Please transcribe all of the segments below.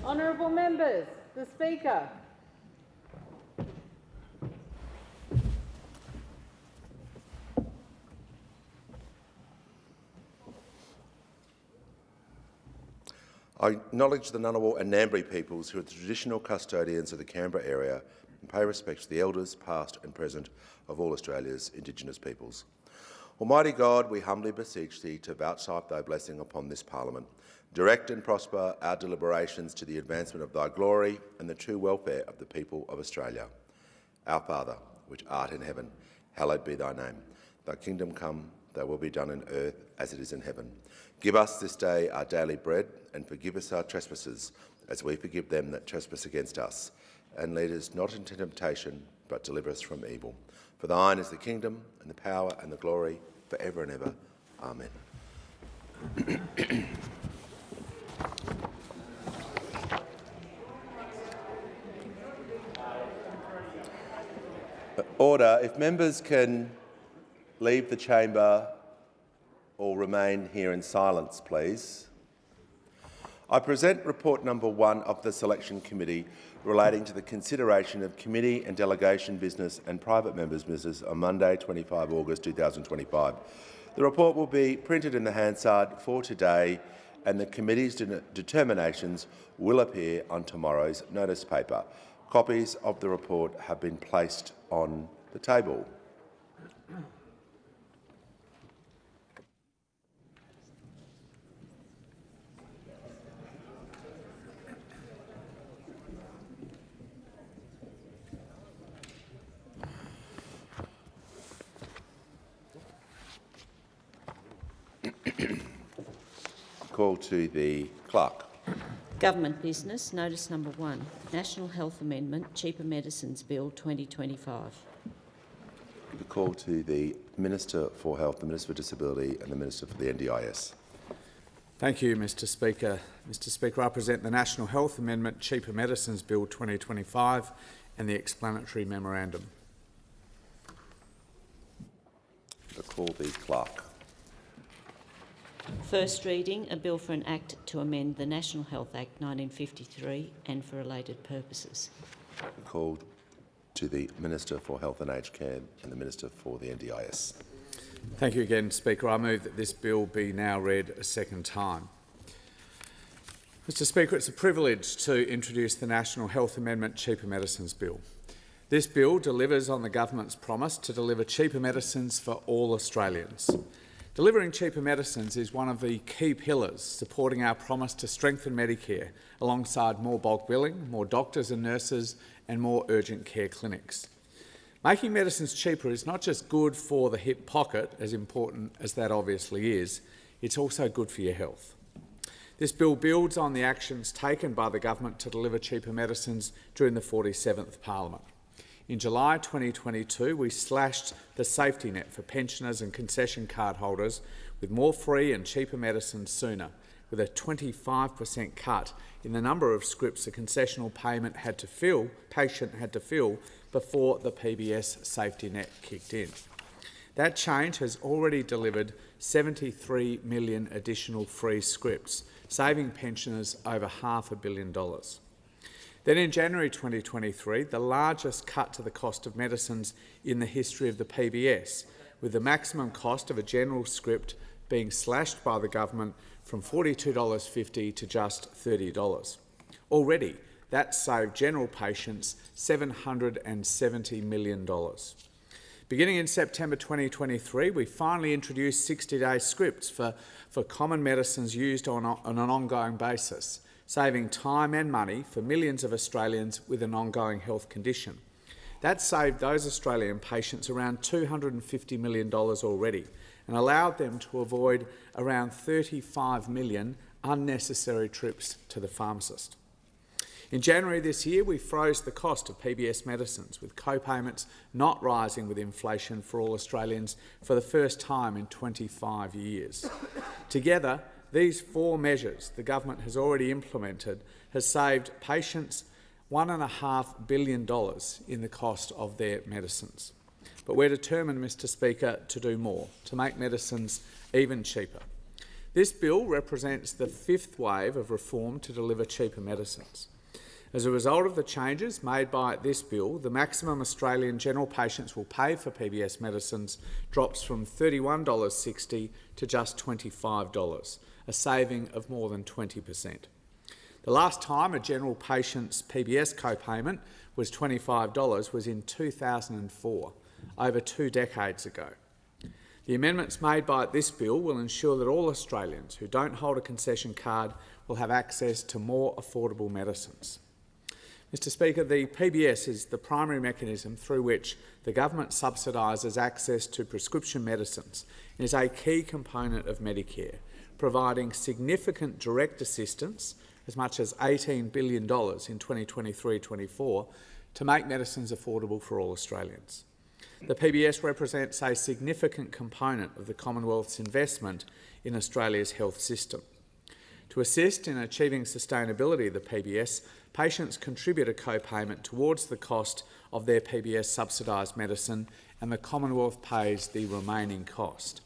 Honourable members, the Speaker. I acknowledge the Ngunnawal and Ngambri peoples who are the traditional custodians of the Canberra area and pay respect to the elders, past and present, of all Australia's Indigenous peoples. Almighty God, we humbly beseech Thee to vouchsafe Thy blessing upon this Parliament. Direct and prosper our deliberations to the advancement of Thy glory and the true welfare of the people of Australia. Our Father, which art in heaven, hallowed be Thy name. Thy kingdom come, Thy will be done on earth as it is in heaven. Give us this day our daily bread, and forgive us our trespasses, as we forgive them that trespass against us. And lead us not into temptation, but deliver us from evil. For Thine is the kingdom, and the power, and the glory, for ever and ever. Amen. Order. If members can leave the chamber or remain here in silence, please. I present report number 1 of the Selection Committee relating to the consideration of committee and delegation business and private members' business on Monday, 25 August 2025. The report will be printed in the Hansard for today, and the committee's determinations will appear on tomorrow's notice paper. Copies of the report have been placed on the table. Call to the clerk. Government business, notice number 1, National Health Amendment, Cheaper Medicines Bill 2025. The call to the Minister for Health, the Minister for Disability and the Minister for the NDIS. Thank you, Mr Speaker. Mr Speaker, I present the National Health Amendment, Cheaper Medicines Bill 2025 and the explanatory memorandum. The call the clerk. First reading, a bill for an Act to amend the National Health Act 1953 and for related purposes. Called to the Minister for Health and Aged Care and the Minister for the NDIS. Thank you again, Speaker. I move that this bill be now read a second time. Mr Speaker, it's a privilege to introduce the National Health Amendment Cheaper Medicines Bill. This bill delivers on the government's promise to deliver cheaper medicines for all Australians. Delivering cheaper medicines is one of the key pillars supporting our promise to strengthen Medicare, alongside more bulk billing, more doctors and nurses and more urgent care clinics. Making medicines cheaper is not just good for the hip pocket, as important as that obviously is, it's also good for your health. This bill builds on the actions taken by the government to deliver cheaper medicines during the 47th Parliament. In July 2022, we slashed the safety net for pensioners and concession card holders with more free and cheaper medicines sooner, with a 25% cut in the number of scripts a concessional patient had to fill before the PBS safety net kicked in. That change has already delivered 73 million additional free scripts, saving pensioners over $500 million. Then in January 2023, the largest cut to the cost of medicines in the history of the PBS, with the maximum cost of a general script being slashed by the government from $42.50 to just $30. Already, that saved general patients $770 million. Beginning in September 2023, we finally introduced 60-day scripts for common medicines used on an ongoing basis, saving time and money for millions of Australians with an ongoing health condition. That saved those Australian patients around $250 million already and allowed them to avoid around 35 million unnecessary trips to the pharmacist. In January this year, we froze the cost of PBS medicines, with co-payments not rising with inflation for all Australians for the first time in 25 years. Together, these 4 measures the government has already implemented has saved patients $1.5 billion in the cost of their medicines. But we're determined, Mr Speaker, to do more, to make medicines even cheaper. This bill represents the fifth wave of reform to deliver cheaper medicines. As a result of the changes made by this bill, the maximum Australian general patients will pay for PBS medicines drops from $31.60 to just $25, a saving of more than 20%. The last time a general patient's PBS co-payment was $25 was in 2004, over 2 decades ago. The amendments made by this bill will ensure that all Australians who don't hold a concession card will have access to more affordable medicines. Mr Speaker, the PBS is the primary mechanism through which the government subsidises access to prescription medicines and is a key component of Medicare, providing significant direct assistance, as much as $18 billion in 2023-24, to make medicines affordable for all Australians. The PBS represents a significant component of the Commonwealth's investment in Australia's health system. To assist in achieving sustainability of the PBS, patients contribute a co-payment towards the cost of their PBS subsidised medicine, and the Commonwealth pays the remaining cost.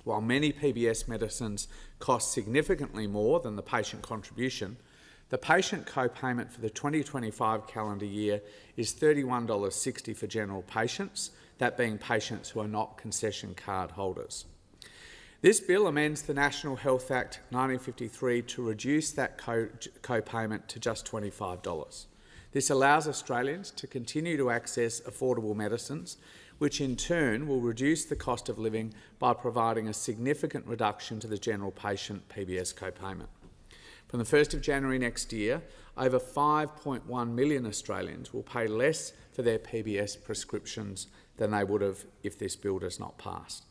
While many PBS medicines cost significantly more than the patient contribution, the patient co-payment for the 2025 calendar year is $31.60 for general patients, that being patients who are not concession card holders. This bill amends the National Health Act 1953 to reduce that co-payment to just $25. This allows Australians to continue to access affordable medicines, which in turn will reduce the cost of living by providing a significant reduction to the general patient PBS co-payment. From the 1st of January next year, over 5.1 million Australians will pay less for their PBS prescriptions than they would have if this bill does not pass.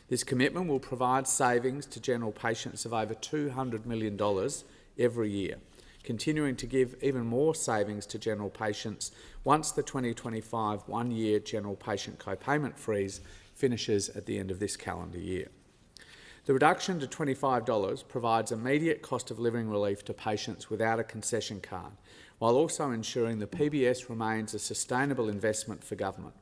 This commitment will provide savings to general patients of over $200 million every year, continuing to give even more savings to general patients once the 2025 one-year general patient co-payment freeze finishes at the end of this calendar year. The reduction to $25 provides immediate cost of living relief to patients without a concession card, while also ensuring the PBS remains a sustainable investment for government.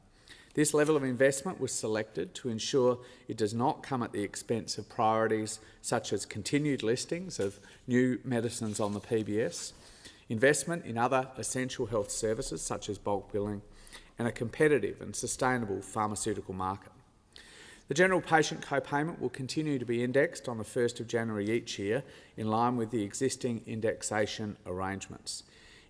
This level of investment was selected to ensure it does not come at the expense of priorities such as continued listings of new medicines on the PBS, investment in other essential health services such as bulk billing, and a competitive and sustainable pharmaceutical market. The general patient co-payment will continue to be indexed on the 1st of January each year in line with the existing indexation arrangements.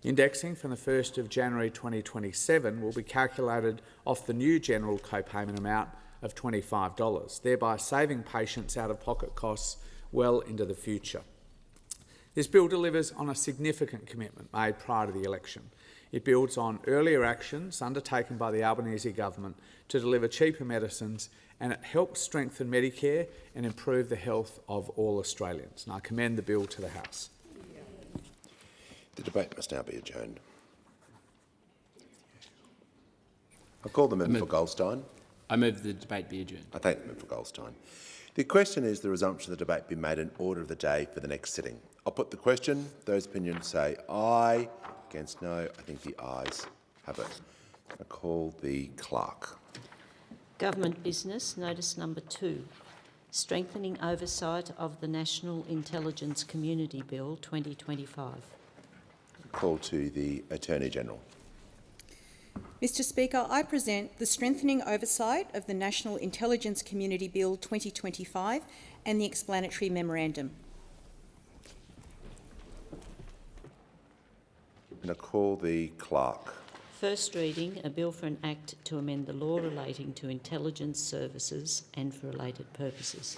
Indexing from the 1st of January 2027 will be calculated off the new general co-payment amount of $25, thereby saving patients out-of-pocket costs well into the future. This bill delivers on a significant commitment made prior to the election. It builds on earlier actions undertaken by the Albanese government to deliver cheaper medicines, and it helps strengthen Medicare and improve the health of all Australians. And I commend the bill to the House. The debate must now be adjourned. I call the member for Goldstein. I move the debate be adjourned. I thank the member for Goldstein. The question is the resumption of the debate be made in order of the day for the next sitting. I'll put the question. Those opinions say aye. Against no. I think the ayes have it. I call the clerk. Government business, notice number 2, strengthening oversight of the National Intelligence Community Bill 2025. Call to the Attorney-General. Mr Speaker, I present the Strengthening Oversight of the National Intelligence Community Bill 2025 and the explanatory memorandum. And I call the clerk. First reading, a bill for an act to amend the law relating to intelligence services and for related purposes.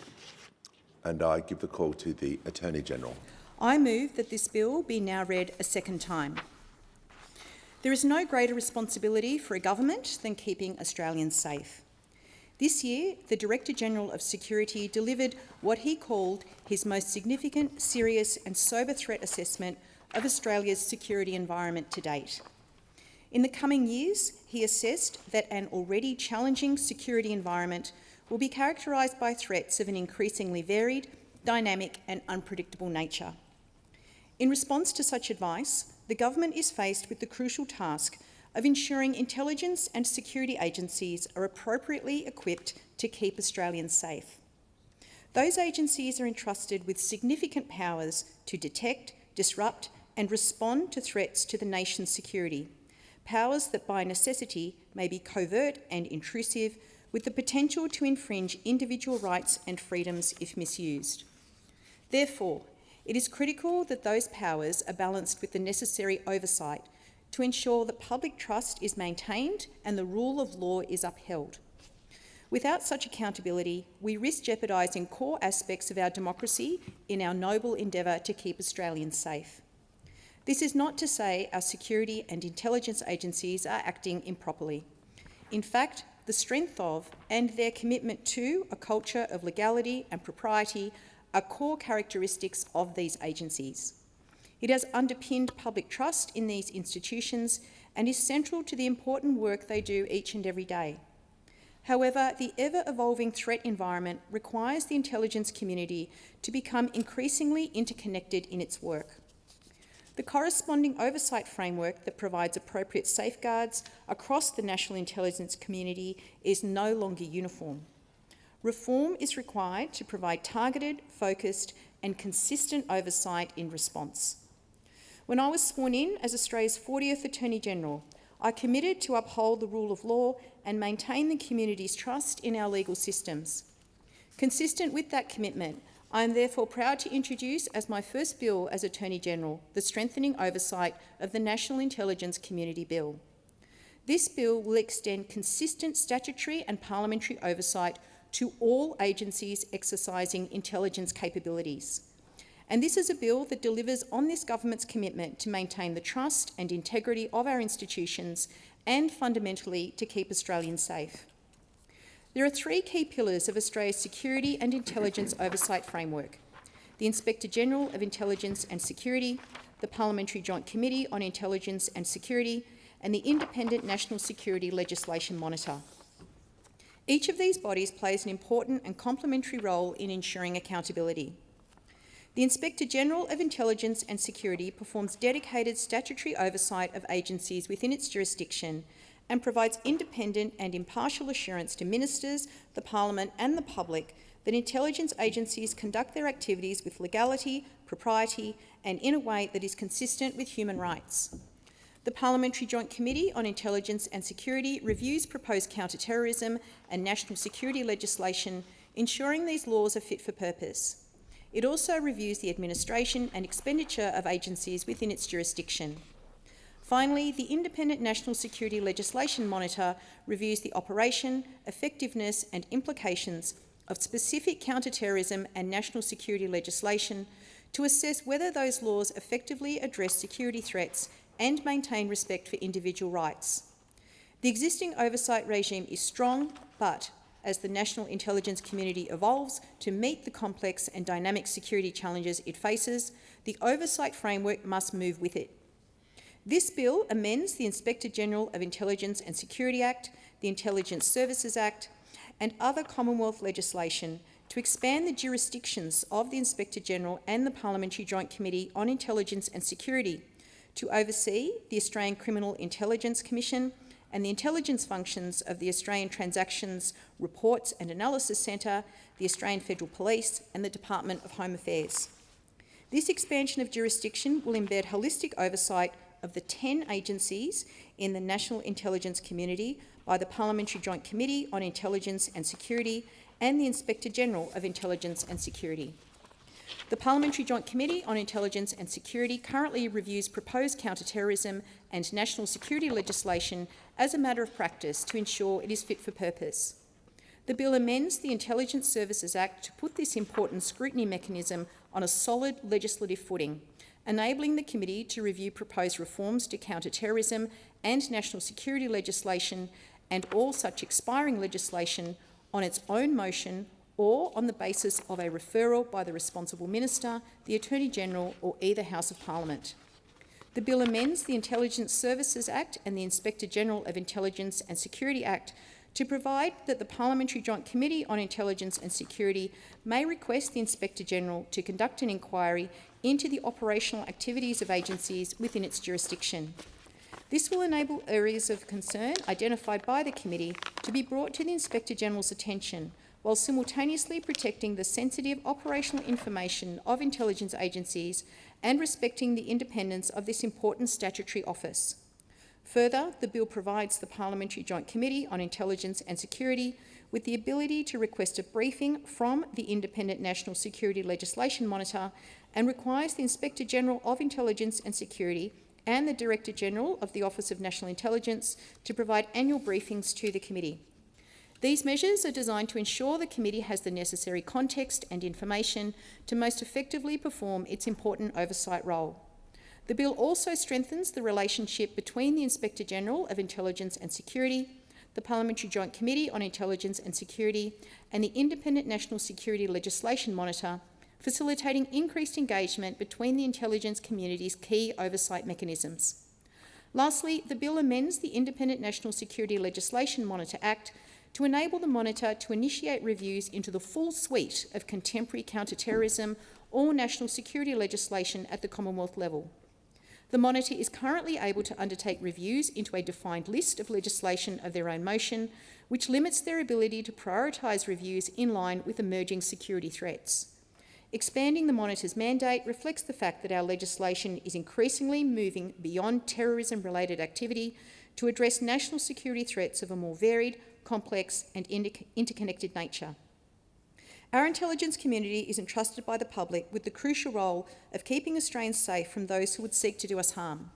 And I give the call to the Attorney-General. I move that this bill be now read a second time. There is no greater responsibility for a government than keeping Australians safe. This year, the Director-General of Security delivered what he called his most significant, serious and sober threat assessment of Australia's security environment to date. In the coming years, he assessed that an already challenging security environment will be characterised by threats of an increasingly varied, dynamic and unpredictable nature. In response to such advice, the government is faced with the crucial task of ensuring intelligence and security agencies are appropriately equipped to keep Australians safe. Those agencies are entrusted with significant powers to detect, disrupt and respond to threats to the nation's security, powers that by necessity may be covert and intrusive, with the potential to infringe individual rights and freedoms if misused. Therefore, it is critical that those powers are balanced with the necessary oversight to ensure that public trust is maintained and the rule of law is upheld. Without such accountability, we risk jeopardising core aspects of our democracy in our noble endeavour to keep Australians safe. This is not to say our security and intelligence agencies are acting improperly. In fact, the strength of and their commitment to a culture of legality and propriety are core characteristics of these agencies. It has underpinned public trust in these institutions and is central to the important work they do each and every day. However, the ever-evolving threat environment requires the intelligence community to become increasingly interconnected in its work. The corresponding oversight framework that provides appropriate safeguards across the national intelligence community is no longer uniform. Reform is required to provide targeted, focused and consistent oversight in response. When I was sworn in as Australia's 40th Attorney-General, I committed to uphold the rule of law and maintain the community's trust in our legal systems. Consistent with that commitment, I am therefore proud to introduce as my first bill as Attorney-General the Strengthening Oversight of the National Intelligence Community Bill. This bill will extend consistent statutory and parliamentary oversight to all agencies exercising intelligence capabilities. And this is a bill that delivers on this government's commitment to maintain the trust and integrity of our institutions and fundamentally to keep Australians safe. There are three key pillars of Australia's security and intelligence oversight framework: the Inspector-General of Intelligence and Security, the Parliamentary Joint Committee on Intelligence and Security, and the Independent National Security Legislation Monitor. Each of these bodies plays an important and complementary role in ensuring accountability. The Inspector-General of Intelligence and Security performs dedicated statutory oversight of agencies within its jurisdiction and provides independent and impartial assurance to ministers, the Parliament and the public that intelligence agencies conduct their activities with legality, propriety and in a way that is consistent with human rights. The Parliamentary Joint Committee on Intelligence and Security reviews proposed counter-terrorism and national security legislation, ensuring these laws are fit for purpose. It also reviews the administration and expenditure of agencies within its jurisdiction. Finally, the Independent National Security Legislation Monitor reviews the operation, effectiveness and implications of specific counter-terrorism and national security legislation to assess whether those laws effectively address security threats and maintain respect for individual rights. The existing oversight regime is strong, but as the national intelligence community evolves to meet the complex and dynamic security challenges it faces, the oversight framework must move with it. This bill amends the Inspector-General of Intelligence and Security Act, the Intelligence Services Act and other Commonwealth legislation to expand the jurisdictions of the Inspector-General and the Parliamentary Joint Committee on Intelligence and Security to oversee the Australian Criminal Intelligence Commission and the intelligence functions of the Australian Transactions Reports and Analysis Centre, the Australian Federal Police and the Department of Home Affairs. This expansion of jurisdiction will embed holistic oversight of the 10 agencies in the national intelligence community by the Parliamentary Joint Committee on Intelligence and Security and the Inspector-General of Intelligence and Security. The Parliamentary Joint Committee on Intelligence and Security currently reviews proposed counter-terrorism and national security legislation as a matter of practice to ensure it is fit for purpose. The bill amends the Intelligence Services Act to put this important scrutiny mechanism on a solid legislative footing, enabling the committee to review proposed reforms to counter-terrorism and national security legislation and all such expiring legislation on its own motion or on the basis of a referral by the responsible minister, the Attorney-General or either House of Parliament. The bill amends the Intelligence Services Act and the Inspector-General of Intelligence and Security Act to provide that the Parliamentary Joint Committee on Intelligence and Security may request the Inspector-General to conduct an inquiry into the operational activities of agencies within its jurisdiction. This will enable areas of concern identified by the committee to be brought to the Inspector-General's attention while simultaneously protecting the sensitive operational information of intelligence agencies and respecting the independence of this important statutory office. Further, the bill provides the Parliamentary Joint Committee on Intelligence and Security with the ability to request a briefing from the Independent National Security Legislation Monitor and requires the Inspector General of Intelligence and Security and the Director General of the Office of National Intelligence to provide annual briefings to the committee. These measures are designed to ensure the committee has the necessary context and information to most effectively perform its important oversight role. The bill also strengthens the relationship between the Inspector General of Intelligence and Security, the Parliamentary Joint Committee on Intelligence and Security, and the Independent National Security Legislation Monitor, facilitating increased engagement between the intelligence community's key oversight mechanisms. Lastly, the bill amends the Independent National Security Legislation Monitor Act to enable the Monitor to initiate reviews into the full suite of contemporary counter-terrorism or national security legislation at the Commonwealth level. The Monitor is currently able to undertake reviews into a defined list of legislation of their own motion, which limits their ability to prioritise reviews in line with emerging security threats. Expanding the Monitor's mandate reflects the fact that our legislation is increasingly moving beyond terrorism-related activity to address national security threats of a more varied, complex and interconnected nature. Our intelligence community is entrusted by the public with the crucial role of keeping Australians safe from those who would seek to do us harm.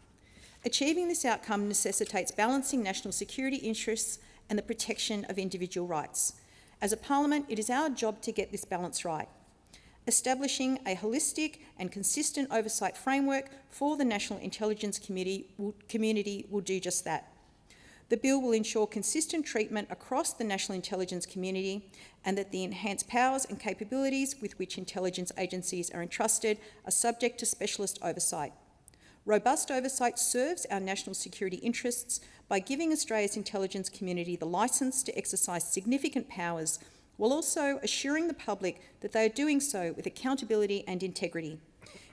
Achieving this outcome necessitates balancing national security interests and the protection of individual rights. As a parliament, it is our job to get this balance right. Establishing a holistic and consistent oversight framework for the national intelligence community will do just that. The bill will ensure consistent treatment across the national intelligence community and that the enhanced powers and capabilities with which intelligence agencies are entrusted are subject to specialist oversight. Robust oversight serves our national security interests by giving Australia's intelligence community the licence to exercise significant powers while also assuring the public that they are doing so with accountability and integrity.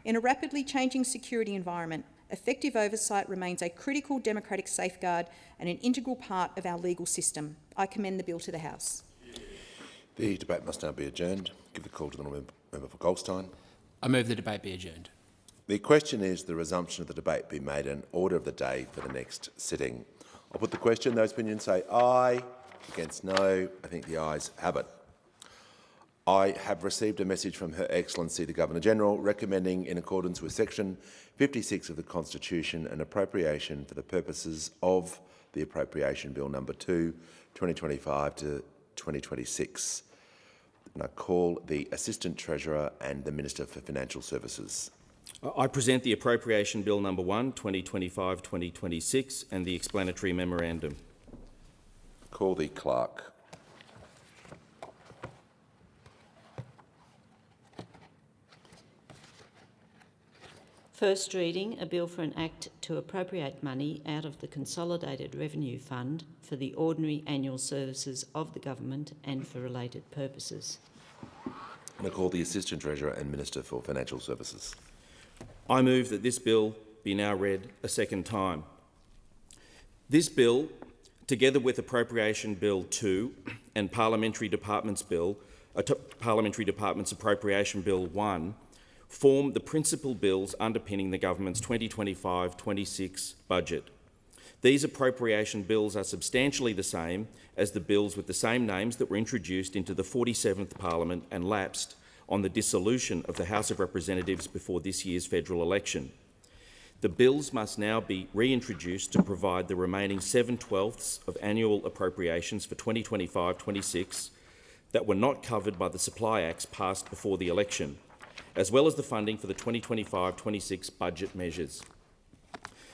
In a rapidly changing security environment, effective oversight remains a critical democratic safeguard and an integral part of our legal system. I commend the bill to the House. The debate must now be adjourned. Give the call to the member for Goldstein. I move the debate be adjourned. The question is the resumption of the debate be made an order of the day for the next sitting. I'll put the question. Those opinions say aye. Against no. I think the ayes have it. I have received a message from Her Excellency the Governor-General recommending, in accordance with Section 56 of the Constitution, an appropriation for the purposes of the Appropriation Bill No. 2, 2025 to 2026. And I call the Assistant Treasurer and the Minister for Financial Services. I present the Appropriation Bill No. 1, 2025-2026 and the explanatory memorandum. Call the Clerk. First reading, a bill for an act to appropriate money out of the Consolidated Revenue Fund for the ordinary annual services of the government and for related purposes. And I call the Assistant Treasurer and Minister for Financial Services. I move that this bill be now read a second time. This bill, together with Appropriation Bill 2 and Parliamentary Department's Appropriation Bill 1, form the principal bills underpinning the government's 2025-26 budget. These appropriation bills are substantially the same as the bills with the same names that were introduced into the 47th Parliament and lapsed on the dissolution of the House of Representatives before this year's federal election. The bills must now be reintroduced to provide the remaining 7/12 of annual appropriations for 2025-26 that were not covered by the Supply Acts passed before the election, as well as the funding for the 2025-26 budget measures.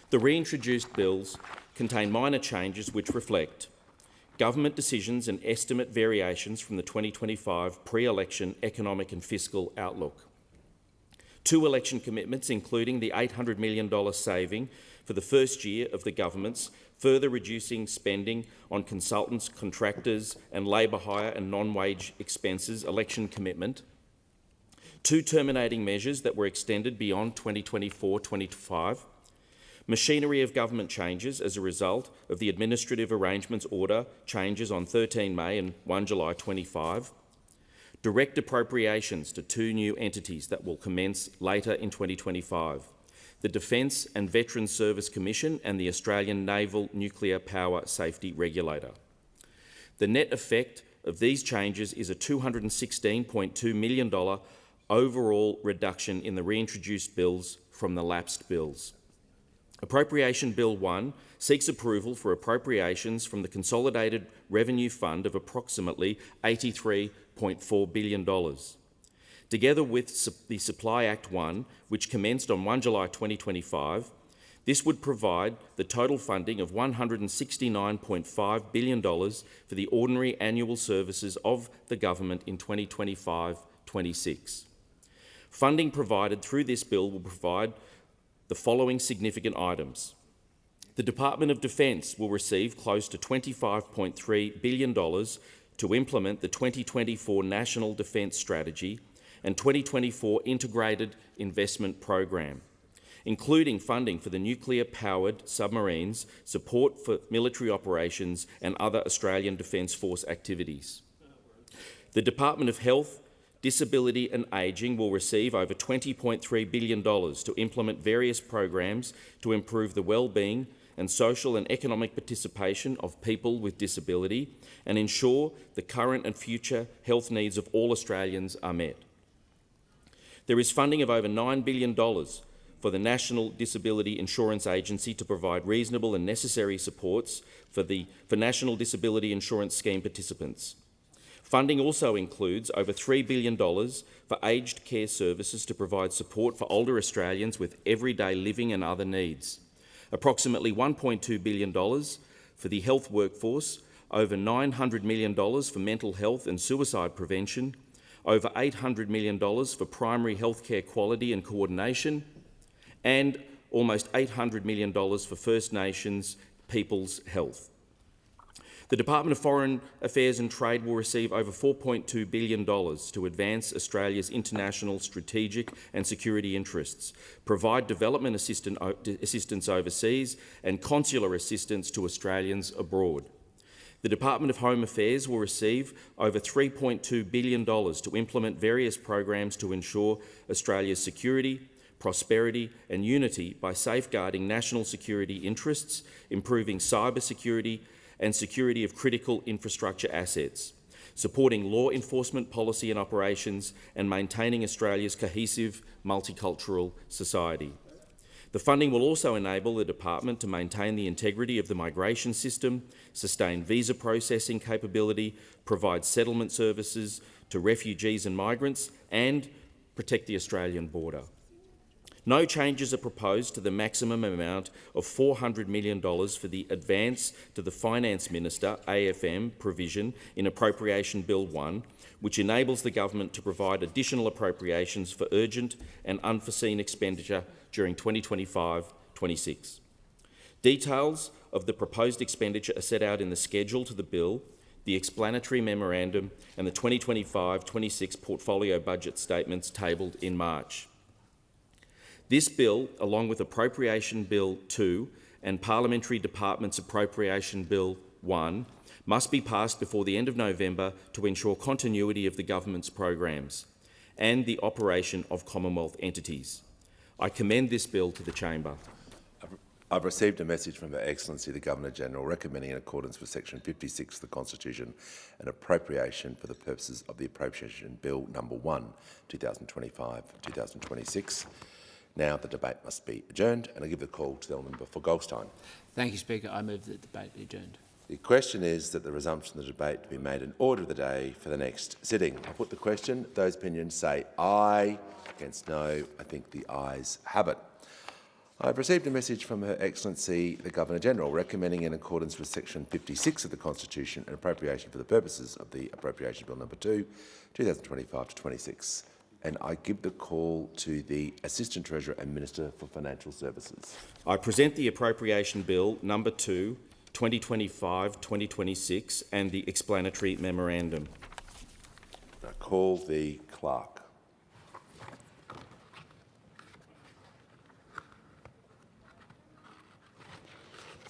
The reintroduced bills contain minor changes which reflect government decisions and estimate variations from the 2025 pre-election economic and fiscal outlook, 2 election commitments including the $800 million saving for the first year of the government's, further reducing spending on consultants, contractors and labour hire and non-wage expenses election commitment, 2 terminating measures that were extended beyond 2024-25, machinery of government changes as a result of the Administrative Arrangements Order changes on 13 May and 1 July 25, direct appropriations to 2 new entities that will commence later in 2025, the Defence and Veterans Service Commission and the Australian Naval Nuclear Power Safety Regulator. The net effect of these changes is a $216.2 million overall reduction in the reintroduced bills from the lapsed bills. Appropriation Bill 1 seeks approval for appropriations from the Consolidated Revenue Fund of approximately $83.4 billion. Together with the Supply Act 1, which commenced on 1 July 2025, this would provide the total funding of $169.5 billion for the ordinary annual services of the government in 2025-26. Funding provided through this bill will provide the following significant items. The Department of Defence will receive close to $25.3 billion to implement the 2024 National Defence Strategy and 2024 Integrated Investment Program, including funding for the nuclear-powered submarines, support for military operations and other Australian Defence Force activities. The Department of Health, Disability and Ageing will receive over $20.3 billion to implement various programs to improve the well-being and social and economic participation of people with disability and ensure the current and future health needs of all Australians are met. There is funding of over $9 billion for the National Disability Insurance Agency to provide reasonable and necessary supports for National Disability Insurance Scheme participants. Funding also includes over $3 billion for aged care services to provide support for older Australians with everyday living and other needs. Approximately $1.2 billion for the health workforce, over $900 million for mental health and suicide prevention, over $800 million for primary healthcare quality and coordination, and almost $800 million for First Nations people's health. The Department of Foreign Affairs and Trade will receive over $4.2 billion to advance Australia's international strategic and security interests, provide development assistance overseas and consular assistance to Australians abroad. The Department of Home Affairs will receive over $3.2 billion to implement various programs to ensure Australia's security, prosperity and unity by safeguarding national security interests, improving cyber security and security of critical infrastructure assets, supporting law enforcement policy and operations, and maintaining Australia's cohesive multicultural society. The funding will also enable the Department to maintain the integrity of the migration system, sustain visa processing capability, provide settlement services to refugees and migrants, and protect the Australian border. No changes are proposed to the maximum amount of $400 million for the Advance to the Finance Minister AFM provision in Appropriation Bill 1, which enables the government to provide additional appropriations for urgent and unforeseen expenditure during 2025-26. Details of the proposed expenditure are set out in the schedule to the bill, the explanatory memorandum and the 2025-26 portfolio budget statements tabled in March. This bill, along with Appropriation Bill 2 and Parliamentary Departments Appropriation Bill 1, must be passed before the end of November to ensure continuity of the government's programs and the operation of Commonwealth entities. I commend this bill to the Chamber. I've received a message from Her Excellency the Governor-General recommending, in accordance with Section 56 of the Constitution, an appropriation for the purposes of the Appropriation Bill No. 1, 2025-2026. Now the debate must be adjourned, and I give the call to the member for Goldstein. Thank you, Speaker. I move that the debate be adjourned. The question is that the resumption of the debate to be made in order of the day for the next sitting. I put the question. Those opinions say aye. Against no. I think the ayes have it. I've received a message from Her Excellency the Governor-General recommending, in accordance with Section 56 of the Constitution, an appropriation for the purposes of the Appropriation Bill No. 2, 2025-26. And I give the call to the Assistant Treasurer and Minister for Financial Services. I present the Appropriation Bill No. 2, 2025-2026 and the explanatory memorandum. I call the Clerk.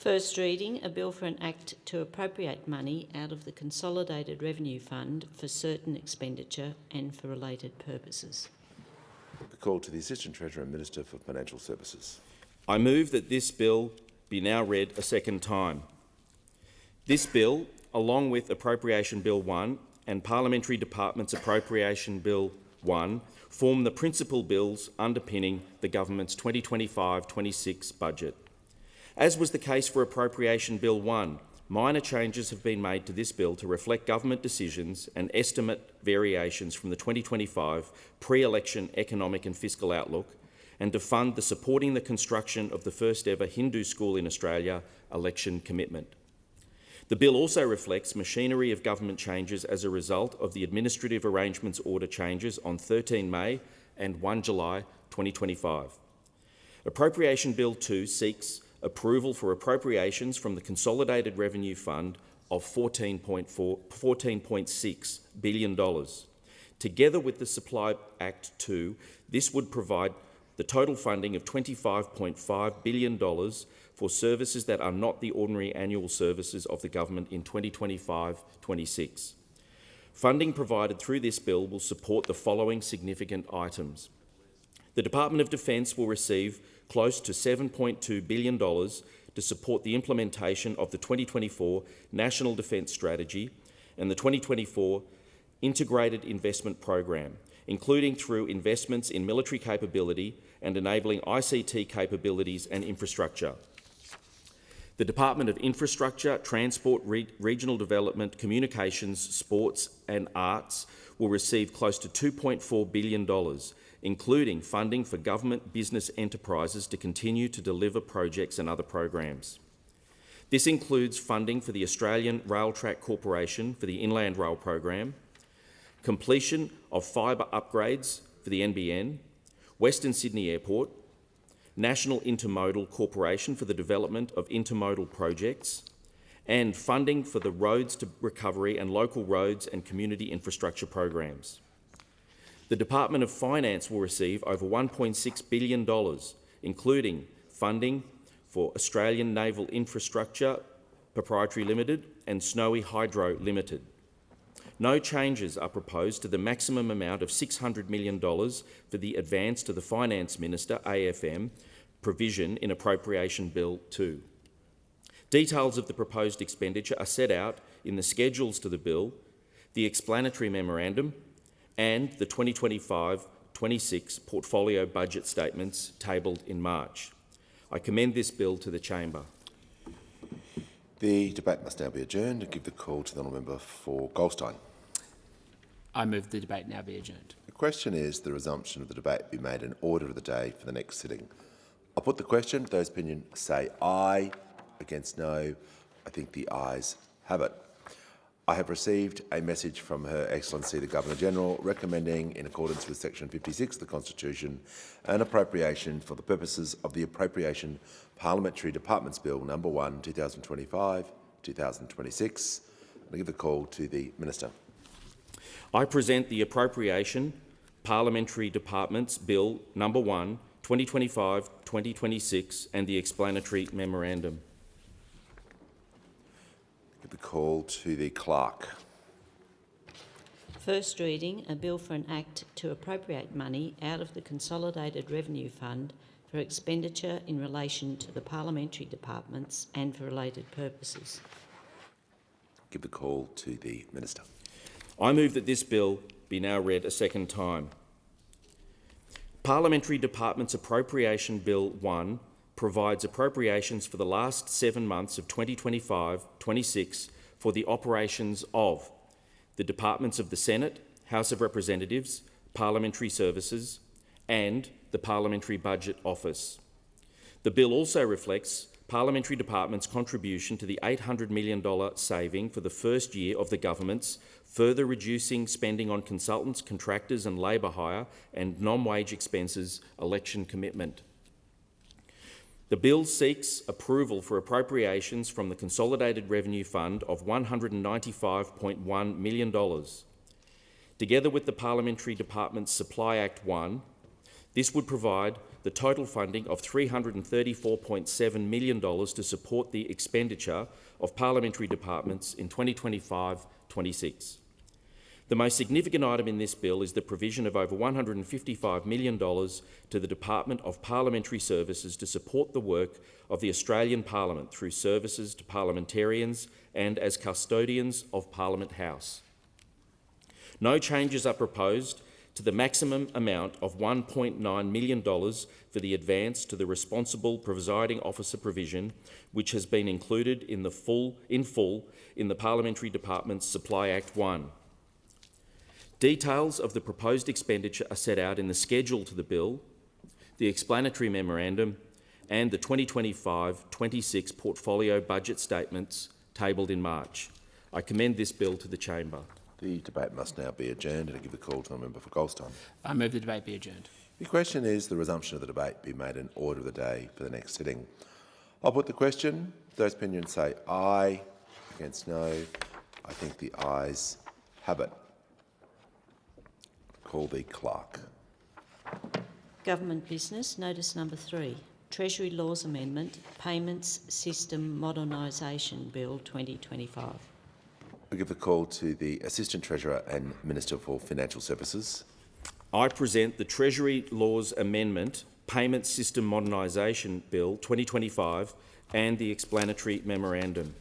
First reading, a bill for an act to appropriate money out of the Consolidated Revenue Fund for certain expenditure and for related purposes. The call to the Assistant Treasurer and Minister for Financial Services. I move that this bill be now read a second time. This bill, along with Appropriation Bill 1 and Parliamentary Department's Appropriation Bill 1, form the principal bills underpinning the government's 2025-26 budget. As was the case for Appropriation Bill 1, minor changes have been made to this bill to reflect government decisions and estimate variations from the 2025 pre-election economic and fiscal outlook, and to fund the Supporting the Construction of the First Ever Hindu School in Australia election commitment. The bill also reflects machinery of government changes as a result of the Administrative Arrangements Order changes on 13 May and 1 July 2025. Appropriation Bill 2 seeks approval for appropriations from the Consolidated Revenue Fund of $14.6 billion. Together with the Supply Act 2, this would provide the total funding of $25.5 billion for services that are not the ordinary annual services of the government in 2025-26. Funding provided through this bill will support the following significant items. The Department of Defence will receive close to $7.2 billion to support the implementation of the 2024 National Defence Strategy and the 2024 Integrated Investment Program, including through investments in military capability and enabling ICT capabilities and infrastructure. The Department of Infrastructure, Transport, Regional Development, Communications, Sports and Arts will receive close to $2.4 billion, including funding for government business enterprises to continue to deliver projects and other programs. This includes funding for the Australian Rail Track Corporation for the Inland Rail Program, completion of fibre upgrades for the NBN, Western Sydney Airport, National Intermodal Corporation for the development of intermodal projects, and funding for the Roads to Recovery and local roads and community infrastructure programs. The Department of Finance will receive over $1.6 billion, including funding for Australian Naval Infrastructure Proprietary Limited and Snowy Hydro Limited. No changes are proposed to the maximum amount of $600 million for the Advance to the Finance Minister, AFM, provision in Appropriation Bill 2. Details of the proposed expenditure are set out in the schedules to the bill, the explanatory memorandum, and the 2025-26 portfolio budget statements tabled in March. I commend this bill to the Chamber. The debate must now be adjourned and give the call to the honourable member for Goldstein. I move the debate now be adjourned. The question is the resumption of the debate be made in order of the day for the next sitting. I'll put the question. Those opinion say aye. Against no. I think the ayes have it. I have received a message from Her Excellency the Governor-General recommending, in accordance with Section 56 of the Constitution, an appropriation for the purposes of the Appropriation Parliamentary Departments Bill No. 1, 2025-2026. I give the call to the Minister. I present the Appropriation Parliamentary Departments Bill No. 1, 2025-2026 and the explanatory memorandum. Give the call to the Clerk. First reading, a bill for an act to appropriate money out of the Consolidated Revenue Fund for expenditure in relation to the parliamentary departments and for related purposes. Give the call to the Minister. I move that this bill be now read a second time. Parliamentary Departments Appropriation Bill 1 provides appropriations for the last 7 months of 2025-26 for the operations of the Departments of the Senate, House of Representatives, Parliamentary Services and the Parliamentary Budget Office. The bill also reflects Parliamentary Department's contribution to the $800 million saving for the first year of the government's, further reducing spending on consultants, contractors and labour hire and non-wage expenses election commitment. The bill seeks approval for appropriations from the Consolidated Revenue Fund of $195.1 million. Together with the Parliamentary Department's Supply Act 1, this would provide the total funding of $334.7 million to support the expenditure of parliamentary departments in 2025-26. The most significant item in this bill is the provision of over $155 million to the Department of Parliamentary Services to support the work of the Australian Parliament through services to parliamentarians and as custodians of Parliament House. No changes are proposed to the maximum amount of $1.9 million for the advance to the responsible presiding officer provision, which has been included in full in the Parliamentary Departments Supply Act 1. Details of the proposed expenditure are set out in the schedule to the bill, the explanatory memorandum and the 2025-26 portfolio budget statements tabled in March. I commend this bill to the chamber. The debate must now be adjourned, and I give the call to the member for Goldstein. I move the debate be adjourned. The question is the resumption of the debate be made an order of the day for the next sitting. I'll put the question. Those opinions say aye, against no. I think the ayes have it. Call the clerk. Government business, notice number 3. Treasury Laws Amendment, Payments System Modernisation Bill 2025. I give the call to the Assistant Treasurer and Minister for Financial Services. I present the Treasury Laws Amendment, Payment System Modernisation Bill 2025 and the explanatory memorandum.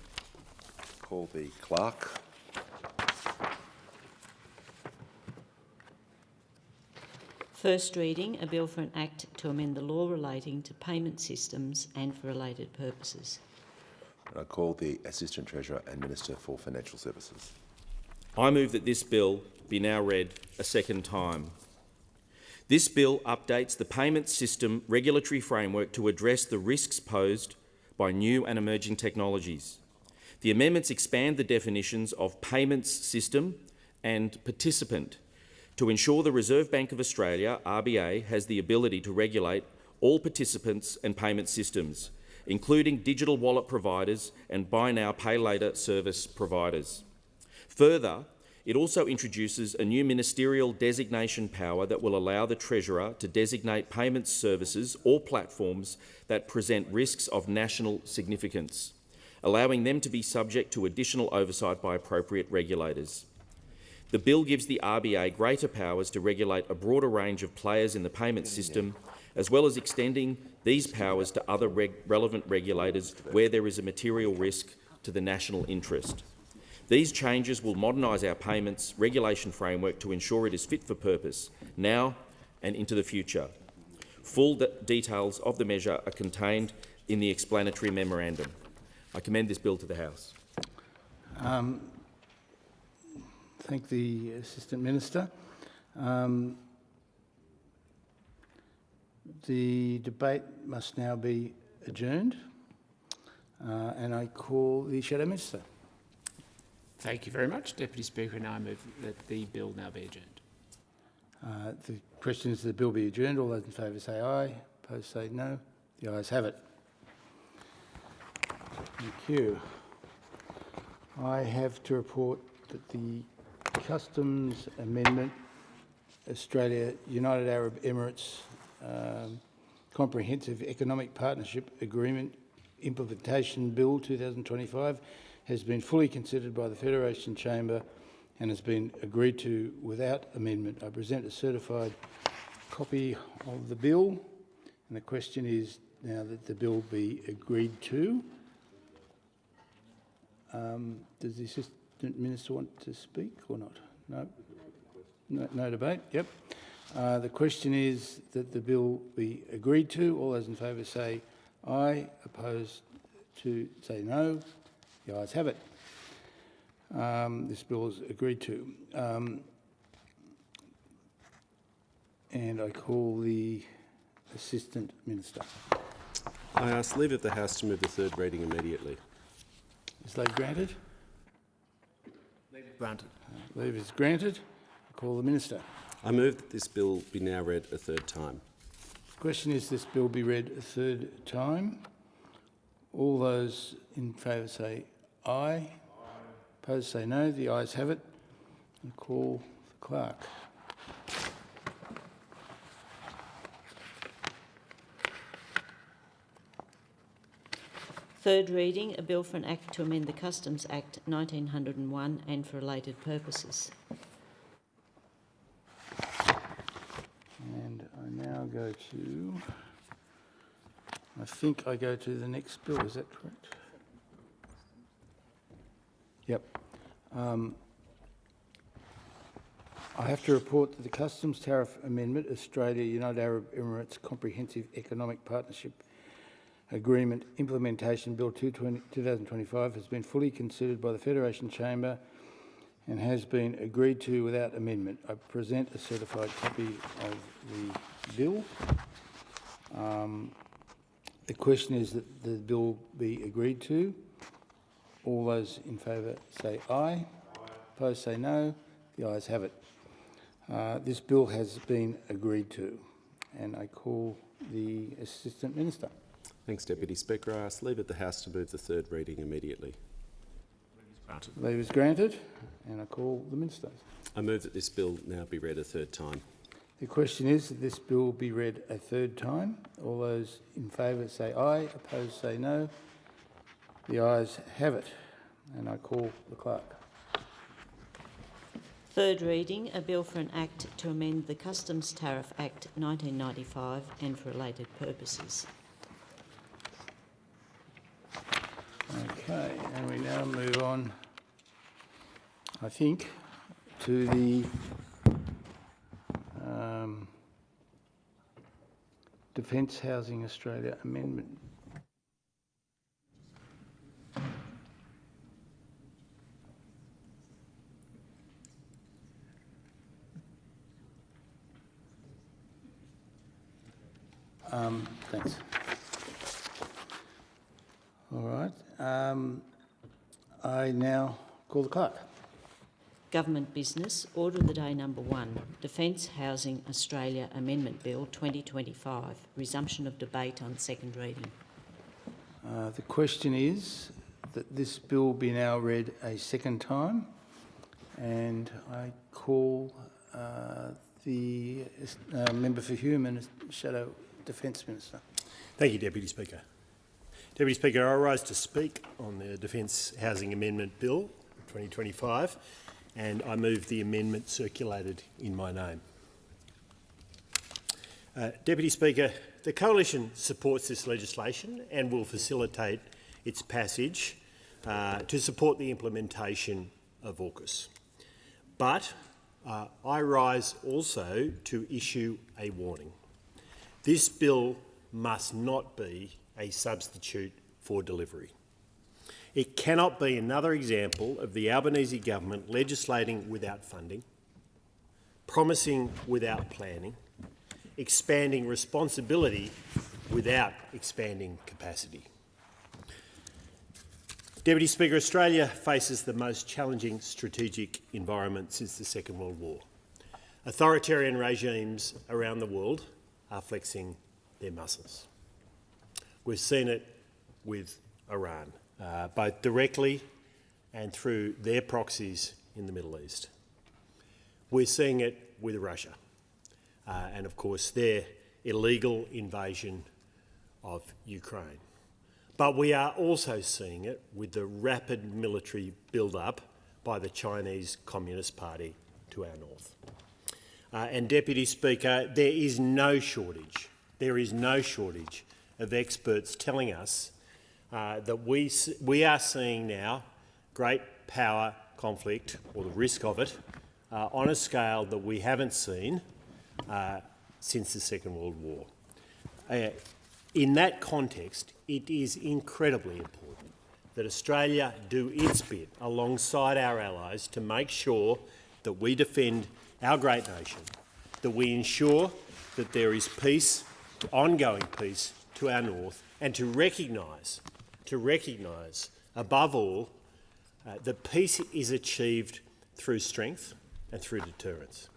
Call the clerk. First reading, a bill for an act to amend the law relating to payment systems and for related purposes. I call the Assistant Treasurer and Minister for Financial Services. I move that this bill be now read a second time. This bill updates the payment system regulatory framework to address the risks posed by new and emerging technologies. The amendments expand the definitions of payments system and participant to ensure the Reserve Bank of Australia, RBA, has the ability to regulate all participants and payment systems, including digital wallet providers and buy now, pay later service providers. Further, it also introduces a new ministerial designation power that will allow the Treasurer to designate payment services or platforms that present risks of national significance, allowing them to be subject to additional oversight by appropriate regulators. The bill gives the RBA greater powers to regulate a broader range of players in the payment system, as well as extending these powers to other relevant regulators where there is a material risk to the national interest. These changes will modernise our payments regulation framework to ensure it is fit for purpose now and into the future. Full details of the measure are contained in the explanatory memorandum. I commend this bill to the House. Thank the Assistant Minister. The debate must now be adjourned, and I call the Shadow Minister. Thank you very much, Deputy Speaker, and I move that the bill now be adjourned. The question is that the bill be adjourned. All those in favour say aye. Opposed say no. The ayes have it. Thank you. I have to report that the Customs Amendment, Australia, United Arab Emirates Comprehensive Economic Partnership Agreement Implementation Bill 2025 has been fully considered by the Federation Chamber and has been agreed to without amendment. I present a certified copy of the bill, and the question is now that the bill be agreed to. Does the Assistant Minister want to speak or not? No, no debate. Yep. The question is that the bill be agreed to. All those in favour say aye. Opposed to say no. The ayes have it. This bill is agreed to. And I call the Assistant Minister. I ask leave of the House to move the third reading immediately. Is leave granted? Granted. Leave is granted. I call the Minister. I move that this bill be now read a third time. The question is this bill be read a third time. All those in favour say aye. Opposed say no. The ayes have it. I call the clerk. Third reading, a bill for an act to amend the Customs Act 1901 and for related purposes. And I now go to, I think I go to the next bill, is that correct? Yep. I have to report that the Customs Tariff Amendment, Australia-United Arab Emirates Comprehensive Economic Partnership Agreement Implementation Bill 2025 has been fully considered by the Federation Chamber and has been agreed to without amendment. I present a certified copy of the bill. The question is that the bill be agreed to. All those in favour say aye. Opposed say no. The ayes have it. This bill has been agreed to, and I call the Assistant Minister. Thanks, Deputy Speaker. I ask leave of the House to move the third reading immediately. Leave is granted, and I call the Minister. I move that this bill now be read a third time. The question is that this bill be read a third time. All those in favour say aye. Opposed say no. The ayes have it, and I call the Clerk. Third reading, a bill for an act to amend the Customs Tariff Act 1995 and for related purposes. Okay, and we now move on, I think, to the Defence Housing Australia Amendment. Thanks. All right. I now call the Clerk. Government business, order of the day number 1, Defence Housing Australia Amendment Bill 2025, resumption of debate on second reading. The question is that this bill be now read a second time, and I call the Member for Hume and Shadow Defence Minister. Thank you, Deputy Speaker. Deputy Speaker, I rise to speak on the Defence Housing Amendment Bill 2025, and I move the amendment circulated in my name. Deputy Speaker, the Coalition supports this legislation and will facilitate its passage to support the implementation of AUKUS. But I rise also to issue a warning. This bill must not be a substitute for delivery. It cannot be another example of the Albanese government legislating without funding, promising without planning, expanding responsibility without expanding capacity. Deputy Speaker, Australia faces the most challenging strategic environment since the Second World War. Authoritarian regimes around the world are flexing their muscles. We've seen it with Iran, both directly and through their proxies in the Middle East. We're seeing it with Russia and, of course, their illegal invasion of Ukraine. But we are also seeing it with the rapid military build-up by the Chinese Communist Party to our north. And, Deputy Speaker, there is no shortage of experts telling us that we are seeing now great power conflict, or the risk of it, on a scale that we haven't seen since the Second World War. In that context, it is incredibly important that Australia do its bit alongside our allies to make sure that we defend our great nation, that we ensure that there is peace, ongoing peace to our north, and to recognise, above all, that peace is achieved through strength and through deterrence.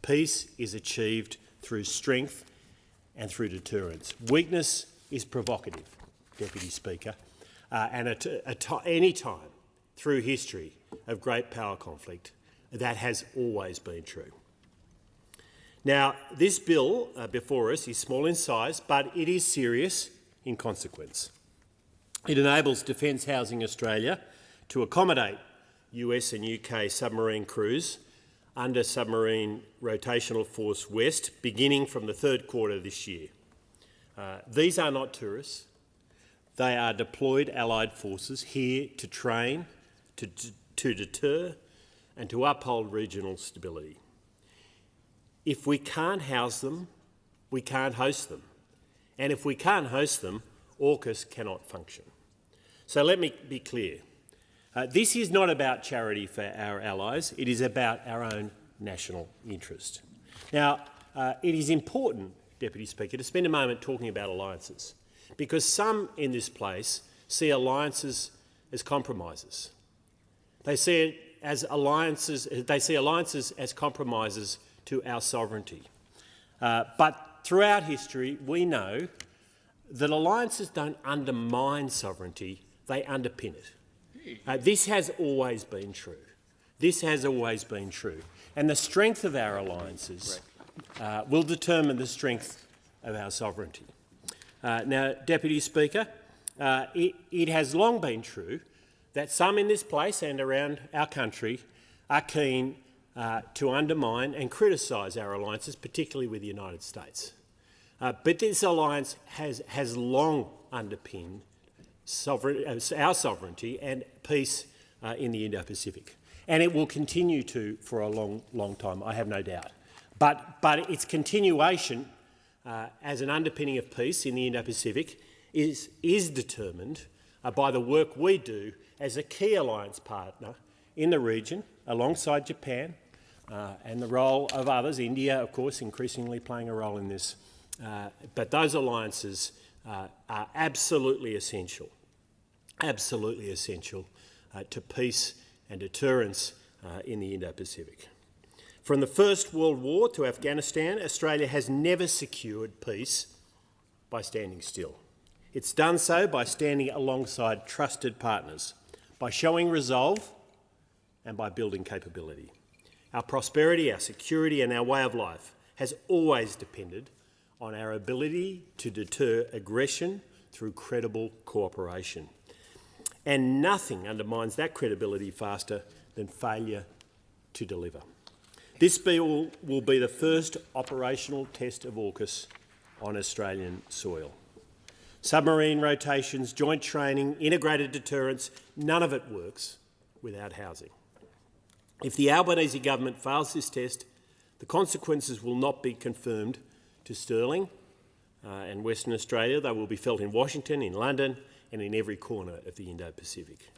Peace is achieved through strength and through deterrence. Weakness is provocative, Deputy Speaker, and at any time through history of great power conflict, that has always been true. Now, this bill before us is small in size, but it is serious in consequence. It enables Defence Housing Australia to accommodate US and UK submarine crews under Submarine Rotational Force West, beginning from the third quarter this year. These are not tourists. They are deployed Allied forces here to train, to deter and to uphold regional stability. If we can't house them, we can't host them. And if we can't host them, AUKUS cannot function. So let me be clear. This is not about charity for our allies, it is about our own national interest. Now, it is important, Deputy Speaker, to spend a moment talking about alliances, because some in this place see alliances as compromises. They see alliances as compromises to our sovereignty. But throughout history, we know that alliances don't undermine sovereignty, they underpin it. This has always been true. This has always been true. And the strength of our alliances will determine the strength of our sovereignty. Now, Deputy Speaker, it has long been true that some in this place and around our country are keen to undermine and criticise our alliances, particularly with the United States. But this alliance has long underpinned our sovereignty and peace in the Indo-Pacific. And it will continue to for a long, long time, I have no doubt. But its continuation as an underpinning of peace in the Indo-Pacific is determined by the work we do as a key alliance partner in the region, alongside Japan, and the role of others, India, of course, increasingly playing a role in this. But those alliances are absolutely essential to peace and deterrence in the Indo-Pacific. From the First World War to Afghanistan, Australia has never secured peace by standing still. It's done so by standing alongside trusted partners, by showing resolve and by building capability. Our prosperity, our security and our way of life has always depended on our ability to deter aggression through credible cooperation. And nothing undermines that credibility faster than failure to deliver. This bill will be the first operational test of AUKUS on Australian soil. Submarine rotations, joint training, integrated deterrence, none of it works without housing. If the Albanese government fails this test, the consequences will not be confirmed to Stirling and Western Australia. They will be felt in Washington, in London and in every corner of the Indo-Pacific.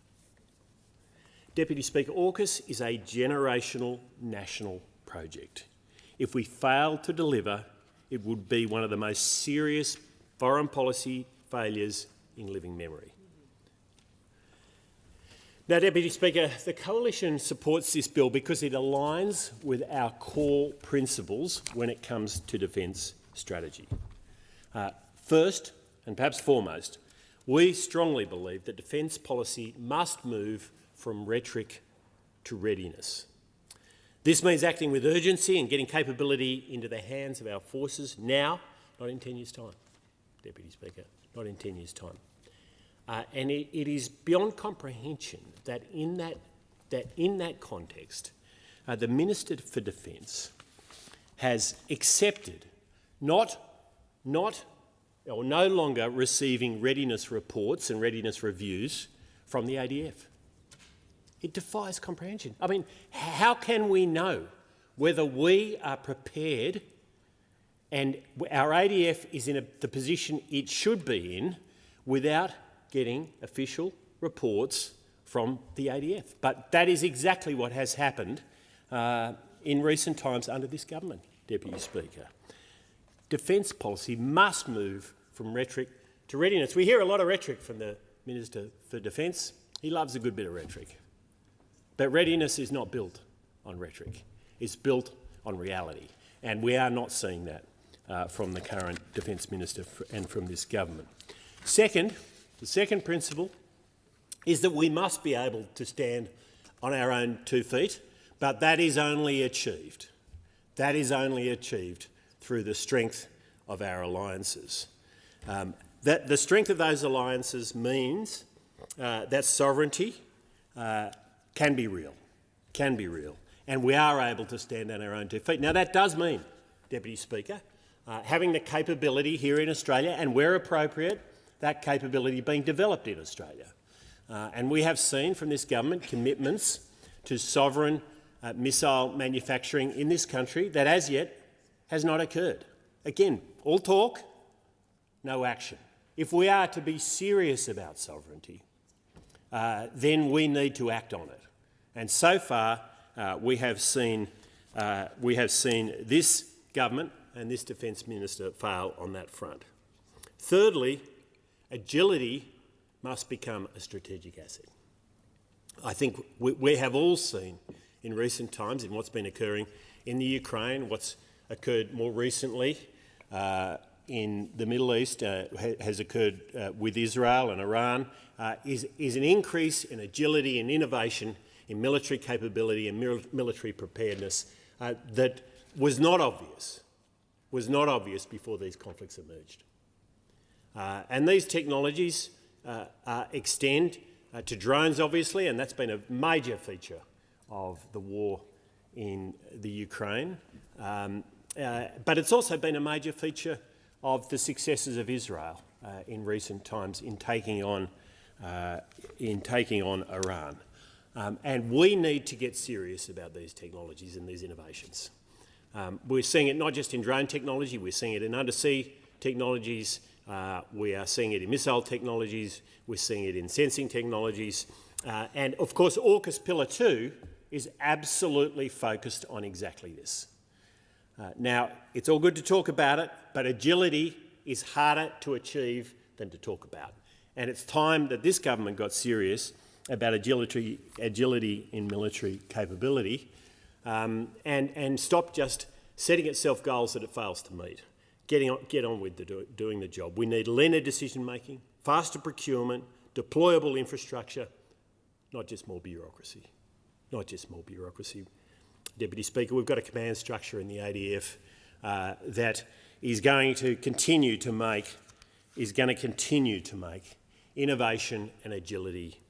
Deputy Speaker, AUKUS is a generational national project. If we fail to deliver, it would be one of the most serious foreign policy failures in living memory. Now, Deputy Speaker, the Coalition supports this bill because it aligns with our core principles when it comes to defence strategy. First, and perhaps foremost, we strongly believe that defence policy must move from rhetoric to readiness. This means acting with urgency and getting capability into the hands of our forces now, not in 10 years' time, Deputy Speaker, not in 10 years' time. And it is beyond comprehension that in that context, the Minister for Defence has accepted no longer receiving readiness reports and readiness reviews from the ADF. It defies comprehension. I mean, how can we know whether we are prepared and our ADF is in the position it should be in without getting official reports from the ADF? But that is exactly what has happened in recent times under this government, Deputy Speaker. Defence policy must move from rhetoric to readiness. We hear a lot of rhetoric from the Minister for Defence. He loves a good bit of rhetoric. But readiness is not built on rhetoric. It's built on reality. And we are not seeing that from the current Defence Minister and from this government. Second, the second principle is that we must be able to stand on our own 2 feet, but that is only achieved. That is only achieved through the strength of our alliances. That the strength of those alliances means that sovereignty can be real, and we are able to stand on our own 2 feet. Now that does mean, Deputy Speaker, having the capability here in Australia, and where appropriate, that capability being developed in Australia. And we have seen from this government commitments to sovereign missile manufacturing in this country that as yet has not occurred. Again, all talk, no action. If we are to be serious about sovereignty, then we need to act on it. And so far, we have seen this government and this Defence Minister fail on that front. Thirdly, agility must become a strategic asset. I think we have all seen in recent times, in what's been occurring in the Ukraine, what's occurred more recently in the Middle East, has occurred with Israel and Iran, is an increase in agility and innovation in military capability and military preparedness that was not obvious before these conflicts emerged. And these technologies extend to drones, obviously, and that's been a major feature of the war in the Ukraine. But it's also been a major feature of the successes of Israel in recent times in taking on Iran. And we need to get serious about these technologies and these innovations. We're seeing it not just in drone technology, we're seeing it in undersea technologies, we are seeing it in missile technologies, we're seeing it in sensing technologies, and of course AUKUS Pillar 2 is absolutely focused on exactly this. Now, it's all good to talk about it, but agility is harder to achieve than to talk about. And it's time that this government got serious about agility in military capability and stop just setting itself goals that it fails to meet. Get on with doing the job. We need leaner decision-making, faster procurement, deployable infrastructure, not just more bureaucracy. Not just more bureaucracy. Deputy Speaker, we've got a command structure in the ADF that is going to continue to make innovation and agility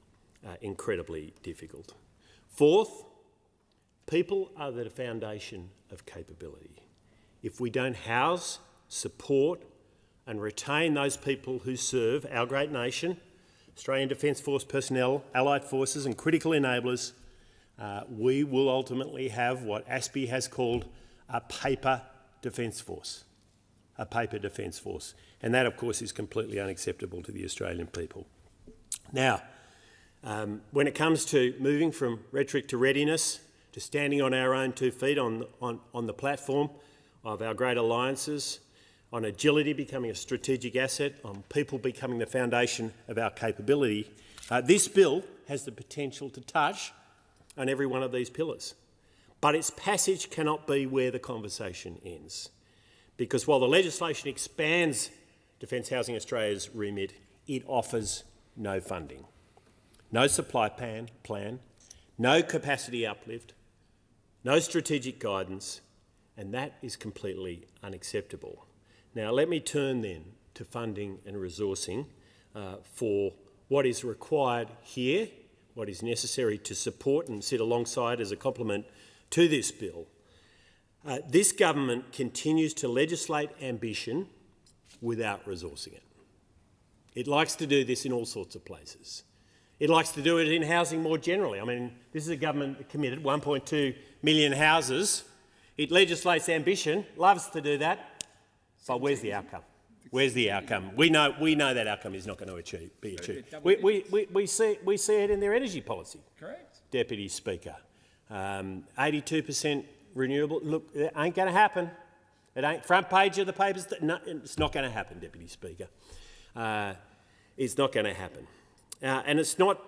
incredibly difficult. Fourth, people are the foundation of capability. If we don't house, support and retain those people who serve our great nation, Australian Defence Force personnel, allied forces and critical enablers, we will ultimately have what AUSPI has called a paper defence force. A paper defence force. And that, of course, is completely unacceptable to the Australian people. Now, when it comes to moving from rhetoric to readiness, to standing on our own 2 feet on the platform of our great alliances, on agility becoming a strategic asset, on people becoming the foundation of our capability, this bill has the potential to touch on every one of these pillars. But its passage cannot be where the conversation ends. Because while the legislation expands Defence Housing Australia's remit, it offers no funding, no supply plan, no capacity uplift, no strategic guidance, and that is completely unacceptable. Now, let me turn then to funding and resourcing for what is required here, what is necessary to support and sit alongside as a complement to this bill. This government continues to legislate ambition without resourcing it. It likes to do this in all sorts of places. It likes to do it in housing more generally. I mean, this is a government that committed 1.2 million houses. It legislates ambition, loves to do that, but where's the outcome? Where's the outcome? We know that outcome is not going to be achieved. We see it in their energy policy. Correct. Deputy Speaker. 82% renewable. Look, it ain't going to happen. It ain't front page of the papers. No, it's not going to happen, Deputy Speaker. It's not going to happen. And it's not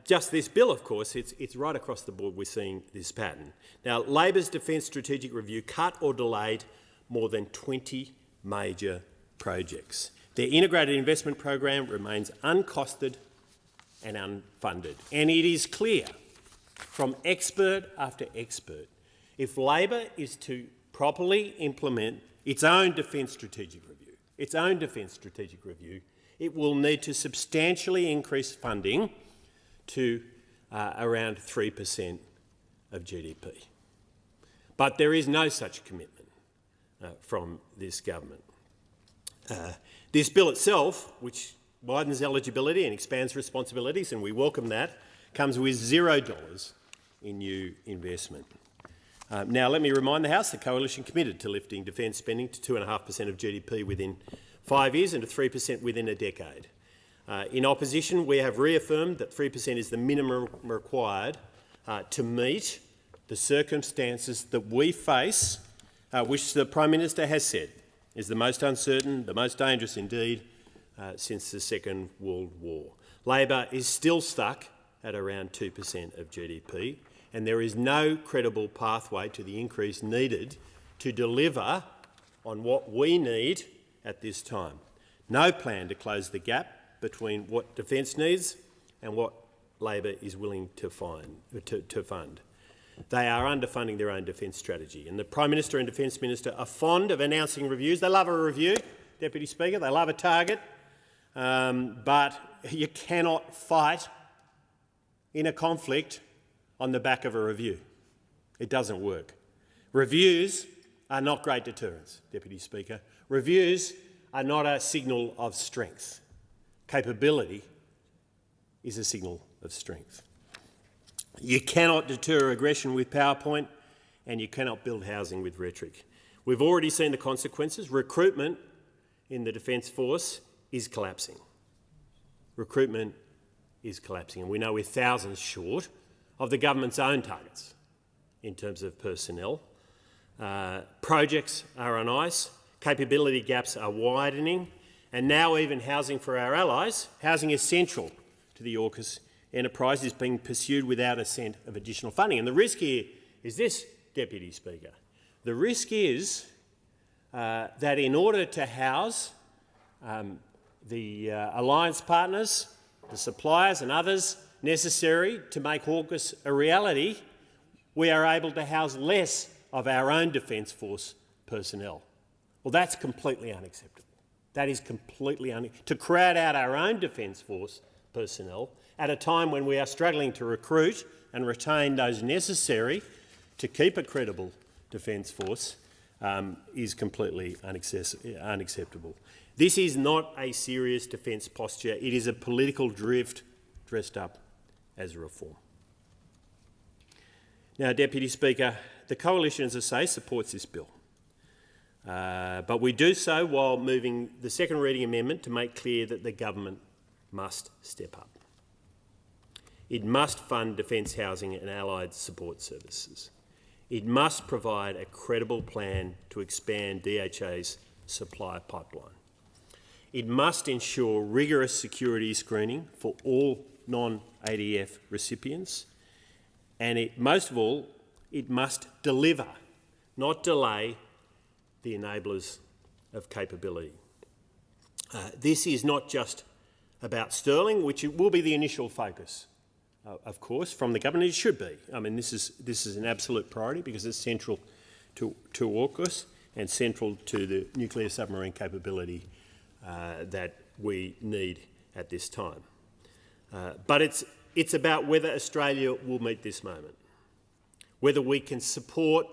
just this bill, of course. It's right across the board we're seeing this pattern. Now, Labor's Defence Strategic Review cut or delayed more than 20 major projects. Their integrated investment program remains uncosted and unfunded. And it is clear from expert after expert, if Labor is to properly implement its own Defence Strategic Review, its own defence strategic review, it will need to substantially increase funding to around 3% of GDP. But there is no such commitment from this government. This bill itself, which widens eligibility and expands responsibilities, and we welcome that, comes with $0 in new investment. Now, let me remind the House the Coalition committed to lifting defence spending to 2.5% of GDP within 5 years and to 3% within a decade. In opposition, we have reaffirmed that 3% is the minimum required to meet the circumstances that we face, which the Prime Minister has said is the most uncertain, the most dangerous indeed, since the Second World War. Labor is still stuck at around 2% of GDP, and there is no credible pathway to the increase needed to deliver on what we need at this time. No plan to close the gap between what defence needs and what Labor is willing to fund. They are underfunding their own defence strategy, and the Prime Minister and Defence Minister are fond of announcing reviews. They love a review, Deputy Speaker, they love a target, but you cannot fight in a conflict on the back of a review. It doesn't work. Reviews are not great deterrents, Deputy Speaker. Reviews are not a signal of strength. Capability is a signal of strength. You cannot deter aggression with PowerPoint, and you cannot build housing with rhetoric. We've already seen the consequences. Recruitment in the Defence Force is collapsing. Recruitment is collapsing, and we know we're thousands short of the government's own targets in terms of personnel. Projects are on ice, capability gaps are widening, and now even housing for our allies, housing essential to the AUKUS enterprise, is being pursued without a cent of additional funding. And the risk here is this, Deputy Speaker. The risk is that in order to house the alliance partners, the suppliers and others necessary to make AUKUS a reality, we are able to house less of our own Defence Force personnel. Well, that's completely unacceptable. That is completely unacceptable. To crowd out our own Defence Force personnel at a time when we are struggling to recruit and retain those necessary to keep a credible Defence Force is completely unacceptable. This is not a serious defence posture. It is a political drift dressed up as a reform. Now, Deputy Speaker, the Coalition, as I say, supports this bill. But we do so while moving the second reading amendment to make clear that the government must step up. It must fund defence housing and allied support services. It must provide a credible plan to expand DHA's supply pipeline. It must ensure rigorous security screening for all non-ADF recipients, and most of all, it must deliver, not delay, the enablers of capability. This is not just about sterling, which it will be the initial focus, of course, from the government. It should be. I mean, this is an absolute priority because it's central to AUKUS and central to the nuclear submarine capability that we need at this time. But it's about whether Australia will meet this moment, whether we can support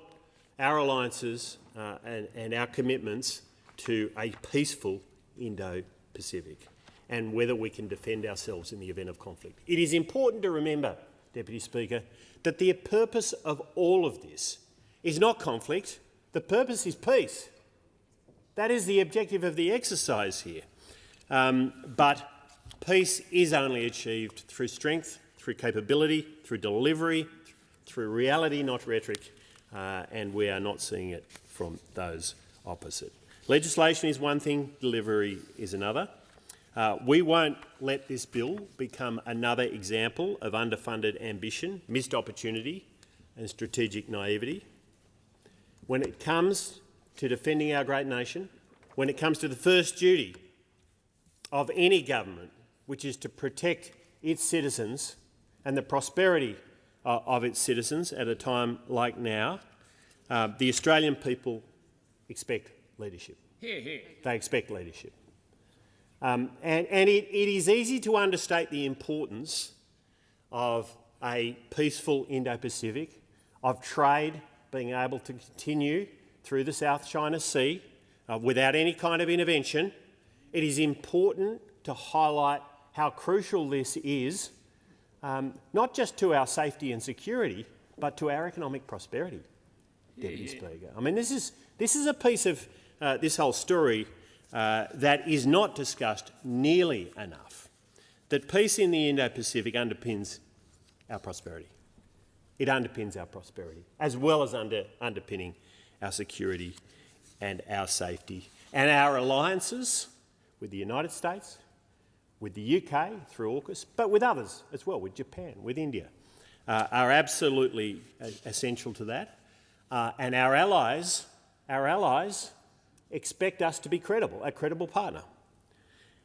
our alliances and our commitments to a peaceful Indo-Pacific, and whether we can defend ourselves in the event of conflict. It is important to remember, Deputy Speaker, that the purpose of all of this is not conflict. The purpose is peace. That is the objective of the exercise here. But peace is only achieved through strength, through capability, through delivery, through reality, not rhetoric, and we are not seeing it from those opposite. Legislation is one thing, delivery is another. We won't let this bill become another example of underfunded ambition, missed opportunity and strategic naivety. When it comes to defending our great nation, when it comes to the first duty of any government, which is to protect its citizens and the prosperity of its citizens at a time like now, the Australian people expect leadership. They expect leadership. And it is easy to understate the importance of a peaceful Indo-Pacific, of trade being able to continue through the South China Sea without any kind of intervention. It is important to highlight how crucial this is, not just to our safety and security, but to our economic prosperity, Deputy Speaker. I mean, this is a piece of this whole story that is not discussed nearly enough. That peace in the Indo-Pacific underpins our prosperity. It underpins our prosperity, as well as underpinning our security and our safety. And our alliances with the United States, with the UK through AUKUS, but with others as well, with Japan, with India, are absolutely essential to that. And our allies expect us to be credible, a credible partner.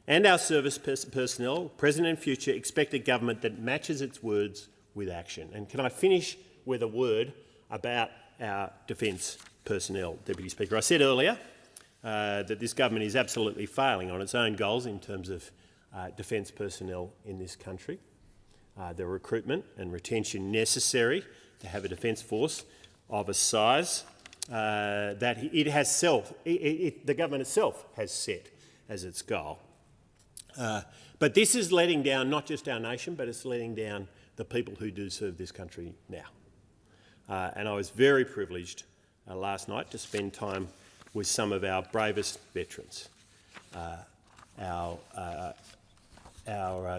And our service personnel, present and future, expect a government that matches its words with action. And can I finish with a word about our defence personnel, Deputy Speaker? I said earlier that this government is absolutely failing on its own goals in terms of defence personnel in this country. The recruitment and retention necessary to have a defence force of a size that the government itself has set as its goal. But this is letting down not just our nation, but it's letting down the people who do serve this country now. And I was very privileged last night to spend time with some of our bravest veterans, our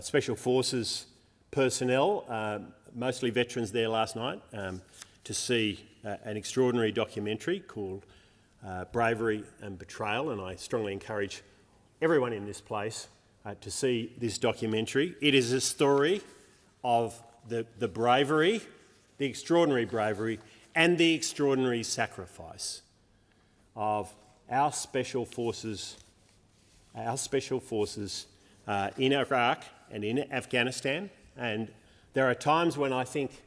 Special Forces personnel, mostly veterans there last night, to see an extraordinary documentary called Bravery and Betrayal, and I strongly encourage everyone in this place to see this documentary. It is a story of the bravery, the extraordinary bravery and the extraordinary sacrifice of our special forces in Iraq and in Afghanistan. And there are times when I think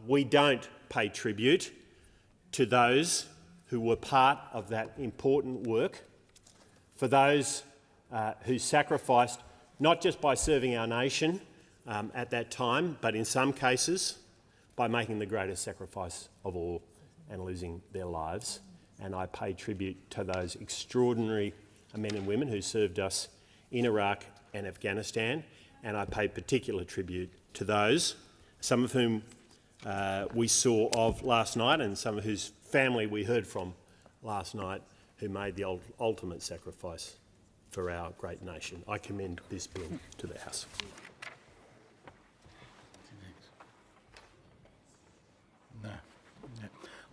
we don't pay tribute to those who were part of that important work, for those who sacrificed not just by serving our nation at that time, but in some cases by making the greatest sacrifice of all and losing their lives. And I pay tribute to those extraordinary men and women who served us in Iraq and Afghanistan, and I pay particular tribute to those, some of whom we saw of last night and some of whose family we heard from last night, who made the ultimate sacrifice for our great nation. I commend this bill to the House. No.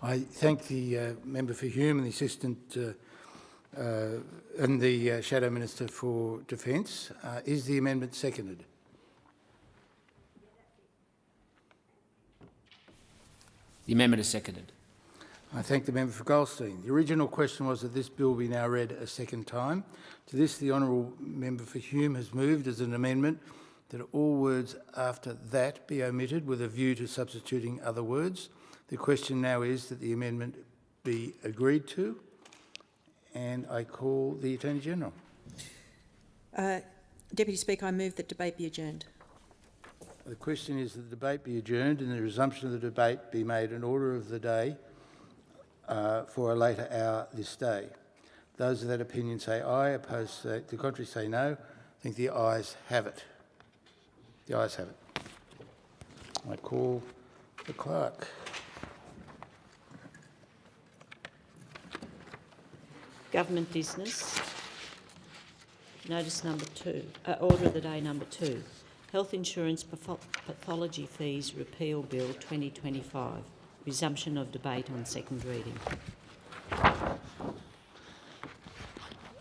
I thank the member for Hume and the assistant and the Shadow Minister for Defence. Is the amendment seconded? The amendment is seconded. I thank the member for Goldstein. The original question was that this bill be now read a second time. To this, the honourable member for Hume has moved as an amendment that all words after that be omitted with a view to substituting other words. The question now is that the amendment be agreed to, and I call the Attorney-General. Deputy Speaker, I move that debate be adjourned. The question is that the debate be adjourned and the resumption of the debate be made an order of the day for a later hour this day. Those of that opinion say aye, opposed to the contrary say no. I think the ayes have it. The ayes have it. I call the clerk. Government business. Notice number 2. Order of the day number 2. Health Insurance Pathology Fees Repeal Bill 2025. Resumption of debate on second reading.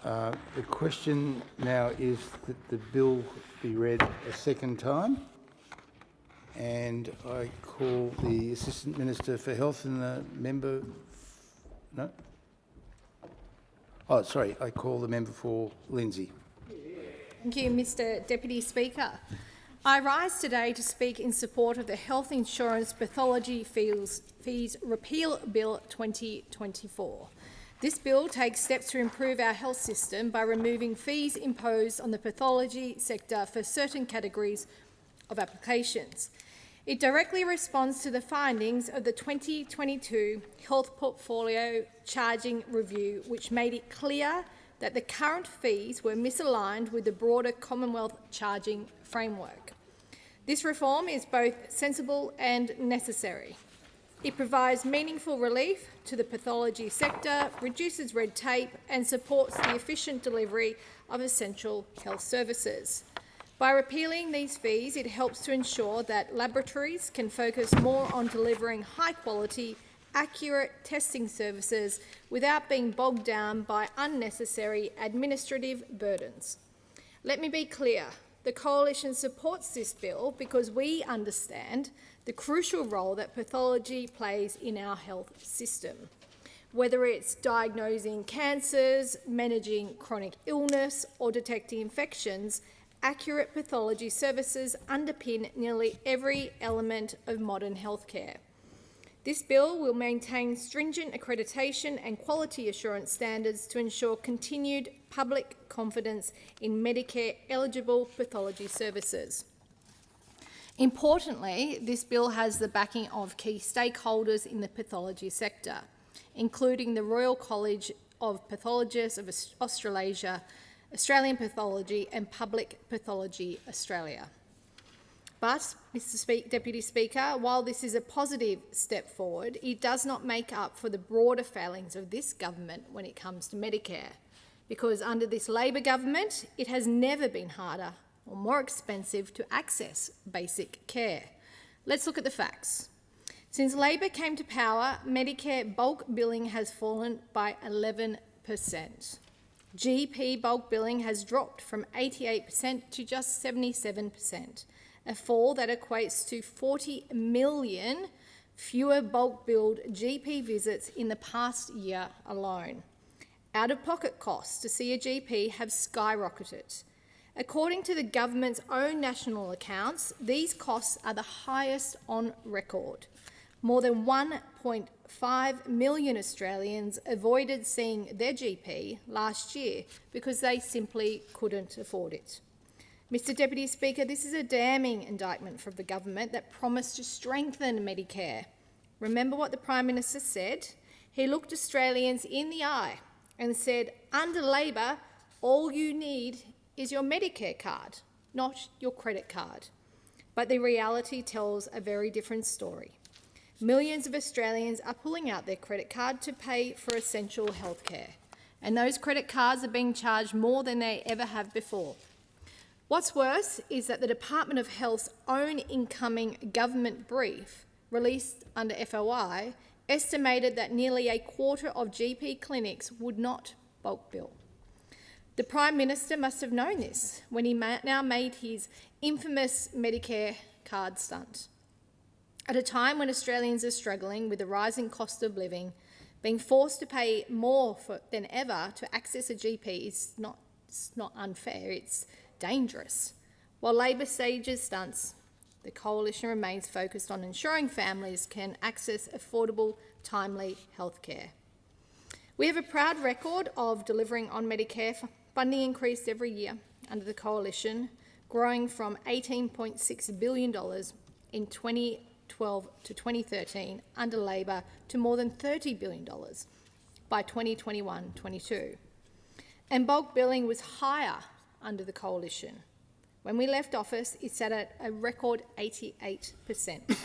The question now is that the bill be read a second time, and I call the Assistant Minister for Health and the member... No? Oh, sorry, I call the member for Lindsay. Thank you, Mr Deputy Speaker. I rise today to speak in support of the Health Insurance Pathology Fees Repeal Bill 2024. This bill takes steps to improve our health system by removing fees imposed on the pathology sector for certain categories of applications. It directly responds to the findings of the 2022 Health Portfolio Charging Review, which made it clear that the current fees were misaligned with the broader Commonwealth charging framework. This reform is both sensible and necessary. It provides meaningful relief to the pathology sector, reduces red tape and supports the efficient delivery of essential health services. By repealing these fees, it helps to ensure that laboratories can focus more on delivering high-quality, accurate testing services without being bogged down by unnecessary administrative burdens. Let me be clear. The Coalition supports this bill because we understand the crucial role that pathology plays in our health system. Whether it's diagnosing cancers, managing chronic illness or detecting infections, accurate pathology services underpin nearly every element of modern healthcare. This bill will maintain stringent accreditation and quality assurance standards to ensure continued public confidence in Medicare-eligible pathology services. Importantly, this bill has the backing of key stakeholders in the pathology sector, including the Royal College of Pathologists of Australasia, Australian Pathology and Public Pathology Australia. But, Deputy Speaker, while this is a positive step forward, it does not make up for the broader failings of this government when it comes to Medicare, because under this Labor government, it has never been harder or more expensive to access basic care. Let's look at the facts. Since Labor came to power, Medicare bulk billing has fallen by 11%. GP bulk billing has dropped from 88% to just 77%, a fall that equates to 40 million fewer bulk billed GP visits in the past year alone. Out-of-pocket costs to see a GP have skyrocketed. According to the government's own national accounts, these costs are the highest on record. More than 1.5 million Australians avoided seeing their GP last year because they simply couldn't afford it. Mr Deputy Speaker, this is a damning indictment from the government that promised to strengthen Medicare. Remember what the Prime Minister said? He looked Australians in the eye and said, under Labor, all you need is your Medicare card, not your credit card. But the reality tells a very different story. Millions of Australians are pulling out their credit card to pay for essential healthcare, and those credit cards are being charged more than they ever have before. What's worse is that the Department of Health's own incoming government brief, released under FOI, estimated that nearly a quarter of GP clinics would not bulk bill. The Prime Minister must have known this when he now made his infamous Medicare card stunt. At a time when Australians are struggling with the rising cost of living, being forced to pay more than ever to access a GP is not unfair, it's dangerous. While Labor stages stunts, the Coalition remains focused on ensuring families can access affordable, timely healthcare. We have a proud record of delivering on Medicare. Funding increased every year under the Coalition, growing from $18.6 billion in 2012 to 2013 under Labor to more than $30 billion by 2021-22. And bulk billing was higher under the Coalition. When we left office, it sat at a record 88%.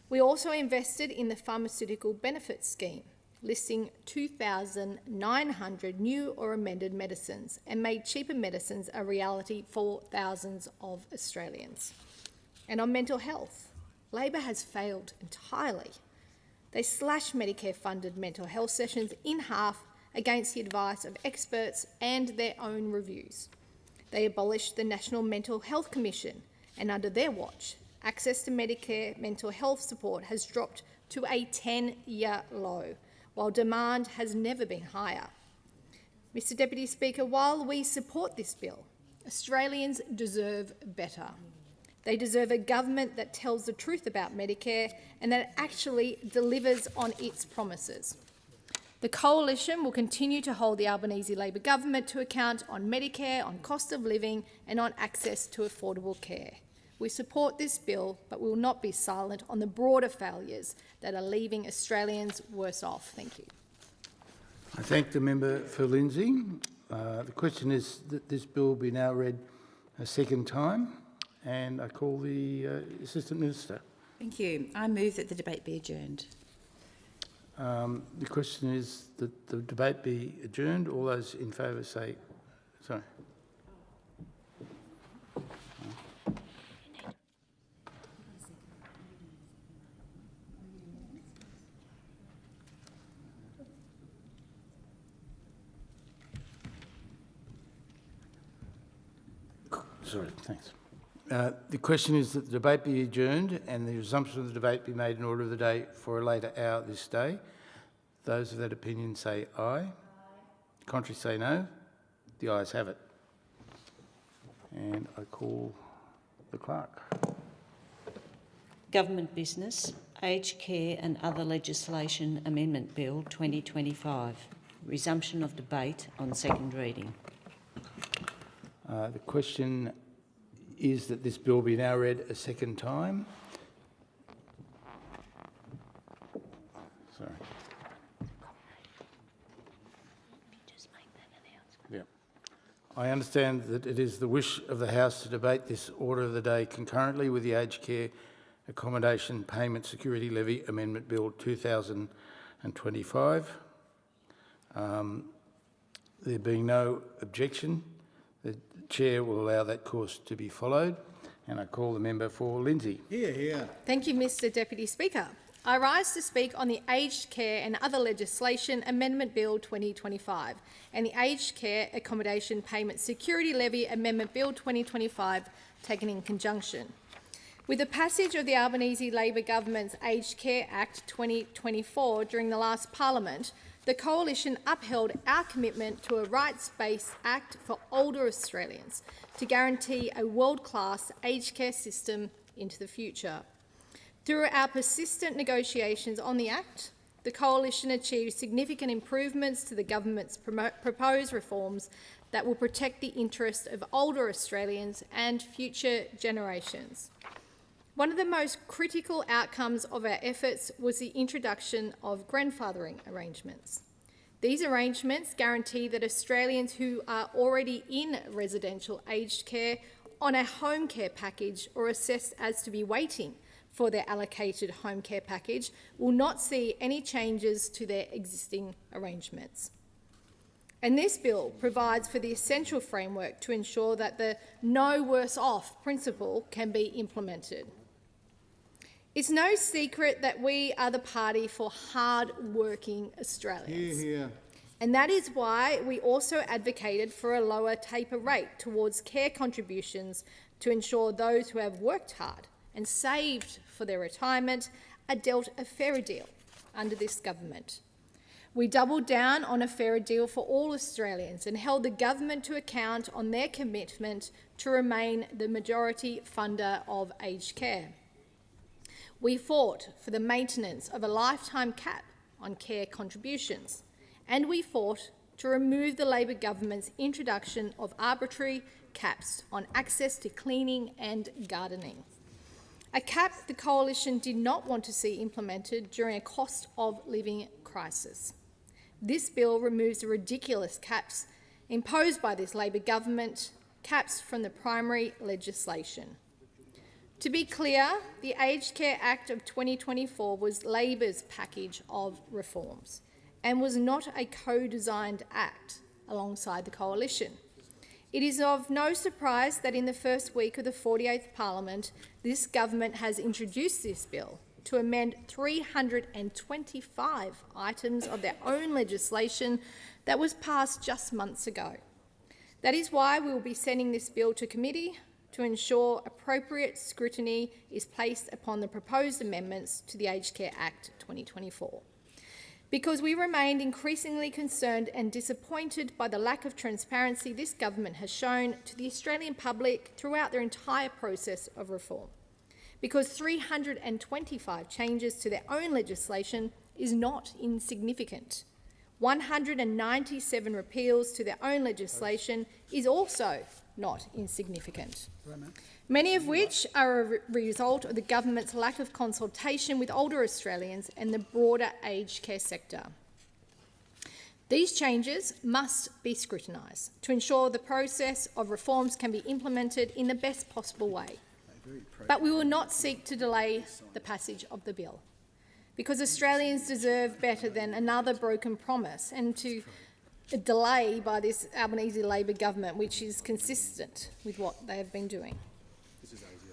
We also invested in the Pharmaceutical Benefits Scheme, listing 2,900 new or amended medicines and made cheaper medicines a reality for thousands of Australians. And on mental health, Labor has failed entirely. They slashed Medicare-funded mental health sessions in half against the advice of experts and their own reviews. They abolished the National Mental Health Commission, and under their watch, access to Medicare mental health support has dropped to a 10-year low, while demand has never been higher. Mr Deputy Speaker, while we support this bill, Australians deserve better. They deserve a government that tells the truth about Medicare and that actually delivers on its promises. The Coalition will continue to hold the Albanese Labor government to account on Medicare, on cost of living and on access to affordable care. We support this bill, but we will not be silent on the broader failures that are leaving Australians worse off. Thank you. I thank the member for Lindsay. The question is that this bill be now read a second time, and I call the Assistant Minister. Thank you. I move that the debate be adjourned. The question is that the debate be adjourned. All those in favour say... Sorry. Sorry, thanks. The question is that the debate be adjourned and the resumption of the debate be made in order of the day for a later hour this day. Those of that opinion say aye. Aye. Contrary say no. The ayes have it. And I call the clerk. Government business, Aged Care and Other Legislation Amendment Bill 2025. Resumption of debate on second reading. The question is that this bill be now read a second time. Sorry. Yeah. I understand that it is the wish of the House to debate this order of the day concurrently with the Aged Care Accommodation Payment Security Levy Amendment Bill 2025. There being no objection, the Chair will allow that course to be followed, and I call the member for Lindsay. Here. Thank you, Mr Deputy Speaker. I rise to speak on the Aged Care and Other Legislation Amendment Bill 2025 and the Aged Care Accommodation Payment Security Levy Amendment Bill 2025 taken in conjunction. With the passage of the Albanese Labor Government's Aged Care Act 2024 during the last Parliament, the Coalition upheld our commitment to a rights-based act for older Australians to guarantee a world-class aged care system into the future. Through our persistent negotiations on the Act, the Coalition achieved significant improvements to the government's proposed reforms that will protect the interests of older Australians and future generations. One of the most critical outcomes of our efforts was the introduction of grandfathering arrangements. These arrangements guarantee that Australians who are already in residential aged care on a home care package or assessed as to be waiting for their allocated home care package will not see any changes to their existing arrangements. And this bill provides for the essential framework to ensure that the no worse off principle can be implemented. It's no secret that we are the party for hard-working Australians. And that is why we also advocated for a lower taper rate towards care contributions to ensure those who have worked hard and saved for their retirement are dealt a fairer deal under this government. We doubled down on a fairer deal for all Australians and held the government to account on their commitment to remain the majority funder of aged care. We fought for the maintenance of a lifetime cap on care contributions, and we fought to remove the Labor government's introduction of arbitrary caps on access to cleaning and gardening. A cap the Coalition did not want to see implemented during a cost of living crisis. This bill removes the ridiculous caps imposed by this Labor government, caps from the primary legislation. To be clear, the Aged Care Act of 2024 was Labor's package of reforms and was not a co-designed act alongside the Coalition. It is of no surprise that in the first week of the 48th Parliament, this government has introduced this bill to amend 325 items of their own legislation that was passed just months ago. That is why we will be sending this bill to committee to ensure appropriate scrutiny is placed upon the proposed amendments to the Aged Care Act 2024. Because we remained increasingly concerned and disappointed by the lack of transparency this government has shown to the Australian public throughout their entire process of reform. Because 325 changes to their own legislation is not insignificant. 197 repeals to their own legislation is also not insignificant, many of which are a result of the government's lack of consultation with older Australians and the broader aged care sector. These changes must be scrutinised to ensure the process of reforms can be implemented in the best possible way. But we will not seek to delay the passage of the bill, because Australians deserve better than another broken promise and to a delay by this Albanese Labor government, which is consistent with what they have been doing.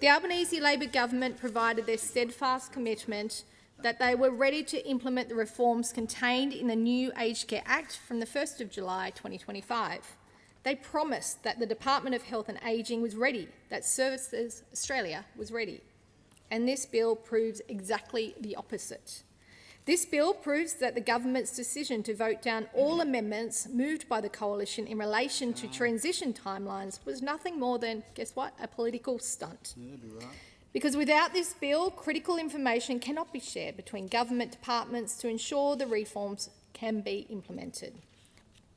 The Albanese Labor government provided their steadfast commitment that they were ready to implement the reforms contained in the new Aged Care Act from the 1st of July 2025. They promised that the Department of Health and Ageing was ready, that Services Australia was ready. And this bill proves exactly the opposite. This bill proves that the government's decision to vote down all amendments moved by the Coalition in relation to transition timelines was nothing more than, guess what, a political stunt. Because without this bill, critical information cannot be shared between government departments to ensure the reforms can be implemented.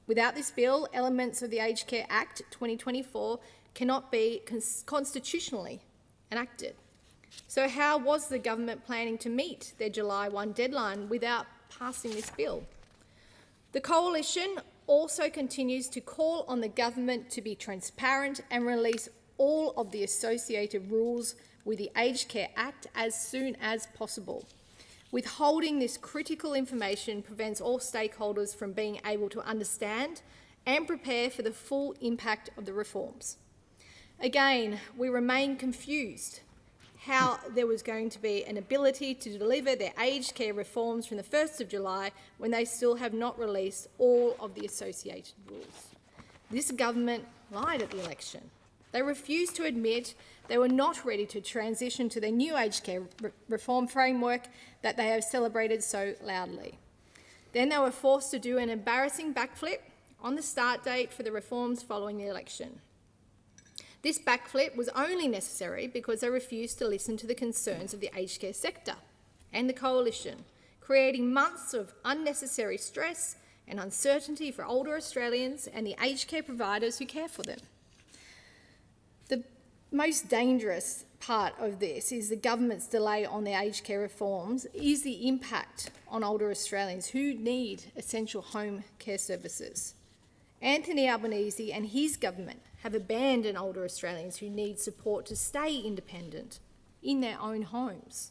Without this bill, elements of the Aged Care Act 2024 cannot be constitutionally enacted. So how was the government planning to meet their July 1 deadline without passing this bill? The Coalition also continues to call on the government to be transparent and release all of the associated rules with the Aged Care Act as soon as possible. Withholding this critical information prevents all stakeholders from being able to understand and prepare for the full impact of the reforms. Again, we remain confused how there was going to be an ability to deliver their aged care reforms from the 1st of July when they still have not released all of the associated rules. This government lied at the election. They refused to admit they were not ready to transition to their new aged care reform framework that they have celebrated so loudly. Then they were forced to do an embarrassing backflip on the start date for the reforms following the election. This backflip was only necessary because they refused to listen to the concerns of the aged care sector and the Coalition, creating months of unnecessary stress and uncertainty for older Australians and the aged care providers who care for them. The most dangerous part of this is the government's delay on the aged care reforms is the impact on older Australians who need essential home care services. Anthony Albanese and his government have abandoned older Australians who need support to stay independent in their own homes.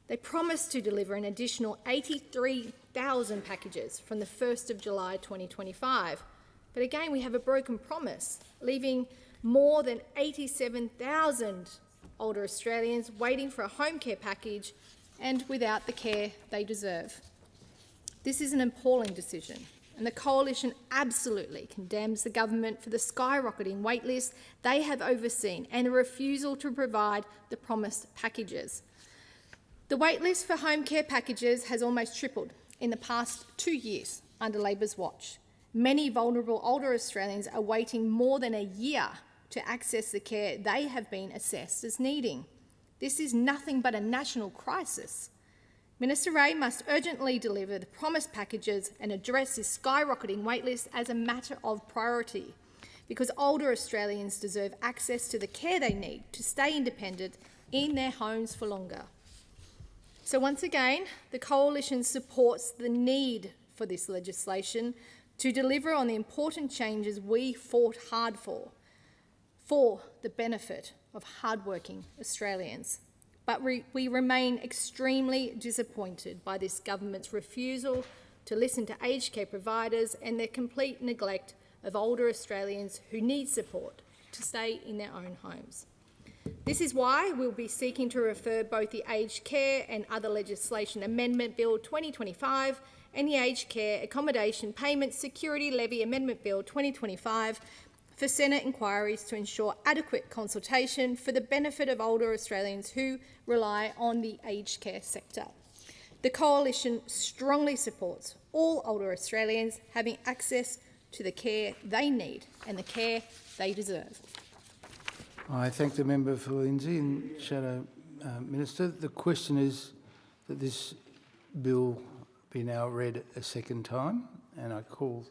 They promised to deliver an additional 83,000 packages from the 1st of July 2025. But again, we have a broken promise, leaving more than 87,000 older Australians waiting for a home care package and without the care they deserve. This is an appalling decision, and the Coalition absolutely condemns the government for the skyrocketing waitlist they have overseen and the refusal to provide the promised packages. The waitlist for home care packages has almost tripled in the past 2 years under Labor's watch. Many vulnerable older Australians are waiting more than a year to access the care they have been assessed as needing. This is nothing but a national crisis. Minister Ray must urgently deliver the promised packages and address this skyrocketing waitlist as a matter of priority, because older Australians deserve access to the care they need to stay independent in their homes for longer. So once again, the Coalition supports the need for this legislation to deliver on the important changes we fought hard for the benefit of hardworking Australians. But we remain extremely disappointed by this government's refusal to listen to aged care providers and their complete neglect of older Australians who need support to stay in their own homes. This is why we'll be seeking to refer both the Aged Care and Other Legislation Amendment Bill 2025 and the Aged Care Accommodation Payment Security Levy Amendment Bill 2025 for Senate inquiries to ensure adequate consultation for the benefit of older Australians who rely on the aged care sector. The Coalition strongly supports all older Australians having access to the care they need and the care they deserve. I thank the member for Lindsay and Shadow Minister. The question is that this bill be now read a second time, and I call...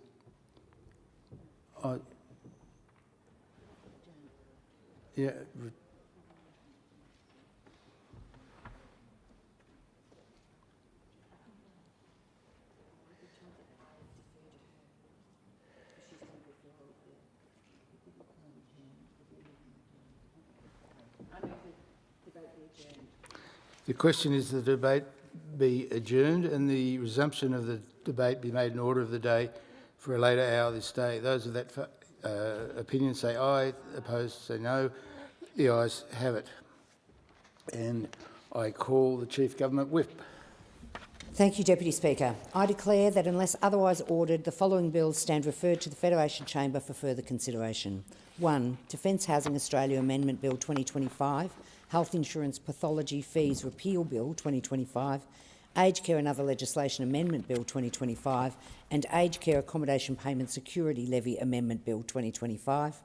Yeah. The question is the debate be adjourned and the resumption of the debate be made in order of the day for a later hour this day. Those of that opinion say aye, opposed say no. The ayes have it. And I call the Chief Government Whip. Thank you, Deputy Speaker. I declare that unless otherwise ordered, the following bills stand referred to the Federation Chamber for further consideration. 1. Defence Housing Australia Amendment Bill 2025, Health Insurance Pathology Fees Repeal Bill 2025, Aged Care and Other Legislation Amendment Bill 2025 and Aged Care Accommodation Payment Security Levy Amendment Bill 2025.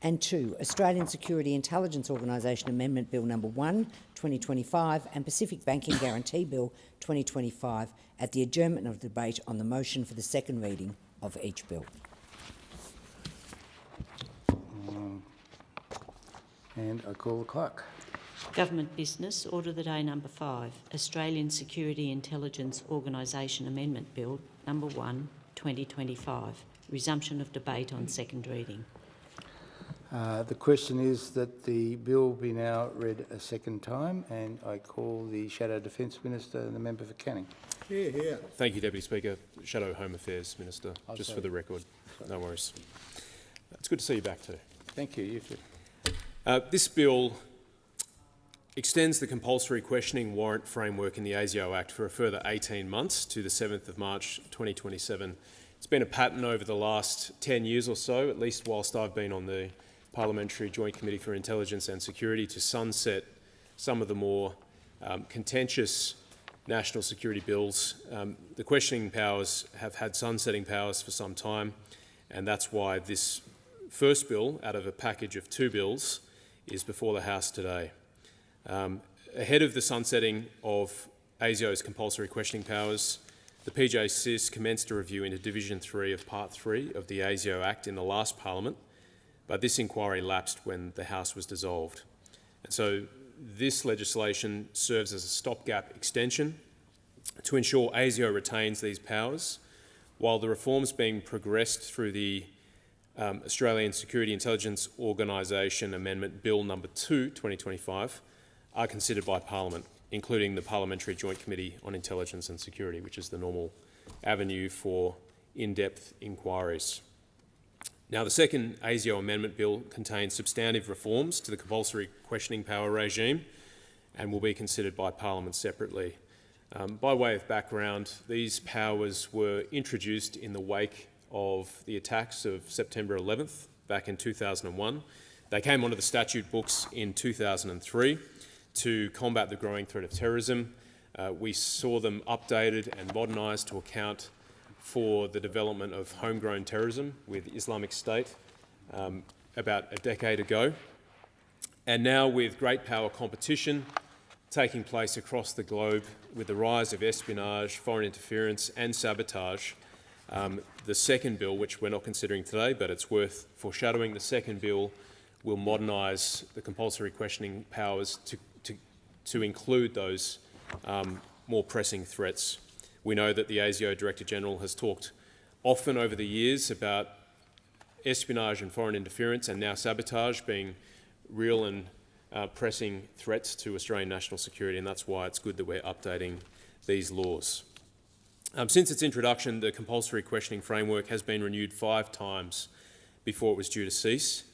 And 2, Australian Security Intelligence Organisation Amendment Bill No. 1, 2025 and Pacific Banking Guarantee Bill 2025 at the adjournment of the debate on the motion for the second reading of each bill. And I call the clerk. Government Business, Order of the Day number 5, Australian Security Intelligence Organisation Amendment Bill No. 1, 2025. Resumption of debate on second reading. The question is that the bill be now read a second time, and I call the Shadow Defence Minister and the member for Canning. Here. Thank you, Deputy Speaker. Shadow Home Affairs Minister, just for the record. No worries. It's good to see you back too. Thank you. You too. This bill extends the compulsory questioning warrant framework in the ASIO Act for a further 18 months to the 7th of March 2027. It's been a pattern over the last 10 years or so, at least whilst I've been on the Parliamentary Joint Committee for Intelligence and Security, to sunset some of the more contentious national security bills. The questioning powers have had sunsetting powers for some time, and that's why this first bill out of a package of 2 bills is before the House today. Ahead of the sunsetting of ASIO's compulsory questioning powers, the PJCIS commenced a review into Division 3 of Part 3 of the ASIO Act in the last Parliament, but this inquiry lapsed when the House was dissolved. And so this legislation serves as a stopgap extension to ensure ASIO retains these powers, while the reforms being progressed through the Australian Security Intelligence Organisation Amendment Bill No. 2, 2025, are considered by Parliament, including the Parliamentary Joint Committee on Intelligence and Security, which is the normal avenue for in-depth inquiries. Now, the second ASIO Amendment Bill contains substantive reforms to the compulsory questioning power regime and will be considered by Parliament separately. By way of background, these powers were introduced in the wake of the attacks of September 11th back in 2001. They came onto the statute books in 2003 to combat the growing threat of terrorism. We saw them updated and modernised to account for the development of homegrown terrorism with Islamic State about a decade ago. And now, with great power competition taking place across the globe with the rise of espionage, foreign interference and sabotage, the second bill, which we're not considering today, but it's worth foreshadowing, the second bill will modernise the compulsory questioning powers to include those more pressing threats. We know that the ASIO Director-General has talked often over the years about espionage and foreign interference and now sabotage being real and pressing threats to Australian national security, and that's why it's good that we're updating these laws. Since its introduction, the compulsory questioning framework has been renewed 5 times before it was due to cease,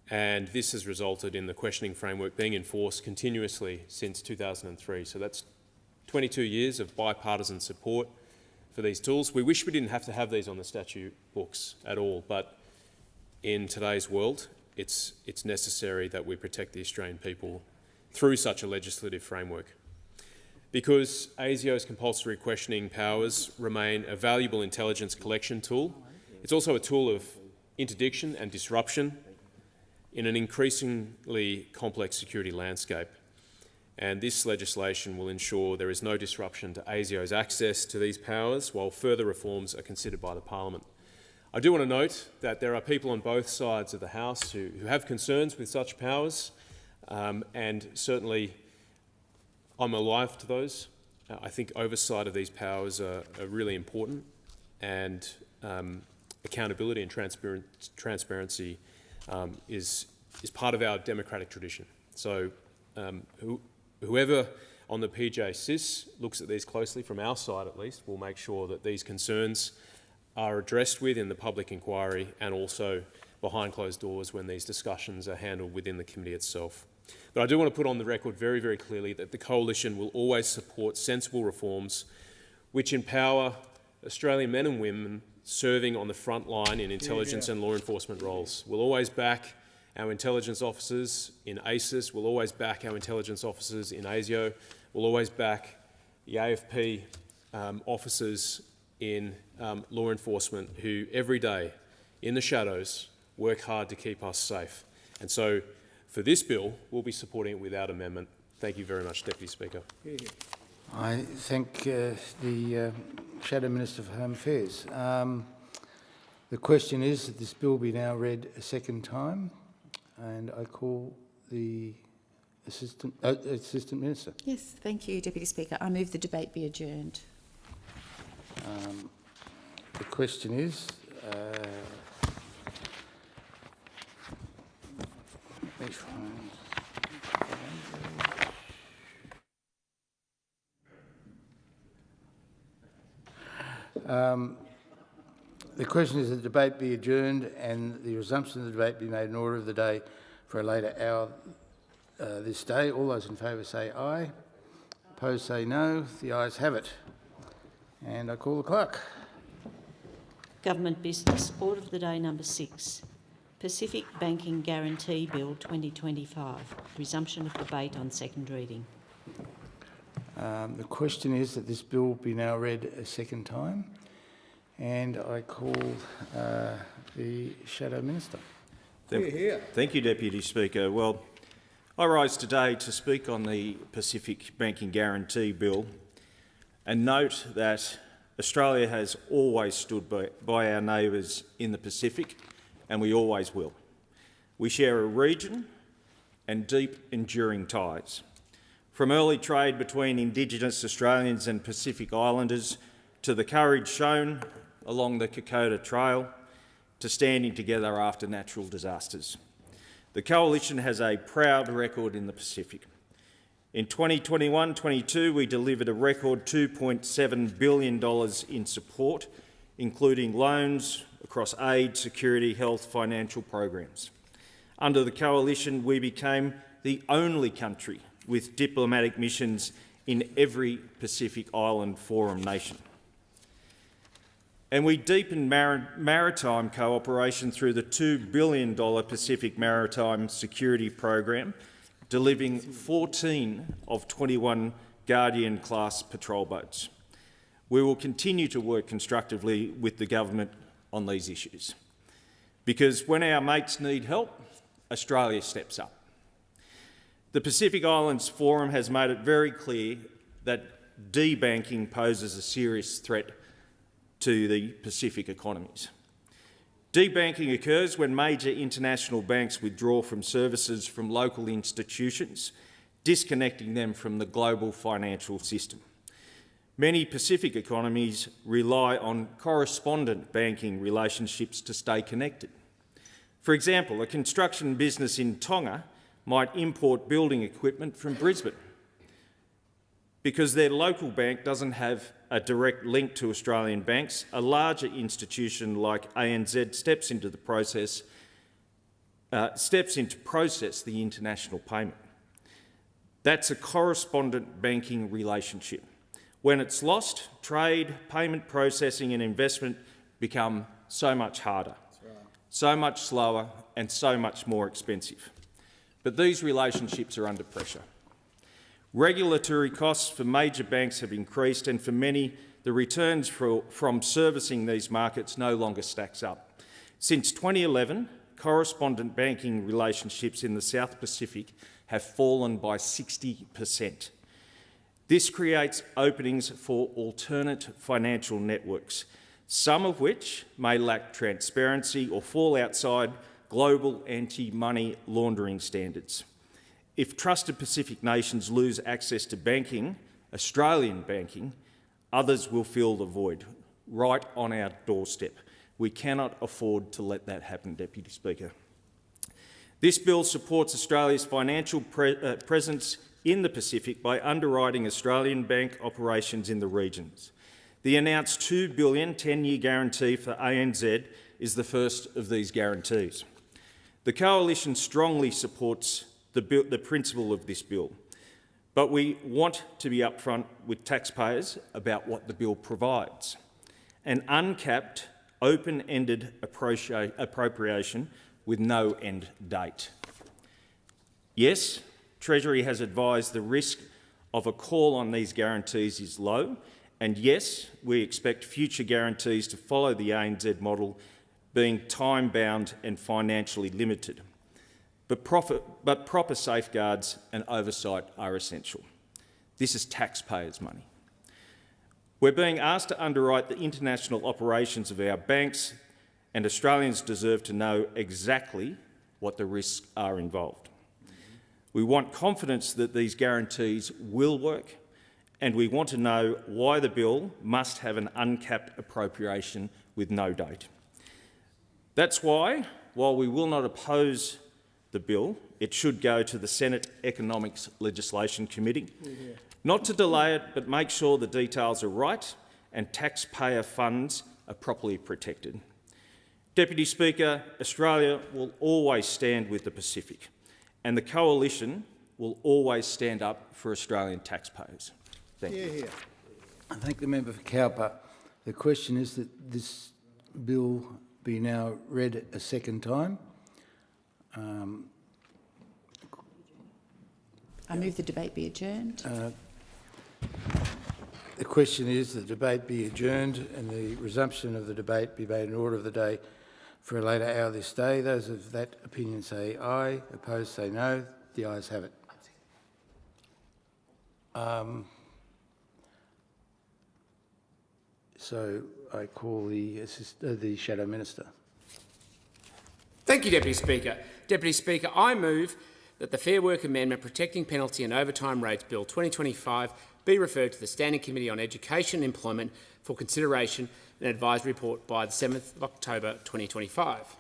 and this has resulted in the questioning framework being enforced continuously since 2003. So that's 22 years of bipartisan support for these tools. We wish we didn't have to have these on the statute books at all, but in today's world, it's necessary that we protect the Australian people through such a legislative framework. Because ASIO's compulsory questioning powers remain a valuable intelligence collection tool, it's also a tool of interdiction and disruption in an increasingly complex security landscape. and this legislation will ensure there is no disruption to ASIO's access to these powers while further reforms are considered by the Parliament. I do want to note that there are people on both sides of the House who have concerns with such powers, and certainly I'm alive to those. I think oversight of these powers are really important, and accountability and transparency is part of our democratic tradition. So whoever on the PJCIS looks at these closely, from our side at least, will make sure that these concerns are addressed within the public inquiry and also behind closed doors when these discussions are handled within the committee itself. But I do want to put on the record very, very clearly that the Coalition will always support sensible reforms which empower Australian men and women serving on the front line in intelligence and law enforcement roles. We'll always back our intelligence officers in ACIS, we'll always back our intelligence officers in ASIO, we'll always back the AFP officers in law enforcement who every day in the shadows work hard to keep us safe. And so for this bill, we'll be supporting it without amendment. Thank you very much, Deputy Speaker. I thank the Shadow Minister for Home Affairs. The question is that this bill be now read a second time, and I call the Assistant Minister. Yes, thank you, Deputy Speaker. I move the debate be adjourned. The question is, the question is that the debate be adjourned and the resumption of the debate be made in order of the day for a later hour this day. All those in favour say aye. Opposed say no. The ayes have it. And I call the clerk. Government business. Order of the day number 6. Pacific Banking Guarantee Bill 2025. Resumption of debate on second reading. The question is that this bill be now read a second time, and I call the Shadow Minister. Thank you, Deputy Speaker. Well, I rise today to speak on the Pacific Banking Guarantee Bill and note that Australia has always stood by our neighbours in the Pacific, and we always will. We share a region and deep, enduring ties. From early trade between Indigenous Australians and Pacific Islanders to the courage shown along the Kokoda Trail to standing together after natural disasters. The Coalition has a proud record in the Pacific. In 2021-22, we delivered a record $2.7 billion in support, including loans across aid, security, health, financial programs. Under the Coalition, we became the only country with diplomatic missions in every Pacific Island Forum nation. And we deepened maritime cooperation through the $2 billion Pacific Maritime Security Program, delivering 14 of 21 Guardian-class patrol boats. We will continue to work constructively with the government on these issues, because when our mates need help, Australia steps up. The Pacific Islands Forum has made it very clear that debanking poses a serious threat to the Pacific economies. Debanking occurs when major international banks withdraw from services from local institutions, disconnecting them from the global financial system. Many Pacific economies rely on correspondent banking relationships to stay connected. For example, a construction business in Tonga might import building equipment from Brisbane. Because their local bank doesn't have a direct link to Australian banks, a larger institution like ANZ steps into process the international payment. That's a correspondent banking relationship. When it's lost, trade, payment processing and investment become so much harder, so much slower and so much more expensive. But these relationships are under pressure. Regulatory costs for major banks have increased, and for many, the returns from servicing these markets no longer stacks up. Since 2011, correspondent banking relationships in the South Pacific have fallen by 60%. This creates openings for alternate financial networks, some of which may lack transparency or fall outside global anti-money laundering standards. If trusted Pacific nations lose access to banking, Australian banking, others will fill the void right on our doorstep. We cannot afford to let that happen, Deputy Speaker. This bill supports Australia's financial presence in the Pacific by underwriting Australian bank operations in the regions. The announced $2 billion 10-year guarantee for ANZ is the first of these guarantees. The Coalition strongly supports the principle of this bill, but we want to be upfront with taxpayers about what the bill provides. An uncapped, open-ended appropriation with no end date. Yes, Treasury has advised the risk of a call on these guarantees is low, and yes, we expect future guarantees to follow the ANZ model, being time-bound and financially limited. But proper safeguards and oversight are essential. This is taxpayers' money. We're being asked to underwrite the international operations of our banks, and Australians deserve to know exactly what the risks are involved. We want confidence that these guarantees will work, and we want to know why the bill must have an uncapped appropriation with no date. That's why, while we will not oppose the bill, it should go to the Senate Economics Legislation Committee, not to delay it, but make sure the details are right and taxpayer funds are properly protected. Deputy Speaker, Australia will always stand with the Pacific, and the Coalition will always stand up for Australian taxpayers. Thank you. I thank the member for Cowper. The question is that this bill be now read a second time. I move the debate be adjourned. The question is the debate be adjourned and the resumption of the debate be made in order of the day for a later hour this day. Those of that opinion say aye, opposed say no. The ayes have it. So I call the Shadow Minister. Thank you, Deputy Speaker. Deputy Speaker, I move that the Fair Work Amendment Protecting Penalty and Overtime Rates Bill 2025 be referred to the Standing Committee on Education and Employment for consideration and advisory report by the 7th of October 2025.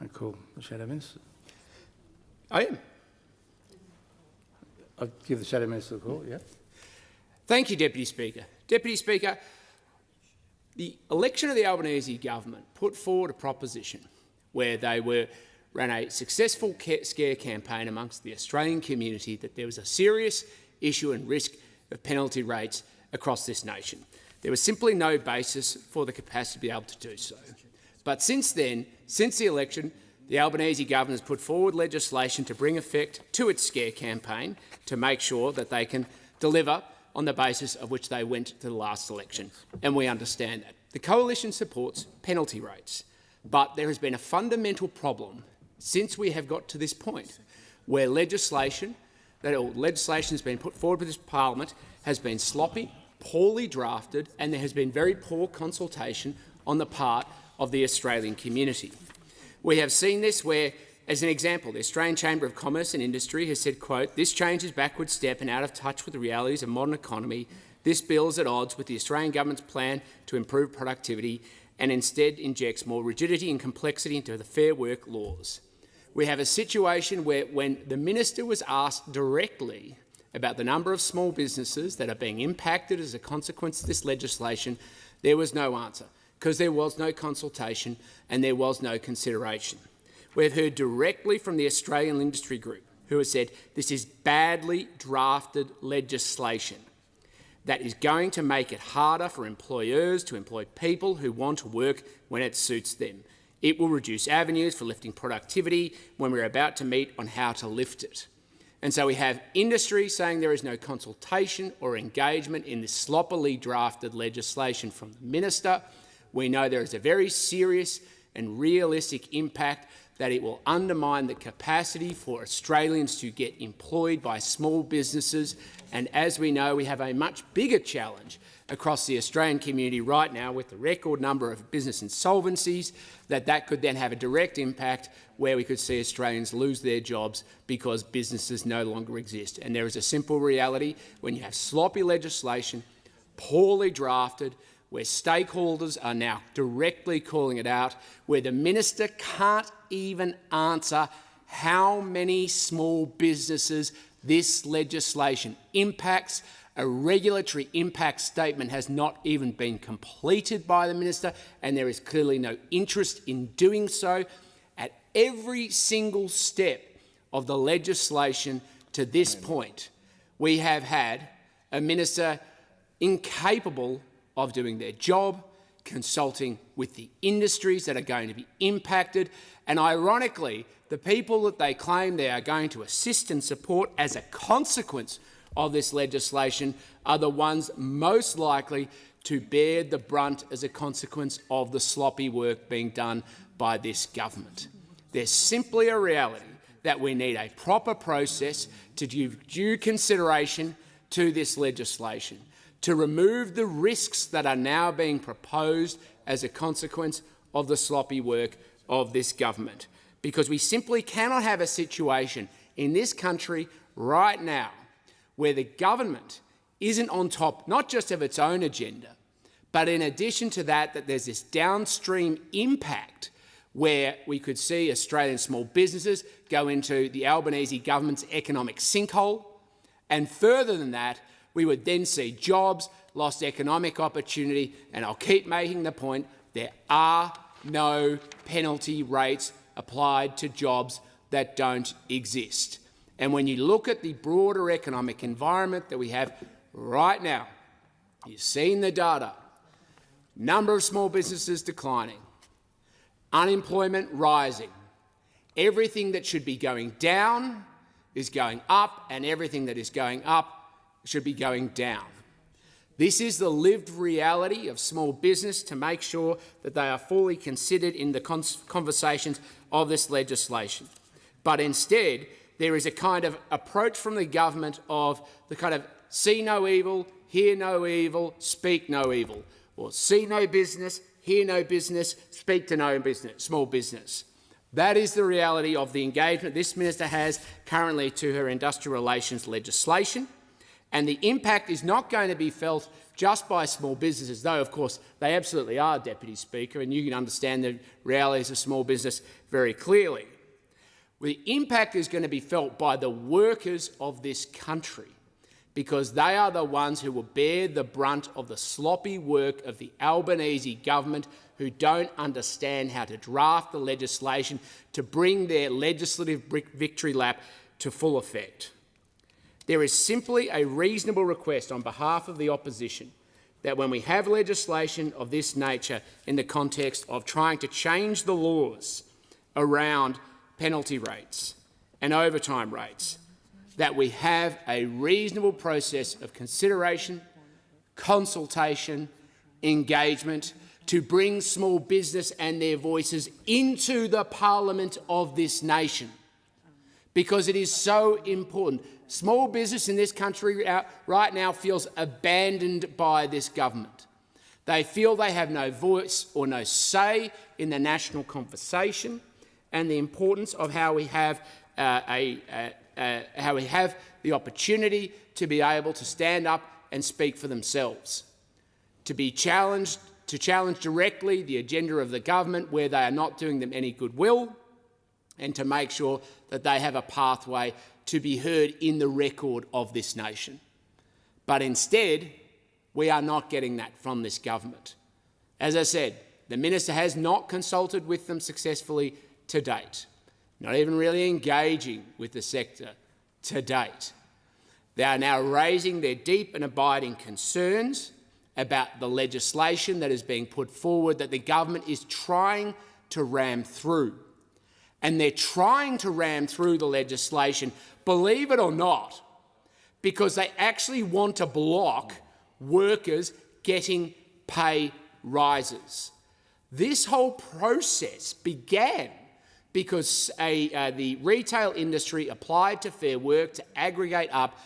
I call the Shadow Minister. I am. I'll give the Shadow Minister a call, yeah. Thank you, Deputy Speaker. Deputy Speaker, the election of the Albanese government put forward a proposition where they ran a successful scare campaign amongst the Australian community that there was a serious issue and risk of penalty rates across this nation. There was simply no basis for the capacity to be able to do so. But since then, since the election, the Albanese government has put forward legislation to bring effect to its scare campaign to make sure that they can deliver on the basis of which they went to the last election, and we understand that. The Coalition supports penalty rates, but there has been a fundamental problem since we have got to this point where legislation has been put forward by this Parliament has been sloppy, poorly drafted, and there has been very poor consultation on the part of the Australian community. We have seen this where, as an example, the Australian Chamber of Commerce and Industry has said, quote, "This change is backward step and out of touch with the realities of modern economy. This bill is at odds with the Australian government's plan to improve productivity and instead injects more rigidity and complexity into the Fair Work laws." We have a situation where when the Minister was asked directly about the number of small businesses that are being impacted as a consequence of this legislation, there was no answer because there was no consultation and there was no consideration. We've heard directly from the Australian Industry Group, who has said this is badly drafted legislation that is going to make it harder for employers to employ people who want to work when it suits them. It will reduce avenues for lifting productivity when we're about to meet on how to lift it. And so we have industry saying there is no consultation or engagement in this sloppily drafted legislation from the Minister. We know there is a very serious and realistic impact that it will undermine the capacity for Australians to get employed by small businesses. And as we know, we have a much bigger challenge across the Australian community right now with the record number of business insolvencies, that could then have a direct impact where we could see Australians lose their jobs because businesses no longer exist. And there is a simple reality: when you have sloppy legislation, poorly drafted, where stakeholders are now directly calling it out, where the minister can't even answer how many small businesses this legislation impacts. A regulatory impact statement has not even been completed by the minister, and there is clearly no interest in doing so. At every single step of the legislation to this point, we have had a minister incapable of doing their job, consulting with the industries that are going to be impacted, and ironically, the people that they claim they are going to assist and support as a consequence of this legislation are the ones most likely to bear the brunt as a consequence of the sloppy work being done by this government. There's simply a reality that we need a proper process to give due consideration to this legislation, to remove the risks that are now being proposed as a consequence of the sloppy work of this government. Because we simply cannot have a situation in this country right now where the government isn't on top not just of its own agenda, but in addition to that, that there's this downstream impact where we could see Australian small businesses go into the Albanese government's economic sinkhole, and further than that, we would then see jobs, lost economic opportunity, and I'll keep making the point, there are no penalty rates applied to jobs that don't exist. And when you look at the broader economic environment that we have right now, you've seen the data, number of small businesses declining, unemployment rising, everything that should be going down is going up, and everything that is going up should be going down. This is the lived reality of small business, to make sure that they are fully considered in the conversations of this legislation. But instead, there is a kind of approach from the government of the kind of see no evil, hear no evil, speak no evil, or see no business, hear no business, speak to no business, small business. That is the reality of the engagement this minister has currently to her industrial relations legislation. And the impact is not going to be felt just by small businesses, though, of course, they absolutely are, Deputy Speaker, and you can understand the realities of small business very clearly. The impact is going to be felt by the workers of this country, because they are the ones who will bear the brunt of the sloppy work of the Albanese government, who don't understand how to draft the legislation to bring their legislative victory lap to full effect. There is simply a reasonable request on behalf of the opposition that when we have legislation of this nature in the context of trying to change the laws around penalty rates and overtime rates, that we have a reasonable process of consideration, consultation, engagement to bring small business and their voices into the parliament of this nation, because it is so important. Small business in this country right now feels abandoned by this government. They feel they have no voice or no say in the national conversation, and the importance of how we have the opportunity to be able to stand up and speak for themselves, to challenge directly the agenda of the government where they are not doing them any goodwill, and to make sure that they have a pathway to be heard in the record of this nation. But instead, we are not getting that from this government. As I said, the minister has not consulted with them successfully to date, not even really engaging with the sector to date. They are now raising their deep and abiding concerns about the legislation that is being put forward that the government is trying to ram through. And they're trying to ram through the legislation, believe it or not, because they actually want to block workers getting pay rises. This whole process began because the retail industry applied to Fair Work to aggregate up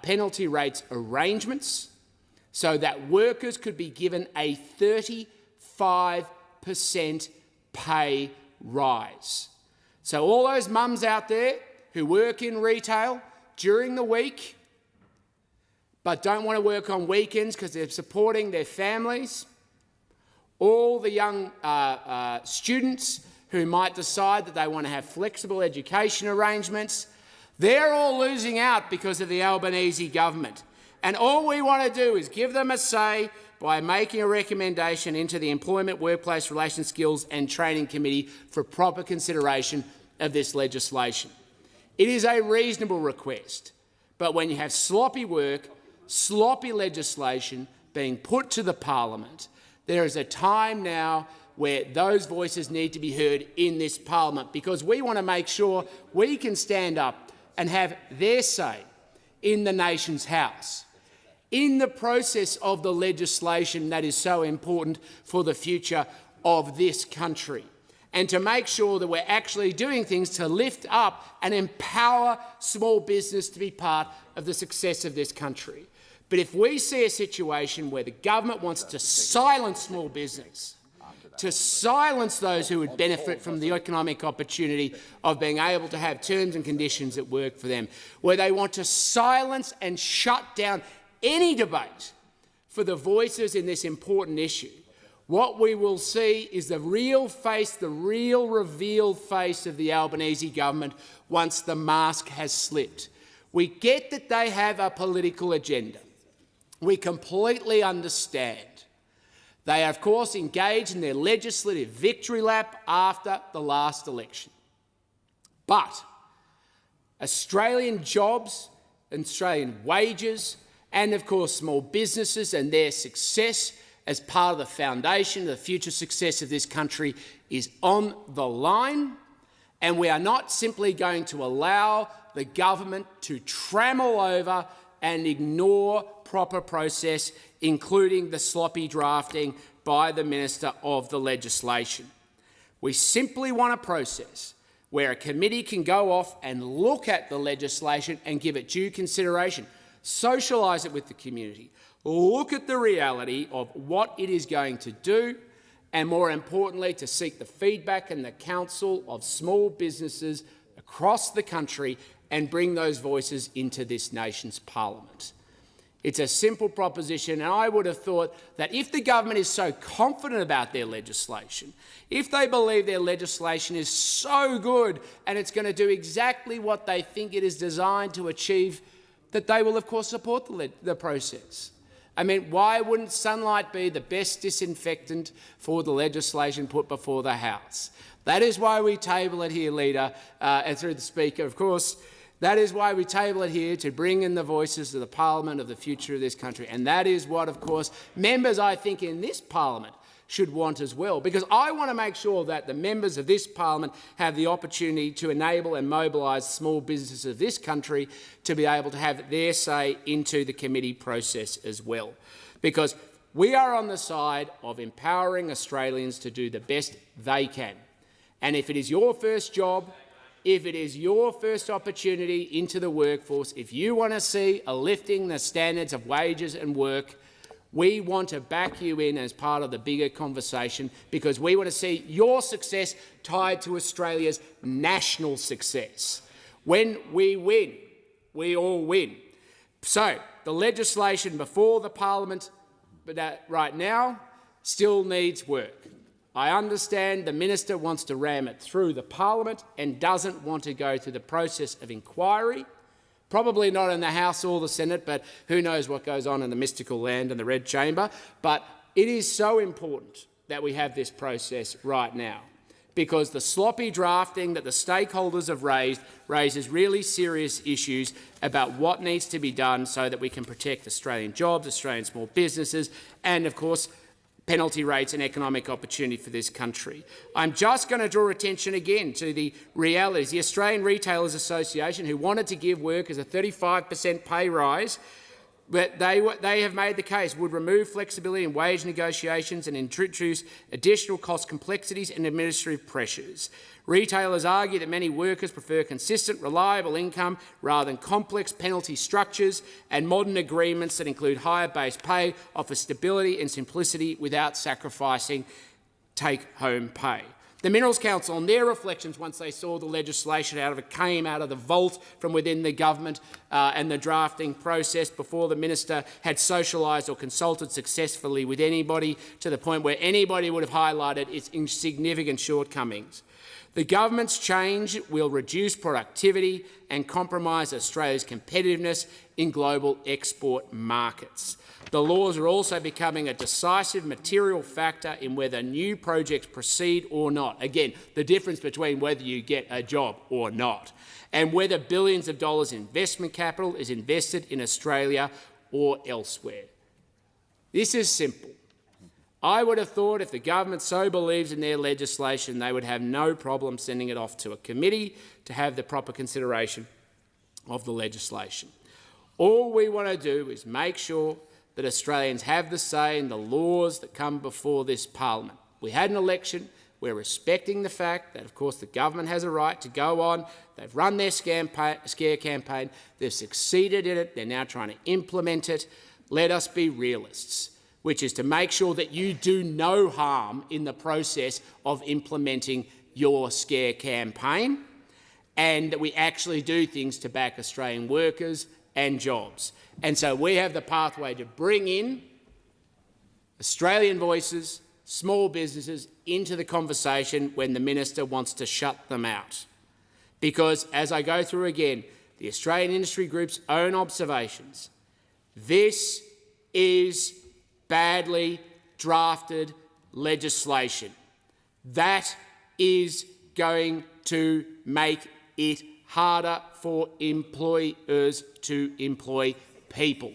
penalty rates arrangements so that workers could be given a 35% pay rise. So all those mums out there who work in retail during the week but don't want to work on weekends because they're supporting their families, all the young students who might decide that they want to have flexible education arrangements, they're all losing out because of the Albanese government. And all we want to do is give them a say by making a recommendation into the Employment, Workplace Relations Skills and Training Committee for proper consideration of this legislation. It is a reasonable request, but when you have sloppy work, sloppy legislation being put to the Parliament, there is a time now where those voices need to be heard in this Parliament, because we want to make sure we can stand up and have their say in the nation's House, in the process of the legislation that is so important for the future of this country, and to make sure that we're actually doing things to lift up and empower small business to be part of the success of this country. But if we see a situation where the government wants to silence small business, to silence those who would benefit from the economic opportunity of being able to have terms and conditions that work for them, where they want to silence and shut down any debate for the voices in this important issue, what we will see is the real face, the real revealed face of the Albanese government once the mask has slipped. We get that they have a political agenda. We completely understand. They, of course, engaged in their legislative victory lap after the last election. But Australian jobs, Australian wages, and, of course, small businesses and their success as part of the foundation of the future success of this country is on the line, and we are not simply going to allow the government to trammel over and ignore proper process, including the sloppy drafting by the Minister of the legislation. We simply want a process where a committee can go off and look at the legislation and give it due consideration, socialise it with the community, look at the reality of what it is going to do, and more importantly, to seek the feedback and the counsel of small businesses across the country and bring those voices into this nation's Parliament. It's a simple proposition, and I would have thought that if the government is so confident about their legislation, if they believe their legislation is so good and it's going to do exactly what they think it is designed to achieve, that they will, of course, support the process. I mean, why wouldn't sunlight be the best disinfectant for the legislation put before the House? That is why we table it here, Leader, and through the Speaker, of course. That is why we table it here, to bring in the voices of the Parliament of the future of this country. And that is what, of course, members, I think, in this Parliament should want as well, because I want to make sure that the members of this Parliament have the opportunity to enable and mobilise small businesses of this country to be able to have their say into the committee process as well. Because we are on the side of empowering Australians to do the best they can. And if it is your first job, if it is your first opportunity into the workforce, if you want to see a lifting the standards of wages and work, we want to back you in as part of the bigger conversation, because we want to see your success tied to Australia's national success. When we win, we all win. So the legislation before the Parliament right now still needs work. I understand the Minister wants to ram it through the Parliament and doesn't want to go through the process of inquiry. Probably not in the House or the Senate, but who knows what goes on in the mystical land and the Red Chamber. But it is so important that we have this process right now, because the sloppy drafting that the stakeholders have raised raises really serious issues about what needs to be done so that we can protect Australian jobs, Australian small businesses, and, of course, penalty rates and economic opportunity for this country. I'm just going to draw attention again to the realities. The Australian Retailers Association, who wanted to give workers a 35% pay rise, but they have made the case, would remove flexibility in wage negotiations and introduce additional cost complexities and administrative pressures. Retailers argue that many workers prefer consistent, reliable income rather than complex penalty structures, and modern agreements that include higher base pay offer stability and simplicity without sacrificing take-home pay. The Minerals Council, on their reflections once they saw the legislation came out of the vault from within the government and the drafting process before the minister had socialised or consulted successfully with anybody, to the point where anybody would have highlighted its insignificant shortcomings. The government's change will reduce productivity and compromise Australia's competitiveness in global export markets. The laws are also becoming a decisive material factor in whether new projects proceed or not. Again, the difference between whether you get a job or not, and whether billions of dollars investment capital is invested in Australia or elsewhere. This is simple. I would have thought if the government so believes in their legislation, they would have no problem sending it off to a committee to have the proper consideration of the legislation. All we want to do is make sure that Australians have the say in the laws that come before this parliament. We had an election. We're respecting the fact that, of course, the government has a right to go on. They've run their scare campaign. They've succeeded in it. They're now trying to implement it. Let us be realists, which is to make sure that you do no harm in the process of implementing your scare campaign, and that we actually do things to back Australian workers and jobs. And so we have the pathway to bring in Australian voices, small businesses, into the conversation when the minister wants to shut them out. Because, as I go through again, the Australian Industry Group's own observations, this is badly drafted legislation. That is going to make it harder for employers to employ people.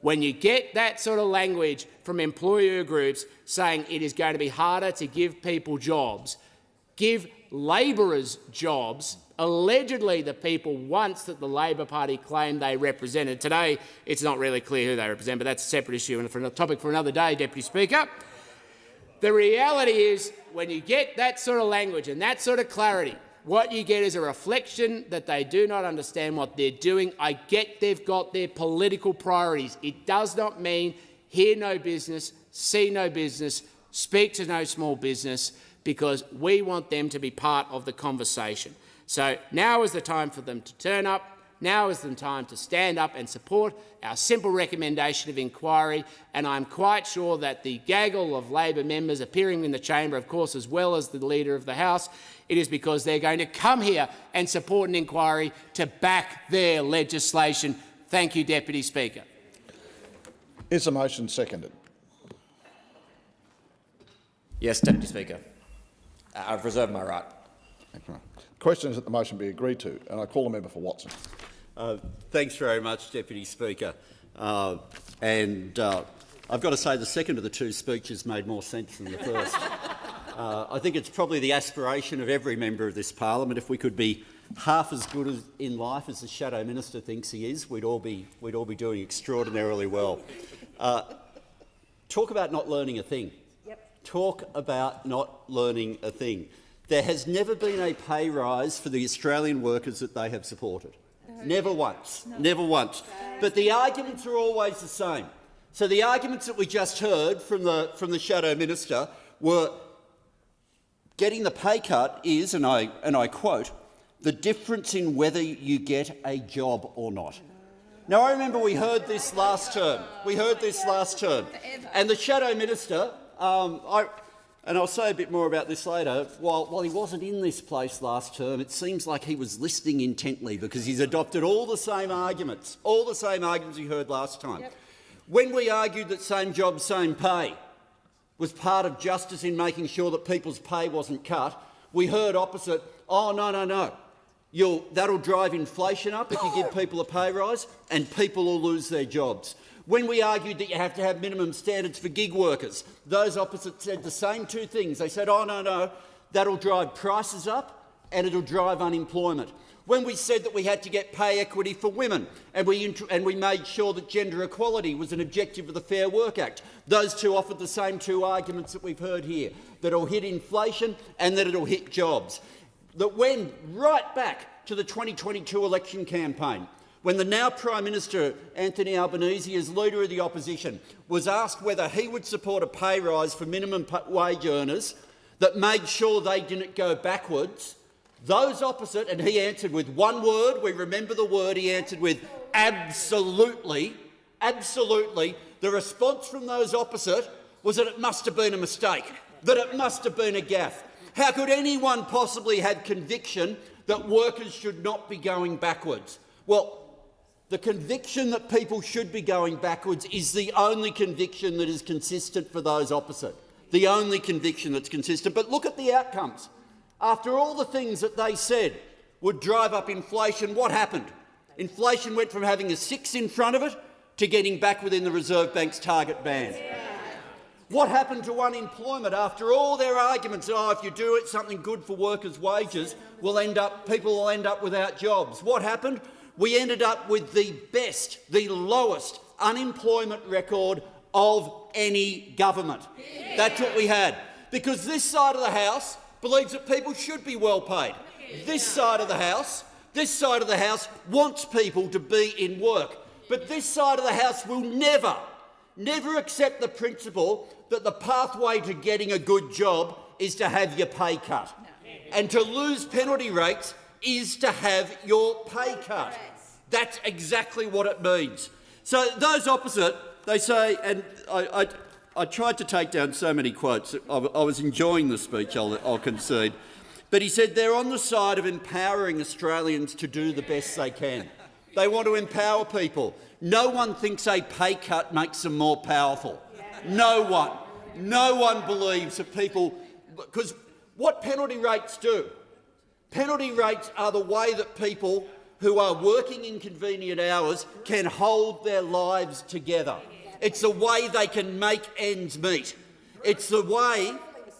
When you get that sort of language from employer groups saying it is going to be harder to give people jobs, give labourers jobs, allegedly the people once that the Labor Party claimed they represented. Today, it's not really clear who they represent, but that's a separate issue and a topic for another day, Deputy Speaker. The reality is, when you get that sort of language and that sort of clarity, what you get is a reflection that they do not understand what they're doing. I get they've got their political priorities. It does not mean hear no business, see no business, speak to no small business, because we want them to be part of the conversation. So now is the time for them to turn up. Now is the time to stand up and support our simple recommendation of inquiry, and I'm quite sure that the gaggle of Labor members appearing in the chamber, of course, as well as the Leader of the House, it is because they're going to come here and support an inquiry to back their legislation. Thank you, Deputy Speaker. Is the motion seconded? Yes, Deputy Speaker. I've reserved my right. The question is that the motion be agreed to, and I call the member for Watson. Thanks very much, Deputy Speaker. I've got to say the second of the two speeches made more sense than the first. I think it's probably the aspiration of every member of this parliament. If we could be half as good in life as the Shadow Minister thinks he is, we'd all be doing extraordinarily well. Talk about not learning a thing. Yep. Talk about not learning a thing. There has never been a pay rise for the Australian workers that they have supported. Never once. No. Never once. But the arguments are always the same. So the arguments that we just heard from the Shadow Minister were getting the pay cut is, and I quote, the difference in whether you get a job or not. Now, I remember we heard this last term. And the Shadow Minister, and I'll say a bit more about this later, while he wasn't in this place last term, it seems like he was listening intently, because he's adopted all the same arguments we heard last time. Yep. When we argued that same job, same pay was part of justice in making sure that people's pay wasn't cut, we heard opposite, oh, no. That'll drive inflation up if you give people a pay rise, and people will lose their jobs. When we argued that you have to have minimum standards for gig workers, those opposites said the same two things. They said, oh, no, that'll drive prices up and it'll drive unemployment. when we said that we had to get pay equity for women, and we made sure that gender equality was an objective of the Fair Work Act. Those two offered the same two arguments that we've heard here, that it'll hit inflation and that it'll hit jobs. That went right back to the 2022 election campaign, when the now Prime Minister, Anthony Albanese, as Leader of the Opposition, was asked whether he would support a pay rise for minimum wage earners that made sure they didn't go backwards. Those opposite, and he answered with one word, we remember the word, he answered with absolutely, absolutely. The response from those opposite was that it must have been a mistake, that it must have been a gaffe. How could anyone possibly have conviction that workers should not be going backwards? Well, the conviction that people should be going backwards is the only conviction that is consistent for those opposite. The only conviction that's consistent. But look at the outcomes. After all the things that they said would drive up inflation, what happened? Inflation went from having a 6 in front of it to getting back within the Reserve Bank's target band. What happened to unemployment after all their arguments? Oh, if you do it, something good for workers' wages, people will end up without jobs. What happened? We ended up with the best, the lowest unemployment record of any government. That's what we had. Because this side of the House believes that people should be well paid. This side of the House wants people to be in work. But this side of the House will never accept the principle that the pathway to getting a good job is to have your pay cut. And to lose penalty rates is to have your pay cut. That's exactly what it means. So those opposite, they say, and I tried to take down so many quotes. I was enjoying the speech, I'll concede. But he said they're on the side of empowering Australians to do the best they can. They want to empower people. No one thinks a pay cut makes them more powerful. No one. No one believes that people... Because what penalty rates do? Penalty rates are the way that people who are working inconvenient hours can hold their lives together. It's the way they can make ends meet. It's the way...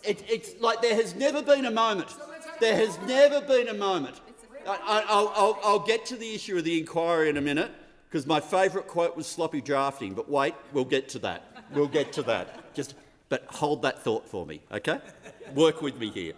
It's like there has never been a moment. There has never been a moment. I'll get to the issue of the inquiry in a minute, because my favourite quote was sloppy drafting, but wait, we'll get to that. We'll get to that. But hold that thought for me, OK? Work with me here.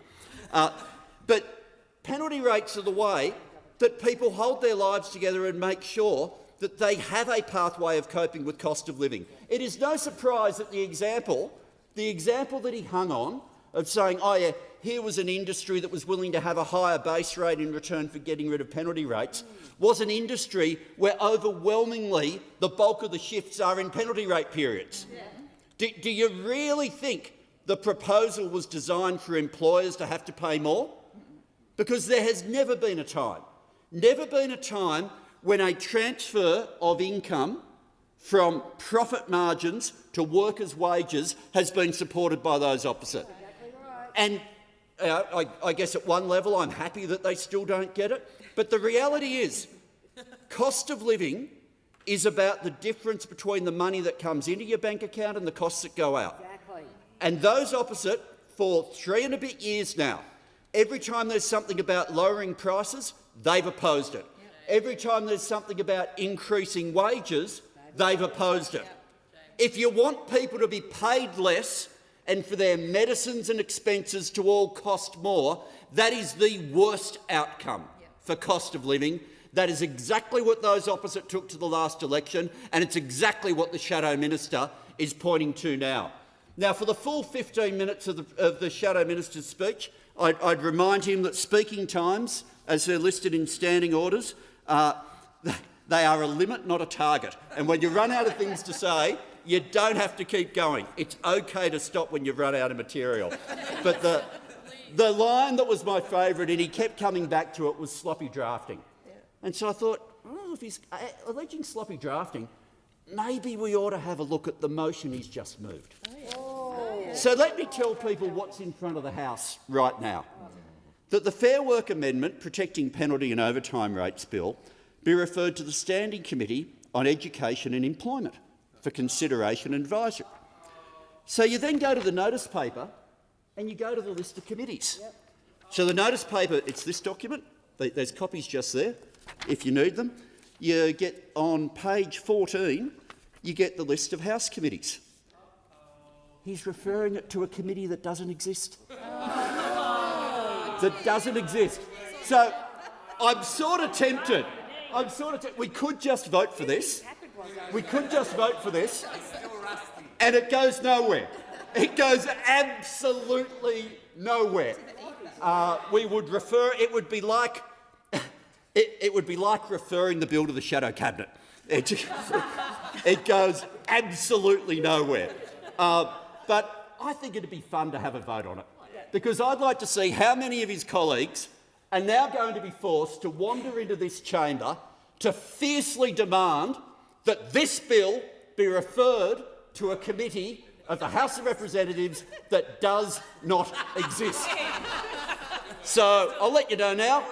But penalty rates are the way that people hold their lives together and make sure that they have a pathway of coping with cost of living. It is no surprise that the example that he hung on of saying, oh yeah, here was an industry that was willing to have a higher base rate in return for getting rid of penalty rates, was an industry where overwhelmingly the bulk of the shifts are in penalty rate periods. Yeah. Do you really think the proposal was designed for employers to have to pay more? Because there has never been a time when a transfer of income from profit margins to workers' wages has been supported by those opposite. And I guess at one level I'm happy that they still don't get it, but the reality is cost of living is about the difference between the money that comes into your bank account and the costs that go out. Exactly. And those opposite, for 3 and a bit years now, every time there's something about lowering prices, they've opposed it. Yep. Every time there's something about increasing wages, they've opposed it. If you want people to be paid less and for their medicines and expenses to all cost more, that is the worst outcome for cost of living. That is exactly what those opposite took to the last election, and it's exactly what the Shadow Minister is pointing to now. Now, for the full 15 minutes of the Shadow Minister's speech, I'd remind him that speaking times, as they're listed in standing orders, they are a limit, not a target. And when you run out of things to say, you don't have to keep going. It's OK to stop when you've run out of material. But the line that was my favourite, and he kept coming back to it, was sloppy drafting. And so I thought, oh, if he's alleging sloppy drafting, maybe we ought to have a look at the motion he's just moved. So let me tell people what's in front of the House right now. That the Fair Work Amendment protecting penalty and overtime rates bill be referred to the Standing Committee on Education and Employment for consideration and advisory. So you then go to the notice paper and you go to the list of committees. So the notice paper, it's this document, There's copies just there, if you need them. You get on page 14, you get the list of House committees. He's referring it to a committee that doesn't exist. That doesn't exist. So I'm sort of tempted. We could just vote for this. We could just vote for this. And it goes nowhere. It goes absolutely nowhere. We would refer. It would be like. It would be like referring the bill to the shadow cabinet. It goes absolutely nowhere. But I think it'd be fun to have a vote on it, because I'd like to see how many of his colleagues are now going to be forced to wander into this chamber to fiercely demand that this bill be referred to a committee of the House of Representatives that does not exist. So I'll let you know now,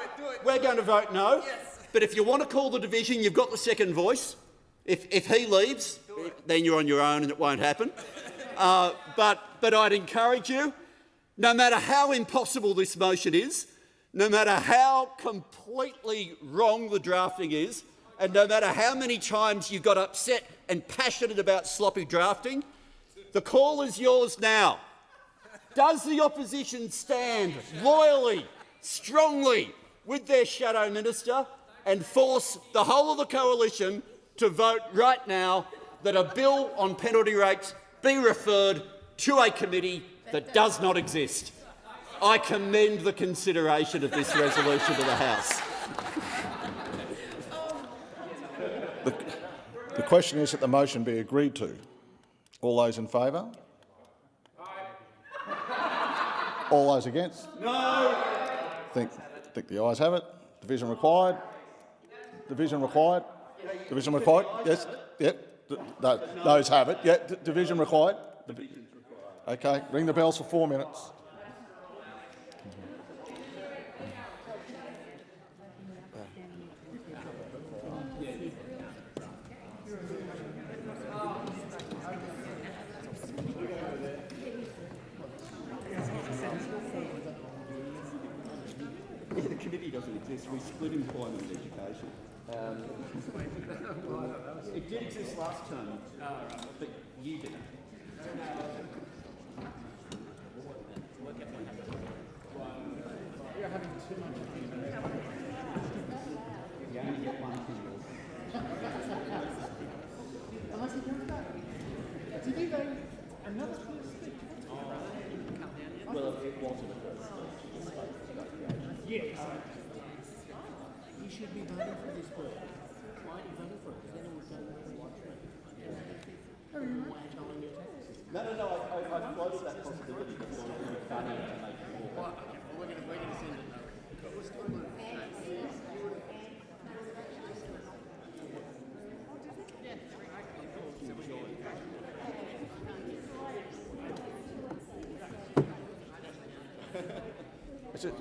we're going to vote no, but if you want to call the division, you've got the second voice. If he leaves, then you're on your own and it won't happen. But I'd encourage you, no matter how impossible this motion is, no matter how completely wrong the drafting is, and no matter how many times you got upset and passionate about sloppy drafting, the call is yours now. Does the opposition stand loyally, strongly with their shadow minister and force the whole of the coalition to vote right now that a bill on penalty rates be referred to a committee that does not exist? I commend the consideration of this resolution to the House. The question is that the motion be agreed to. All those in favour? All those against? No. Think the ayes have it. Division required. Division required. Division required. Yes. Yep. Those have it. Yeah. Division required. Okay. Ring the bells for 4 minutes. The committee doesn't exist. We split employment and education. It did exist last term, but you didn't. You're having too much. You only get one thing. Unless he comes back. Did you vote another first speech? Well, it wasn't a first speech. Yes. You should be voting for this bill. Why are you voting for it? Because then it would go to Adjournment. Why telling your taxes? No, I floated that possibility because it would be funny to make it more. Well, okay, well, we're going to send it now. But we're still moving. Is it?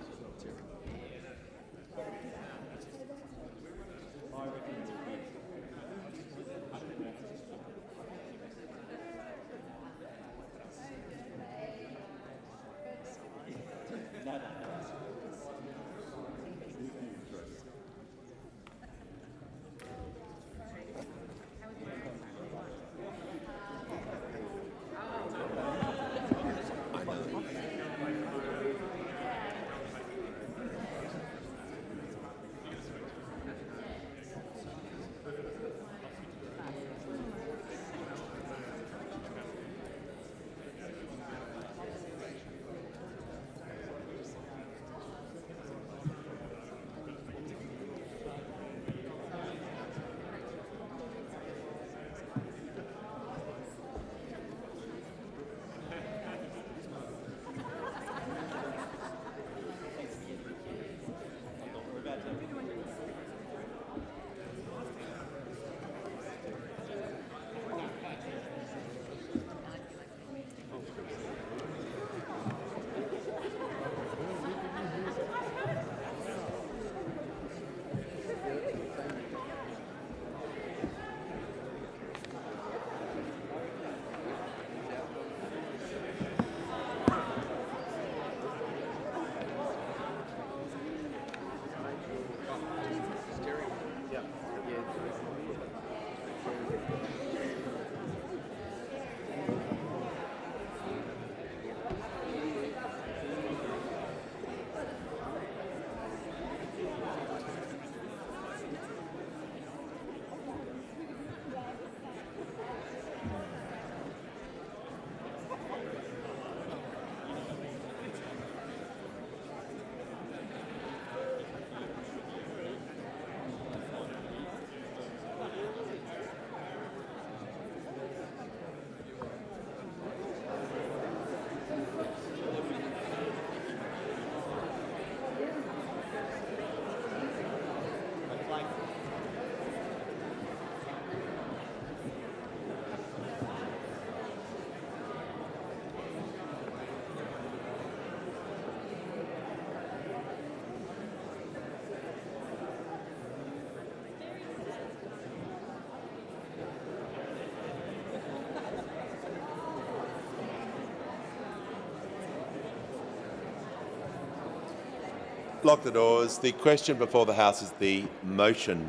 block the doors. The question before the House is the motion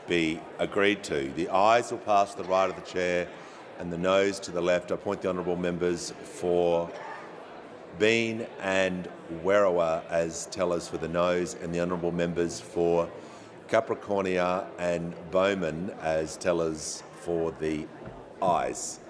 be agreed to. The ayes will pass to the right of the chair and the noes to the left. I appoint the honourable members for Bean and Werriwa as tellers for the noes, and the honourable members for Capricornia and Bowman as tellers for the ayes.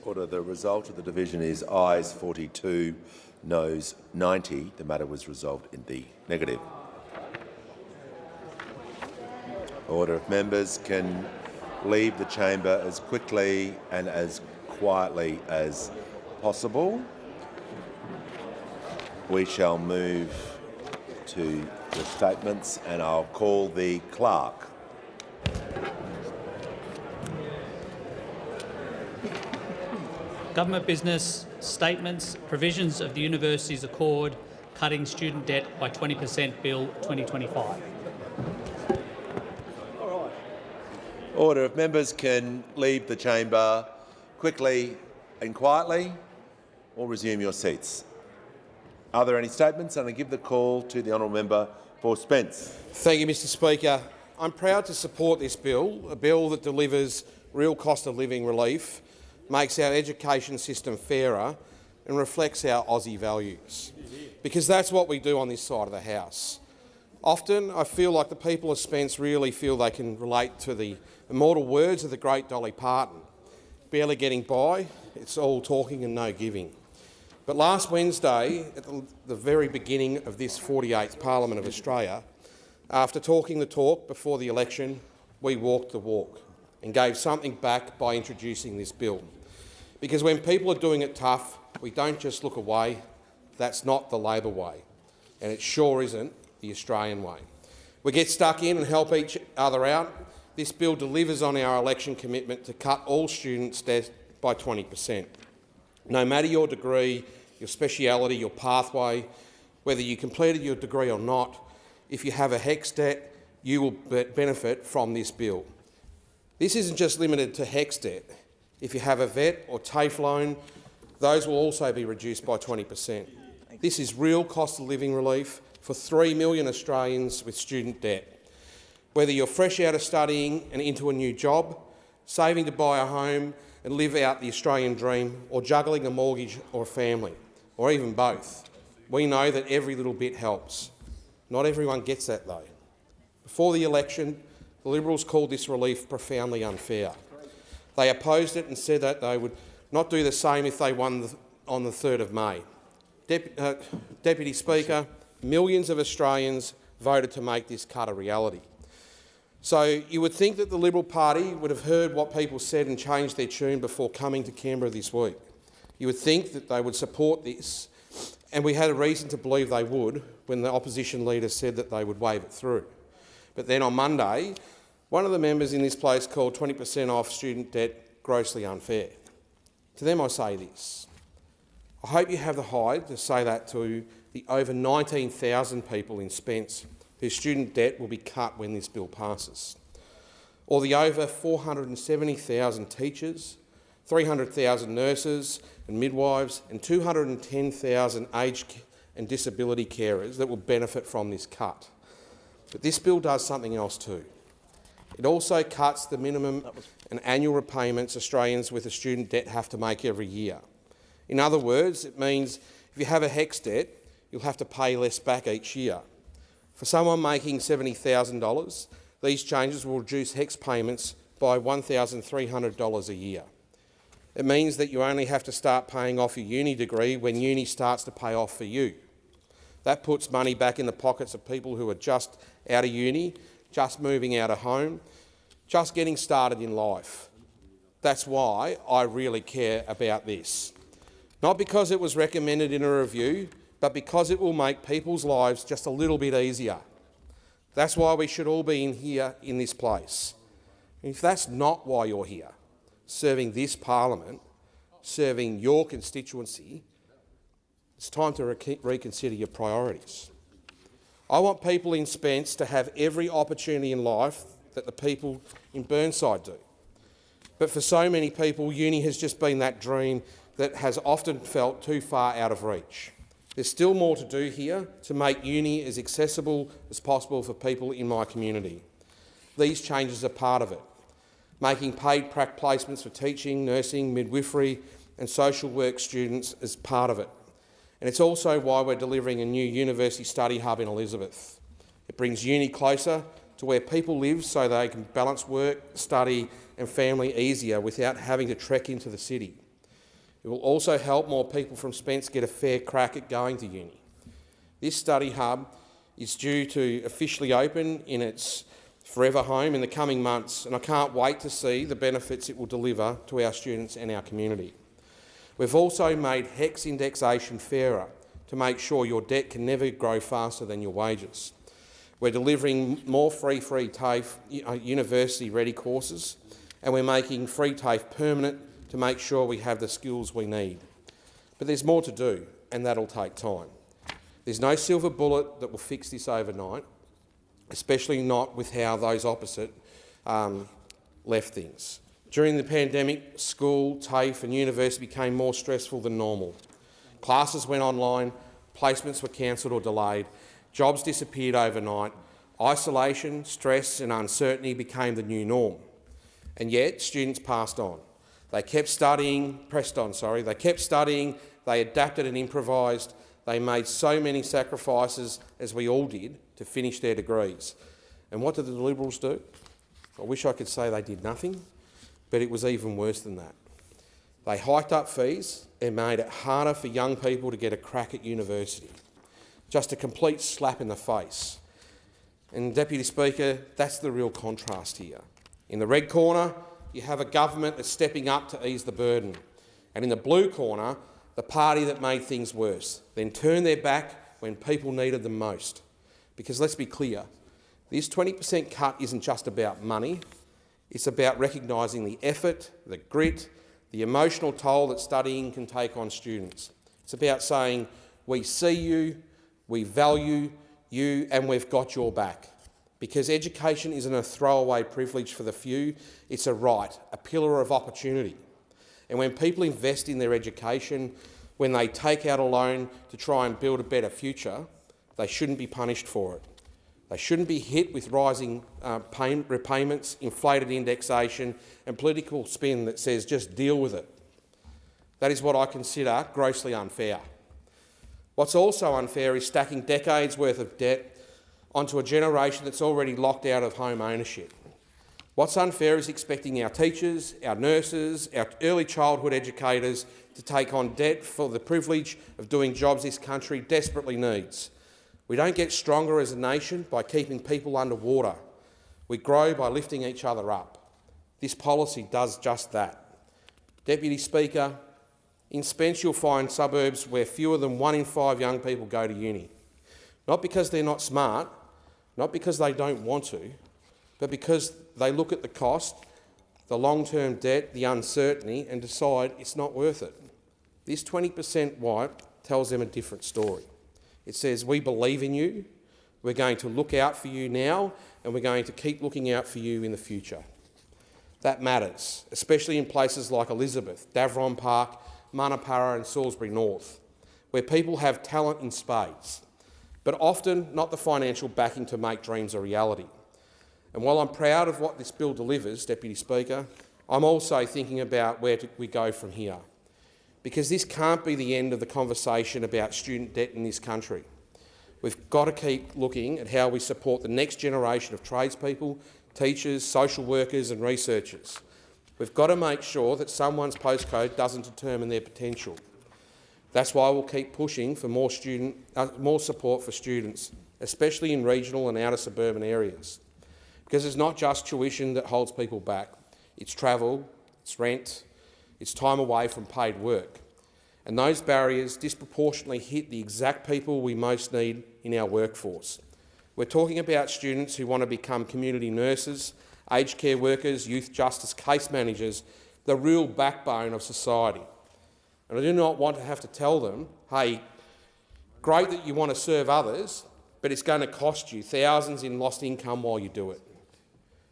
Order. The result of the division is ayes 42, noes 90. The matter was resolved in the negative. Order. If members can leave the chamber as quickly and as quietly as possible, we shall move to the statements, and I'll call the clerk. Government business, statements, provisions of the Universities Accord, cutting student debt by 20% Bill 2025. Order. If members can leave the chamber quickly and quietly, or resume your seats. Are there any statements? And I give the call to the honourable member for Spence. Thank you, Mr Speaker. I'm proud to support this bill, a bill that delivers real cost of living relief, makes our education system fairer and reflects our Aussie values. Because that's what we do on this side of the House. Often I feel like the people of Spence really feel they can relate to the immortal words of the great Dolly Parton. Barely getting by, it's all talking and no giving. But last Wednesday, at the very beginning of this 48th Parliament of Australia, after talking the talk before the election, we walked the walk and gave something back by introducing this bill. Because when people are doing it tough, we don't just look away. That's not the Labor way, and it sure isn't the Australian way. We get stuck in and help each other out. This bill delivers on our election commitment to cut all students' debt by 20%. No matter your degree, your speciality, your pathway, whether you completed your degree or not, if you have a HECS debt, you will benefit from this bill. This isn't just limited to HECS debt. If you have a VET or TAFE loan, those will also be reduced by 20%. This is real cost of living relief for 3 million Australians with student debt. Whether you're fresh out of studying and into a new job, saving to buy a home and live out the Australian dream, or juggling a mortgage or a family, or even both, we know that every little bit helps. Not everyone gets that though. Before the election, the Liberals called this relief profoundly unfair. They opposed it and said that they would not do the same if they won on the 3rd of May. Deputy Speaker, millions of Australians voted to make this cut a reality. So you would think that the Liberal Party would have heard what people said and changed their tune before coming to Canberra this week. You would think that they would support this, and we had a reason to believe they would when the opposition leader said that they would wave it through. But then on Monday, one of the members in this place called 20% off student debt grossly unfair. To them I say this. I hope you have the hide to say that to the over 19,000 people in Spence whose student debt will be cut when this bill passes, or the over 470,000 teachers, 300,000 nurses and midwives and 210,000 aged and disability carers that will benefit from this cut. But this bill does something else too. It also cuts the minimum and annual repayments Australians with a student debt have to make every year. In other words, it means if you have a HECS debt, you'll have to pay less back each year. For someone making $70,000, these changes will reduce HECS payments by $1,300 a year. It means that you only have to start paying off your uni degree when uni starts to pay off for you. That puts money back in the pockets of people who are just out of uni, just moving out of home, just getting started in life. That's why I really care about this. Not because it was recommended in a review, but because it will make people's lives just a little bit easier. That's why we should all be in here in this place. And if that's not why you're here, serving this Parliament, serving your constituency, it's time to reconsider your priorities. I want people in Spence to have every opportunity in life that the people in Burnside do. But for so many people, uni has just been that dream that has often felt too far out of reach. There's still more to do here to make uni as accessible as possible for people in my community. These changes are part of it. Making paid prac placements for teaching, nursing, midwifery and social work students is part of it. And it's also why we're delivering a new university study hub in Elizabeth. It brings uni closer to where people live so they can balance work, study and family easier without having to trek into the city. It will also help more people from Spence get a fair crack at going to uni. This study hub is due to officially open in its forever home in the coming months, and I can't wait to see the benefits it will deliver to our students and our community. We've also made HECS indexation fairer to make sure your debt can never grow faster than your wages. We're delivering more free TAFE university-ready courses, and we're making free TAFE permanent to make sure we have the skills we need. But there's more to do, and that'll take time. There's no silver bullet that will fix this overnight, especially not with how those opposite left things. During the pandemic, school, TAFE and university became more stressful than normal. Classes went online, placements were cancelled or delayed, jobs disappeared overnight, isolation, stress and uncertainty became the new norm. And yet, students passed on. They kept studying, they kept studying, they adapted and improvised, they made so many sacrifices, as we all did, to finish their degrees. And what did the Liberals do? I wish I could say they did nothing, but it was even worse than that. They hiked up fees and made it harder for young people to get a crack at university. Just a complete slap in the face. And Deputy Speaker, that's the real contrast here. In the red corner, you have a government that's stepping up to ease the burden. And in the blue corner, the party that made things worse, then turned their back when people needed them most. Because let's be clear, this 20% cut isn't just about money, it's about recognising the effort, the grit, the emotional toll that studying can take on students. It's about saying, we see you, we value you, and we've got your back. Because education isn't a throwaway privilege for the few, it's a right, a pillar of opportunity. And when people invest in their education, when they take out a loan to try and build a better future, they shouldn't be punished for it. They shouldn't be hit with rising repayments, inflated indexation and political spin that says just deal with it. That is what I consider grossly unfair. What's also unfair is stacking decades worth of debt onto a generation that's already locked out of home ownership. What's unfair is expecting our teachers, our nurses, our early childhood educators to take on debt for the privilege of doing jobs this country desperately needs. We don't get stronger as a nation by keeping people underwater. We grow by lifting each other up. This policy does just that. Deputy Speaker, in Spence you'll find suburbs where fewer than 1 in 5 young people go to uni. Not because they're not smart, not because they don't want to, but because they look at the cost, the long-term debt, the uncertainty and decide it's not worth it. This 20% wipe tells them a different story. It says, we believe in you, we're going to look out for you now, and we're going to keep looking out for you in the future. That matters, especially in places like Elizabeth, Davron Park, Manapara and Salisbury North, where people have talent in spades, but often not the financial backing to make dreams a reality. And while I'm proud of what this bill delivers, Deputy Speaker, I'm also thinking about where we go from here. Because this can't be the end of the conversation about student debt in this country. We've got to keep looking at how we support the next generation of tradespeople, teachers, social workers and researchers. We've got to make sure that someone's postcode doesn't determine their potential. That's why we'll keep pushing for more support for students, especially in regional and outer suburban areas. Because it's not just tuition that holds people back. It's travel, it's rent, it's time away from paid work. And those barriers disproportionately hit the exact people we most need in our workforce. We're talking about students who want to become community nurses, aged care workers, youth justice case managers, the real backbone of society. And I do not want to have to tell them, hey, great that you want to serve others, but it's going to cost you thousands in lost income while you do it.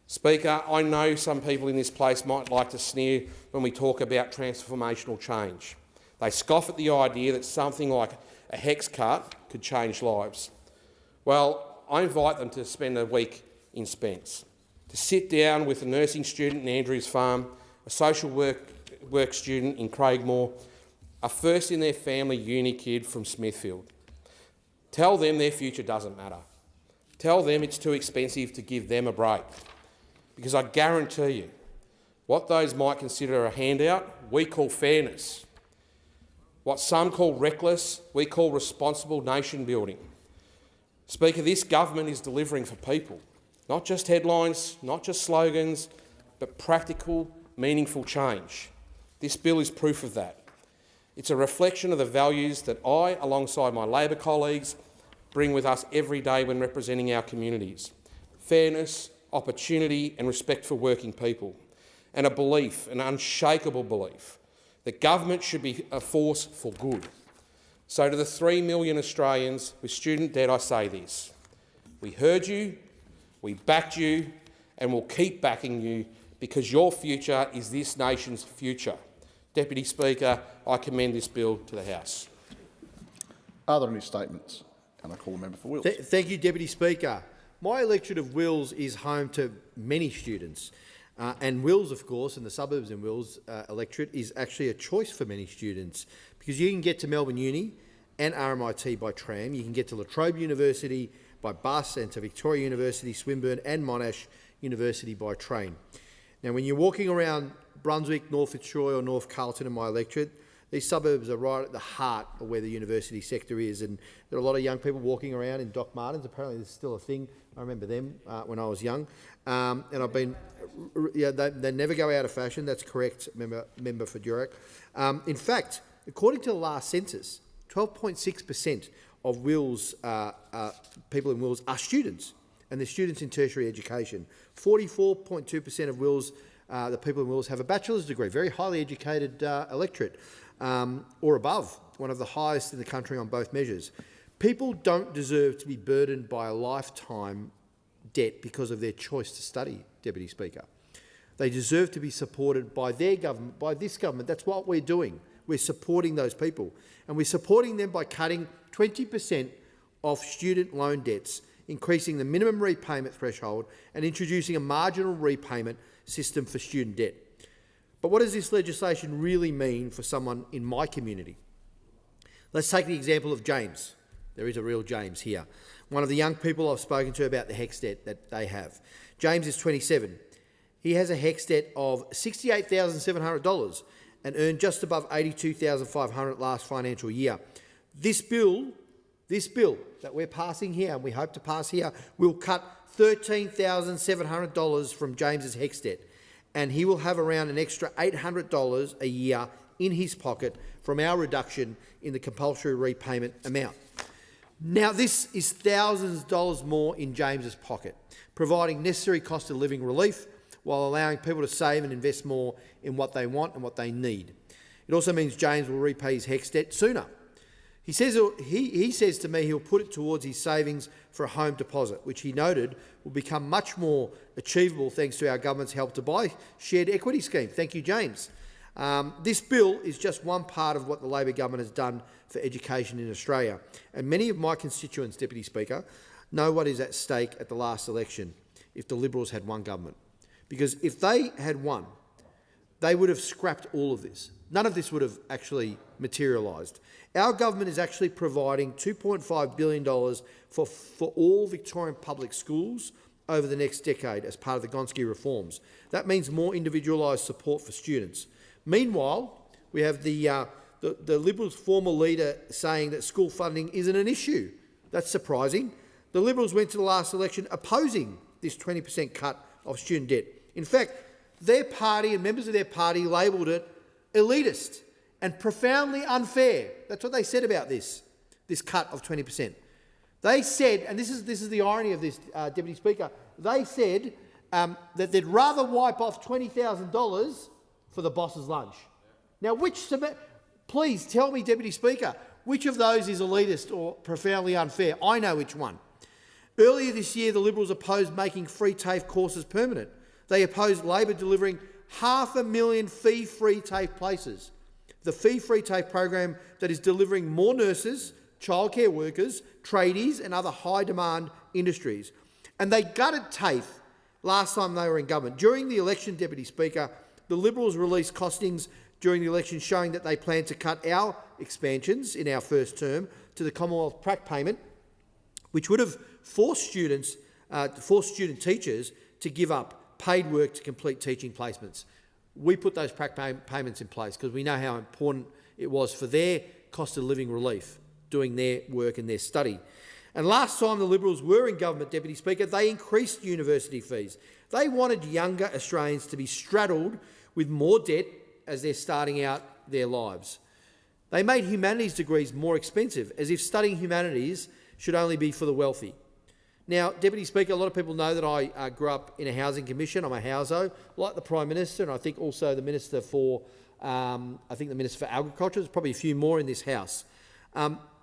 Speaker, I know some people in this place might like to sneer when we talk about transformational change. They scoff at the idea that something like a HECS cut could change lives. Well, I invite them to spend a week in Spence, to sit down with a nursing student in Andrews Farm, a social work student in Craigmore, a first in their family uni kid from Smithfield. Tell them their future doesn't matter. Tell them it's too expensive to give them a break. Because I guarantee you, what those might consider a handout, we call fairness. What some call reckless, we call responsible nation building. Speaker, this government is delivering for people. Not just headlines, not just slogans, but practical, meaningful change. This bill is proof of that. It's a reflection of the values that I, alongside my Labor colleagues, bring with us every day when representing our communities. Fairness, opportunity and respect for working people. And a belief, an unshakable belief, that government should be a force for good. So to the 3 million Australians with student debt, I say this. We heard you, we backed you, and we'll keep backing you because your future is this nation's future. Deputy Speaker, I commend this bill to the House. Are there any statements? Can I call the member for Wills? Thank you, Deputy Speaker. My electorate of Wills is home to many students. And Wills, of course, and the suburbs in Wills electorate is actually a choice for many students because you can get to Melbourne Uni and RMIT by tram. You can get to La Trobe University by bus and to Victoria University, Swinburne and Monash University by train. Now, when you're walking around Brunswick, North Fitzroy or North Carlton in my electorate, these suburbs are right at the heart of where the university sector is, and there are a lot of young people walking around in Doc Martens. Apparently this is still a thing. I remember them when I was young. And I've been, they never go out of fashion. That's correct, member for Durack. In fact, according to the last census, 12.6% of Wills, people in Wills are students, and they're students in tertiary education. 44.2% of Wills, the people in Wills have a bachelor's degree, very highly educated electorate, or above, one of the highest in the country on both measures. People don't deserve to be burdened by a lifetime debt because of their choice to study, Deputy Speaker. They deserve to be supported by their government, by this government. That's what we're doing. We're supporting those people. And we're supporting them by cutting 20% of student loan debts, increasing the minimum repayment threshold and introducing a marginal repayment system for student debt. But what does this legislation really mean for someone in my community? Let's take the example of James. There is a real James here. One of the young people I've spoken to about the HECS debt that they have. James is 27. He has a HECS debt of $68,700 and earned just above $82,500 last financial year. This bill that we're passing here, and we hope to pass here, will cut $13,700 from James's HECS debt, and he will have around an extra $800 a year in his pocket from our reduction in the compulsory repayment amount. Now, this is thousands of dollars more in James's pocket, providing necessary cost of living relief while allowing people to save and invest more in what they want and what they need. It also means James will repay his HECS debt sooner. He says to me he'll put it towards his savings for a home deposit, which he noted will become much more achievable thanks to our government's help to buy shared equity scheme. Thank you, James. This bill is just one part of what the Labor government has done for education in Australia. And many of my constituents, Deputy Speaker, know what is at stake at the last election if the Liberals had won government. Because if they had won, they would have scrapped all of this. None of this would have actually materialised. Our government is actually providing $2.5 billion for all Victorian public schools over the next decade as part of the Gonski reforms. That means more individualised support for students. Meanwhile, we have the Liberals' former leader saying that school funding isn't an issue. That's surprising. The Liberals went to the last election opposing this 20% cut of student debt. In fact, their party and members of their party labelled it elitist and profoundly unfair. That's what they said about this cut of 20%. They said, and this is the irony of this, Deputy Speaker, they said that they'd rather wipe off $20,000 for the boss's lunch. Now, please tell me, Deputy Speaker, which of those is elitist or profoundly unfair? I know which one. Earlier this year, the Liberals opposed making free TAFE courses permanent. They opposed Labor delivering 500,000 fee-free TAFE places. The fee-free TAFE program that is delivering more nurses, childcare workers, tradies and other high-demand industries. And they gutted TAFE last time they were in government. During the election, Deputy Speaker, the Liberals released costings during the election showing that they plan to cut our expansions in our first term to the Commonwealth prac payment, which would have forced student teachers to give up paid work to complete teaching placements. We put those prac payments in place because we know how important it was for their cost of living relief, doing their work and their study. And last time the Liberals were in government, Deputy Speaker, they increased university fees. They wanted younger Australians to be straddled with more debt as they're starting out their lives. They made humanities degrees more expensive, as if studying humanities should only be for the wealthy. Now, Deputy Speaker, a lot of people know that I grew up in a housing commission. I'm a houso, like the Prime Minister, and I think also the Minister for, the Minister for Agriculture. There's probably a few more in this House.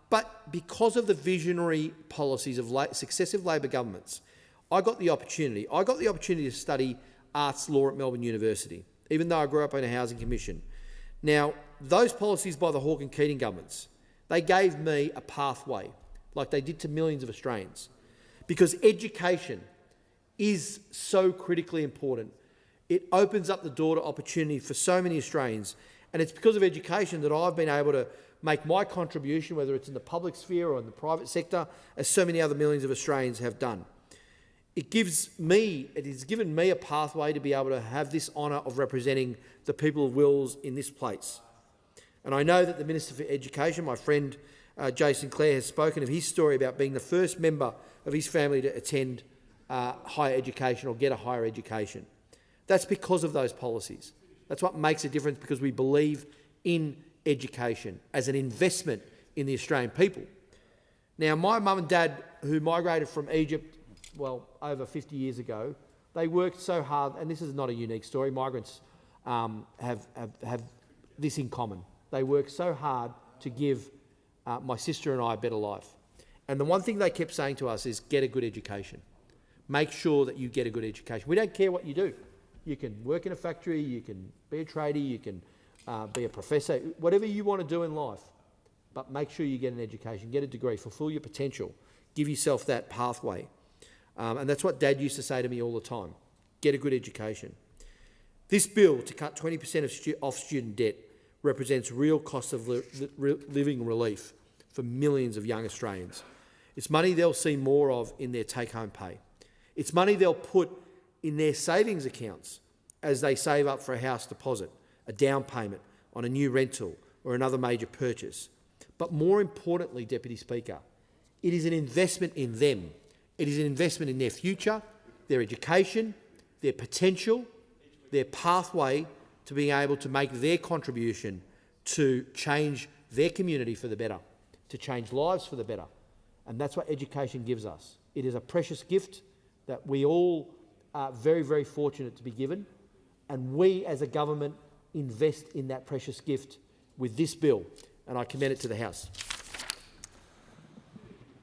But because of the visionary policies of successive Labor governments, I got the opportunity to study arts law at Melbourne University, even though I grew up in a housing commission. Now, those policies by the Hawke and Keating governments, they gave me a pathway, like they did to millions of Australians, because education is so critically important. It opens up the door to opportunity for so many Australians, and it's because of education that I've been able to make my contribution, whether it's in the public sphere or in the private sector, as so many other millions of Australians have done. It has given me a pathway to be able to have this honour of representing the people of Wills in this place. And I know that the Minister for Education, my friend Jason Clare, has spoken of his story about being the first member of his family to attend higher education or get a higher education. That's because of those policies. That's what makes a difference, because we believe in education as an investment in the Australian people. Now, my mum and dad, who migrated from Egypt, well, over 50 years ago, they worked so hard, and this is not a unique story. Migrants have this in common. They worked so hard to give my sister and I a better life. And the one thing they kept saying to us is, get a good education. Make sure that you get a good education. We don't care what you do. You can work in a factory, you can be a tradie, you can be a professor, whatever you want to do in life. But make sure you get an education, get a degree, fulfil your potential, give yourself that pathway. And that's what Dad used to say to me all the time. Get a good education. This bill to cut 20% off student debt represents real cost of living relief for millions of young Australians. It's money they'll see more of in their take-home pay. It's money they'll put in their savings accounts as they save up for a house deposit, a down payment on a new rental or another major purchase. But more importantly, Deputy Speaker, it is an investment in them. It is an investment in their future, their education, their potential, their pathway to being able to make their contribution to change their community for the better, to change lives for the better. And that's what education gives us. It is a precious gift that we all are very, very fortunate to be given, and we as a government invest in that precious gift with this bill, and I commend it to the House.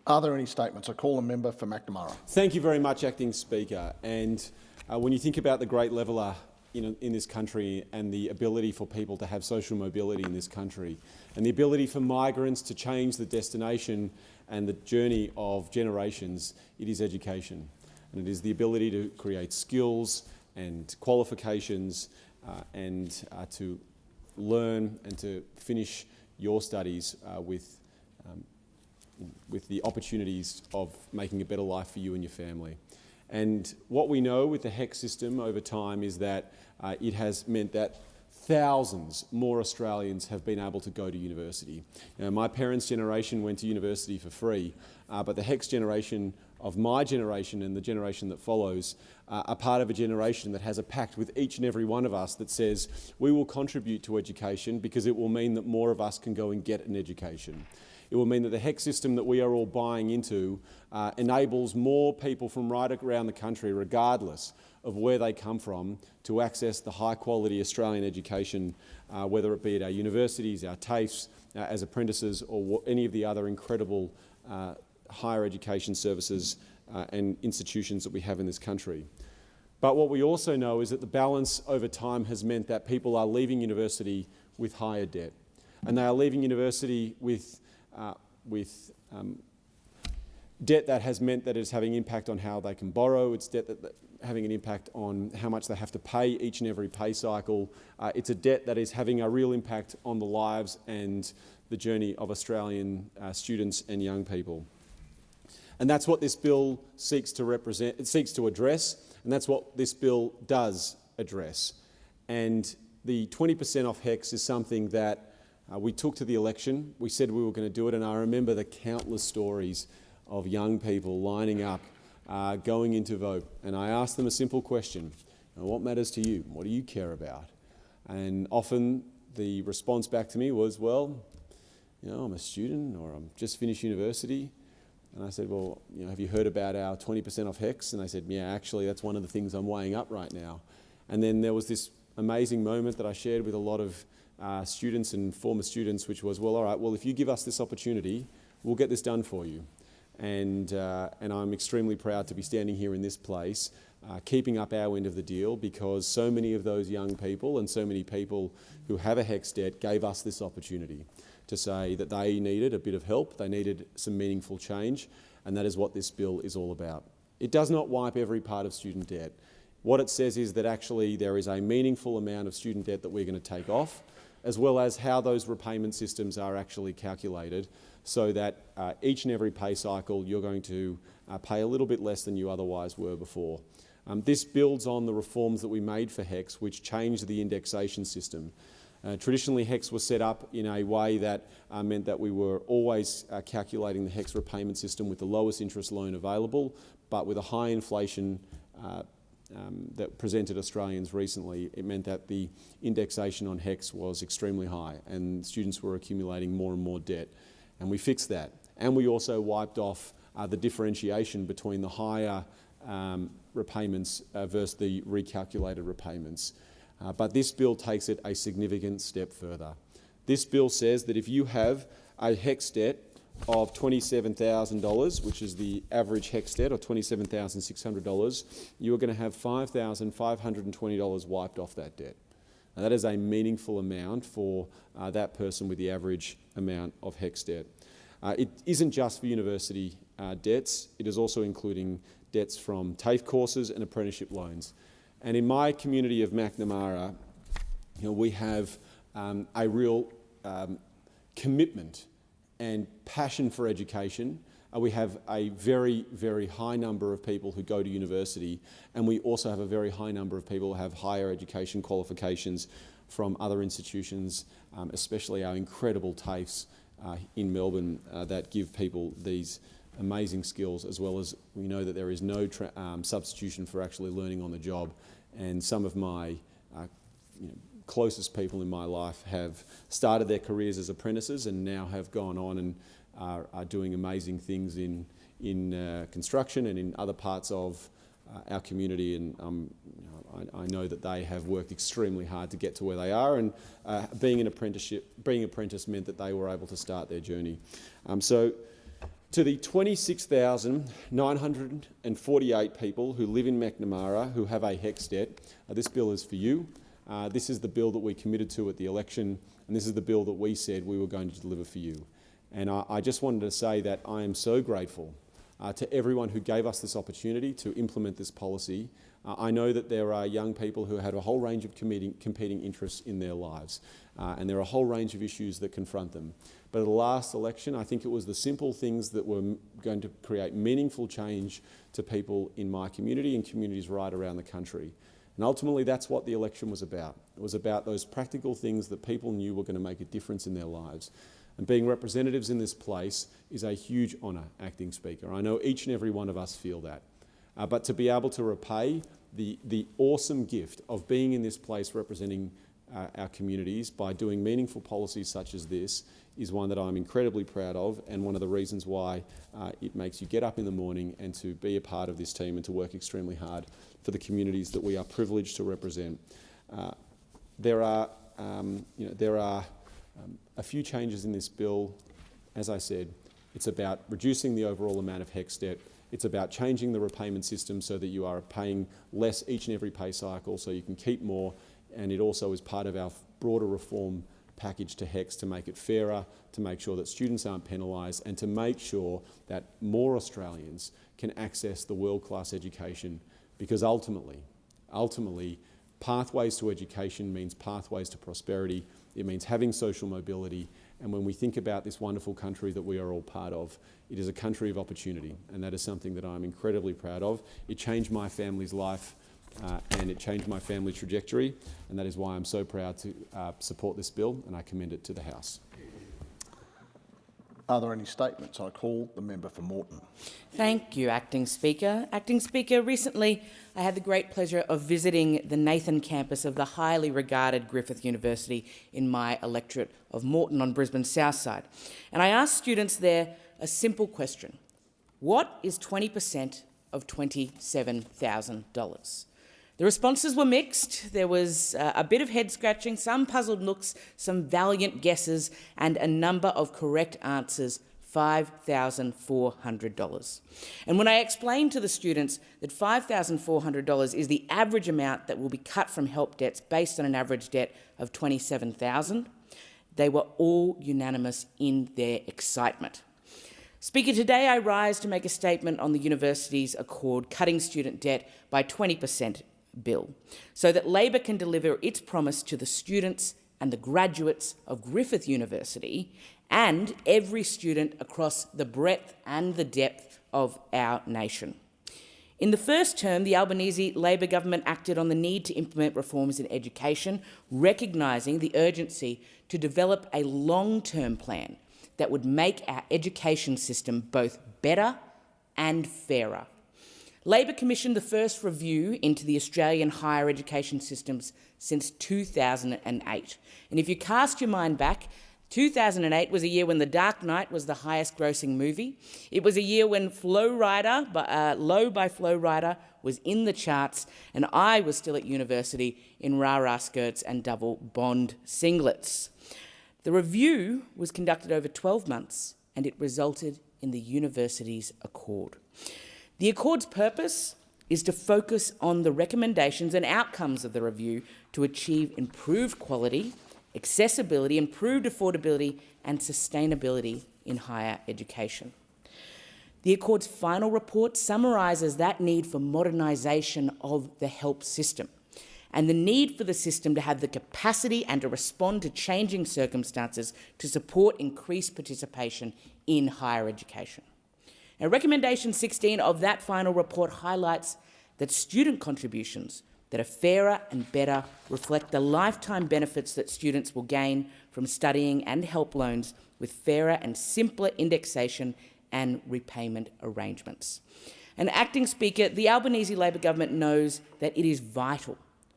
Are there any statements? I call a member for McNamara. Thank you very much, Acting Speaker. And when you think about the great leveller in this country and the ability for people to have social mobility in this country and the ability for migrants to change the destination and the journey of generations, it is education. And it is the ability to create skills and qualifications and to learn and to finish your studies with the opportunities of making a better life for you and your family. And what we know with the HEC system over time is that it has meant that thousands more Australians have been able to go to university. My parents' generation went to university for free, but the HEC's generation of my generation and the generation that follows are part of a generation that has a pact with each and every one of us that says we will contribute to education because it will mean that more of us can go and get an education. It will mean that the HEC system that we are all buying into enables more people from right around the country, regardless of where they come from, to access the high-quality Australian education, whether it be at our universities, our TAFEs, as apprentices, or any of the other incredible higher education services and institutions that we have in this country. But what we also know is that the balance over time has meant that people are leaving university with higher debt, and they are leaving university with debt that has meant that it's having impact on how they can borrow. It's debt that having an impact on how much they have to pay each and every pay cycle. It's a debt that is having a real impact on the lives and the journey of Australian students and young people. And that's what this bill seeks to represent. It seeks to address, and that's what this bill does address. And the 20% off HECS is something that We took to the election, we said we were going to do it, and I remember the countless stories of young people lining up, going into vote. And I asked them a simple question: what matters to you? What do you care about? And often the response back to me was, well, I'm a student, or I'm just finished university. And I said, well, have you heard about our 20% off HECS? And they said, yeah, actually, that's one of the things I'm weighing up right now. And then there was this amazing moment that I shared with a lot of students and former students, which was, well, all right, well, if you give us this opportunity, we'll get this done for you. And I'm extremely proud to be standing here in this place, keeping up our end of the deal, because so many of those young people and so many people who have a HECS debt gave us this opportunity to say that they needed a bit of help, they needed some meaningful change, and that is what this bill is all about. It does not wipe every part of student debt. What it says is that actually there is a meaningful amount of student debt that we're going to take off, as well as how those repayment systems are actually calculated, so that each and every pay cycle you're going to pay a little bit less than you otherwise were before. This builds on the reforms that we made for HECS, which changed the indexation system. Traditionally, HECS was set up in a way that meant that we were always calculating the HECS repayment system with the lowest interest loan available, but with a high inflation that presented Australians recently, it meant that the indexation on HECS was extremely high and students were accumulating more and more debt. And we fixed that. And we also wiped off the differentiation between the higher repayments versus the recalculated repayments. But this bill takes it a significant step further. This bill says that if you have a HECS debt of $27,000, which is the average HECS debt, or $27,600, you are going to have $5,520 wiped off that debt. Now, that is a meaningful amount for that person with the average amount of HECS debt. It isn't just for university debts, it is also including debts from TAFE courses and apprenticeship loans. And in my community of McNamara, we have a real commitment and passion for education. We have a very, very high number of people who go to university, and we also have a very high number of people who have higher education qualifications from other institutions, especially our incredible TAFEs in Melbourne that give people these amazing skills, as well as we know that there is no substitution for actually learning on the job. And some of my closest people in my life have started their careers as apprentices and now have gone on and are doing amazing things in construction and in other parts of our community. And I know that they have worked extremely hard to get to where they are, and being an apprentice meant that they were able to start their journey. So to the 26,948 people who live in McNamara who have a HECS debt, this bill is for you. This is the bill that we committed to at the election, and this is the bill that we said we were going to deliver for you. And I just wanted to say that I am so grateful to everyone who gave us this opportunity to implement this policy. I know that there are young people who had a whole range of competing interests in their lives, and there are a whole range of issues that confront them. But at the last election, I think it was the simple things that were going to create meaningful change to people in my community and communities right around the country. And ultimately, that's what the election was about. It was about those practical things that people knew were going to make a difference in their lives. And being representatives in this place is a huge honour, Acting Speaker. I know each and every one of us feel that. But to be able to repay the awesome gift of being in this place representing our communities by doing meaningful policies such as this is one that I'm incredibly proud of, and one of the reasons why it makes you get up in the morning and to be a part of this team and to work extremely hard for the communities that we are privileged to represent. There are a few changes in this bill. As I said, it's about reducing the overall amount of HECS debt. It's about changing the repayment system so that you are paying less each and every pay cycle so you can keep more, and it also is part of our broader reform package to HECS to make it fairer, to make sure that students aren't penalised, and to make sure that more Australians can access the world-class education, because ultimately, pathways to education means pathways to prosperity. It means having social mobility, and when we think about this wonderful country that we are all part of, it is a country of opportunity, and that is something that I'm incredibly proud of. It changed my family's life and it changed my family's trajectory, and that is why I'm so proud to support this bill, and I commend it to the House. Are there any statements? I call the member for Moreton. Thank you, Acting Speaker. Acting Speaker, recently I had the great pleasure of visiting the Nathan campus of the highly regarded Griffith University in my electorate of Moreton on Brisbane's south side. And I asked students there a simple question. What is 20% of $27,000? The responses were mixed. There was a bit of head-scratching, some puzzled looks, some valiant guesses, and a number of correct answers, $5,400. And when I explained to the students that $5,400 is the average amount that will be cut from help debts based on an average debt of $27,000, they were all unanimous in their excitement. Speaker, today I rise to make a statement on the university's Accord cutting student debt by 20% bill, so that Labor can deliver its promise to the students and the graduates of Griffith University and every student across the breadth and the depth of our nation. In the first term, the Albanese Labor government acted on the need to implement reforms in education, recognising the urgency to develop a long-term plan that would make our education system both better and fairer. Labor commissioned the first review into the Australian higher education systems since 2008. And if you cast your mind back, 2008 was a year when The Dark Knight was the highest grossing movie. It was a year when Low by Flow Rider was in the charts, and I was still at university in rah-rah skirts and double bond singlets. The review was conducted over 12 months, and it resulted in the university's Accord. The Accord's purpose is to focus on the recommendations and outcomes of the review to achieve improved quality, accessibility, improved affordability and sustainability in higher education. The Accord's final report summarises that need for modernisation of the help system and the need for the system to have the capacity and to respond to changing circumstances to support increased participation in higher education. Now, Recommendation 16 of that final report highlights that student contributions that are fairer and better reflect the lifetime benefits that students will gain from studying and help loans with fairer and simpler indexation and repayment arrangements. And Acting Speaker, the Albanese Labor government knows that it is vital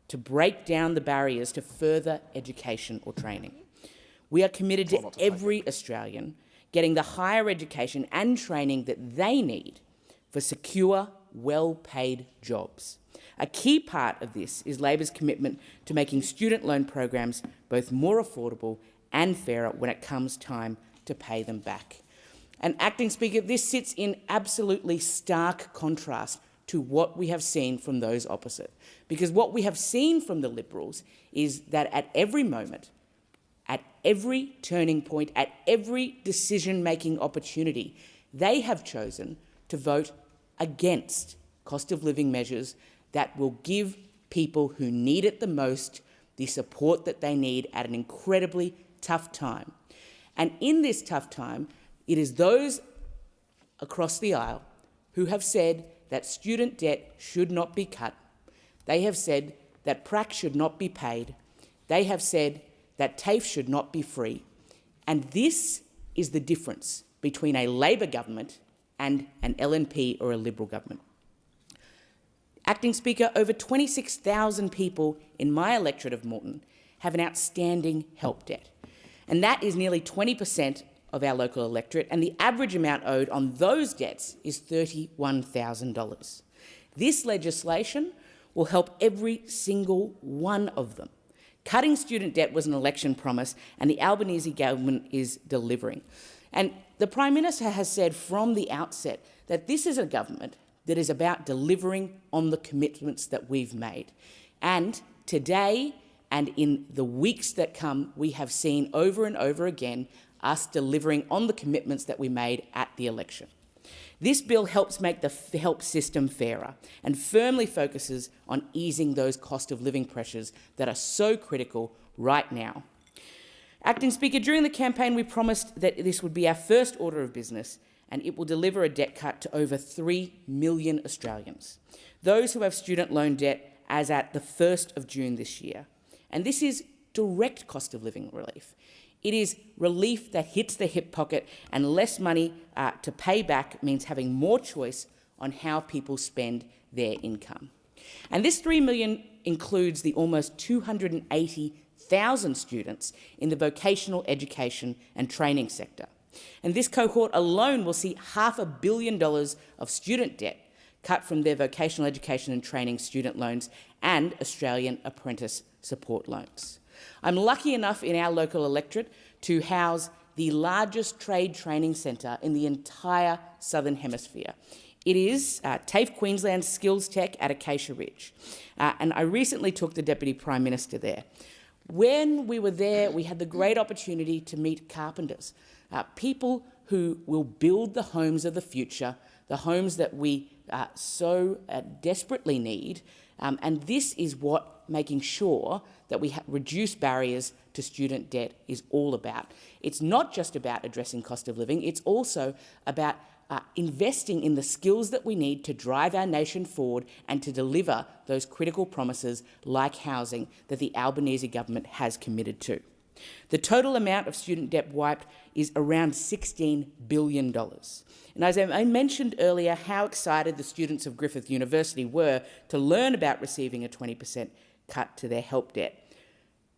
to break down the barriers to further education or training. We are committed to every Australian getting the higher education and training that they need for secure, well-paid jobs. A key part of this is Labor's commitment to making student loan programs both more affordable and fairer when it comes time to pay them back. And Acting Speaker, this sits in absolutely stark contrast to what we have seen from those opposite. Because what we have seen from the Liberals is that at every moment, at every turning point, at every decision-making opportunity, they have chosen to vote against cost of living measures that will give people who need it the most the support that they need at an incredibly tough time. And in this tough time, it is those across the aisle who have said that student debt should not be cut. They have said that prac should not be paid. They have said that TAFE should not be free. And this is the difference between a Labor government and an LNP or a Liberal government. Acting Speaker, over 26,000 people in my electorate of Moreton have an outstanding help debt. And that is nearly 20% of our local electorate, and the average amount owed on those debts is $31,000. This legislation will help every single one of them. Cutting student debt was an election promise, and the Albanese government is delivering. And the Prime Minister has said from the outset that this is a government that is about delivering on the commitments that we've made. And today and in the weeks that come, we have seen over and over again us delivering on the commitments that we made at the election. This bill helps make the help system fairer and firmly focuses on easing those cost of living pressures that are so critical right now. Acting Speaker, during the campaign we promised that this would be our first order of business, and it will deliver a debt cut to over 3 million Australians. Those who have student loan debt as at the 1st of June this year. And this is direct cost of living relief. It is relief that hits the hip pocket, and less money to pay back means having more choice on how people spend their income. And this $3 million includes the almost 280,000 students in the vocational education and training sector. And this cohort alone will see $500 million of student debt cut from their vocational education and training student loans and Australian apprentice support loans. I'm lucky enough in our local electorate to house the largest trade training centre in the entire Southern Hemisphere. It is TAFE Queensland Skills Tech at Acacia Ridge, and I recently took the Deputy Prime Minister there. When we were there, we had the great opportunity to meet carpenters, people who will build the homes of the future, the homes that we so desperately need, and this is what making sure that we reduce barriers to student debt is all about. It's not just about addressing cost of living, it's also about investing in the skills that we need to drive our nation forward and to deliver those critical promises like housing that the Albanese government has committed to. The total amount of student debt wiped is around $16 billion. And as I mentioned earlier, how excited the students of Griffith University were to learn about receiving a 20% cut to their help debt.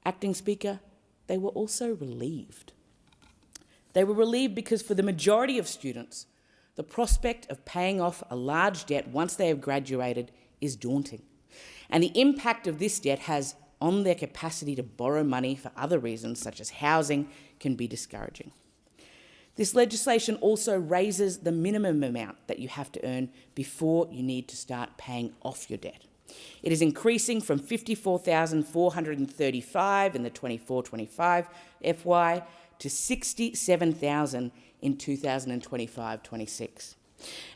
Acting Speaker, they were also relieved. They were relieved because for the majority of students, the prospect of paying off a large debt once they have graduated is daunting. And the impact of this debt has on their capacity to borrow money for other reasons, such as housing, can be discouraging. This legislation also raises the minimum amount that you have to earn before you need to start paying off your debt. It is increasing from $54,435 in the 24-25 FY to $67,000 in 2025-26.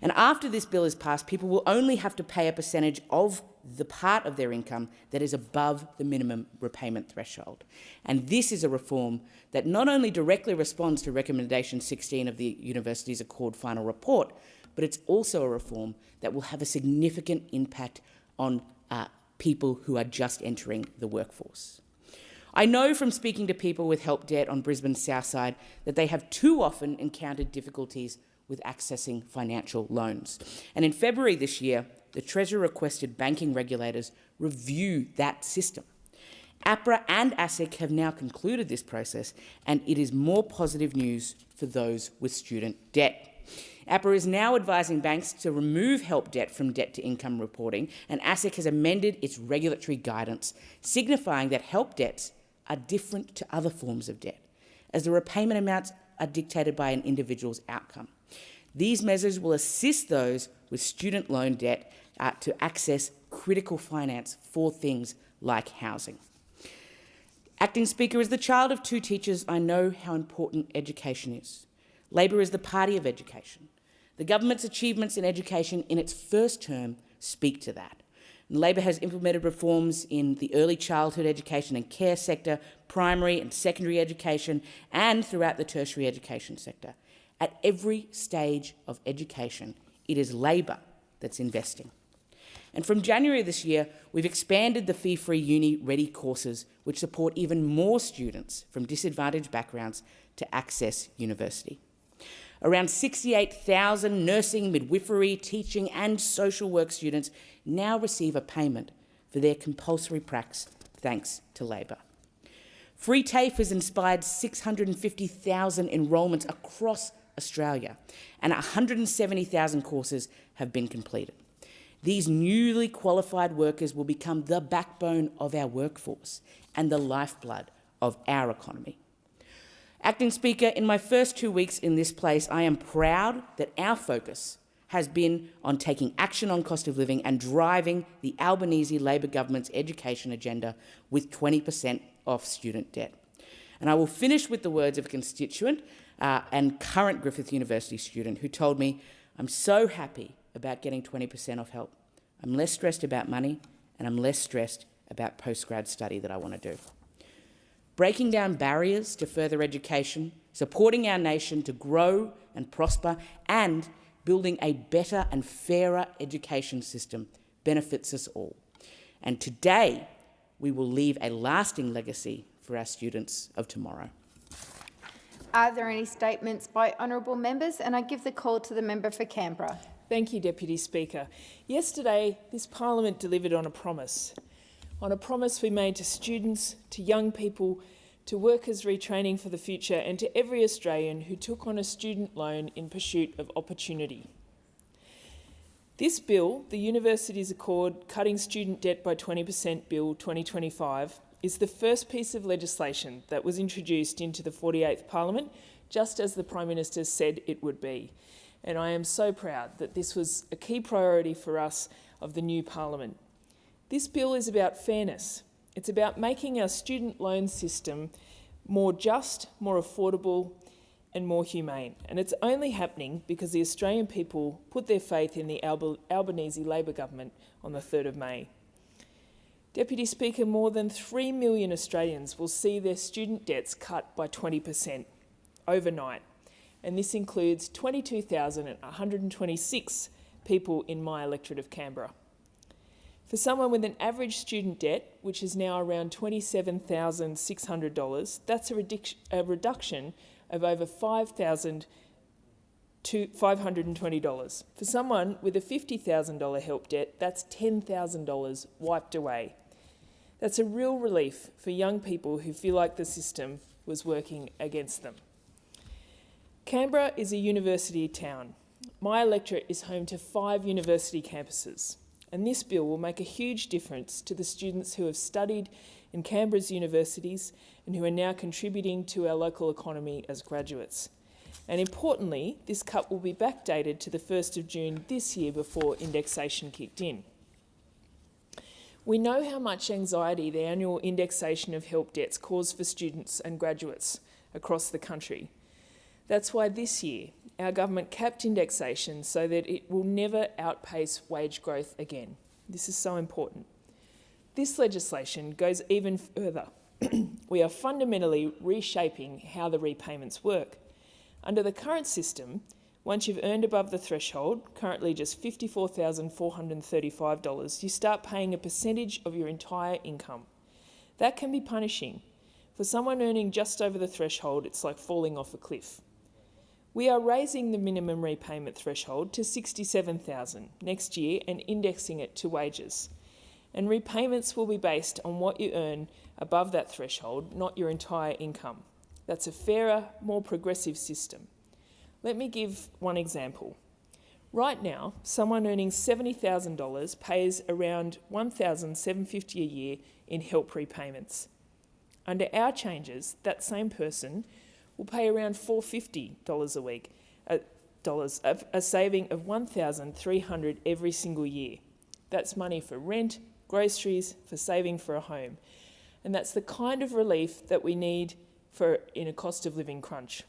And after this bill is passed, people will only have to pay a percentage of the part of their income that is above the minimum repayment threshold. And this is a reform that not only directly responds to recommendation 16 of the university's Accord final report, but it's also a reform that will have a significant impact on people who are just entering the workforce. I know from speaking to people with help debt on Brisbane's south side that they have too often encountered difficulties with accessing financial loans. And in February this year, the Treasurer requested banking regulators review that system. APRA and ASIC have now concluded this process, and it is more positive news for those with student debt. APRA is now advising banks to remove help debt from debt-to-income reporting, and ASIC has amended its regulatory guidance, signifying that help debts are different to other forms of debt, as the repayment amounts are dictated by an individual's outcome. These measures will assist those with student loan debt to access critical finance for things like housing. Acting Speaker, as the child of two teachers, I know how important education is. Labor is the party of education. The government's achievements in education in its first term speak to that. And Labor has implemented reforms in the early childhood education and care sector, primary and secondary education, and throughout the tertiary education sector. At every stage of education, it is Labor that's investing. And from January this year, we've expanded the fee-free uni-ready courses, which support even more students from disadvantaged backgrounds to access university. Around 68,000 nursing, midwifery, teaching and social work students now receive a payment for their compulsory pracs thanks to Labor. Free TAFE has inspired 650,000 enrolments across Australia, and 170,000 courses have been completed. These newly qualified workers will become the backbone of our workforce and the lifeblood of our economy. Acting Speaker, in my first 2 weeks in this place, I am proud that our focus has been on taking action on cost of living and driving the Albanese Labor government's education agenda with 20% off student debt. And I will finish with the words of a constituent and current Griffith University student who told me, "I'm so happy about getting 20% off help. I'm less stressed about money and I'm less stressed about postgrad study that I want to do." Breaking down barriers to further education, supporting our nation to grow and prosper, and building a better and fairer education system benefits us all. And today, we will leave a lasting legacy for our students of tomorrow. Are there any statements by honourable members? And I give the call to the member for Canberra. Thank you, Deputy Speaker. Yesterday, this Parliament delivered on a promise we made to students, to young people, to workers retraining for the future, and to every Australian who took on a student loan in pursuit of opportunity. This bill, the Universities Accord Cutting Student Debt by 20% Bill 2025, is the first piece of legislation that was introduced into the 48th Parliament, just as the Prime Minister said it would be. And I am so proud that this was a key priority for us of the new Parliament. This bill is about fairness. It's about making our student loan system more just, more affordable and more humane. And it's only happening because the Australian people put their faith in the Albanese Labor government on the 3rd of May. Deputy Speaker, more than 3 million Australians will see their student debts cut by 20% overnight. And this includes 22,126 people in my electorate of Canberra. For someone with an average student debt, which is now around $27,600, that's a reduction of over $520. For someone with a $50,000 help debt, that's $10,000 wiped away. That's a real relief for young people who feel like the system was working against them. Canberra is a university town. My electorate is home to 5 university campuses, and this bill will make a huge difference to the students who have studied in Canberra's universities and who are now contributing to our local economy as graduates. And importantly, this cut will be backdated to the 1st of June this year before indexation kicked in. We know how much anxiety the annual indexation of help debts cause for students and graduates across the country. That's why this year our government capped indexation so that it will never outpace wage growth again. This is so important. This legislation goes even further. We are fundamentally reshaping how the repayments work. Under the current system, once you've earned above the threshold, currently just $54,435, you start paying a percentage of your entire income. That can be punishing. For someone earning just over the threshold, it's like falling off a cliff. We are raising the minimum repayment threshold to $67,000 next year and indexing it to wages. And repayments will be based on what you earn above that threshold, not your entire income. That's a fairer, more progressive system. Let me give one example. Right now, someone earning $70,000 pays around $1,750 a year in help repayments. Under our changes, that same person will pay around $450 a week, a saving of $1,300 every single year. That's money for rent, groceries, for saving for a home. And that's the kind of relief that we need in a cost of living crunch.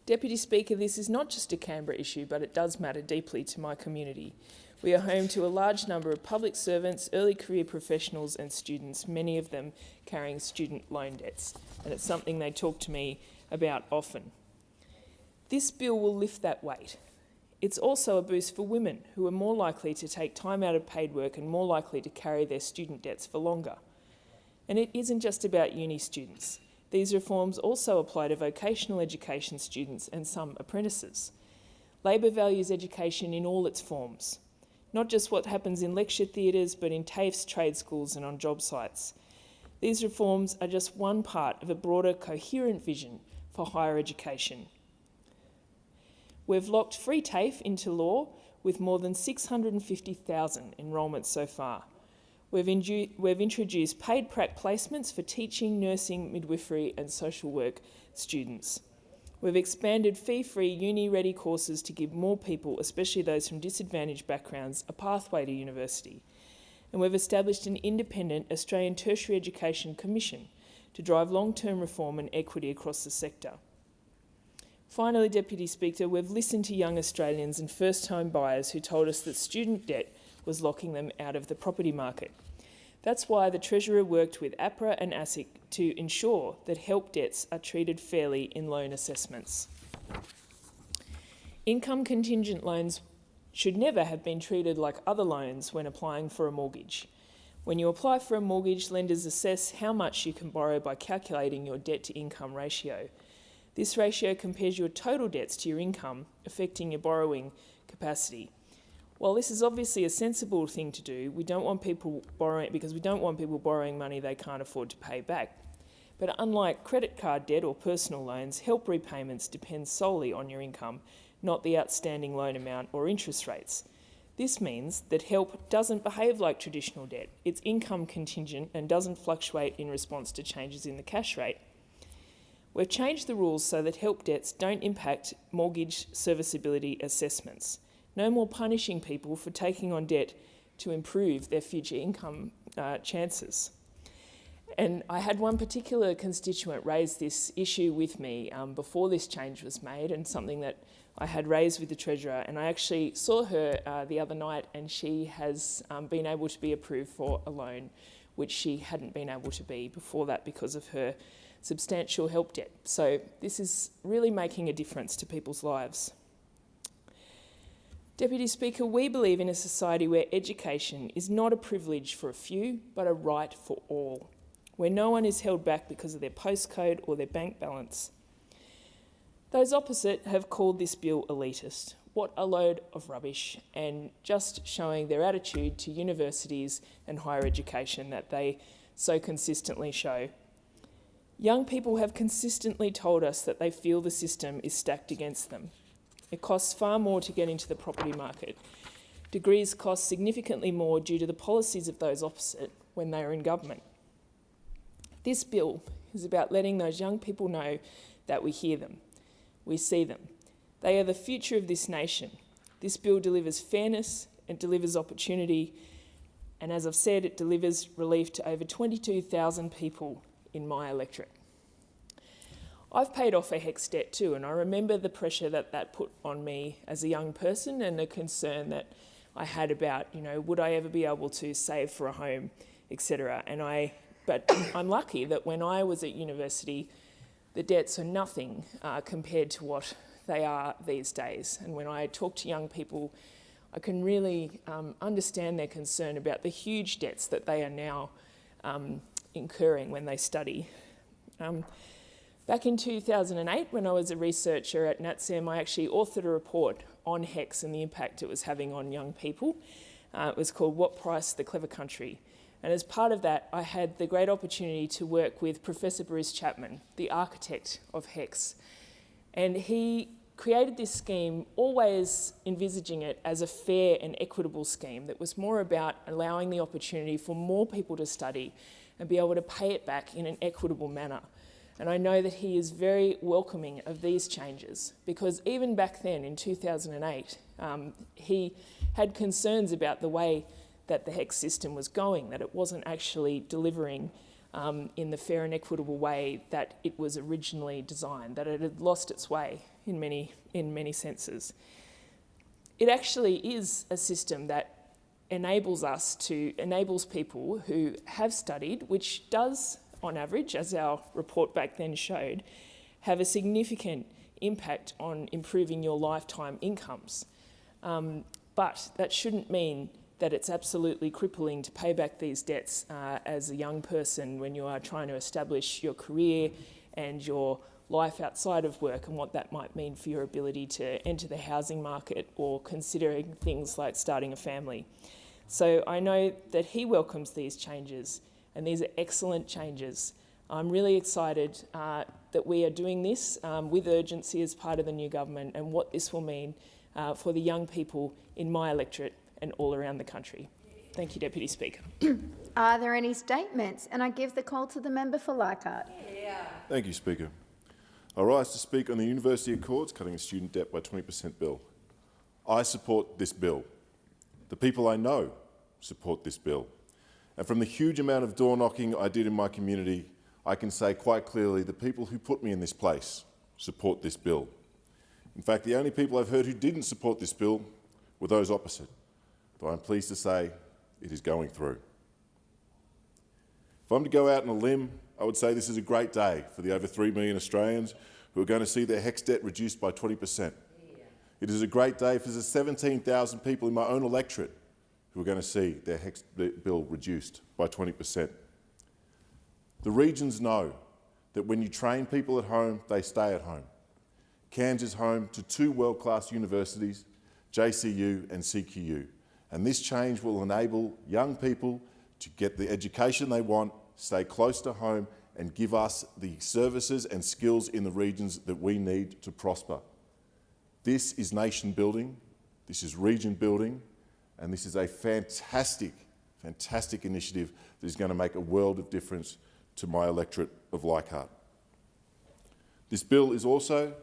Deputy Speaker, this is not just a Canberra issue, but it does matter deeply to my community. We are home to a large number of public servants, early career professionals and students, many of them carrying student loan debts, and it's something they talk to me about often. This bill will lift that weight. It's also a boost for women who are more likely to take time out of paid work and more likely to carry their student debts for longer. And it isn't just about uni students. These reforms also apply to vocational education students and some apprentices. Labor values education in all its forms, not just what happens in lecture theatres, but in TAFEs, trade schools and on job sites. These reforms are just one part of a broader, coherent vision for higher education. We've locked free TAFE into law with more than 650,000 enrolments so far. We've introduced paid prac placements for teaching, nursing, midwifery and social work students. We've expanded fee-free uni-ready courses to give more people, especially those from disadvantaged backgrounds, a pathway to university. And we've established an independent Australian Tertiary Education Commission to drive long-term reform and equity across the sector. Finally, Deputy Speaker, we've listened to young Australians and first-time buyers who told us that student debt was locking them out of the property market. That's why the Treasurer worked with APRA and ASIC to ensure that help debts are treated fairly in loan assessments. Income contingent loans should never have been treated like other loans when applying for a mortgage. When you apply for a mortgage, lenders assess how much you can borrow by calculating your debt-to-income ratio. This ratio compares your total debts to your income, affecting your borrowing capacity. While this is obviously a sensible thing to do, we don't want people borrowing money they can't afford to pay back. But unlike credit card debt or personal loans, help repayments depend solely on your income, not the outstanding loan amount or interest rates. This means that help doesn't behave like traditional debt. It's income contingent and doesn't fluctuate in response to changes in the cash rate. We've changed the rules so that help debts don't impact mortgage serviceability assessments. No more punishing people for taking on debt to improve their future income chances. And I had one particular constituent raise this issue with me before this change was made, and something that I had raised with the Treasurer, and I actually saw her the other night, and she has been able to be approved for a loan, which she hadn't been able to be before that because of her substantial help debt. So this is really making a difference to people's lives. Deputy Speaker, we believe in a society where education is not a privilege for a few, but a right for all, where no one is held back because of their postcode or their bank balance. Those opposite have called this bill elitist. What a load of rubbish, and just showing their attitude to universities and higher education that they so consistently show. Young people have consistently told us that they feel the system is stacked against them. It costs far more to get into the property market. Degrees cost significantly more due to the policies of those opposite when they are in government. This bill is about letting those young people know that we hear them, we see them. They are the future of this nation. This bill delivers fairness, it delivers opportunity, and as I've said, it delivers relief to over 22,000 people in my electorate. I've paid off a HECS debt too, and I remember the pressure that that put on me as a young person, and the concern that I had about, would I ever be able to save for a home, etc. But I'm lucky that when I was at university, the debts are nothing compared to what they are these days. And when I talk to young people, I can really understand their concern about the huge debts that they are now incurring when they study. Back in 2008, when I was a researcher at NatSem, I actually authored a report on HECS and the impact it was having on young people. It was called What Price the Clever Country? And as part of that, I had the great opportunity to work with Professor Bruce Chapman, the architect of HECS. And he created this scheme, always envisaging it as a fair and equitable scheme that was more about allowing the opportunity for more people to study and be able to pay it back in an equitable manner. And I know that he is very welcoming of these changes, because even back then in 2008, he had concerns about the way that the HECS system was going, that it wasn't actually delivering in the fair and equitable way that it was originally designed, that it had lost its way in many senses. It actually is a system that enables people who have studied, which does, on average, as our report back then showed, have a significant impact on improving your lifetime incomes. But that shouldn't mean that it's absolutely crippling to pay back these debts as a young person when you are trying to establish your career and your life outside of work, and what that might mean for your ability to enter the housing market or considering things like starting a family. So I know that he welcomes these changes, and these are excellent changes. I'm really excited that we are doing this with urgency as part of the new government, and what this will mean for the young people in my electorate and all around the country. Thank you, Deputy Speaker. Are there any statements? And I give the call to the member for Leichhardt. Thank you, Speaker. I rise to speak on the University Accords cutting student debt by 20% bill. I support this bill. The people I know support this bill. And from the huge amount of door knocking I did in my community, I can say quite clearly the people who put me in this place support this bill. In fact, the only people I've heard who didn't support this bill were those opposite, though I'm pleased to say it is going through. If I'm to go out on a limb, I would say this is a great day for the over 3 million Australians who are going to see their HECS debt reduced by 20%. It It is a great day for the 17,000 people in my own electorate who are going to see their HECS bill reduced by 20%. The regions know that when you train people at home, they stay at home. Cairns is home to 2 world-class universities, JCU and CQU, and this change will enable young people to get the education they want, stay close to home, and give us the services and skills in the regions that we need to prosper. This is nation building, this is region building, and this is a fantastic, fantastic initiative that is going to make a world of difference to my electorate of Leichhardt. This bill is also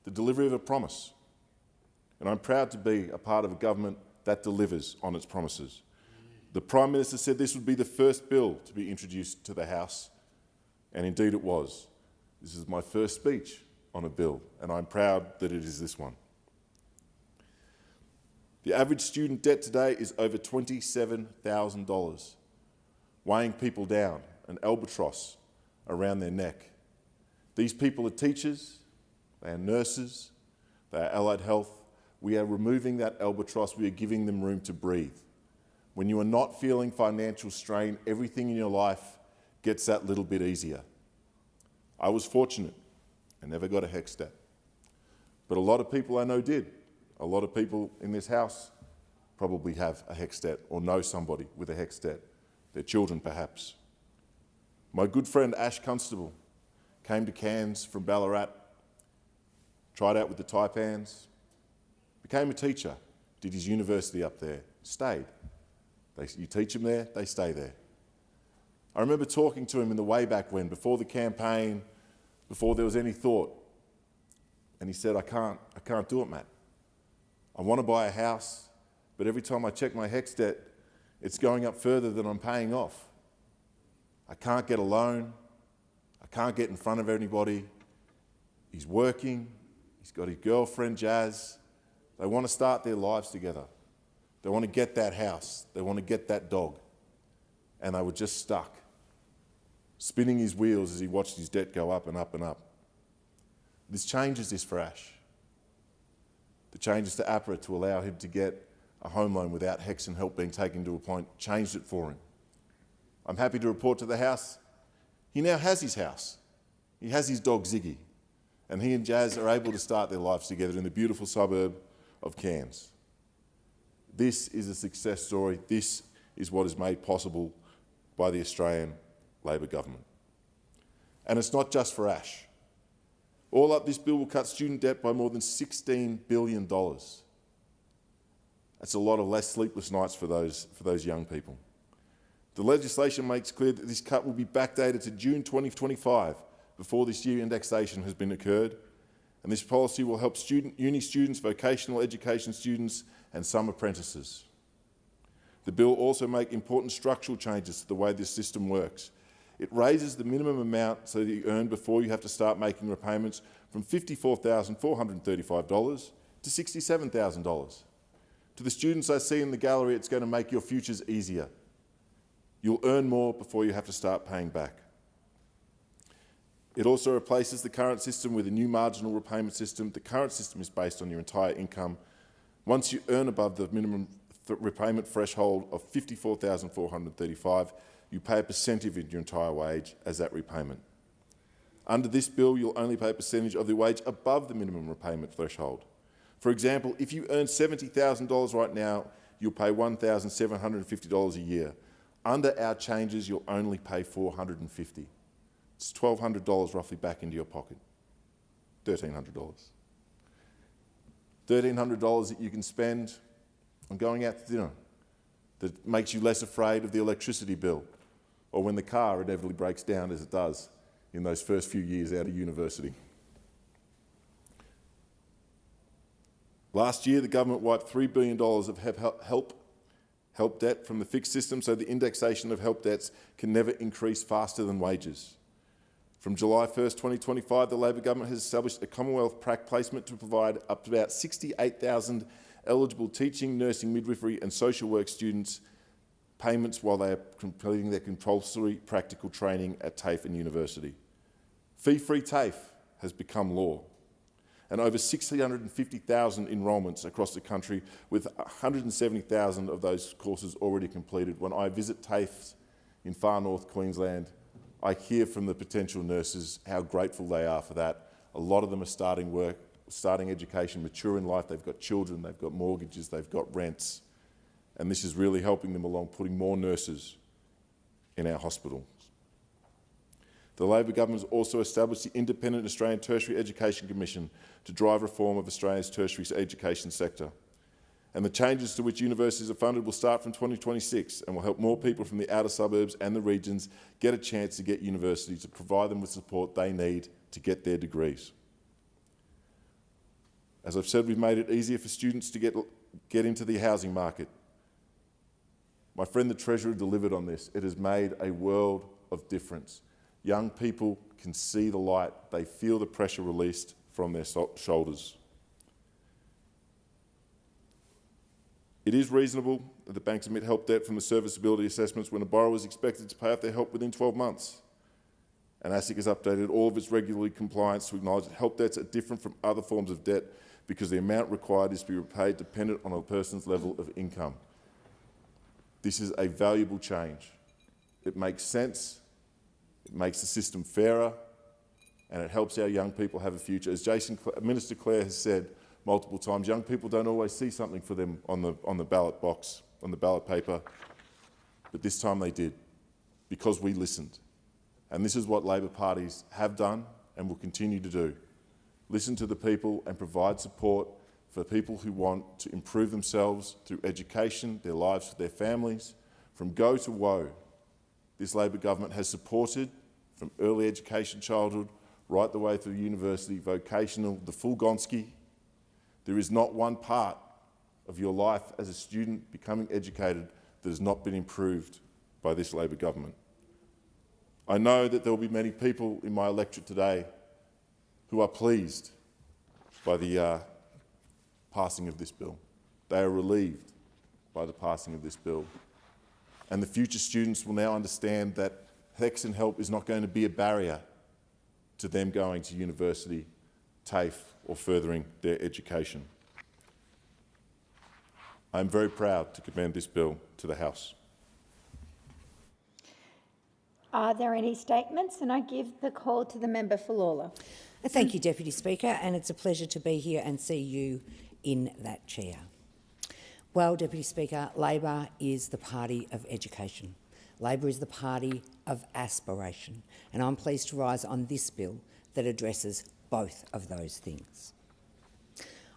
the delivery of a promise, and I'm proud to be a part of a government that delivers on its promises. The Prime Minister said this would be the first bill to be introduced to the House, and indeed it was. This is my first speech on a bill, and I'm proud that it is this one. The average student debt today is over $27,000, weighing people down, an albatross around their neck. These people are teachers, they are nurses, they are allied health. We are removing that albatross, we are giving them room to breathe. When you are not feeling financial strain, everything in your life gets that little bit easier. I was fortunate. I never got a HECS debt. But a lot of people I know did. A lot of people in this house probably have a HECS debt or know somebody with a HECS debt, their children perhaps. My good friend Ash Constable came to Cairns from Ballarat, tried out with the Taipans, became a teacher, did his university up there, stayed. You teach them there, they stay there. I remember talking to him in the way back when, before the campaign, before there was any thought, and he said, I can't do it, Matt. I want to buy a house, but every time I check my HECS debt, it's going up further than I'm paying off. I can't get a loan. I can't get in front of anybody. He's working. He's got his girlfriend, Jazz. They want to start their lives together. They want to get that house. They want to get that dog. And they were just stuck, spinning his wheels as he watched his debt go up and up and up. This changes this for Ash. The changes to APRA to allow him to get a home loan without HECS and help being taken to a point changed it for him. I'm happy to report to the House, he now has his house. He has his dog Ziggy, and he and Jazz are able to start their lives together in the beautiful suburb of Cairns. This is a success story. This is what is made possible by the Australian Labor government. And it's not just for Ash. All up, this bill will cut student debt by more than $16 billion. That's a lot of less sleepless nights for those young people. The legislation makes clear that this cut will be backdated to June 2025 before this year indexation has been occurred, and this policy will help uni students, vocational education students and some apprentices. The bill also makes important structural changes to the way this system works. It raises the minimum amount so that you earn before you have to start making repayments from $54,435 to $67,000. To the students I see in the gallery, it's going to make your futures easier. You'll earn more before you have to start paying back. It also replaces the current system with a new marginal repayment system. The current system is based on your entire income. Once you earn above the minimum repayment threshold of $54,435, you pay a percentage of your entire wage as that repayment. Under this bill, you'll only pay a percentage of the wage above the minimum repayment threshold. For example, if you earn $70,000 right now, you'll pay $1,750 a year. Under our changes, you'll only pay $450. It's $1,200 roughly back into your pocket. $1,300. $1,300 that you can spend on going out to dinner that makes you less afraid of the electricity bill or when the car inevitably breaks down as it does in those first few years out of university. Last year, the government wiped $3 billion of help debt from the fixed system so the indexation of help debts can never increase faster than wages. From July 1st, 2025, the Labor government has established a Commonwealth prac placement to provide up to about 68,000 eligible teaching, nursing, midwifery and social work students payments while they are completing their compulsory practical training at TAFE and university. Fee-free TAFE has become law. and over 650,000 enrolments across the country, with 170,000 of those courses already completed. When I visit TAFEs in far north Queensland, I hear from the potential nurses how grateful they are for that. A lot of them are starting work, starting education, mature in life. They've got children, they've got mortgages, they've got rents. And this is really helping them along, putting more nurses in our hospitals. The Labor government has also established the Independent Australian Tertiary Education Commission to drive reform of Australia's tertiary education sector. And the changes to which universities are funded will start from 2026 and will help more people from the outer suburbs and the regions get a chance to get university, to provide them with support they need to get their degrees. As I've said, we've made it easier for students to get into the housing market. My friend the Treasurer delivered on this. It has made a world of difference. Young people can see the light. They feel the pressure released from their shoulders. It is reasonable that the banks admit help debt from the serviceability assessments when a borrower is expected to pay off their help within 12 months. And ASIC has updated all of its regulatory compliance to acknowledge that help debts are different from other forms of debt because the amount required is to be repaid dependent on a person's level of income. This is a valuable change. It makes sense, it makes the system fairer, and it helps our young people have a future. As Minister Clare has said multiple times, young people don't always see something for them on the ballot box, on the ballot paper, but this time they did, because we listened. And this is what Labor parties have done and will continue to do. Listen to the people and provide support for people who want to improve themselves through education, their lives, their families. From go to woe, this Labor government has supported from early education, childhood, right the way through university, vocational, the full Gonski. There is not one part of your life as a student becoming educated that has not been improved by this Labor government. I know that there will be many people in my electorate today who are pleased by the passing of this bill. They are relieved by the passing of this bill. And the future students will now understand that HECS and HELP is not going to be a barrier to them going to university, TAFE, or furthering their education. I am very proud to commend this bill to the House. Are there any statements? And I give the call to the member for Lalor. Thank you, Deputy Speaker, and it's a pleasure to be here and see you in that chair. Well, Deputy Speaker, Labor is the party of education. Labor is the party of aspiration, and I'm pleased to rise on this bill that addresses both of those things.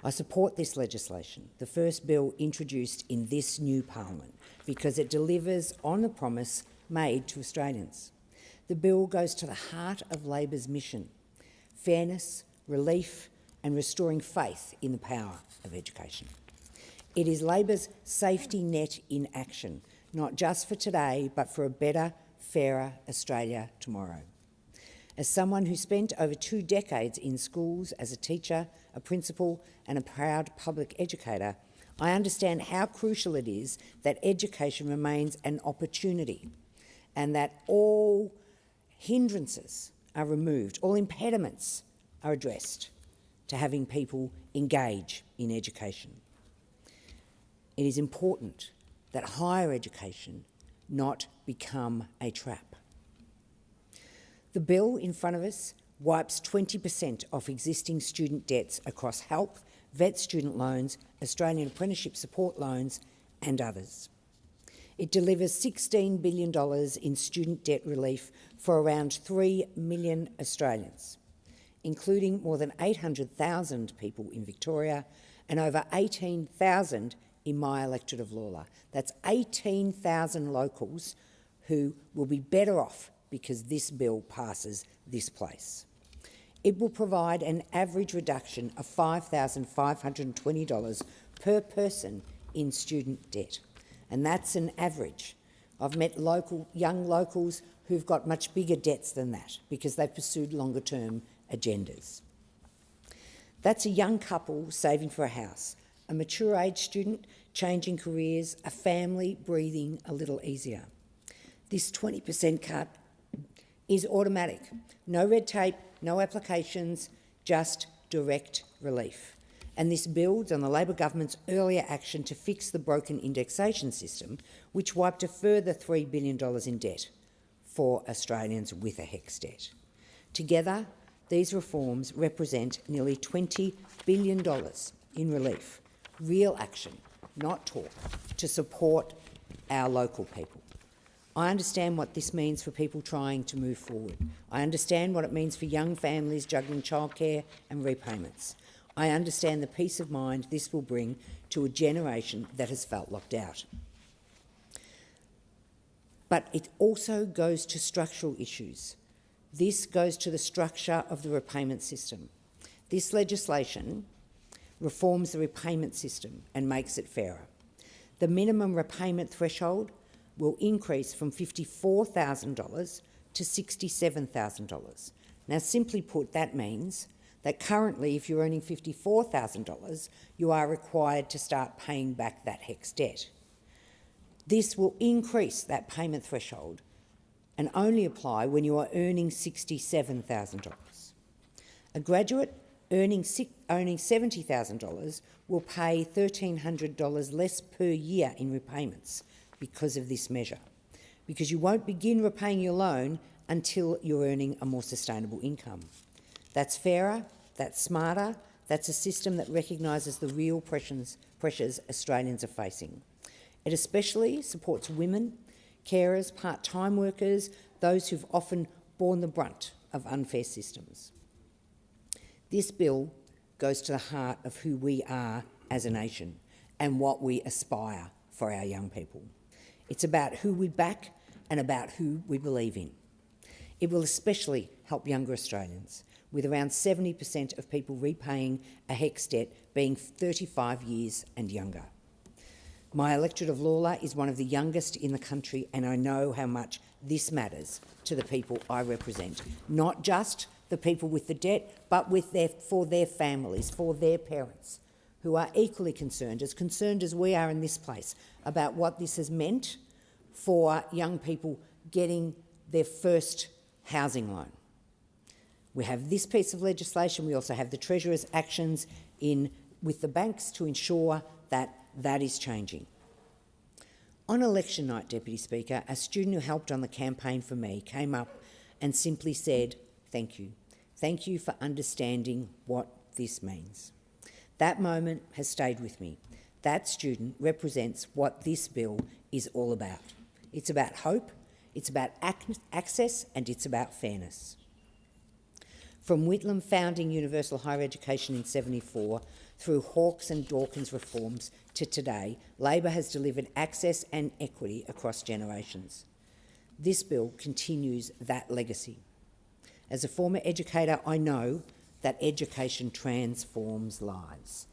I support this legislation, the first bill introduced in this new parliament, because it delivers on the promise made to Australians. The bill goes to the heart of Labor's mission: fairness, relief and restoring faith in the power of education. It is Labor's safety net in action, not just for today, but for a better, fairer Australia tomorrow. As someone who spent over 2 decades in schools as a teacher, a principal and a proud public educator, I understand how crucial it is that education remains an opportunity and that all hindrances are removed, all impediments are addressed to having people engage in education. It is important that higher education not become a trap. The bill in front of us wipes 20% off existing student debts across HELP, VET student loans, Australian apprenticeship support loans and others. It delivers $16 billion in student debt relief for around 3 million Australians, including more than 800,000 people in Victoria and over 18,000 in my electorate of Lalor. That's 18,000 locals who will be better off because this bill passes this place. It will provide an average reduction of $5,520 per person in student debt, and that's an average. I've met young locals who've got much bigger debts than that because they've pursued longer-term agendas. That's a young couple saving for a house, a mature-age student changing careers, a family breathing a little easier. This 20% cut is automatic. No red tape, no applications, just direct relief. And this builds on the Labor government's earlier action to fix the broken indexation system, which wiped a further $3 billion in debt for Australians with a HECS debt. Together, these reforms represent nearly $20 billion in relief, real action, not talk, to support our local people. I understand what this means for people trying to move forward. I understand what it means for young families juggling childcare and repayments. I understand the peace of mind this will bring to a generation that has felt locked out. But it also goes to structural issues. This goes to the structure of the repayment system. This legislation reforms the repayment system and makes it fairer. The minimum repayment threshold will increase from $54,000 to $67,000. Now, simply put, that means that currently, if you're earning $54,000, you are required to start paying back that HECS debt. This will increase that payment threshold and only apply when you are earning $67,000. A graduate earning $70,000 will pay $1,300 less per year in repayments because of this measure, because you won't begin repaying your loan until you're earning a more sustainable income. That's fairer, that's smarter, that's a system that recognises the real pressures Australians are facing. It especially supports women, carers, part-time workers, those who've often borne the brunt of unfair systems. This bill goes to the heart of who we are as a nation and what we aspire for our young people. It's about who we back and about who we believe in. It will especially help younger Australians, with around 70% of people repaying a HECS debt being 35 years and younger. My electorate of Lalor is one of the youngest in the country, and I know how much this matters to the people I represent, not just the people with the debt, but for their families, for their parents, who are equally concerned as we are in this place, about what this has meant for young people getting their first housing loan. We have this piece of legislation. We also have the Treasurer's actions with the banks to ensure that that is changing. On election night, Deputy Speaker, a student who helped on the campaign for me came up and simply said, "Thank you. Thank you for understanding what this means." That moment has stayed with me. That student represents what this bill is all about. It's about hope, it's about access, and it's about fairness. From Whitlam founding universal higher education in 1974, through Hawke's and Dawkins reforms to today, Labor has delivered access and equity across generations. This bill continues that legacy. As a former educator, I know that education transforms lives.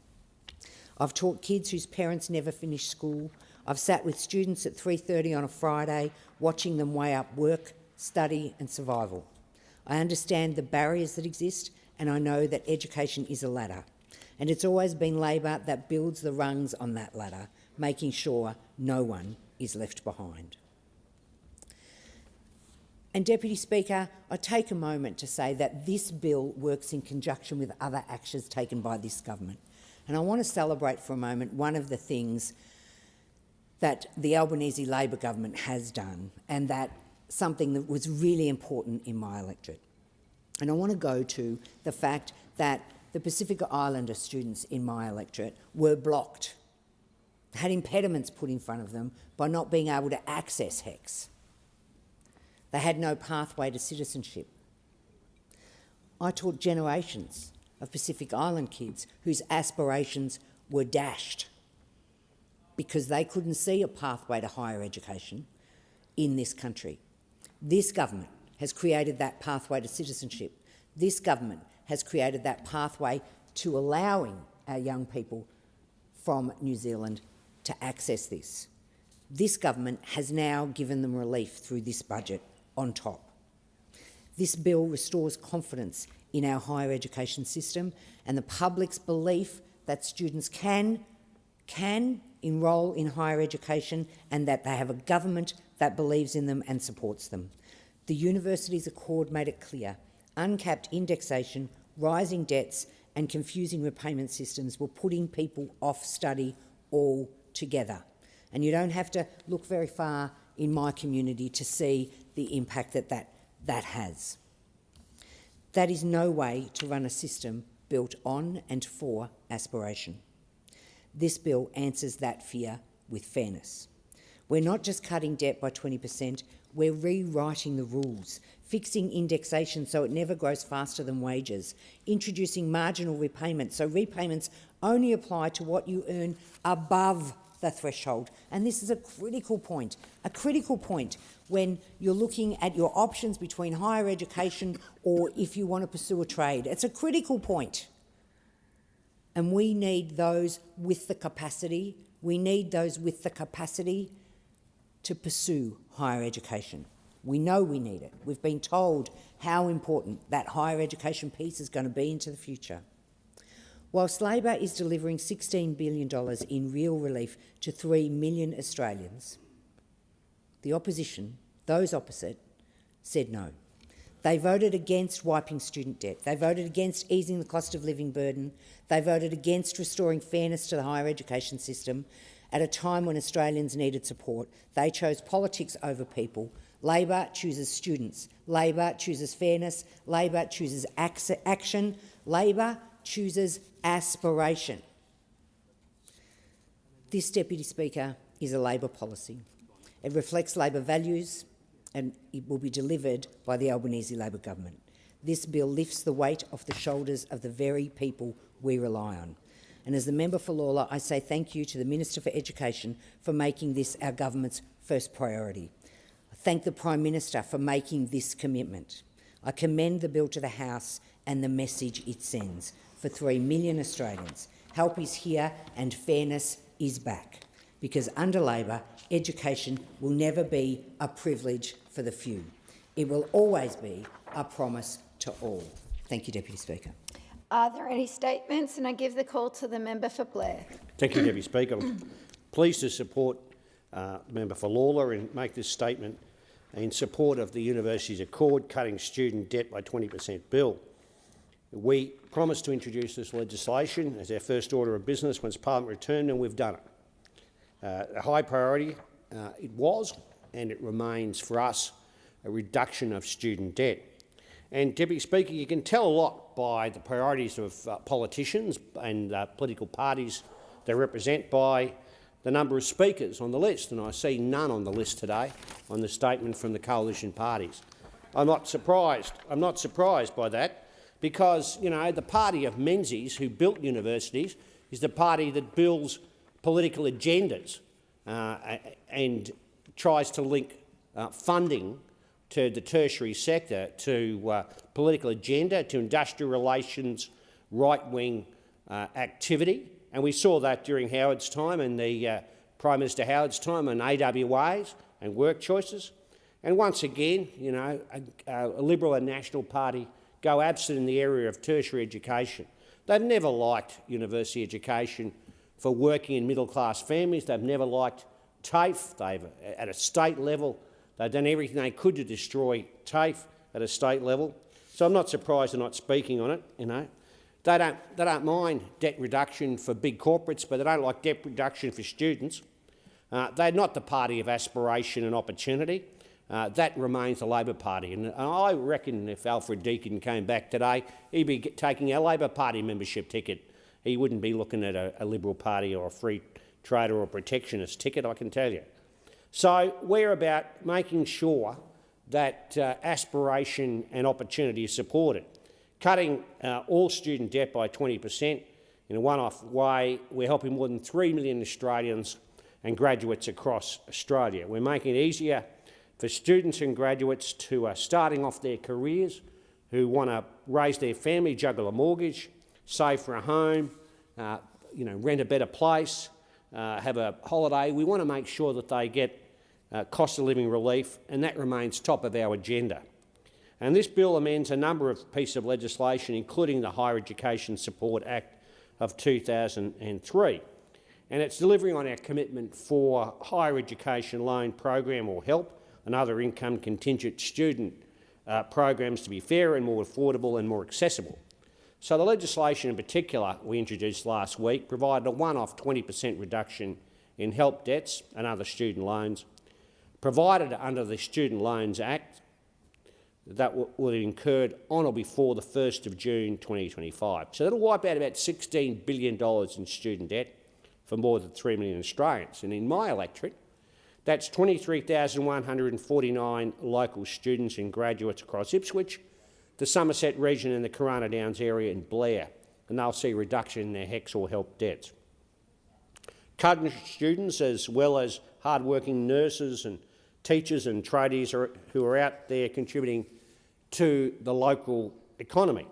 I've taught kids whose parents never finished school. I've sat with students at 3:30 on a Friday, watching them weigh up work, study and survival. I understand the barriers that exist, and I know that education is a ladder. And it's always been Labor that builds the rungs on that ladder, making sure no one is left behind. And Deputy Speaker, I take a moment to say that this bill works in conjunction with other actions taken by this government. And I want to celebrate for a moment one of the things that the Albanese Labor government has done, and that something that was really important in my electorate. And I want to go to the fact that the Pacific Islander students in my electorate were blocked, had impediments put in front of them by not being able to access HECS. They had no pathway to citizenship. I taught generations of Pacific Island kids whose aspirations were dashed because they couldn't see a pathway to higher education in this country. This government has created that pathway to citizenship. This government has created that pathway to allowing our young people from New Zealand to access this. This government has now given them relief through this budget on top. This bill restores confidence in our higher education system and the public's belief that students can enrol in higher education and that they have a government that believes in them and supports them. The Universities Accord made it clear: uncapped indexation, rising debts and confusing repayment systems were putting people off study altogether. And you don't have to look very far in my community to see the impact that has. That is no way to run a system built on and for aspiration. This bill answers that fear with fairness. We're not just cutting debt by 20%, we're rewriting the rules, fixing indexation so it never grows faster than wages, introducing marginal repayments so repayments only apply to what you earn above the threshold. And this is a critical point when you're looking at your options between higher education or if you want to pursue a trade. It's a critical point. And we need those with the capacity. We need those with the capacity to pursue higher education. We know we need it. We've been told how important that higher education piece is going to be into the future. Whilst Labor is delivering $16 billion in real relief to 3 million Australians, the opposition, those opposite, said no. They voted against wiping student debt. They voted against easing the cost of living burden. They voted against restoring fairness to the higher education system. At a time when Australians needed support, they chose politics over people. Labor chooses students. Labor chooses fairness. Labor chooses action. Labor chooses aspiration. This, Deputy Speaker, is a Labor policy. It reflects Labor values and it will be delivered by the Albanese Labor government. This bill lifts the weight off the shoulders of the very people we rely on. And as the member for Lalor, I say thank you to the Minister for Education for making this our government's first priority. I thank the Prime Minister for making this commitment. I commend the bill to the House and the message it sends. For 3 million Australians, help is here and fairness is back. Because under Labor, education will never be a privilege for the few. It will always be a promise to all. Thank you, Deputy Speaker. Are there any statements? And I give the call to the member for Blair. Thank you, Deputy Speaker. I'm pleased to support the member for Lalor and make this statement in support of the University's Accord cutting student debt by 20% bill. We promised to introduce this legislation as our first order of business once Parliament returned, and we've done it. A high priority it was, and it remains for us, a reduction of student debt. And, Deputy Speaker, you can tell a lot by the priorities of politicians and political parties they represent by the number of speakers on the list, and I see none on the list today on the statement from the coalition parties. I'm not surprised by that because, you know, the party of Menzies, who built universities, is the party that builds political agendas and tries to link funding to the tertiary sector, to political agenda, to industrial relations, right-wing activity. And we saw that during Howard's time and the Prime Minister Howard's time on AWAs and work choices. And once again, you know, a Liberal and National Party go absent in the area of tertiary education. They've never liked university education for working in middle-class families. They've never liked TAFE. At a state level, they've done everything they could to destroy TAFE at a state level. So I'm not surprised they're not speaking on it. You know, they don't mind debt reduction for big corporates, but they don't like debt reduction for students. They're not the party of aspiration and opportunity. That remains the Labor Party. And I reckon if Alfred Deakin came back today, he'd be taking a Labor Party membership ticket. He wouldn't be looking at a Liberal Party or a free trader or a protectionist ticket, I can tell you. So we're about making sure that aspiration and opportunity is supported. Cutting all student debt by 20% in a one-off way, we're helping more than 3 million Australians and graduates across Australia. We're making it easier for students and graduates to starting off their careers, who want to raise their family, juggle a mortgage, save for a home, you know, rent a better place, have a holiday. We want to make sure that they get cost of living relief, and that remains top of our agenda. And this bill amends a number of pieces of legislation, including the Higher Education Support Act of 2003. And it's delivering on our commitment for higher education loan program or HELP and other income contingent student programs to be fairer and more affordable and more accessible. So the legislation in particular we introduced last week provided a one-off 20% reduction in help debts and other student loans, provided under the Student Loans Act that would have incurred on or before the 1st of June 2025. So that'll wipe out about $16 billion in student debt for more than 3 million Australians. And in my electorate, that's 23,149 local students and graduates across Ipswich, the Somerset region and the Corona Downs area in Blair, and they'll see a reduction in their HECS or help debts. Current students, as well as hard-working nurses and teachers and tradies who are out there contributing to the local economy.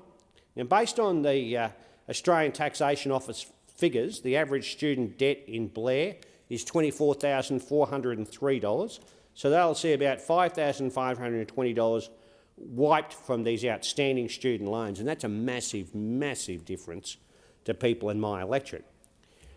Now, based on the Australian Taxation Office figures, the average student debt in Blair is $24,403, so they'll see about $5,520 wiped from these outstanding student loans, and that's a massive, massive difference to people in my electorate.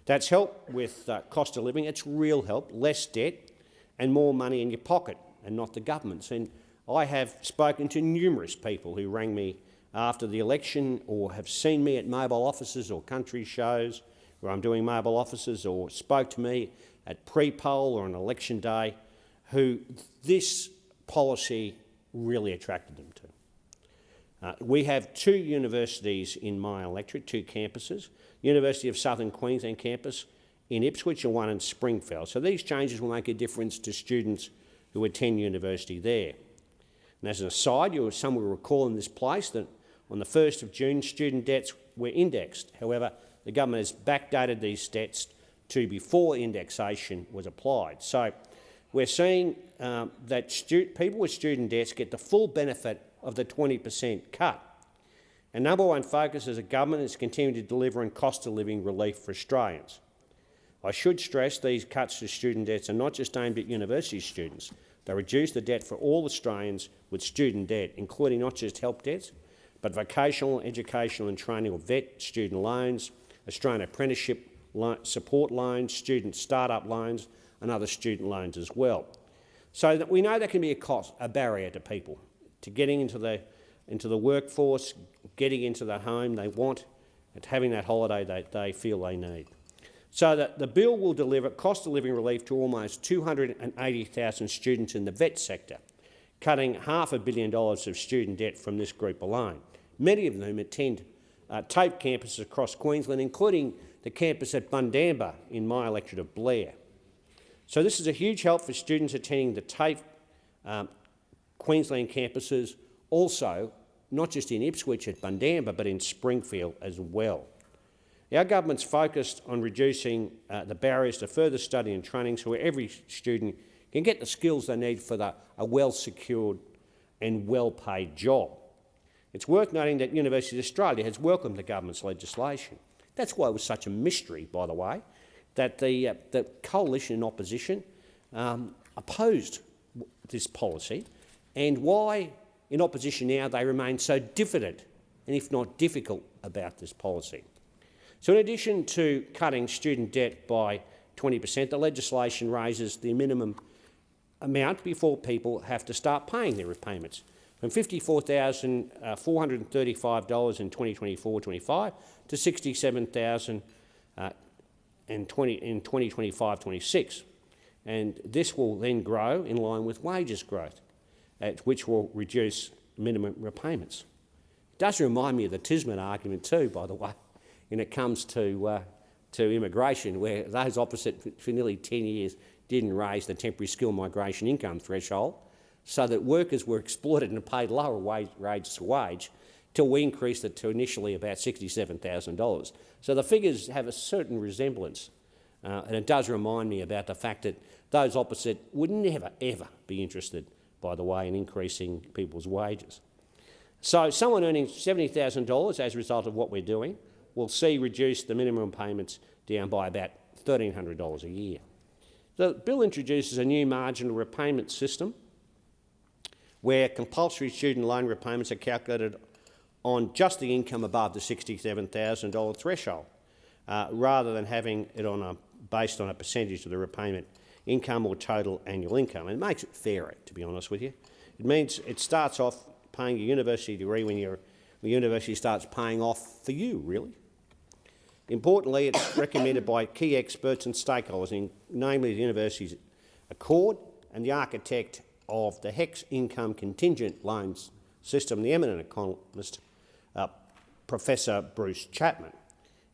That's help with cost of living. It's real help, less debt and more money in your pocket and not the government's. And I have spoken to numerous people who rang me after the election or have seen me at mobile offices or country shows where I'm doing mobile offices, or spoke to me at pre-poll or on election day, who this policy really attracted them to. We have 2 universities in my electorate, 2 campuses, University of Southern Queensland campus in Ipswich and one in Springfield. So these changes will make a difference to students who attend university there. And as an aside, some will recall in this place that on the 1st of June, student debts were indexed. However, the government has backdated these debts to before indexation was applied. So we're seeing that people with student debts get the full benefit of the 20% cut. And number one focus as a government is continuing to deliver on cost of living relief for Australians. I should stress these cuts to student debts are not just aimed at university students. They reduce the debt for all Australians with student debt, including not just help debts, but vocational, educational and training or VET student loans, Australian apprenticeship support loans, student start-up loans and other student loans as well. So that we know that can be a barrier to people to getting into the workforce, getting into the home they want, and having that holiday they feel they need. So that the bill will deliver cost of living relief to almost 280,000 students in the VET sector, cutting $500 million of student debt from this group alone, many of whom attend TAFE campuses across Queensland, including the campus at Bundamba in my electorate of Blair. So this is a huge help for students attending the TAFE Queensland campuses, also not just in Ipswich at Bundamba, but in Springfield as well. Our government's focused on reducing the barriers to further study and training so every student can get the skills they need for a well-secured and well-paid job. It's worth noting that University of Australia has welcomed the government's legislation. That's why it was such a mystery, by the way, that the coalition in opposition opposed this policy, and why in opposition now they remain so diffident and if not difficult about this policy. So in addition to cutting student debt by 20%, the legislation raises the minimum amount before people have to start paying their repayments from $54,435 in 2024-25 to $67,000 in 2025-26. And this will then grow in line with wages growth, which will reduce minimum repayments. It does remind me of the Tisman argument too, by the way, when it comes to immigration, where those opposite for nearly 10 years didn't raise the temporary skill migration income threshold, so that workers were exploited and paid lower wage till we increased it to initially about $67,000. So the figures have a certain resemblance, and it does remind me about the fact that those opposite would never, ever be interested, by the way, in increasing people's wages. So someone earning $70,000 as a result of what we're doing will see reduce the minimum payments down by about $1,300 a year. The bill introduces a new marginal repayment system where compulsory student loan repayments are calculated on just the income above the $67,000 threshold, rather than having it based on a percentage of the repayment income or total annual income. And it makes it fairer, to be honest with you. It means it starts off paying a university degree when the university starts paying off for you, really. Importantly, it's recommended by key experts and stakeholders, namely the university's Accord and the architect of the HECS income contingent loans system, the eminent economist, Professor Bruce Chapman.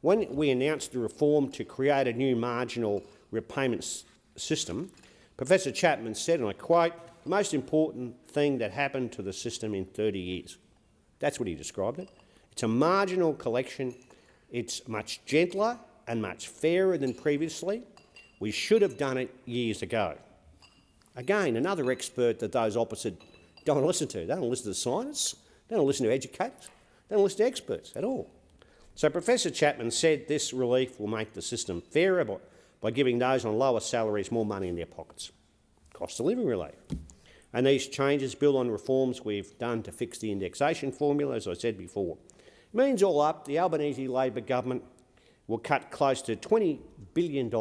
When we announced the reform to create a new marginal repayment system, Professor Chapman said, and I quote, "The most important thing that happened to the system in 30 years. That's what he described it. It's a marginal collection. It's much gentler and much fairer than previously. We should have done it years ago." Again, another expert that those opposite don't want to listen to. They don't listen to scientists, they don't listen to educators, they don't listen to experts at all. So Professor Chapman said this relief will make the system fairer by giving those on lower salaries more money in their pockets. Cost of living relief. And these changes build on reforms we've done to fix the indexation formula, as I said before. It means all up, the Albanese Labor government will cut close to $20 billion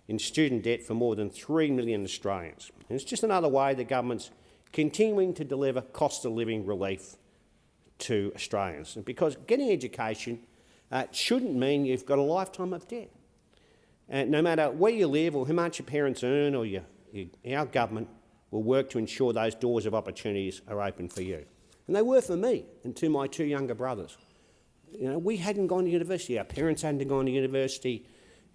in student debt for more than 3 million Australians. And it's just another way the government's continuing to deliver cost of living relief to Australians. And because getting education shouldn't mean you've got a lifetime of debt. No matter where you live or how much your parents earn, or our government will work to ensure those doors of opportunities are open for you. And they were for me and to my two younger brothers. You know, we hadn't gone to university. Our parents hadn't gone to university.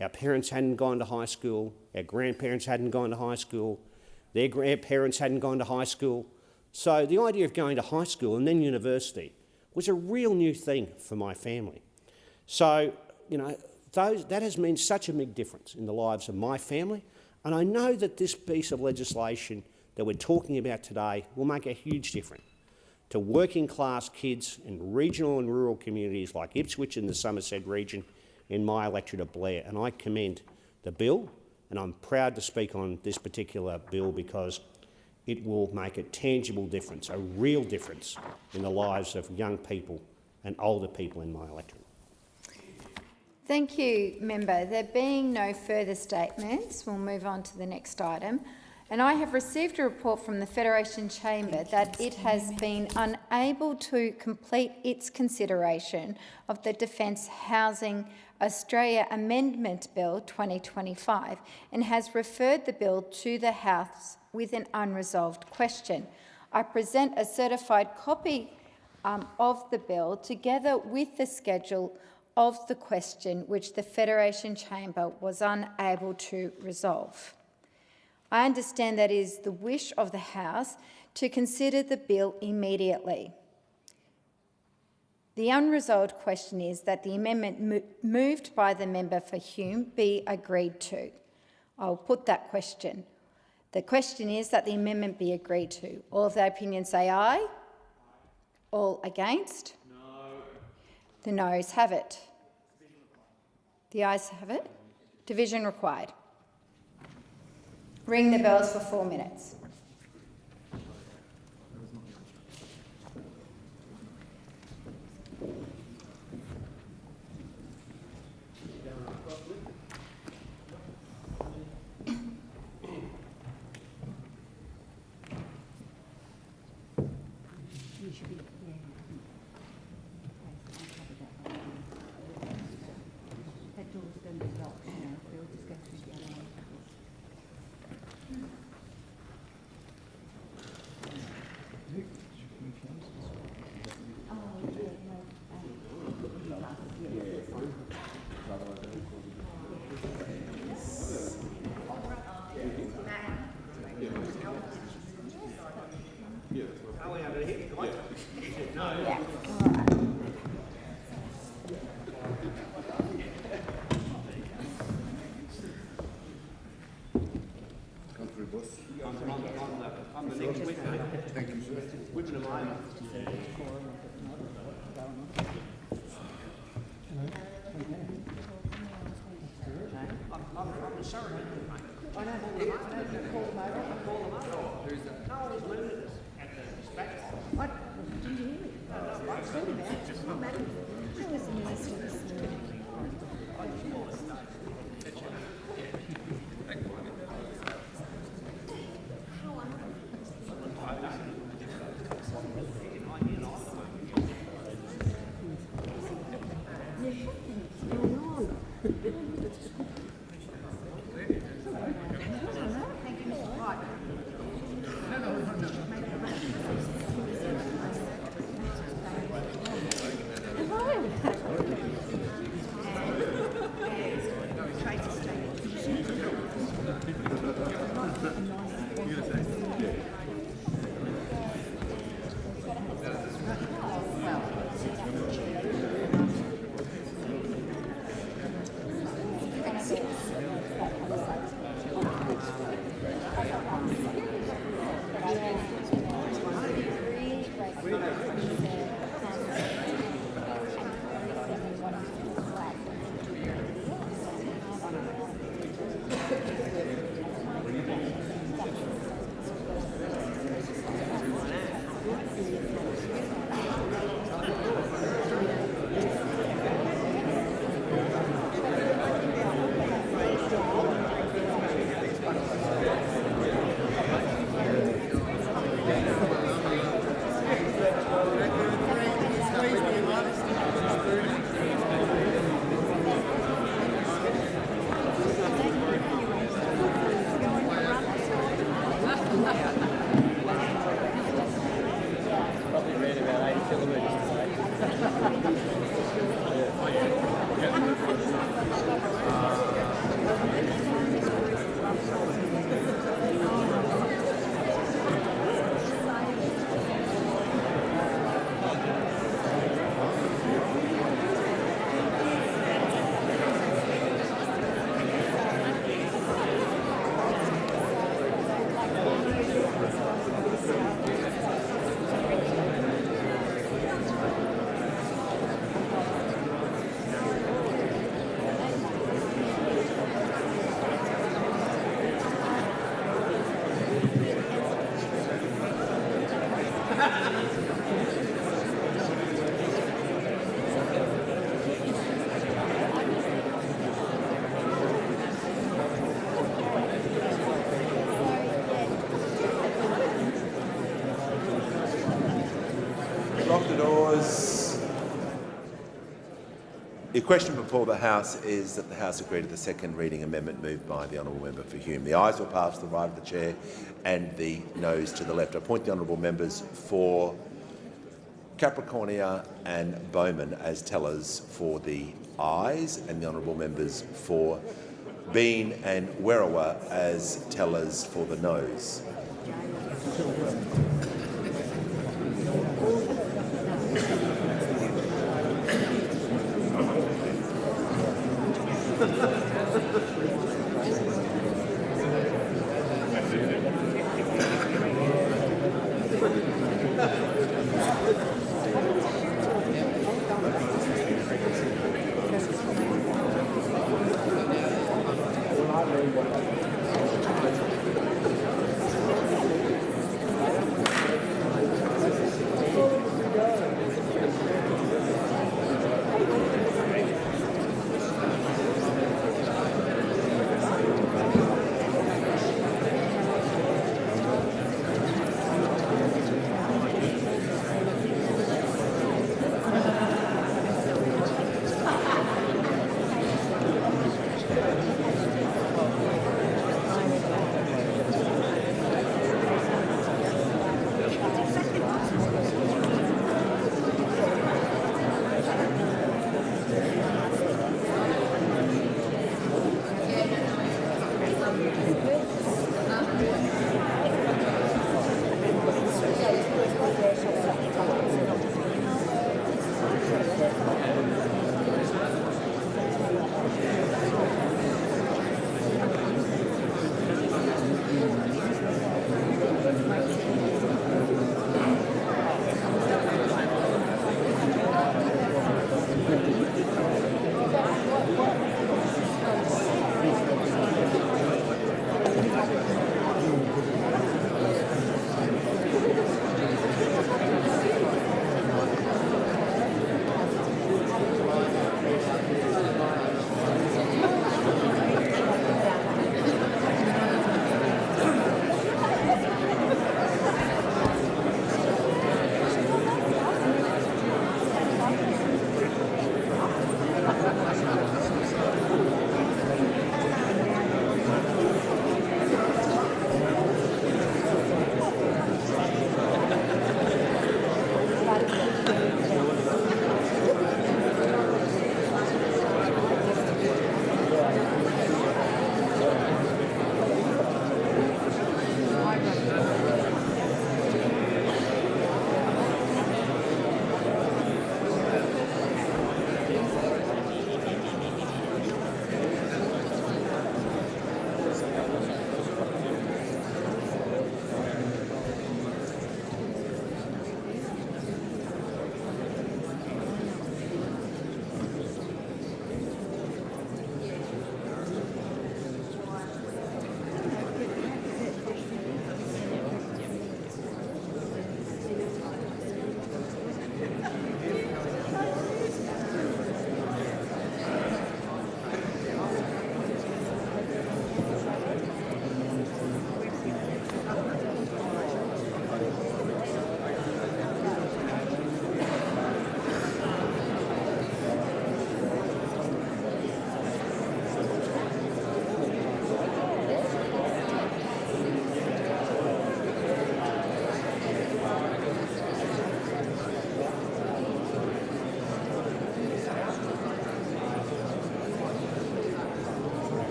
Our parents hadn't gone to high school. Our grandparents hadn't gone to high school. Their grandparents hadn't gone to high school. So the idea of going to high school and then university was a real new thing for my family. So, you know, that has meant such a big difference in the lives of my family. And I know that this piece of legislation that we're talking about today will make a huge difference to working class kids in regional and rural communities like Ipswich and the Somerset region in my electorate of Blair. And I commend the bill, and I'm proud to speak on this particular bill because it will make a tangible difference, a real difference in the lives of young people and older people in my electorate. Thank you, Member. There being no further statements, we'll move on to the next item. And I have received a report from the Federation Chamber that it has been unable to complete its consideration of the Defence Housing Australia Amendment Bill 2025 and has referred the bill to the House with an unresolved question. I present a certified copy of the bill together with the schedule of the question which the Federation Chamber was unable to resolve. I understand that it is the wish of the House to consider the bill immediately. The unresolved question is that the amendment moved by the member for Hume be agreed to. I'll put that question. The question is that the amendment be agreed to. All of the opinions say aye. All against? No. The noes have it. The ayes have it. Division required. Ring the bells for 4 minutes. The question before the House is that the House agree to the second reading amendment moved by the honourable member for Hume. The ayes will pass to the right of the chair and the noes to the left. I appoint the honourable members for Capricornia and Bowman as tellers for the ayes, and the honourable members for Bean and Werriwa as tellers for the noes.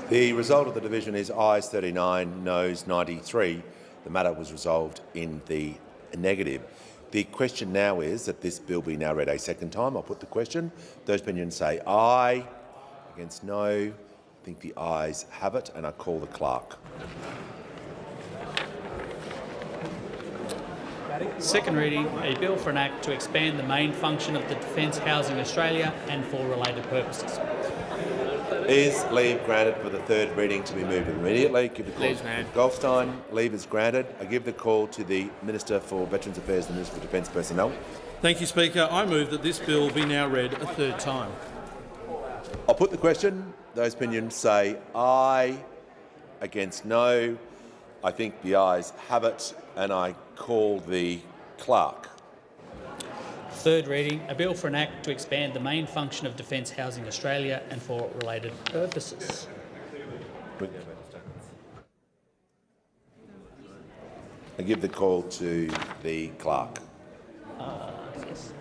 The result of the division is ayes 39, noes 93. The matter was resolved in the negative. The question now is that this bill be now read a second time. I'll put the question. Those opinions say aye. Against no. I think the ayes have it, and I call the clerk. Second reading, a bill for an act to expand the main function of the Defence Housing Australia and for related purposes. Is leave granted for the third reading to be moved immediately? Give the call to Goldstein. Leave is granted. I give the call to the Minister for Veterans Affairs and the Minister for Defence Personnel. Thank you, Speaker. I move that this bill be now read a third time. I'll put the question. Those opinions say aye. Against no. I think the ayes have it, and I call the clerk. Third reading, a bill for an act to expand the main function of Defence Housing Australia and for related purposes. I give the call to the clerk. Yes.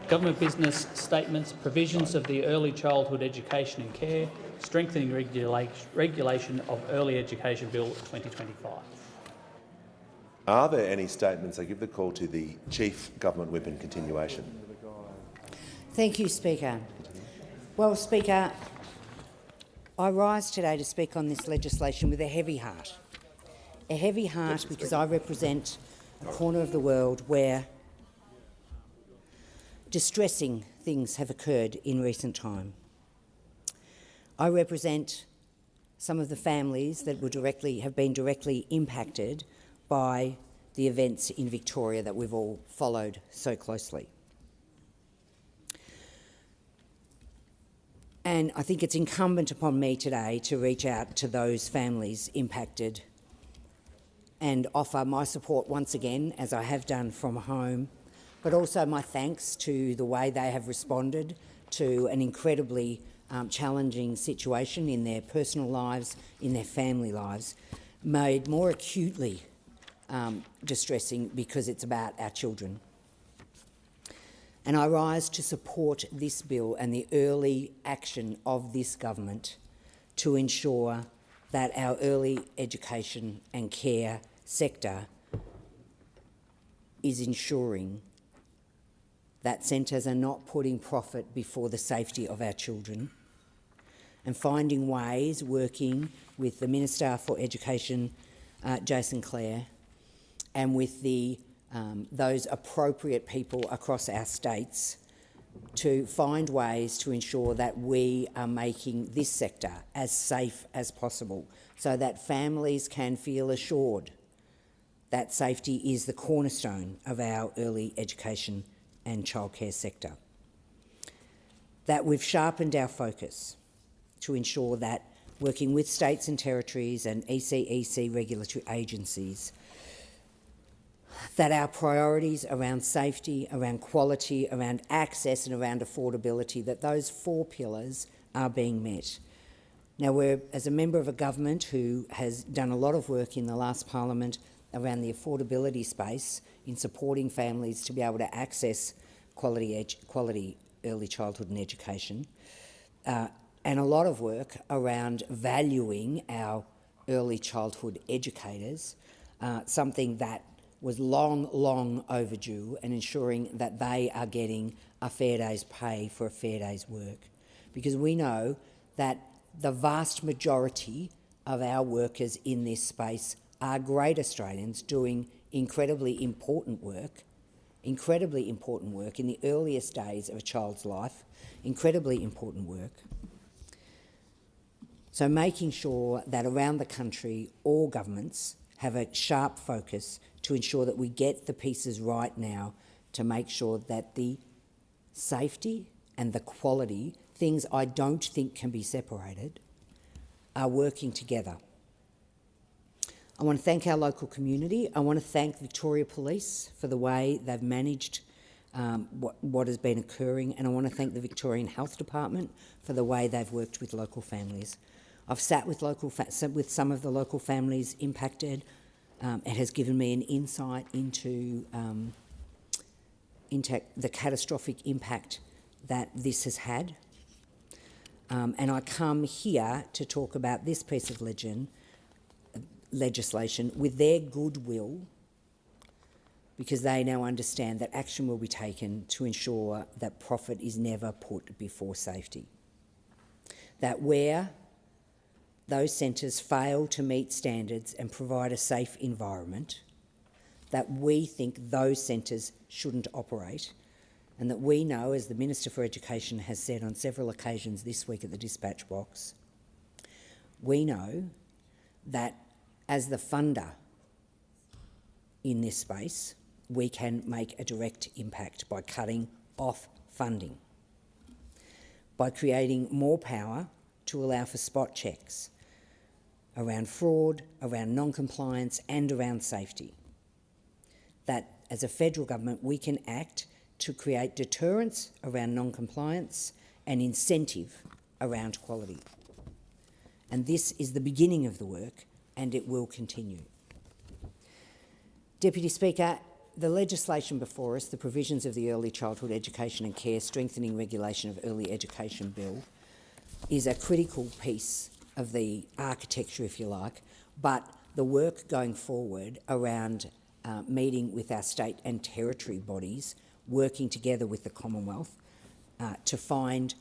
Government business statements, provisions of the Early Childhood Education and Care, strengthening regulation of Early Education Bill 2025. Are there any statements? I give the call to the Chief Government Whip in continuation. Thank you, Speaker. Well, Speaker, I rise today to speak on this legislation with a heavy heart. A heavy heart because I represent a corner of the world where distressing things have occurred in recent time. I represent some of the families that have been directly impacted by the events in Victoria that we've all followed so closely. And I think it's incumbent upon me today to reach out to those families impacted and offer my support once again, as I have done from home, but also my thanks to the way they have responded to an incredibly challenging situation in their personal lives, in their family lives, made more acutely distressing because it's about our children. And I rise to support this bill and the early action of this government to ensure that our early education and care sector is ensuring that centres are not putting profit before the safety of our children, and finding ways, working with the Minister for Education, Jason Clare, and with those appropriate people across our states to find ways to ensure that we are making this sector as safe as possible so that families can feel assured that safety is the cornerstone of our early education and childcare sector. That we've sharpened our focus to ensure that working with states and territories and ECEC regulatory agencies, that our priorities around safety, around quality, around access and around affordability, that those four pillars are being met. Now, as a member of a government who has done a lot of work in the last parliament around the affordability space in supporting families to be able to access quality early childhood and education, and a lot of work around valuing our early childhood educators, something that was long overdue, and ensuring that they are getting a fair day's pay for a fair day's work. Because we know that the vast majority of our workers in this space are great Australians doing incredibly important work in the earliest days of a child's life, incredibly important work. So making sure that around the country, all governments have a sharp focus to ensure that we get the pieces right now to make sure that the safety and the quality, things I don't think can be separated, are working together. I want to thank our local community. I want to thank Victoria Police for the way they've managed what has been occurring, and I want to thank the Victorian Health Department for the way they've worked with local families. I've sat with some of the local families impacted. It has given me an insight into the catastrophic impact that this has had And I come here to talk about this piece of legislation with their goodwill, because they now understand that action will be taken to ensure that profit is never put before safety. That where those centres fail to meet standards and provide a safe environment, that we think those centres shouldn't operate, and that we know, as the Minister for Education has said on several occasions this week at the dispatch box, we know that as the funder in this space, we can make a direct impact by cutting off funding, by creating more power to allow for spot checks around fraud, around non-compliance and around safety. That as a federal government we can act to create deterrence around non-compliance and incentive around quality. And this is the beginning of the work, and it will continue. Deputy Speaker, the legislation before us, the provisions of the Early Childhood Education and Care Strengthening Regulation of Early Education Bill, is a critical piece of the architecture, if you like, but the work going forward around meeting with our state and territory bodies, working together with the Commonwealth to find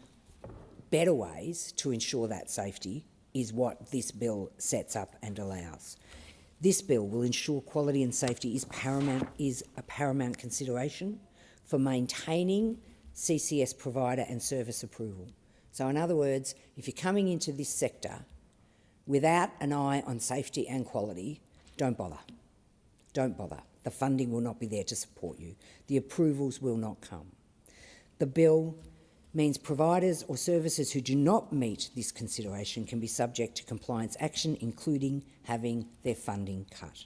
better ways to ensure that safety is what this bill sets up and allows. This bill will ensure quality and safety is a paramount consideration for maintaining CCS provider and service approval. So in other words, if you're coming into this sector without an eye on safety and quality, don't bother. Don't bother. The funding will not be there to support you. The approvals will not come. The bill means providers or services who do not meet this consideration can be subject to compliance action, including having their funding cut.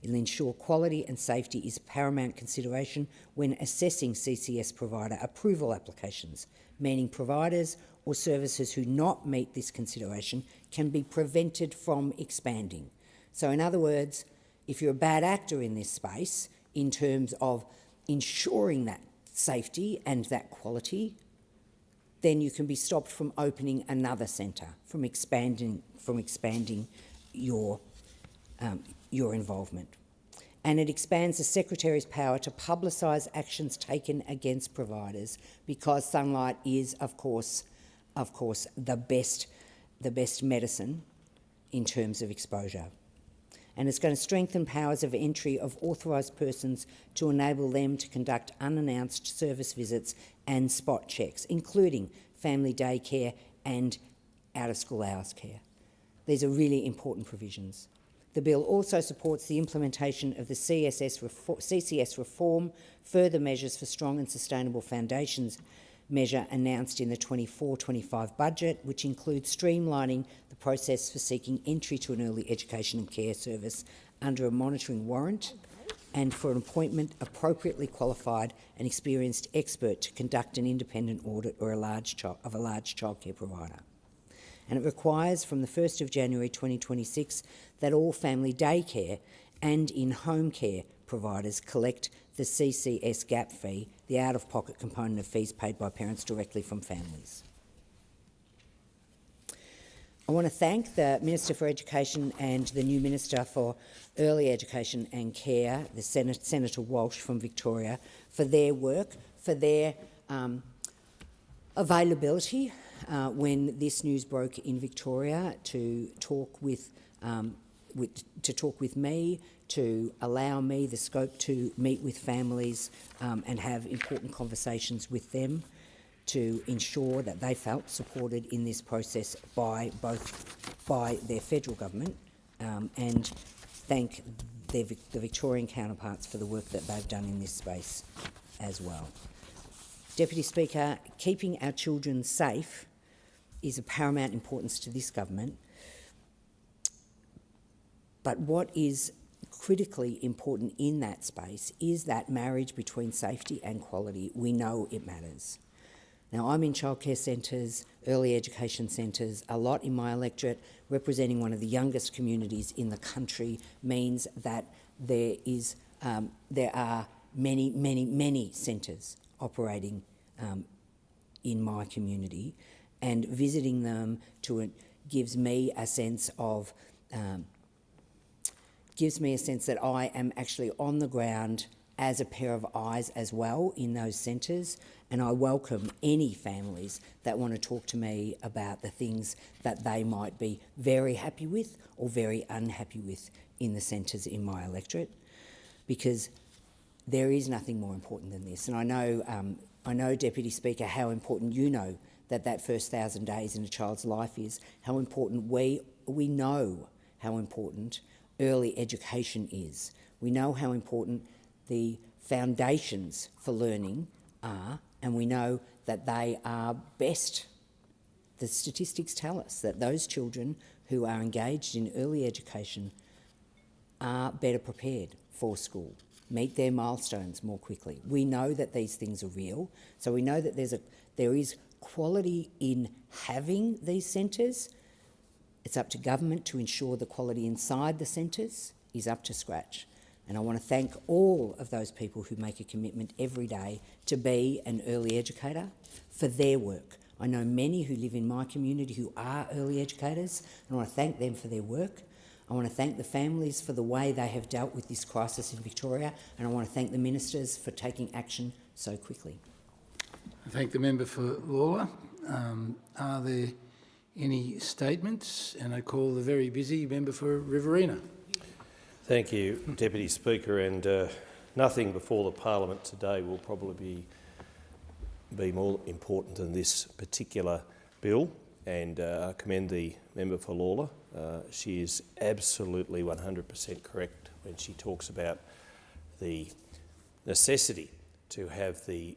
It will ensure quality and safety is a paramount consideration when assessing CCS provider approval applications, meaning providers or services who not meet this consideration can be prevented from expanding. So in other words, if you're a bad actor in this space in terms of ensuring that safety and that quality, then you can be stopped from opening another centre, from expanding your involvement. And it expands the Secretary's power to publicise actions taken against providers, because sunlight is, of course, the best medicine in terms of exposure. And it's going to strengthen powers of entry of authorised persons to enable them to conduct unannounced service visits and spot checks, including family daycare and out-of-school hours care. These are really important provisions. The bill also supports the implementation of the CCS reform, further measures for strong and sustainable foundations measure announced in the 24-25 budget, which includes streamlining the process for seeking entry to an early education and care service under a monitoring warrant, and for an appointment appropriately qualified and experienced expert to conduct an independent audit of a large childcare provider. And it requires from the 1st of January 2026 that all family daycare and in-home care providers collect the CCS gap fee, the out-of-pocket component of fees paid by parents directly from families. I want to thank the Minister for Education and the new Minister for Early Education and Care, the Senator Walsh from Victoria, for their work, for their availability when this news broke in Victoria to talk with me, to allow me the scope to meet with families and have important conversations with them, to ensure that they felt supported in this process by their federal government, and thank the Victorian counterparts for the work that they've done in this space as well. Deputy Speaker, keeping our children safe is of paramount importance to this government, but what is critically important in that space is that marriage between safety and quality. We know it matters. Now, I'm in childcare centres, early education centres. A lot in my electorate, representing one of the youngest communities in the country, means that there are many centres operating in my community, and visiting them gives me a sense that I am actually on the ground as a pair of eyes as well in those centres, and I welcome any families that want to talk to me about the things that they might be very happy with or very unhappy with in the centres in my electorate, because there is nothing more important than this. And I know, Deputy Speaker, how important you know that first 1,000 days in a child's life is, how important we know how important early education is. We know how important the foundations for learning are, and we know that they are best. The statistics tell us that those children who are engaged in early education are better prepared for school, meet their milestones more quickly. We know that these things are real, so we know that there is quality in having these centres. It's up to government to ensure the quality inside the centres is up to scratch. And I want to thank all of those people who make a commitment every day to be an early educator for their work. I know many who live in my community who are early educators, and I want to thank them for their work. I want to thank the families for the way they have dealt with this crisis in Victoria, and I want to thank the ministers for taking action so quickly. I thank the member for Lawler. Are there any statements? And I call the very busy member for Riverina. Thank you, Deputy Speaker, and nothing before the Parliament today will probably be more important than this particular bill, and I commend the member for Lawler. She is absolutely 100% correct when she talks about the necessity to have the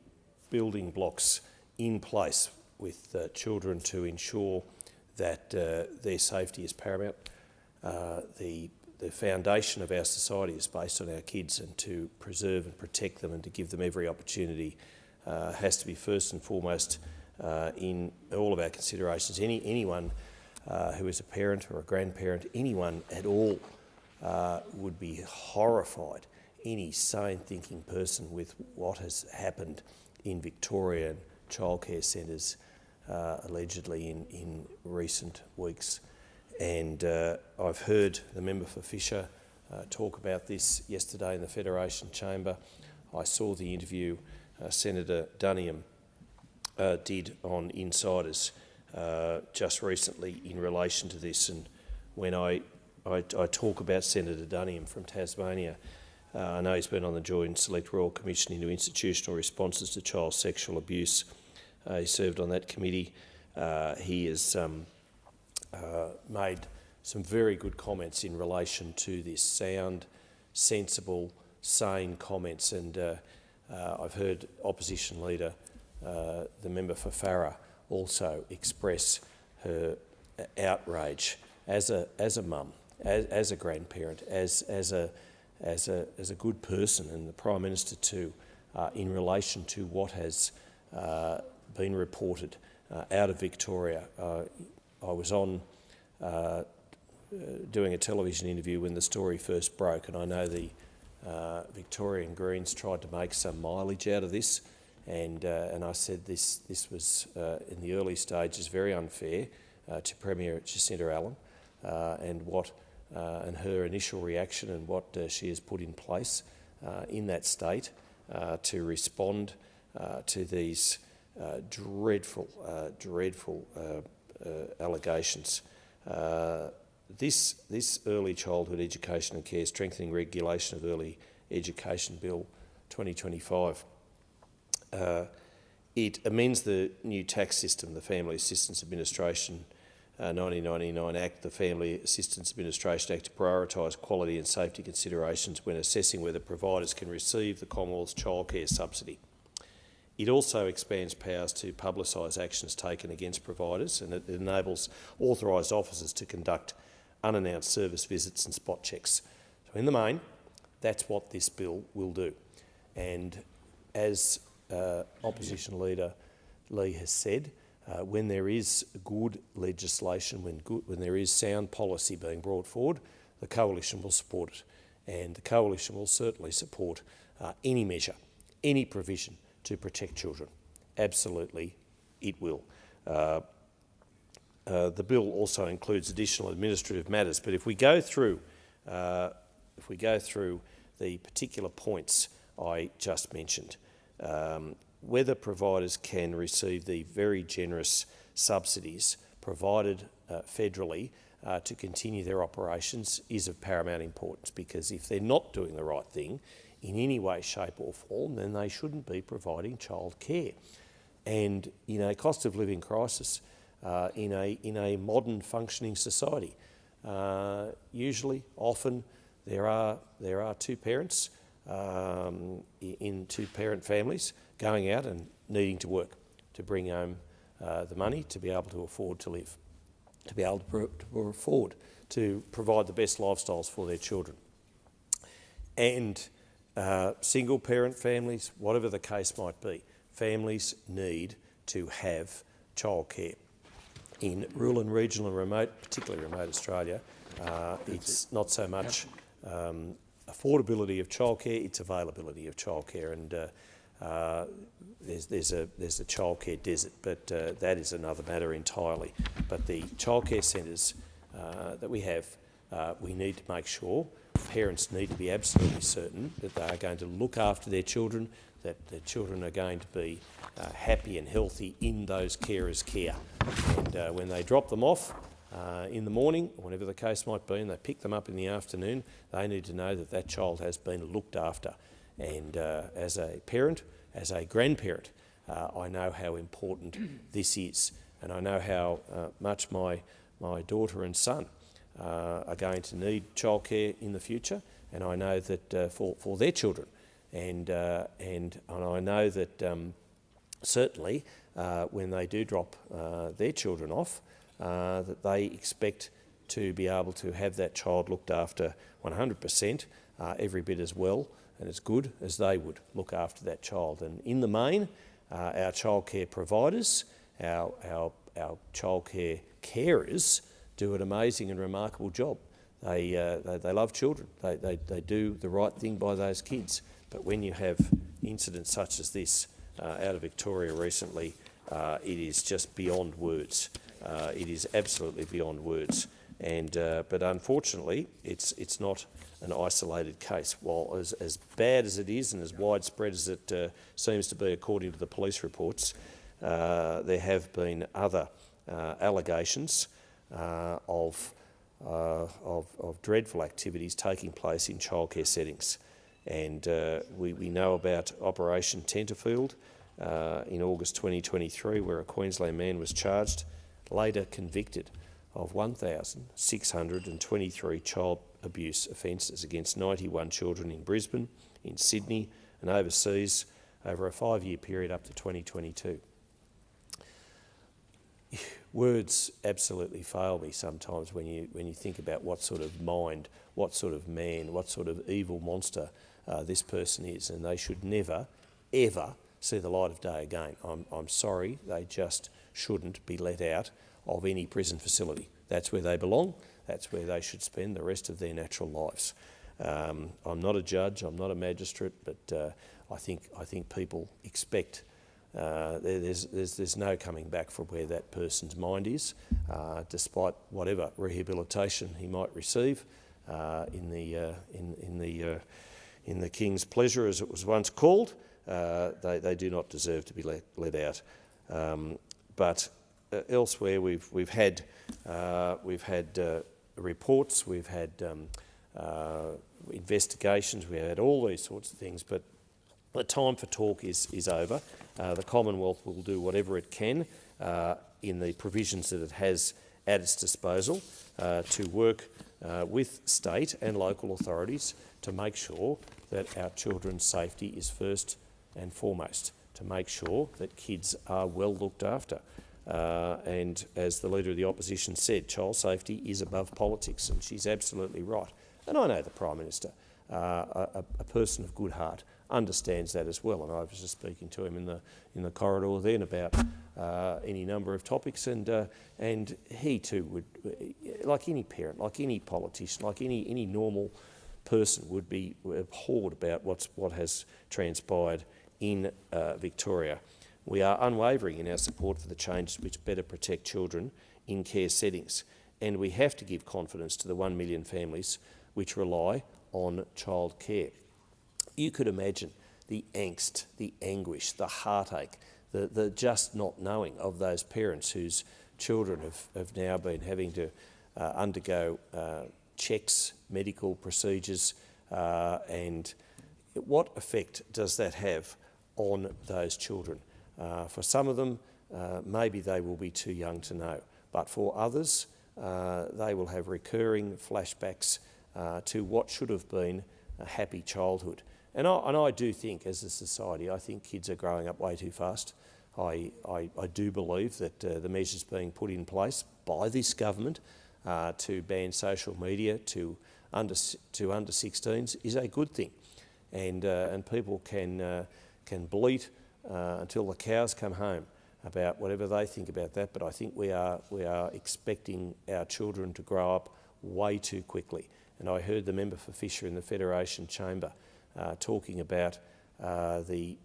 building blocks in place with children to ensure that their safety is paramount. The foundation of our society is based on our kids, and to preserve and protect them and to give them every opportunity has to be first and foremost in all of our considerations. Anyone who is a parent or a grandparent, anyone at all would be horrified, any sane thinking person, with what has happened in Victorian childcare centres allegedly in recent weeks. And I've heard the member for Fisher talk about this yesterday in the Federation Chamber. I saw the interview Senator Dunniam did on Insiders just recently in relation to this. And when I talk about Senator Dunniam from Tasmania, I know he's been on the Joint Select Royal Commission into Institutional Responses to Child Sexual Abuse. He served on that committee. He has made some very good comments in relation to this, sound, sensible, sane comments, and I've heard Opposition Leader, the member for Farrer, also express her outrage as a mum, as a grandparent, as a good person, and the Prime Minister too, in relation to what has been reported out of Victoria. I was on doing a television interview when the story first broke, and I know the Victorian Greens tried to make some mileage out of this, and I said this was in the early stages very unfair to Premier Jacinta Allen and her initial reaction and what she has put in place in that state to respond to these dreadful allegations. This Early Childhood Education and Care Strengthening Regulation of Early Education Bill 2025, it amends the new tax system, the Family Assistance Administration 1999 Act, the Family Assistance Administration Act, to prioritise quality and safety considerations when assessing whether providers can receive the Commonwealth's childcare subsidy. It also expands powers to publicise actions taken against providers, and it enables authorised officers to conduct unannounced service visits and spot checks. So in the main, that's what this bill will do. And as Opposition Leader Lee has said, when there is good legislation, when there is sound policy being brought forward, the Coalition will support it. And the Coalition will certainly support any measure, any provision to protect children. Absolutely, it will. the bill also includes additional administrative matters. But if we go through the particular points I just mentioned, whether providers can receive the very generous subsidies provided federally to continue their operations is of paramount importance, because if they're not doing the right thing in any way, shape or form, then they shouldn't be providing child care. And in a cost of living crisis, in a modern functioning society, often there are two parents in two-parent families going out and needing to work to bring home the money to be able to afford to live, to be able to afford to provide the best lifestyles for their children. And single-parent families, whatever the case might be, families need to have childcare. In rural and regional and remote, particularly remote Australia, it's not so much affordability of childcare, it's availability of childcare, and there's a childcare desert, but that is another matter entirely. But the childcare centres that we have, we need to make sure parents need to be absolutely certain that they are going to look after their children, that their children are going to be happy and healthy in those carers' care. And when they drop them off in the morning, or whatever the case might be, and they pick them up in the afternoon, they need to know that that child has been looked after. And as a parent, as a grandparent, I know how important this is, and I know how much my daughter and son are going to need childcare in the future, and I know that for their children, and I know that certainly when they do drop their children off, that they expect to be able to have that child looked after 100%, every bit as well and as good as they would look after that child. And in the main, our childcare providers, our childcare carers do an amazing and remarkable job. They love children. They do the right thing by those kids. But when you have incidents such as this out of Victoria recently, it is just beyond words. It is absolutely beyond words. And but unfortunately, it's not an isolated case. While as bad as it is and as widespread as it seems to be, according to the police reports, there have been other allegations of dreadful activities taking place in childcare settings. And we know about Operation Tenterfield in August 2023, where a Queensland man was charged, later convicted of 1,623 child abuse offences against 91 children in Brisbane, in Sydney and overseas over a 5-year period up to 2022. Words absolutely fail me sometimes when you think about what sort of mind, what sort of man, what sort of evil monster this person is, and they should never, ever see the light of day again. I'm sorry, they just shouldn't be let out of any prison facility. That's where they belong. That's where they should spend the rest of their natural lives. I'm not a judge. I'm not a magistrate, but I think people expect. There's no coming back from where that person's mind is, despite whatever rehabilitation he might receive in the King's pleasure, as it was once called. They do not deserve to be let out. But elsewhere, we've had reports, we've had investigations, we had all these sorts of things, but the time for talk is over. The Commonwealth will do whatever it can in the provisions that it has at its disposal to work with state and local authorities to make sure that our children's safety is first and foremost, to make sure that kids are well looked after. And as the Leader of the Opposition said, child safety is above politics, and she's absolutely right. And I know the Prime Minister, a person of good heart, understands that as well. And I was just speaking to him in the corridor then about any number of topics, and he too would, like any parent, like any politician, like any normal person, would be abhorred about what has transpired in Victoria. We are unwavering in our support for the changes which better protect children in care settings. And we have to give confidence to the 1 million families which rely on childcare. You could imagine the angst, the anguish, the heartache, the just not knowing of those parents whose children have now been having to undergo checks, medical procedures, and what effect does that have on those children? For some of them, maybe they will be too young to know, but for others, they will have recurring flashbacks to what should have been a happy childhood. And I do think, as a society, I think kids are growing up way too fast. I do believe that the measures being put in place by this government to ban social media to under 16s is a good thing, and people can bleat until the cows come home about whatever they think about that. But I think we are expecting our children to grow up way too quickly. And I heard the member for Fisher in the Federation Chamber talking about the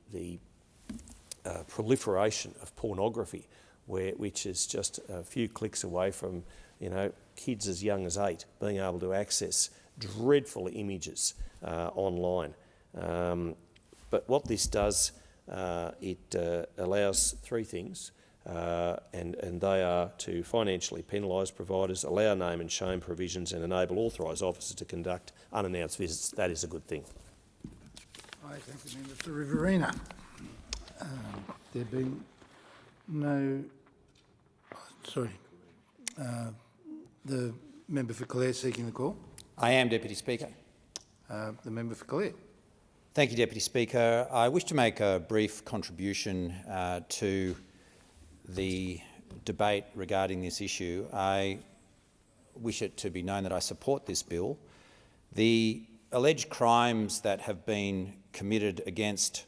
proliferation of pornography, which is just a few clicks away from, kids as young as 8 being able to access dreadful images online. But what this does, it allows 3 things, and they are to financially penalise providers, allow name and shame provisions, and enable authorised officers to conduct unannounced visits. That is a good thing. I thank the member for Riverina. There being no... the member for Clare seeking the call. I am, Deputy Speaker. The member for Clare. Thank you, Deputy Speaker. I wish to make a brief contribution to the debate regarding this issue. I wish it to be known that I support this bill. The alleged crimes that have been committed against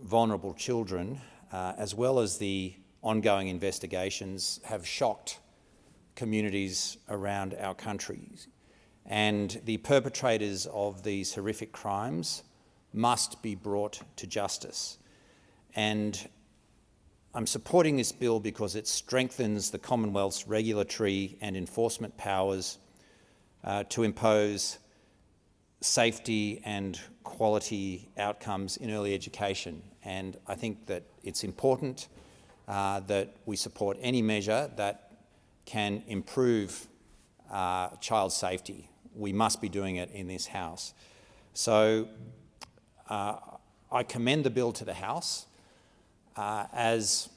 vulnerable children, as well as the ongoing investigations, have shocked communities around our country. And the perpetrators of these horrific crimes must be brought to justice. And I'm supporting this bill because it strengthens the Commonwealth's regulatory and enforcement powers to impose safety and quality outcomes in early education. And I think that it's important that we support any measure that can improve child safety. We must be doing it in this House. So I commend the bill to the House. As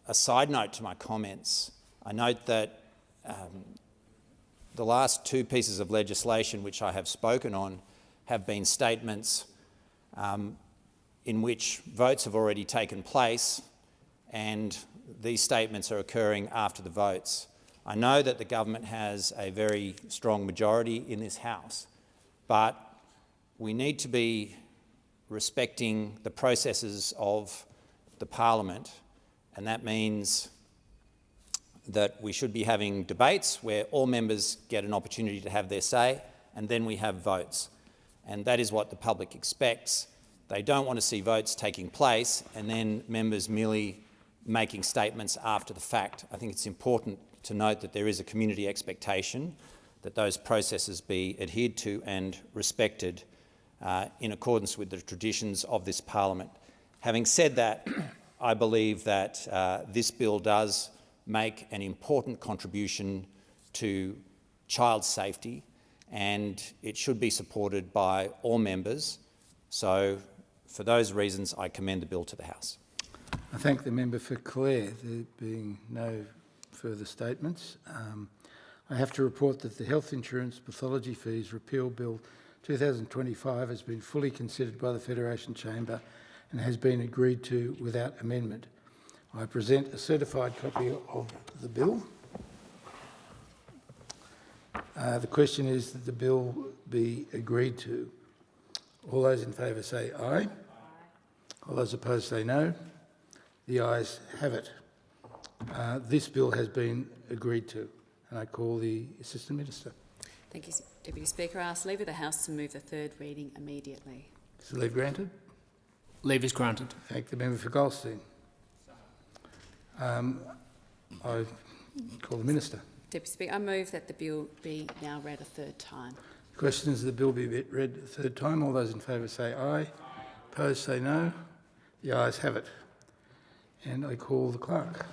a side note to my comments, I note that the last 2 pieces of legislation which I have spoken on have been statements in which votes have already taken place, and these statements are occurring after the votes. I know that the government has a very strong majority in this House, but we need to be respecting the processes of the Parliament, and that means that we should be having debates where all members get an opportunity to have their say, and then we have votes. And that is what the public expects. They don't want to see votes taking place and then members merely making statements after the fact. I think it's important to note that there is a community expectation that those processes be adhered to and respected in accordance with the traditions of this Parliament. Having said that, I believe that this bill does make an important contribution to child safety, and it should be supported by all members. So, for those reasons, I commend the bill to the House. I thank the member for Clare. There being no further statements, I have to report that the Health Insurance Pathology Fees Repeal Bill 2025 has been fully considered by the Federation Chamber and has been agreed to without amendment. I present a certified copy of the bill. The question is that the bill be agreed to. All those in favour say aye. All those opposed say no. The ayes have it. This bill has been agreed to, and I call the Assistant Minister. Thank you, Deputy Speaker. I ask leave of the House to move the 3rd reading immediately. Is the leave granted? Leave is granted. Thank the member for Goldstein. I Call the Minister. Deputy Speaker, I move that the bill be now read a third time. The question is the bill be read a third time. All those in favour say aye. Opposed say no. The ayes have it. And I call the clerk.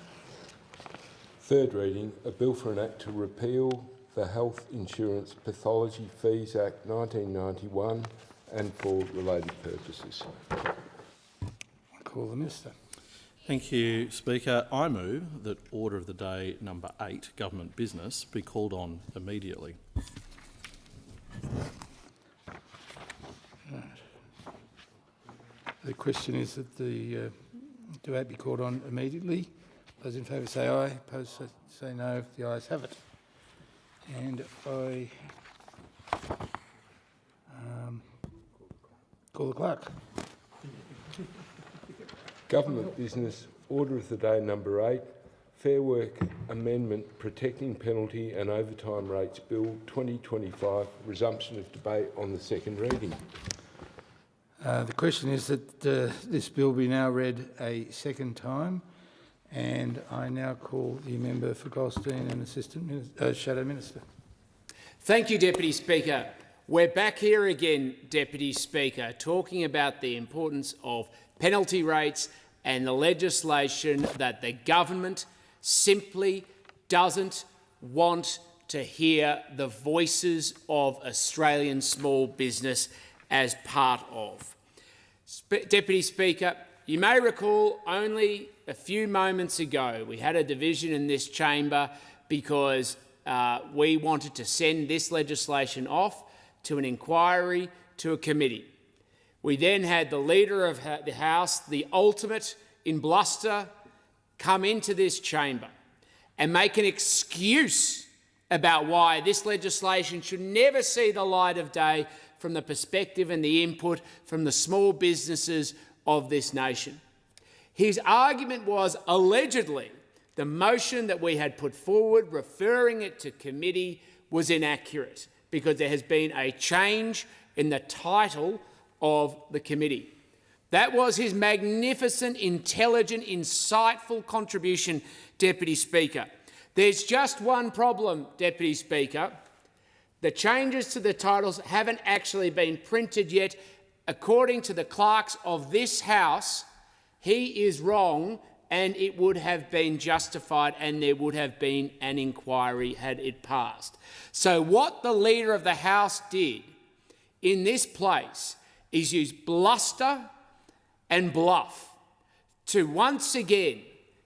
Third reading, a bill for an act to repeal the Health Insurance Pathology Fees Act 1991 and for related purposes. I call the Minister. Thank you, Speaker. I move that order of the day number 8, government business, be called on immediately. Right. The question is that the debate be called on immediately. Those in favour say aye. Opposed say no. The ayes have it. And I call the clerk. Government business, order of the day number 8, Fair Work Amendment Protecting Penalty and Overtime Rates Bill 2025, resumption of debate on the second reading. The question is that this bill be now read a second time, and I now call the member for Goldstein and Shadow Minister. Thank you, Deputy Speaker. We're back here again, Deputy Speaker, talking about the importance of penalty rates and the legislation that the government simply doesn't want to hear the voices of Australian small business as part of. Deputy Speaker, you may recall only a few moments ago we had a division in this chamber because we wanted to send this legislation off to an inquiry to a committee. We then had the Leader of the House, the ultimate in bluster, come into this chamber and make an excuse about why this legislation should never see the light of day from the perspective and the input from the small businesses of this nation. His argument was allegedly the motion that we had put forward referring it to committee was inaccurate because there has been a change in the title of the committee. That was his magnificent, intelligent, insightful contribution, Deputy Speaker. There's just one problem, Deputy Speaker. The changes to the titles haven't actually been printed yet. According to the clerks of this House, he is wrong and it would have been justified and there would have been an inquiry had it passed. So what the Leader of the House did in this place is use bluster and bluff to once again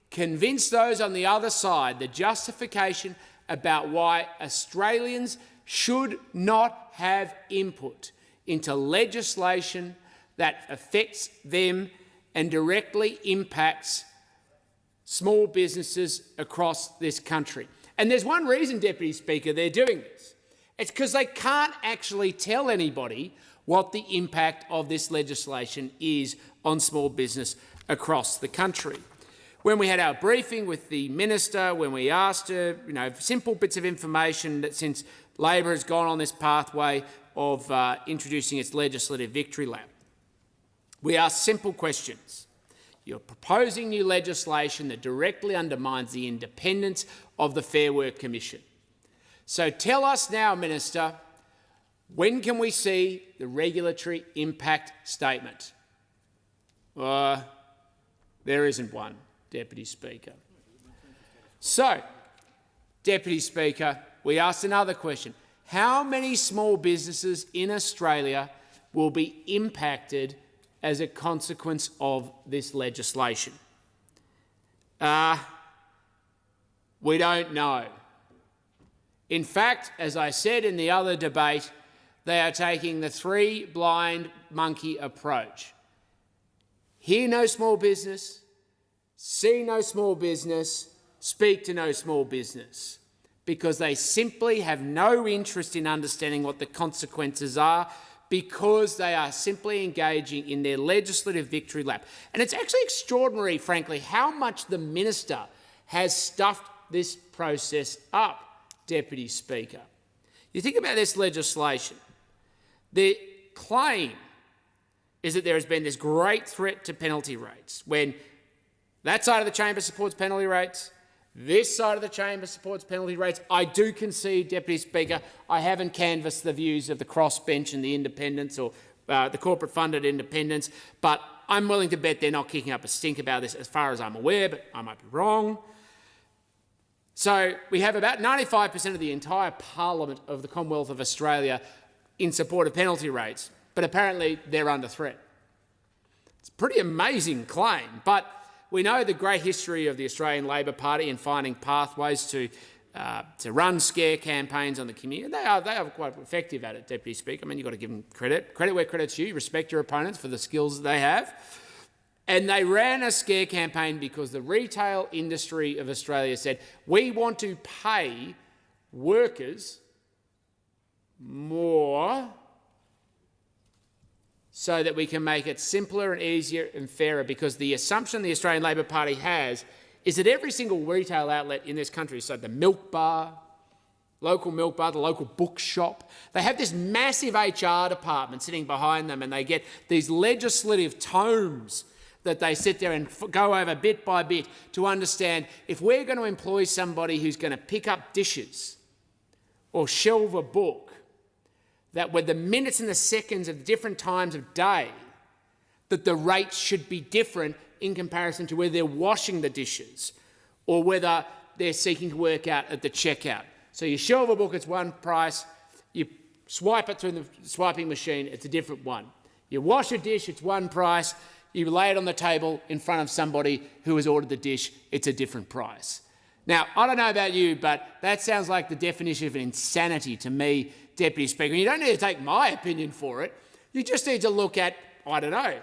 convince those on the other side the justification about why Australians should not have input into legislation that affects them and directly impacts small businesses across this country. And there's one reason, Deputy Speaker, they're doing this. It's because they can't actually tell anybody what the impact of this legislation is on small business across the country. When we had our briefing with the Minister, when we asked her, simple bits of information that since Labor has gone on this pathway of introducing its legislative victory lap, we asked simple questions. You're proposing new legislation that directly undermines the independence of the Fair Work Commission. So tell us now, Minister, when can we see the regulatory impact statement? There isn't one, Deputy Speaker. So, Deputy Speaker, we asked another question. How many small businesses in Australia will be impacted as a consequence of this legislation? We don't know. In fact, as I said in the other debate, they are taking the three blind monkey approach. Hear no small business, see no small business, speak to no small business, because they simply have no interest in understanding what the consequences are, because they are simply engaging in their legislative victory lap. And it's actually extraordinary, frankly, how much the Minister has stuffed this process up, Deputy Speaker. You think about this legislation. The claim is that there has been this great threat to penalty rates when that side of the chamber supports penalty rates, This side of the chamber supports penalty rates. I do concede, Deputy Speaker, I haven't canvassed the views of the crossbench and the independents or the corporate-funded independents, but I'm willing to bet they're not kicking up a stink about this as far as I'm aware, but I might be wrong. So we have about 95% of the entire Parliament of the Commonwealth of Australia in support of penalty rates, but apparently they're under threat. It's a pretty amazing claim, but we know the great history of the Australian Labor Party in finding pathways to run scare campaigns on the community. They are quite effective at it, Deputy Speaker. I mean, you've got to give them credit. Credit where credit's due. Respect your opponents for the skills that they have. And they ran a scare campaign because the retail industry of Australia said, we want to pay workers more so that we can make it simpler and easier and fairer, because the assumption the Australian Labor Party has is that every single retail outlet in this country, so the milk bar, local milk bar, the local bookshop, they have this massive HR department sitting behind them, and they get these legislative tomes that they sit there and go over bit by bit to understand if we're going to employ somebody who's going to pick up dishes or shelve a book, that with the minutes and the seconds of different times of day, that the rates should be different in comparison to whether they're washing the dishes or whether they're seeking to work out at the checkout. So you shelve a book, it's one price. You swipe it through the swiping machine, it's a different one. You wash a dish, it's one price. You lay it on the table in front of somebody who has ordered the dish, it's a different price. Now, I don't know about you, but that sounds like the definition of insanity to me, Deputy Speaker. And you don't need to take my opinion for it. You just need to look at, I don't know,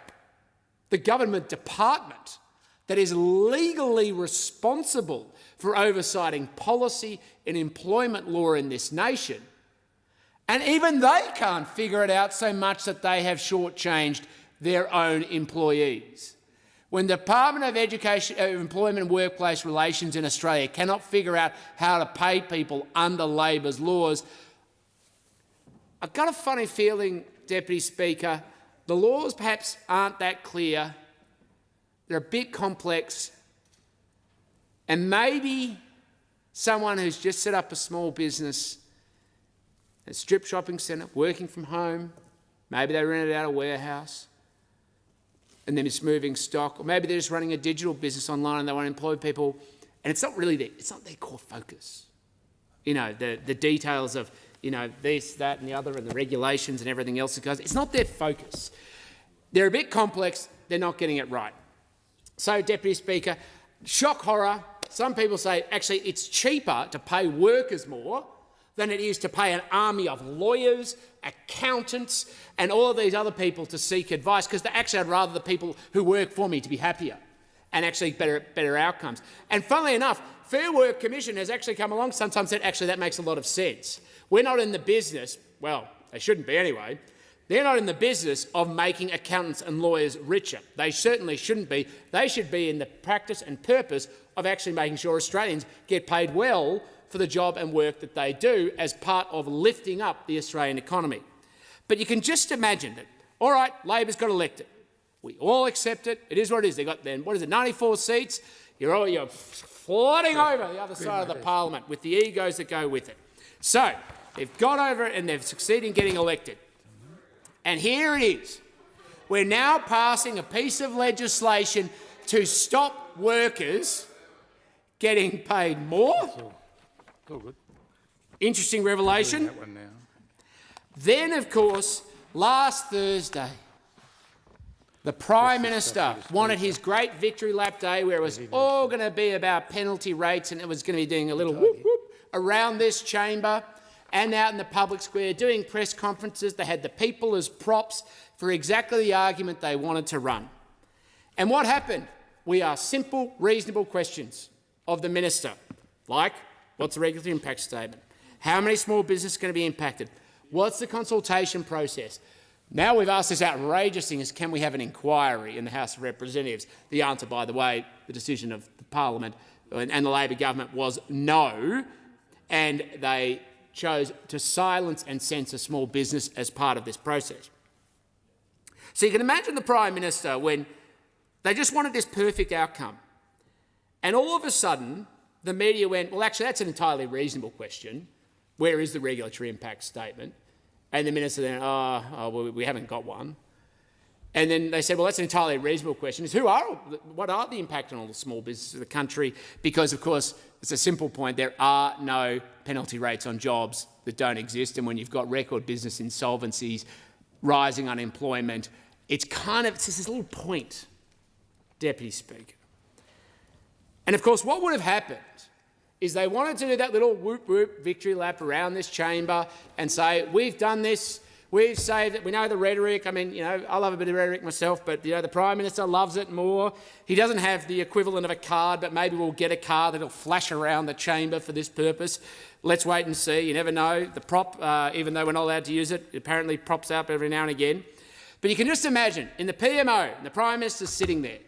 the government department that is legally responsible for oversighting policy and employment law in this nation. And even they can't figure it out so much that they have shortchanged their own employees. When the Department of Education, Employment and Workplace Relations in Australia cannot figure out how to pay people under Labor's laws, I've got a funny feeling, Deputy Speaker, the laws perhaps aren't that clear, they're a bit complex, and maybe someone who's just set up a small business, a strip shopping centre, working from home, maybe they rented out a warehouse, and then it's moving stock, or maybe they're just running a digital business online and they want to employ people, and it's not their core focus. You know, the details of, you know, this, that and the other and the regulations and everything else that goes, it's not their focus. They're a bit complex, they're not getting it right. So, Deputy Speaker, shock horror, some people say actually it's cheaper to pay workers more than it is to pay an army of lawyers, accountants and all of these other people to seek advice, because actually I'd rather the people who work for me to be happier and actually better outcomes. And funnily enough, Fair Work Commission has actually come along sometimes said actually that makes a lot of sense. We're not in the business, well, they shouldn't be anyway, they're not in the business of making accountants and lawyers richer. They certainly shouldn't be. They should be in the practice and purpose of actually making sure Australians get paid well for the job and work that they do as part of lifting up the Australian economy. But you can just imagine that, all right, Labor's got elected. We all accept it. It is what it is. They've got then, 94 seats. You're flooding over the other side of the parliament with the egos that go with it. So they've got over it and they've succeeded in getting elected. And here it is. We're now passing a piece of legislation to stop workers getting paid more. Interesting revelation. Then, of course, last Thursday, the Prime Minister wanted his great victory lap day where it was all going to be about penalty rates and it was going to be doing a little whoop whoop around this chamber and out in the public square, doing press conferences. They had the people as props for exactly the argument they wanted to run. And what happened? We asked simple, reasonable questions of the minister, like, what's the regulatory impact statement? How many small businesses are going to be impacted? What's the consultation process? Now we've asked this outrageous thing is, can we have an inquiry in the House of Representatives? The answer, by the way, the decision of the Parliament and the Labor government was no, and they chose to silence and censor small business as part of this process. So you can imagine the Prime Minister when they just wanted this perfect outcome. And all of a sudden, the media went, well, actually, that's an entirely reasonable question. Where is the regulatory impact statement? And the minister then, well, we haven't got one. And then they said, well, that's an entirely reasonable question. Is what are the impact on all the small businesses of the country? Because, of course, it's a simple point. There are no penalty rates on jobs that don't exist. And when you've got record business insolvencies, rising unemployment, it's just this little point, Deputy Speaker. And, of course, what would have happened is they wanted to do that little whoop-whoop victory lap around this chamber and say, we've done this, we've saved it, we know the rhetoric. I mean, I love a bit of rhetoric myself, but, the Prime Minister loves it more. He doesn't have the equivalent of a card, but maybe we'll get a card that'll flash around the chamber for this purpose. Let's wait and see. You never know. The prop, even though we're not allowed to use it, apparently props up every now and again. But you can just imagine, in the PMO, the Prime Minister's sitting there,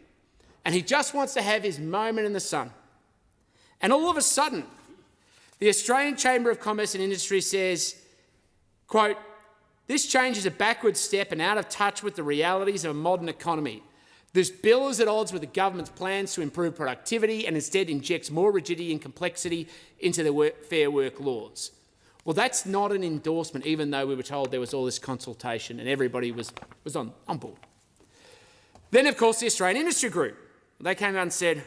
and he just wants to have his moment in the sun. And all of a sudden, the Australian Chamber of Commerce and Industry says, quote, "This change is a backward step and out of touch with the realities of a modern economy. This bill is at odds with the government's plans to improve productivity and instead injects more rigidity and complexity into the Fair Work laws." Well, that's not an endorsement, even though we were told there was all this consultation and everybody was on board. Then, of course, the Australian Industry Group, they came out and said,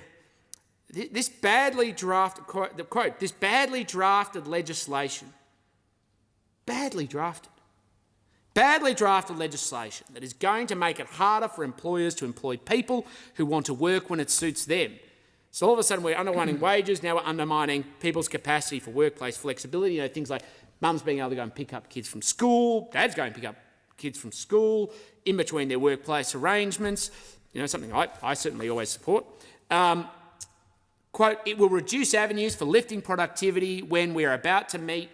this badly drafted legislation, badly drafted legislation that is going to make it harder for employers to employ people who want to work when it suits them. So all of a sudden we're undermining wages, now we're undermining people's capacity for workplace flexibility, things like mums being able to go and pick up kids from school, dads going to pick up kids from school, in between their workplace arrangements, something I certainly always support. Quote, "It will reduce avenues for lifting productivity when we're about to meet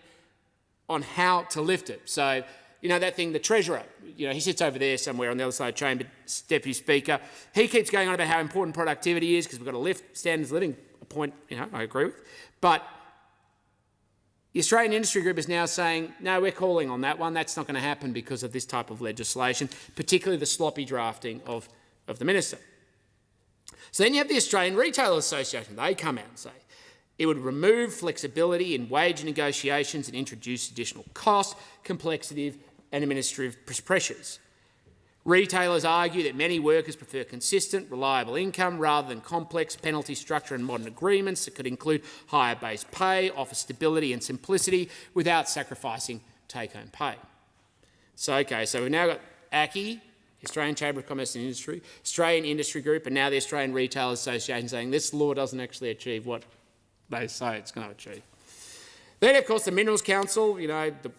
on how to lift it." So, that thing, the Treasurer, he sits over there somewhere on the other side of the chamber, Deputy Speaker. He keeps going on about how important productivity is because we've got to lift standards of living, a point, I agree with. But the Australian Industry Group is now saying, no, we're calling on that one. That's not going to happen because of this type of legislation, particularly the sloppy drafting of the Minister. So then you have the Australian Retailers Association. They come out and say it would remove flexibility in wage negotiations and introduce additional costs, complexity and administrative pressures. Retailers argue that many workers prefer consistent, reliable income rather than complex penalty structure and modern agreements that could include higher base pay, offer stability and simplicity without sacrificing take-home pay. So we've now got ACCI, Australian Chamber of Commerce and Industry, Australian Industry Group, and now the Australian Retailers Association saying this law doesn't actually achieve what they say it's going to achieve. Then, of course, the Minerals Council, the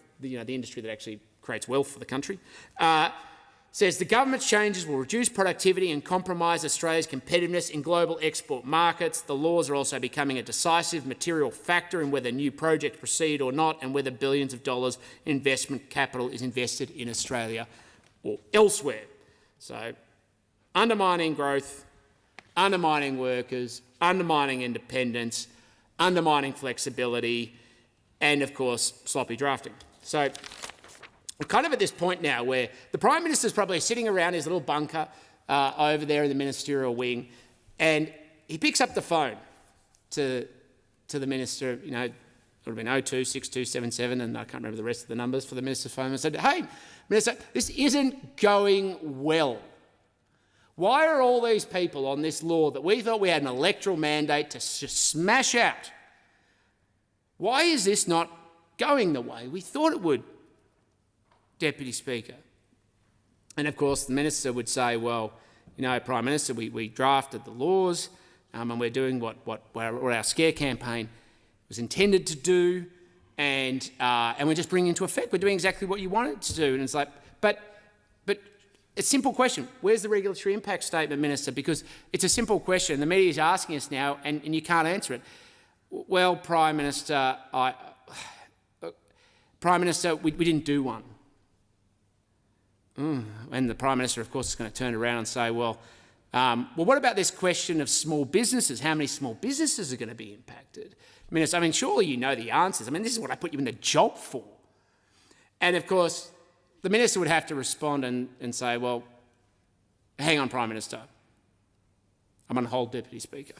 industry that actually creates wealth for the country, says the government's changes will reduce productivity and compromise Australia's competitiveness in global export markets. The laws are also becoming a decisive material factor in whether new projects proceed or not and whether billions of dollars investment capital is invested in Australia or elsewhere. So, undermining growth, undermining workers, undermining independence, undermining flexibility, and, of course, sloppy drafting. So we're kind of at this point now where the Prime Minister's probably sitting around his little bunker over there in the ministerial wing, and he picks up the phone to the Minister, it would have been 026277, and I can't remember the rest of the numbers for the Minister's phone, and said, "Hey, Minister, this isn't going well. Why are all these people on this law that we thought we had an electoral mandate to smash out? Why is this not going the way we thought it would, Deputy Speaker?" And of course the Minister would say, well, Prime Minister, we drafted the laws and we're doing what our scare campaign was intended to do, and we're just bringing into effect. We're doing exactly what you wanted to do. And it's like, but a simple question. Where's the regulatory impact statement, Minister? Because it's a simple question. The media is asking us now, and you can't answer it. Well, Prime Minister, we didn't do one. And the Prime Minister, of course, is going to turn around and say, well, what about this question of small businesses? How many small businesses are going to be impacted? Minister, surely you know the answers. This is what I put you in the job for. And, of course, the Minister would have to respond and say, well, hang on, Prime Minister. I'm on hold, Deputy Speaker.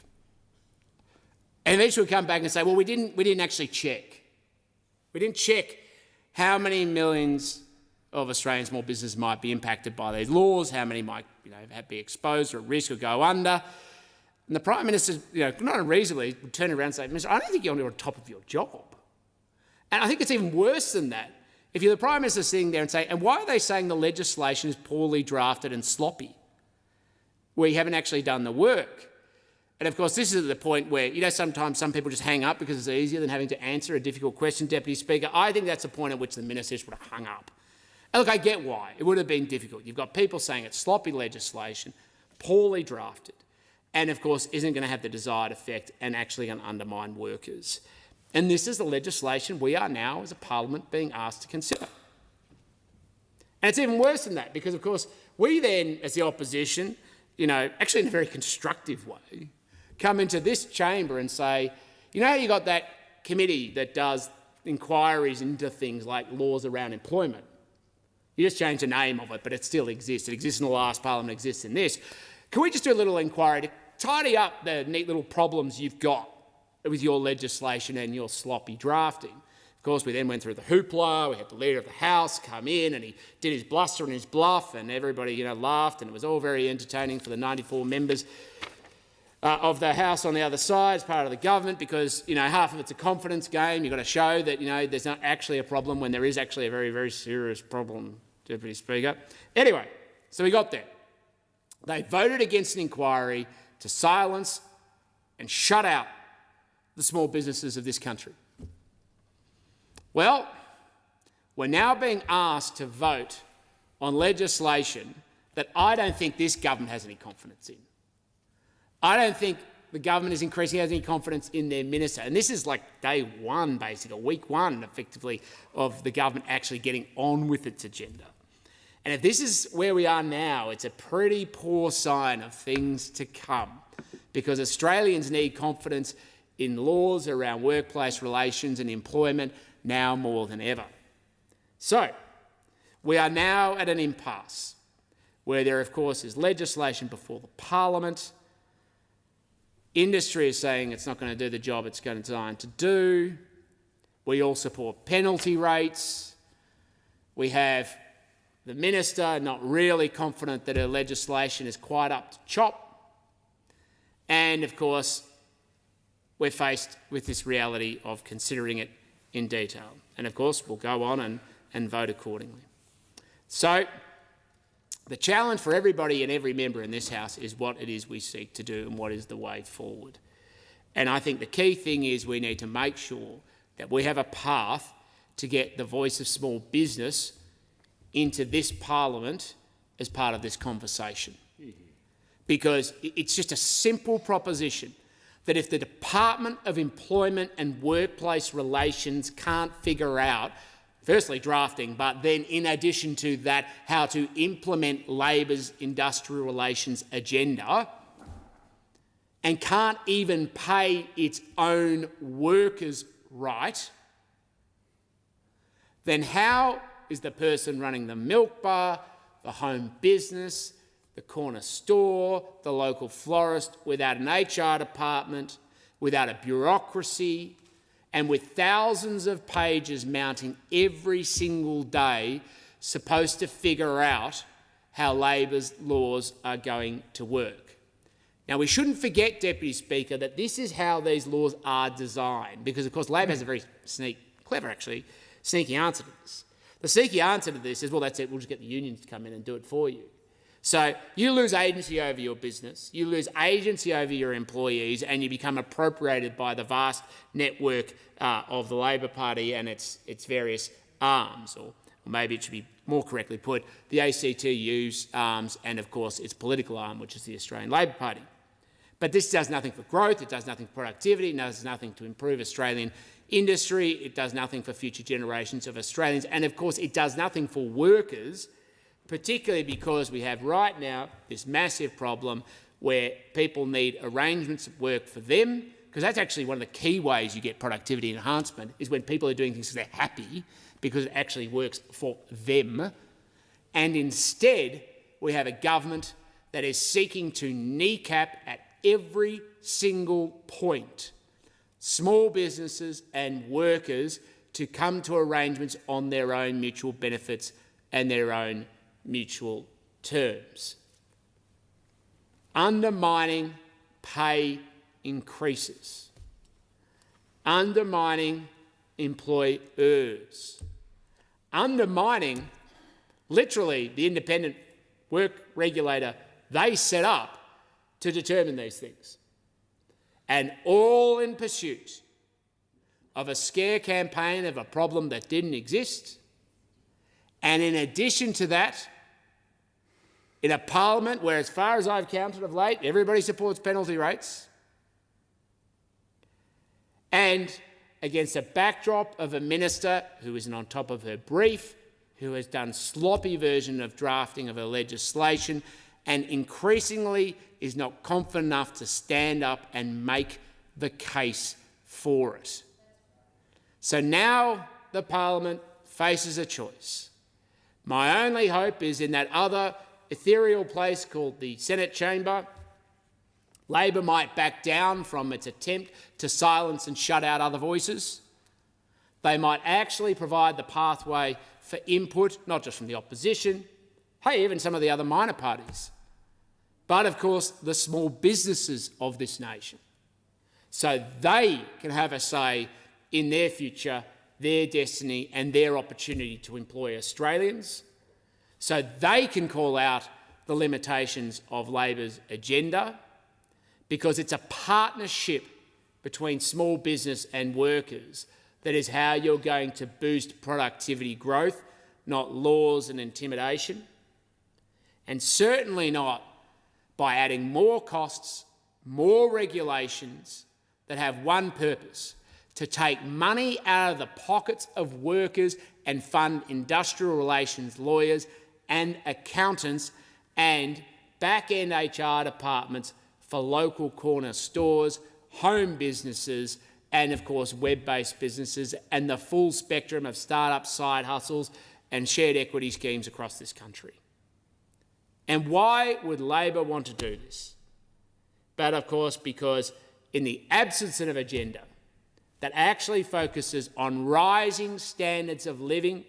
And eventually we'll come back and say, well, we didn't actually check. We didn't check how many millions of Australian small businesses might be impacted by these laws, how many might be exposed or at risk or go under. And the Prime Minister, not unreasonably, would turn around and say, Minister, I don't think you're on top of your job. And I think it's even worse than that. If you're the Prime Minister sitting there and say, and why are they saying the legislation is poorly drafted and sloppy, where you haven't actually done the work? And of course, this is at the point where, sometimes some people just hang up because it's easier than having to answer a difficult question, Deputy Speaker. I think that's the point at which the Minister would have hung up. And look, I get why. It would have been difficult. You've got people saying it's sloppy legislation, poorly drafted, and of course isn't going to have the desired effect and actually going to undermine workers. And this is the legislation we are now, as a parliament, being asked to consider. And it's even worse than that because, of course, we then, as the opposition, actually in a very constructive way, come into this chamber and say, how you got that committee that does inquiries into things like laws around employment? You just change the name of it, but it still exists. It exists in the last parliament, it exists in this. Can we just do a little inquiry to tidy up the neat little problems you've got with your legislation and your sloppy drafting? Of course, we then went through the hoopla. We had the Leader of the House come in and he did his bluster and his bluff and everybody, laughed, and it was all very entertaining for the 94 members of the House on the other side as part of the government because, half of it's a confidence game. You've got to show that, there's not actually a problem when there is actually a very, very serious problem, Deputy Speaker. Anyway, so we got there. They voted against an inquiry to silence and shut out the small businesses of this country. Well, we're now being asked to vote on legislation that I don't think this government has any confidence in. I don't think the government is increasingly has any confidence in their minister. And this is like day one, basically, week one, effectively, of the government actually getting on with its agenda. And if this is where we are now, it's a pretty poor sign of things to come because Australians need confidence in laws around workplace relations and employment now more than ever. So, we are now at an impasse where there, of course, is legislation before the Parliament. Industry is saying it's not going to do the job it's going to designed to do. We all support penalty rates. We have the Minister not really confident that her legislation is quite up to chop. And, of course, we're faced with this reality of considering it in detail. And, of course, we'll go on and vote accordingly. So, the challenge for everybody and every member in this House is what it is we seek to do and what is the way forward. And I think the key thing is we need to make sure that we have a path to get the voice of small business into this Parliament as part of this conversation. Because it's just a simple proposition that if the Department of Employment and Workplace Relations can't figure out, firstly drafting, but then in addition to that, how to implement Labor's industrial relations agenda, and can't even pay its own workers right, then how is the person running the milk bar, the home business, the corner store, the local florist, without an HR department, without a bureaucracy, and with thousands of pages mounting every single day, supposed to figure out how Labor's laws are going to work? Now, we shouldn't forget, Deputy Speaker, that this is how these laws are designed, because, of course, Labor has a very sneaky answer to this. The sneaky answer to this is, well, that's it, we'll just get the unions to come in and do it for you. So you lose agency over your business, you lose agency over your employees, and you become appropriated by the vast network of the Labor Party and its various arms, or maybe it should be more correctly put, the ACTU's arms and, of course, its political arm, which is the Australian Labor Party. But this does nothing for growth, it does nothing for productivity, it does nothing to improve Australian industry, it does nothing for future generations of Australians, and, of course, it does nothing for workers, particularly because we have right now this massive problem where people need arrangements of work for them, because that's actually one of the key ways you get productivity enhancement, is when people are doing things because they're happy, because it actually works for them. And instead, we have a government that is seeking to kneecap at every single point small businesses and workers to come to arrangements on their own mutual benefits and their own mutual terms. Undermining pay increases, undermining employers, undermining literally the independent work regulator they set up to determine these things, and all in pursuit of a scare campaign of a problem that didn't exist. And in addition to that, in a parliament where, as far as I've counted of late, everybody supports penalty rates, and against a backdrop of a minister who isn't on top of her brief, who has done sloppy version of drafting of her legislation, and increasingly is not confident enough to stand up and make the case for it. So now the Parliament faces a choice. My only hope is in that other ethereal place called the Senate chamber, Labor might back down from its attempt to silence and shut out other voices. They might actually provide the pathway for input, not just from the opposition, hey, even some of the other minor parties, but of course the small businesses of this nation, so they can have a say in their future, their destiny and their opportunity to employ Australians, so they can call out the limitations of Labor's agenda, because it's a partnership between small business and workers that is how you're going to boost productivity growth, not laws and intimidation, and certainly not by adding more costs, more regulations that have one purpose: to take money out of the pockets of workers and fund industrial relations lawyers and accountants and back-end HR departments for local corner stores, home businesses, and of course web-based businesses, and the full spectrum of start-up side hustles and shared equity schemes across this country. And why would Labor want to do this? But of course because in the absence of an agenda that actually focuses on rising standards of living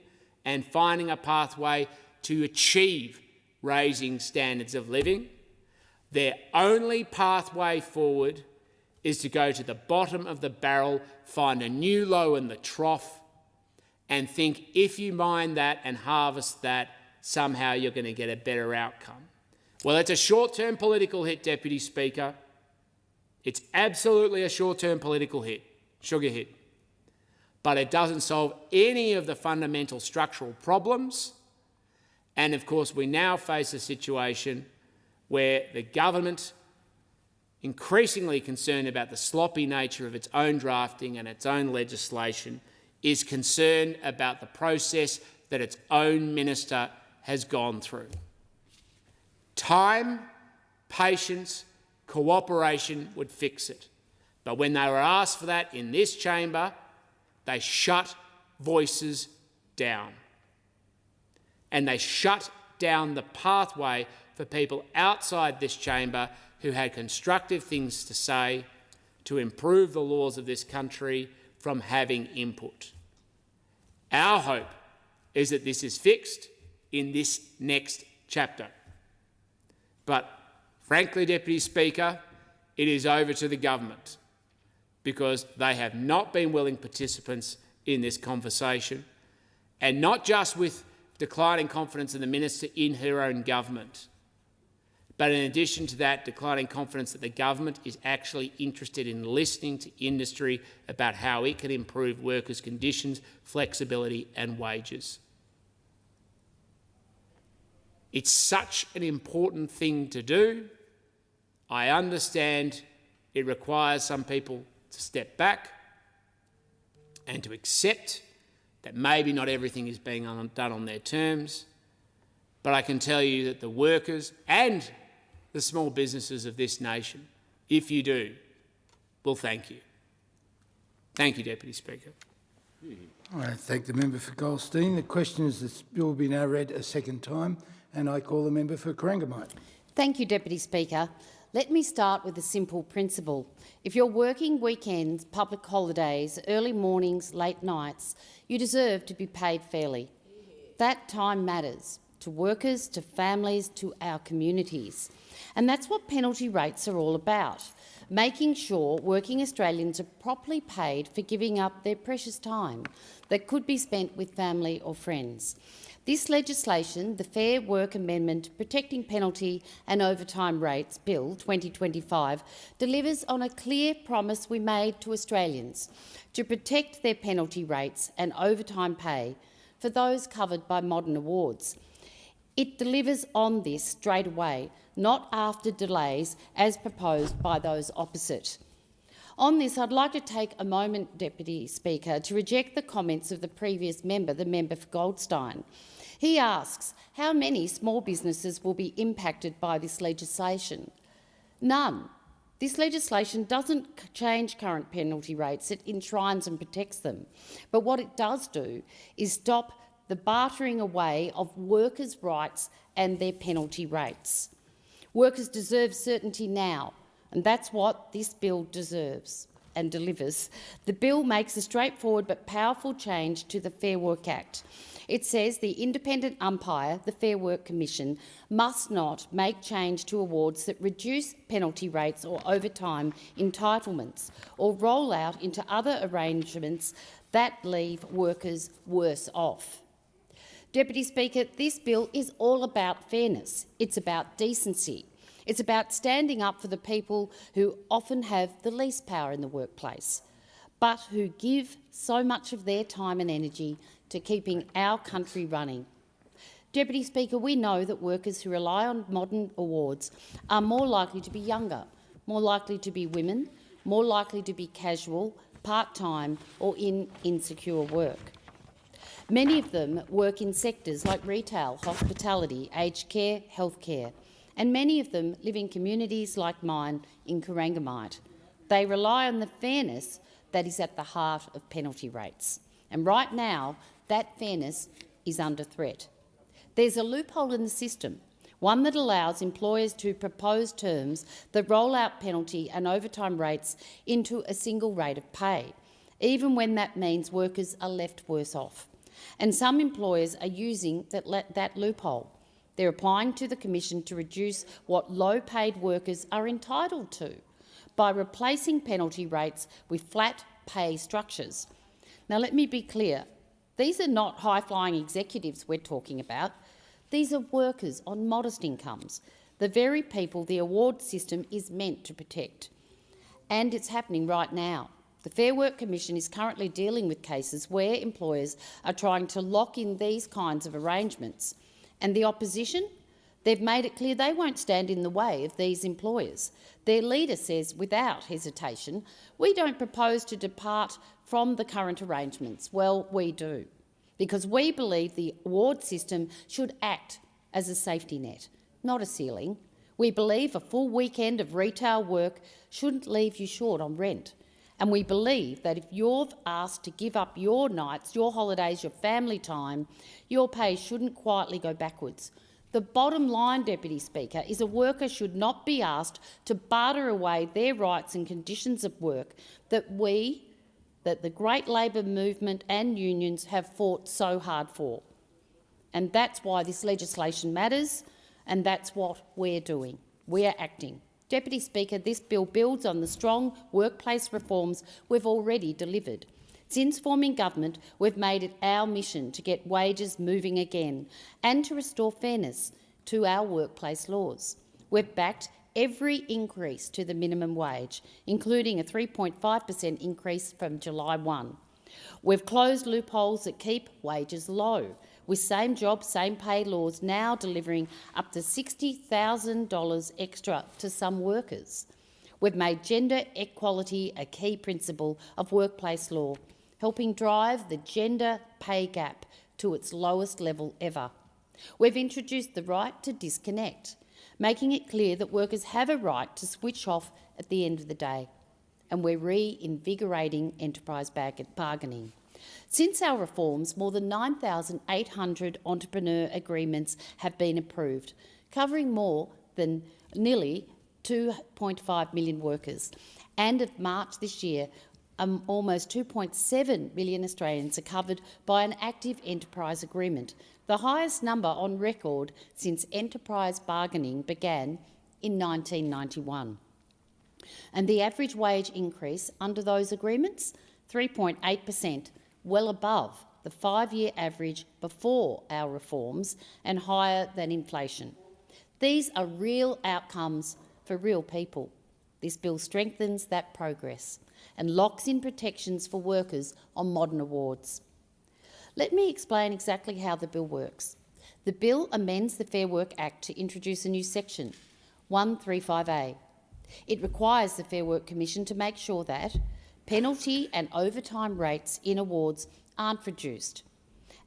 and finding a pathway to achieve raising standards of living, their only pathway forward is to go to the bottom of the barrel, find a new low in the trough, and think if you mine that and harvest that, somehow you're going to get a better outcome. Well, it's a short-term political hit, Deputy Speaker. It's absolutely a short-term political hit, sugar hit. But it doesn't solve any of the fundamental structural problems. And of course, we now face a situation where the government, increasingly concerned about the sloppy nature of its own drafting and its own legislation, is concerned about the process that its own minister has gone through. Time, patience, cooperation would fix it. But when they were asked for that in this chamber, they shut voices down. And they shut down the pathway for people outside this chamber who had constructive things to say to improve the laws of this country from having input. Our hope is that this is fixed in this next chapter. But frankly, Deputy Speaker, it is over to the government, because they have not been willing participants in this conversation, and not just with declining confidence in the minister in her own government, but in addition to that, declining confidence that the government is actually interested in listening to industry about how it can improve workers' conditions, flexibility and wages. It's such an important thing to do. I understand it requires some people to step back and to accept that maybe not everything is being done on their terms, but I can tell you that the workers and the small businesses of this nation, if you do, will thank you. Thank you, Deputy Speaker. I thank the member for Goldstein. The question is this bill will be now read a second time, and I call the member for Corangamite. Thank you, Deputy Speaker. Let me start with a simple principle. If you're working weekends, public holidays, early mornings, late nights, you deserve to be paid fairly. That time matters to workers, to families, to our communities. And that's what penalty rates are all about, making sure working Australians are properly paid for giving up their precious time that could be spent with family or friends. This legislation, the Fair Work Amendment Protecting Penalty and Overtime Rates Bill 2025, delivers on a clear promise we made to Australians to protect their penalty rates and overtime pay for those covered by modern awards. It delivers on this straight away, not after delays as proposed by those opposite. On this, I'd like to take a moment, Deputy Speaker, to reject the comments of the previous member, the member for Goldstein. He asks, how many small businesses will be impacted by this legislation? None. This legislation doesn't change current penalty rates, it enshrines and protects them. But what it does do is stop the bartering away of workers' rights and their penalty rates. Workers deserve certainty now, and that's what this bill deserves and delivers. The bill makes a straightforward but powerful change to the Fair Work Act. It says the independent umpire, the Fair Work Commission, must not make change to awards that reduce penalty rates or overtime entitlements or roll out into other arrangements that leave workers worse off. Deputy Speaker, this bill is all about fairness. It's about decency. It's about standing up for the people who often have the least power in the workplace, but who give so much of their time and energy to keeping our country running. Deputy Speaker, we know that workers who rely on modern awards are more likely to be younger, more likely to be women, more likely to be casual, part-time or in insecure work. Many of them work in sectors like retail, hospitality, aged care, healthcare, and many of them live in communities like mine in Corangamite. They rely on the fairness that is at the heart of penalty rates. And right now, that fairness is under threat. There's a loophole in the system, one that allows employers to propose terms that roll out penalty and overtime rates into a single rate of pay, even when that means workers are left worse off. And some employers are using that loophole. They're applying to the Commission to reduce what low-paid workers are entitled to by replacing penalty rates with flat pay structures. Now, let me be clear. These are not high-flying executives we're talking about. These are workers on modest incomes, the very people the award system is meant to protect. And it's happening right now. The Fair Work Commission is currently dealing with cases where employers are trying to lock in these kinds of arrangements. And the opposition? They've made it clear they won't stand in the way of these employers. Their leader says without hesitation, we don't propose to depart from the current arrangements. Well, we do, because we believe the award system should act as a safety net, not a ceiling. We believe a full weekend of retail work shouldn't leave you short on rent. And we believe that if you're asked to give up your nights, your holidays, your family time, your pay shouldn't quietly go backwards. The bottom line, Deputy Speaker, is a worker should not be asked to barter away their rights and conditions of work that the great labour movement and unions have fought so hard for. And that's why this legislation matters, and that's what we're doing. We are acting. Deputy Speaker, this bill builds on the strong workplace reforms we've already delivered. Since forming government, we've made it our mission to get wages moving again and to restore fairness to our workplace laws. We've backed every increase to the minimum wage, including a 3.5% increase from July 1. We've closed loopholes that keep wages low, with same job, same pay laws now delivering up to $60,000 extra to some workers. We've made gender equality a key principle of workplace law, helping drive the gender pay gap to its lowest level ever. We've introduced the right to disconnect, making it clear that workers have a right to switch off at the end of the day. And we're reinvigorating enterprise bargaining. Since our reforms, more than 9,800 entrepreneur agreements have been approved, covering more than nearly 2.5 million workers, and of March this year, almost 2.7 million Australians are covered by an active enterprise agreement, the highest number on record since enterprise bargaining began in 1991. And the average wage increase under those agreements, 3.8%, well above the 5-year average before our reforms and higher than inflation. These are real outcomes for real people. This bill strengthens that progress and locks in protections for workers on modern awards. Let me explain exactly how the bill works. The bill amends the Fair Work Act to introduce a new section, 135A. It requires the Fair Work Commission to make sure that penalty and overtime rates in awards aren't reduced,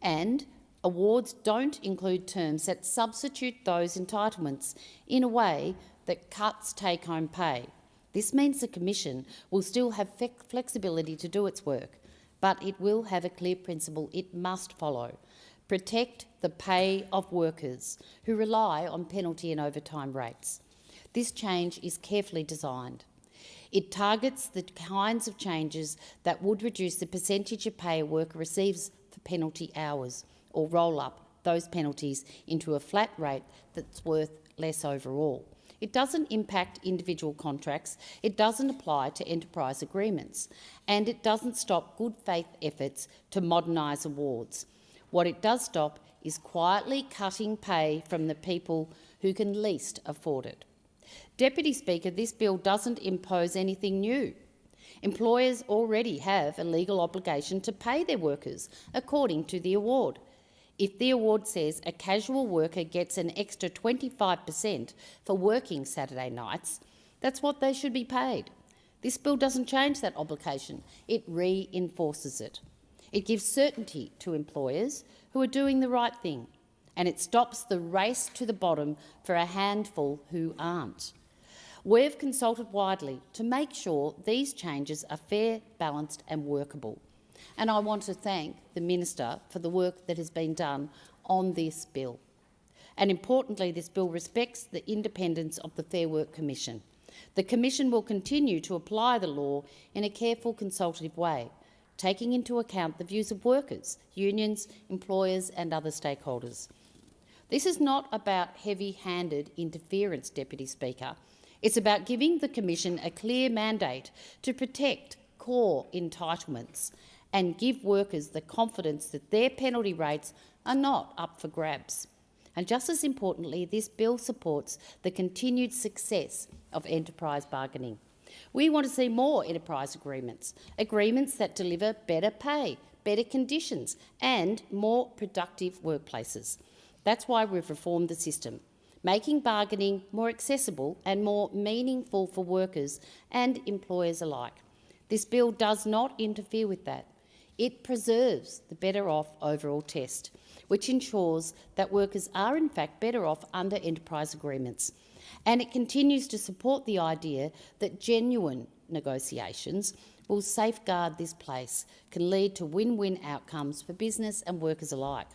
and awards don't include terms that substitute those entitlements in a way that cuts take-home pay. This means the Commission will still have flexibility to do its work, but it will have a clear principle it must follow: protect the pay of workers who rely on penalty and overtime rates. This change is carefully designed. It targets the kinds of changes that would reduce the percentage of pay a worker receives for penalty hours, or roll up those penalties into a flat rate that's worth less overall. It doesn't impact individual contracts, it doesn't apply to enterprise agreements, and it doesn't stop good faith efforts to modernise awards. What it does stop is quietly cutting pay from the people who can least afford it. Deputy Speaker, this bill doesn't impose anything new. Employers already have a legal obligation to pay their workers according to the award. If the award says a casual worker gets an extra 25% for working Saturday nights, that's what they should be paid. This bill doesn't change that obligation, it reinforces it. It gives certainty to employers who are doing the right thing, and it stops the race to the bottom for a handful who aren't. We've consulted widely to make sure these changes are fair, balanced and workable. And I want to thank the Minister for the work that has been done on this bill. And importantly, this bill respects the independence of the Fair Work Commission. The Commission will continue to apply the law in a careful, consultative way, taking into account the views of workers, unions, employers and other stakeholders. This is not about heavy-handed interference, Deputy Speaker. It's about giving the Commission a clear mandate to protect core entitlements and give workers the confidence that their penalty rates are not up for grabs. And just as importantly, this bill supports the continued success of enterprise bargaining. We want to see more enterprise agreements, agreements that deliver better pay, better conditions and more productive workplaces. That's why we've reformed the system, making bargaining more accessible and more meaningful for workers and employers alike. This bill does not interfere with that. It preserves the better off overall test, which ensures that workers are in fact better off under enterprise agreements. And it continues to support the idea that genuine negotiations will safeguard this place, can lead to win-win outcomes for business and workers alike.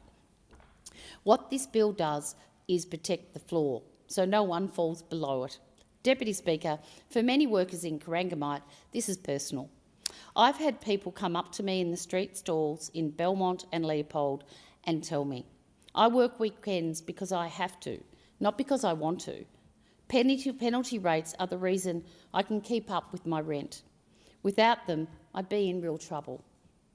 What this bill does is protect the floor, so no one falls below it. Deputy Speaker, for many workers in Corangamite, this is personal. I've had people come up to me in the street stalls in Belmont and Leopold and tell me, I work weekends because I have to, not because I want to. Penalty rates are the reason I can keep up with my rent. Without them, I'd be in real trouble.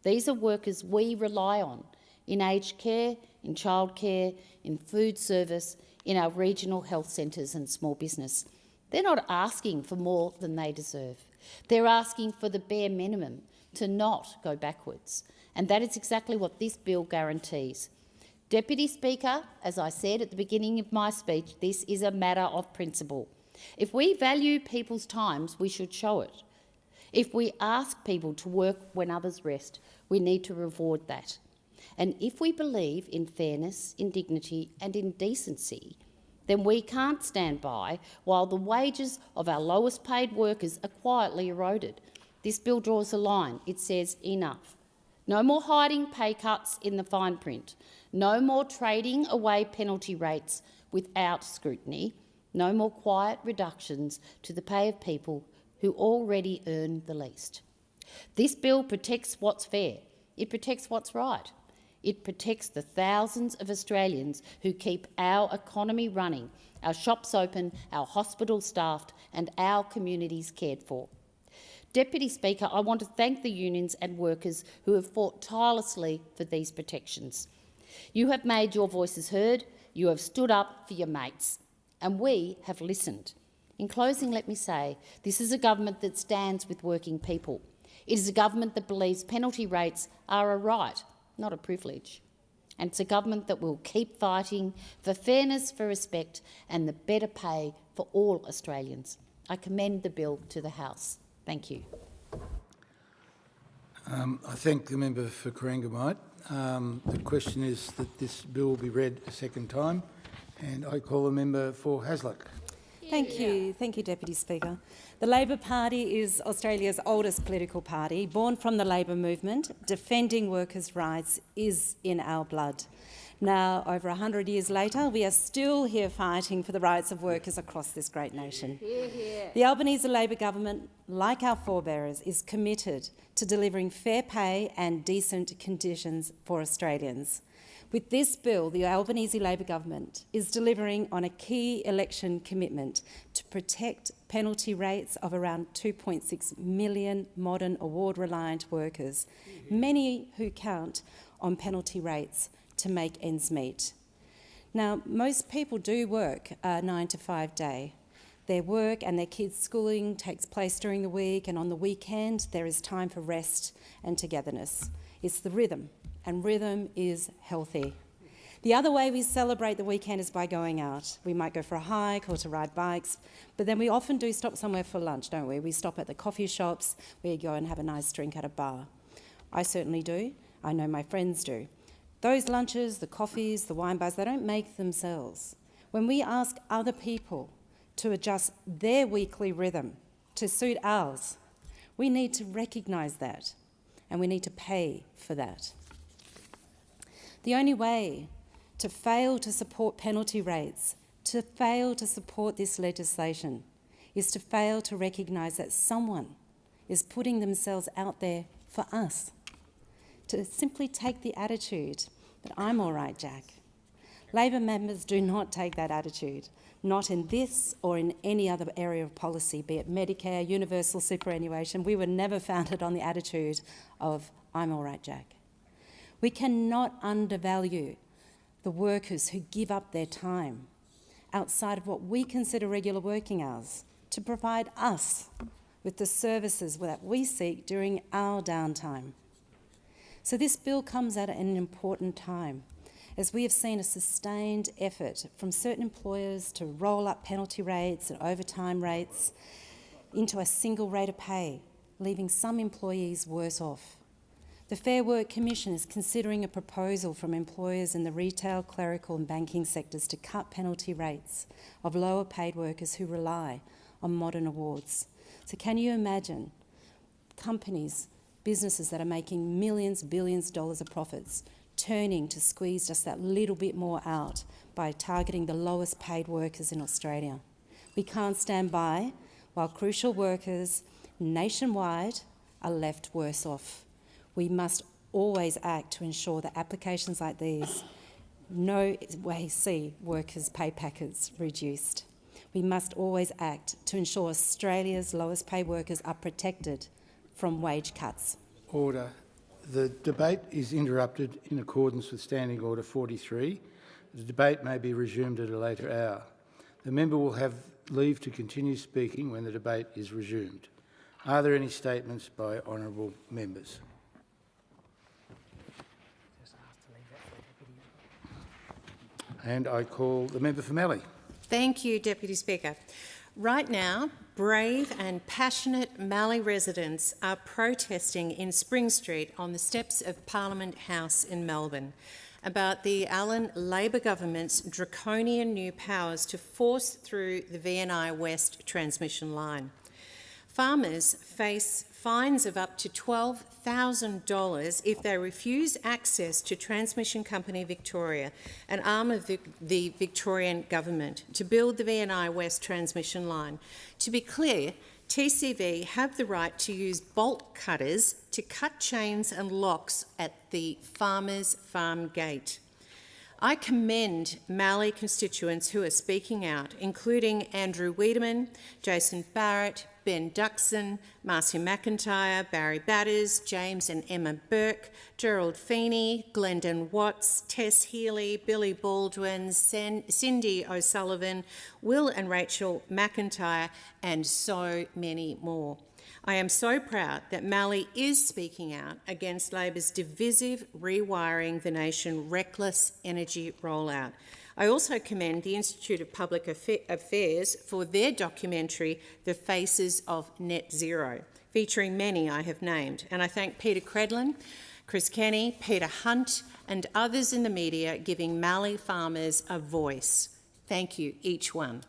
These are workers we rely on in aged care, in childcare, in food service, in our regional health centres and small business. They're not asking for more than they deserve. They're asking for the bare minimum, to not go backwards. And that is exactly what this bill guarantees. Deputy Speaker, as I said at the beginning of my speech, this is a matter of principle. If we value people's times, we should show it. If we ask people to work when others rest, we need to reward that. And if we believe in fairness, in dignity and in decency, then we can't stand by while the wages of our lowest paid workers are quietly eroded. This bill draws a line. It says enough. No more hiding pay cuts in the fine print. No more trading away penalty rates without scrutiny. No more quiet reductions to the pay of people who already earn the least. This bill protects what's fair. It protects what's right. It protects the thousands of Australians who keep our economy running, our shops open, our hospitals staffed and our communities cared for. Deputy Speaker, I want to thank the unions and workers who have fought tirelessly for these protections. You have made your voices heard, you have stood up for your mates, and we have listened. In closing, let me say, this is a government that stands with working people. It is a government that believes penalty rates are a right, not a privilege. And it's a government that will keep fighting for fairness, for respect and the better pay for all Australians. I commend the bill to the House. Thank you. I thank the member for Corangamite. The question is that this bill be read a second time, and I call the member for Hasluck. Thank you, Deputy Speaker. The Labor Party is Australia's oldest political party. Born from the labour movement, defending workers' rights is in our blood. Now, over 100 years later, we are still here fighting for the rights of workers across this great nation. The Albanese Labor government, like our forebearers, is committed to delivering fair pay and decent conditions for Australians. With this bill, the Albanese Labor government is delivering on a key election commitment to protect penalty rates of around 2.6 million modern award-reliant workers, many who count on penalty rates to make ends meet. Now, most people do work a 9-to-5 day. Their work and their kids' schooling takes place during the week, and on the weekend there is time for rest and togetherness. It's the rhythm, and rhythm is healthy. The other way we celebrate the weekend is by going out. We might go for a hike or to ride bikes, but then we often do stop somewhere for lunch, don't we? We stop at the coffee shops, we go and have a nice drink at a bar. I certainly do. I know my friends do. Those lunches, the coffees, the wine bars, they don't make themselves. When we ask other people to adjust their weekly rhythm to suit ours, we need to recognise that, and we need to pay for that. The only way to fail to support penalty rates, to fail to support this legislation, is to fail to recognise that someone is putting themselves out there for us, to simply take the attitude that I'm all right, Jack. Labor members do not take that attitude, not in this or in any other area of policy, be it Medicare, universal superannuation. We were never founded on the attitude of I'm all right, Jack. We cannot undervalue the workers who give up their time outside of what we consider regular working hours to provide us with the services that we seek during our downtime. So this bill comes at an important time, as we have seen a sustained effort from certain employers to roll up penalty rates and overtime rates into a single rate of pay, leaving some employees worse off. The Fair Work Commission is considering a proposal from employers in the retail, clerical and banking sectors to cut penalty rates of lower paid workers who rely on modern awards. So can you imagine companies, businesses that are making millions, billions of dollars of profits, turning to squeeze just that little bit more out by targeting the lowest paid workers in Australia? We can't stand by while crucial workers nationwide are left worse off. We must always act to ensure that applications like these no way see workers' pay packets reduced. We must always act to ensure Australia's lowest paid workers are protected from wage cuts. Order. The debate is interrupted in accordance with Standing Order 43. The debate may be resumed at a later hour. The member will have leave to continue speaking when the debate is resumed. Are there any statements by honourable members? And I call the member for Mallee. Thank you, Deputy Speaker. Right now, brave and passionate Mallee residents are protesting in Spring Street on the steps of Parliament House in Melbourne about the Allan Labor government's draconian new powers to force through the VNI West transmission line. Farmers face fines of up to $12,000 if they refuse access to Transmission Company Victoria, an arm of the Victorian Government, to build the VNI West transmission line. To be clear, TCV have the right to use bolt cutters to cut chains and locks at the farmers' farm gate. I commend Mallee constituents who are speaking out, including Andrew Wiedemann, Jason Barrett, Ben Duxon, Marcia McIntyre, Barry Batters, James and Emma Burke, Gerald Feeney, Glendon Watts, Tess Healy, Billy Baldwin, Cindy O'Sullivan, Will and Rachel McIntyre, and so many more. I am so proud that Mallee is speaking out against Labor's divisive, rewiring the nation, reckless energy rollout. I also commend the Institute of Public Affairs for their documentary, The Faces of Net Zero, featuring many I have named. And I thank Peter Credlin, Chris Kenny, Peter Hunt and others in the media giving Mallee farmers a voice. Thank you, each one.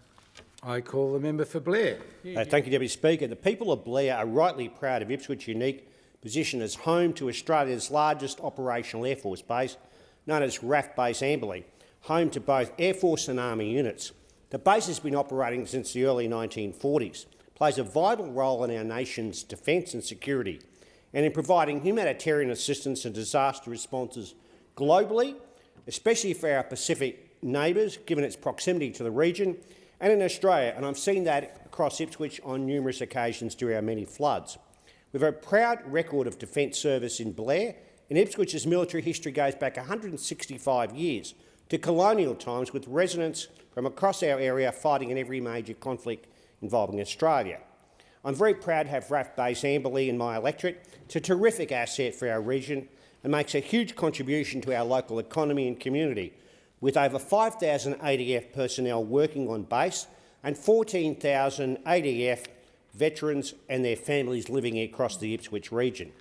I call the member for Blair. Thank you, Deputy Speaker. The people of Blair are rightly proud of Ipswich's unique position as home to Australia's largest operational Air Force base, known as RAF Base Amberley, home to both Air Force and Army units. The base has been operating since the early 1940s, plays a vital role in our nation's defence and security, and in providing humanitarian assistance and disaster responses globally, especially for our Pacific neighbours, given its proximity to the region, and in Australia, and I've seen that across Ipswich on numerous occasions during our many floods. We have a proud record of defence service in Blair, and Ipswich's military history goes back 165 years to colonial times, with residents from across our area fighting in every major conflict involving Australia. I'm very proud to have RAF Base Amberley in my electorate. It's a terrific asset for our region and makes a huge contribution to our local economy and community, with over 5,000 ADF personnel working on base and 14,000 ADF veterans and their families living across the Ipswich region.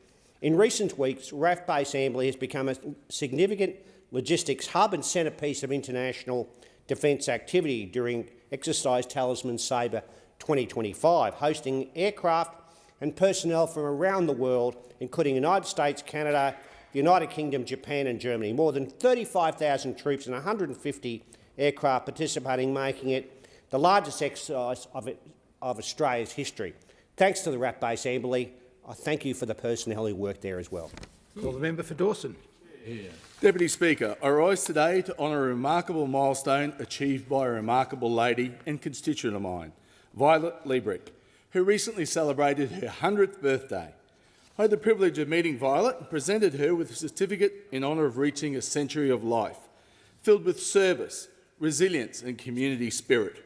In recent weeks, RAF Base Amberley has become a significant logistics hub and centrepiece of international defence activity during Exercise Talisman Sabre 2025, hosting aircraft and personnel from around the world, including the United States, Canada, the United Kingdom, Japan and Germany. More than 35,000 troops and 150 aircraft participating, making it the largest exercise of Australia's history. Thanks to the RAF Base Amberley. I thank you for the personnel who work there as well. Call the member for Dawson. Deputy Speaker, I rise today to honour a remarkable milestone achieved by a remarkable lady and constituent of mine, Violet Liebrick, who recently celebrated her 100th birthday. I had the privilege of meeting Violet and presented her with a certificate in honour of reaching a century of life, filled with service, resilience and community spirit.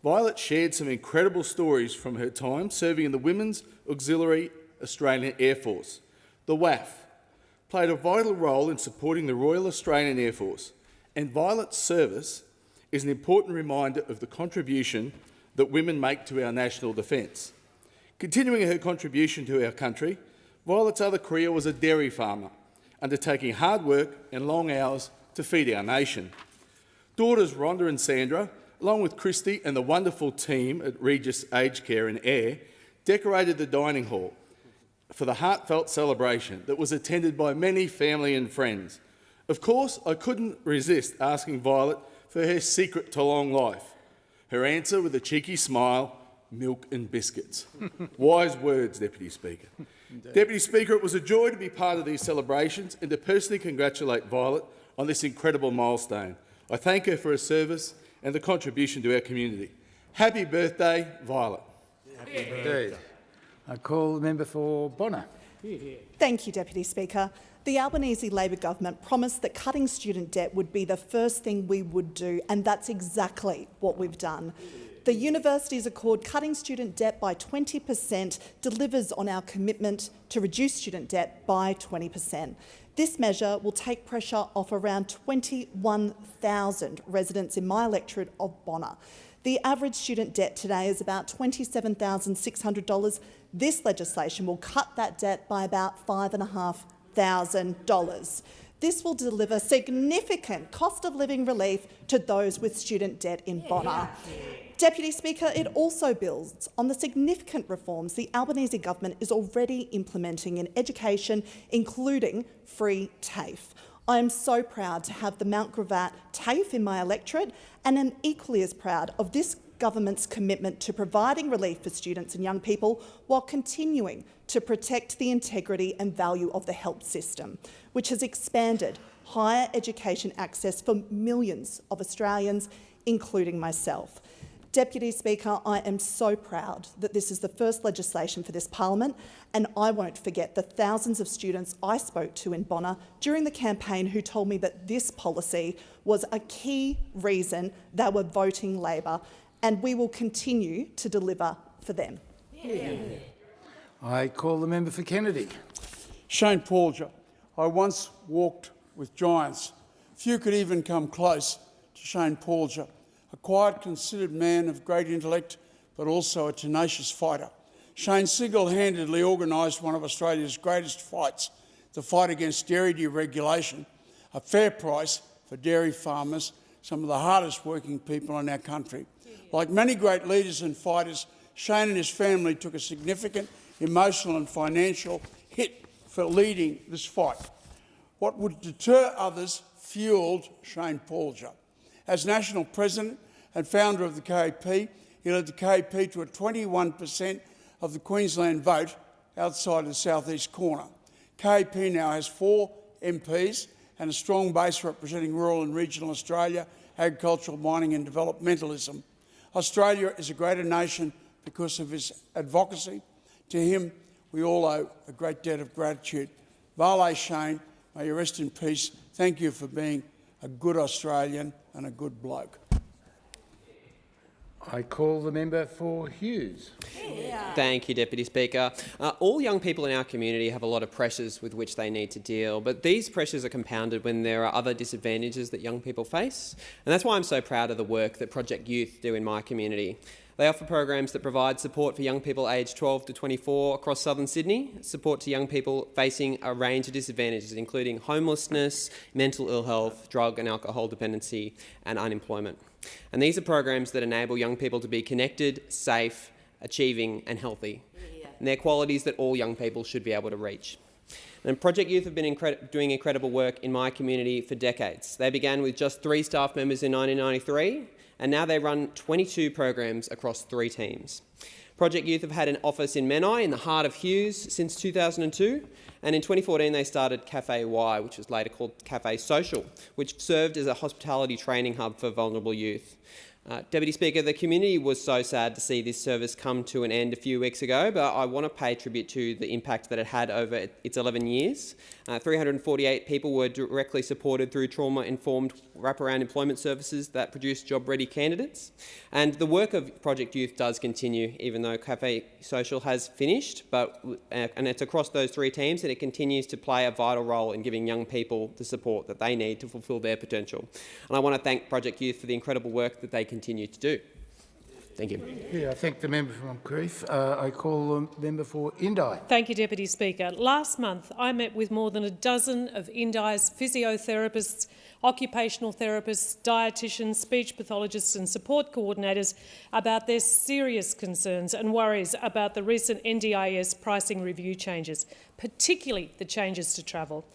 Violet shared some incredible stories from her time serving in the Women's Auxiliary Australian Air Force. The WAAF played a vital role in supporting the Royal Australian Air Force, and Violet's service is an important reminder of the contribution that women make to our national defence. Continuing her contribution to our country, Violet's other career was a dairy farmer, undertaking hard work and long hours to feed our nation. Daughters Rhonda and Sandra, along with Christy and the wonderful team at Regis Aged Care and Air, decorated the dining hall for the heartfelt celebration that was attended by many family and friends. Of course, I couldn't resist asking Violet for her secret to long life. Her answer, with a cheeky smile, milk and biscuits. Wise words, Deputy Speaker. Deputy Speaker, it was a joy to be part of these celebrations and to personally congratulate Violet on this incredible milestone. I thank her for her service and the contribution to our community. Happy birthday, Violet. Happy birthday. I call the member for Bonner. Thank you, Deputy Speaker. The Albanese Labor government promised that cutting student debt would be the first thing we would do, and that's exactly what we've done. The Universities Accord cutting student debt by 20% delivers on our commitment to reduce student debt by 20%. This measure will take pressure off around 21,000 residents in my electorate of Bonner. The average student debt today is about $27,600. This legislation will cut that debt by about $5,500. This will deliver significant cost of living relief to those with student debt in Bonner. Deputy Speaker, it also builds on the significant reforms the Albanese government is already implementing in education, including free TAFE. I am so proud to have the Mount Gravatt TAFE in my electorate, and am equally as proud of this government's commitment to providing relief for students and young people while continuing to protect the integrity and value of the health system, which has expanded higher education access for millions of Australians, including myself. Deputy Speaker, I am so proud that this is the first legislation for this parliament, and I won't forget the thousands of students I spoke to in Bonna during the campaign who told me that this policy was a key reason they were voting Labor, and we will continue to deliver for them. I call the member for Kennedy. Shane Paulger. I once walked with giants. Few could even come close to Shane Paulger, a quiet, considered man of great intellect, but also a tenacious fighter. Shane single-handedly organised one of Australia's greatest fights, the fight against dairy deregulation, a fair price for dairy farmers, some of the hardest working people in our country. Like many great leaders and fighters, Shane and his family took a significant emotional and financial hit for leading this fight. What would deter others fuelled Shane Paulger. As National President and founder of the KP, he led the KP to a 21% of the Queensland vote outside the southeast corner. KP now has 4 MPs and a strong base representing rural and regional Australia, agricultural, mining and developmentalism. Australia is a greater nation because of his advocacy. To him, we all owe a great debt of gratitude. Vale Shane, may you rest in peace. Thank you for being a good Australian and a good bloke. I call the member for Hughes. Thank you, Deputy Speaker. All young people in our community have a lot of pressures with which they need to deal, but these pressures are compounded when there are other disadvantages that young people face. And that's why I'm so proud of the work that Project Youth do in my community. They offer programs that provide support for young people aged 12 to 24 across southern Sydney, support to young people facing a range of disadvantages, including homelessness, mental ill health, drug and alcohol dependency, and unemployment. And these are programs that enable young people to be connected, safe, achieving and healthy. And they're qualities that all young people should be able to reach. And Project Youth have been doing incredible work in my community for decades. They began with just 3 staff members in 1993, and now they run 22 programs across 3 teams. Project Youth have had an office in Menai, in the heart of Hughes, since 2002, and in 2014 they started Cafe Y, which was later called Cafe Social, which served as a hospitality training hub for vulnerable youth. Deputy Speaker, the community was so sad to see this service come to an end a few weeks ago, but I want to pay tribute to the impact that it had over its 11 years. 348 people were directly supported through trauma-informed wraparound employment services that produced job-ready candidates. And the work of Project Youth does continue, even though Cafe Social has finished, and it's across those 3 teams, and it continues to play a vital role in giving young people the support that they need to fulfil their potential. And I want to thank Project Youth for the incredible work that they continue to do. Thank you. Yeah, I thank the member from Moncrieff. I call the member for Indi. Thank you, Deputy Speaker. Last month, I met with more than a dozen of Indi's physiotherapists, occupational therapists, dietitians, speech pathologists and support coordinators about their serious concerns and worries about the recent NDIS pricing review changes, particularly the changes to travel.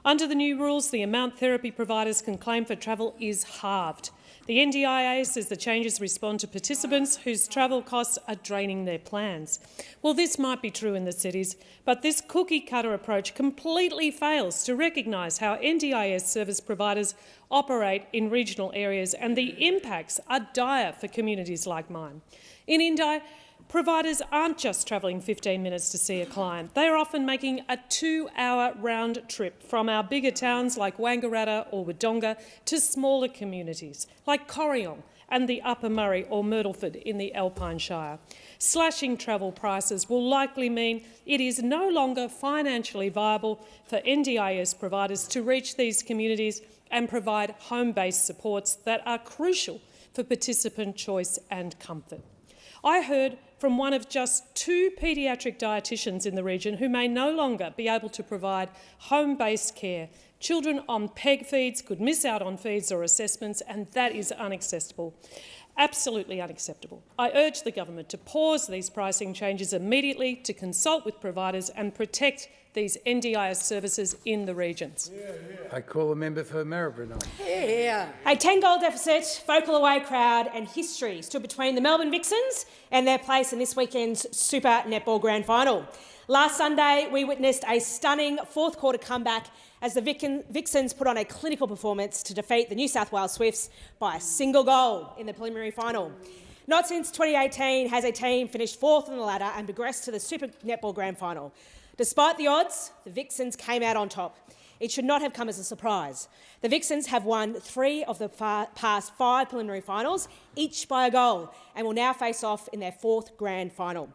Under the new rules, the amount therapy providers can claim for travel is halved. The NDIA says the changes respond to participants whose travel costs are draining their plans. Well, this might be true in the cities, but this cookie-cutter approach completely fails to recognise how NDIS service providers operate in regional areas, and the impacts are dire for communities like mine. In Indi, providers aren't just travelling 15 minutes to see a client. They are often making a 2-hour round trip from our bigger towns like Wangaratta or Wodonga to smaller communities like Corryong and the Upper Murray or Myrtleford in the Alpine Shire. Slashing travel prices will likely mean it is no longer financially viable for NDIS providers to reach these communities and provide home-based supports that are crucial for participant choice and comfort. I heard from one of just 2 paediatric dietitians in the region who may no longer be able to provide home-based care. Children on PEG feeds could miss out on feeds or assessments, and that is unacceptable. Absolutely unacceptable. I urge the government to pause these pricing changes immediately, to consult with providers and protect these NDIS services in the regions. I call a member for Maribyrnong. A 10-goal deficit, vocal away crowd and history stood between the Melbourne Vixens and their place in this weekend's Super Netball Grand Final. Last Sunday, we witnessed a stunning fourth-quarter comeback as the Vixens put on a clinical performance to defeat the New South Wales Swifts by a single goal in the preliminary final. Not since 2018 has a team finished fourth on the ladder and progressed to the Super Netball Grand Final. Despite the odds, the Vixens came out on top. It should not have come as a surprise. The Vixens have won 3 of the past 5 preliminary finals, each by a goal, and will now face off in their 4th grand final.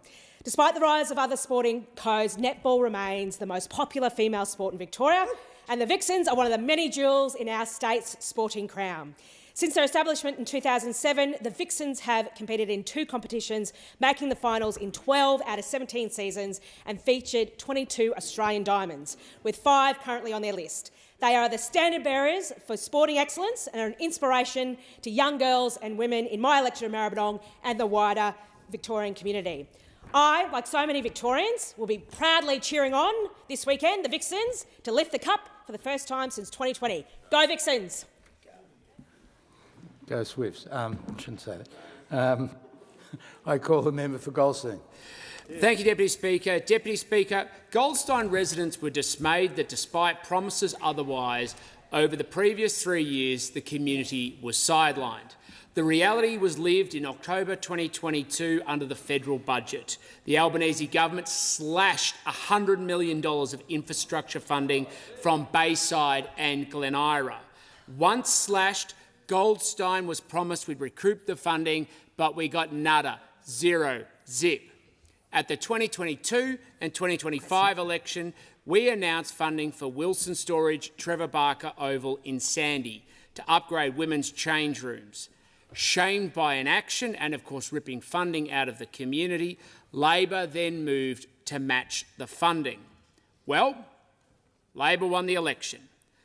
Despite the rise of other sporting codes, netball remains the most popular female sport in Victoria, and the Vixens are one of the many jewels in our state's sporting crown. Since their establishment in 2007, the Vixens have competed in 2 competitions, making the finals in 12 out of 17 seasons and featured 22 Australian diamonds, with 5 currently on their list. They are the standard bearers for sporting excellence and are an inspiration to young girls and women in my electorate of Maribyrnong and the wider Victorian community. I, like so many Victorians, will be proudly cheering on this weekend the Vixens to lift the cup for the first time since 2020. Go Vixens! Go Swifts. Shouldn't say that. I call the member for Goldstein. Thank you, Deputy Speaker. Deputy Speaker, Goldstein residents were dismayed that despite promises otherwise, over the previous 3 years the community was sidelined. The reality was lived in October 2022 under the federal budget. The Albanese government slashed $100 million of infrastructure funding from Bayside and Glen Ira. Once slashed, Goldstein was promised we'd recoup the funding, but we got nada, zero, zip. At the 2022 and 2025 election, we announced funding for Wilson Storage, Trevor Barker Oval in Sandy to upgrade women's change rooms. Shamed by inaction and, of course, ripping funding out of the community, Labor then moved to match the funding. Well, Labor won the election,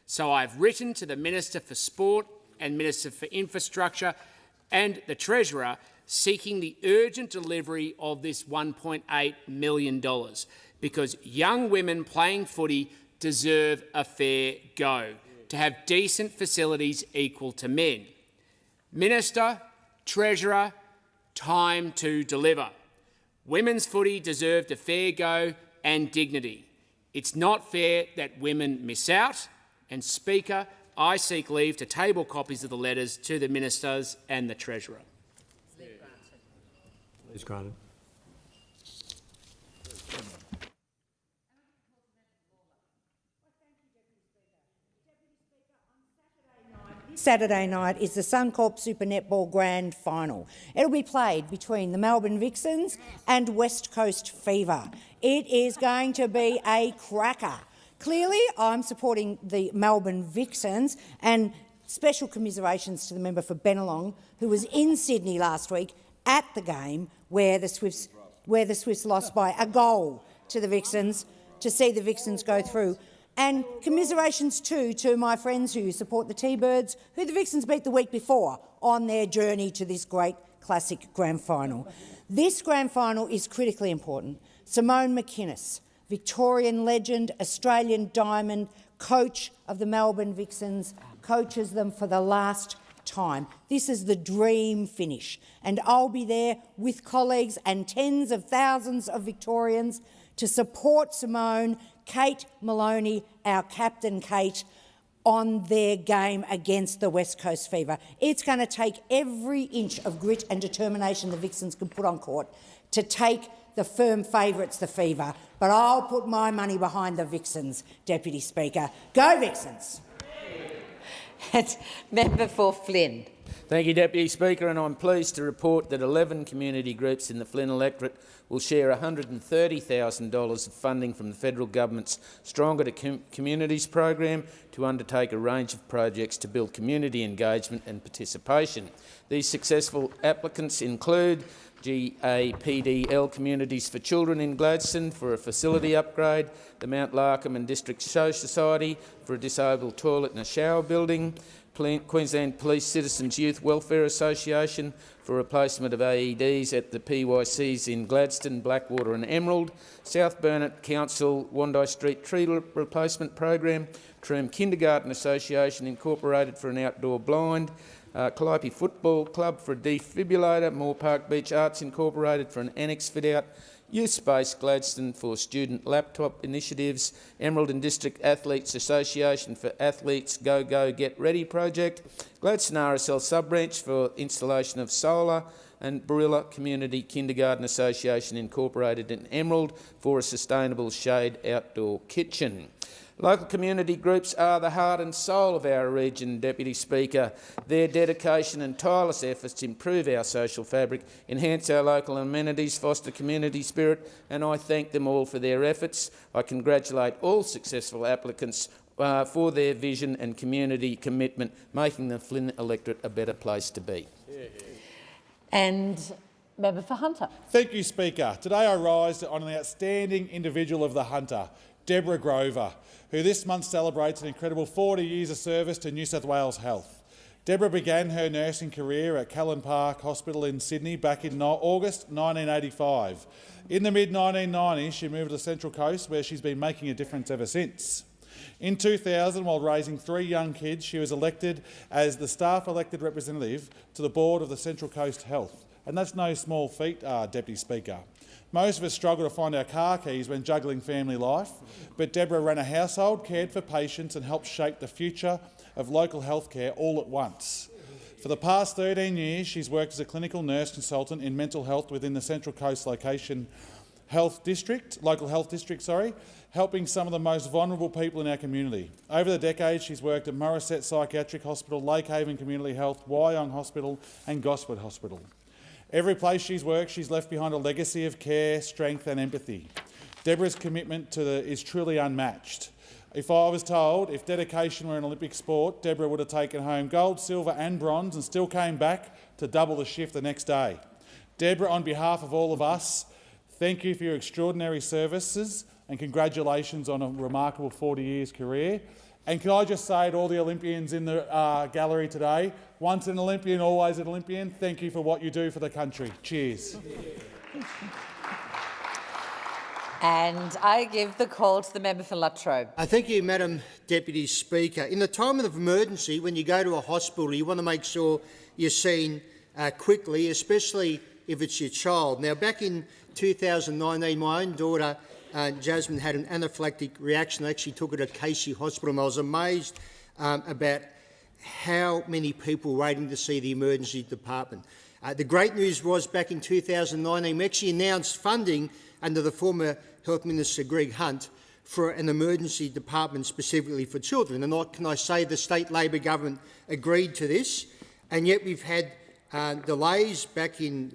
so I've written to the Minister for Sport and Minister for Infrastructure and the Treasurer seeking the urgent delivery of this $1.8 million because young women playing footy deserve a fair go, to have decent facilities equal to men. Minister, Treasurer, time to deliver. Women's footy deserved a fair go and dignity. It's not fair that women miss out, and Speaker, I seek leave to table copies of the letters to the Ministers and the Treasurer. Please granted. Saturday night is the Suncorp Super Netball Grand Final. It'll be played between the Melbourne Vixens and West Coast Fever. It is going to be a cracker. Clearly, I'm supporting the Melbourne Vixens, and special commiserations to the member for Bennelong, who was in Sydney last week at the game where the Swifts lost by a goal to the Vixens, to see the Vixens go through. And commiserations too to my friends who support the T-Birds, who the Vixens beat the week before on their journey to this great classic grand final. This grand final is critically important. Simone McInnes, Victorian legend, Australian diamond, coach of the Melbourne Vixens, coaches them for the last time. This is the dream finish, and I'll be there with colleagues and tens of thousands of Victorians to support Simone, Kate Maloney, our captain Kate, on their game against the West Coast Fever. It's going to take every inch of grit and determination the Vixens can put on court to take the firm favourites, the Fever, but I'll put my money behind the Vixens, Deputy Speaker. Go Vixens! Member for Flynn. Thank you, Deputy Speaker, and I'm pleased to report that 11 community groups in the Flynn electorate will share $130,000 of funding from the federal government's Stronger to Communities program to undertake a range of projects to build community engagement and participation. These successful applicants include GAPDL Communities for Children in Gladstone for a facility upgrade, the Mount Larkham and District Show Society for a disabled toilet and a shower building, Queensland Police Citizens Youth Welfare Association for replacement of AEDs at the PYCs in Gladstone, Blackwater and Emerald, South Burnett Council Wandai Street Tree Replacement Program, Troom Kindergarten Association Incorporated for an outdoor blind, Calliope Football Club for a defibrillator, Moore Park Beach Arts Incorporated for an annex fit-out, Youth Space Gladstone for student laptop initiatives, Emerald and District Athletes Association for Athletes Go Go Get Ready project, Gladstone RSL sub-branch for installation of solar, and Barilla Community Kindergarten Association Incorporated in Emerald for a sustainable shade outdoor kitchen. Local community groups are the heart and soul of our region, Deputy Speaker. Their dedication and tireless efforts improve our social fabric, enhance our local amenities, foster community spirit, and I thank them all for their efforts. I congratulate all successful applicants for their vision and community commitment, making the Flynn electorate a better place to be. And Member for Hunter. Thank you, Speaker. Today I rise to honour the outstanding individual of the Hunter, Deborah Grover, who this month celebrates an incredible 40 years of service to New South Wales Health. Deborah began her nursing career at Callan Park Hospital in Sydney back in August 1985. In the mid-1990s, she moved to the Central Coast, where she's been making a difference ever since. In 2000, while raising 3 young kids, she was elected as the staff-elected representative to the board of the Central Coast Health. And that's no small feat, Deputy Speaker. Most of us struggle to find our car keys when juggling family life, but Deborah ran a household, cared for patients and helped shape the future of local healthcare all at once. For the past 13 years, she's worked as a clinical nurse consultant in mental health within the Central Coast local health district, helping some of the most vulnerable people in our community. Over the decades, she's worked at Morisset Psychiatric Hospital, Lake Haven Community Health, Wyong Hospital and Gosford Hospital. Every place she's worked, she's left behind a legacy of care, strength and empathy. Deborah's commitment is truly unmatched. If I was told if dedication were an Olympic sport, Deborah would have taken home gold, silver and bronze and still came back to double the shift the next day. Deborah, on behalf of all of us, thank you for your extraordinary services and congratulations on a remarkable 40 years career. And can I just say to all the Olympians in the gallery today, once an Olympian, always an Olympian, thank you for what you do for the country. Cheers. And I give the call to the member for Latrobe. Thank you, Madam Deputy Speaker. In the time of emergency, when you go to a hospital, you want to make sure you're seen quickly, especially if it's your child. Now, back in 2019, my own daughter, Jasmine, had an anaphylactic reaction. I actually took her to Casey Hospital and I was amazed about how many people were waiting to see the emergency department. The great news was back in 2019, we actually announced funding under the former Health Minister Greg Hunt for an emergency department specifically for children. And can I say the state Labor government agreed to this, and yet we've had delays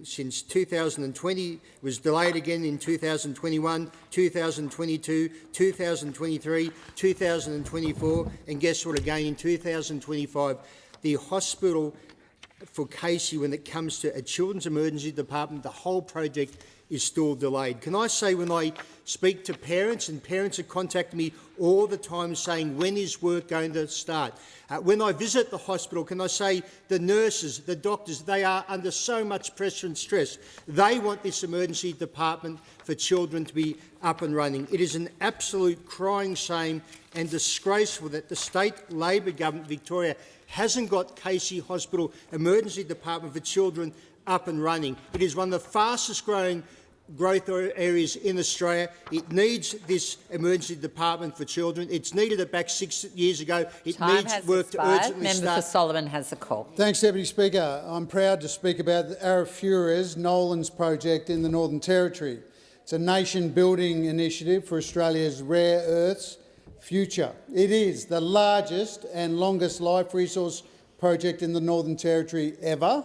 since 2020, it was delayed again in 2021, 2022, 2023, 2024, and guess what, again in 2025. The hospital for Casey, when it comes to a children's emergency department, the whole project is still delayed. Can I say, when I speak to parents, and parents are contacting me all the time saying, when is work going to start? When I visit the hospital, can I say the nurses, the doctors, they are under so much pressure and stress. They want this emergency department for children to be up and running. It is an absolute crying shame and disgraceful that the state Labor government, Victoria, hasn't got Casey Hospital Emergency Department for Children up and running. It is one of the fastest growing growth areas in Australia. It needs this emergency department for children. It's needed it back 6 years ago. It needs work to urgently start. Member for Solomon has the call. Thanks, Deputy Speaker. I'm proud to speak about the Arafura's Nolan's project in the Northern Territory. It's a nation-building initiative for Australia's rare earths future. It is the largest and longest life resource project in the Northern Territory ever.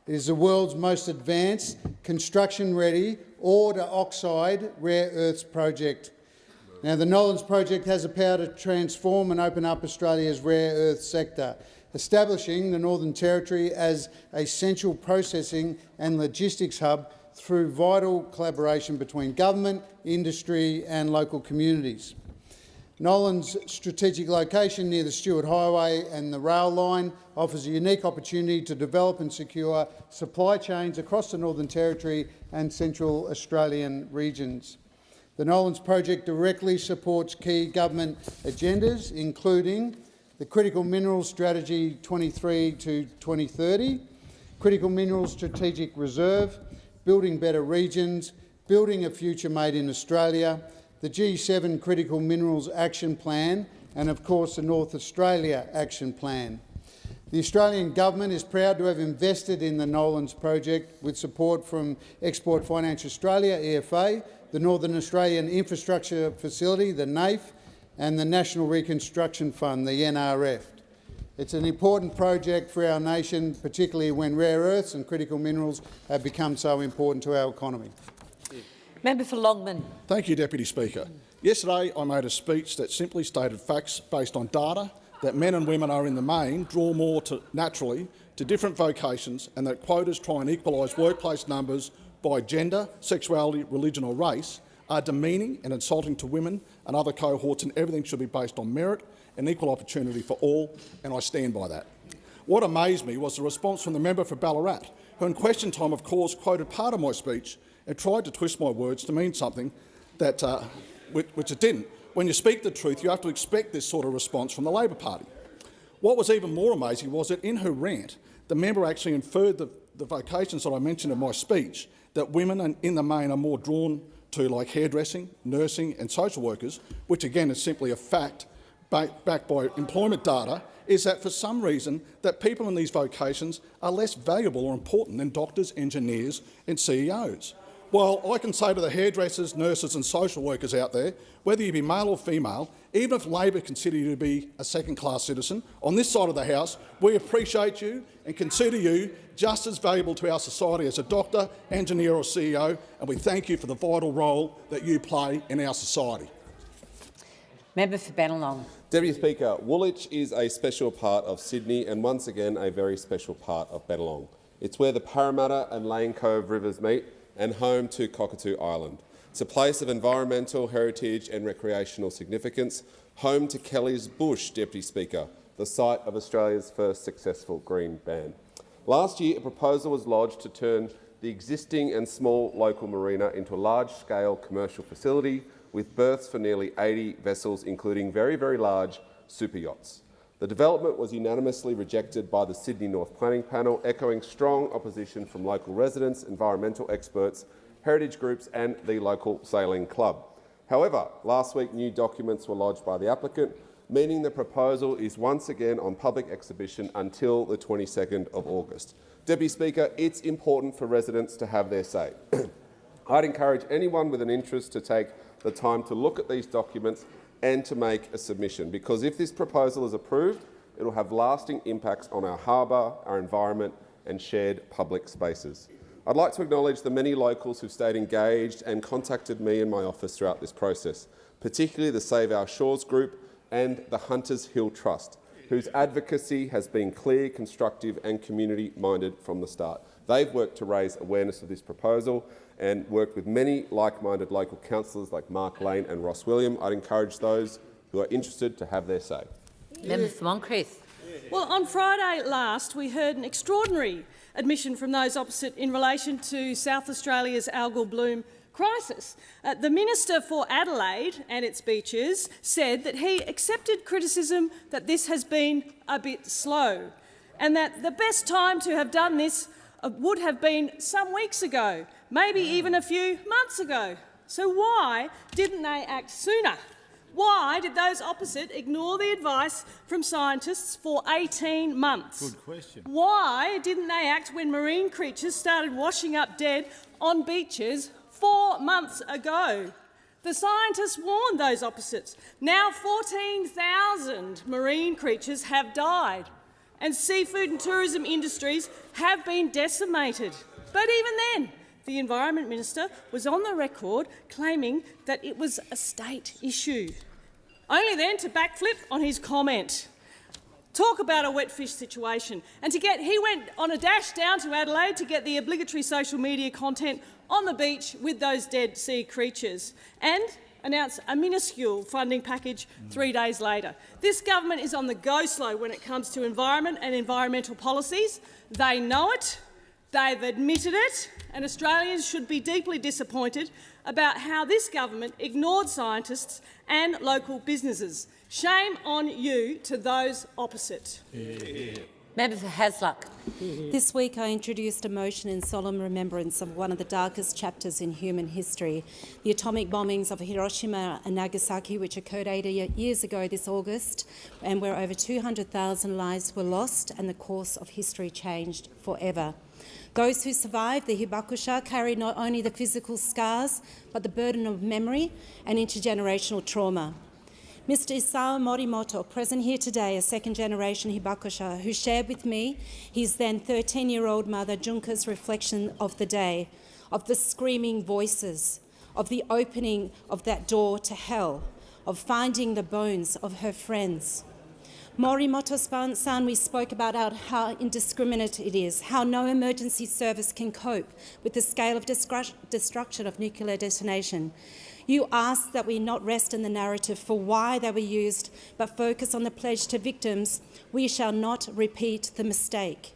It is the world's most advanced, construction-ready, ore to oxide rare earths project. Now, the Nolans project has the power to transform and open up Australia's rare earth sector, establishing the Northern Territory as a central processing and logistics hub through vital collaboration between government, industry and local communities. Nolan's strategic location near the Stuart Highway and the rail line offers a unique opportunity to develop and secure supply chains across the Northern Territory and Central Australian regions. The Nolans project directly supports key government agendas, including the Critical Minerals Strategy 23 to 2030, Critical Minerals Strategic Reserve, Building Better Regions, Building a Future Made in Australia, the G7 Critical Minerals Action Plan and, of course, the North Australia Action Plan. The Australian Government is proud to have invested in the Nolans project with support from Export Finance Australia, EFA, the Northern Australian Infrastructure Facility, the NAIF, and the National Reconstruction Fund, the NRF. It's an important project for our nation, particularly when rare earths and critical minerals have become so important to our economy. Member for Longman. Thank you, Deputy Speaker. Yesterday I made a speech that simply stated facts based on data that men and women are in the main draw more naturally to different vocations, and that quotas try and equalise workplace numbers by gender, sexuality, religion or race are demeaning and insulting to women and other cohorts, and everything should be based on merit and equal opportunity for all, and I stand by that. What amazed me was the response from the member for Ballarat, who in question time, of course, quoted part of my speech and tried to twist my words to mean something that, which it didn't. When you speak the truth, you have to expect this sort of response from the Labor Party. What was even more amazing was that in her rant, the member actually inferred the vocations that I mentioned in my speech, that women in the main are more drawn to, like hairdressing, nursing and social workers, which again is simply a fact backed by employment data, is that for some reason that people in these vocations are less valuable or important than doctors, engineers and CEOs. Well, I can say to the hairdressers, nurses and social workers out there, whether you be male or female, even if Labor consider you to be a second-class citizen, on this side of the House, we appreciate you and consider you just as valuable to our society as a doctor, engineer or CEO, and we thank you for the vital role that you play in our society. Member for Bennelong. Deputy Speaker, Woolwich is a special part of Sydney and once again a very special part of Bennelong. It's where the Parramatta and Lane Cove rivers meet and home to Cockatoo Island. It's a place of environmental, heritage and recreational significance, home to Kelly's Bush, Deputy Speaker, the site of Australia's first successful green ban. Last year, a proposal was lodged to turn the existing and small local marina into a large-scale commercial facility with berths for nearly 80 vessels, including very, very large super yachts. The development was unanimously rejected by the Sydney North Planning Panel, echoing strong opposition from local residents, environmental experts, heritage groups and the local sailing club. However, last week new documents were lodged by the applicant, meaning the proposal is once again on public exhibition until the 22nd of August. Deputy Speaker, it's important for residents to have their say. I'd encourage anyone with an interest to take the time to look at these documents and to make a submission, because if this proposal is approved, it will have lasting impacts on our harbour, our environment and shared public spaces. I'd like to acknowledge the many locals who stayed engaged and contacted me in my office throughout this process, particularly the Save Our Shores group and the Hunters Hill Trust, whose advocacy has been clear, constructive and community-minded from the start. They've worked to raise awareness of this proposal and worked with many like-minded local councillors like Mark Lane and Ross William. I'd encourage those who are interested to have their say. Member for Moncrieff. Well, on Friday last, we heard an extraordinary admission from those opposite in relation to South Australia's algal bloom crisis. The Minister for Adelaide and its beaches said that he accepted criticism that this has been a bit slow and that the best time to have done this would have been some weeks ago, maybe even a few months ago. So why didn't they act sooner? Why did those opposite ignore the advice from scientists for 18 months? Good question. Why didn't they act when marine creatures started washing up dead on beaches 4 months ago? The scientists warned those opposites. Now 14,000 marine creatures have died and seafood and tourism industries have been decimated. But even then, the Environment Minister was on the record claiming that it was a state issue, only then to backflip on his comment. Talk about a wet fish situation. And he went on a dash down to Adelaide to get the obligatory social media content on the beach with those dead sea creatures. And announce a minuscule funding package 3 days later. This government is on the go-slow when it comes to environment and environmental policies. They know it, they've admitted it, and Australians should be deeply disappointed about how this government ignored scientists and local businesses. Shame on you to those opposite. Member for Hasluck. This week I introduced a motion in solemn remembrance of one of the darkest chapters in human history, the atomic bombings of Hiroshima and Nagasaki, which occurred 80 years ago this August, and where over 200,000 lives were lost and the course of history changed forever. Those who survived the hibakusha carry not only the physical scars, but the burden of memory and intergenerational trauma. Mr. Isao Morimoto, present here today, a second-generation hibakusha, who shared with me his then 13-year-old mother Junka's reflection of the day, of the screaming voices, of the opening of that door to hell, of finding the bones of her friends. Morimoto-san, we spoke about how indiscriminate it is, how no emergency service can cope with the scale of destruction of nuclear detonation. You asked that we not rest in the narrative for why they were used, but focus on the pledge to victims. We shall not repeat the mistake.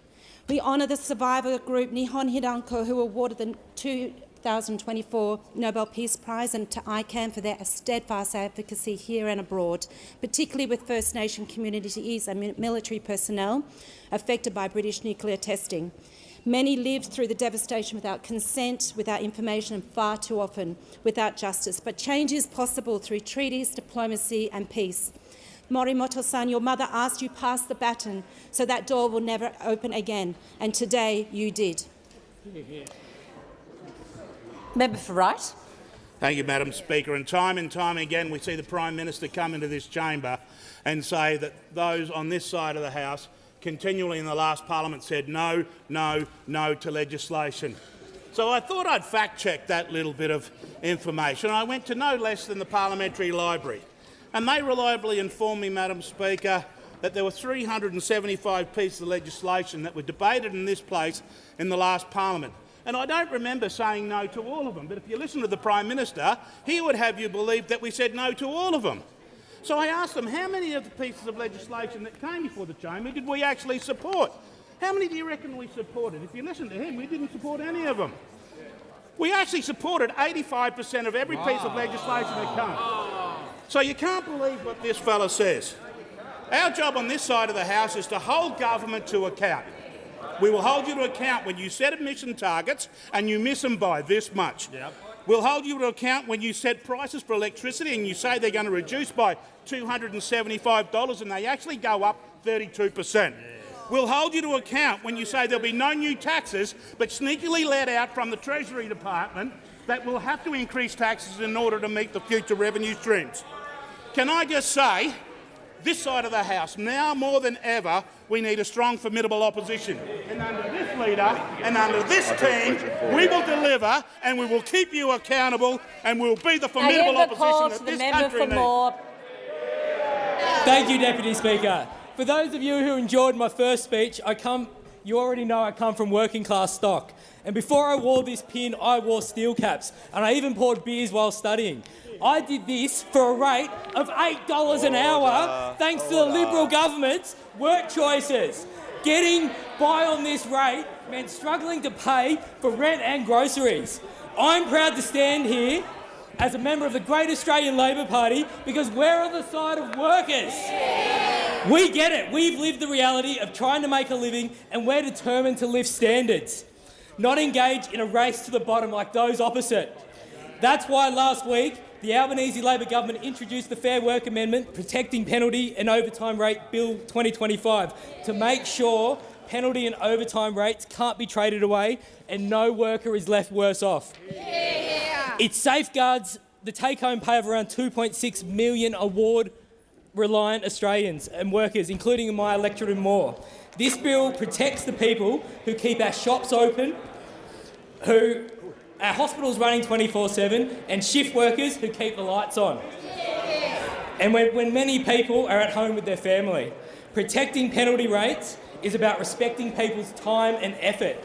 We honour the survivor group Nihon Hidanko, who awarded the 2024 Nobel Peace Prize, and to ICANN for their steadfast advocacy here and abroad, particularly with First Nation communities and military personnel affected by British nuclear testing. Many lived through the devastation without consent, without information, and far too often without justice. But change is possible through treaties, diplomacy and peace. Morimoto-san, your mother asked you pass the baton so that door will never open again, and today you did. Member for Wright. Thank you, Madam Speaker. And time again we see the Prime Minister come into this chamber and say that those on this side of the House continually in the last parliament said no, no, no to legislation. So I thought I'd fact-check that little bit of information. I went to no less than the Parliamentary Library, and they reliably informed me, Madam Speaker, that there were 375 pieces of legislation that were debated in this place in the last parliament. And I don't remember saying no to all of them, but if you listen to the Prime Minister, he would have you believe that we said no to all of them. So I asked them, how many of the pieces of legislation that came before the chamber did we actually support? How many do you reckon we supported? If you listen to him, we didn't support any of them. We actually supported 85% of every piece of legislation that came. So you can't believe what this fella says. Our job on this side of the House is to hold government to account. We will hold you to account when you set emission targets and you miss them by this much. Yep. We'll hold you to account when you set prices for electricity and you say they're going to reduce by $275 and they actually go up 32%. We'll hold you to account when you say there'll be no new taxes, but sneakily let out from the Treasury Department that we'll have to increase taxes in order to meet the future revenue streams. Can I just say, this side of the House, now more than ever, we need a strong, formidable opposition. And under this leader and under this team, we will deliver and we will keep you accountable and we'll be the formidable opposition that this country needs. Thank you, Deputy Speaker. For those of you who enjoyed my first speech, you already know I come from working class stock. And before I wore this pin, I wore steel caps. And I even poured beers while studying. I did this for a rate of $8 an hour thanks to the Liberal government's work choices. Getting by on this rate meant struggling to pay for rent and groceries. I'm proud to stand here as a member of the Great Australian Labor Party because we're on the side of workers. We get it. We've lived the reality of trying to make a living and we're determined to lift standards, not engage in a race to the bottom like those opposite. That's why last week the Albanese Labor government introduced the Fair Work Amendment protecting penalty and overtime rate Bill 2025 to make sure penalty and overtime rates can't be traded away and no worker is left worse off. Yeah. It safeguards the take-home pay of around 2.6 million award-reliant Australians and workers, including in my electorate and more. This bill protects the people who keep our shops open, our hospitals running 24/7 and shift workers who keep the lights on. And when many people are at home with their family. Protecting penalty rates is about respecting people's time and effort.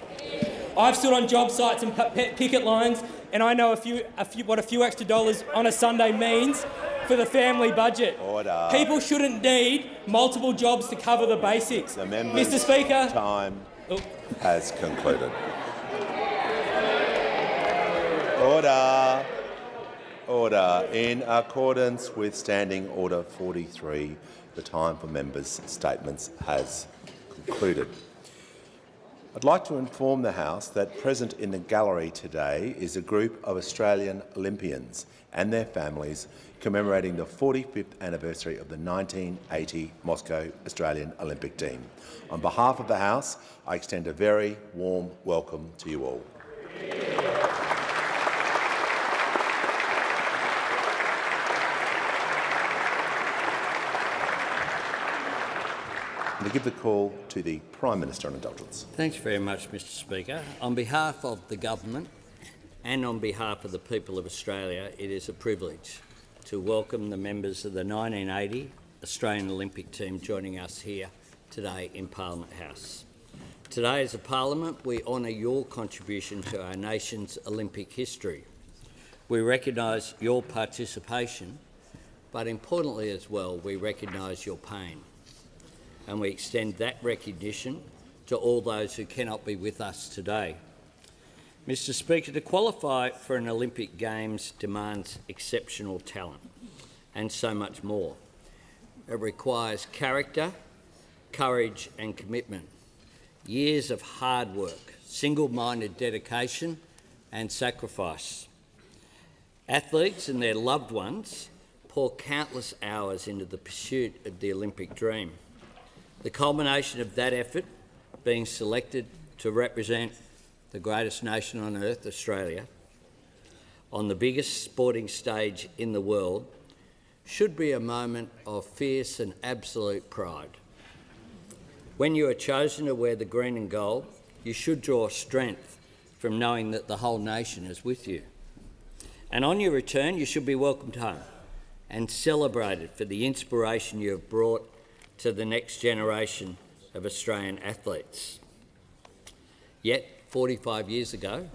I've stood on job sites and picket lines, and I know what a few extra dollars on a Sunday means for the family budget. Order. People shouldn't need multiple jobs to cover the basics. The member's Mr. Speaker, time has concluded. Order. Order. In accordance with Standing Order 43, the time for members' statements has concluded. I'd like to inform the House that present in the gallery today is a group of Australian Olympians and their families commemorating the 45th anniversary of the 1980 Moscow Australian Olympic team. On behalf of the House, I extend a very warm welcome to you all. To give the call to the Prime Minister on indulgence. Thanks very much, Mr. Speaker. On behalf of the government and on behalf of the people of Australia, it is a privilege to welcome the members of the 1980 Australian Olympic team joining us here today in Parliament House. Today as a Parliament, we honour your contribution to our nation's Olympic history. We recognise your participation, but importantly as well, we recognise your pain. And we extend that recognition to all those who cannot be with us today. Mr. Speaker, to qualify for an Olympic Games demands exceptional talent and so much more. It requires character, courage and commitment, years of hard work, single-minded dedication and sacrifice. Athletes and their loved ones pour countless hours into the pursuit of the Olympic dream. The culmination of that effort, being selected to represent the greatest nation on earth, Australia, on the biggest sporting stage in the world, should be a moment of fierce and absolute pride. When you are chosen to wear the green and gold, you should draw strength from knowing that the whole nation is with you. And on your return, you should be welcomed home and celebrated for the inspiration you have brought to the next generation of Australian athletes. Yet, 45 years ago,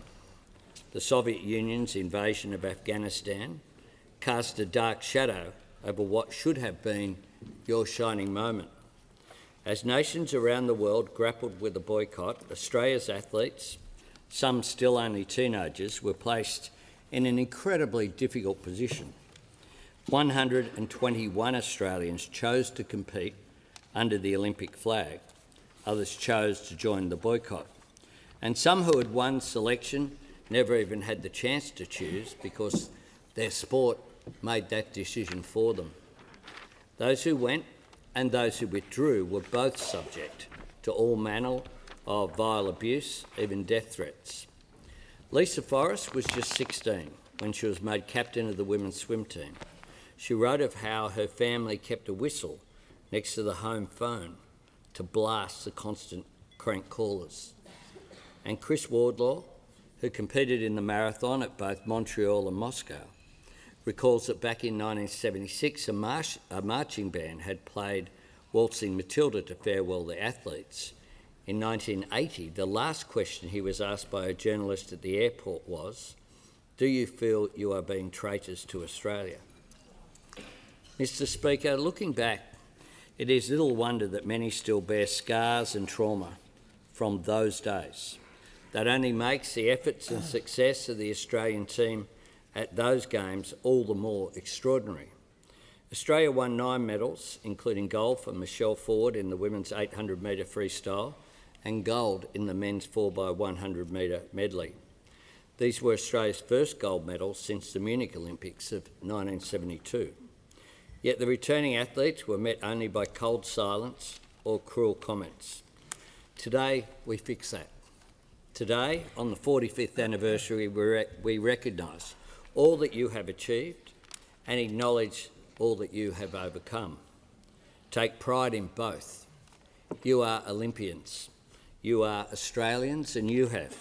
the Soviet Union's invasion of Afghanistan cast a dark shadow over what should have been your shining moment. As nations around the world grappled with the boycott, Australia's athletes, some still only teenagers, were placed in an incredibly difficult position. 121 Australians chose to compete under the Olympic flag. Others chose to join the boycott. And some who had won selection never even had the chance to choose because their sport made that decision for them. Those who went and those who withdrew were both subject to all manner of vile abuse, even death threats. Lisa Forrest was just 16 when she was made captain of the women's swim team. She wrote of how her family kept a whistle next to the home phone to blast the constant crank callers. And Chris Wardlaw, who competed in the marathon at both Montreal and Moscow, recalls that back in 1976 a marching band had played Waltzing Matilda to farewell the athletes. In 1980, the last question he was asked by a journalist at the airport was, "Do you feel you are being traitors to Australia?" Mr. Speaker, looking back, it is little wonder that many still bear scars and trauma from those days. That only makes the efforts and success of the Australian team at those games all the more extraordinary. Australia won 9 medals, including gold for Michelle Ford in the women's 800 metre freestyle and gold in the men's 4x100 metre medley. These were Australia's first gold medals since the Munich Olympics of 1972. Yet the returning athletes were met only by cold silence or cruel comments. Today, we fix that. Today, on the 45th anniversary, we recognise all that you have achieved and acknowledge all that you have overcome. Take pride in both. You are Olympians, you are Australians, and you have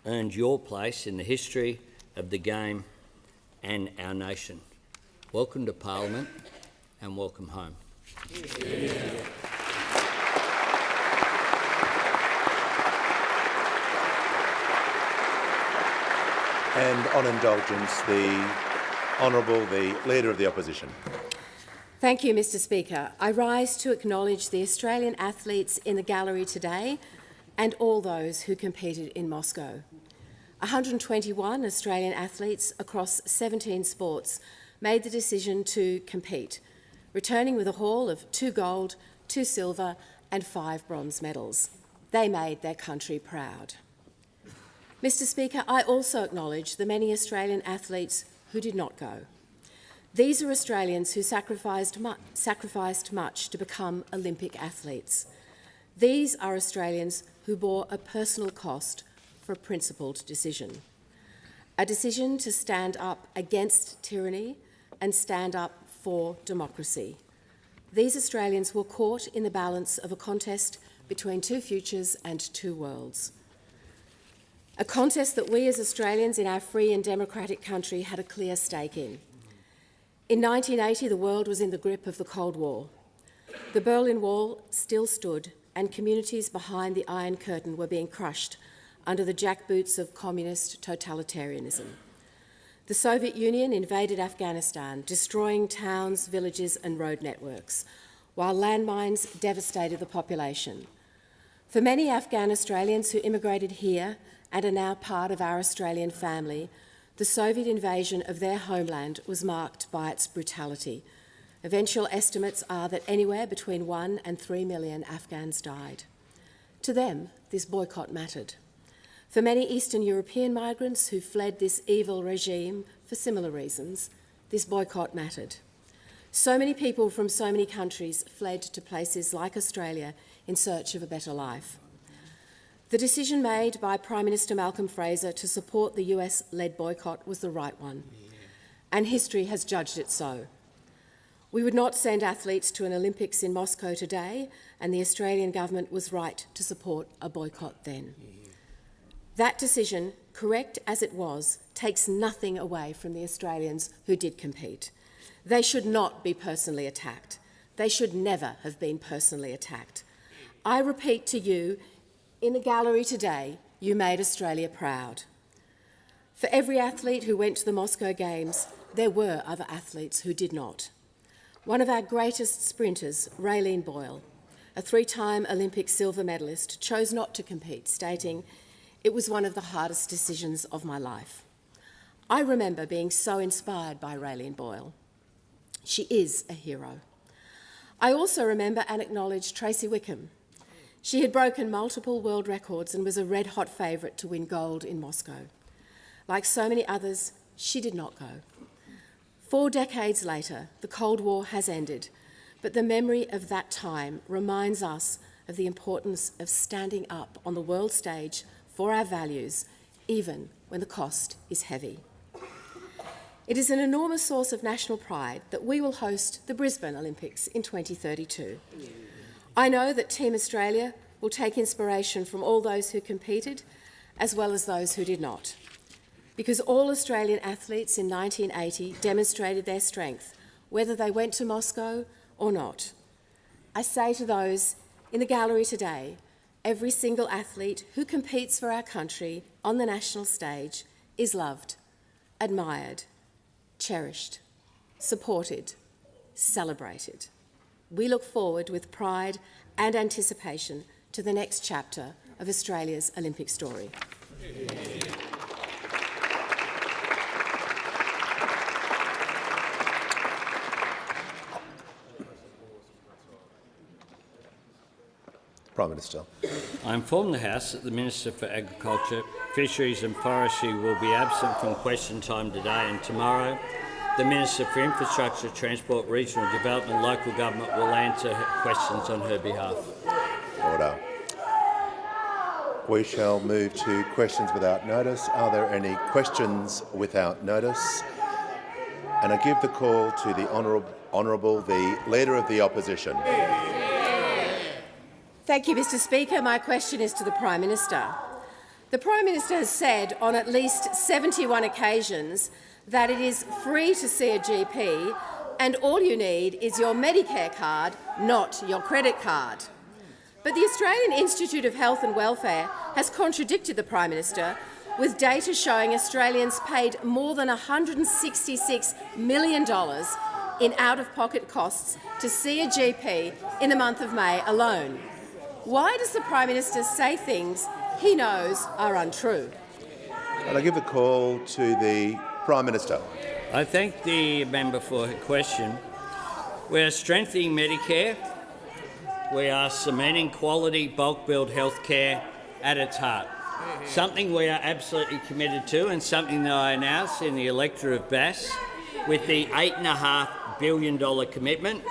earned your place in the history of the game and our nation. Welcome to Parliament and welcome home. And on indulgence, the Honourable, the Leader of the Opposition. Thank you, Mr Speaker. I rise to acknowledge the Australian athletes in the gallery today and all those who competed in Moscow. 121 Australian athletes across 17 sports made the decision to compete, returning with a haul of 2 gold, 2 silver and 5 bronze medals. They made their country proud. Mr Speaker, I also acknowledge the many Australian athletes who did not go. These are Australians who sacrificed much to become Olympic athletes. These are Australians who bore a personal cost for a principled decision. A decision to stand up against tyranny and stand up for democracy. These Australians were caught in the balance of a contest between 2 futures and 2 worlds. A contest that we as Australians in our free and democratic country had a clear stake in. In 1980, the world was in the grip of the Cold War. The Berlin Wall still stood, and communities behind the Iron Curtain were being crushed under the jackboots of communist totalitarianism. The Soviet Union invaded Afghanistan, destroying towns, villages and road networks, while landmines devastated the population. For many Afghan Australians who immigrated here and are now part of our Australian family, the Soviet invasion of their homeland was marked by its brutality. Eventual estimates are that anywhere between 1 and 3 million Afghans died. To them, this boycott mattered. For many Eastern European migrants who fled this evil regime for similar reasons, this boycott mattered. So many people from so many countries fled to places like Australia in search of a better life. The decision made by Prime Minister Malcolm Fraser to support the US-led boycott was the right one, and history has judged it so. We would not send athletes to an Olympics in Moscow today, and the Australian government was right to support a boycott then. That decision, correct as it was, takes nothing away from the Australians who did compete. They should not be personally attacked. They should never have been personally attacked. I repeat to you, in the gallery today, you made Australia proud. For every athlete who went to the Moscow Games, there were other athletes who did not. One of our greatest sprinters, Lyne, a 3-time Olympic silver medalist, chose not to compete, stating, "It was one of the hardest decisions of my life." I remember being so inspired by Lyne. She is a hero. I also remember and acknowledge Tracy Wickham. She had broken multiple world records and was a red-hot favourite to win gold in Moscow. Like so many others, she did not go. 4 decades later, the Cold War has ended, but the memory of that time reminds us of the importance of standing up on the world stage for our values, even when the cost is heavy. It is an enormous source of national pride that we will host the Brisbane Olympics in 2032. I know that Team Australia will take inspiration from all those who competed, as well as those who did not. Because all Australian athletes in 1980 demonstrated their strength, whether they went to Moscow or not. I say to those in the gallery today, every single athlete who competes for our country on the national stage is loved, admired, cherished, supported, celebrated. We look forward with pride and anticipation to the next chapter of Australia's Olympic story. Prime Minister. I inform the House that the Minister for Agriculture, Fisheries and Forestry will be absent from question time today and tomorrow. The Minister for Infrastructure, Transport, Regional Development and Local Government will answer questions on her behalf. Order. We shall move to questions without notice. Are there any questions without notice? And I give the call to the Honourable, the Leader of the Opposition. Thank you, Mr Speaker. My question is to the Prime Minister. The Prime Minister has said on at least 71 occasions that it is free to see a GP and all you need is your Medicare card, not your credit card. But the Australian Institute of Health and Welfare has contradicted the Prime Minister with data showing Australians paid more than $166 million in out-of-pocket costs to see a GP in the month of May alone. Why does the Prime Minister say things he knows are untrue? And I give the call to the Prime Minister. I thank the member for her question. We are strengthening Medicare. We are cementing quality bulk billed health care at its heart. Something we are absolutely committed to, and something that I announced in the electorate of Bass with the $8.5 billion commitment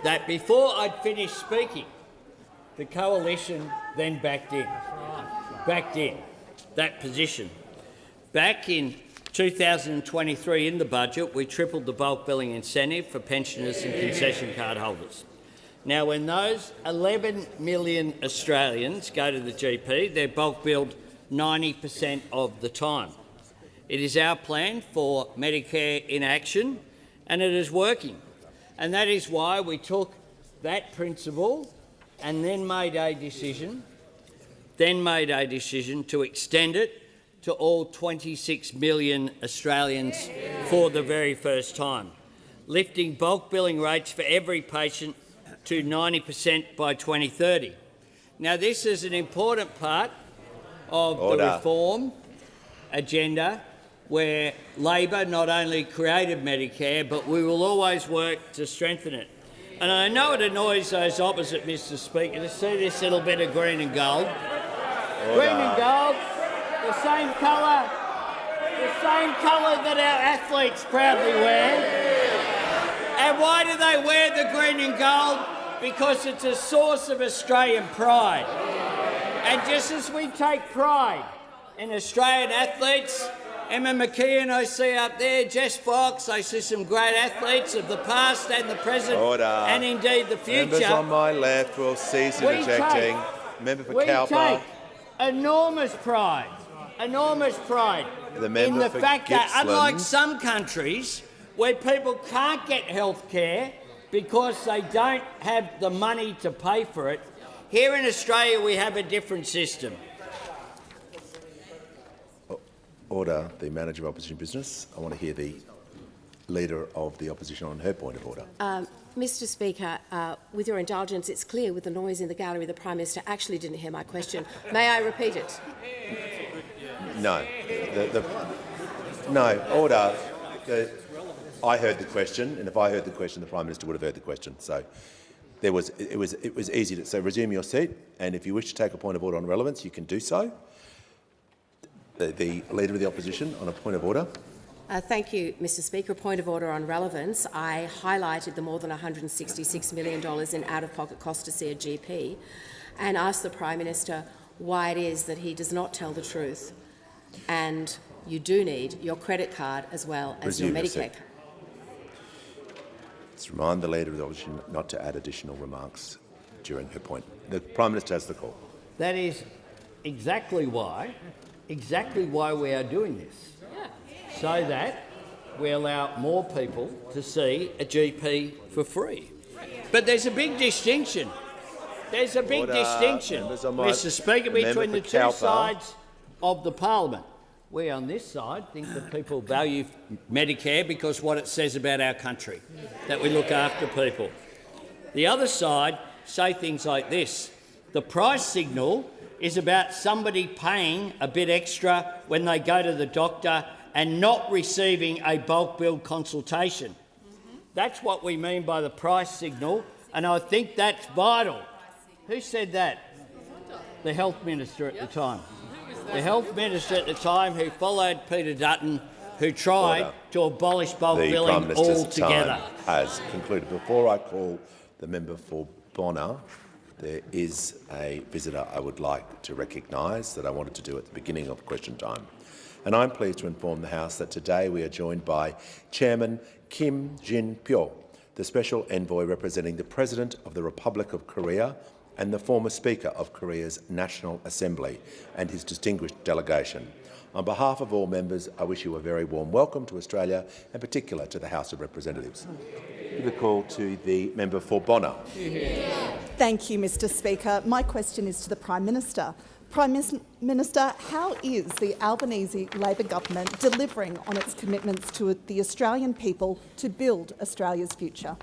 that before I'd finished speaking, the coalition then backed in that position. Back in 2023 in the budget, we tripled the bulk billing incentive for pensioners and concession card holders. Now, when those 11 million Australians go to the GP, they're bulk billed 90% of the time. It is our plan for Medicare in action, and it is working. And that is why we took that principle and then made a decision to extend it to all 26 million Australians for the very first time, lifting bulk billing rates for every patient to 90% by 2030. Now, this is an important part of the reform agenda where Labor not only created Medicare, but we will always work to strengthen it. And I know it annoys those opposite, Mr Speaker, to see this little bit of green and gold. Green and gold, the same colour that our athletes proudly wear. And why do they wear the green and gold? Because it's a source of Australian pride. And just as we take pride in Australian athletes, Emma McKeon I see up there, Jess Fox, I see some great athletes of the past and the present and indeed the future. Members on my left will cease interjecting. Member for Cowper. We take enormous pride in the fact that, unlike some countries where people can't get health care because they don't have the money to pay for it, here in Australia we have a different system. Order. The Manager of Opposition Business. I want to hear the Leader of the Opposition on her point of order. Mr Speaker, with your indulgence, it's clear with the noise in the gallery the Prime Minister actually didn't hear my question. May I repeat it? No. No. Order. I heard the question, and if I heard the question, the Prime Minister would have heard the question. So it was easy to. So resume your seat, and if you wish to take a point of order on relevance, you can do so. The Leader of the Opposition on a point of order. Thank you, Mr Speaker. A point of order on relevance. I highlighted the more than $166 million in out-of-pocket costs to see a GP and asked the Prime Minister why it is that he does not tell the truth, and you do need your credit card as well as your Medicare card. Let's remind the Leader of the Opposition not to add additional remarks during her point. The Prime Minister has the call. That is exactly why we are doing this, so that we allow more people to see a GP for free. But there's a big distinction. There's a big distinction, Mr Speaker, between the two sides of the parliament. We on this side think that people value Medicare because what it says about our country, that we look after people. The other side say things like this: the price signal is about somebody paying a bit extra when they go to the doctor and not receiving a bulk bill consultation. That's what we mean by the price signal, and I think that's vital. Who said that? The Health Minister at the time. The Health Minister at the time who followed Peter Dutton, who tried to abolish bulk billing altogether. Time has concluded. Before I call the member for Bonner, there is a visitor I would like to recognise that I wanted to do at the beginning of question time. And I'm pleased to inform the House that today we are joined by Chairman Kim Jin-pyo, the Special Envoy representing the President of the Republic of Korea and the former Speaker of Korea's National Assembly and his distinguished delegation. On behalf of all members, I wish you a very warm welcome to Australia, in particular to the House of Representatives. Give a call to the member for Bonner. Thank you, Mr Speaker. My question is to the Prime Minister. Prime Minister, how is the Albanese Labor government delivering on its commitments to the Australian people to build Australia's future?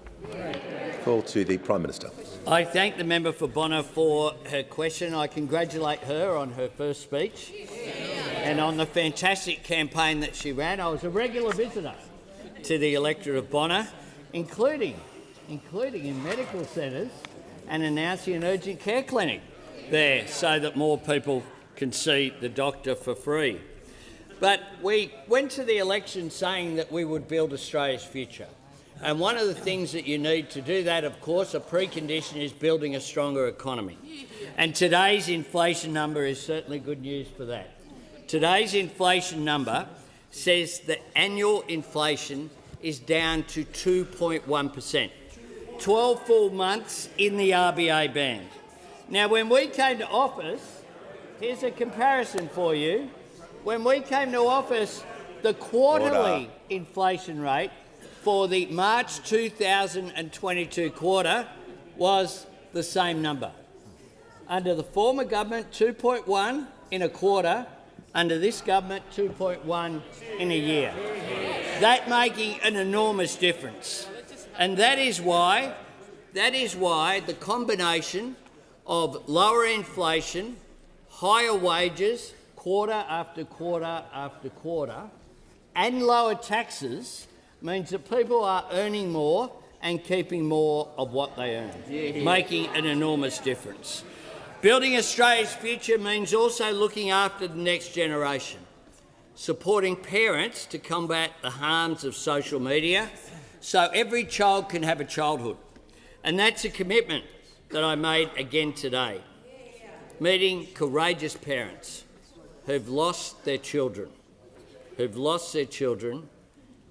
Call to the Prime Minister. I thank the member for Bonner for her question. I congratulate her on her first speech and on the fantastic campaign that she ran. I was a regular visitor to the electorate of Bonner, including in medical centres, and announcing an urgent care clinic there so that more people can see the doctor for free. But we went to the election saying that we would build Australia's future. And one of the things that you need to do that, of course, a precondition is building a stronger economy. And today's inflation number is certainly good news for that. Today's inflation number says that annual inflation is down to 2.1%. 12 full months in the RBA band. Now, when we came to office, here's a comparison for you. When we came to office, the quarterly inflation rate for the March 2022 quarter was the same number. Under the former government, 2.1 in a quarter. Under this government, 2.1 in a year. That making an enormous difference. And that is why the combination of lower inflation, higher wages, quarter after quarter after quarter, and lower taxes means that people are earning more and keeping more of what they earn, making an enormous difference. Building Australia's future means also looking after the next generation, supporting parents to combat the harms of social media so every child can have a childhood. And that's a commitment that I made again today. Meeting courageous parents who've lost their children,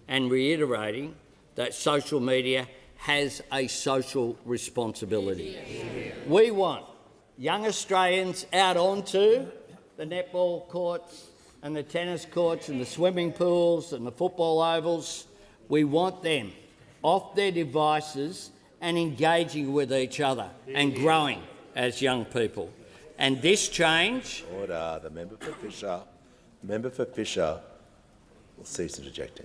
and reiterating that social media has a social responsibility. We want young Australians out onto the netball courts and the tennis courts and the swimming pools and the football ovals. We want them off their devices and engaging with each other and growing as young people. And this change— Order. The member for Fisher. The member for Fisher will cease interjecting.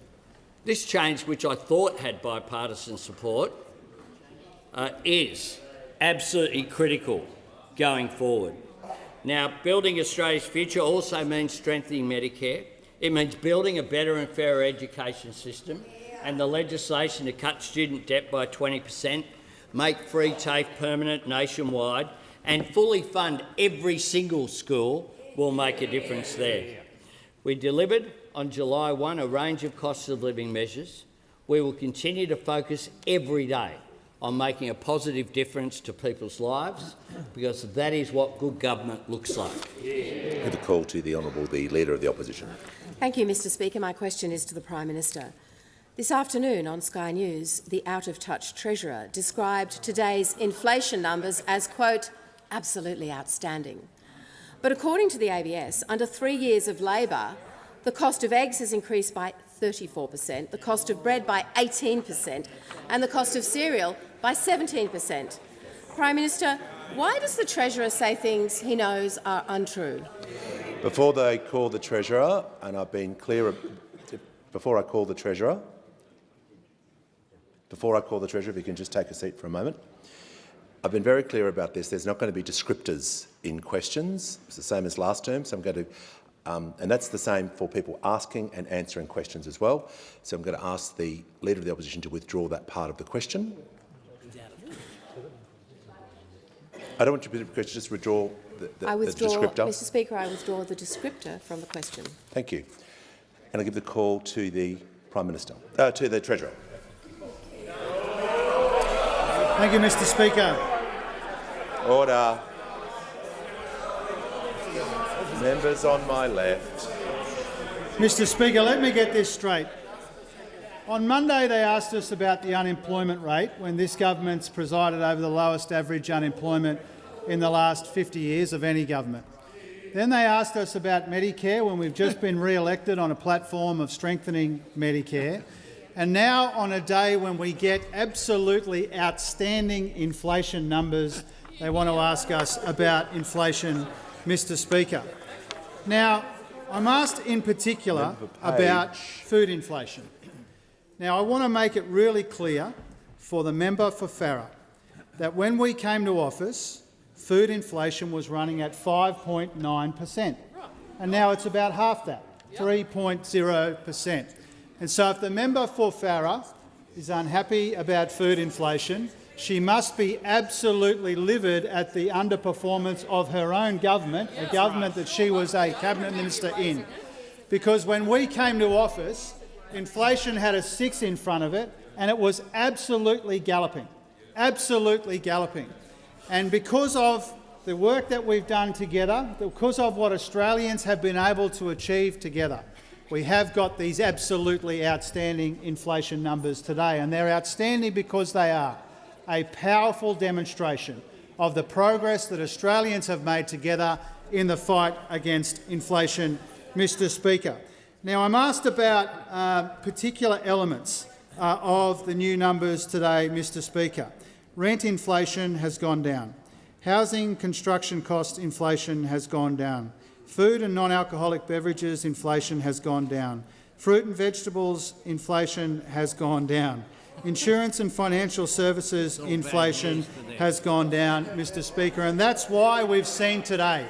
This change, which I thought had bipartisan support, is absolutely critical going forward. Now, building Australia's future also means strengthening Medicare. It means building a better and fairer education system, and the legislation to cut student debt by 20%, make free TAFE permanent nationwide, and fully fund every single school will make a difference there. We delivered on July 1 a range of cost of living measures. We will continue to focus every day on making a positive difference to people's lives, because that is what good government looks like. With a call to the Honourable the Leader of the Opposition. Thank you, Mr Speaker. My question is to the Prime Minister. This afternoon on Sky News, the out-of-touch Treasurer described today's inflation numbers as, quote, absolutely outstanding. But according to the ABS, under 3 years of Labor, the cost of eggs has increased by 34%, the cost of bread by 18% and the cost of cereal by 17%. Prime Minister, why does the Treasurer say things he knows are untrue? Before they call the Treasurer, and I've been clear, before I call the Treasurer, if you can just take a seat for a moment. I've been very clear about this. There's not going to be descriptors in questions. It's the same as last term, so I'm going to, and that's the same for people asking and answering questions as well. So I'm going to ask the Leader of the Opposition to withdraw that part of the question. I don't want you to just withdraw the descriptor. Mr Speaker, I withdraw the descriptor from the question. Thank you. And I give the call to the Prime Minister, to the Treasurer. Thank you, Mr Speaker. Order. Members on my left. Mr Speaker, let me get this straight. On Monday they asked us about the unemployment rate when this government's presided over the lowest average unemployment in the last 50 years of any government. Then they asked us about Medicare when we've just been re-elected on a platform of strengthening Medicare. And now, on a day when we get absolutely outstanding inflation numbers, they want to ask us about inflation Mr Speaker. Now, I'm asked in particular about food inflation. Now, I want to make it really clear for the member for Farrer that when we came to office, food inflation was running at 5.9%, and now it's about half that, 3.0%. And so if the member for Farrer is unhappy about food inflation, she must be absolutely livid at the underperformance of her own government, a government that she was a cabinet minister in. Because when we came to office, inflation had a 6 in front of it, and it was absolutely galloping, absolutely galloping. And because of the work that we've done together, because of what Australians have been able to achieve together, we have got these absolutely outstanding inflation numbers today. And they're outstanding because they are a powerful demonstration of the progress that Australians have made together in the fight against inflation, Mr Speaker. Now, I'm asked about particular elements of the new numbers today, Mr Speaker. Rent inflation has gone down. Housing construction cost inflation has gone down. Food and non-alcoholic beverages inflation has gone down. Fruit and vegetables inflation has gone down. Insurance and financial services inflation has gone down, Mr Speaker, and that's why we've seen today.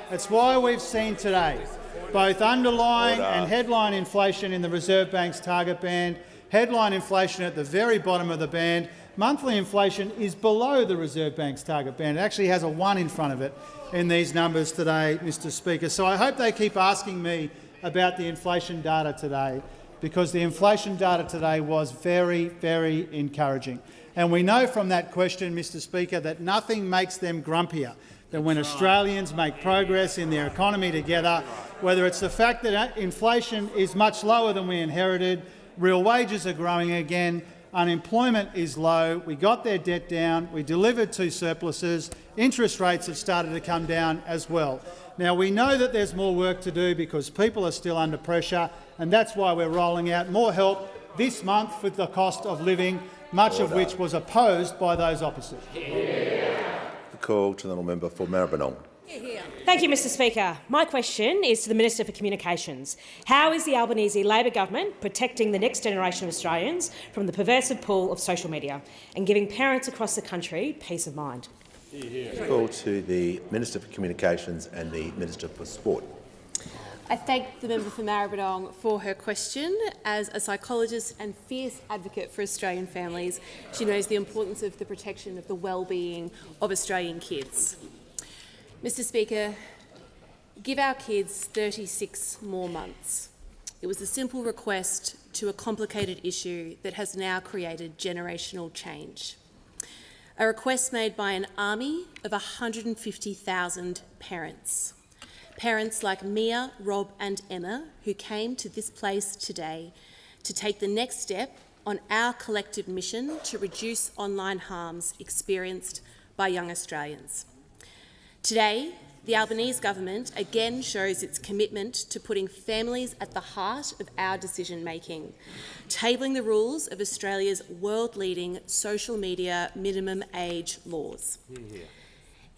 That's why we've seen today both underlying and headline inflation in the Reserve Bank's target band, headline inflation at the very bottom of the band. Monthly inflation is below the Reserve Bank's target band. It actually has a 1 in front of it in these numbers today, Mr Speaker. So I hope they keep asking me about the inflation data today, because the inflation data today was very, very encouraging. And we know from that question, Mr Speaker, that nothing makes them grumpier than when Australians make progress in their economy together, whether it's the fact that inflation is much lower than we inherited, real wages are growing again, unemployment is low, we got their debt down, we delivered 2 surpluses, interest rates have started to come down as well. Now, we know that there's more work to do because people are still under pressure, and that's why we're rolling out more help this month with the cost of living, much of which was opposed by those opposite. The call to the honourable member for Maribyrnong. Thank you, Mr Speaker. My question is to the Minister for Communications. How is the Albanese Labor government protecting the next generation of Australians from the pervasive pull of social media and giving parents across the country peace of mind? The call to the Minister for Communications and the Minister for Sport. I thank the member for Maribyrnong for her question. As a psychologist and fierce advocate for Australian families, she knows the importance of the protection of the well-being of Australian kids. Mr Speaker, give our kids 36 more months. It was a simple request to a complicated issue that has now created generational change. A request made by an army of 150,000 parents. Parents like Mia, Rob and Emma, who came to this place today to take the next step on our collective mission to reduce online harms experienced by young Australians. Today, the Albanese government again shows its commitment to putting families at the heart of our decision-making, tabling the rules of Australia's world-leading social media minimum age laws.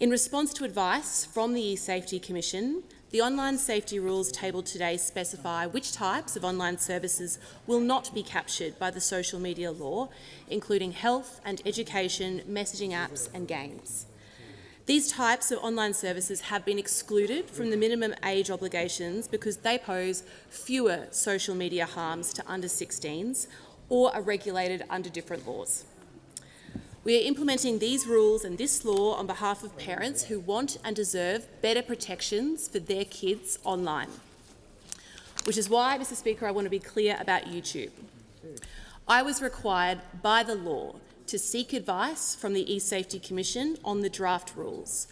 In response to advice from the E-Safety Commission, the online safety rules tabled today specify which types of online services will not be captured by the social media law, including health and education, messaging apps and games. These types of online services have been excluded from the minimum age obligations because they pose fewer social media harms to under 16s or are regulated under different laws. We are implementing these rules and this law on behalf of parents who want and deserve better protections for their kids online. Which is why, Mr Speaker, I want to be clear about YouTube. I was required by the law to seek advice from the E-Safety Commission on the draft rules,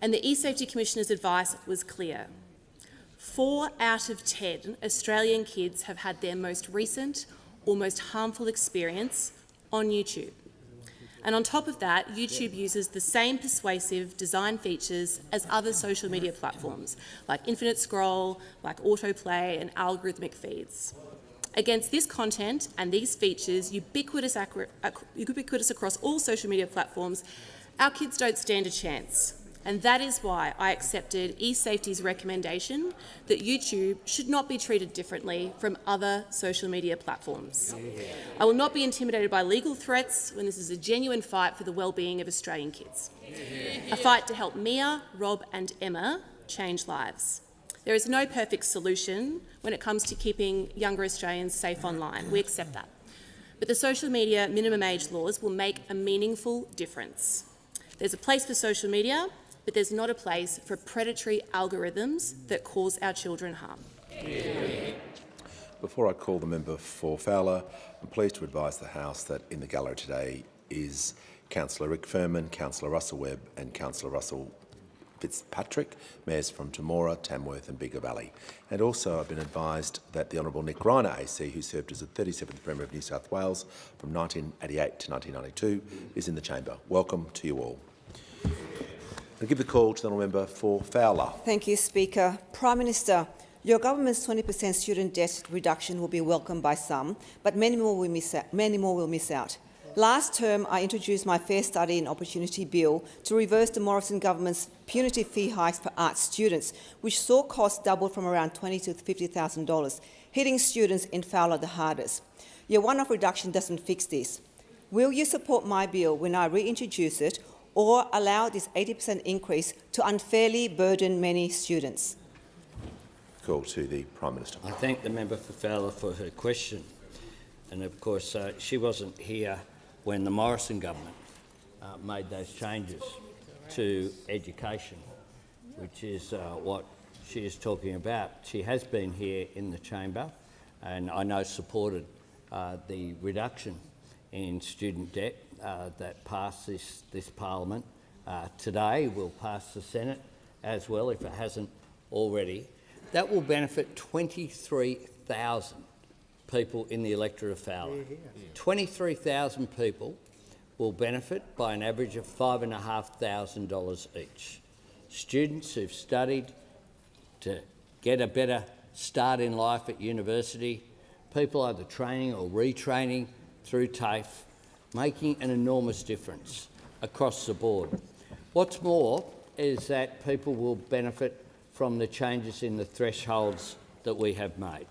and the E-Safety Commissioner's advice was clear. 4 out of 10 Australian kids have had their most recent or most harmful experience on YouTube. And on top of that, YouTube uses the same persuasive design features as other social media platforms, like infinite scroll, like autoplay and algorithmic feeds. Against this content and these features, ubiquitous across all social media platforms, our kids don't stand a chance. and that is why I accepted eSafety's recommendation that YouTube should not be treated differently from other social media platforms. I will not be intimidated by legal threats when this is a genuine fight for the well-being of Australian kids. A fight to help Mia, Rob and Emma change lives. There is no perfect solution when it comes to keeping younger Australians safe online. We accept that. But the social media minimum age laws will make a meaningful difference. There's a place for social media, but there's not a place for predatory algorithms that cause our children harm. Before I call the member for Fowler, I'm pleased to advise the House that in the gallery today is Councillor Rick Furman, Councillor Russell Webb and Councillor Russell Fitzpatrick, mayors from Temora, Tamworth and Bigger Valley. And also I've been advised that the Honourable Nick Reiner AC, who served as the 37th Premier of New South Wales from 1988 to 1992, is in the chamber. Welcome to you all. I give the call to the honourable member for Fowler. Thank you, Speaker. Prime Minister, your government's 20% student debt reduction will be welcomed by some, but many more will miss out. Last term, I introduced my Fair Study and Opportunity Bill to reverse the Morrison government's punitive fee hikes for arts students, which saw costs double from around $20,000 to $50,000, hitting students in Fowler the hardest. Your one-off reduction doesn't fix this. Will you support my bill when I reintroduce it, or allow this 80% increase to unfairly burden many students? Call to the Prime Minister. I thank the member for Fowler for her question. And of course, she wasn't here when the Morrison government made those changes to education, which is what she is talking about. She has been here in the chamber and I know supported the reduction in student debt that passed this parliament. Today will pass the Senate as well, if it hasn't already. That will benefit 23,000 people in the electorate of Fowler. 23,000 people will benefit by an average of $5,500 each. Students who've studied to get a better start in life at university, people either training or retraining through TAFE, making an enormous difference across the board. What's more is that people will benefit from the changes in the thresholds that we have made,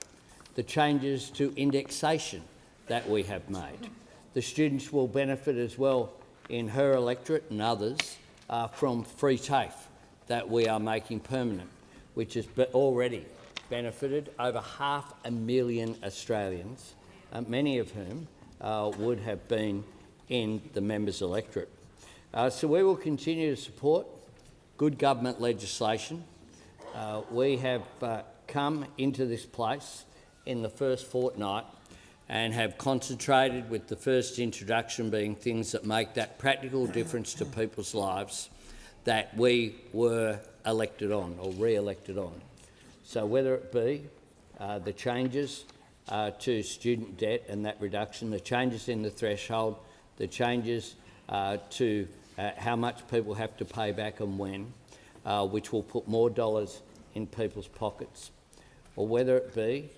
the changes to indexation that we have made. The students will benefit as well in her electorate and others from free TAFE that we are making permanent, which has already benefited over 500,000 Australians, many of whom would have been in the members' electorate. So we will continue to support good government legislation. We have come into this place in the first fortnight and have concentrated, with the first introduction being things that make that practical difference to people's lives that we were elected on or re-elected on. So whether it be the changes to student debt and that reduction, the changes in the threshold, the changes to how much people have to pay back and when, which will put more dollars in people's pockets, or whether it be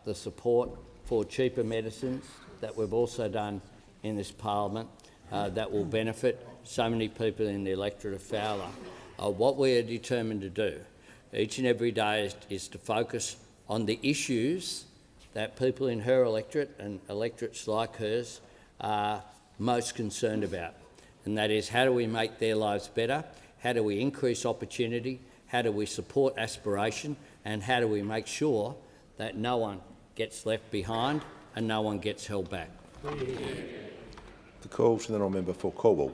the support for cheaper medicines that we've also done in this parliament that will benefit so many people in the electorate of Fowler. What we are determined to do each and every day is to focus on the issues that people in her electorate and electorates like hers are most concerned about, and that is how do we make their lives better, how do we increase opportunity, how do we support aspiration, and how do we make sure that no one gets left behind and no one gets held back. The call to the honourable member for Cornwall.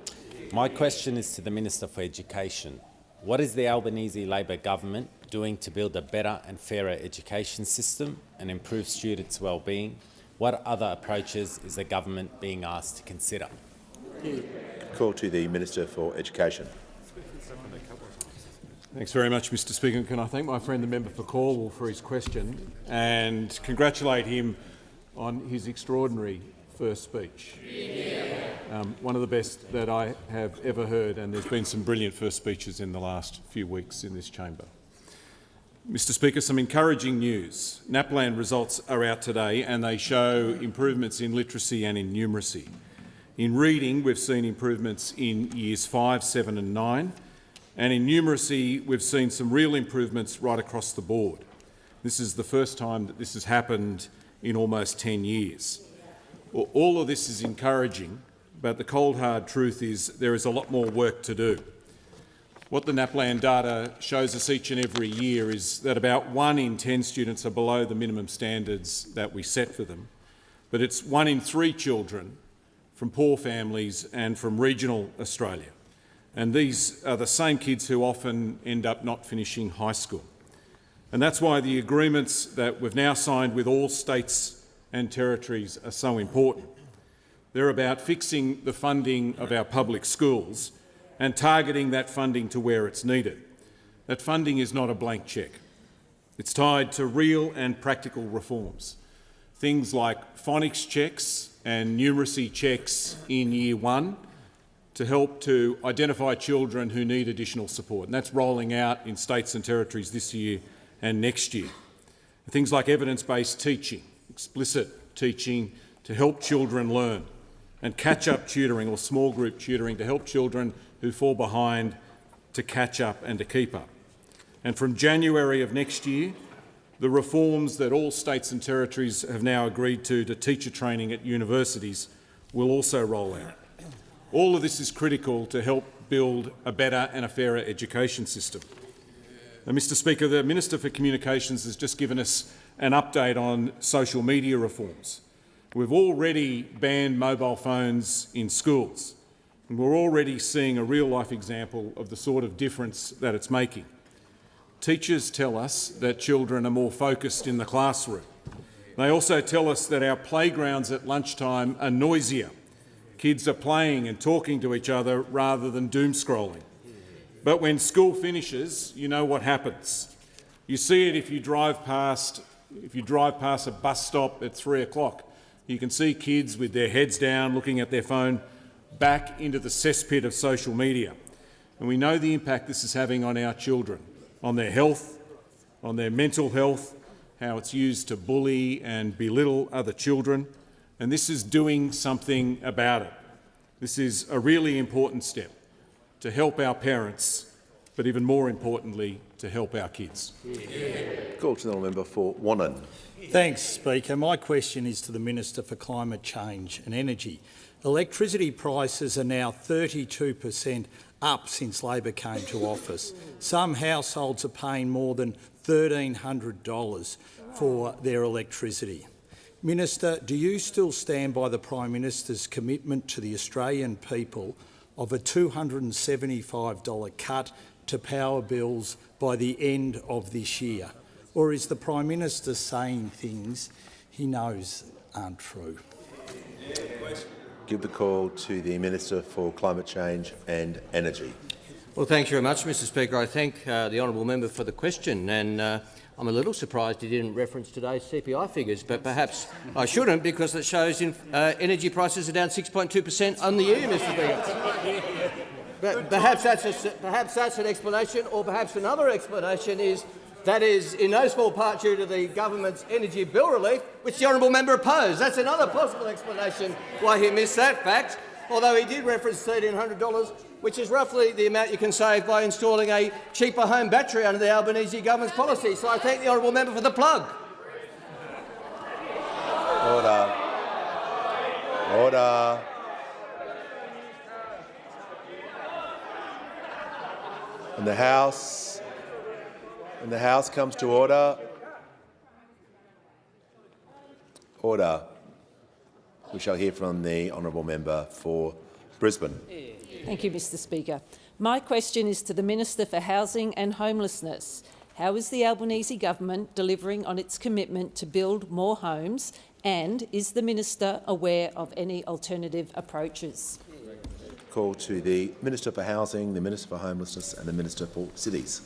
My question is to the Minister for Education. What is the Albanese Labor government doing to build a better and fairer education system and improve students' well-being? What other approaches is the government being asked to consider? Call to the Minister for Education. Thanks very much, Mr Speaker. Can I thank my friend the member for Cornwall for his question and congratulate him on his extraordinary first speech. One of the best that I have ever heard, and there's been some brilliant first speeches in the last few weeks in this chamber. Mr Speaker, some encouraging news. NAPLAN results are out today and they show improvements in literacy and in numeracy. In reading, we've seen improvements in years 5, 7 and 9, And in numeracy, we've seen some real improvements right across the board. This is the first time that this has happened in almost 10 years. Well, all of this is encouraging, but the cold hard truth is there is a lot more work to do. What the NAPLAN data shows us each and every year is that about 1 in 10 students are below the minimum standards that we set for them, but it's 1 in 3 children from poor families and from regional Australia. And these are the same kids who often end up not finishing high school. And that's why the agreements that we've now signed with all states and territories are so important. They're about fixing the funding of our public schools and targeting that funding to where it's needed. That funding is not a blank cheque. It's tied to real and practical reforms. Things like phonics checks and numeracy checks in Year 1 to help to identify children who need additional support. And that's rolling out in states and territories this year and next year. Things like evidence-based teaching, explicit teaching to help children learn, and catch-up tutoring or small group tutoring to help children who fall behind to catch up and to keep up. And from January of next year, the reforms that all states and territories have now agreed to teacher training at universities will also roll out. All of this is critical to help build a better and a fairer education system. Now, Mr Speaker, the Minister for Communications has just given us an update on social media reforms. We've already banned mobile phones in schools, and we're already seeing a real-life example of the sort of difference that it's making. Teachers tell us that children are more focused in the classroom. They also tell us that our playgrounds at lunchtime are noisier. Kids are playing and talking to each other rather than doom-scrolling. But when school finishes, you know what happens. You see it if you drive past a bus stop at 3 o'clock. You can see kids with their heads down looking at their phone back into the cesspit of social media. And we know the impact this is having on our children, on their health, on their mental health, how it's used to bully and belittle other children, and this is doing something about it. This is a really important step to help our parents, but even more importantly, to help our kids. Call to the member for Wannon. Thanks, Speaker. My question is to the Minister for Climate Change and Energy. Electricity prices are now 32% up since Labor came to office. Some households are paying more than $1,300 for their electricity. Minister, do you still stand by the Prime Minister's commitment to the Australian people of a $275 cut to power bills by the end of this year? Or is the Prime Minister saying things he knows aren't true? Give the call to the Minister for Climate Change and Energy. Well, thanks very much, Mr Speaker. I thank the honourable member for the question, and I'm a little surprised he didn't reference today's CPI figures, but perhaps I shouldn't, because it shows energy prices are down 6.2% on the year, Mr Speaker. But perhaps that's an explanation, or perhaps another explanation is that is in no small part due to the government's energy bill relief, which the honourable member opposed. That's another possible explanation why he missed that fact, although he did reference $1,300, which is roughly the amount you can save by installing a cheaper home battery under the Albanese government's policy. So I thank the honourable member for the plug. Order. Order. And the House comes to order. Order. We shall hear from the honourable member for Brisbane. Thank you, Mr Speaker. My question is to the Minister for Housing and Homelessness. How is the Albanese government delivering on its commitment to build more homes, and is the Minister aware of any alternative approaches? Call to the Minister for Housing, the Minister for Homelessness and the Minister for Cities.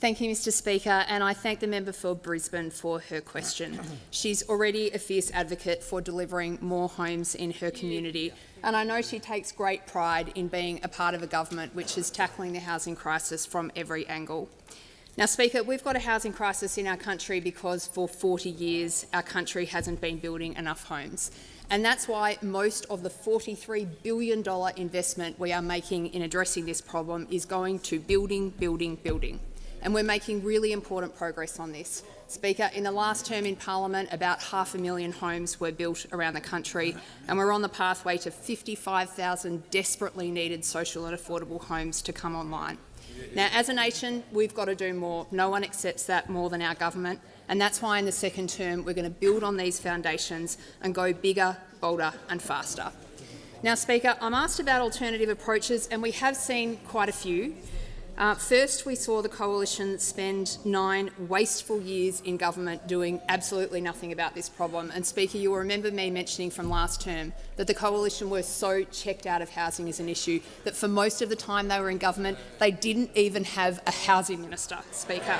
Thank you, Mr Speaker, and I thank the member for Brisbane for her question. She's already a fierce advocate for delivering more homes in her community, and I know she takes great pride in being a part of a government which is tackling the housing crisis from every angle. Now, Speaker, we've got a housing crisis in our country because for 40 years our country hasn't been building enough homes. And that's why most of the $43 billion investment we are making in addressing this problem is going to building, building, building. And we're making really important progress on this. Speaker, in the last term in Parliament, about 500,000 homes were built around the country, and we're on the pathway to 55,000 desperately needed social and affordable homes to come online. Now, as a nation, we've got to do more. No one accepts that more than our government, and that's why in the second term we're going to build on these foundations and go bigger, bolder and faster. Now, Speaker, I'm asked about alternative approaches, and we have seen quite a few. First, we saw the Coalition spend 9 wasteful years in government doing absolutely nothing about this problem. And, Speaker, you'll remember me mentioning from last term that the Coalition were so checked out of housing as an issue that for most of the time they were in government, they didn't even have a housing minister, Speaker.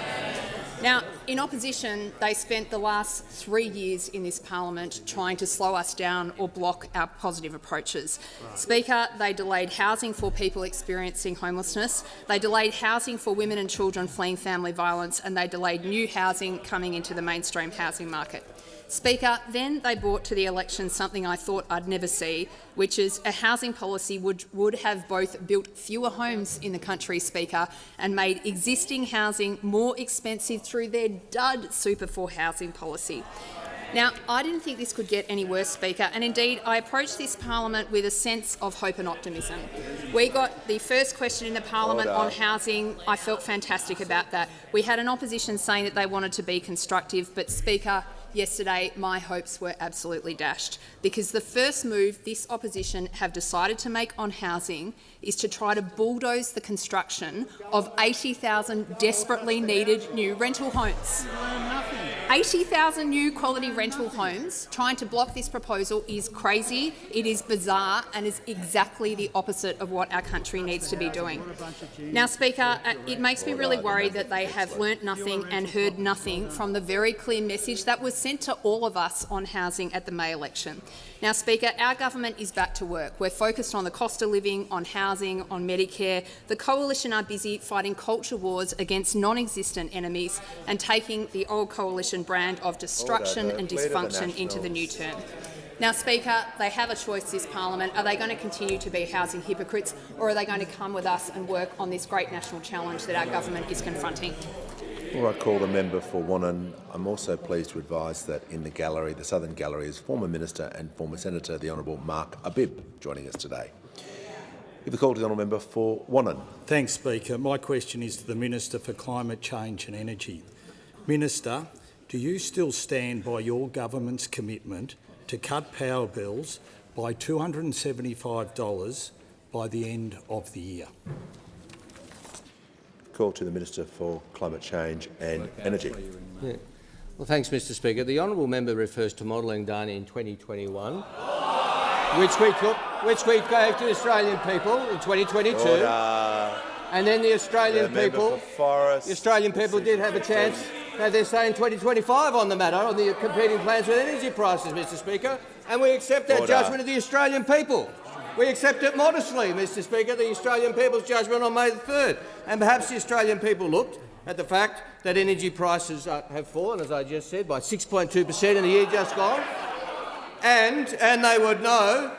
Now, in opposition, they spent the last 3 years in this parliament trying to slow us down or block our positive approaches. Speaker, they delayed housing for people experiencing homelessness, they delayed housing for women and children fleeing family violence, and they delayed new housing coming into the mainstream housing market. Speaker, then they brought to the election something I thought I'd never see, which is a housing policy which would have both built fewer homes in the country, Speaker, and made existing housing more expensive through their dud Super 4 housing policy. Now, I didn't think this could get any worse, Speaker, and indeed I approached this parliament with a sense of hope and optimism. We got the first question in the parliament on housing. I felt fantastic about that. We had an opposition saying that they wanted to be constructive, but, Speaker, yesterday my hopes were absolutely dashed, because the first move this opposition have decided to make on housing is to try to bulldoze the construction of 80,000 desperately needed new rental homes. 80,000 new quality rental homes. Trying to block this proposal is crazy, it is bizarre, and is exactly the opposite of what our country needs to be doing. Now, Speaker, it makes me really worried that they have learnt nothing and heard nothing from the very clear message that was sent to all of us on housing at the May election. Now, Speaker, our government is back to work. We're focused on the cost of living, on housing, on Medicare. The Coalition are busy fighting culture wars against non-existent enemies and taking the old Coalition brand of destruction and dysfunction into the new term. Now, Speaker, they have a choice this parliament. Are they going to continue to be housing hypocrites, or are they going to come with us and work on this great national challenge that our government is confronting? Before I call the member for Wannon, I'm also pleased to advise that in the gallery, the Southern Gallery, is former Minister and former Senator, the Honourable Mark Abib, joining us today. Give the call to the honourable member for Wannon. Thanks, Speaker. My question is to the Minister for Climate Change and Energy. Minister, do you still stand by your government's commitment to cut power bills by $275 by the end of the year? Call to the Minister for Climate Change and Energy. Yeah. Well, thanks, Mr Speaker. The honourable member refers to modelling done in 2021, which we gave to the Australian people in 2022. Order. And then the Australian people did have a chance to have their say in 2025 on the matter, on the competing plans with energy prices, Mr Speaker, and we accept that judgment of the Australian people. We accept it modestly, Mr Speaker, the Australian people's judgment on May the 3rd. And perhaps the Australian people looked at the fact that energy prices have fallen, as I just said, by 6.2% in the year just gone, and they would know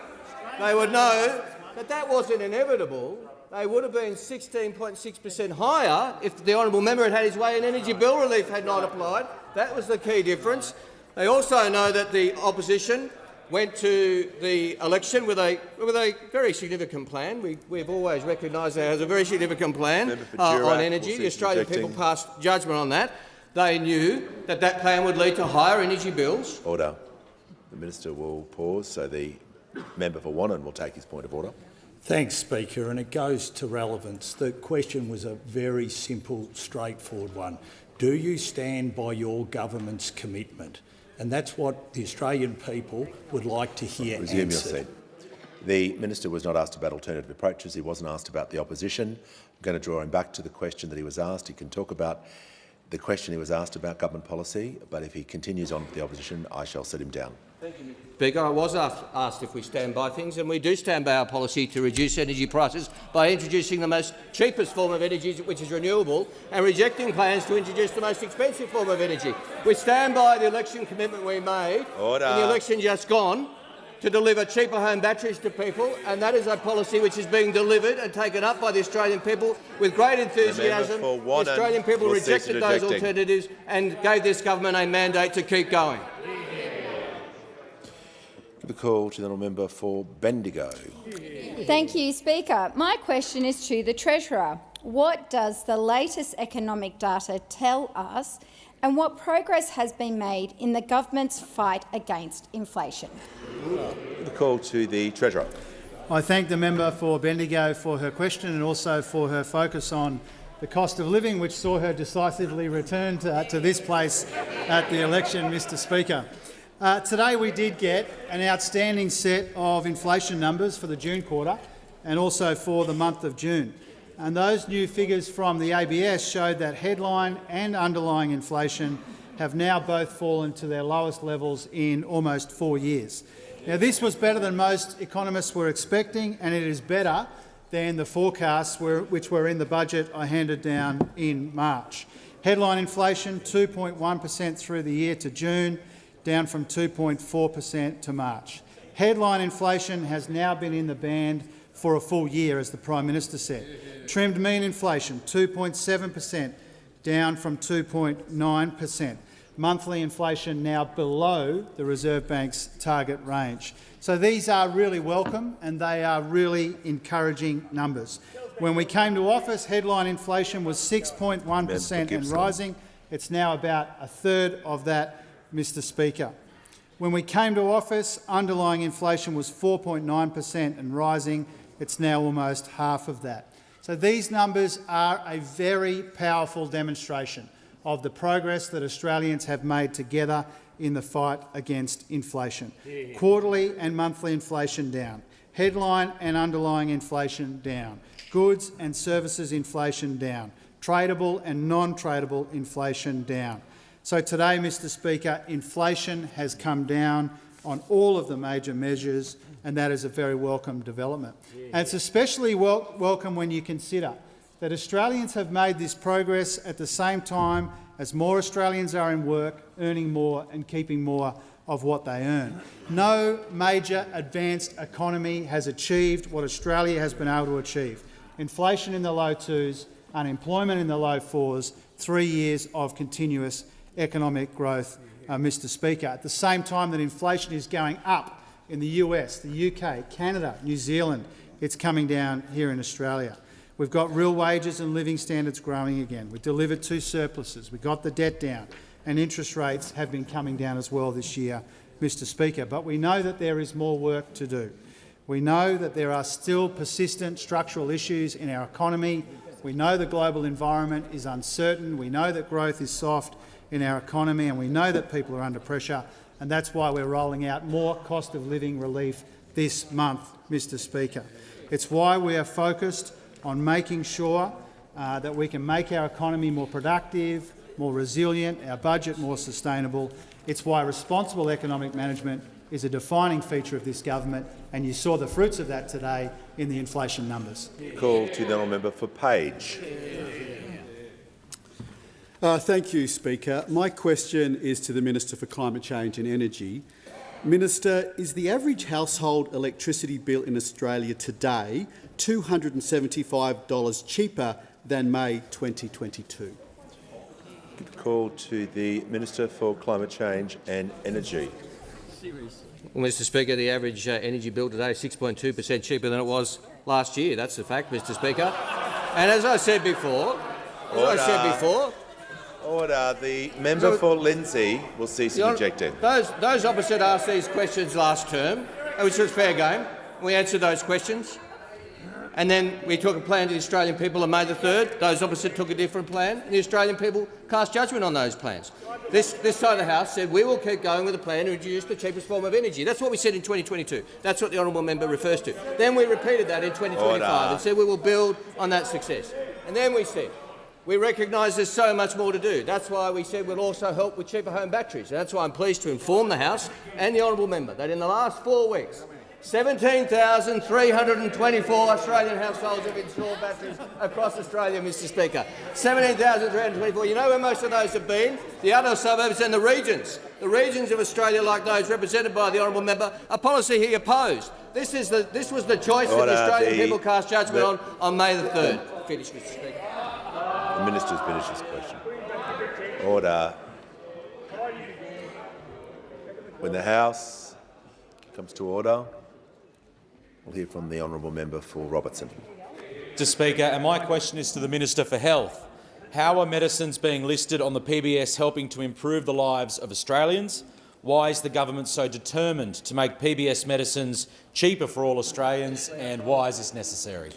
that that wasn't inevitable. They would have been 16.6% higher if the honourable member had his way and energy bill relief had not applied. That was the key difference. They also know that the opposition went to the election with a very significant plan. We've always recognised that as a very significant plan on energy. The Australian people passed judgment on that. They knew that that plan would lead to higher energy bills. Order. The Minister will pause so the member for Wannon will take his point of order. Thanks, Speaker, and it goes to relevance. The question was a very simple, straightforward one. Do you stand by your government's commitment? And that's what the Australian people would like to hear answered. Resume your seat. The Minister was not asked about alternative approaches. He wasn't asked about the opposition. I'm going to draw him back to the question that he was asked. He can talk about the question he was asked about government policy, but if he continues on with the opposition, I shall set him down. Speaker, I was asked if we stand by things, and we do stand by our policy to reduce energy prices by introducing the most cheapest form of energy, which is renewable, and rejecting plans to introduce the most expensive form of energy. We stand by the election commitment we made in the election just gone to deliver cheaper home batteries to people, and that is a policy which is being delivered and taken up by the Australian people with great enthusiasm. The Australian people rejected those alternatives and gave this government a mandate to keep going. The call to the honourable member for Bendigo. Thank you, Speaker. My question is to the Treasurer. What does the latest economic data tell us, and what progress has been made in the government's fight against inflation? The call to the Treasurer. I thank the member for Bendigo for her question and also for her focus on the cost of living, which saw her decisively return to this place at the election, Mr Speaker. Today we did get an outstanding set of inflation numbers for the June quarter and also for the month of June. And those new figures from the ABS showed that headline and underlying inflation have now both fallen to their lowest levels in almost 4 years. Now, this was better than most economists were expecting, and it is better than the forecasts which were in the budget I handed down in March. Headline inflation 2.1% through the year to June, down from 2.4% to March. Headline inflation has now been in the band for a full year, as the Prime Minister said. Trimmed mean inflation 2.7%, down from 2.9%. Monthly inflation now below the Reserve Bank's target range. So these are really welcome and they are really encouraging numbers. When we came to office, headline inflation was 6.1% and rising. It's now about a third of that, Mr Speaker. When we came to office, underlying inflation was 4.9% and rising. It's now almost half of that. So these numbers are a very powerful demonstration of the progress that Australians have made together in the fight against inflation. Yeah. Quarterly and monthly inflation down. Headline and underlying inflation down. Goods and services inflation down. Tradable and non-tradable inflation down. So today, Mr Speaker, inflation has come down on all of the major measures, and that is a very welcome development. And it's especially welcome when you consider that Australians have made this progress at the same time as more Australians are in work, earning more and keeping more of what they earn. No major advanced economy has achieved what Australia has been able to achieve. Inflation in the low 2s, unemployment in the low 4s, 3 years of continuous economic growth, Mr Speaker, at the same time that inflation is going up in the US, the UK, Canada, New Zealand. It's coming down here in Australia. We've got real wages and living standards growing again. We delivered 2 surpluses. We got the debt down, and interest rates have been coming down as well this year, Mr Speaker. But we know that there is more work to do. We know that there are still persistent structural issues in our economy. We know the global environment is uncertain. We know that growth is soft in our economy, and we know that people are under pressure, and that's why we're rolling out more cost of living relief this month, Mr Speaker. It's why we are focused on making sure that we can make our economy more productive, more resilient, our budget more sustainable. It's why responsible economic management is a defining feature of this government, and you saw the fruits of that today in the inflation numbers. Call to the honourable member for Page. Thank you, Speaker. My question is to the Minister for Climate Change and Energy. Minister, is the average household electricity bill in Australia today $275 cheaper than May 2022? Call to the Minister for Climate Change and Energy. Well, Mr Speaker, the average energy bill today is 6.2% cheaper than it was last year. That's a fact, Mr Speaker. And as I said before, Order. The member for Lindsay will cease objecting. Those opposite asked these questions last term, which was fair game. We answered those questions. And then we took a plan to the Australian people on May the 3rd. Those opposite took a different plan, and the Australian people cast judgment on those plans. This side of the House said we will keep going with a plan to reduce the cheapest form of energy. That's what we said in 2022. That's what the honourable member refers to. Then we repeated that in 2025 and said we will build on that success. And then we said We recognise there's so much more to do. That's why we said we'll also help with cheaper home batteries. And that's why I'm pleased to inform the House and the honourable member that in the last 4 weeks, 17,324 Australian households have installed batteries across Australia, Mr Speaker. 17,324. You know where most of those have been? The outer suburbs and the regions. The regions of Australia, like those represented by the honourable member, a policy he opposed. This was the choice that the Australian people cast judgment on May the 3rd. Finish, Mr Speaker. The minister's finished his question. Order. When the House comes to order, we'll hear from the honourable member for Robertson. Mr Speaker, and my question is to the Minister for Health. How are medicines being listed on the PBS helping to improve the lives of Australians? Why is the government so determined to make PBS medicines cheaper for all Australians, and why is this necessary?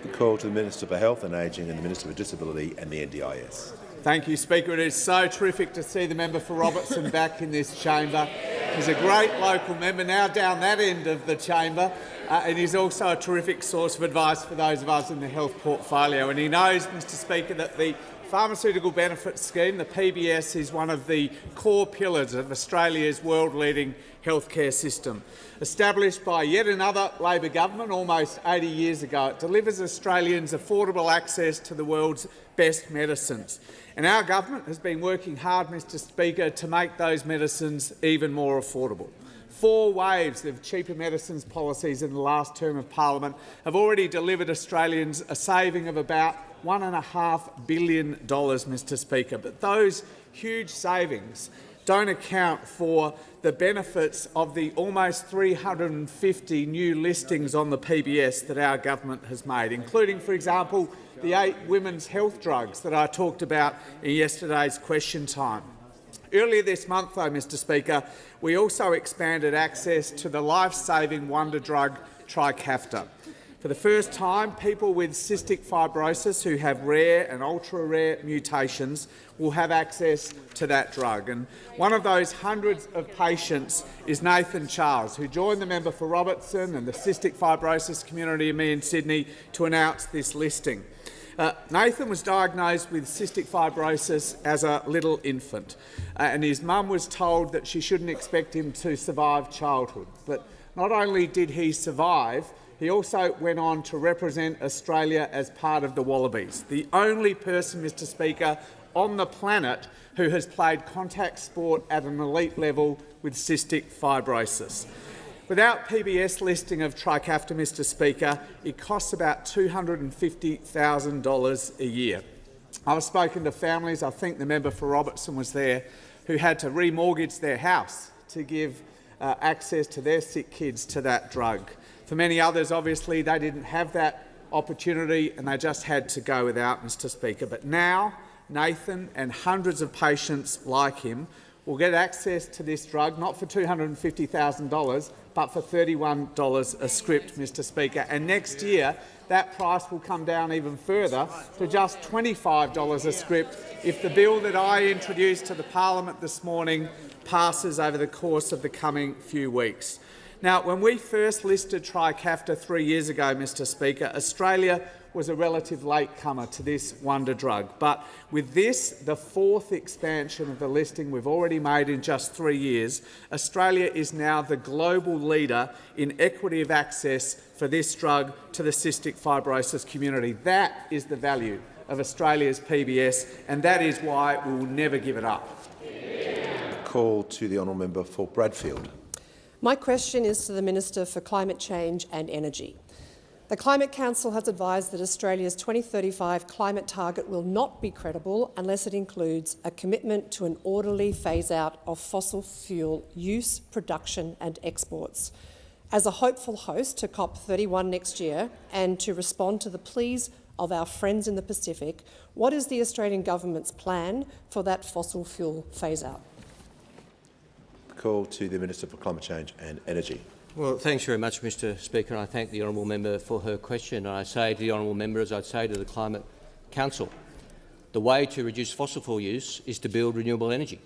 The call to the Minister for Health and Ageing and the Minister for Disability and the NDIS. Thank you, Speaker. It is so terrific to see the member for Robertson back in this chamber. He's a great local member now down that end of the chamber, and he's also a terrific source of advice for those of us in the health portfolio. And he knows, Mr Speaker, that the Pharmaceutical Benefits Scheme, the PBS, is one of the core pillars of Australia's world-leading healthcare system. Established by yet another Labor government almost 80 years ago, it delivers Australians affordable access to the world's best medicines. And our government has been working hard, Mr Speaker, to make those medicines even more affordable. 4 waves of cheaper medicines policies in the last term of Parliament have already delivered Australians a saving of about $1.5 billion, Mr Speaker. But those huge savings don't account for the benefits of the almost 350 new listings on the PBS that our government has made, including, for example, the 8 women's health drugs that I talked about in yesterday's question time. Earlier this month, though, Mr Speaker, we also expanded access to the life-saving wonder drug Trikafta. For the first time, people with cystic fibrosis who have rare and ultra-rare mutations will have access to that drug. And one of those hundreds of patients is Nathan Charles, who joined the member for Robertson and the cystic fibrosis community and me in Sydney to announce this listing. Nathan was diagnosed with cystic fibrosis as a little infant, and his mum was told that she shouldn't expect him to survive childhood. But not only did he survive, he also went on to represent Australia as part of the Wallabies, the only person, Mr Speaker, on the planet who has played contact sport at an elite level with cystic fibrosis. Without PBS listing of Trikafta, Mr Speaker, it costs about $250,000 a year. I've spoken to families, I think the member for Robertson was there, who had to remortgage their house to give access to their sick kids to that drug. For many others, obviously, they didn't have that opportunity and they just had to go without, Mr Speaker. But now, Nathan and hundreds of patients like him will get access to this drug, not for $250,000, but for $31 a script, Mr Speaker. And next year, that price will come down even further to just $25 a script if the bill that I introduced to the Parliament this morning passes over the course of the coming few weeks. Now, when we first listed Trikafta 3 years ago, Mr Speaker, Australia was a relative latecomer to this wonder drug. But with this, the 4th expansion of the listing we've already made in just 3 years, Australia is now the global leader in equity of access for this drug to the cystic fibrosis community. That is the value of Australia's PBS, and that is why we will never give it up. Call to the honourable member for Bradfield. My question is to the Minister for Climate Change and Energy. The Climate Council has advised that Australia's 2035 climate target will not be credible unless it includes a commitment to an orderly phase-out of fossil fuel use, production and exports. As a hopeful host to COP31 next year and to respond to the pleas of our friends in the Pacific, what is the Australian government's plan for that fossil fuel phase-out? Call to the Minister for Climate Change and Energy. Well, thanks very much, Mr Speaker. I thank the honourable member for her question. And I say to the honourable member, as I'd say to the Climate Council, the way to reduce fossil fuel use is to build renewable energy.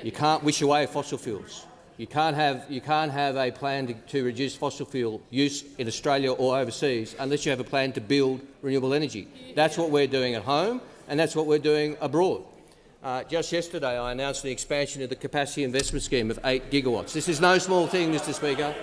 You can't wish away fossil fuels. You can't have a plan to reduce fossil fuel use in Australia or overseas unless you have a plan to build renewable energy. That's what we're doing at home, and that's what we're doing abroad. Just yesterday, I announced the expansion of the capacity investment scheme of 8 gigawatts. This is no small thing, Mr Speaker.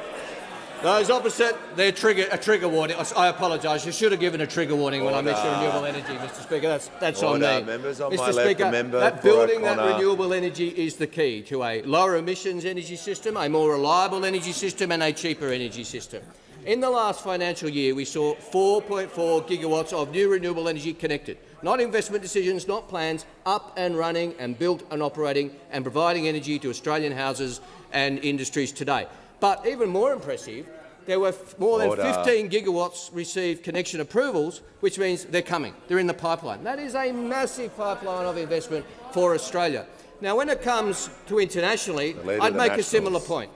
Those opposite, they're a trigger warning. I apologise. You should have given a trigger warning when I mentioned renewable energy, Mr Speaker. That's on me. Members on Mr my Speaker, left, member that for building that O'Connor. renewable energy is the key to a lower emissions energy system, a more reliable energy system and a cheaper energy system. In the last financial year, we saw 4.4 gigawatts of new renewable energy connected. Not investment decisions, not plans, up and running and built and operating and providing energy to Australian houses and industries today. But even more impressive, there were more than 15 gigawatts received connection approvals, which means they're coming. They're in the pipeline. That is a massive pipeline of investment for Australia. Now, when it comes to internationally, I'd make a similar point.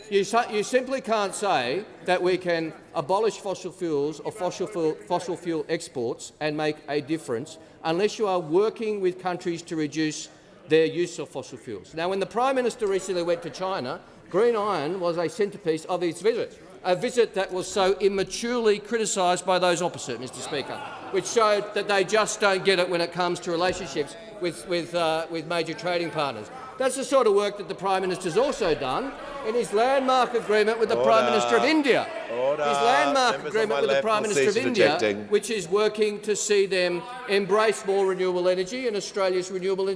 You simply can't say that we can abolish fossil fuels or fossil fuel exports and make a difference unless you are working with countries to reduce their use of fossil fuels. Now, when the Prime Minister recently went to China, green iron was a centrepiece of his visit, a visit that was so immaturely criticised by those opposite, Mr Speaker, which showed that they just don't get it when it comes to relationships with major trading partners. That's the sort of work that the Prime Minister's also done in his landmark agreement with the Prime Minister of India. His landmark agreement with the Prime Minister of India, which is working to see them embrace more renewable energy and Australia's renewable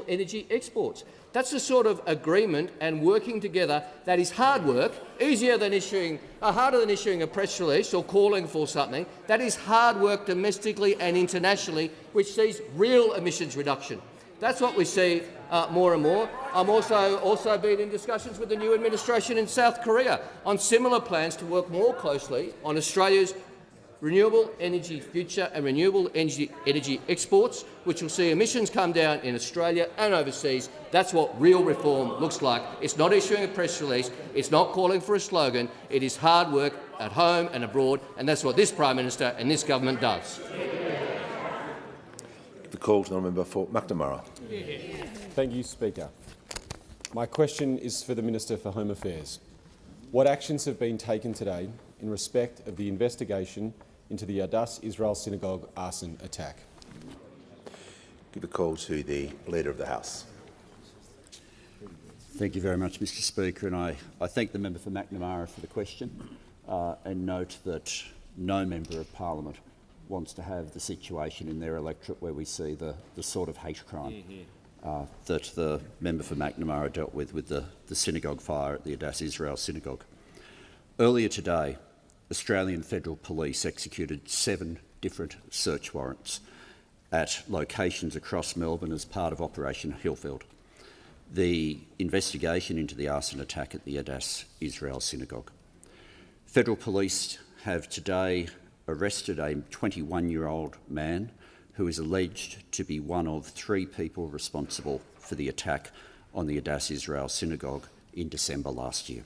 energy exports. That's the sort of agreement and working together that is hard work, harder than issuing a press release or calling for something. That is hard work domestically and internationally, which sees real emissions reduction. That's what we see more and more. I'm also been in discussions with the new administration in South Korea on similar plans to work more closely on Australia's renewable energy future and renewable energy exports, which will see emissions come down in Australia and overseas. That's what real reform looks like. It's not issuing a press release. It's not calling for a slogan. It is hard work at home and abroad, and that's what this Prime Minister and this government does. The call to the member for McNamara. Thank you, Speaker. My question is for the Minister for Home Affairs. What actions have been taken today in respect of the investigation into the Adjournment Israel Synagogue arson attack? Give the call to the Leader of the House. Thank you very much, Mr Speaker, and I thank the member for McNamara for the question and note that no member of Parliament wants to have the situation in their electorate where we see the sort of hate crime that the member for McNamara dealt with the synagogue fire at the Adjournment Israel Synagogue. Earlier today, Australian Federal Police executed 7 different search warrants at locations across Melbourne as part of Operation Hillfield, the investigation into the arson attack at the Adjournment Israel Synagogue. Federal Police have today arrested a 21-year-old man who is alleged to be one of 3 people responsible for the attack on the Adjournment Israel Synagogue in December last year.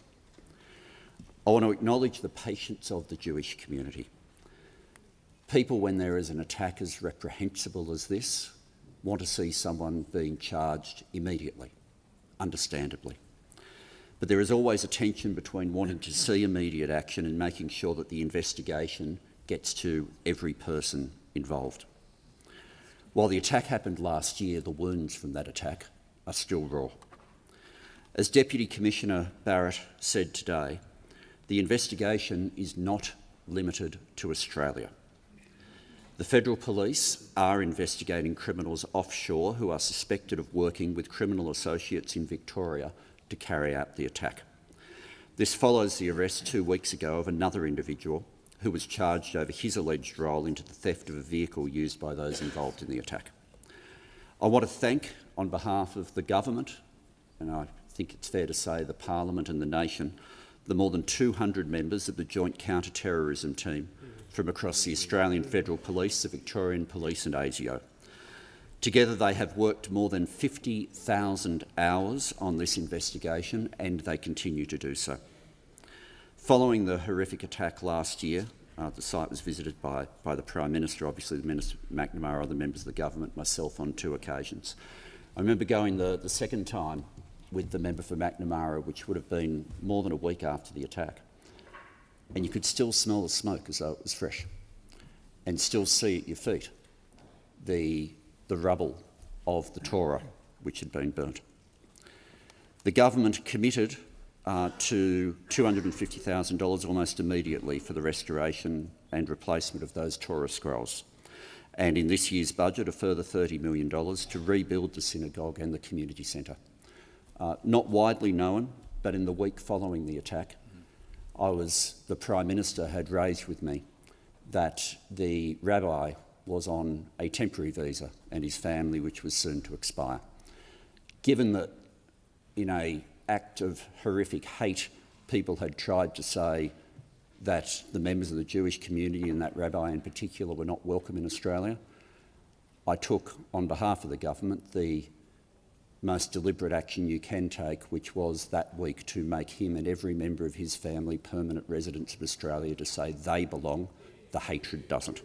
I want to acknowledge the patience of the Jewish community. People, when there is an attack as reprehensible as this, want to see someone being charged immediately, understandably. But there is always a tension between wanting to see immediate action and making sure that the investigation gets to every person involved. While the attack happened last year, the wounds from that attack are still raw. As Deputy Commissioner Barrett said today, the investigation is not limited to Australia. The Federal Police are investigating criminals offshore who are suspected of working with criminal associates in Victoria to carry out the attack. This follows the arrest 2 weeks ago of another individual who was charged over his alleged role into the theft of a vehicle used by those involved in the attack. I want to thank, on behalf of the government, and I think it's fair to say the Parliament and the nation, the more than 200 members of the Joint Counter-Terrorism Team from across the Australian Federal Police, the Victorian Police and ASIO. Together they have worked more than 50,000 hours on this investigation, and they continue to do so. Following the horrific attack last year, the site was visited by the Prime Minister, obviously the Minister McNamara, other members of the government, myself on 2 occasions. I remember going the second time with the member for McNamara, which would have been more than a week after the attack. And you could still smell the smoke as though it was fresh and still see at your feet the rubble of the Torah which had been burnt. The government committed to $250,000 almost immediately for the restoration and replacement of those Torah scrolls, and in this year's budget a further $30 million to rebuild the synagogue and the community centre. Not widely known, but in the week following the attack, the Prime Minister had raised with me that the rabbi was on a temporary visa and his family, which was soon to expire. Given that in an act of horrific hate, people had tried to say that the members of the Jewish community and that rabbi in particular were not welcome in Australia, I took, on behalf of the government, the most deliberate action you can take, which was that week to make him and every member of his family permanent residents of Australia, to say they belong, the hatred doesn't.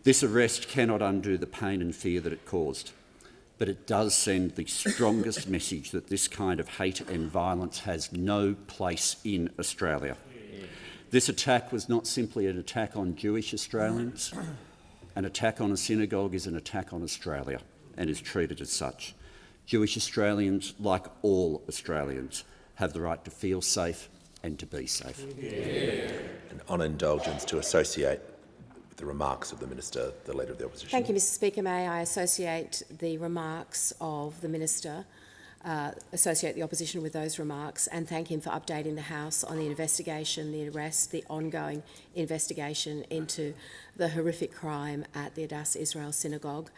This arrest cannot undo the pain and fear that it caused, but it does send the strongest message that this kind of hate and violence has no place in Australia. This attack was not simply an attack on Jewish Australians. An attack on a synagogue is an attack on Australia and is treated as such. Jewish Australians, like all Australians, have the right to feel safe and to be safe. And on indulgence to associate with the remarks of the Minister, the Leader of the Opposition. Thank you, Mr Speaker. May I associate the remarks of the Minister, associate the Opposition with those remarks, and thank him for updating the House on the investigation, the arrest, the ongoing investigation into the horrific crime at the Adass Israel Synagogue.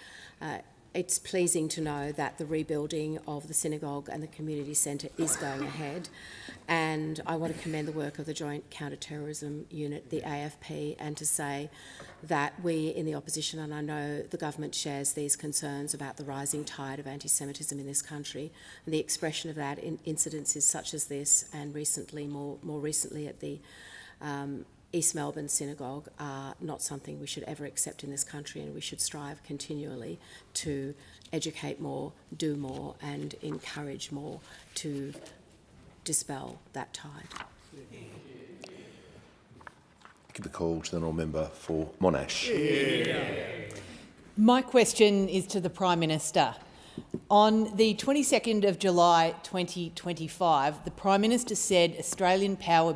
It's pleasing to know that the rebuilding of the synagogue and the community centre is going ahead, and I want to commend the work of the Joint Counter-Terrorism Unit, the AFP, and to say that we in the opposition, and I know the government shares these concerns about the rising tide of anti-Semitism in this country, and the expression of that in incidences such as this, and recently, more recently at the East Melbourne Synagogue, are not something we should ever accept in this country, and we should strive continually to educate more, do more and encourage more to dispel that tide. Give the call to the honourable member for Monash. My question is to the Prime Minister. On the 22nd of July 2025, the Prime Minister said Australian power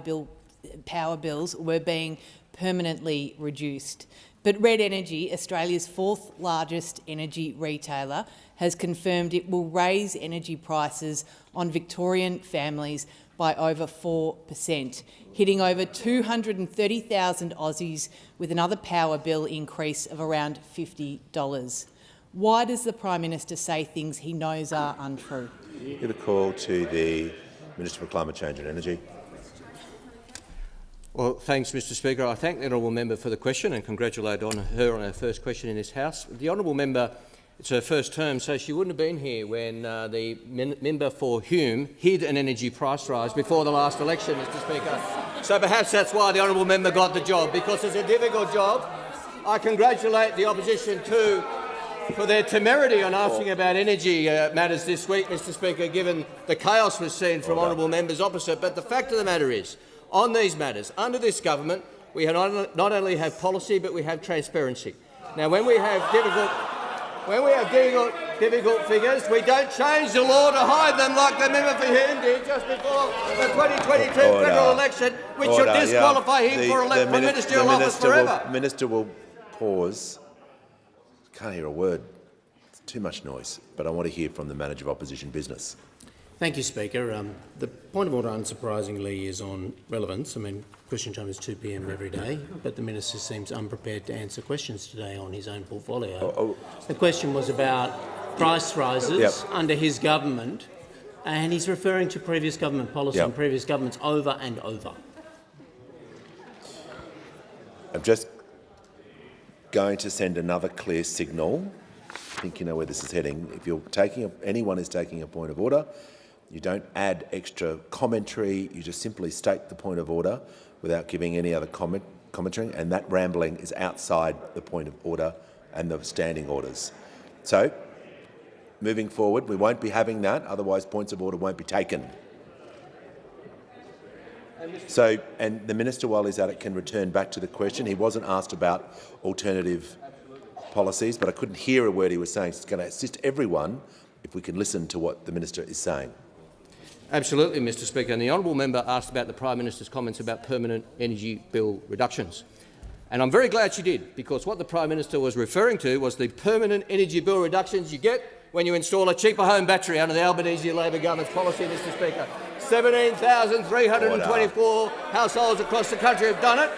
bills were being permanently reduced. But Red Energy, Australia's fourth largest energy retailer, has confirmed it will raise energy prices on Victorian families by over 4%, hitting over 230,000 Aussies with another power bill increase of around $50. Why does the Prime Minister say things he knows are untrue? Give a call to the Minister for Climate Change and Energy. Well, thanks, Mr Speaker. I thank the honourable member for the question and congratulate her on her first question in this House. The honourable member, it's her first term, so she wouldn't have been here when the member for Hume hid an energy price rise before the last election, Mr Speaker. So perhaps that's why the honourable member got the job, because it's a difficult job. I congratulate the opposition too for their temerity on asking about energy matters this week, Mr Speaker, given the chaos we've seen from honourable members opposite. But the fact of the matter is, on these matters, under this government, we not only have policy, but we have transparency. Now, when we have difficult figures, we don't change the law to hide them like the member for Hume did just before the 2022 federal election, which should disqualify him from ministerial office forever. The Minister will pause. Can't hear a word. It's too much noise. But I want to hear from the Manager of Opposition Business. Thank you, Speaker. The point of order, unsurprisingly, is on relevance. I mean, question time is 2 p.m. every day, but the Minister seems unprepared to answer questions today on his own portfolio. The question was about price rises under his government, and he's referring to previous government policy and previous governments over and over. I'm just going to send another clear signal. I think you know where this is heading. If you're anyone is taking a point of order, you don't add extra commentary, you just simply state the point of order without giving any other commentary, and that rambling is outside the point of order and the standing orders. So, moving forward, we won't be having that, otherwise points of order won't be taken. So, and the Minister, while he's at it, can return back to the question. He wasn't asked about alternative policies, but I couldn't hear a word he was saying. So it's going to assist everyone if we can listen to what the minister is saying. Absolutely, Mr Speaker. And the honourable member asked about the Prime Minister's comments about permanent energy bill reductions. And I'm very glad she did, because what the Prime Minister was referring to was the permanent energy bill reductions you get when you install a cheaper home battery under the Albanese Labor government's policy, Mr Speaker. 17,324 households across the country have done it.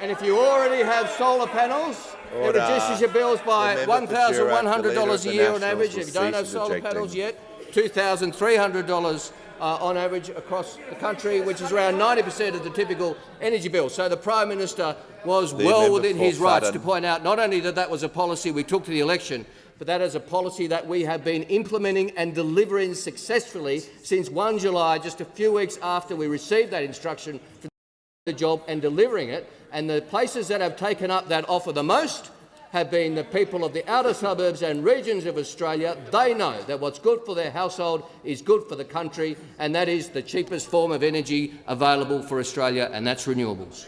And if you already have solar panels, it reduces your bills by $1,100 a year on average. If you don't have solar panels yet, $2,300 on average across the country, which is around 90% of the typical energy bill. So the Prime Minister was well within his rights to point out not only that that was a policy we took to the election, but that is a policy that we have been implementing and delivering successfully since 1 July, just a few weeks after we received that instruction for the job and delivering it. And the places that have taken up that offer the most have been the people of the outer suburbs and regions of Australia. They know that what's good for their household is good for the country, and that is the cheapest form of energy available for Australia, and that's renewables.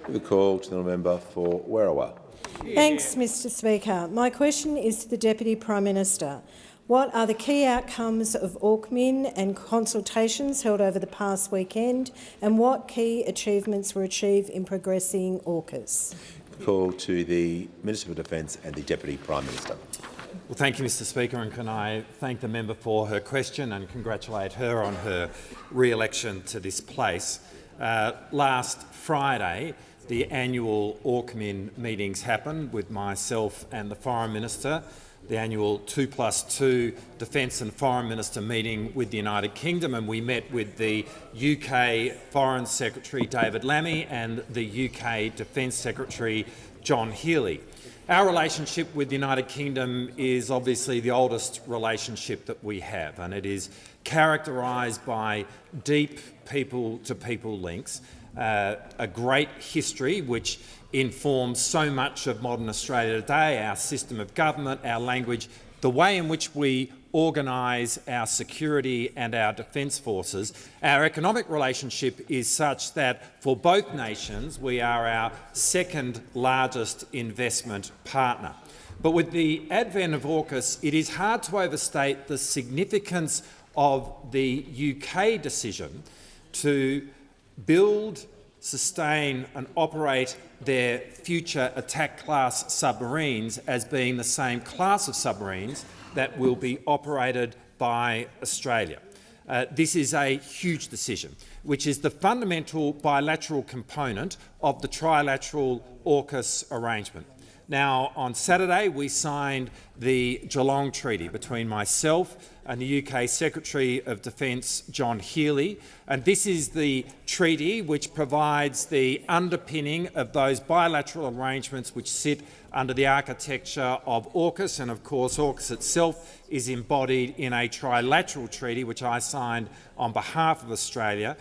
The call to the member for Werriwa. Thanks, Mr Speaker. My question is to the Deputy Prime Minister. What are the key outcomes of AUSParliament and consultations held over the past weekend, and what key achievements were achieved in progressing AUKUS? Call to the Minister for Defence and the Deputy Prime Minister. Well, thank you, Mr Speaker, and can I thank the member for her question and congratulate her on her re-election to this place. Last Friday, the annual AUSParliament meetings happened with myself and the Foreign Minister, the annual 2+2 Defence and Foreign Minister meeting with the United Kingdom, and we met with the UK Foreign Secretary David Lammy and the UK Defence Secretary John Healey. Our relationship with the United Kingdom is obviously the oldest relationship that we have, and it is characterised by deep people-to-people links, a great history which informs so much of modern Australia today, our system of government, our language, the way in which we organise our security and our defence forces. Our economic relationship is such that for both nations we are our second largest investment partner. But with the advent of AUKUS, it is hard to overstate the significance of the UK decision to build, sustain and operate their future attack class submarines as being the same class of submarines that will be operated by Australia. This is a huge decision, which is the fundamental bilateral component of the trilateral AUKUS arrangement. Now, on Saturday, we signed the Geelong Treaty between myself and the UK Secretary of Defence, John Healey, and this is the treaty which provides the underpinning of those bilateral arrangements which sit under the architecture of AUKUS, and of course AUKUS itself is embodied in a trilateral treaty which I signed on behalf of Australia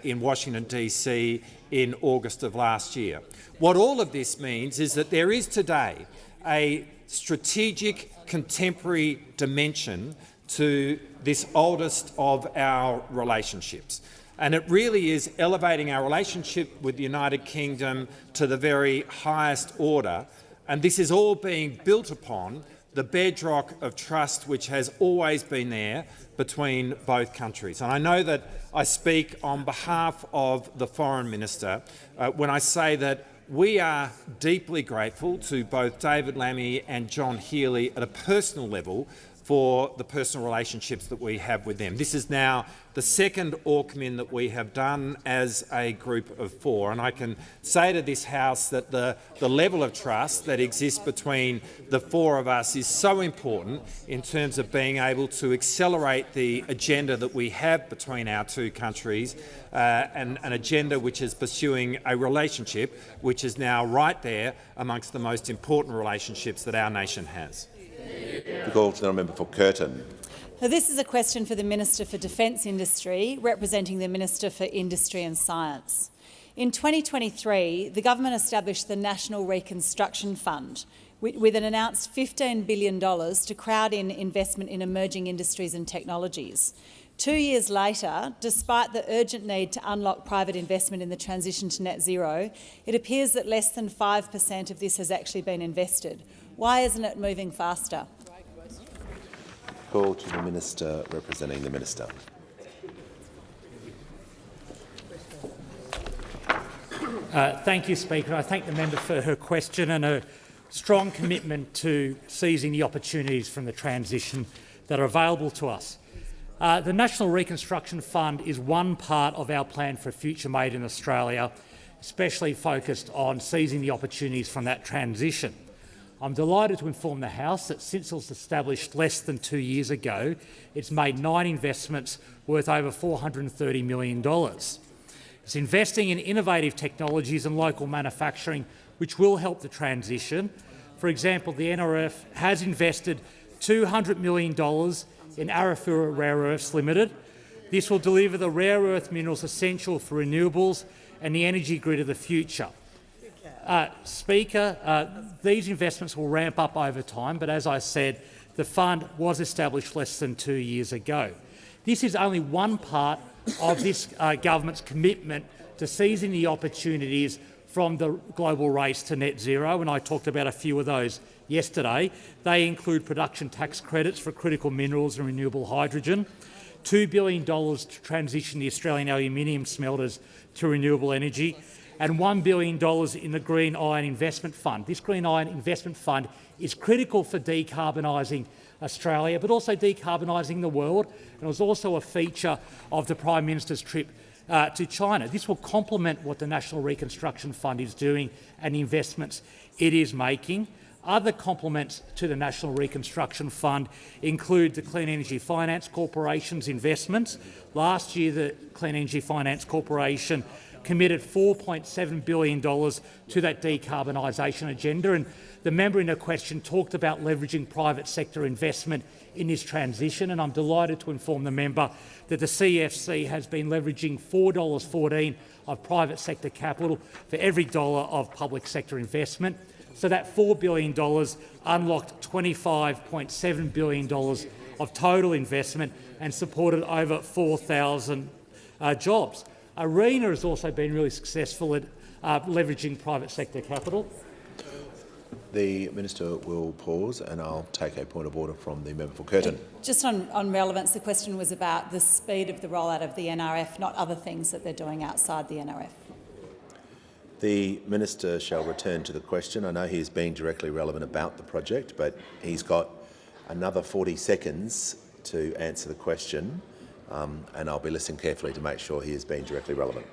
in Washington DC in August of last year. What all of this means is that there is today a strategic contemporary dimension to this oldest of our relationships. And it really is elevating our relationship with the United Kingdom to the very highest order. And this is all being built upon the bedrock of trust which has always been there between both countries. And I know that I speak on behalf of the Foreign Minister when I say that we are deeply grateful to both David Lammy and John Healey at a personal level for the personal relationships that we have with them. This is now the second AUSParliament that we have done as a group of four, and I can say to this House that the level of trust that exists between the four of us is so important in terms of being able to accelerate the agenda that we have between our two countries, and an agenda which is pursuing a relationship which is now right there amongst the most important relationships that our nation has. The call to the member for Curtin. Now, this is a question for the Minister for Defence Industry, representing the Minister for Industry and Science. In 2023, the government established the National Reconstruction Fund with an announced $15 billion to crowd in investment in emerging industries and technologies. 2 years later, despite the urgent need to unlock private investment in the transition to net zero, it appears that less than 5% of this has actually been invested. Why isn't it moving faster? Call to the Minister representing the Minister. Thank you, Speaker. I thank the member for her question and her strong commitment to seizing the opportunities from the transition that are available to us. The National Reconstruction Fund is one part of our plan for a future made in Australia, especially focused on seizing the opportunities from that transition. I'm delighted to inform the House that since it was established less than 2 years ago, it's made 9 investments worth over $430 million. It's investing in innovative technologies and local manufacturing which will help the transition. For example, the NRF has invested $200 million in Arafura Rare Earths Limited. This will deliver the rare earth minerals essential for renewables and the energy grid of the future. Speaker, these investments will ramp up over time, but as I said, the fund was established less than 2 years ago. This is only one part of this government's commitment to seizing the opportunities from the global race to net zero, and I talked about a few of those yesterday. They include production tax credits for critical minerals and renewable hydrogen, $2 billion to transition the Australian aluminium smelters to renewable energy, and $1 billion in the Green Iron Investment Fund. This Green Iron Investment Fund is critical for decarbonising Australia, but also decarbonising the world, and it was also a feature of the Prime Minister's trip to China. This will complement what the National Reconstruction Fund is doing and the investments it is making. Other complements to the National Reconstruction Fund include the Clean Energy Finance Corporation's investments. Last year, the Clean Energy Finance Corporation committed $4.7 billion to that decarbonisation agenda, and the member in her question talked about leveraging private sector investment in this transition, and I'm delighted to inform the member that the CFC has been leveraging $4.14 of private sector capital for every dollar of public sector investment. So that $4 billion unlocked $25.7 billion of total investment and supported over 4,000 jobs. ARENA has also been really successful at leveraging private sector capital. The Minister will pause and I'll take a point of order from the member for Curtin. Just on relevance, the question was about the speed of the rollout of the NRF, not other things that they're doing outside the NRF. The Minister shall return to the question. I know he is being directly relevant about the project, but he's got another 40 seconds to answer the question, and I'll be listening carefully to make sure he is being directly relevant.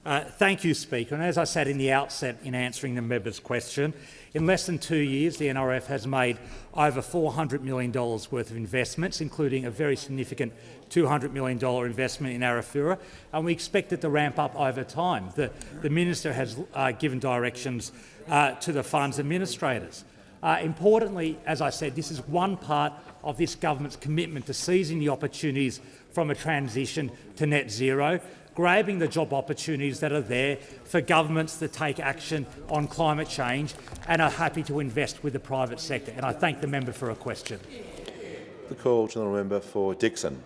Thank you, Speaker. And as I said in the outset in answering the member's question, in less than 2 years the NRF has made over $400 million worth of investments, including a very significant $200 million investment in Arafura, and we expect it to ramp up over time. The Minister has given directions to the fund's administrators. Importantly, as I said, this is one part of this government's commitment to seizing the opportunities from a transition to net zero, grabbing the job opportunities that are there for governments that take action on climate change and are happy to invest with the private sector. And I thank the member for her question. The call to the member for Dixon.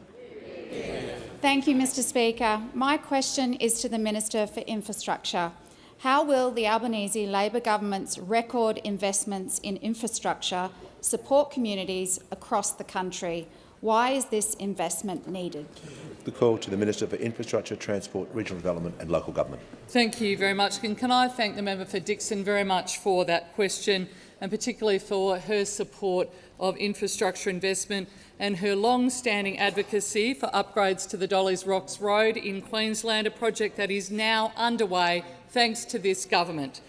Thank you, Mr Speaker. My question is to the Minister for Infrastructure. How will the Albanese Labor government's record investments in infrastructure support communities across the country? Why is this investment needed? The call to the Minister for Infrastructure, Transport, Regional Development and Local Government. Thank you very much. And can I thank the member for Dixon very much for that question, and particularly for her support of infrastructure investment and her long-standing advocacy for upgrades to the Dolly's Rocks Road in Queensland, a project that is now underway thanks to this government.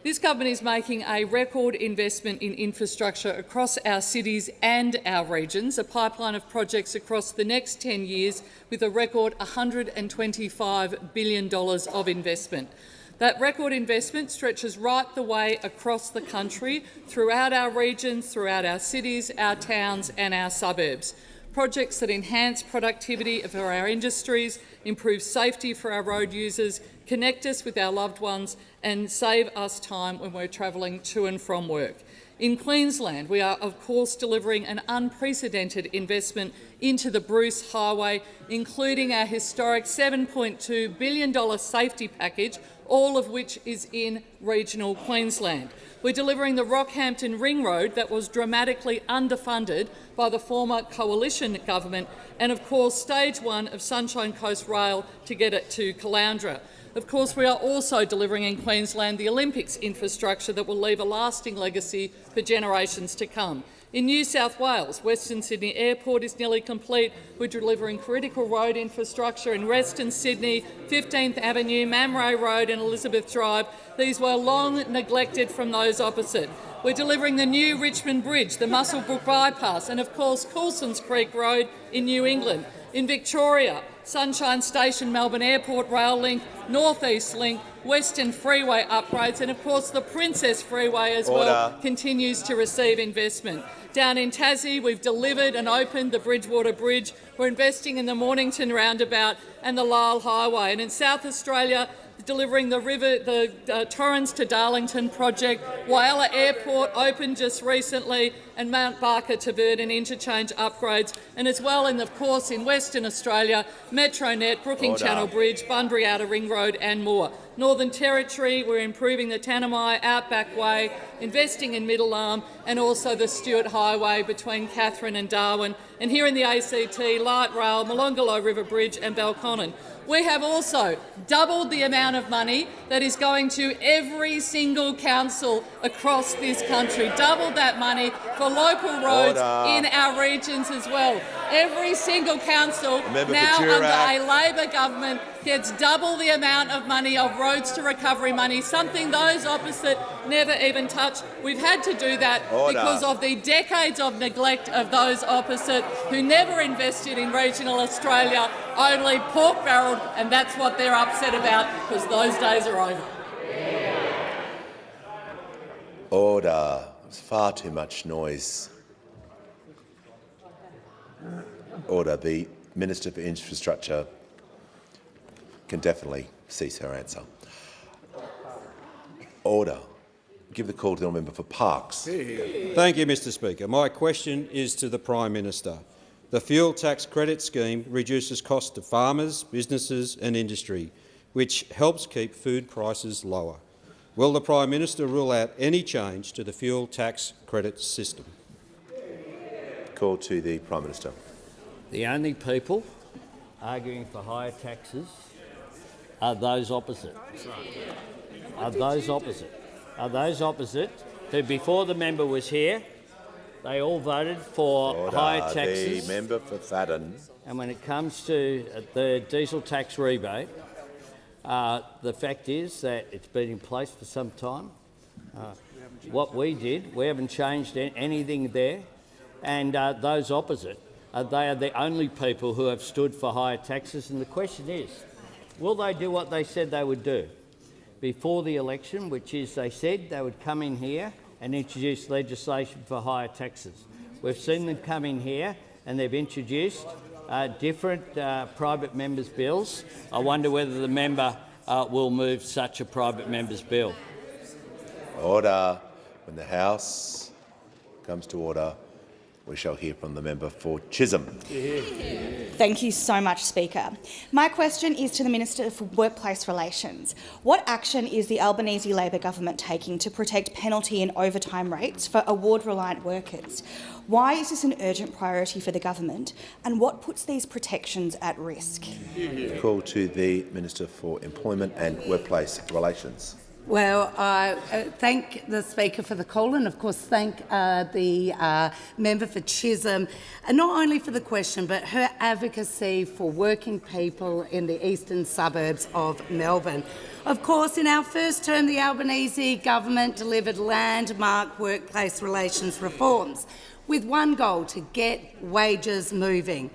This government is making a record investment in infrastructure across our cities and our regions, a pipeline of projects across the next 10 years with a record $125 billion of investment. That record investment stretches right the way across the country, throughout our regions, throughout our cities, our towns and our suburbs. Projects that enhance productivity for our industries, improve safety for our road users, connect us with our loved ones and save us time when we're travelling to and from work. In Queensland, we are of course delivering an unprecedented investment into the Bruce Highway, including our historic $7.2 billion safety package, all of which is in regional Queensland. We're delivering the Rockhampton Ring Road that was dramatically underfunded by the former coalition government, and of course stage 1 of Sunshine Coast Rail to get it to Caloundra. Of course, we are also delivering in Queensland the Olympics infrastructure that will leave a lasting legacy for generations to come. In New South Wales, Western Sydney Airport is nearly complete. We're delivering critical road infrastructure in Western Sydney, 15th Avenue, Mamray Road and Elizabeth Drive. These were long neglected from those opposite. We're delivering the new Richmond Bridge, the Muswellbrook Bypass and, of course, Coulsons Creek Road in New England. In Victoria, Sunshine Station, Melbourne Airport Rail Link, North East Link, Western Freeway upgrades and, of course, the Princess Freeway as well continues to receive investment. Down in Tassie, we've delivered and opened the Bridgewater Bridge. We're investing in the Mornington Roundabout and the Lyell Highway. And in South Australia, delivering the Torrens to Darlington project, Whyalla Airport opened just recently, and Mount Barker to Verdun interchange upgrades, and as well, and of course in Western Australia, Metronet, Brooking Channel Bridge, Bunbury Outer Ring Road and more. Northern Territory, we're improving the Tanami Outback Way, investing in Middle Arm and also the Stewart Highway between Katherine and Darwin, and here in the ACT, Light Rail, Molonglo River Bridge and Belconnen. We have also doubled the amount of money that is going to every single council across this country, doubled that money for local roads in our regions as well. Every single council now under a Labor government gets double the amount of money of roads to recovery money, something those opposite never even touched. We've had to do that because of the decades of neglect of those opposite who never invested in regional Australia, only pork-barreled, and that's what they're upset about because those days are over. Order. There's far too much noise. Order. The Minister for Infrastructure can definitely cease her answer. Order. Give the call to the member for Parks. Thank you, Mr Speaker. My question is to the Prime Minister. The fuel tax credit scheme reduces costs to farmers, businesses and industry, which helps keep food prices lower. Will the Prime Minister rule out any change to the fuel tax credit system? Call to the Prime Minister. The only people arguing for higher taxes are those opposite. Are those opposite who, before the member was here, they all voted for higher taxes. The member for Fadden. And when it comes to the diesel tax rebate, the fact is that it's been in place for some time. What we did, we haven't changed anything there. And those opposite, they are the only people who have stood for higher taxes. And the question is, will they do what they said they would do before the election, which is they said they would come in here and introduce legislation for higher taxes? We've seen them come in here and they've introduced different private members' bills. I wonder whether the member will move such a private member's bill. Order. When the House comes to order, we shall hear from the member for Chisholm. Thank you so much, Speaker. My question is to the Minister for Workplace Relations. What action is the Albanese Labor government taking to protect penalty and overtime rates for award-reliant workers? Why is this an urgent priority for the government, and what puts these protections at risk? Call to the Minister for Employment and Workplace Relations. Well, I thank the Speaker for the call and, of course, thank the member for Chisholm, not only for the question but her advocacy for working people in the eastern suburbs of Melbourne. Of course, in our first term, the Albanese government delivered landmark workplace relations reforms with one goal: to get wages moving.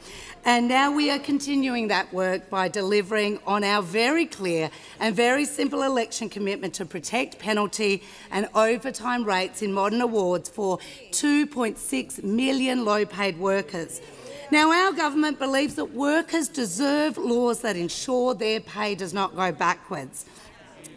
And now we are continuing that work by delivering on our very clear and very simple election commitment to protect penalty and overtime rates in modern awards for 2.6 million low-paid workers. Now, our government believes that workers deserve laws that ensure their pay does not go backwards.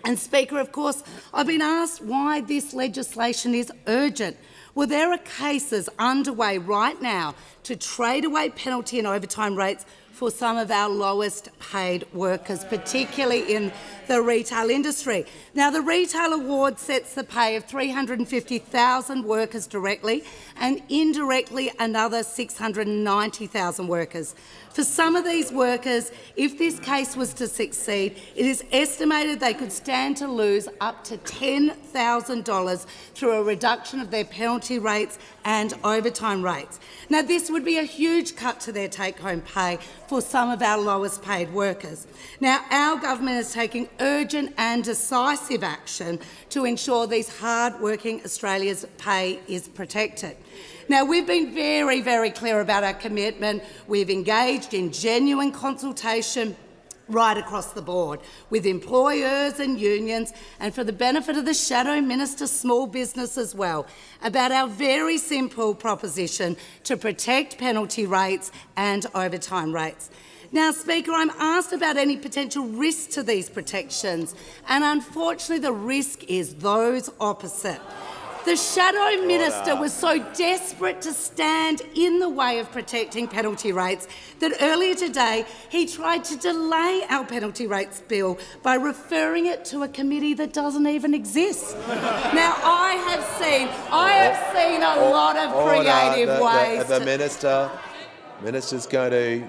And, Speaker, of course, I've been asked why this legislation is urgent. Well, there are cases underway right now to trade away penalty and overtime rates for some of our lowest paid workers, particularly in the retail industry. Now, the Retail Award sets the pay of 350,000 workers directly and indirectly another 690,000 workers. For some of these workers, if this case was to succeed, it is estimated they could stand to lose up to $10,000 through a reduction of their penalty rates and overtime rates. Now, this would be a huge cut to their take-home pay for some of our lowest paid workers. Now, our government is taking urgent and decisive action to ensure these hard-working Australians' pay is protected. Now, we've been very, very clear about our commitment. We've engaged in genuine consultation right across the board with employers and unions, and for the benefit of the Shadow Minister, small business as well, about our very simple proposition to protect penalty rates and overtime rates. Now, Speaker, I'm asked about any potential risk to these protections, and unfortunately the risk is those opposite. The Shadow Minister was so desperate to stand in the way of protecting penalty rates that earlier today he tried to delay our penalty rates bill by referring it to a committee that doesn't even exist. Now, I have seen a lot of creative ways. The Minister's going to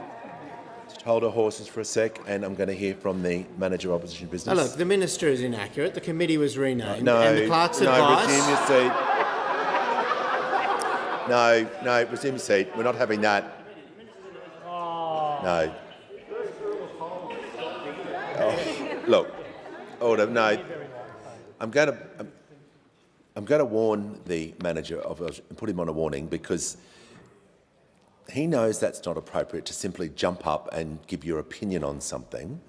hold her horses for a sec, and I'm going to hear from the Manager of Opposition Business. Look, the Minister is inaccurate. The committee was renamed, and the clerk's advice... resume your seat. No, resume your seat. We're not having that. No. Oh, look, order. No, I'm going to warn the Manager of and put him on a warning, because he knows that's not appropriate to simply jump up and give your opinion on something.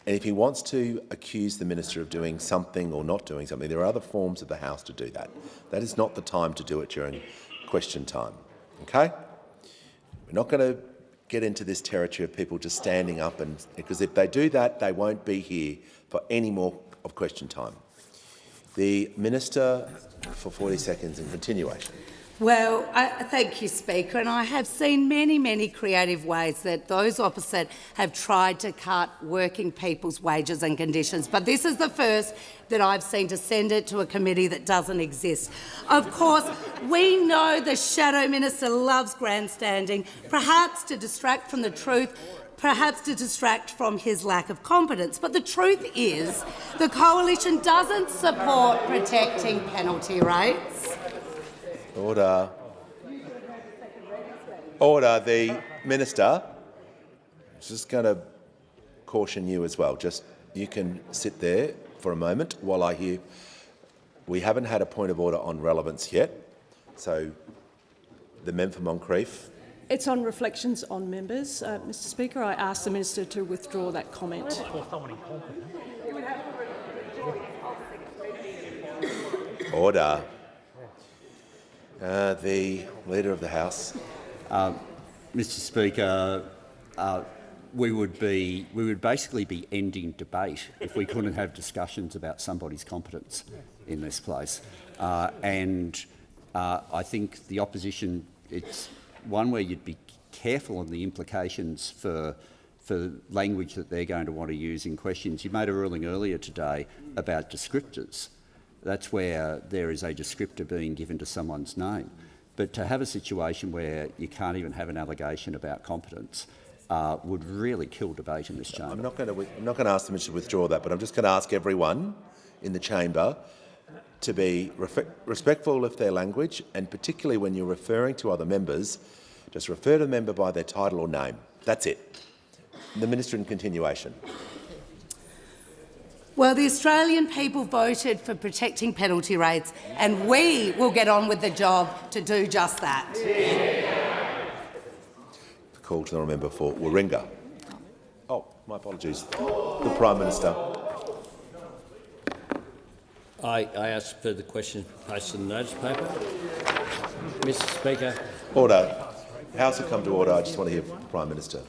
And if he wants to accuse the Minister of doing something or not doing something, there are other forms of the House to do that. That is not the time to do it during question time. Okay? We're not going to get into this territory of people just standing up, because if they do that, they won't be here for any more of question time. The Minister for 40 seconds in continuation. Well, thank you, Speaker, and I have seen many, many creative ways that those opposite have tried to cut working people's wages and conditions, but this is the first that I've seen to send it to a committee that doesn't exist. Of course, we know the Shadow Minister loves grandstanding, perhaps to distract from the truth, perhaps to distract from his lack of competence. But the truth is the Coalition doesn't support protecting penalty rates. Order. Order. The Minister is just going to caution you as well. Just you can sit there for a moment while I hear. We haven't had a point of order on relevance yet. So the member for Moncrieff. It's on reflections on members. Mr Speaker, I ask the Minister to withdraw that comment. Order. The Leader of the House. Mr Speaker, we would basically be ending debate if we couldn't have discussions about somebody's competence in this place. And I think the opposition, it's one where you'd be careful on the implications for language that they're going to want to use in questions. You made a ruling earlier today about descriptors. That's where there is a descriptor being given to someone's name. But to have a situation where you can't even have an allegation about competence would really kill debate in this chamber. I'm not going to ask the Minister to withdraw that, but I'm just going to ask everyone in the chamber to be respectful of their language, and particularly when you're referring to other members, just refer to the member by their title or name. That's it. The Minister in continuation. Well, the Australian people voted for protecting penalty rates, and we will get on with the job to do just that. The call to the member for Warringah. Oh, my apologies. The Prime Minister. I ask further question placed in the notice paper. Mr Speaker. Order. House will come to order. I just want to hear from the Prime Minister.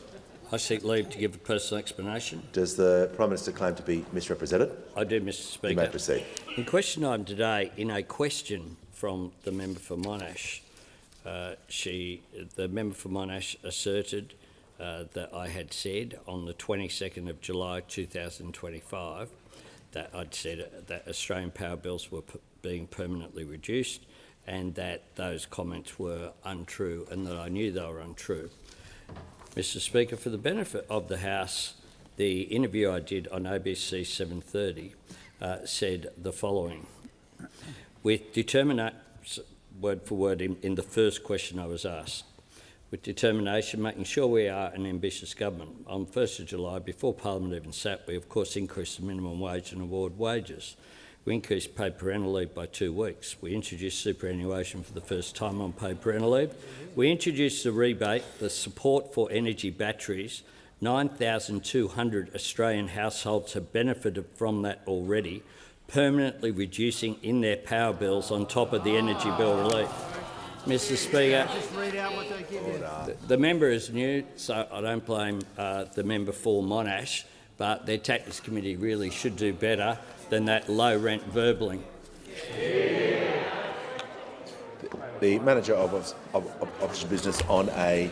I seek leave to give a personal explanation. Does the Prime Minister claim to be misrepresented? I do, Mr Speaker. You may proceed. In question time today, in a question from the member for Monash. The member for Monash asserted that I had said on the 22nd of July 2025 that I'd said that Australian power bills were being permanently reduced and that those comments were untrue and that I knew they were untrue. Mr Speaker, for the benefit of the House, the interview I did on ABC 7:30 said the following. With determination, word for word in the first question I was asked, with determination, making sure we are an ambitious government. On 1st of July, before Parliament even sat, we of course increased the minimum wage and award wages. We increased paid parental leave by 2 weeks. We introduced superannuation for the first time on paid parental leave. We introduced the rebate, the support for energy batteries. 9,200 Australian households have benefited from that already, permanently reducing in their power bills on top of the energy bill relief. Mr Speaker, the member is new, so I don't blame the member for Monash, but their Tactics Committee really should do better than that low-rent verballing. The Manager of Opposition Business on a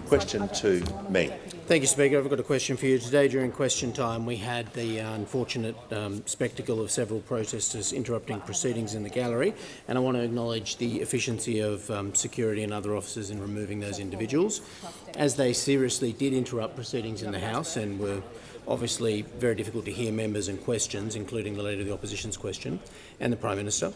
question to me. Thank you, Speaker. I've got a question for you. Today, during question time, we had the unfortunate spectacle of several protesters interrupting proceedings in the gallery, and I want to acknowledge the efficiency of security and other officers in removing those individuals, as they seriously did interrupt proceedings in the House and were obviously very difficult to hear members and questions, including the Leader of the Opposition's question and the Prime Minister.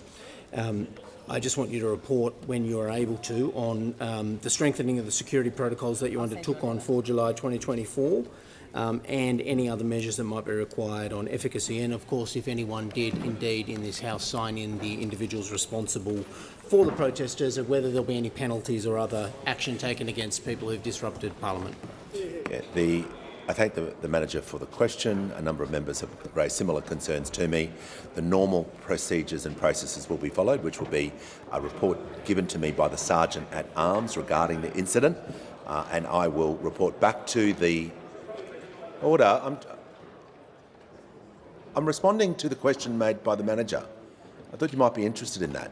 I just want you to report, when you are able to, on the strengthening of the security protocols that you undertook on 4 July 2024 and any other measures that might be required on efficacy. And, of course, if anyone did indeed in this House sign in the individuals responsible for the protesters, of whether there'll be any penalties or other action taken against people who've disrupted Parliament. Yeah, I thank the Manager for the question. A number of members have raised similar concerns to me. The normal procedures and processes will be followed, which will be a report given to me by the Sergeant at Arms regarding the incident, and I will report back to the order. I'm responding to the question made by the Manager. I thought you might be interested in that.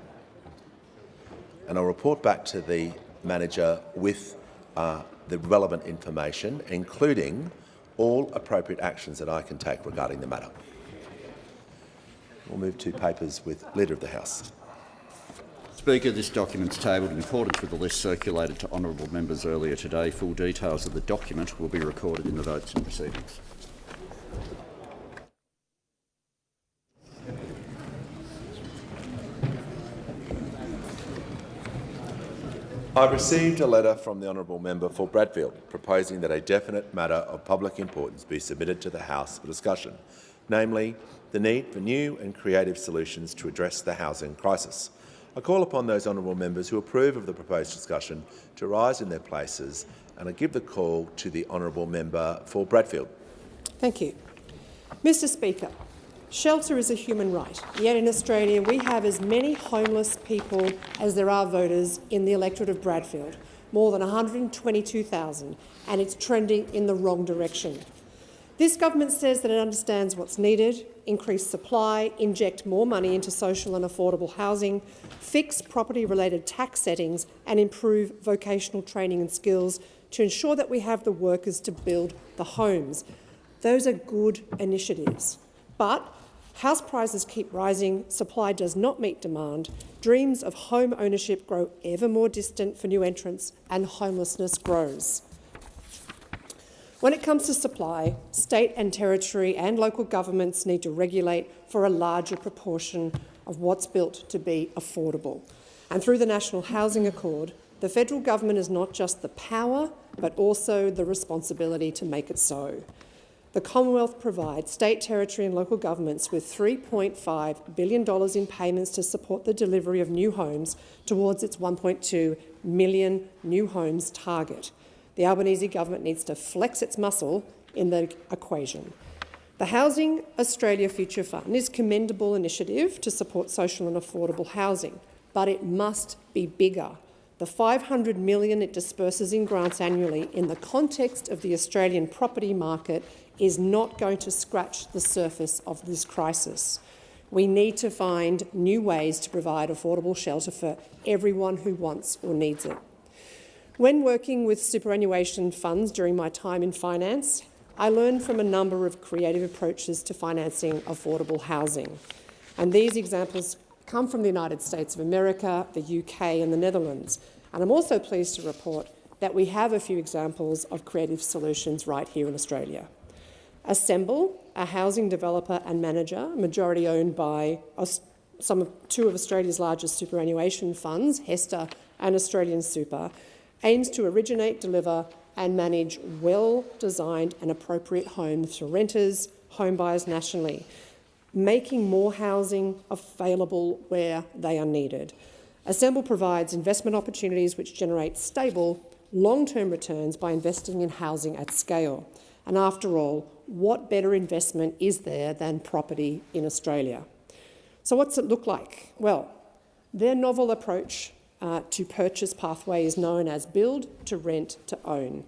And I'll report back to the Manager with the relevant information, including all appropriate actions that I can take regarding the matter. We'll move to papers with Leader of the House. Speaker, this document is tabled in accordance with the list circulated to honourable members earlier today. Full details of the document will be recorded in the votes and proceedings. I've received a letter from the Honourable Member for Bradfield proposing that a definite matter of public importance be submitted to the House for discussion, namely the need for new and creative solutions to address the housing crisis. I call upon those honourable members who approve of the proposed discussion to rise in their places, and I give the call to the Honourable Member for Bradfield. Thank you. Mr Speaker, shelter is a human right, yet in Australia we have as many homeless people as there are voters in the electorate of Bradfield, more than 122,000, and it's trending in the wrong direction. This government says that it understands what's needed: increase supply, inject more money into social and affordable housing, fix property-related tax settings and improve vocational training and skills to ensure that we have the workers to build the homes. Those are good initiatives. But house prices keep rising, supply does not meet demand, dreams of home ownership grow ever more distant for new entrants, and homelessness grows. When it comes to supply, state and territory and local governments need to regulate for a larger proportion of what's built to be affordable. And through the National Housing Accord, the federal government is not just the power, but also the responsibility to make it so. The Commonwealth provides state, territory and local governments with $3.5 billion in payments to support the delivery of new homes towards its 1.2 million new homes target. The Albanese government needs to flex its muscle in the equation. The Housing Australia Future Fund is a commendable initiative to support social and affordable housing, but it must be bigger. The $500 million it disperses in grants annually in the context of the Australian property market is not going to scratch the surface of this crisis. We need to find new ways to provide affordable shelter for everyone who wants or needs it. When working with superannuation funds during my time in finance, I learned from a number of creative approaches to financing affordable housing. And these examples come from the United States of America, the UK and the Netherlands. And I'm also pleased to report that we have a few examples of creative solutions right here in Australia. Assemble, a housing developer and manager, majority owned by two of Australia's largest superannuation funds, Hester and Australian Super, aims to originate, deliver and manage well-designed and appropriate homes for renters, home buyers nationally, making more housing available where they are needed. Assemble provides investment opportunities which generate stable, long-term returns by investing in housing at scale. And after all, what better investment is there than property in Australia? So what's it look like? Well, their novel approach to purchase pathway is known as build to rent to own.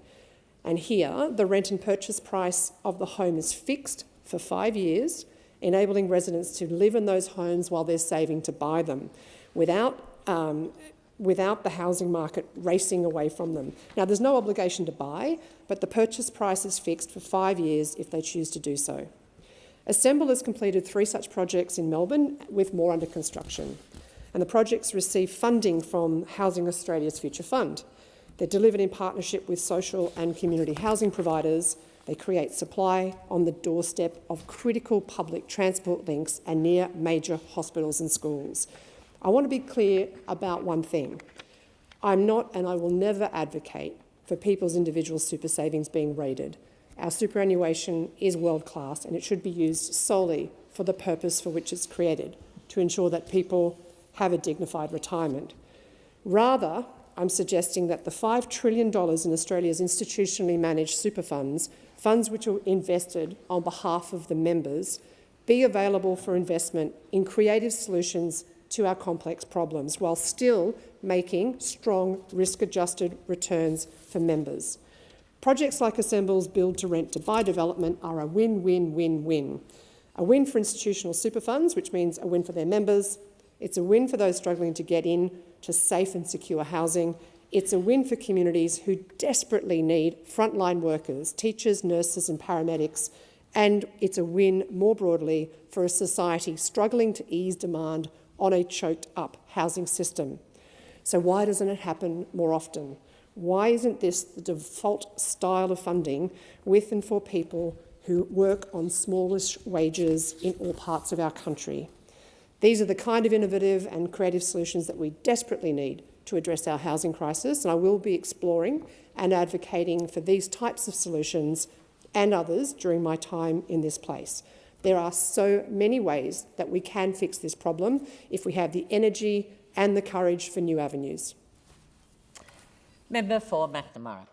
And here, the rent and purchase price of the home is fixed for 5 years, enabling residents to live in those homes while they're saving to buy them without the housing market racing away from them. Now, there's no obligation to buy, but the purchase price is fixed for 5 years if they choose to do so. Assemble has completed 3 such projects in Melbourne, with more under construction. And the projects receive funding from Housing Australia's Future Fund. They're delivered in partnership with social and community housing providers. They create supply on the doorstep of critical public transport links and near major hospitals and schools. I want to be clear about one thing. I'm not, and I will never advocate for people's individual super savings being raided. Our superannuation is world-class and it should be used solely for the purpose for which it's created, to ensure that people have a dignified retirement. Rather, I'm suggesting that the $5 trillion in Australia's institutionally managed super funds, funds which are invested on behalf of the members, be available for investment in creative solutions to our complex problems, while still making strong risk-adjusted returns for members. Projects like Assemble's Build to Rent to Buy development are a win-win-win-win. A win for institutional super funds, which means a win for their members. It's a win for those struggling to get in to safe and secure housing. It's a win for communities who desperately need frontline workers, teachers, nurses and paramedics. And it's a win more broadly for a society struggling to ease demand on a choked-up housing system. So why doesn't it happen more often? Why isn't this the default style of funding with and for people who work on smallish wages in all parts of our country? These are the kind of innovative and creative solutions that we desperately need to address our housing crisis, and I will be exploring and advocating for these types of solutions and others during my time in this place. There are so many ways that we can fix this problem if we have the energy and the courage for new avenues. Member for McNamara.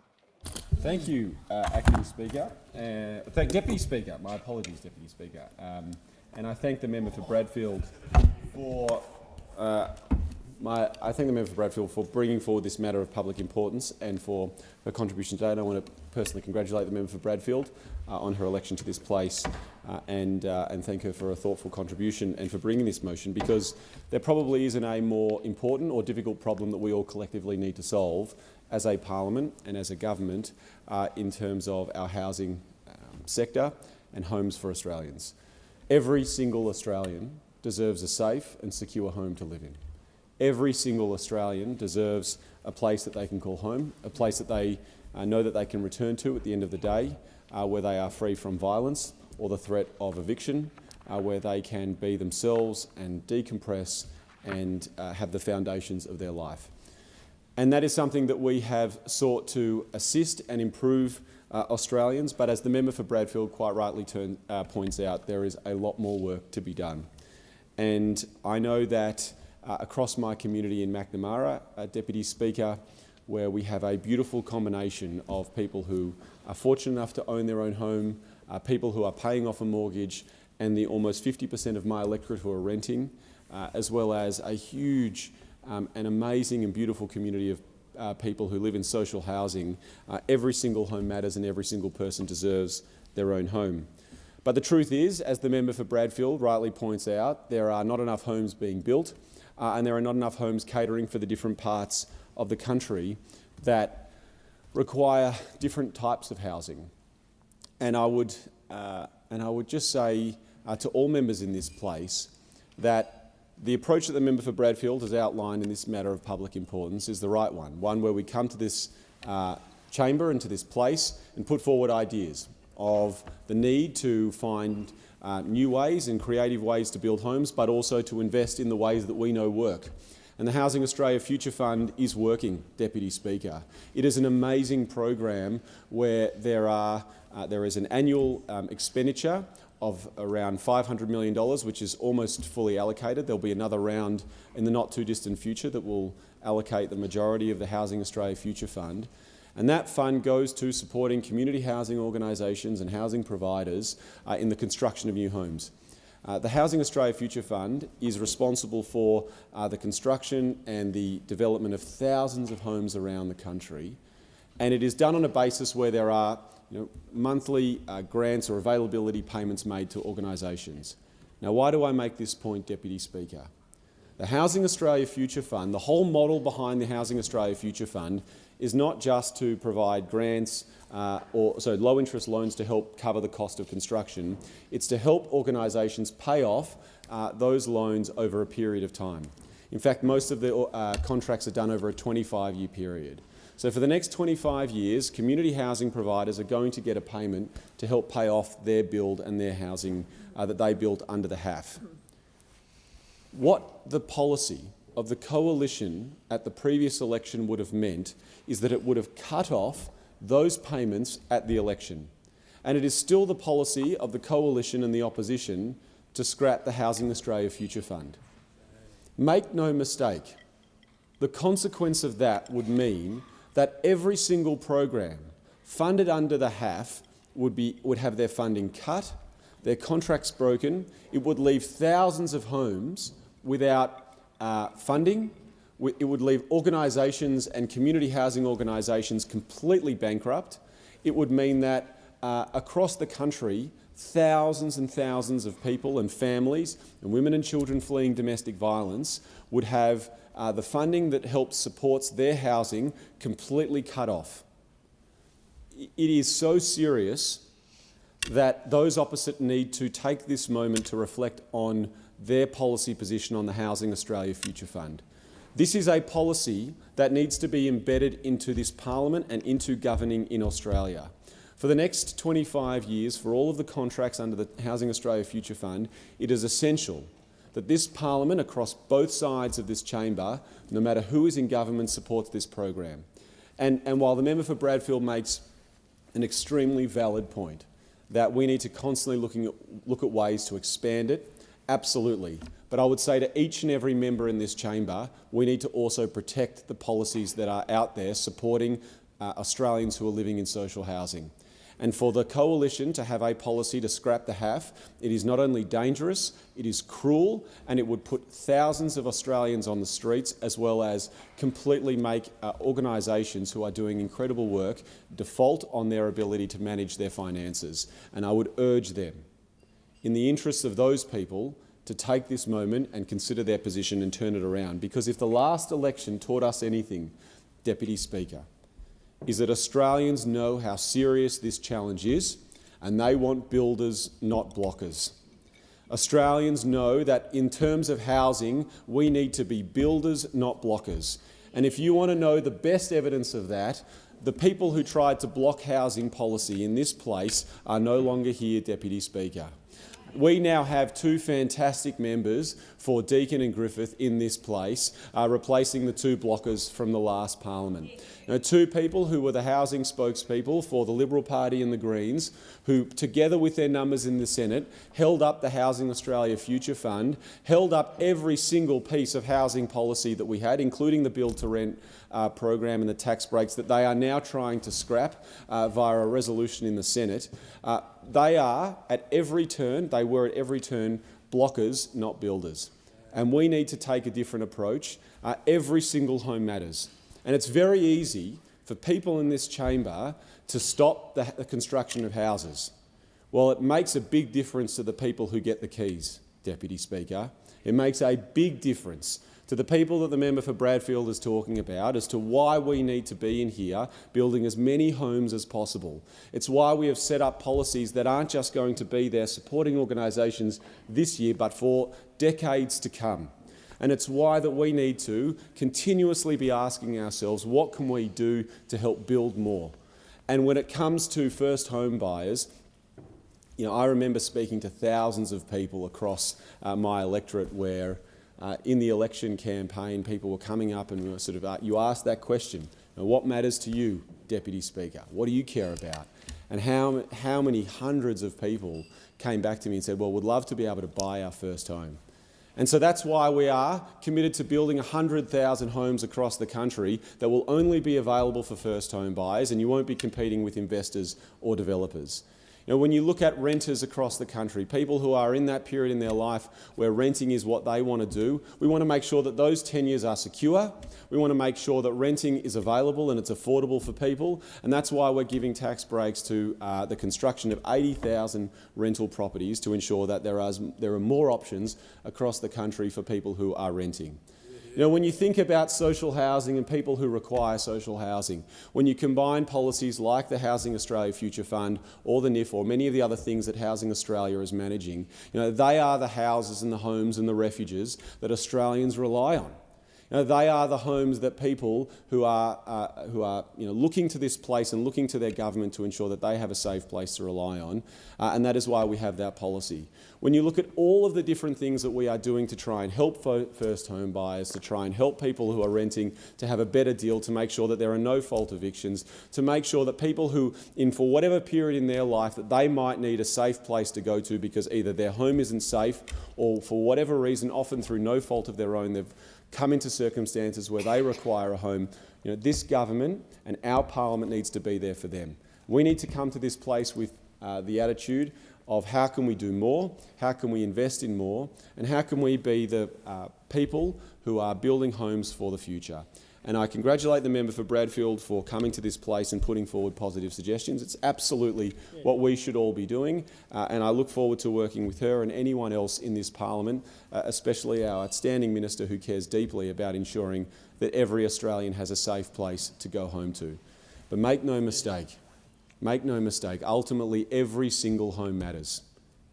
Thank you, Acting Speaker. Deputy Speaker. My apologies, Deputy Speaker. And I thank the member for Bradfield for for bringing forward this matter of public importance and for her contribution today. And I want to personally congratulate the member for Bradfield on her election to this place and thank her for a thoughtful contribution and for bringing this motion, because there probably isn't a more important or difficult problem that we all collectively need to solve as a parliament and as a government in terms of our housing sector and homes for Australians. Every single Australian deserves a safe and secure home to live in. Every single Australian deserves a place that they can call home, a place that they know that they can return to at the end of the day, where they are free from violence or the threat of eviction, where they can be themselves and decompress and have the foundations of their life. And that is something that we have sought to assist and improve Australians, but as the member for Bradfield quite rightly points out, there is a lot more work to be done. And I know that across my community in McNamara, Deputy Speaker, where we have a beautiful combination of people who are fortunate enough to own their own home, people who are paying off a mortgage, and the almost 50% of my electorate who are renting, as well as a huge and amazing and beautiful community of people who live in social housing. Every single home matters and every single person deserves their own home. But the truth is, as the member for Bradfield rightly points out, there are not enough homes being built and there are not enough homes catering for the different parts of the country that require different types of housing. And I would just say to all members in this place that the approach that the member for Bradfield has outlined in this matter of public importance is the right one where we come to this chamber and to this place and put forward ideas of the need to find new ways and creative ways to build homes, but also to invest in the ways that we know work. And the Housing Australia Future Fund is working, Deputy Speaker. It is an amazing program where there is an annual expenditure of around $500 million, which is almost fully allocated. There'll be another round in the not-too-distant future that will allocate the majority of the Housing Australia Future Fund. And that fund goes to supporting community housing organisations and housing providers in the construction of new homes. The Housing Australia Future Fund is responsible for the construction and the development of thousands of homes around the country, and it is done on a basis where there are monthly grants or availability payments made to organisations. Now, why do I make this point, Deputy Speaker? The Housing Australia Future Fund, the whole model behind the Housing Australia Future Fund is not just to provide grants low-interest loans to help cover the cost of construction. It's to help organisations pay off those loans over a period of time. In fact, most of the contracts are done over a 25-year period. So for the next 25 years, community housing providers are going to get a payment to help pay off their build and their housing that they built under the HAF. What the policy of the coalition at the previous election would have meant is that it would have cut off those payments at the election. And it is still the policy of the coalition and the opposition to scrap the Housing Australia Future Fund. Make no mistake, the consequence of that would mean that every single program funded under the HAF would have their funding cut, their contracts broken. It would leave thousands of homes without funding. It would leave organisations and community housing organisations completely bankrupt. It would mean that across the country, thousands and thousands of people and families and women and children fleeing domestic violence would have the funding that helps supports their housing completely cut off. It is so serious that those opposite need to take this moment to reflect on their policy position on the Housing Australia Future Fund. This is a policy that needs to be embedded into this parliament and into governing in Australia. For the next 25 years, for all of the contracts under the Housing Australia Future Fund, it is essential that this parliament, across both sides of this chamber, no matter who is in government, supports this program. And while the member for Bradfield makes an extremely valid point that we need to constantly look at ways to expand it, absolutely. But I would say to each and every member in this chamber, we need to also protect the policies that are out there supporting Australians who are living in social housing. And for the coalition to have a policy to scrap the HAF, it is not only dangerous, it is cruel, and it would put thousands of Australians on the streets, as well as completely make organisations who are doing incredible work default on their ability to manage their finances. And I would urge them, in the interests of those people, to take this moment and consider their position and turn it around. Because if the last election taught us anything, Deputy Speaker, is that Australians know how serious this challenge is, and they want builders, not blockers. Australians know that in terms of housing, we need to be builders, not blockers. And if you want to know the best evidence of that, the people who tried to block housing policy in this place are no longer here, Deputy Speaker. We now have two fantastic members for Deakin and Griffith in this place, replacing the two blockers from the last parliament. Two people who were the housing spokespeople for the Liberal Party and the Greens, who, together with their numbers in the Senate, held up the Housing Australia Future Fund, held up every single piece of housing policy that we had, including the build-to-rent program and the tax breaks that they are now trying to scrap via a resolution in the Senate. They are, at every turn, they were at every turn, blockers, not builders. And we need to take a different approach. Every single home matters. And it's very easy for people in this chamber to stop the construction of houses. Well, it makes a big difference to the people who get the keys, Deputy Speaker. It makes a big difference to the people that the member for Bradfield is talking about as to why we need to be in here building as many homes as possible. It's why we have set up policies that aren't just going to be there supporting organisations this year but for decades to come. And it's why that we need to continuously be asking ourselves, what can we do to help build more? And when it comes to first home buyers, I remember speaking to thousands of people across my electorate where in the election campaign people were coming up and we were you asked that question, what matters to you, Deputy Speaker? What do you care about? And how many hundreds of people came back to me and said, well, we'd love to be able to buy our first home. And so that's why we are committed to building 100,000 homes across the country that will only be available for first home buyers, and you won't be competing with investors or developers. When you look at renters across the country, people who are in that period in their life where renting is what they want to do, we want to make sure that those tenures are secure. We want to make sure that renting is available and it's affordable for people, and that's why we're giving tax breaks to the construction of 80,000 rental properties to ensure that there are more options across the country for people who are renting. When you think about social housing and people who require social housing, when you combine policies like the Housing Australia Future Fund or the NIF or many of the other things that Housing Australia is managing, they are the houses and the homes and the refuges that Australians rely on. They are the homes that people who are looking to this place and looking to their government to ensure that they have a safe place to rely on, and that is why we have that policy. When you look at all of the different things that we are doing to try and help first home buyers, to try and help people who are renting to have a better deal, to make sure that there are no fault evictions, to make sure that people who, for whatever period in their life that they might need a safe place to go to because either their home isn't safe or for whatever reason, often through no fault of their own, they've come into circumstances where they require a home, this government and our parliament needs to be there for them. We need to come to this place with the attitude of how can we do more, how can we invest in more, and how can we be the people who are building homes for the future. And I congratulate the member for Bradfield for coming to this place and putting forward positive suggestions. It's absolutely what we should all be doing, and I look forward to working with her and anyone else in this parliament, especially our outstanding minister who cares deeply about ensuring that every Australian has a safe place to go home to. But make no mistake, ultimately every single home matters.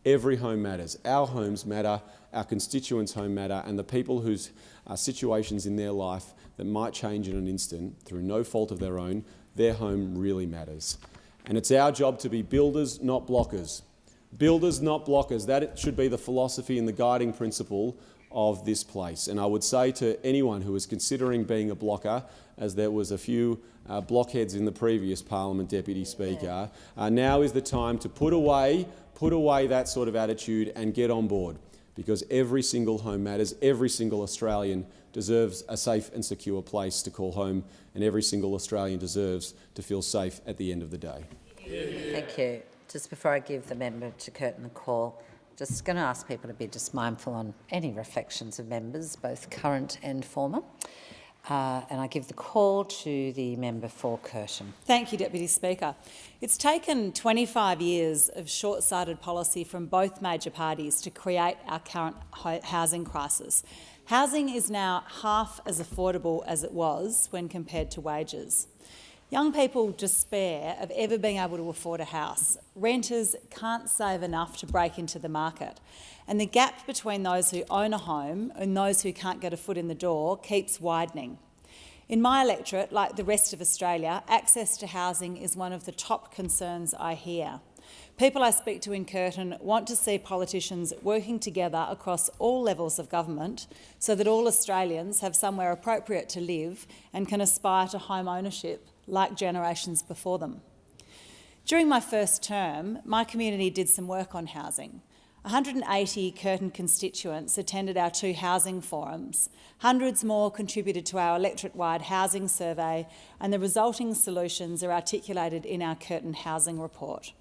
Every home matters. Our homes matter, our constituents' home matter, and the people whose situations in their life that might change in an instant through no fault of their own, their home really matters. And it's our job to be builders, not blockers. Builders, not blockers. That should be the philosophy and the guiding principle of this place. And I would say to anyone who is considering being a blocker, as there was a few blockheads in the previous Parliament, Deputy Speaker, now is the time to put away that sort of attitude and get on board, because every single home matters. Every single Australian deserves a safe and secure place to call home, and every single Australian deserves to feel safe at the end of the day. Thank you. Just before I give the member to curtain the call, just going to ask people to be just mindful on any reflections of members, both current and former. And I give the call to the member for Curtin. Thank you, Deputy Speaker. It's taken 25 years of short-sighted policy from both major parties to create our current housing crisis. Housing is now half as affordable as it was when compared to wages. Young people despair of ever being able to afford a house. Renters can't save enough to break into the market. And the gap between those who own a home and those who can't get a foot in the door keeps widening. In my electorate, like the rest of Australia, access to housing is one of the top concerns I hear. People I speak to in Curtin want to see politicians working together across all levels of government so that all Australians have somewhere appropriate to live and can aspire to home ownership like generations before them. During my first term, my community did some work on housing. 180 Curtin constituents attended our 2 housing forums. Hundreds more contributed to our electorate-wide housing survey, and the resulting solutions are articulated in our Curtin housing report.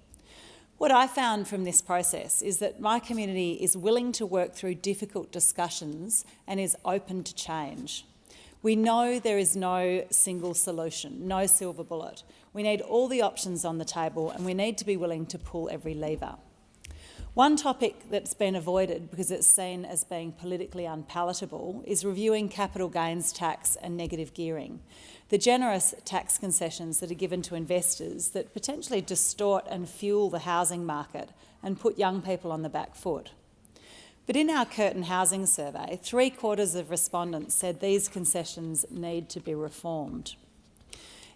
What I found from this process is that my community is willing to work through difficult discussions and is open to change. We know there is no single solution, no silver bullet. We need all the options on the table, and we need to be willing to pull every lever. One topic that's been avoided because it's seen as being politically unpalatable is reviewing capital gains tax and negative gearing, the generous tax concessions that are given to investors that potentially distort and fuel the housing market and put young people on the back foot. But in our Curtin Housing Survey, 3/4 of respondents said these concessions need to be reformed.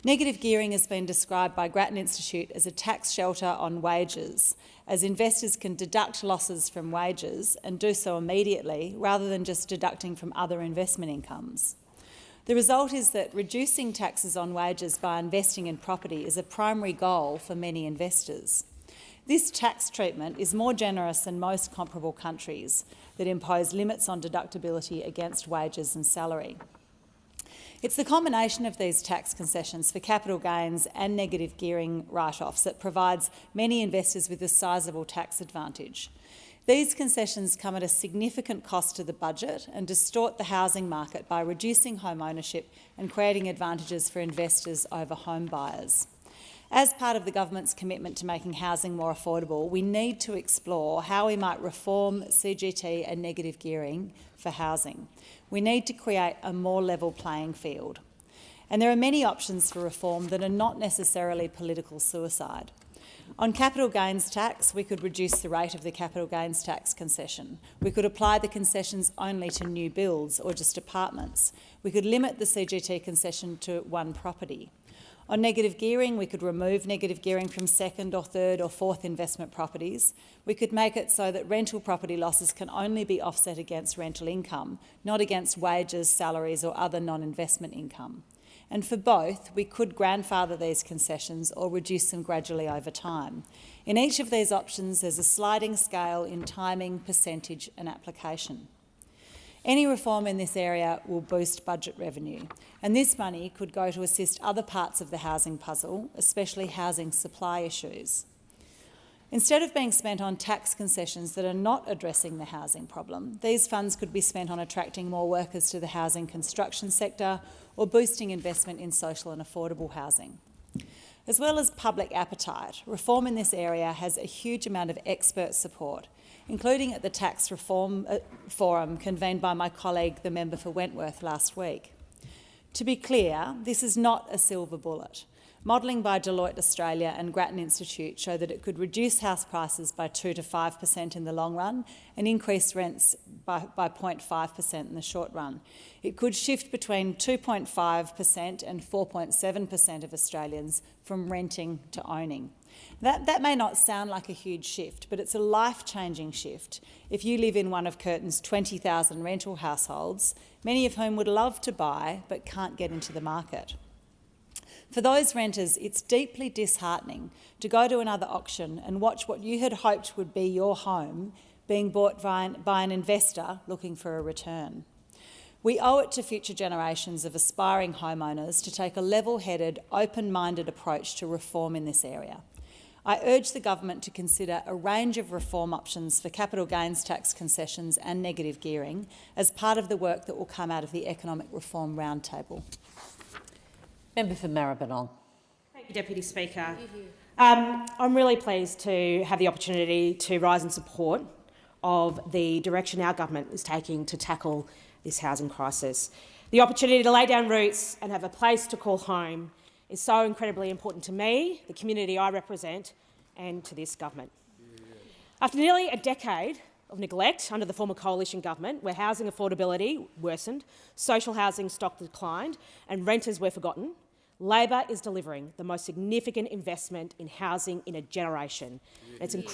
Negative gearing has been described by Grattan Institute as a tax shelter on wages, as investors can deduct losses from wages and do so immediately rather than just deducting from other investment incomes. The result is that reducing taxes on wages by investing in property is a primary goal for many investors. This tax treatment is more generous than most comparable countries that impose limits on deductibility against wages and salary. It's the combination of these tax concessions for capital gains and negative gearing write-offs that provides many investors with a sizable tax advantage. These concessions come at a significant cost to the budget and distort the housing market by reducing home ownership and creating advantages for investors over home buyers. As part of the government's commitment to making housing more affordable, we need to explore how we might reform CGT and negative gearing for housing. We need to create a more level playing field. And there are many options for reform that are not necessarily political suicide. On capital gains tax, we could reduce the rate of the capital gains tax concession. We could apply the concessions only to new builds or just apartments. We could limit the CGT concession to one property. On negative gearing, we could remove negative gearing from second or third or fourth investment properties. We could make it so that rental property losses can only be offset against rental income, not against wages, salaries or other non-investment income. And for both, we could grandfather these concessions or reduce them gradually over time. In each of these options, there's a sliding scale in timing, percentage and application. Any reform in this area will boost budget revenue, and this money could go to assist other parts of the housing puzzle, especially housing supply issues. Instead of being spent on tax concessions that are not addressing the housing problem, these funds could be spent on attracting more workers to the housing construction sector or boosting investment in social and affordable housing. As well as public appetite, reform in this area has a huge amount of expert support, including at the Tax Reform Forum convened by my colleague, the member for Wentworth, last week. To be clear, this is not a silver bullet. Modelling by Deloitte Australia and Grattan Institute show that it could reduce house prices by 2 to 5% in the long run and increase rents by 0.5% in the short run. It could shift between 2.5% and 4.7% of Australians from renting to owning. That may not sound like a huge shift, but it's a life-changing shift if you live in one of Curtin's 20,000 rental households, many of whom would love to buy but can't get into the market. For those renters, it's deeply disheartening to go to another auction and watch what you had hoped would be your home being bought by an investor looking for a return. We owe it to future generations of aspiring homeowners to take a level-headed, open-minded approach to reform in this area. I urge the government to consider a range of reform options for capital gains tax concessions and negative gearing as part of the work that will come out of the Economic Reform Roundtable. Member for Maribyrnong. Thank you, Deputy Speaker. I'm really pleased to have the opportunity to rise in support of the direction our government is taking to tackle this housing crisis. The opportunity to lay down roots and have a place to call home is so incredibly important to me, the community I represent, and to this government. After nearly a decade of neglect under the former coalition government, where housing affordability worsened, social housing stock declined and renters were forgotten, Labor is delivering the most significant investment in housing in a generation. It's I'm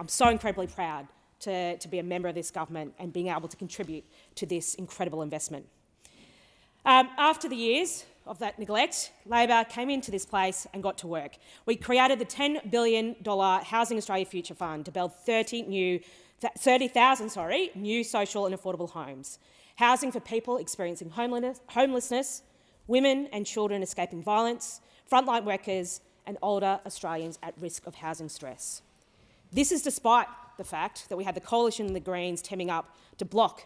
so incredibly proud to be a member of this government and being able to contribute to this incredible investment. After the years of that neglect, Labor came into this place and got to work. We created the $10 billion Housing Australia Future Fund to build 30,000 new social and affordable homes, housing for people experiencing homelessness, women and children escaping violence, frontline workers and older Australians at risk of housing stress. This is despite the fact that we had the Coalition and the Greens teaming up to block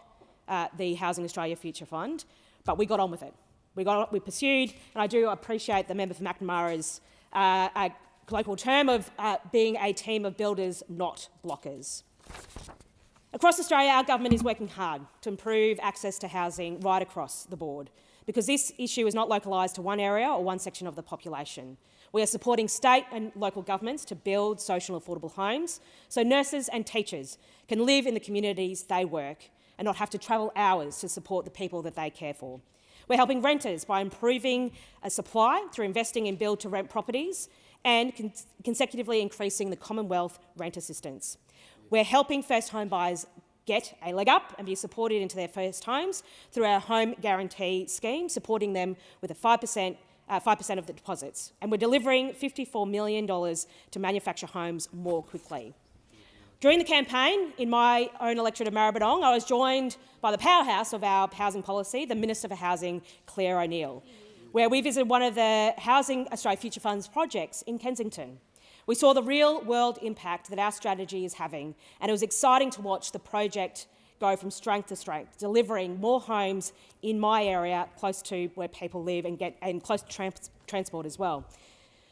the Housing Australia Future Fund, but we got on with it. We pursued, and I do appreciate the member for McNamara's colloquial term of being a team of builders, not blockers. Across Australia, our government is working hard to improve access to housing right across the board, because this issue is not localised to one area or one section of the population. We are supporting state and local governments to build social and affordable homes so nurses and teachers can live in the communities they work and not have to travel hours to support the people that they care for. We're helping renters by improving supply through investing in build-to-rent properties and consecutively increasing the Commonwealth rent assistance. We're helping first home buyers get a leg up and be supported into their first homes through our home guarantee scheme, supporting them with a 5% of the deposits. And we're delivering $54 million to manufacture homes more quickly. During the campaign in my own electorate of Maribyrnong, I was joined by the powerhouse of our housing policy, the Minister for Housing, Claire O'Neill, where we visited one of the Housing Australia Future Fund's projects in Kensington. We saw the real-world impact that our strategy is having, and it was exciting to watch the project go from strength to strength, delivering more homes in my area close to where people live and close to transport as well.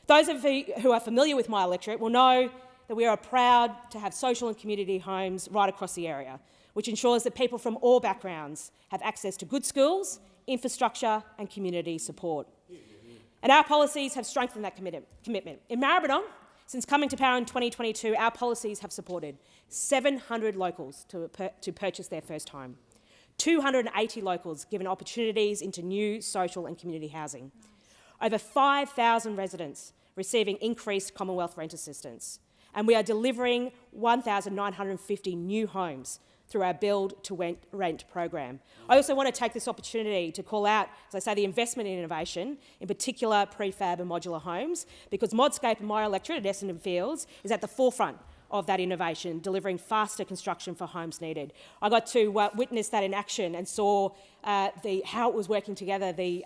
Those of you who are familiar with my electorate will know that we are proud to have social and community homes right across the area, which ensures that people from all backgrounds have access to good schools, infrastructure and community support. And our policies have strengthened that commitment. In Maribyrnong, since coming to power in 2022, our policies have supported 700 locals to purchase their first home, 280 locals given opportunities into new social and community housing, over 5,000 residents receiving increased Commonwealth rent assistance, and we are delivering 1,950 new homes through our build-to-rent program. I also want to take this opportunity to call out, as I say, the investment in innovation, in particular prefab and modular homes, because Modscape and my electorate at Essendon Fields is at the forefront of that innovation, delivering faster construction for homes needed. I got to witness that in action and saw how it was working together the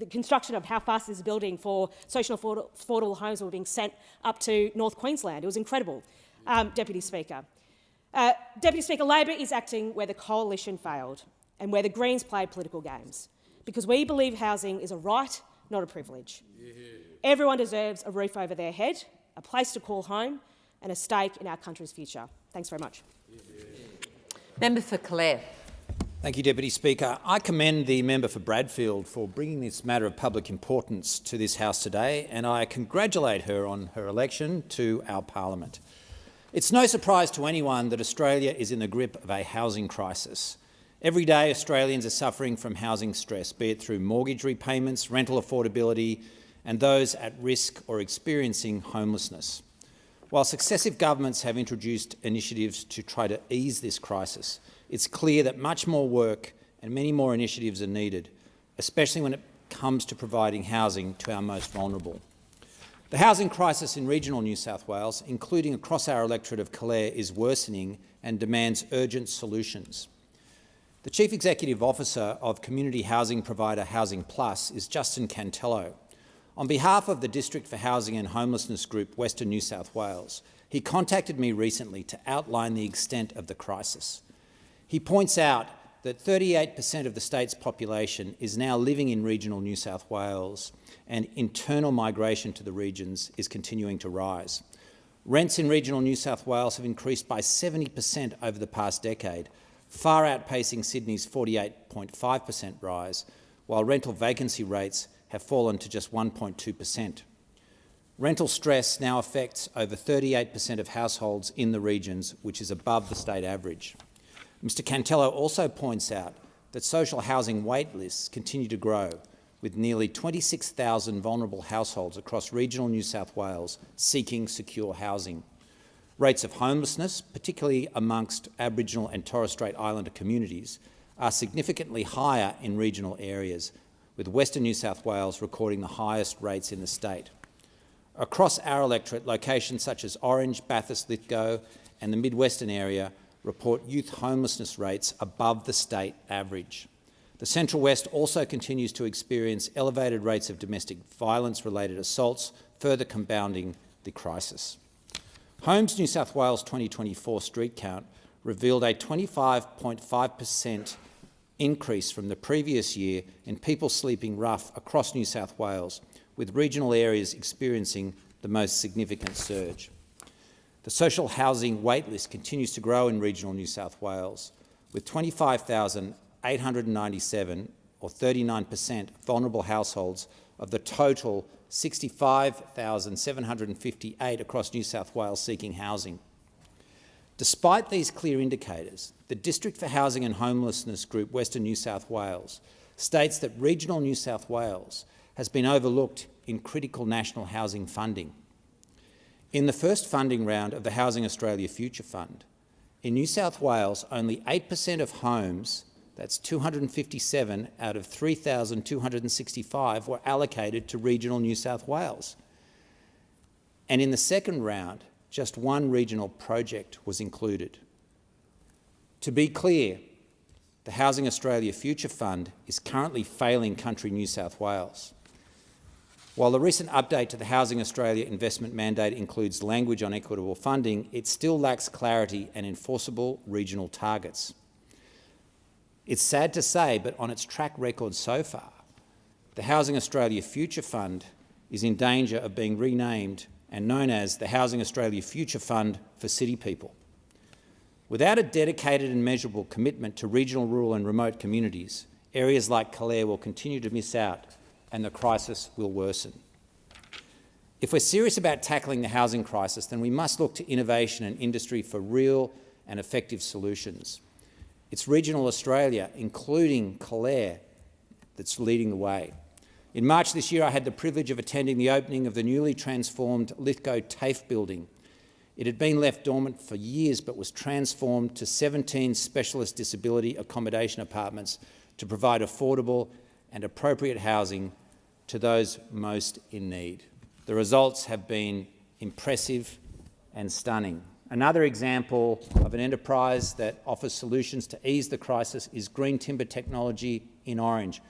construction of how fast this building for social affordable homes were being sent up to North Queensland. It was incredible. Deputy Speaker. Deputy Speaker, Labor is acting where the coalition failed and where the Greens played political games, because we believe housing is a right, not a privilege. Everyone deserves a roof over their head, a place to call home and a stake in our country's future. Thanks very much. Member for Clare. Thank you, Deputy Speaker. I commend the member for Bradfield for bringing this matter of public importance to this House today, and I congratulate her on her election to our Parliament. It's no surprise to anyone that Australia is in the grip of a housing crisis. Every day Australians are suffering from housing stress, be it through mortgage repayments, rental affordability and those at risk or experiencing homelessness. While successive governments have introduced initiatives to try to ease this crisis, it's clear that much more work and many more initiatives are needed, especially when it comes to providing housing to our most vulnerable. The housing crisis in regional New South Wales, including across our electorate of Calare, is worsening and demands urgent solutions. The Chief Executive Officer of community housing provider Housing Plus is Justin Cantello. On behalf of the District for Housing and Homelessness Group, Western New South Wales, he contacted me recently to outline the extent of the crisis. He points out that 38% of the state's population is now living in regional New South Wales, and internal migration to the regions is continuing to rise. Rents in regional New South Wales have increased by 70% over the past decade, far outpacing Sydney's 48.5% rise, while rental vacancy rates have fallen to just 1.2%. Rental stress now affects over 38% of households in the regions, which is above the state average. Mr Cantello also points out that social housing wait lists continue to grow, with nearly 26,000 vulnerable households across regional New South Wales seeking secure housing. Rates of homelessness, particularly amongst Aboriginal and Torres Strait Islander communities, are significantly higher in regional areas, with Western New South Wales recording the highest rates in the state. Across our electorate, locations such as Orange, Bathurst, Lithgow and the Mid-Western area report youth homelessness rates above the state average. The Central West also continues to experience elevated rates of domestic violence-related assaults, further compounding the crisis. Homes New South Wales 2024 street count revealed a 25.5% increase from the previous year in people sleeping rough across New South Wales, with regional areas experiencing the most significant surge. The social housing waitlist continues to grow in regional New South Wales, with 25,897, or 39%, vulnerable households of the total 65,758 across New South Wales seeking housing. Despite these clear indicators, the District for Housing and Homelessness Group Western New South Wales states that regional New South Wales has been overlooked in critical national housing funding. In the first funding round of the Housing Australia Future Fund, in New South Wales, only 8% of homes, that's 257 out of 3,265, were allocated to regional New South Wales. And in the second round, just one regional project was included. To be clear, the Housing Australia Future Fund is currently failing country New South Wales. While the recent update to the Housing Australia investment mandate includes language on equitable funding, it still lacks clarity and enforceable regional targets. It's sad to say, but on its track record so far, the Housing Australia Future Fund is in danger of being renamed and known as the Housing Australia Future Fund for City People. Without a dedicated and measurable commitment to regional, rural and remote communities, areas like Calare will continue to miss out and the crisis will worsen. If we're serious about tackling the housing crisis, then we must look to innovation and industry for real and effective solutions. It's regional Australia, including Calare, that's leading the way. In March this year, I had the privilege of attending the opening of the newly transformed Lithgow TAFE building. It had been left dormant for years but was transformed to 17 specialist disability accommodation apartments to provide affordable and appropriate housing to those most in need. The results have been impressive and stunning. Another example of an enterprise that offers solutions to ease the crisis is Green Timber Technology in Orange,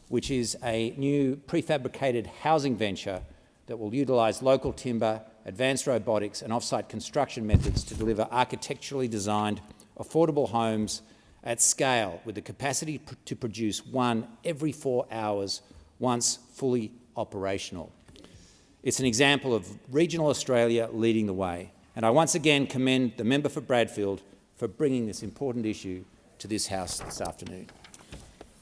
which is a new prefabricated housing venture that will utilise local timber, advanced robotics and off-site construction methods to deliver architecturally designed, affordable homes at scale with the capacity to produce one every 4 hours once fully operational. It's an example of regional Australia leading the way, and I once again commend the member for Bradfield for bringing this important issue to this House this afternoon.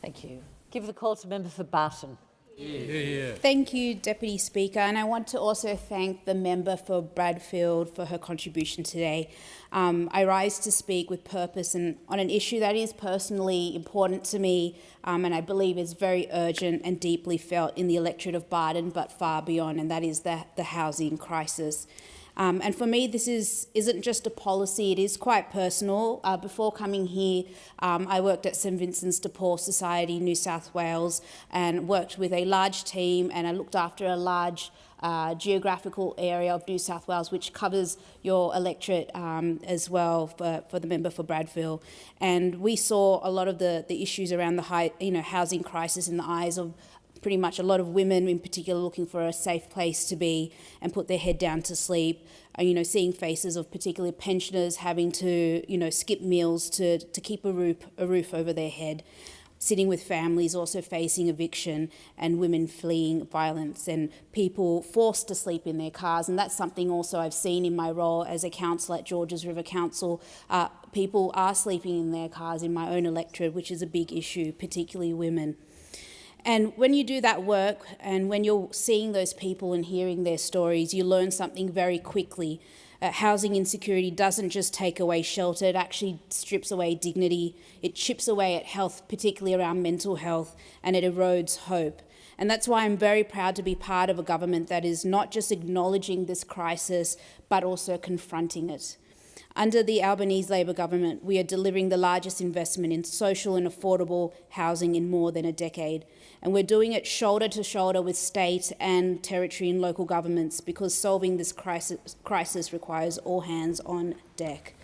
Thank you. Give the call to member for Barton. Thank you, Deputy Speaker, and I want to also thank the member for Bradfield for her contribution today. I rise to speak with purpose and on an issue that is personally important to me and I believe is very urgent and deeply felt in the electorate of Barton, but far beyond, and that is the housing crisis. And for me, this isn't just a policy, it is quite personal. Before coming here, I worked at St Vincent's de Paul Society, New South Wales, and worked with a large team, and I looked after a large geographical area of New South Wales, which covers your electorate as well for the member for Bradfield. And we saw a lot of the issues around the housing crisis in the eyes of pretty much a lot of women in particular looking for a safe place to be and put their head down to sleep, seeing faces of particularly pensioners having to, skip meals to keep a roof over their head, sitting with families also facing eviction and women fleeing violence and people forced to sleep in their cars. And that's something also I've seen in my role as a councillor at Georges River Council. People are sleeping in their cars in my own electorate, which is a big issue, particularly women. And when you do that work and when you're seeing those people and hearing their stories, you learn something very quickly. Housing insecurity doesn't just take away shelter, it actually strips away dignity, it chips away at health, particularly around mental health, and it erodes hope. And that's why I'm very proud to be part of a government that is not just acknowledging this crisis, but also confronting it. Under the Albanese Labor government, we are delivering the largest investment in social and affordable housing in more than a decade. And we're doing it shoulder to shoulder with state and territory and local governments because solving this crisis requires all hands on deck.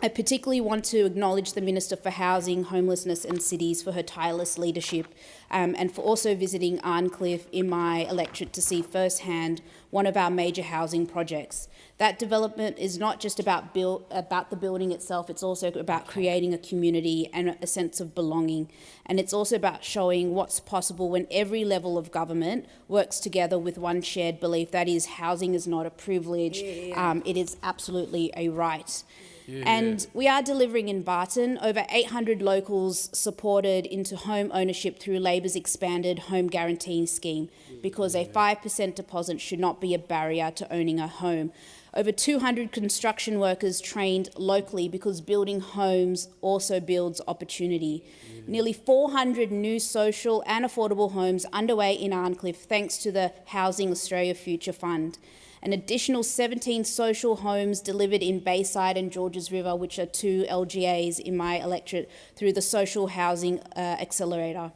I particularly want to acknowledge the Minister for Housing, Homelessness and Cities for her tireless leadership and for also visiting Arncliffe in my electorate to see firsthand one of our major housing projects. That development is not just about the building itself, it's also about creating a community and a sense of belonging. And it's also about showing what's possible when every level of government works together with one shared belief, that is, housing is not a privilege, it is absolutely a right. And we are delivering in Barton. Over 800 locals supported into home ownership through Labor's expanded home guarantee scheme, because a 5% deposit should not be a barrier to owning a home. Over 200 construction workers trained locally, because building homes also builds opportunity. Nearly 400 new social and affordable homes underway in Arncliffe thanks to the Housing Australia Future Fund. An additional 17 social homes delivered in Bayside and Georges River, which are 2 LGAs in my electorate, through the Social Housing Accelerator.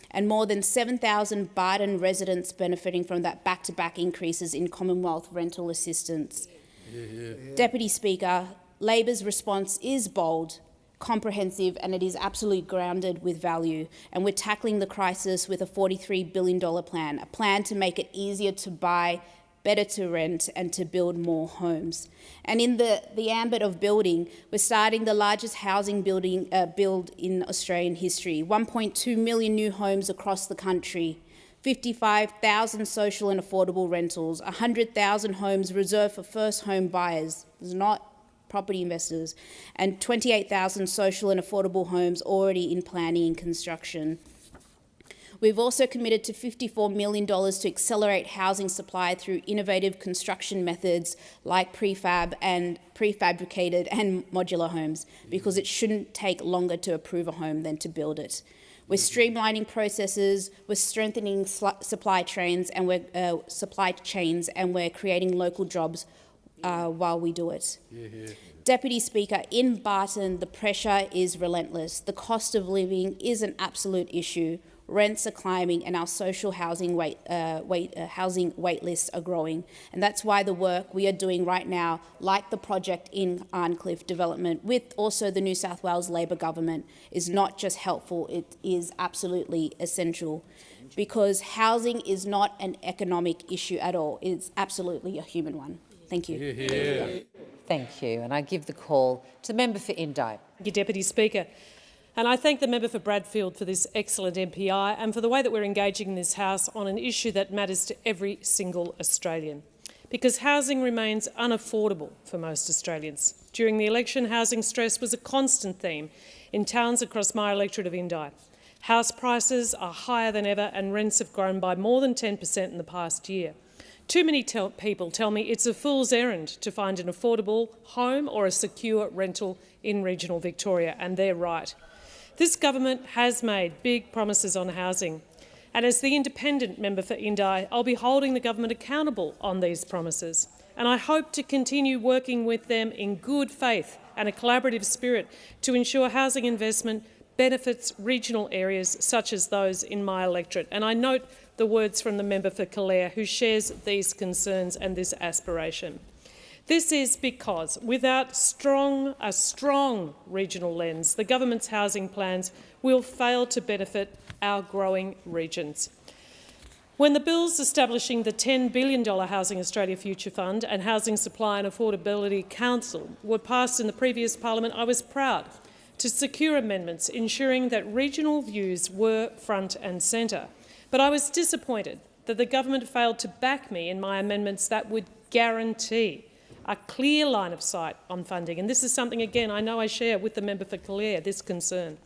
And more than 7,000 Barton residents benefiting from that back-to-back increases in Commonwealth rental assistance. Deputy Speaker, Labor's response is bold, comprehensive, and it is absolutely grounded with value. And we're tackling the crisis with a $43 billion plan, a plan to make it easier to buy, better to rent and to build more homes. And in the ambit of building, we're starting the largest housing build in Australian history, 1.2 million new homes across the country, 55,000 social and affordable rentals, 100,000 homes reserved for first home buyers, not property investors, and 28,000 social and affordable homes already in planning and construction. We've also committed to $54 million to accelerate housing supply through innovative construction methods like prefabricated and modular homes, because it shouldn't take longer to approve a home than to build it. We're streamlining processes, we're strengthening supply chains, and we're creating local jobs while we do it. Deputy Speaker, in Barton, the pressure is relentless. The cost of living is an absolute issue. Rents are climbing and our social housing housing wait lists are growing. And that's why the work we are doing right now, like the project in Arncliffe development with also the New South Wales Labor government, is not just helpful, it is absolutely essential. Because housing is not an economic issue at all, it's absolutely a human one. Thank you. Thank you. And I give the call to the member for Indi. Thank you, Deputy Speaker. And I thank the member for Bradfield for this excellent MPI and for the way that we're engaging in this House on an issue that matters to every single Australian. Because housing remains unaffordable for most Australians. During the election, housing stress was a constant theme in towns across my electorate of Indi. House prices are higher than ever and rents have grown by more than 10% in the past year. Too many people tell me it's a fool's errand to find an affordable home or a secure rental in regional Victoria, and they're right. This government has made big promises on housing, and as the independent member for Indi, I'll be holding the government accountable on these promises, and I hope to continue working with them in good faith and a collaborative spirit to ensure housing investment benefits regional areas such as those in my electorate. And I note the words from the member for Calare, who shares these concerns and this aspiration. This is because without a strong regional lens, the government's housing plans will fail to benefit our growing regions. When the bills establishing the $10 billion Housing Australia Future Fund and Housing Supply and Affordability Council were passed in the previous parliament, I was proud to secure amendments ensuring that regional views were front and centre. But I was disappointed that the government failed to back me in my amendments that would guarantee a clear line of sight on funding. And this is something, again, I know I share with the member for Calare, this concern.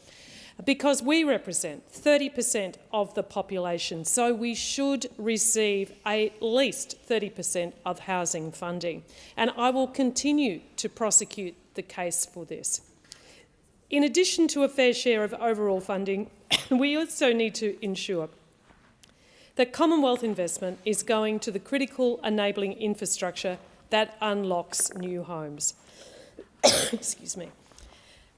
Because we represent 30% of the population, so we should receive at least 30% of housing funding. And I will continue to prosecute the case for this. In addition to a fair share of overall funding, we also need to ensure that Commonwealth investment is going to the critical enabling infrastructure that unlocks new homes. Excuse me.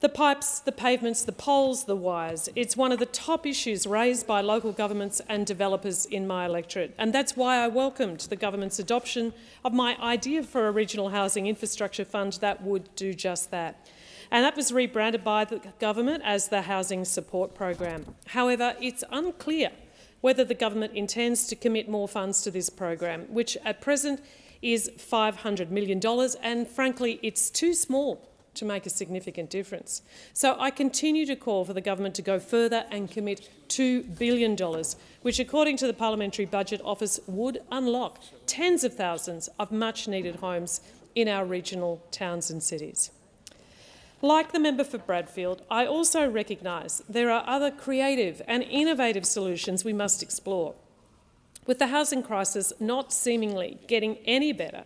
The pipes, the pavements, the poles, the wires. It's one of the top issues raised by local governments and developers in my electorate, and that's why I welcomed the government's adoption of my idea for a regional housing infrastructure fund that would do just that. and that was rebranded by the government as the Housing Support Program. However, it's unclear whether the government intends to commit more funds to this program, which at present is $500 million, and frankly, it's too small to make a significant difference. So I continue to call for the government to go further and commit $2 billion, which, according to the Parliamentary Budget Office, would unlock tens of thousands of much-needed homes in our regional towns and cities. Like the member for Bradfield, I also recognise there are other creative and innovative solutions we must explore. With the housing crisis not seemingly getting any better,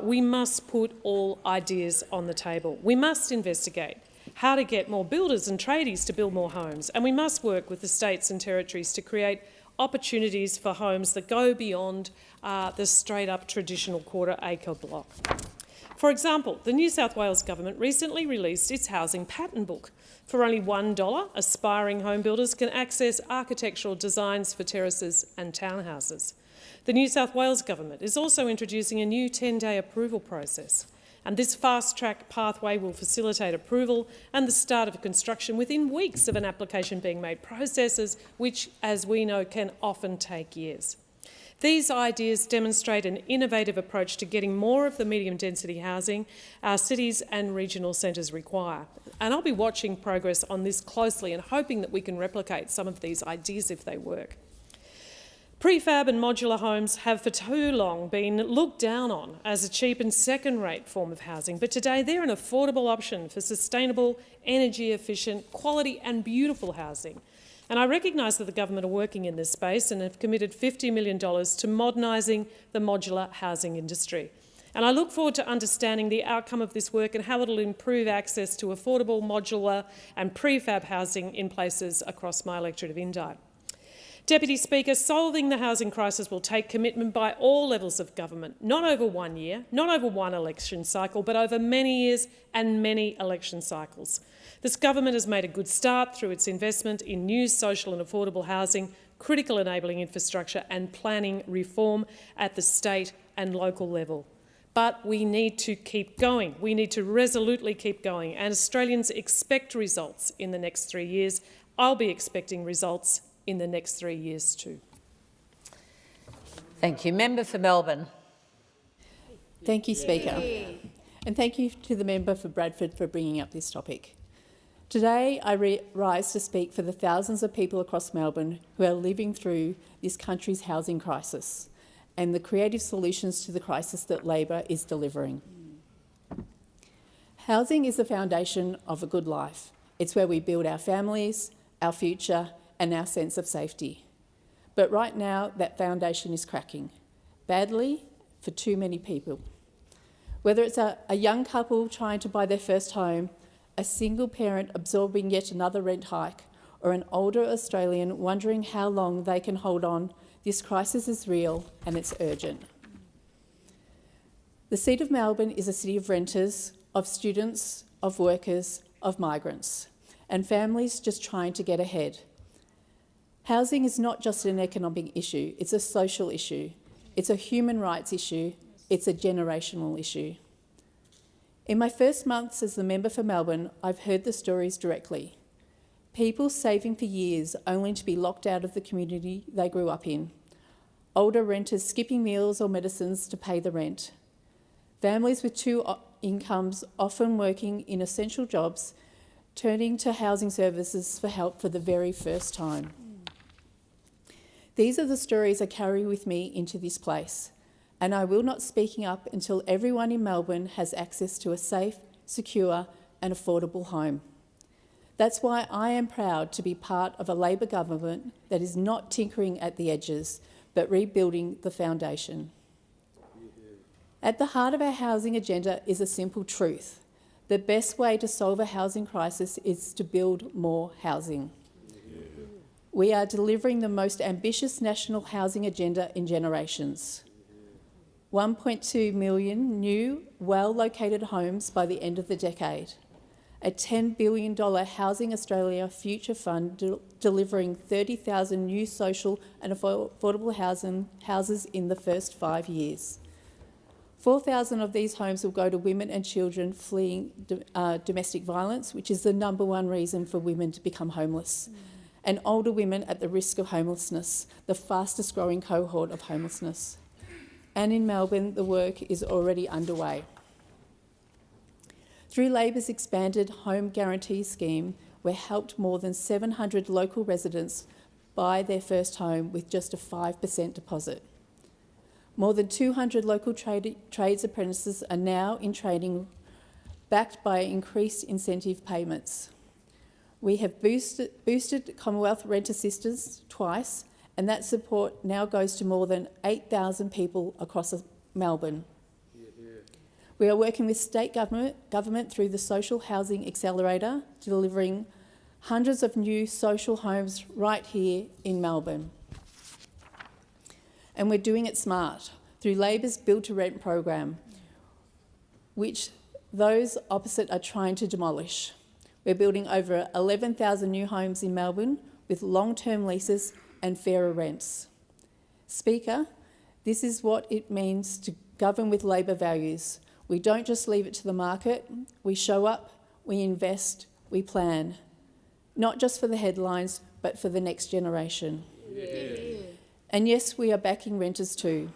we must put all ideas on the table. We must investigate how to get more builders and tradies to build more homes, and we must work with the states and territories to create opportunities for homes that go beyond the straight-up traditional quarter-acre block. For example, the New South Wales Government recently released its housing pattern book. For only $1, aspiring home builders can access architectural designs for terraces and townhouses. The New South Wales Government is also introducing a new 10-day approval process, and this fast-track pathway will facilitate approval and the start of construction within weeks of an application being made, processes which, as we know, can often take years. These ideas demonstrate an innovative approach to getting more of the medium-density housing our cities and regional centres require. And I'll be watching progress on this closely and hoping that we can replicate some of these ideas if they work. Prefab and modular homes have for too long been looked down on as a cheap and second-rate form of housing, but today they're an affordable option for sustainable, energy-efficient, quality and beautiful housing. And I recognise that the government are working in this space and have committed $50 million to modernising the modular housing industry. And I look forward to understanding the outcome of this work and how it will improve access to affordable, modular and prefab housing in places across my electorate of Indi. Deputy Speaker, solving the housing crisis will take commitment by all levels of government, not over 1 year, not over one election cycle, but over many years and many election cycles. This government has made a good start through its investment in new social and affordable housing, critical enabling infrastructure and planning reform at the state and local level. But we need to keep going. We need to resolutely keep going, and Australians expect results in the next 3 years. I'll be expecting results in the next 3 years too. Thank you. Member for Melbourne. Thank you, Speaker. And thank you to the member for Bradford for bringing up this topic. Today, I rise to speak for the thousands of people across Melbourne who are living through this country's housing crisis and the creative solutions to the crisis that Labor is delivering. Housing is the foundation of a good life. It's where we build our families, our future, and our sense of safety. But right now, that foundation is cracking, badly for too many people. Whether it's a young couple trying to buy their first home, a single parent absorbing yet another rent hike, or an older Australian wondering how long they can hold on, this crisis is real and it's urgent. The seat of Melbourne is a city of renters, of students, of workers, of migrants, and families just trying to get ahead. Housing is not just an economic issue, it's a social issue, it's a human rights issue, it's a generational issue. In my first months as the member for Melbourne, I've heard the stories directly. People saving for years only to be locked out of the community they grew up in. Older renters skipping meals or medicines to pay the rent. Families with two incomes, often working in essential jobs, turning to housing services for help for the very first time. These are the stories I carry with me into this place, and I will not speaking up until everyone in Melbourne has access to a safe, secure and affordable home. That's why I am proud to be part of a Labor government that is not tinkering at the edges, but rebuilding the foundation. At the heart of our housing agenda is a simple truth. The best way to solve a housing crisis is to build more housing. We are delivering the most ambitious national housing agenda in generations. 1.2 million new, well-located homes by the end of the decade. A $10 billion Housing Australia Future Fund delivering 30,000 new social and affordable houses in the first 5 years. 4,000 of these homes will go to women and children fleeing domestic violence, which is the #1 reason for women to become homeless, and older women at the risk of homelessness, the fastest growing cohort of homelessness. And in Melbourne, the work is already underway. Through Labor's expanded Home Guarantee Scheme, we helped more than 700 local residents buy their first home with just a 5% deposit. More than 200 local trades apprentices are now in training, backed by increased incentive payments. We have boosted Commonwealth rent assistance twice, and that support now goes to more than 8,000 people across Melbourne. We are working with state government through the Social Housing Accelerator, delivering hundreds of new social homes right here in Melbourne. And we're doing it smart through Labor's Build to Rent program, which those opposite are trying to demolish. We're building over 11,000 new homes in Melbourne with long-term leases and fairer rents. Speaker, this is what it means to govern with Labor values. We don't just leave it to the market. We show up, we invest, we plan. Not just for the headlines, but for the next generation. Yeah. And yes, we are backing renters too.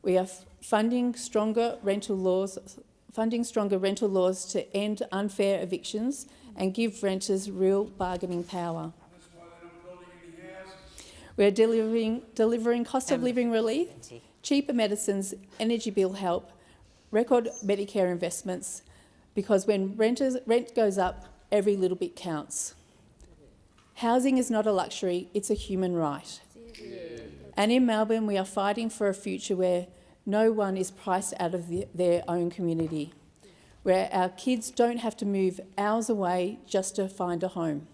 We are funding stronger rental laws to end unfair evictions and give renters real bargaining power. We are delivering cost of living relief, cheaper medicines, energy bill help, record Medicare investments, because when rent goes up, every little bit counts. Housing is not a luxury, it's a human right. And in Melbourne, we are fighting for a future where no one is priced out of their own community, where our kids don't have to move hours away just to find a home,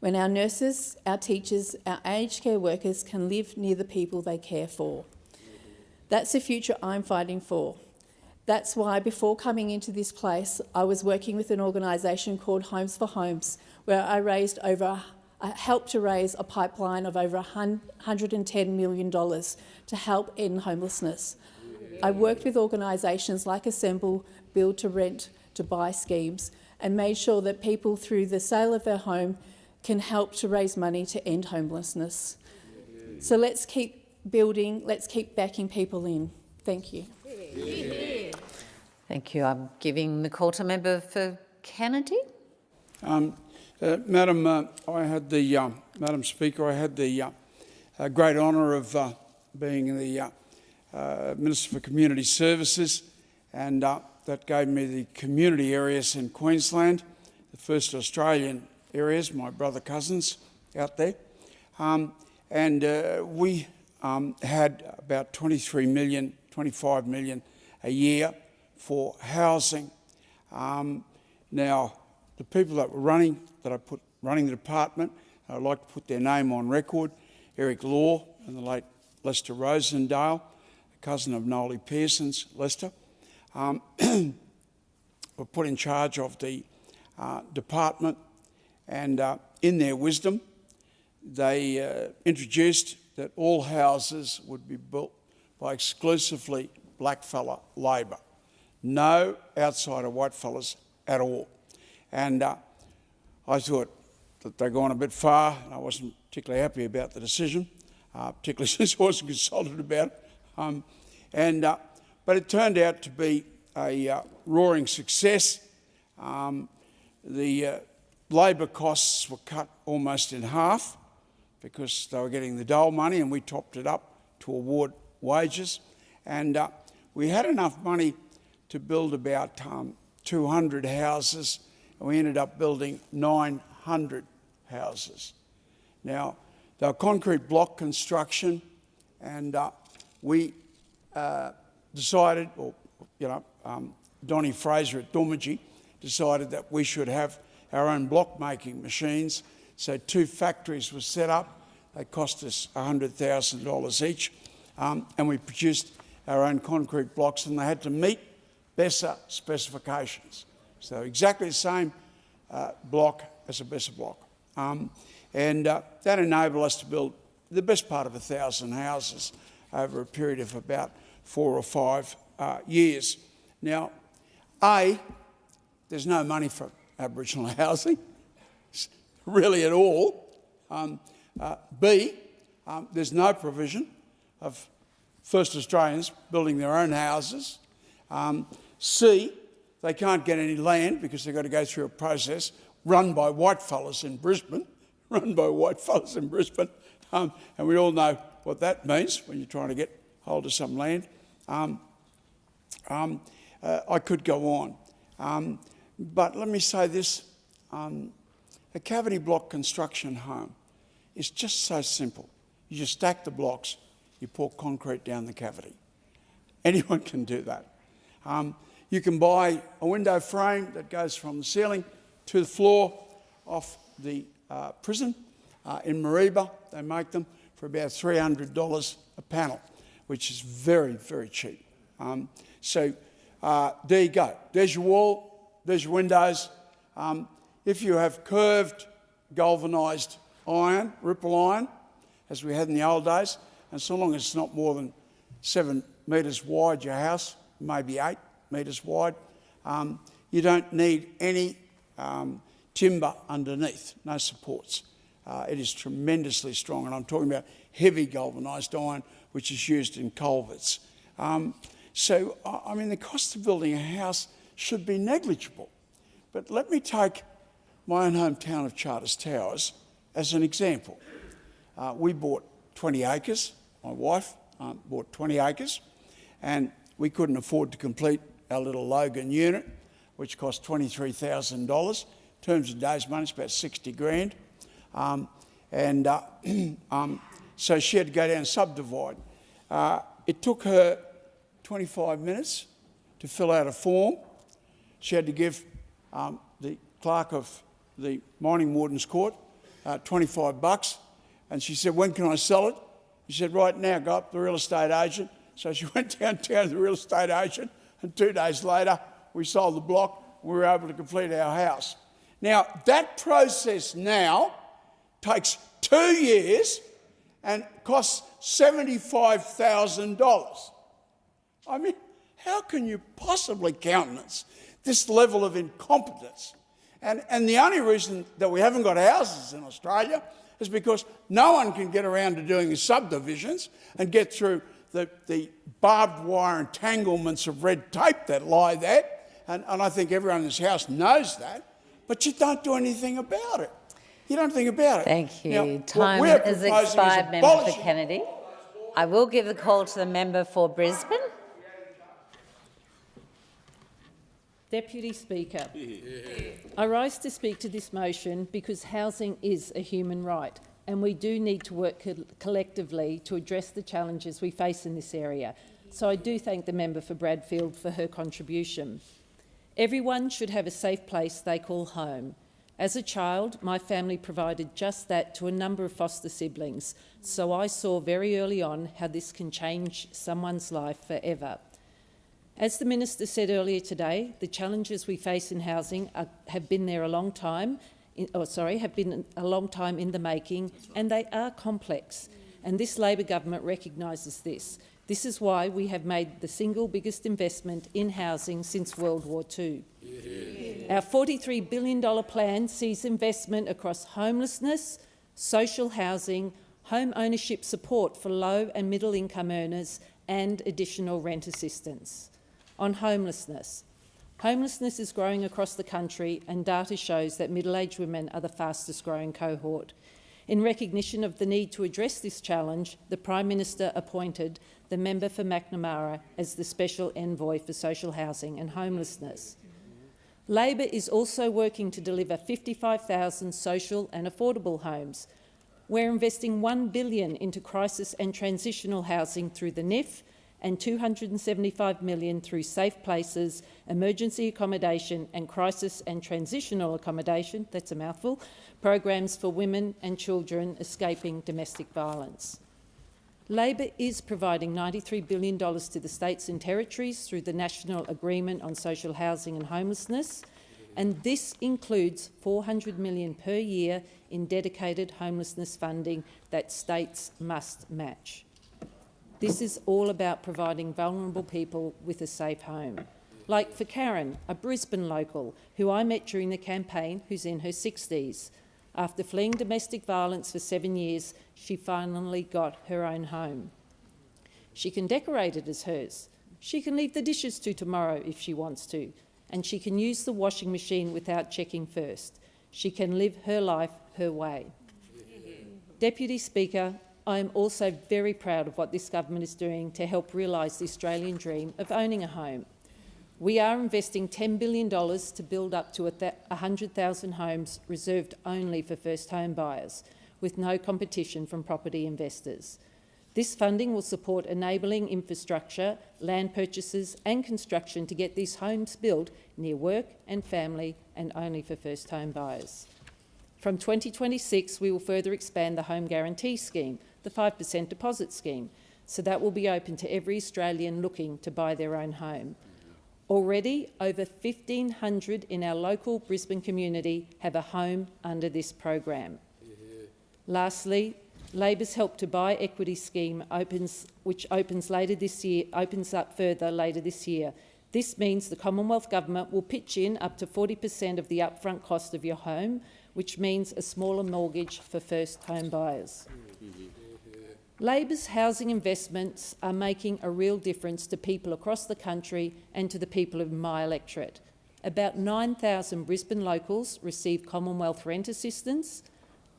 when our nurses, our teachers, our aged care workers can live near the people they care for. That's the future I'm fighting for. That's why before coming into this place, I was working with an organisation called Homes for Homes, where I helped to raise a pipeline of over $110 million to help end homelessness. I worked with organisations like Assemble, Build to Rent, to Buy schemes, and made sure that people through the sale of their home can help to raise money to end homelessness. So let's keep building, let's keep backing people in. Thank you. Thank you. I'm giving the call to member for Kennedy. Madam Speaker, I had the great honour of being the Minister for Community Services, and that gave me the community areas in Queensland, the first Australian areas, my brother cousins out there, and we had about 23 million, 25 million a year for housing. Now, the people that were running the department, I'd like to put their name on record: Eric Law and the late Lester Rosendale, a cousin of Noelie Pearson's, Lester, were put in charge of the department, and in their wisdom, they introduced that all houses would be built by exclusively blackfella labour, no outsider whitefellas at all. And I thought that they'd gone a bit far, and I wasn't particularly happy about the decision, particularly since I wasn't consulted about it. But it turned out to be a roaring success. The labour costs were cut almost in half because they were getting the dole money, and we topped it up to award wages. And we had enough money to build about 200 houses, and we ended up building 900 houses. Now, they were concrete block construction, and we decided, Donnie Fraser at Dormagee decided that we should have our own block making machines. So 2 factories were set up. They cost us $100,000 each, and we produced our own concrete blocks, and they had to meet BESA specifications. So exactly the same block as a BESA block. That enabled us to build the best part of 1,000 houses over a period of about 4 or 5 years. Now, there's no money for Aboriginal housing, really at all. B, there's no provision of First Australians building their own houses. C, they can't get any land because they've got to go through a process run by whitefellas in Brisbane, and we all know what that means when you're trying to get hold of some land. I could go on, but let me say this. A cavity block construction home is just so simple. You just stack the blocks, you pour concrete down the cavity. Anyone can do that. You can buy a window frame that goes from the ceiling to the floor off the prison. In Mareeba, they make them for about $300 a panel, which is very, very cheap. There you go. There's your wall, there's your windows. If you have curved galvanised iron, ripple iron, as we had in the old days, and so long as it's not more than 7 metres wide, your house, maybe 8 metres wide, you don't need any timber underneath, no supports. It is tremendously strong, and I'm talking about heavy galvanised iron, which is used in culverts. I mean, the cost of building a house should be negligible. But let me take my own hometown of Charters Towers as an example. We bought 20 acres, my wife bought 20 acres, and we couldn't afford to complete our little Logan unit, which cost $23,000. In terms of today's money, it's about 60 grand. So she had to go down and subdivide. It took her 25 minutes to fill out a form. She had to give the clerk of the Mining Warden's Court $25, and she said, "When can I sell it?" He said, "Right now, go up to the real estate agent." So she went downtown to the real estate agent, and 2 days later, we sold the block. We were able to complete our house. Now, that process now takes 2 years and costs $75,000. I mean, how can you possibly countenance this level of incompetence? And the only reason that we haven't got houses in Australia is because no one can get around to doing the subdivisions and get through the barbed wire entanglements of red tape that lie there. And I think everyone in this House knows that, but you don't do anything about it. You don't think about it. Thank you. Now, time is expired, Member for Kennedy. I will give the call to the member for Brisbane. Deputy Speaker, I rise to speak to this motion because housing is a human right, and we do need to work collectively to address the challenges we face in this area. So I do thank the member for Bradfield for her contribution. Everyone should have a safe place they call home. As a child, my family provided just that to a number of foster siblings, so I saw very early on how this can change someone's life forever. As the Minister said earlier today, the challenges we face in housing have been a long time in the making, and they are complex. And this Labor government recognises this. This is why we have made the single biggest investment in housing since World War II. Our $43 billion plan sees investment across homelessness, social housing, home ownership support for low and middle income earners, and additional rent assistance. On homelessness. Homelessness is growing across the country, and data shows that middle-aged women are the fastest growing cohort. In recognition of the need to address this challenge, the Prime Minister appointed the member for Macnamara as the Special Envoy for Social Housing and Homelessness. Labor is also working to deliver 55,000 social and affordable homes. We're investing $1 billion into crisis and transitional housing through the NIF, and $275 million through safe places, emergency accommodation and crisis and transitional accommodation, that's a mouthful, programs for women and children escaping domestic violence. Labor is providing $93 billion to the states and territories through the National Agreement on Social Housing and Homelessness, and this includes $400 million per year in dedicated homelessness funding that states must match. This is all about providing vulnerable people with a safe home. Like for Karen, a Brisbane local who I met during the campaign, who's in her 60s. After fleeing domestic violence for 7 years, she finally got her own home. She can decorate it as hers. She can leave the dishes to tomorrow if she wants to, and she can use the washing machine without checking first. She can live her life her way. Deputy Speaker, I am also very proud of what this government is doing to help realise the Australian dream of owning a home. We are investing $10 billion to build up to 100,000 homes reserved only for first home buyers, with no competition from property investors. This funding will support enabling infrastructure, land purchases and construction to get these homes built near work and family and only for first home buyers. From 2026, we will further expand the Home Guarantee Scheme, the 5% deposit scheme, so that will be open to every Australian looking to buy their own home. Already, over 1,500 in our local Brisbane community have a home under this program. Lastly, Labor's Help to Buy equity scheme which opens up further later this year. This means the Commonwealth Government will pitch in up to 40% of the upfront cost of your home, which means a smaller mortgage for first home buyers. Labor's housing investments are making a real difference to people across the country and to the people of my electorate. About 9,000 Brisbane locals receive Commonwealth rent assistance.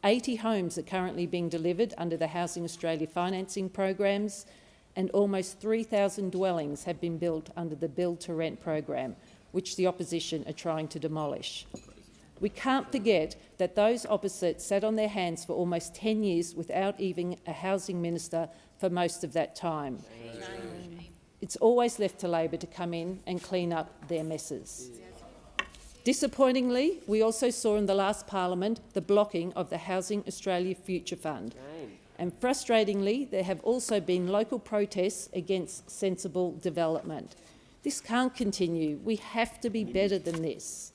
80 homes are currently being delivered under the Housing Australia financing programs, and almost 3,000 dwellings have been built under the Build to Rent program, which the opposition are trying to demolish. We can't forget that those opposite sat on their hands for almost 10 years without even a housing minister for most of that time. It's always left to Labor to come in and clean up their messes. Disappointingly, we also saw in the last Parliament the blocking of the Housing Australia Future Fund. And frustratingly, there have also been local protests against sensible development. This can't continue. We have to be better than this.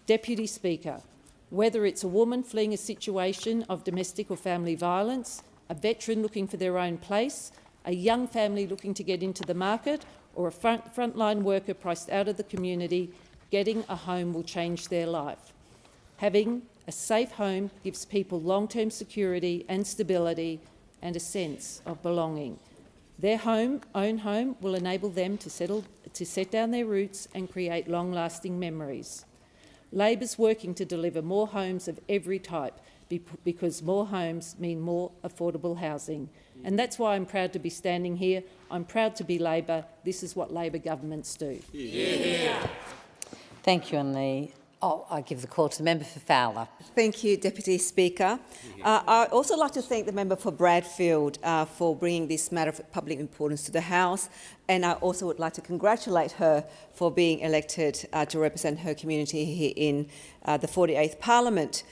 Deputy Speaker, whether it's a woman fleeing a situation of domestic or family violence, a veteran looking for their own place, a young family looking to get into the market, or a frontline worker priced out of the community, getting a home will change their life. Having a safe home gives people long-term security and stability and a sense of belonging. Their own home will enable them to set down their roots and create long-lasting memories. Labor's working to deliver more homes of every type because more homes mean more affordable housing. And that's why I'm proud to be standing here. I'm proud to be Labor. This is what Labor governments do. Yeah. Thank you, Anne. I give the call to the member for Fowler. Thank you, Deputy Speaker. I'd also like to thank the member for Bradfield for bringing this matter of public importance to the House, and I also would like to congratulate her for being elected to represent her community here in the 48th Parliament.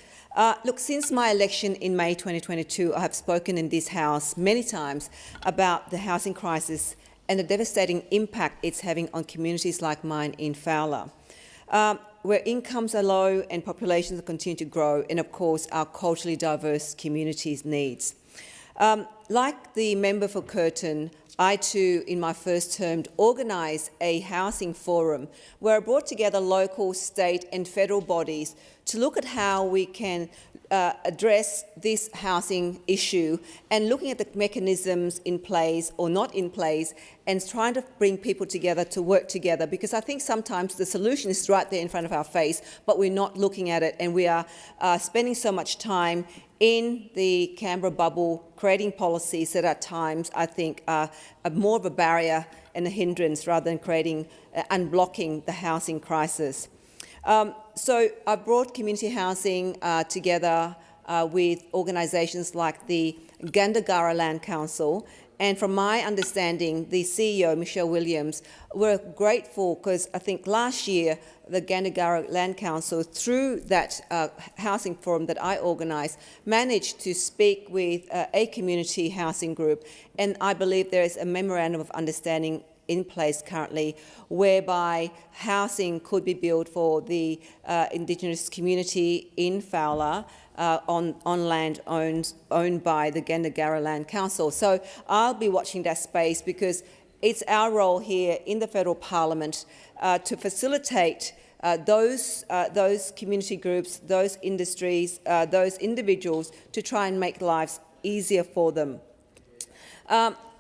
Look, since my election in May 2022, I have spoken in this House many times about the housing crisis and the devastating impact it's having on communities like mine in Fowler, where incomes are low and populations continue to grow, and of course our culturally diverse communities' needs. Like the member for Curtin, I too, in my first term, organised a housing forum where I brought together local, state and federal bodies to look at how we can address this housing issue and looking at the mechanisms in place or not in place and trying to bring people together to work together, because I think sometimes the solution is right there in front of our face, but we're not looking at it, and we are spending so much time in the Canberra bubble creating policies that at times I think are more of a barrier and a hindrance rather than creating unblocking the housing crisis. So I brought community housing together with organisations like the Gandagara Land Council, and from my understanding, the CEO, Michelle Williams, were grateful because I think last year the Gandagara Land Council, through that housing forum that I organised, managed to speak with a community housing group, and I believe there is a memorandum of understanding in place currently whereby housing could be built for the Indigenous community in Fowler on land owned by the Gendagara Land Council. So I'll be watching that space because it's our role here in the federal parliament to facilitate those community groups, those industries, those individuals to try and make lives easier for them.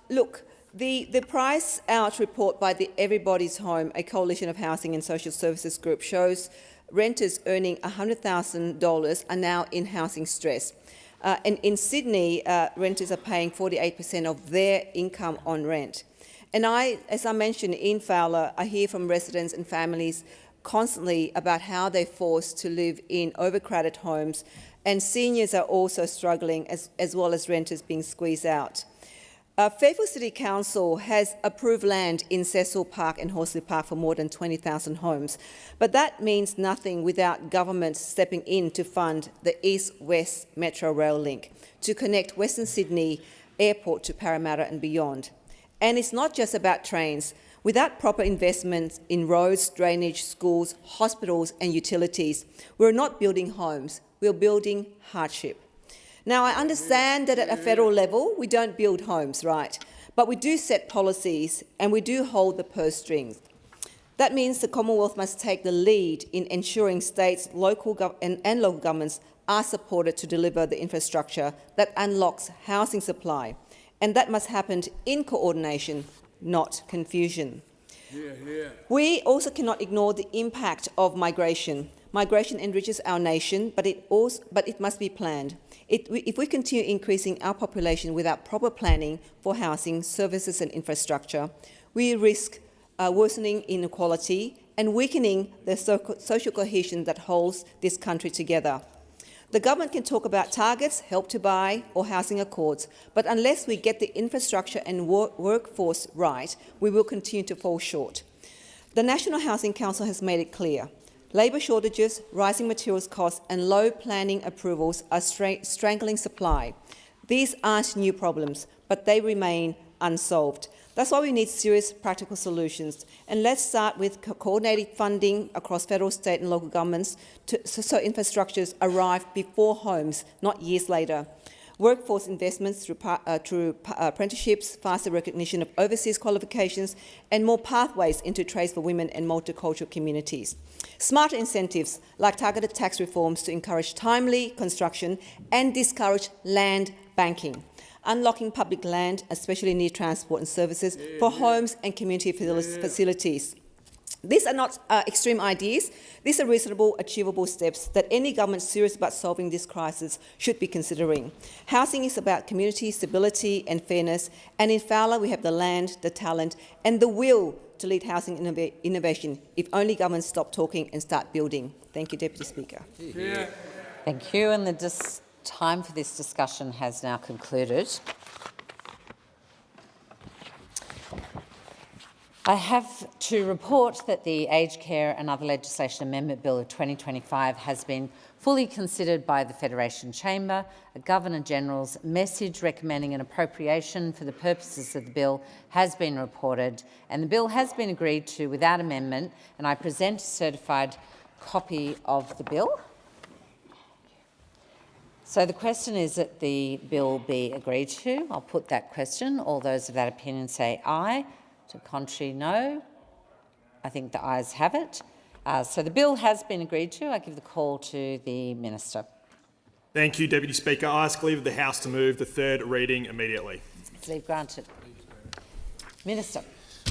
Look, the Price Out report by the Everybody's Home, a coalition of housing and social services group, shows renters earning $100,000 are now in housing stress. And in Sydney, renters are paying 48% of their income on rent. And as I mentioned, in Fowler, I hear from residents and families constantly about how they're forced to live in overcrowded homes, and seniors are also struggling as well as renters being squeezed out. Fairfield City Council has approved land in Cecil Park and Horsley Park for more than 20,000 homes, but that means nothing without government stepping in to fund the East-West Metro Rail link to connect Western Sydney Airport to Parramatta and beyond. And it's not just about trains. Without proper investments in roads, drainage, schools, hospitals and utilities, we're not building homes, we're building hardship. Now, I understand that at a federal level, we don't build homes, right? But we do set policies and we do hold the purse strings. That means the Commonwealth must take the lead in ensuring states, local governments are supported to deliver the infrastructure that unlocks housing supply. And that must happen in coordination, not confusion. We also cannot ignore the impact of migration. Migration enriches our nation, but it must be planned. If we continue increasing our population without proper planning for housing, services and infrastructure, we risk worsening inequality and weakening the social cohesion that holds this country together. The government can talk about targets, help to buy or housing accords, but unless we get the infrastructure and workforce right, we will continue to fall short. The National Housing Council has made it clear. Labour shortages, rising materials costs and low planning approvals are strangling supply. These aren't new problems, but they remain unsolved. That's why we need serious practical solutions. And let's start with coordinated funding across federal, state and local governments so infrastructures arrive before homes, not years later. Workforce investments through apprenticeships, faster recognition of overseas qualifications and more pathways into trades for women and multicultural communities. Smarter incentives like targeted tax reforms to encourage timely construction and discourage land banking. Unlocking public land, especially near transport and services, for homes and community facilities. These are not extreme ideas. These are reasonable, achievable steps that any government serious about solving this crisis should be considering. Housing is about community stability and fairness, and in Fowler we have the land, the talent and the will to lead housing innovation if only governments stop talking and start building. Thank you, Deputy Speaker. Thank you. And the time for this discussion has now concluded. I have to report that the Aged Care and Other Legislation Amendment Bill of 2025 has been fully considered by the Federation Chamber. A Governor-General's message recommending an appropriation for the purposes of the bill has been reported, and the bill has been agreed to without amendment, and I present a certified copy of the bill. So the question is that the bill be agreed to. I'll put that question. All those of that opinion say aye. To contrary, no. I think the ayes have it. So the bill has been agreed to. I give the call to the Minister. Thank you, Deputy Speaker. I ask leave of the House to move the third reading immediately. Leave granted. Minister.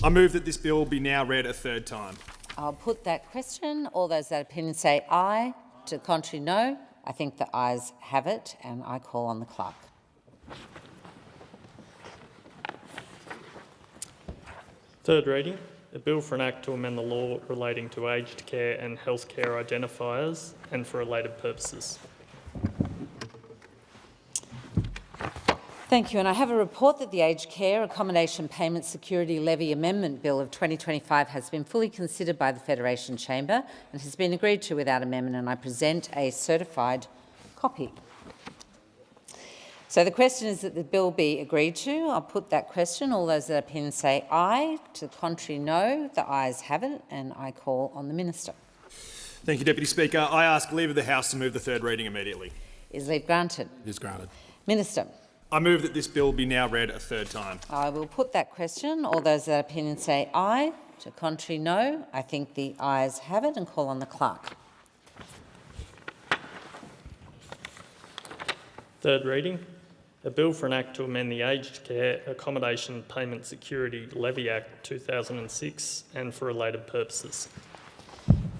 I move that this bill be now read a third time. I'll put that question. All those of that opinion say aye. To the contrary, no. I think the ayes have it, and I call on the clerk. Third reading, a bill for an act to amend the law relating to aged care and healthcare identifiers and for related purposes. Thank you. And I have a report that the Aged Care Accommodation Payment Security Levy Amendment Bill of 2025 has been fully considered by the Federation Chamber and has been agreed to without amendment, and I present a certified copy. So the question is that the bill be agreed to. I'll put that question. All those that are opinion say aye. To the contrary, no. The ayes have it, and I call on the Minister. Thank you, Deputy Speaker. I ask leave of the House to move the third reading immediately. Is leave granted? It is granted. Minister. I move that this bill be now read a third time. I will put that question. All those that are opinion say aye. To the contrary, no. I think the ayes have it, and call on the Clerk. Third reading. A bill for an act to amend the Aged Care Accommodation Payment Security Levy Act 2006 and for related purposes.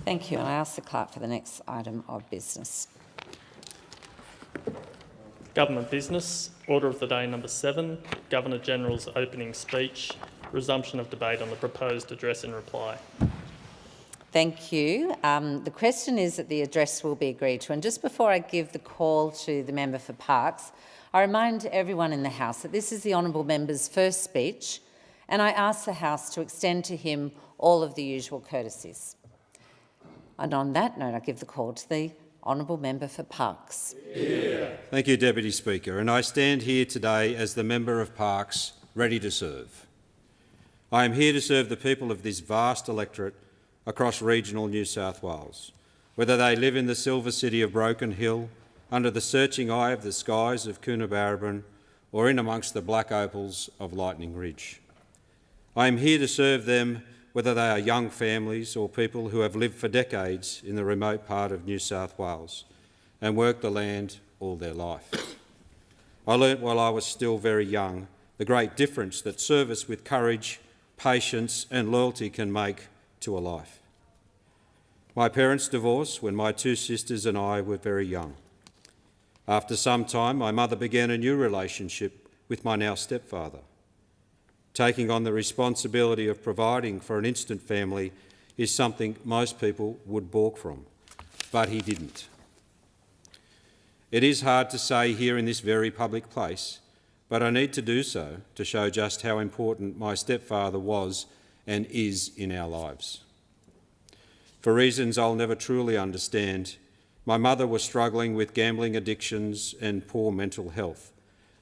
Thank you, and I ask the Clerk for the next item of business. Government business. Order of the day number 7. Governor-General's opening speech. Resumption of debate on the proposed address and reply. Thank you. The question is that the address will be agreed to. And just before I give the call to the member for Parks, I remind everyone in the House that this is the honourable member's first speech, and I ask the House to extend to him all of the usual courtesies. And on that note, I give the call to the honourable member for Parks. Thank you, Deputy Speaker, and I stand here today as the member of Parks, ready to serve. I am here to serve the people of this vast electorate across regional New South Wales, whether they live in the silver city of Broken Hill, under the searching eye of the skies of Coonabarabran, or in amongst the black opals of Lightning Ridge. I am here to serve them whether they are young families or people who have lived for decades in the remote part of New South Wales and worked the land all their life. I learnt while I was still very young the great difference that service with courage, patience and loyalty can make to a life. My parents divorced when my 2 sisters and I were very young. After some time, my mother began a new relationship with my now stepfather. Taking on the responsibility of providing for an instant family is something most people would balk from, but he didn't. It is hard to say here in this very public place, but I need to do so to show just how important my stepfather was and is in our lives. For reasons I'll never truly understand, my mother was struggling with gambling addictions and poor mental health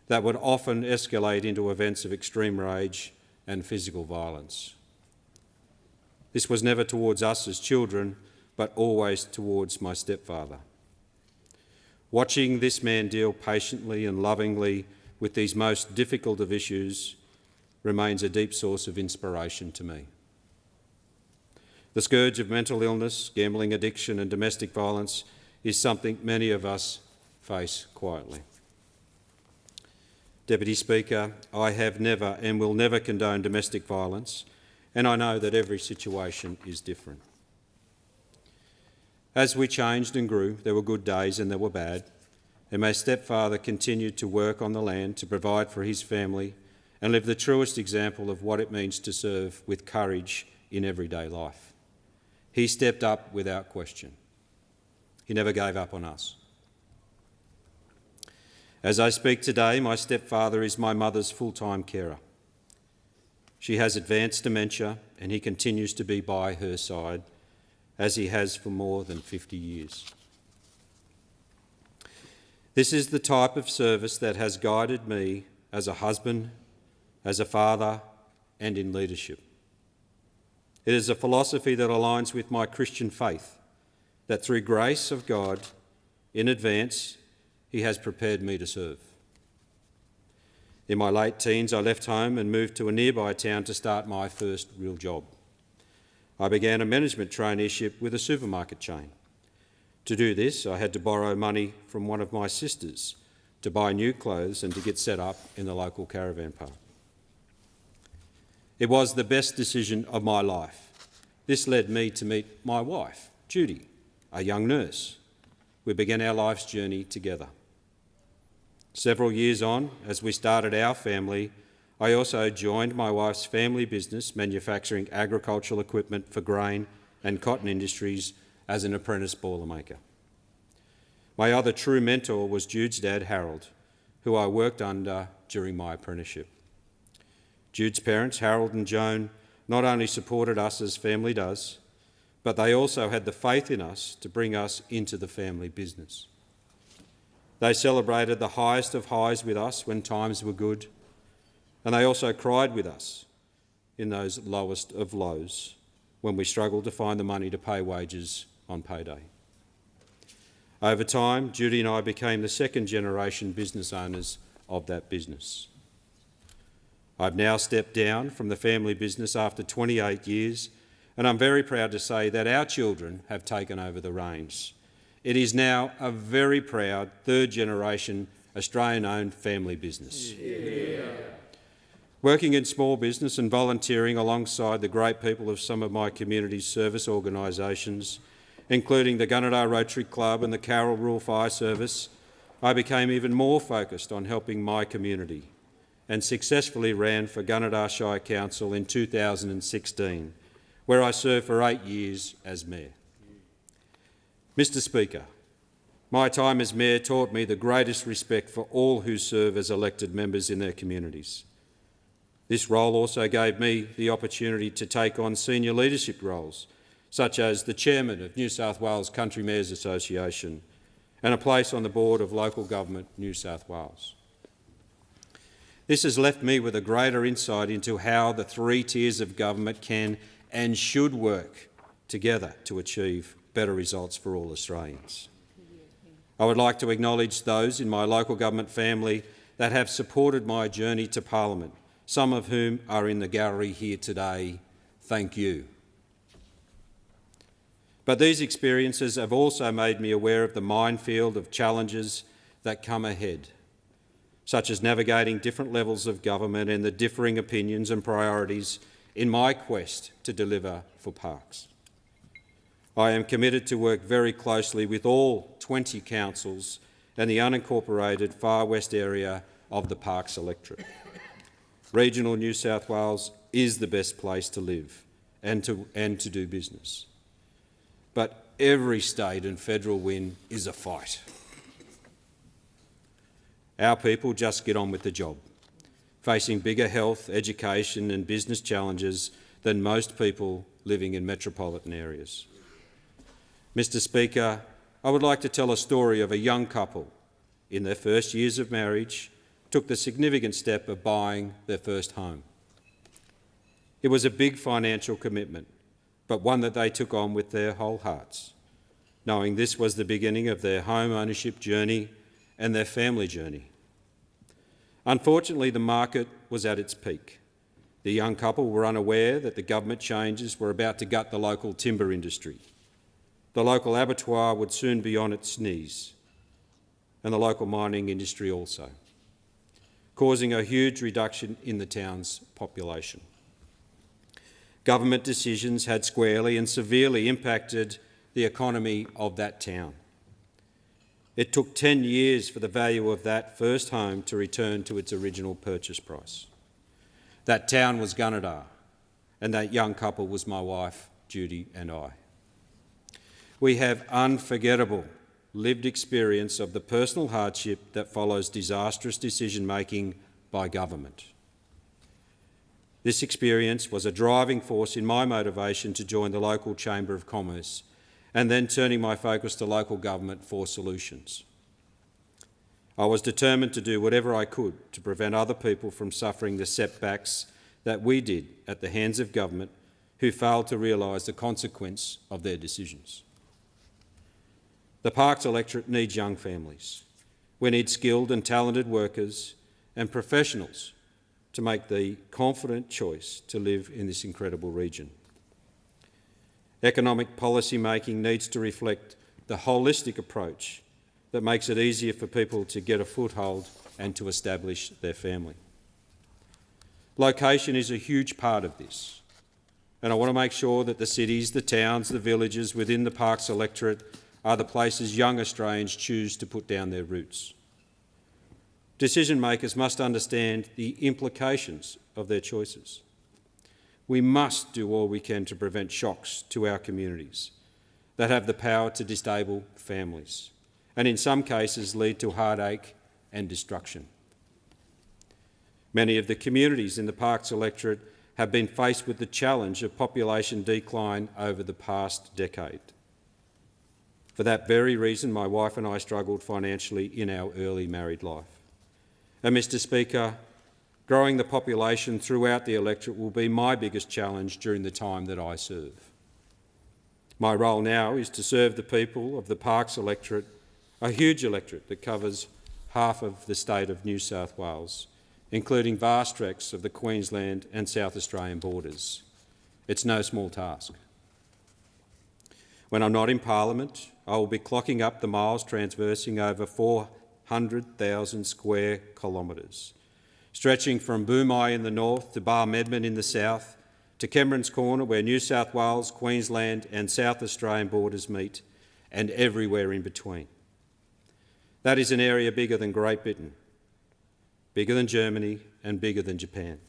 that would often escalate into events of extreme rage and physical violence. This was never towards us as children, but always towards my stepfather. Watching this man deal patiently and lovingly with these most difficult of issues remains a deep source of inspiration to me. The scourge of mental illness, gambling addiction and domestic violence is something many of us face quietly. Deputy Speaker, I have never and will never condone domestic violence, and I know that every situation is different. As we changed and grew, there were good days and there were bad, and my stepfather continued to work on the land to provide for his family and live the truest example of what it means to serve with courage in everyday life. He stepped up without question. He never gave up on us. As I speak today, my stepfather is my mother's full-time carer. She has advanced dementia and he continues to be by her side, as he has for more than 50 years. This is the type of service that has guided me as a husband, as a father, and in leadership. It is a philosophy that aligns with my Christian faith, that through grace of God, in advance, he has prepared me to serve. In my late teens, I left home and moved to a nearby town to start my first real job. I began a management traineeship with a supermarket chain. To do this, I had to borrow money from one of my sisters to buy new clothes and to get set up in the local caravan park. It was the best decision of my life. This led me to meet my wife, Judy, a young nurse. We began our life's journey together. Several years on, as we started our family, I also joined my wife's family business manufacturing agricultural equipment for grain and cotton industries as an apprentice boilermaker. My other true mentor was Jude's dad, Harold, who I worked under during my apprenticeship. Jude's parents, Harold and Joan, not only supported us as family does, but they also had the faith in us to bring us into the family business. They celebrated the highest of highs with us when times were good, and they also cried with us in those lowest of lows when we struggled to find the money to pay wages on payday. Over time, Judy and I became the second generation business owners of that business. I've now stepped down from the family business after 28 years, and I'm very proud to say that our children have taken over the reins. It is now a very proud third generation Australian-owned family business. Yeah. Working in small business and volunteering alongside the great people of some of my community service organisations, including the Gunnedah Rotary Club and the Carroll Rural Fire Service, I became even more focused on helping my community and successfully ran for Gunnedah Shire Council in 2016, where I served for 8 years as Mayor. Mr Speaker, my time as Mayor taught me the greatest respect for all who serve as elected members in their communities. This role also gave me the opportunity to take on senior leadership roles, such as the Chairman of New South Wales Country Mayors Association and a place on the Board of Local Government New South Wales. This has left me with a greater insight into how the three tiers of government can and should work together to achieve better results for all Australians. I would like to acknowledge those in my local government family that have supported my journey to Parliament, some of whom are in the gallery here today. Thank you. But these experiences have also made me aware of the minefield of challenges that come ahead, such as navigating different levels of government and the differing opinions and priorities in my quest to deliver for Parks. I am committed to work very closely with all 20 councils and the unincorporated Far West area of the Parks electorate. Regional New South Wales is the best place to live and to do business. But every state and federal win is a fight. Our people just get on with the job, facing bigger health, education and business challenges than most people living in metropolitan areas. Mr Speaker, I would like to tell a story of a young couple in their first years of marriage took the significant step of buying their first home. It was a big financial commitment, but one that they took on with their whole hearts, knowing this was the beginning of their home ownership journey and their family journey. Unfortunately, the market was at its peak. The young couple were unaware that the government changes were about to gut the local timber industry. The local abattoir would soon be on its knees, and the local mining industry also, causing a huge reduction in the town's population. Government decisions had squarely and severely impacted the economy of that town. It took 10 years for the value of that first home to return to its original purchase price. That town was Gunnedah, and that young couple was my wife, Judy, and I. We have unforgettable lived experience of the personal hardship that follows disastrous decision-making by government. This experience was a driving force in my motivation to join the local Chamber of Commerce and then turning my focus to local government for solutions. I was determined to do whatever I could to prevent other people from suffering the setbacks that we did at the hands of government who failed to realise the consequence of their decisions. The Parks electorate needs young families. We need skilled and talented workers and professionals to make the confident choice to live in this incredible region. Economic policy making needs to reflect the holistic approach that makes it easier for people to get a foothold and to establish their family. Location is a huge part of this, and I want to make sure that the cities, the towns, the villages within the Parks electorate are the places young Australians choose to put down their roots. Decision makers must understand the implications of their choices. We must do all we can to prevent shocks to our communities that have the power to destable families and in some cases lead to heartache and destruction. Many of the communities in the Parks electorate have been faced with the challenge of population decline over the past decade. For that very reason, my wife and I struggled financially in our early married life. And Mr Speaker, growing the population throughout the electorate will be my biggest challenge during the time that I serve. My role now is to serve the people of the Parkes electorate, a huge electorate that covers half of the state of New South Wales, including vast tracts of the Queensland and South Australian borders. It's no small task. When I'm not in Parliament, I will be clocking up the miles traversing over 400,000 square kilometres, stretching from Boomai in the north to Barmedman in the south, to Cameron's Corner where New South Wales, Queensland and South Australian borders meet, and everywhere in between. That is an area bigger than Great Britain, bigger than Germany and bigger than Japan.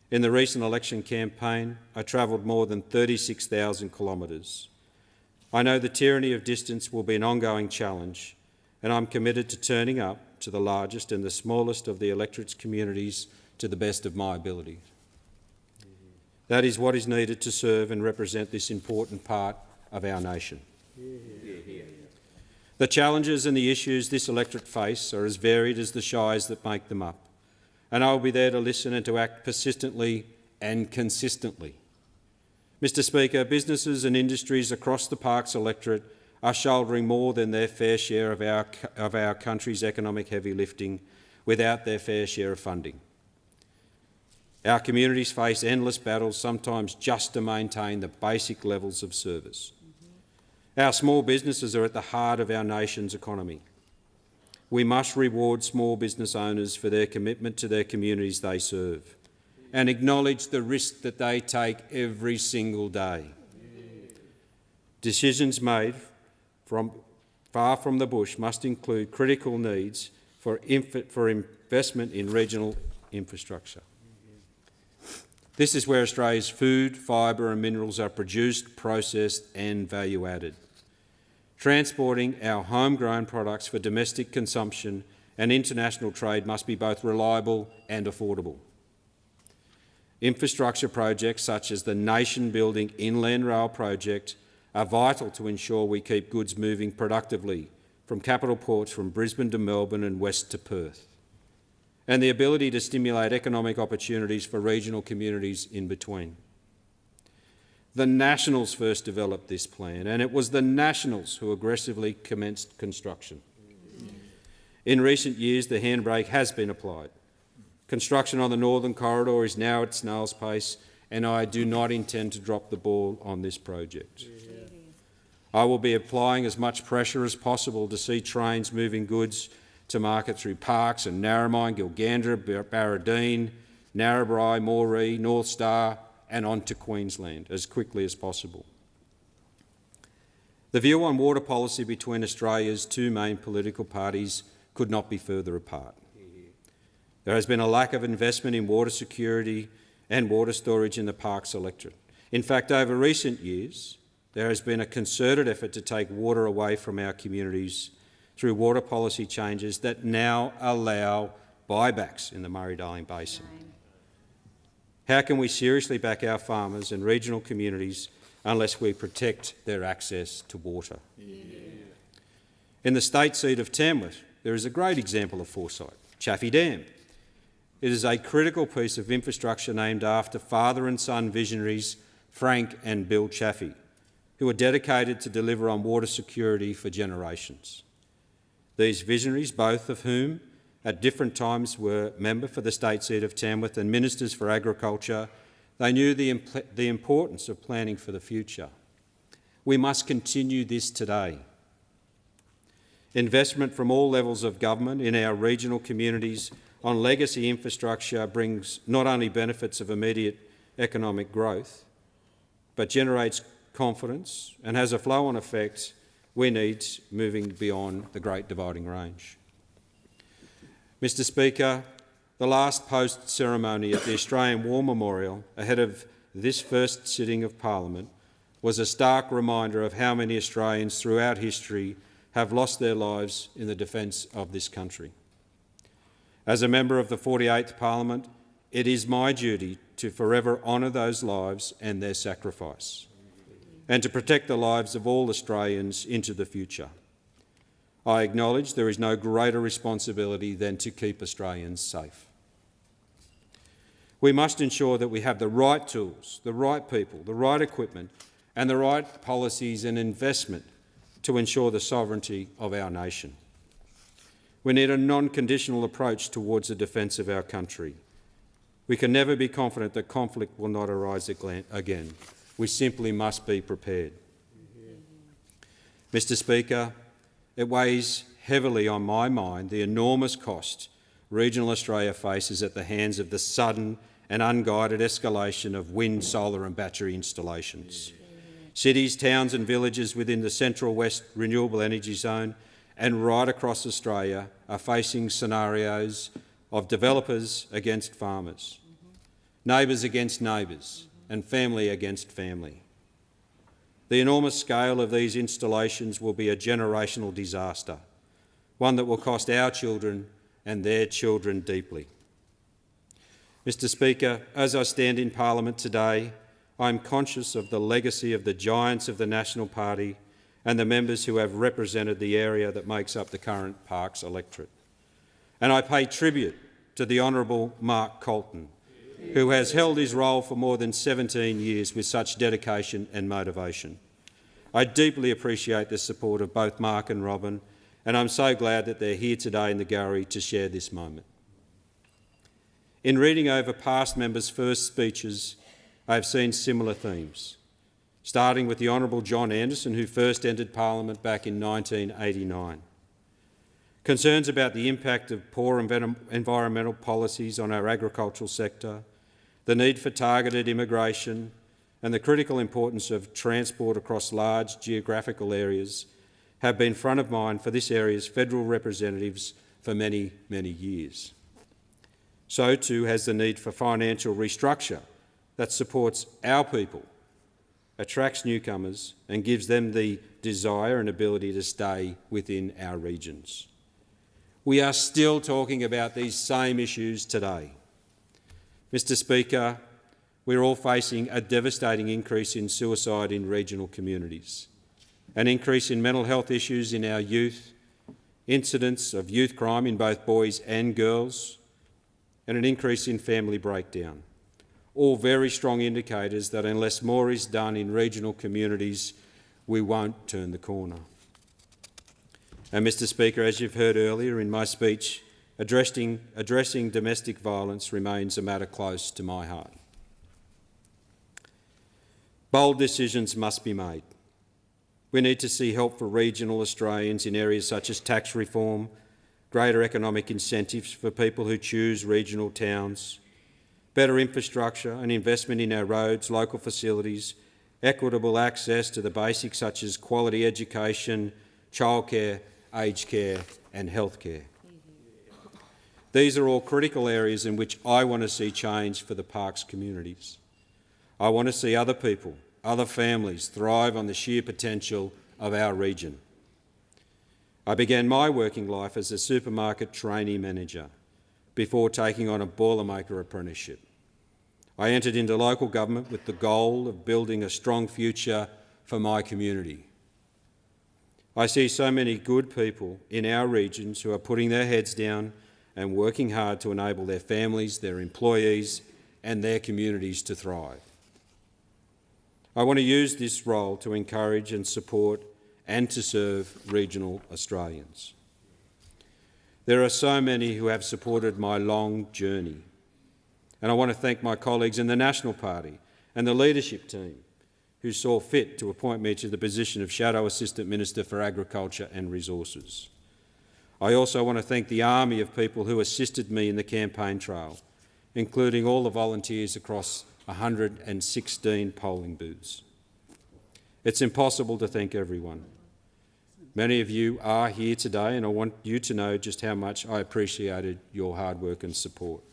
In the recent election campaign, I travelled more than 36,000 kilometres. I know the tyranny of distance will be an ongoing challenge, and I'm committed to turning up to the largest and the smallest of the electorate's communities to the best of my ability. That is what is needed to serve and represent this important part of our nation. The challenges and the issues this electorate face are as varied as the shires that make them up, and I will be there to listen and to act persistently and consistently. Mr Speaker, businesses and industries across the Parkes electorate are shouldering more than their fair share of our country's economic heavy lifting without their fair share of funding. Our communities face endless battles, sometimes just to maintain the basic levels of service. Our small businesses are at the heart of our nation's economy. We must reward small business owners for their commitment to their communities they serve and acknowledge the risk that they take every single day. Decisions made from far from the bush must include critical needs for investment in regional infrastructure. This is where Australia's food, fibre and minerals are produced, processed and value-added. Transporting our homegrown products for domestic consumption and international trade must be both reliable and affordable. Infrastructure projects such as the nation-building Inland Rail project are vital to ensure we keep goods moving productively from capital ports from Brisbane to Melbourne and west to Perth, and the ability to stimulate economic opportunities for regional communities in between. The Nationals first developed this plan, and it was the Nationals who aggressively commenced construction. In recent years, the handbrake has been applied. Construction on the Northern Corridor is now at snail's pace, and I do not intend to drop the ball on this project. I will be applying as much pressure as possible to see trains moving goods to market through Parkes and Narromine, Gilgandra, Barradine, Narrabri, Moree, North Star and on to Queensland as quickly as possible. The view on water policy between Australia's two main political parties could not be further apart. There has been a lack of investment in water security and water storage in the Parkes electorate. In fact, over recent years, there has been a concerted effort to take water away from our communities through water policy changes that now allow buybacks in the Murray-Darling Basin. How can we seriously back our farmers and regional communities unless we protect their access to water? In the state seat of Tamworth, there is a great example of foresight, Chaffey Dam. It is a critical piece of infrastructure named after father and son visionaries Frank and Bill Chaffey, who are dedicated to deliver on water security for generations. These visionaries, both of whom at different times were member for the state seat of Tamworth and ministers for agriculture, they knew the importance of planning for the future. We must continue this today. Investment from all levels of government in our regional communities on legacy infrastructure brings not only benefits of immediate economic growth, but generates confidence and has a flow-on effect we need moving beyond the Great Dividing Range. Mr Speaker, the last post ceremony at the Australian War Memorial ahead of this first sitting of Parliament was a stark reminder of how many Australians throughout history have lost their lives in the defence of this country. As a member of the 48th Parliament, it is my duty to forever honour those lives and their sacrifice. and to protect the lives of all Australians into the future. I acknowledge there is no greater responsibility than to keep Australians safe. We must ensure that we have the right tools, the right people, the right equipment and the right policies and investment to ensure the sovereignty of our nation. We need a non-conditional approach towards the defence of our country. We can never be confident that conflict will not arise again. We simply must be prepared. Mr. Speaker, it weighs heavily on my mind the enormous cost regional Australia faces at the hands of the sudden and unguided escalation of wind, solar and battery installations. Cities, towns and villages within the Central West Renewable Energy Zone and right across Australia are facing scenarios of developers against farmers, neighbours against neighbours and family against family. The enormous scale of these installations will be a generational disaster, one that will cost our children and their children deeply. Mr. Speaker, as I stand in Parliament today, I am conscious of the legacy of the giants of the National Party and the members who have represented the area that makes up the current Parkes electorate. And I pay tribute to the Honourable Mark Colton, who has held his role for more than 17 years with such dedication and motivation. I deeply appreciate the support of both Mark and Robin, and I'm so glad that they're here today in the gallery to share this moment. In reading over past members' first speeches, I have seen similar themes, starting with the Honourable John Anderson, who first entered Parliament back in 1989. Concerns about the impact of poor environmental policies on our agricultural sector, the need for targeted immigration, and the critical importance of transport across large geographical areas have been front of mind for this area's federal representatives for many, many years. So too has the need for financial restructure that supports our people, attracts newcomers and gives them the desire and ability to stay within our regions. We are still talking about these same issues today. Mr. Speaker, we're all facing a devastating increase in suicide in regional communities, an increase in mental health issues in our youth, incidents of youth crime in both boys and girls, and an increase in family breakdown. All very strong indicators that unless more is done in regional communities, we won't turn the corner. And Mr. Speaker, as you've heard earlier in my speech, addressing domestic violence remains a matter close to my heart. Bold decisions must be made. We need to see help for regional Australians in areas such as tax reform, greater economic incentives for people who choose regional towns, better infrastructure and investment in our roads, local facilities, equitable access to the basics such as quality education, childcare, aged care and healthcare. These are all critical areas in which I want to see change for the Parkes communities. I want to see other people, other families thrive on the sheer potential of our region. I began my working life as a supermarket trainee manager before taking on a boilermaker apprenticeship. I entered into local government with the goal of building a strong future for my community. I see so many good people in our regions who are putting their heads down and working hard to enable their families, their employees and their communities to thrive. I want to use this role to encourage and support and to serve regional Australians. There are so many who have supported my long journey, and I want to thank my colleagues in the National Party and the leadership team who saw fit to appoint me to the position of Shadow Assistant Minister for Agriculture and Resources. I also want to thank the army of people who assisted me in the campaign trail, including all the volunteers across 116 polling booths. It's impossible to thank everyone. Many of you are here today and I want you to know just how much I appreciated your hard work and support.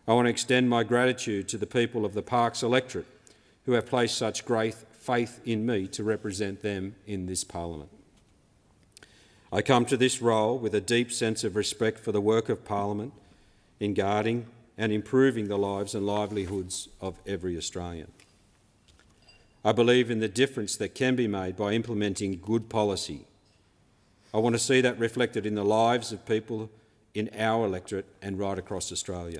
I want to extend my gratitude to the people of the Parkes electorate who have placed such great faith in me to represent them in this Parliament. I come to this role with a deep sense of respect for the work of Parliament in guarding and improving the lives and livelihoods of every Australian. I believe in the difference that can be made by implementing good policy. I want to see that reflected in the lives of people in our electorate and right across Australia.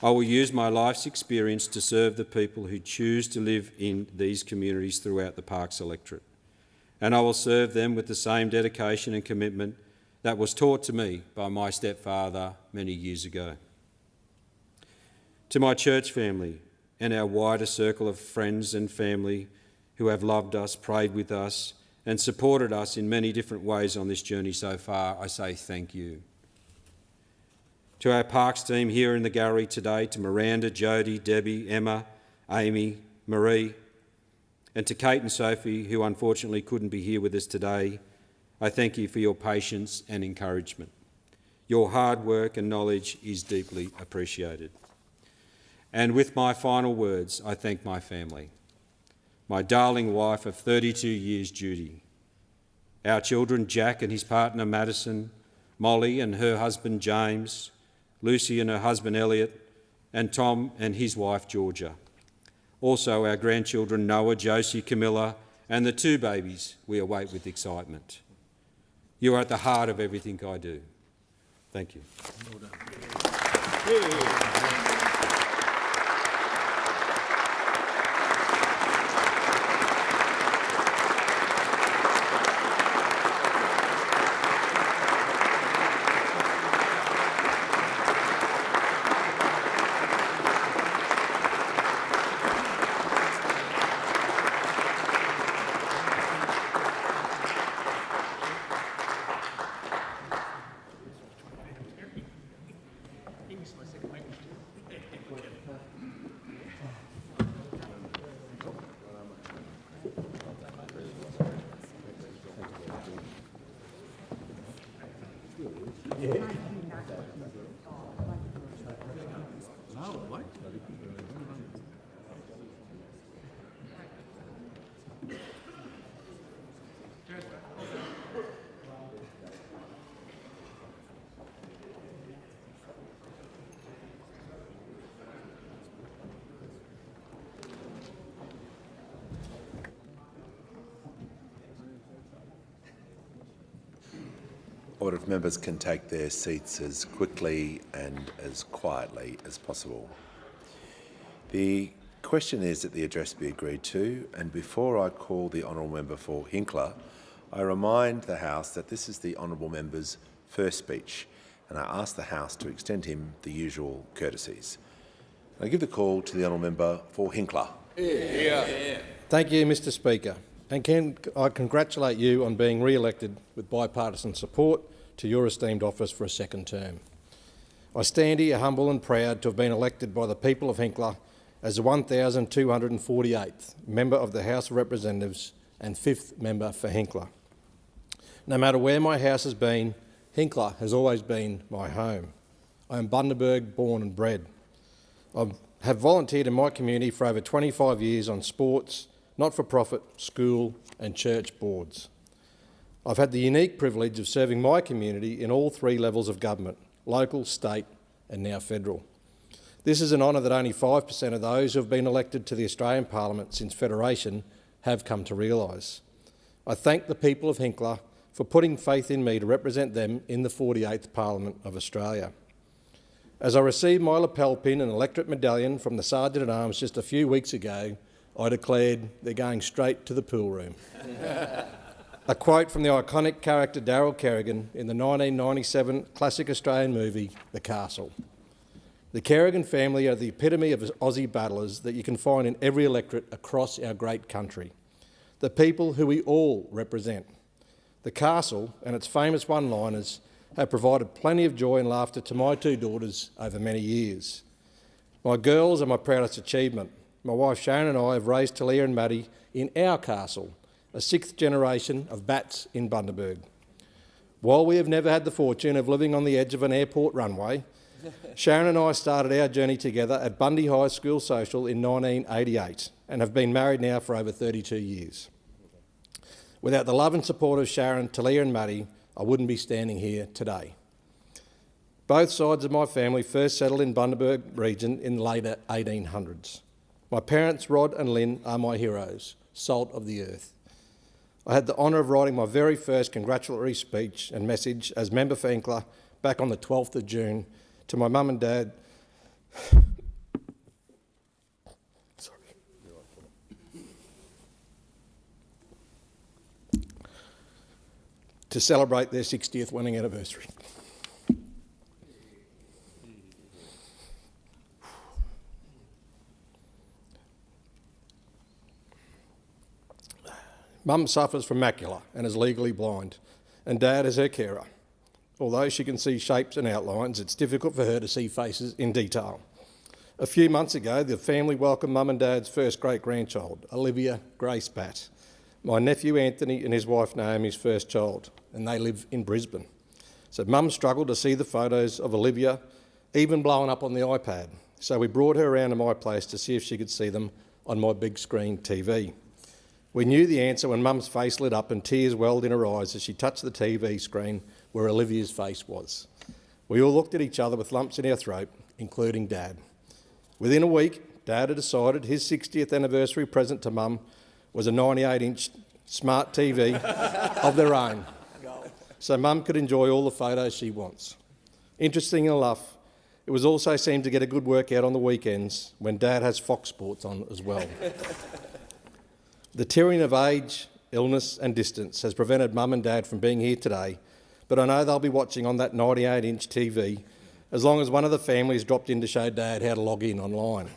I will use my life's experience to serve the people who choose to live in these communities throughout the Parkes electorate, and I will serve them with the same dedication and commitment that was taught to me by my stepfather many years ago. To my church family and our wider circle of friends and family who have loved us, prayed with us and supported us in many different ways on this journey so far, I say thank you. To our Parkes team here in the gallery today, to Miranda, Jodie, Debbie, Emma, Amy, Marie, and to Kate and Sophie, who unfortunately couldn't be here with us today, I thank you for your patience and encouragement. Your hard work and knowledge is deeply appreciated. And with my final words, I thank my family, my darling wife of 32 years, Judy, our children, Jack and his partner, Madison, Molly and her husband, James, Lucy and her husband, Elliot, and Tom and his wife, Georgia. Also our grandchildren, Noah, Josie, Camilla, and the 2 babies we await with excitement. You are at the heart of everything I do. Thank you. Well done. Order if members can take their seats as quickly and as quietly as possible. The question is that the address be agreed to, and before I call the honourable member for Hinkler, I remind the House that this is the honourable member's first speech, and I ask the House to extend him the usual courtesies. I give the call to the honourable member for Hinkler. Thank you, Mr Speaker. And I congratulate you on being re-elected with bipartisan support to your esteemed office for a second term. I stand here humble and proud to have been elected by the people of Hinkler as the 1,248th member of the House of Representatives and 5th member for Hinkler. No matter where my house has been, Hinkler has always been my home. I am Bundaberg born and bred. I have volunteered in my community for over 25 years on sports, not-for-profit, school and church boards. I've had the unique privilege of serving my community in all 3 levels of government, local, state and now federal. This is an honour that only 5% of those who have been elected to the Australian Parliament since Federation have come to realise. I thank the people of Hinkler for putting faith in me to represent them in the 48th Parliament of Australia. As I received my lapel pin and electorate medallion from the Sergeant-at-Arms just a few weeks ago, I declared they're going straight to the pool room. A quote from the iconic character Darryl Kerrigan in the 1997 classic Australian movie, The Castle. The Kerrigan family are the epitome of Aussie battlers that you can find in every electorate across our great country. The people who we all represent. The Castle and its famous one-liners have provided plenty of joy and laughter to my 2 daughters over many years. My girls are my proudest achievement. My wife Sharon and I have raised Talia and Maddie in our castle, a 6th generation of bats in Bundaberg. While we have never had the fortune of living on the edge of an airport runway, Sharon and I started our journey together at Bundy High School Social in 1988 and have been married now for over 32 years. Without the love and support of Sharon, Talia and Maddie, I wouldn't be standing here today. Both sides of my family first settled in Bundaberg region in the later 1800s. My parents, Rod and Lynn, are my heroes, salt of the earth. I had the honour of writing my very first congratulatory speech and message as member for Enkler back on the 12th of June to my mum and dad. To celebrate their 60th wedding anniversary. Mum suffers from macula and is legally blind, and Dad is her carer. Although she can see shapes and outlines, it's difficult for her to see faces in detail. A few months ago, the family welcomed Mum and Dad's first great-grandchild, Olivia Grace Batt, my nephew Anthony and his wife Naomi's first child, and they live in Brisbane. So Mum struggled to see the photos of Olivia, even blowing up on the iPad. So we brought her around to my place to see if she could see them on my big screen TV. We knew the answer when Mum's face lit up and tears welled in her eyes as she touched the TV screen where Olivia's face was. We all looked at each other with lumps in our throat, including Dad. Within a week, Dad had decided his 60th anniversary present to Mum was a 98-inch smart TV of their own, so Mum could enjoy all the photos she wants. Interesting enough, it was also seemed to get a good workout on the weekends when Dad has Fox Sports on as well. The tyranny of age, illness and distance has prevented Mum and Dad from being here today, but I know they'll be watching on that 98-inch TV as long as one of the families dropped in to show Dad how to log in online.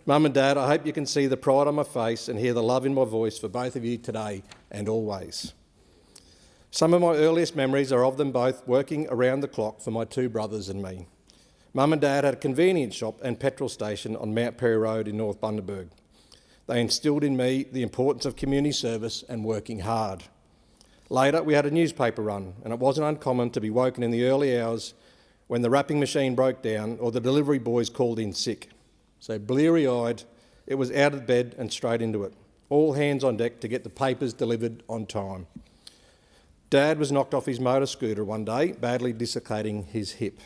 Mum and Dad, I hope you can see the pride on my face and hear the love in my voice for both of you today and always. Some of my earliest memories are of them both working around the clock for my two brothers and me. Mum and Dad had a convenience shop and petrol station on Mount Perry Road in North Bundaberg. They instilled in me the importance of community service and working hard. Later, we had a newspaper run, and it wasn't uncommon to be woken in the early hours when the wrapping machine broke down or the delivery boys called in sick. So bleary-eyed, it was out of bed and straight into it. All hands on deck to get the papers delivered on time. Dad was knocked off his motor scooter one day, badly dislocating his hip.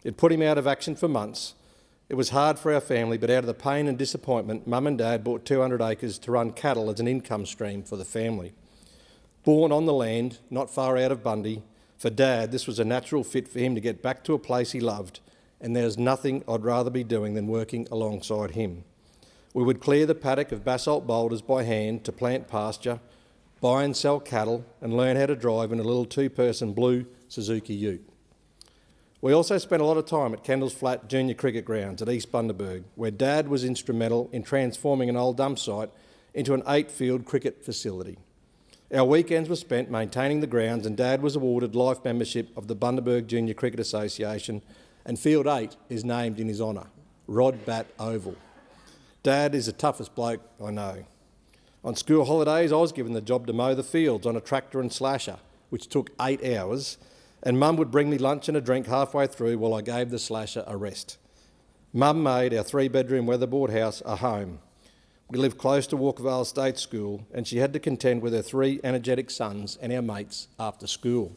It put him out of action for months. It was hard for our family, but out of the pain and disappointment, Mum and Dad bought 200 acres to run cattle as an income stream for the family. Born on the land, not far out of Bundy, for Dad, this was a natural fit for him to get back to a place he loved, and there's nothing I'd rather be doing than working alongside him. We would clear the paddock of basalt boulders by hand to plant pasture, buy and sell cattle, and learn how to drive in a little two-person blue Suzuki ute. We also spent a lot of time at Kendall's Flat Junior Cricket Grounds at East Bundaberg, where Dad was instrumental in transforming an old dump site into an 8-field cricket facility. Our weekends were spent maintaining the grounds, and Dad was awarded life membership of the Bundaberg Junior Cricket Association, and Field 8 is named in his honour, Rod Batt Oval. Dad is the toughest bloke I know. On school holidays, I was given the job to mow the fields on a tractor and slasher, which took 8 hours, and Mum would bring me lunch and a drink halfway through while I gave the slasher a rest. Mum made our 3-bedroom weatherboard house a home. We lived close to Walkervale State School, and she had to contend with her 3 energetic sons and our mates after school.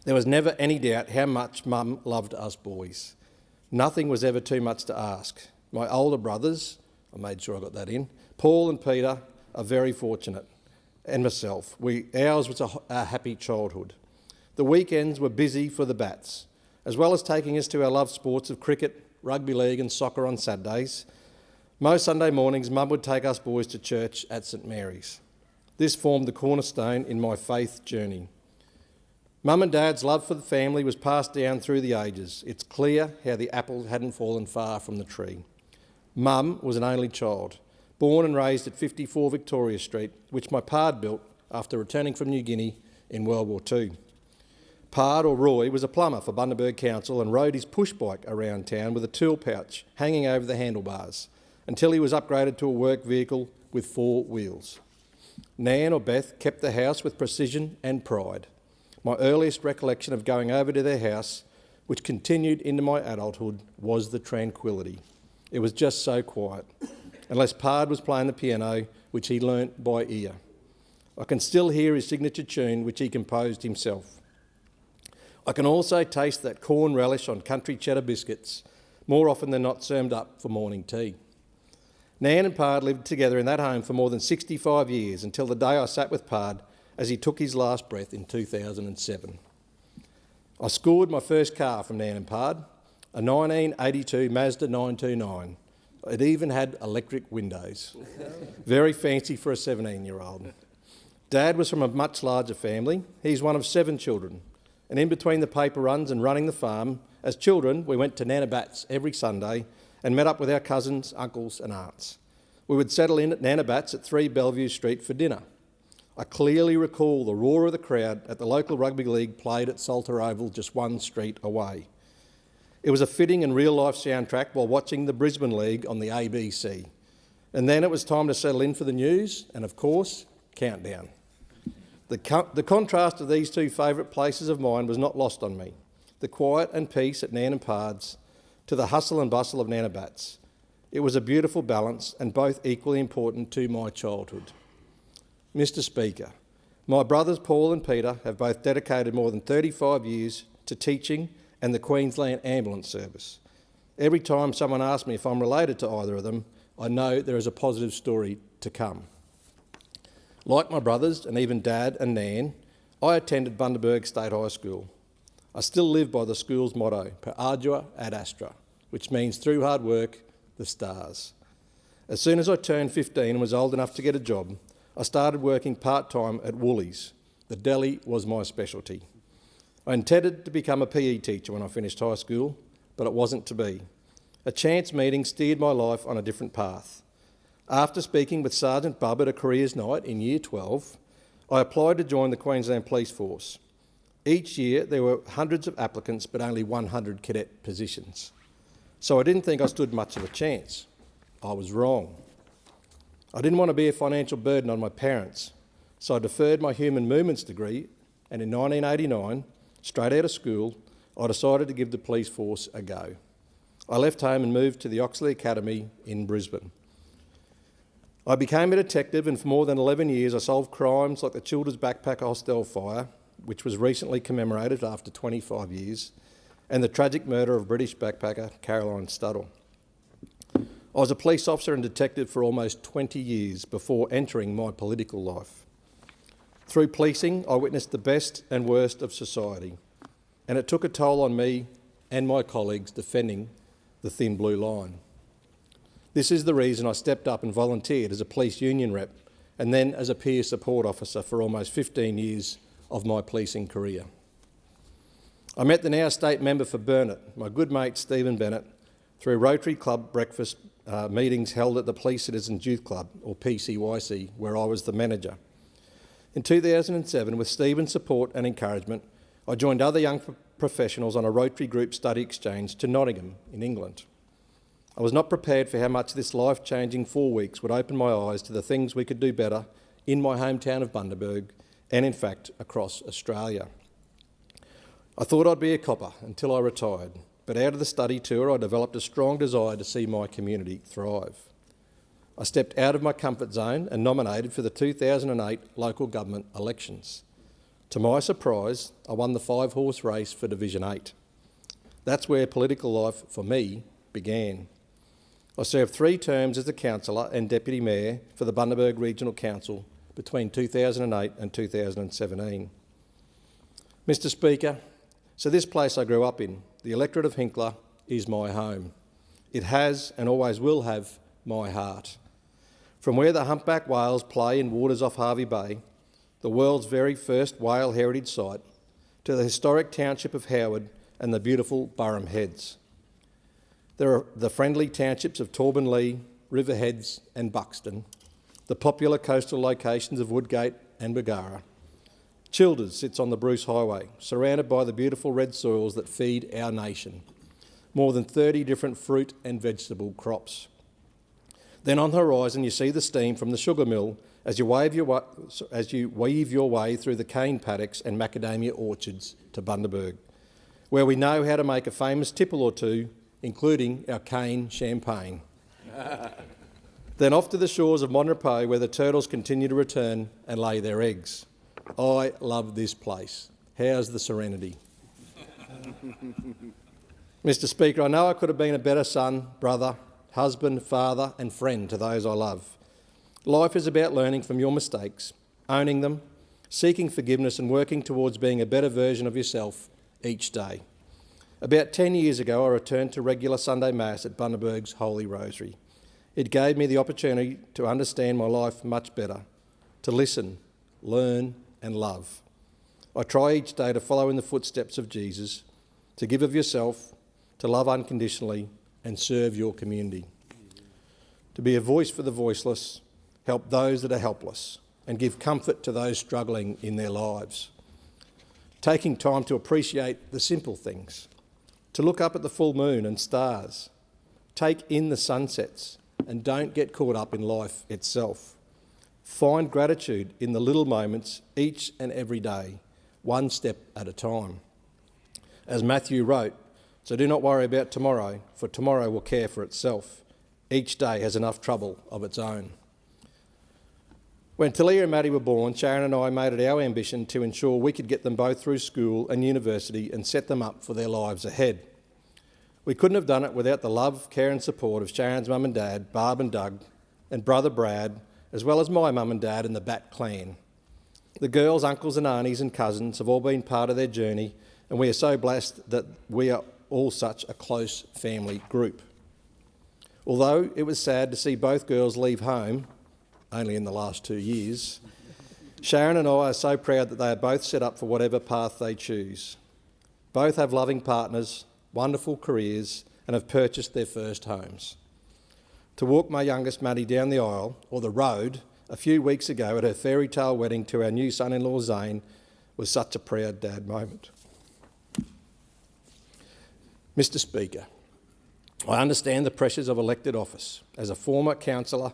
There was never any doubt how much Mum loved us boys. Nothing was ever too much to ask. My older brothers, I made sure I got that in, Paul and Peter are very fortunate, and myself. Ours was a happy childhood. The weekends were busy for the Bats, as well as taking us to our loved sports of cricket, rugby league and soccer on Saturdays. Most Sunday mornings, Mum would take us boys to church at St Mary's. This formed the cornerstone in my faith journey. Mum and Dad's love for the family was passed down through the ages. It's clear how the apple hadn't fallen far from the tree. Mum was an only child, born and raised at 54 Victoria Street, which my pard built after returning from New Guinea in World War II. Pard, or Roy, was a plumber for Bundaberg Council and rode his push bike around town with a tool pouch hanging over the handlebars until he was upgraded to a work vehicle with 4 wheels. Nan, or Beth, kept the house with precision and pride. My earliest recollection of going over to their house, which continued into my adulthood, was the tranquility. It was just so quiet, unless Pard was playing the piano, which he learnt by ear. I can still hear his signature tune, which he composed himself. I can also taste that corn relish on country cheddar biscuits, more often than not served up for morning tea. Nan and Pard lived together in that home for more than 65 years until the day I sat with Pard as he took his last breath in 2007. I scored my first car from Nan and Pard, a 1982 Mazda 929. It even had electric windows. Very fancy for a 17-year-old. Dad was from a much larger family. He's one of 7 children. And in between the paper runs and running the farm, as children, we went to Nana Bat's every Sunday and met up with our cousins, uncles and aunts. We would settle in at Nana Bat's at 3 Bellevue Street for dinner. I clearly recall the roar of the crowd at the local rugby league played at Salter Oval just 1 street away. It was a fitting and real-life soundtrack while watching the Brisbane League on the ABC. And then it was time to settle in for the news and, of course, countdown. The contrast of these 2 favourite places of mine was not lost on me. The quiet and peace at Nan and Pard's to the hustle and bustle of Nana Bat's. It was a beautiful balance and both equally important to my childhood. Mr Speaker, my brothers Paul and Peter have both dedicated more than 35 years to teaching and the Queensland Ambulance Service. Every time someone asks me if I'm related to either of them, I know there is a positive story to come. Like my brothers and even Dad and Nan, I attended Bundaberg State High School. I still live by the school's motto, per ardua ad astra, which means through hard work, the stars. As soon as I turned 15 and was old enough to get a job, I started working part-time at Woolies. The deli was my specialty. I intended to become a PE teacher when I finished high school, but it wasn't to be. A chance meeting steered my life on a different path. After speaking with Sergeant Bubb at a careers night in Year 12, I applied to join the Queensland Police Force. Each year there were hundreds of applicants but only 100 cadet positions. So I didn't think I stood much of a chance. I was wrong. I didn't want to be a financial burden on my parents, so I deferred my human movements degree, and in 1989, straight out of school, I decided to give the police force a go. I left home and moved to the Oxley Academy in Brisbane. I became a detective, and for more than 11 years I solved crimes like the Childers Backpacker Hostel fire, which was recently commemorated after 25 years, and the tragic murder of British backpacker Caroline Studdle. I was a police officer and detective for almost 20 years before entering my political life. Through policing, I witnessed the best and worst of society, and it took a toll on me and my colleagues defending the thin blue line. This is the reason I stepped up and volunteered as a police union rep and then as a peer support officer for almost 15 years of my policing career. I met the now state member for Burnett, my good mate Stephen Bennett, through Rotary Club breakfast meetings held at the Police Citizens Youth Club, or PCYC, where I was the manager. In 2007, with Stephen's support and encouragement, I joined other young professionals on a Rotary Group study exchange to Nottingham in England. I was not prepared for how much this life-changing 4 weeks would open my eyes to the things we could do better in my hometown of Bundaberg and, in fact, across Australia. I thought I'd be a copper until I retired, but out of the study tour I developed a strong desire to see my community thrive. I stepped out of my comfort zone and nominated for the 2008 local government elections. To my surprise, I won the 5-horse race for Division 8. That's where political life, for me, began. I served 3 terms as a councillor and deputy mayor for the Bundaberg Regional Council between 2008 and 2017. Mr Speaker, so this place I grew up in, the electorate of Hinkler, is my home. It has and always will have my heart. From where the humpback whales play in waters off Hervey Bay, the world's very first whale heritage site, to the historic township of Howard and the beautiful Burrum Heads. There are the friendly townships of Torbanlea, Riverheads and Buxton, the popular coastal locations of Woodgate and Bargara. Childers sits on the Bruce Highway, surrounded by the beautiful red soils that feed our nation. More than 30 different fruit and vegetable crops. Then on the horizon you see the steam from the sugar mill as you weave your way through the cane paddocks and macadamia orchards to Bundaberg, where we know how to make a famous tipple or two, including our cane champagne. Then off to the shores of Monrepo, where the turtles continue to return and lay their eggs. I love this place. How's the serenity? Mr Speaker, I know I could have been a better son, brother, husband, father and friend to those I love. Life is about learning from your mistakes, owning them, seeking forgiveness and working towards being a better version of yourself each day. About 10 years ago, I returned to regular Sunday Mass at Bundaberg's Holy Rosary. It gave me the opportunity to understand my life much better, to listen, learn and love. I try each day to follow in the footsteps of Jesus, to give of yourself, to love unconditionally and serve your community. To be a voice for the voiceless, help those that are helpless and give comfort to those struggling in their lives. Taking time to appreciate the simple things, to look up at the full moon and stars, take in the sunsets and don't get caught up in life itself. Find gratitude in the little moments each and every day, one step at a time. As Matthew wrote, so do not worry about tomorrow, for tomorrow will care for itself. Each day has enough trouble of its own. When Talia and Maddie were born, Sharon and I made it our ambition to ensure we could get them both through school and university and set them up for their lives ahead. We couldn't have done it without the love, care and support of Sharon's mum and dad, Barb and Doug, and brother Brad, as well as my mum and dad and the Bat clan. The girls, uncles and aunties and cousins have all been part of their journey, and we are so blessed that we are all such a close family group. Although it was sad to see both girls leave home, only in the last 2 years, Sharon and I are so proud that they are both set up for whatever path they choose. Both have loving partners, wonderful careers and have purchased their first homes. To walk my youngest Maddie down the aisle, or the road, a few weeks ago at her fairy tale wedding to our new son-in-law Zane was such a proud dad moment. Mr Speaker, I understand the pressures of elected office. As a former councillor,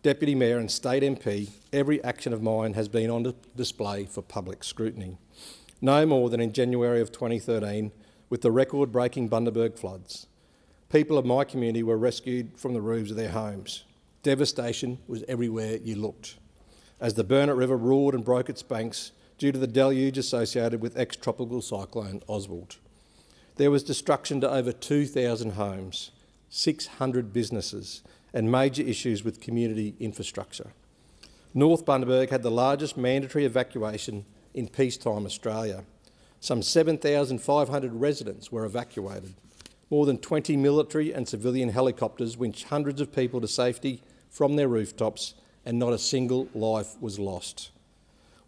Deputy Mayor and State MP, every action of mine has been on display for public scrutiny. No more than in January of 2013 with the record-breaking Bundaberg floods. People of my community were rescued from the roofs of their homes. Devastation was everywhere you looked, as the Burnett River roared and broke its banks due to the deluge associated with ex-tropical cyclone Oswald. There was destruction to over 2,000 homes, 600 businesses and major issues with community infrastructure. North Bundaberg had the largest mandatory evacuation in peacetime Australia. Some 7,500 residents were evacuated. More than 20 military and civilian helicopters winched hundreds of people to safety from their rooftops, and not a single life was lost.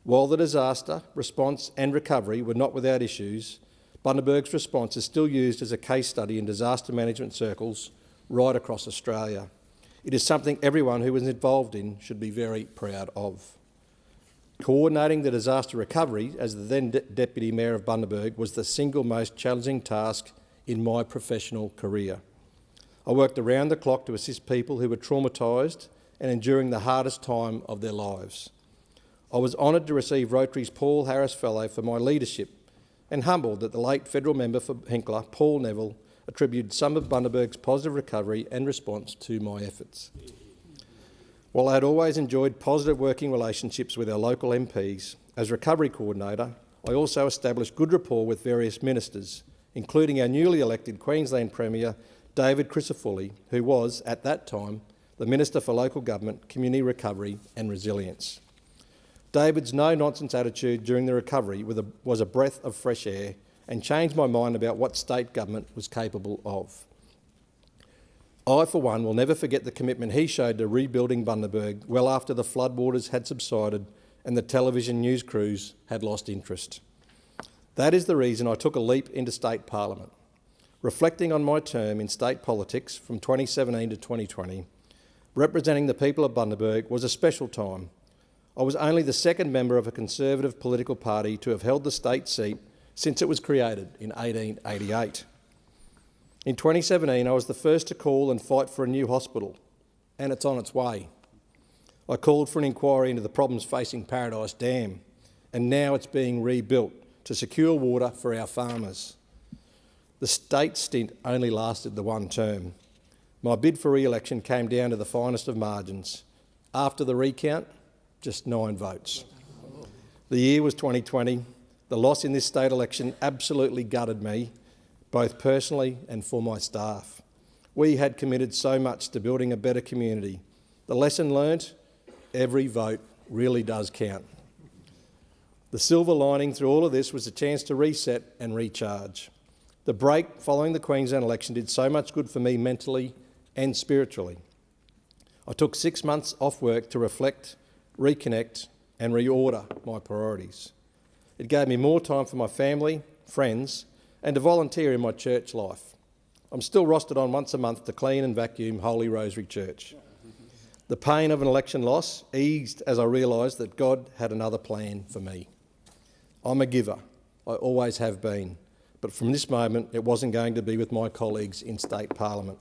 While the disaster, response and recovery were not without issues, Bundaberg's response is still used as a case study in disaster management circles right across Australia. It is something everyone who was involved in should be very proud of. Coordinating the disaster recovery as the then Deputy Mayor of Bundaberg was the single most challenging task in my professional career. I worked around the clock to assist people who were traumatised and enduring the hardest time of their lives. I was honoured to receive Rotary's Paul Harris Fellow for my leadership and humbled that the late federal member for Hinkler, Paul Neville, attributed some of Bundaberg's positive recovery and response to my efforts. While I had always enjoyed positive working relationships with our local MPs, as recovery coordinator, I also established good rapport with various ministers, including our newly elected Queensland Premier, David Crisafulli, who was, at that time, the Minister for Local Government, Community Recovery and Resilience. David's no-nonsense attitude during the recovery was a breath of fresh air and changed my mind about what state government was capable of. I, for one, will never forget the commitment he showed to rebuilding Bundaberg well after the floodwaters had subsided and the television news crews had lost interest. That is the reason I took a leap into state parliament. Reflecting on my term in state politics from 2017 to 2020, representing the people of Bundaberg was a special time. I was only the second member of a Conservative political party to have held the state seat since it was created in 1888. In 2017, I was the first to call and fight for a new hospital, and it's on its way. I called for an inquiry into the problems facing Paradise Dam, and now it's being rebuilt to secure water for our farmers. The state stint only lasted the one term. My bid for re-election came down to the finest of margins. After the recount, just 9 votes. The year was 2020. The loss in this state election absolutely gutted me, both personally and for my staff. We had committed so much to building a better community. The lesson learnt, every vote really does count. The silver lining through all of this was a chance to reset and recharge. The break following the Queensland election did so much good for me mentally and spiritually. I took 6 months off work to reflect, reconnect and reorder my priorities. It gave me more time for my family, friends and to volunteer in my church life. I'm still rostered on once a month to clean and vacuum Holy Rosary Church. The pain of an election loss eased as I realised that God had another plan for me. I'm a giver, I always have been, but from this moment it wasn't going to be with my colleagues in State Parliament.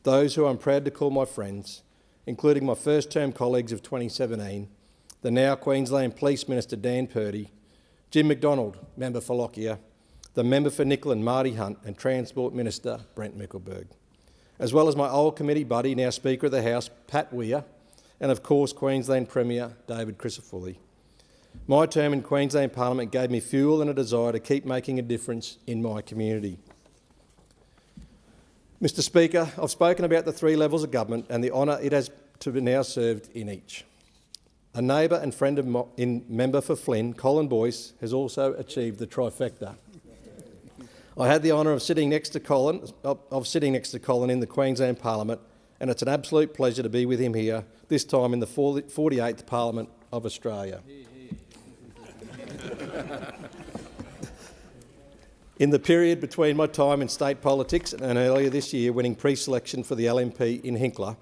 Those who I'm proud to call my friends, including my first term colleagues of 2017, the now Queensland Police Minister Dan Purdy, Jim McDonald, Member for Lockyer, the Member for Nicholson Marty Hunt and Transport Minister Brent Mickelberg, as well as my old committee buddy, now Speaker of the House, Pat Weir, and of course Queensland Premier David Crisafulli. My term in Queensland Parliament gave me fuel and a desire to keep making a difference in my community. Mr Speaker, I've spoken about the 3 levels of government and the honour it has to be now served in each. A neighbour and friend of Member for Flynn, Colin Boyce, has also achieved the trifecta. I had the honour of sitting next to Colin in the Queensland Parliament, and it's an absolute pleasure to be with him here, this time in the 48th Parliament of Australia. In the period between my time in state politics and earlier this year winning pre-selection for the LNP in Hinkler,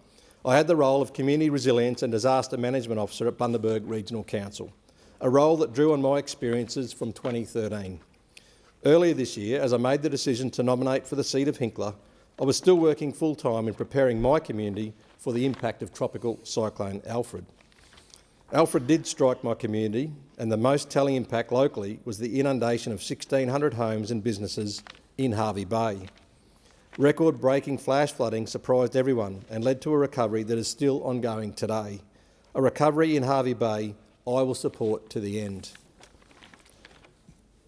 I had the role of Community Resilience and Disaster Management Officer at Bundaberg Regional Council, a role that drew on my experiences from 2013. Earlier this year, as I made the decision to nominate for the seat of Hinkler, I was still working full-time in preparing my community for the impact of Tropical Cyclone Alfred. Alfred did strike my community, and the most telling impact locally was the inundation of 1,600 homes and businesses in Hervey Bay. Record-breaking flash flooding surprised everyone and led to a recovery that is still ongoing today. A recovery in Hervey Bay I will support to the end.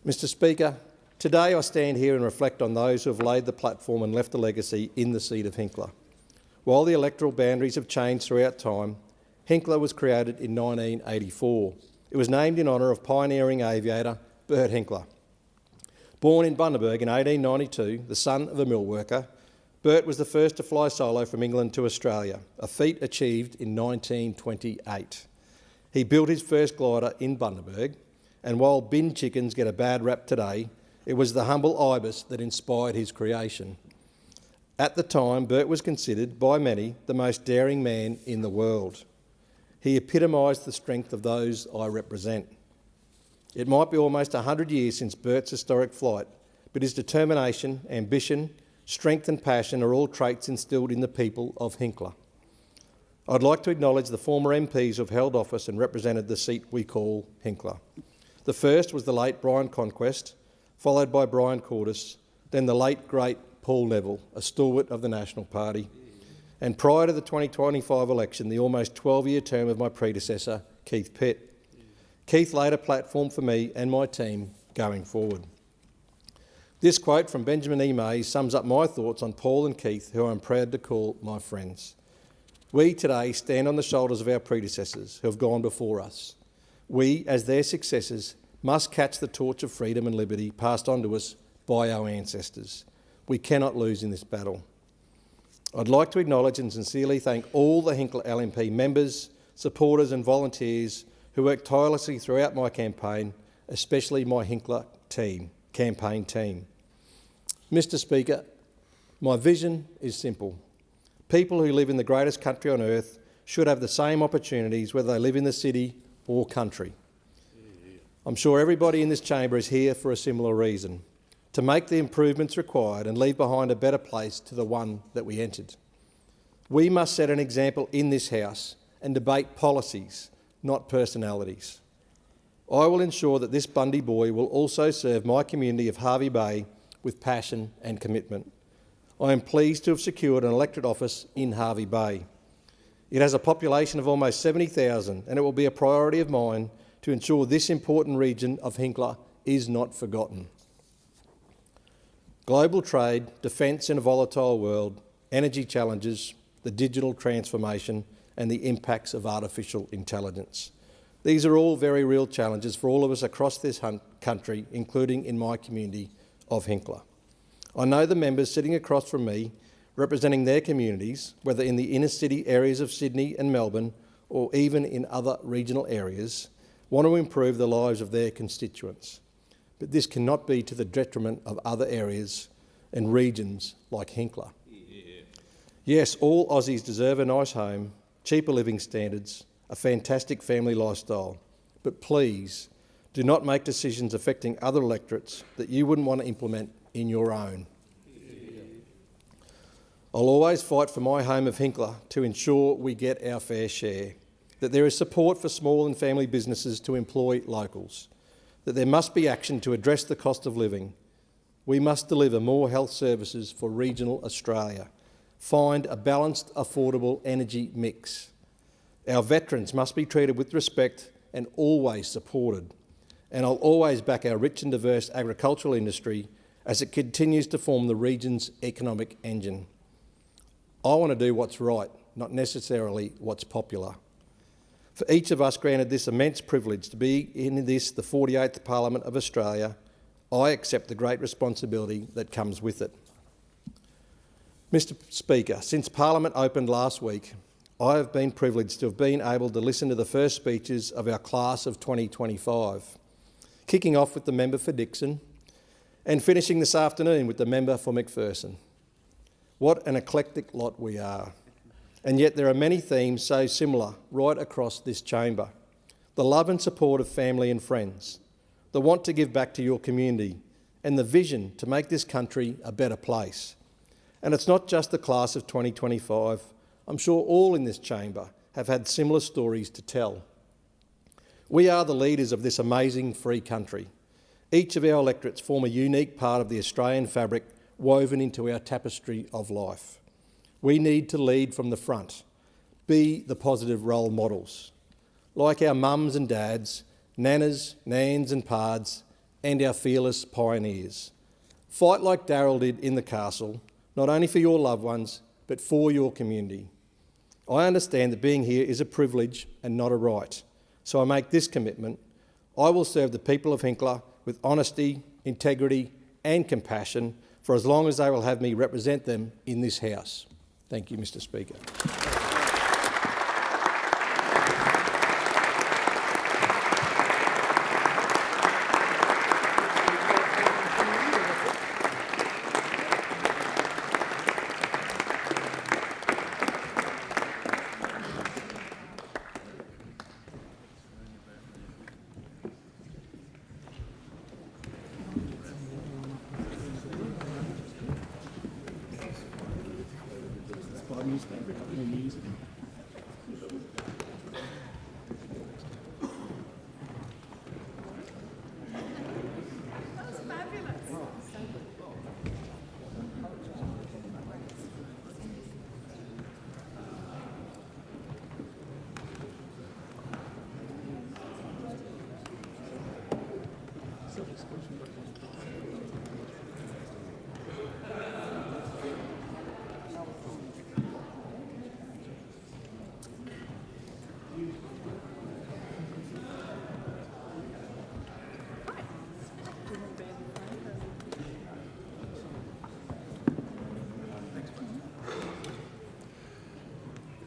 Mr Speaker, today I stand here and reflect on those who have laid the platform and left a legacy in the seat of Hinkler. While the electoral boundaries have changed throughout time, Hinkler was created in 1984. It was named in honour of pioneering aviator Bert Hinkler. Born in Bundaberg in 1892, the son of a mill worker, Bert was the first to fly solo from England to Australia, a feat achieved in 1928. He built his first glider in Bundaberg, and while bin chickens get a bad rap today, it was the humble ibis that inspired his creation. At the time, Bert was considered by many the most daring man in the world. He epitomised the strength of those I represent. It might be almost 100 years since Bert's historic flight, but his determination, ambition, strength and passion are all traits instilled in the people of Hinkler. I'd like to acknowledge the former MPs who have held office and represented the seat we call Hinkler. The first was the late Brian Conquest, followed by Brian Cordis, then the late great Paul Neville, a stalwart of the National Party, and prior to the 2025 election, the almost 12-year term of my predecessor, Keith Pitt. Keith laid a platform for me and my team going forward. This quote from Benjamin E. Mays sums up my thoughts on Paul and Keith, who I'm proud to call my friends. We today stand on the shoulders of our predecessors who have gone before us. We, as their successors, must catch the torch of freedom and liberty passed on to us by our ancestors. We cannot lose in this battle. I'd like to acknowledge and sincerely thank all the Hinkler LNP members, supporters and volunteers who worked tirelessly throughout my campaign, especially my Hinkler campaign team. Mr Speaker, my vision is simple. People who live in the greatest country on earth should have the same opportunities whether they live in the city or country. I'm sure everybody in this chamber is here for a similar reason, to make the improvements required and leave behind a better place to the one that we entered. We must set an example in this House and debate policies, not personalities. I will ensure that this Bundy boy will also serve my community of Hervey Bay with passion and commitment. I am pleased to have secured an electorate office in Hervey Bay. It has a population of almost 70,000 and it will be a priority of mine to ensure this important region of Hinkler is not forgotten. Global trade, defence in a volatile world, energy challenges, the digital transformation and the impacts of artificial intelligence. These are all very real challenges for all of us across this country, including in my community of Hinkler. I know the members sitting across from me, representing their communities, whether in the inner city areas of Sydney and Melbourne or even in other regional areas, want to improve the lives of their constituents. But this cannot be to the detriment of other areas and regions like Hinkler. Yes, all Aussies deserve a nice home, cheaper living standards, a fantastic family lifestyle, but please do not make decisions affecting other electorates that you wouldn't want to implement in your own. I'll always fight for my home of Hinkler to ensure we get our fair share, that there is support for small and family businesses to employ locals, that there must be action to address the cost of living. We must deliver more health services for regional Australia, find a balanced, affordable energy mix. Our veterans must be treated with respect and always supported. And I'll always back our rich and diverse agricultural industry as it continues to form the region's economic engine. I want to do what's right, not necessarily what's popular. For each of us granted this immense privilege to be in this, the 48th Parliament of Australia, I accept the great responsibility that comes with it. Mr Speaker, since Parliament opened last week, I have been privileged to have been able to listen to the first speeches of our class of 2025, kicking off with the member for Dixon and finishing this afternoon with the member for McPherson. What an eclectic lot we are. And yet there are many themes so similar right across this chamber. The love and support of family and friends, the want to give back to your community, and the vision to make this country a better place. And it's not just the class of 2025. I'm sure all in this chamber have had similar stories to tell. We are the leaders of this amazing free country. Each of our electorates form a unique part of the Australian fabric woven into our tapestry of life. We need to lead from the front, be the positive role models, like our mums and dads, nanas, nans and pards, and our fearless pioneers. Fight like Darryl did in the castle, not only for your loved ones, but for your community. I understand that being here is a privilege and not a right, so I make this commitment. I will serve the people of Hinkler with honesty, integrity and compassion for as long as they will have me represent them in this House. Thank you, Mr Speaker.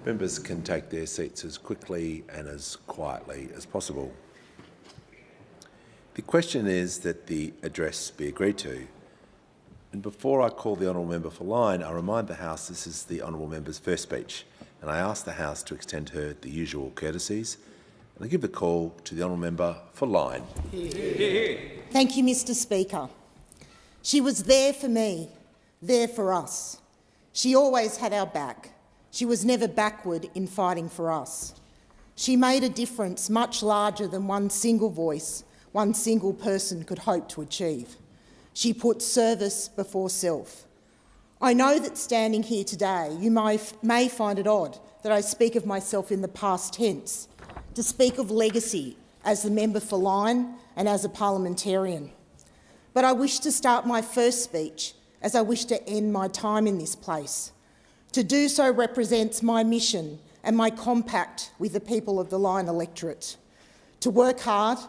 Members can take their seats as quickly and as quietly as possible. The question is that the address be agreed to. And before I call the honourable member for Lyne, I remind the House this is the honourable member's first speech, and I ask the House to extend her the usual courtesies. And I give the call to the honourable member for Lyne. Thank you, Mr Speaker. She was there for me, there for us. She always had our back. She was never backward in fighting for us. She made a difference much larger than one single voice, one single person could hope to achieve. She put service before self. I know that standing here today, you may find it odd that I speak of myself in the past tense, to speak of legacy as the member for Lyne and as a parliamentarian. But I wish to start my first speech as I wish to end my time in this place, To do so represents my mission and my compact with the people of the Lyne electorate. To work hard,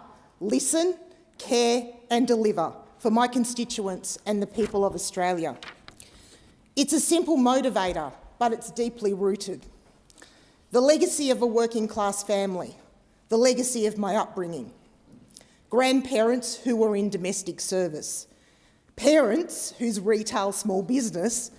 listen, care and deliver for my constituents and the people of Australia. It's a simple motivator, but it's deeply rooted. The legacy of a working class family, the legacy of my upbringing, grandparents who were in domestic service, parents whose retail small business,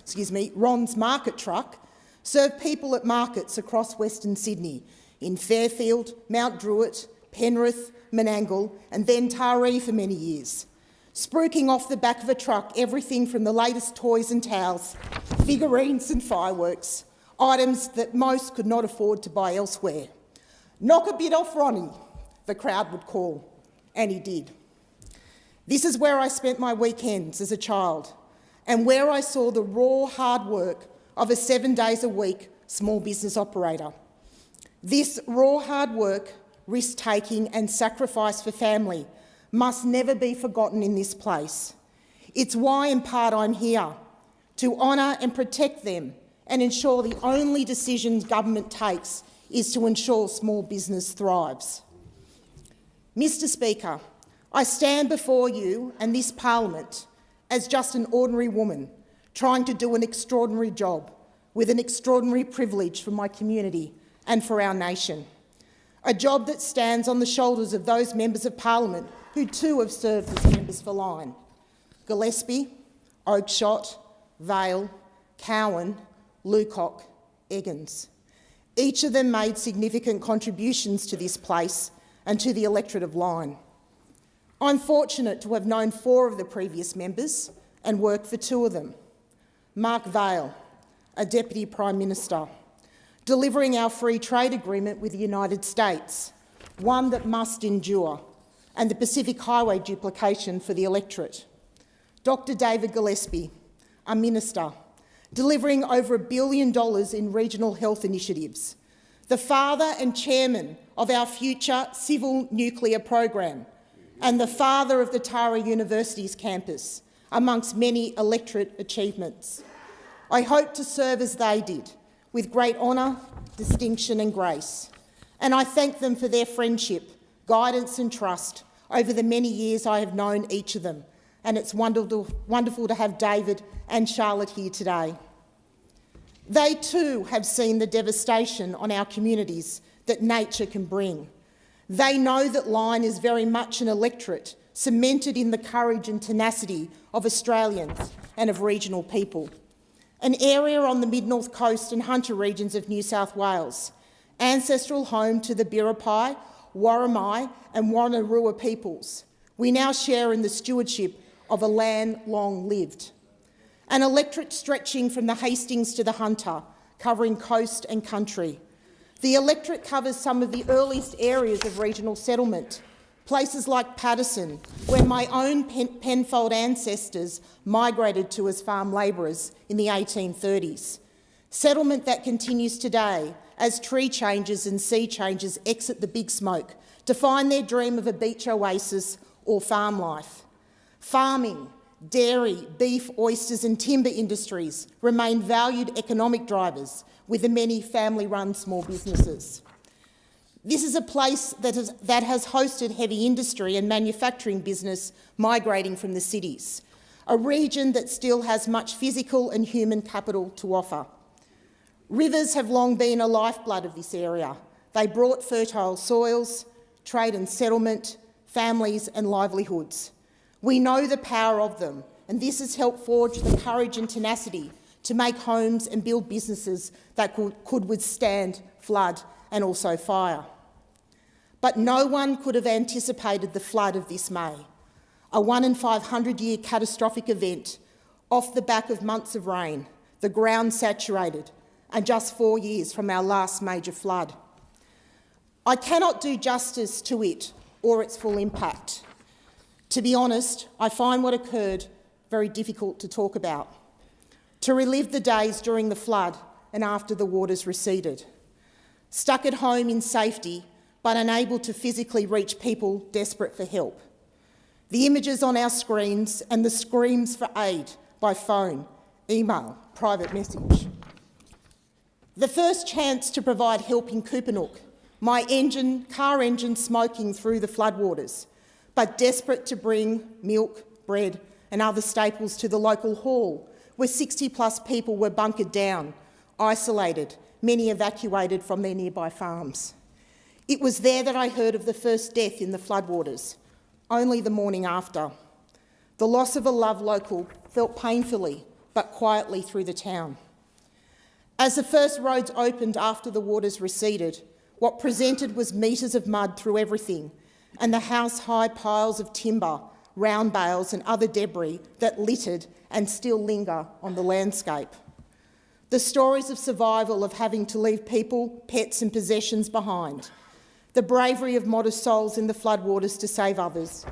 Ron's Market Truck, served people at markets across Western Sydney, in Fairfield, Mount Druitt, Penrith, Menangle and then Taree for many years, spruiking off the back of a truck everything from the latest toys and towels, figurines and fireworks, items that most could not afford to buy elsewhere. Knock a bit off Ronnie, the crowd would call, and he did. This is where I spent my weekends as a child and where I saw the raw hard work of a 7 days a week small business operator. This raw hard work, risk-taking and sacrifice for family must never be forgotten in this place. It's why, in part, I'm here, to honour and protect them and ensure the only decision government takes is to ensure small business thrives. Mr Speaker, I stand before you and this Parliament as just an ordinary woman trying to do an extraordinary job with an extraordinary privilege for my community and for our nation. A job that stands on the shoulders of those members of Parliament who too have served as members for Lyne: Gillespie, Oakeshott, Vale, Cowan, Lucock, Eggins. Each of them made significant contributions to this place and to the electorate of Lyne. I'm fortunate to have known 4 of the previous members and worked for 2 of them. Mark Vale, a Deputy Prime Minister, delivering our free trade agreement with the United States, one that must endure, and the Pacific Highway duplication for the electorate. Dr David Gillespie, a minister, delivering over $1 billion in regional health initiatives, the father and chairman of our future civil nuclear program, and the father of the Taree University's campus, amongst many electorate achievements. I hope to serve as they did, with great honour, distinction and grace, and I thank them for their friendship, guidance and trust over the many years I have known each of them, and it's wonderful to have David and Charlotte here today. They too have seen the devastation on our communities that nature can bring. They know that Lyne is very much an electorate cemented in the courage and tenacity of Australians and of regional people. An area on the mid-north coast and Hunter regions of New South Wales, ancestral home to the Biripi, Worimi and Wonnarua peoples. We now share in the stewardship of a land long lived. An electorate stretching from the Hastings to the Hunter, covering coast and country. The electorate covers some of the earliest areas of regional settlement, places like Patterson, where my own Penfold ancestors migrated to as farm labourers in the 1830s. Settlement that continues today as tree changers and sea changers exit the big smoke to find their dream of a beach oasis or farm life. Farming, dairy, beef, oysters and timber industries remain valued economic drivers with the many family-run small businesses. This is a place that has hosted heavy industry and manufacturing business migrating from the cities, a region that still has much physical and human capital to offer. Rivers have long been a lifeblood of this area. They brought fertile soils, trade and settlement, families and livelihoods. We know the power of them, and this has helped forge the courage and tenacity to make homes and build businesses that could withstand flood and also fire. But no one could have anticipated the flood of this May, a 1 in 500-year catastrophic event off the back of months of rain, the ground saturated, and just 4 years from our last major flood. I cannot do justice to it or its full impact. To be honest, I find what occurred very difficult to talk about, to relive the days during the flood and after the waters receded, stuck at home in safety but unable to physically reach people desperate for help. The images on our screens and the screams for aid by phone, email, private message. The first chance to provide help in Coopanook, my car engine smoking through the floodwaters, but desperate to bring milk, bread and other staples to the local hall, where 60+ people were bunkered down, isolated, many evacuated from their nearby farms. It was there that I heard of the first death in the floodwaters, only the morning after. The loss of a loved local felt painfully but quietly through the town. As the first roads opened after the waters receded, what presented was metres of mud through everything, and the house-high piles of timber, round bales and other debris that littered and still linger on the landscape. The stories of survival, of having to leave people, pets and possessions behind. The bravery of modest souls in the floodwaters to save others.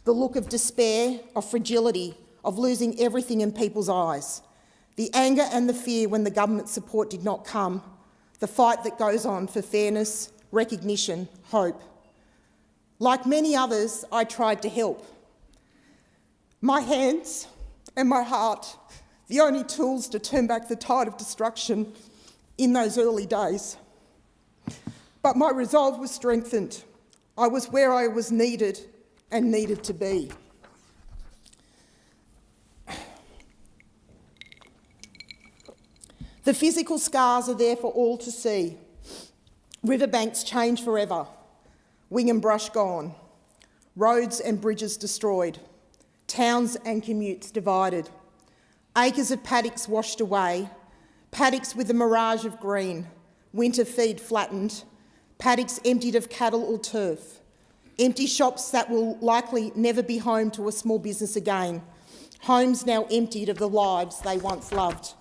The look of despair, of fragility, of losing everything in people's eyes. The anger and the fear when the government support did not come. The fight that goes on for fairness, recognition, hope. Like many others, I tried to help. My hands and my heart, the only tools to turn back the tide of destruction in those early days. But my resolve was strengthened. I was where I was needed and needed to be. The physical scars are there for all to see. Riverbanks changed forever, wing and brush gone, roads and bridges destroyed, towns and commutes divided, acres of paddocks washed away, paddocks with a mirage of green, winter feed flattened, paddocks emptied of cattle or turf, empty shops that will likely never be home to a small business again, homes now emptied of the lives they once loved.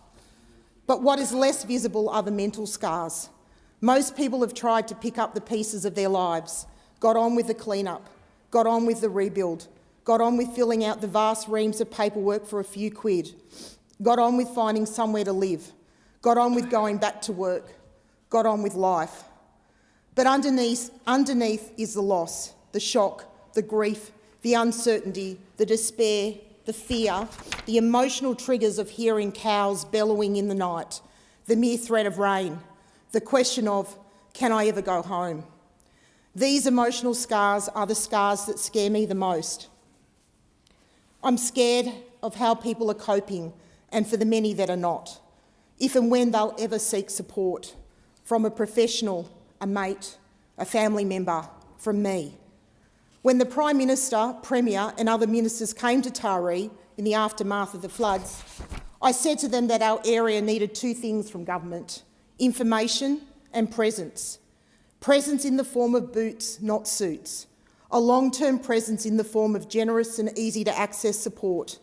But what is less visible are the mental scars. Most people have tried to pick up the pieces of their lives, got on with the clean-up, got on with the rebuild, got on with filling out the vast reams of paperwork for a few quid, got on with finding somewhere to live, got on with going back to work, got on with life. But underneath is the loss, the shock, the grief, the uncertainty, the despair, the fear, the emotional triggers of hearing cows bellowing in the night, the mere threat of rain, the question of, can I ever go home? These emotional scars are the scars that scare me the most. I'm scared of how people are coping and for the many that are not, if and when they'll ever seek support from a professional, a mate, a family member, from me. When the Prime Minister, Premier and other ministers came to Taree in the aftermath of the floods, I said to them that our area needed two things from government: information and presence. Presence in the form of boots, not suits. A long-term presence in the form of generous and easy-to-access support.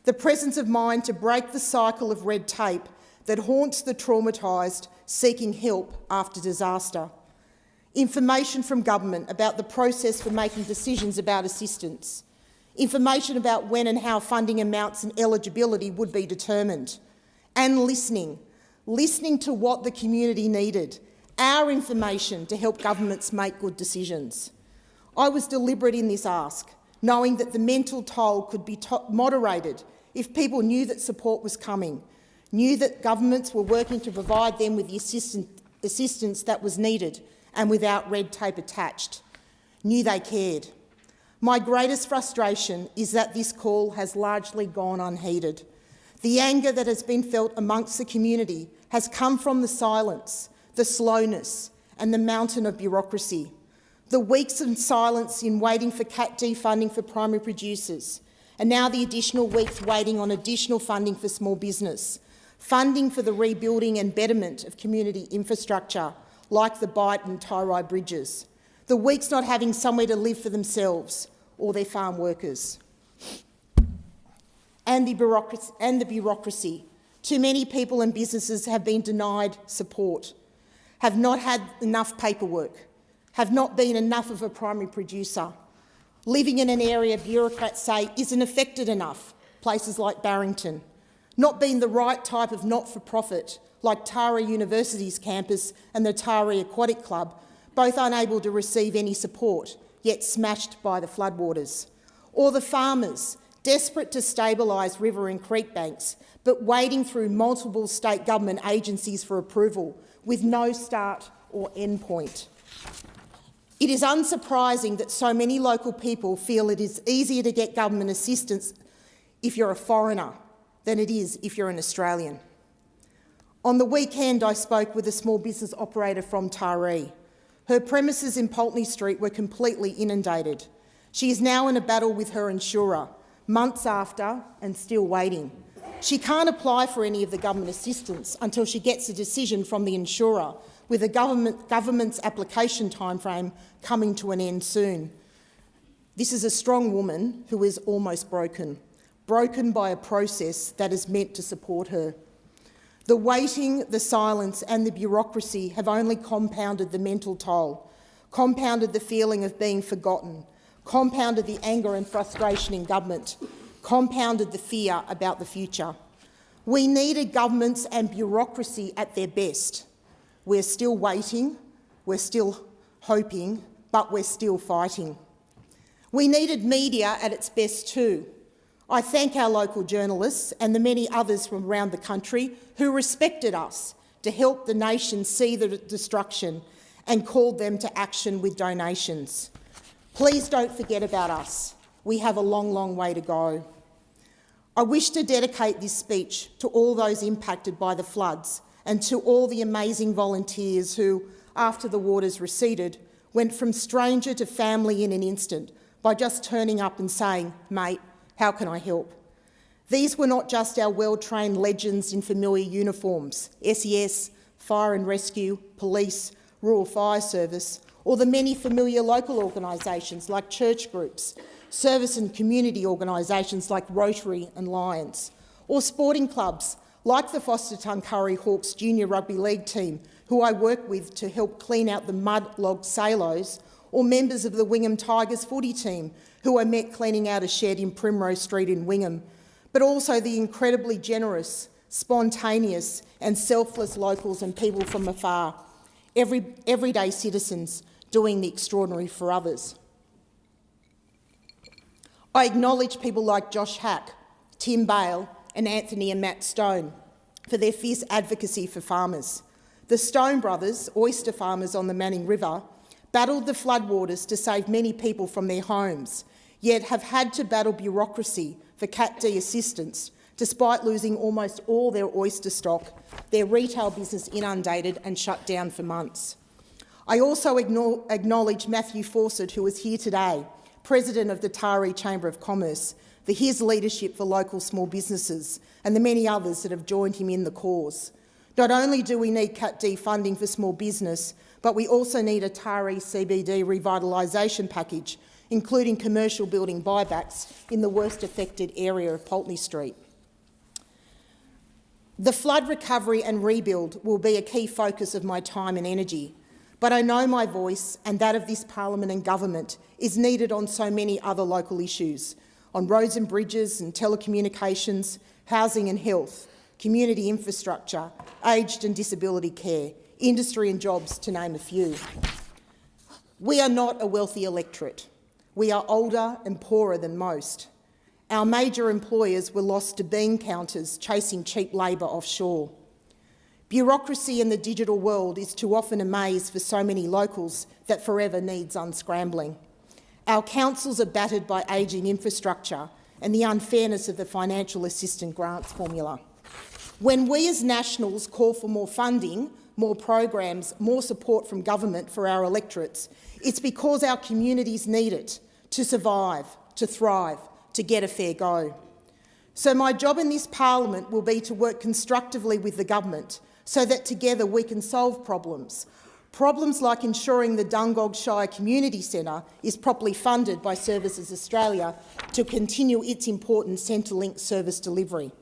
The presence of mind to break the cycle of red tape that haunts the traumatised seeking help after disaster. Information from government about the process for making decisions about assistance. Information about when and how funding amounts and eligibility would be determined. And listening to what the community needed, our information to help governments make good decisions. I was deliberate in this ask, knowing that the mental toll could be moderated if people knew that support was coming, knew that governments were working to provide them with the assistance that was needed and without red tape attached, knew they cared. My greatest frustration is that this call has largely gone unheeded. The anger that has been felt amongst the community has come from the silence, the slowness and the mountain of bureaucracy. The weeks of silence in waiting for Cat D funding for primary producers, and now the additional weeks waiting on additional funding for small business, funding for the rebuilding and betterment of community infrastructure, like the Bight and Tyree bridges, the weeks not having somewhere to live for themselves or their farm workers. And the bureaucracy. Too many people and businesses have been denied support, have not had enough paperwork, have not been enough of a primary producer, living in an area bureaucrats say isn't affected enough, places like Barrington, not being the right type of not-for-profit, like Taree University's campus and the Taree Aquatic Club, both unable to receive any support, yet smashed by the floodwaters. Or the farmers, desperate to stabilise river and creek banks, but wading through multiple state government agencies for approval, with no start or end point. It is unsurprising that so many local people feel it is easier to get government assistance if you're a foreigner than it is if you're an Australian. On the weekend, I spoke with a small business operator from Taree. Her premises in Pulteney Street were completely inundated. She is now in a battle with her insurer, months after and still waiting. She can't apply for any of the government assistance until she gets a decision from the insurer, with the government's application timeframe coming to an end soon. This is a strong woman who is almost broken by a process that is meant to support her. The waiting, the silence and the bureaucracy have only compounded the mental toll, compounded the feeling of being forgotten, compounded the anger and frustration in government, compounded the fear about the future. We needed governments and bureaucracy at their best. We're still waiting, we're still hoping, but we're still fighting. We needed media at its best too. I thank our local journalists and the many others from around the country who respected us to help the nation see the destruction and called them to action with donations. Please don't forget about us. We have a long, long way to go. I wish to dedicate this speech to all those impacted by the floods and to all the amazing volunteers who, after the waters receded, went from stranger to family in an instant by just turning up and saying, "Mate, how can I help?" These were not just our well-trained legends in familiar uniforms, SES, Fire and Rescue, Police, Rural Fire Service, or the many familiar local organisations like church groups, service and community organisations like Rotary and Lions, or sporting clubs like the Foster Tuncurry Hawks Junior Rugby League team, who I work with to help clean out the mud-logged silos, or members of the Wingham Tigers footy team, who I met cleaning out a shed in Primrose Street in Wingham, but also the incredibly generous, spontaneous and selfless locals and people from afar, everyday citizens doing the extraordinary for others. I acknowledge people like Josh Hack, Tim Bale and Anthony and Matt Stone for their fierce advocacy for farmers. The Stone brothers, oyster farmers on the Manning River, battled the floodwaters to save many people from their homes, yet have had to battle bureaucracy for Cat D assistance, despite losing almost all their oyster stock, their retail business inundated and shut down for months. I also acknowledge Matthew Fawcett, who is here today, President of the Taree Chamber of Commerce, for his leadership for local small businesses and the many others that have joined him in the cause. Not only do we need Cat D funding for small business, but we also need a Taree CBD revitalisation package, including commercial building buybacks in the worst affected area of Pulteney Street. The flood recovery and rebuild will be a key focus of my time and energy, but I know my voice and that of this Parliament and government is needed on so many other local issues, on roads and bridges and telecommunications, housing and health, community infrastructure, aged and disability care, industry and jobs, to name a few. We are not a wealthy electorate. We are older and poorer than most. Our major employers were lost to bean counters chasing cheap labour offshore. Bureaucracy in the digital world is too often a maze for so many locals that forever needs unscrambling. Our councils are battered by ageing infrastructure and the unfairness of the financial assistance grants formula. When we as nationals call for more funding, more programs, more support from government for our electorates, it's because our communities need it to survive, to thrive, to get a fair go. So my job in this Parliament will be to work constructively with the government so that together we can solve problems. Problems like ensuring the Dungog Shire Community Centre is properly funded by Services Australia to continue its important Centrelink service delivery,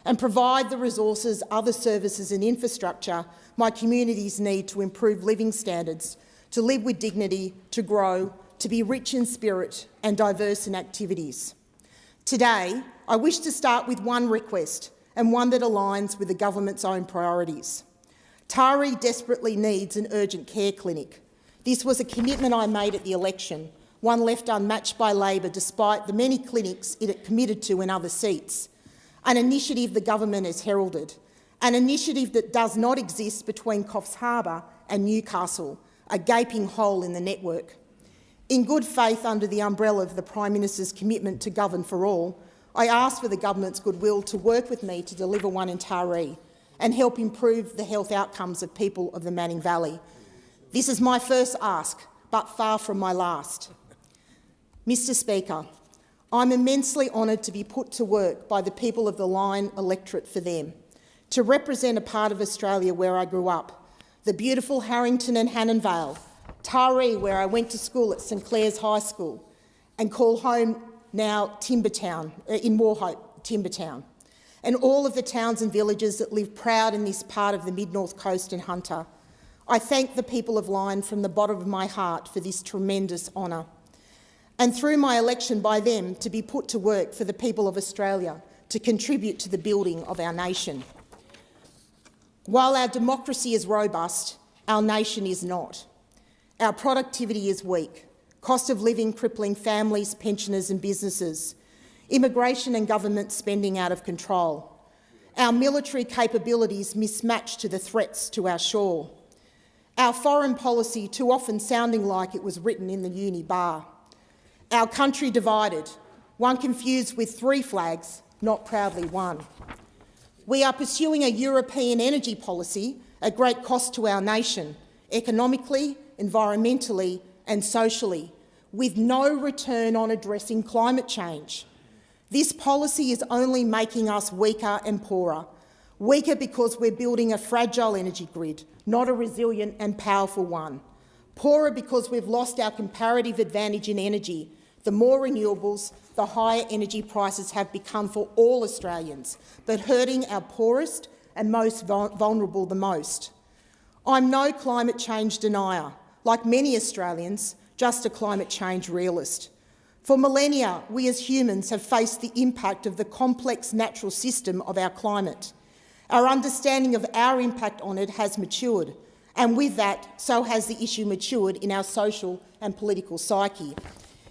and provide the resources, other services and infrastructure my communities need to improve living standards, to live with dignity, to grow, to be rich in spirit and diverse in activities. Today, I wish to start with one request, and one that aligns with the government's own priorities. Taree desperately needs an urgent care clinic. This was a commitment I made at the election, one left unmatched by Labor despite the many clinics it had committed to in other seats. An initiative the government has heralded, an initiative that does not exist between Coffs Harbour and Newcastle, a gaping hole in the network. In good faith, under the umbrella of the Prime Minister's commitment to govern for all, I ask for the government's goodwill to work with me to deliver one in Taree and help improve the health outcomes of people of the Manning Valley. This is my first ask, but far from my last. Mr Speaker, I'm immensely honoured to be put to work by the people of the Lyne electorate for them, to represent a part of Australia where I grew up, the beautiful Harrington and Hannon Vale, Taree, where I went to school at St Clair's High School, and call home now Timbertown, in Warhope, Timbertown, and all of the towns and villages that live proud in this part of the mid-north coast and Hunter. I thank the people of Lyne from the bottom of my heart for this tremendous honour, and through my election by them to be put to work for the people of Australia to contribute to the building of our nation. While our democracy is robust, our nation is not. Our productivity is weak, cost of living crippling families, pensioners and businesses, immigration and government spending out of control, our military capabilities mismatched to the threats to our shore, our foreign policy too often sounding like it was written in the uni bar, our country divided, one confused with three flags, not proudly one. We are pursuing a European energy policy at great cost to our nation, economically, environmentally and socially, with no return on addressing climate change. This policy is only making us weaker and poorer. Weaker because we're building a fragile energy grid, not a resilient and powerful one. Poorer because we've lost our comparative advantage in energy. The more renewables, the higher energy prices have become for all Australians, but hurting our poorest and most vulnerable the most. I'm no climate change denier. Like many Australians, just a climate change realist. For millennia, we as humans have faced the impact of the complex natural system of our climate. Our understanding of our impact on it has matured, and with that, so has the issue matured in our social and political psyche.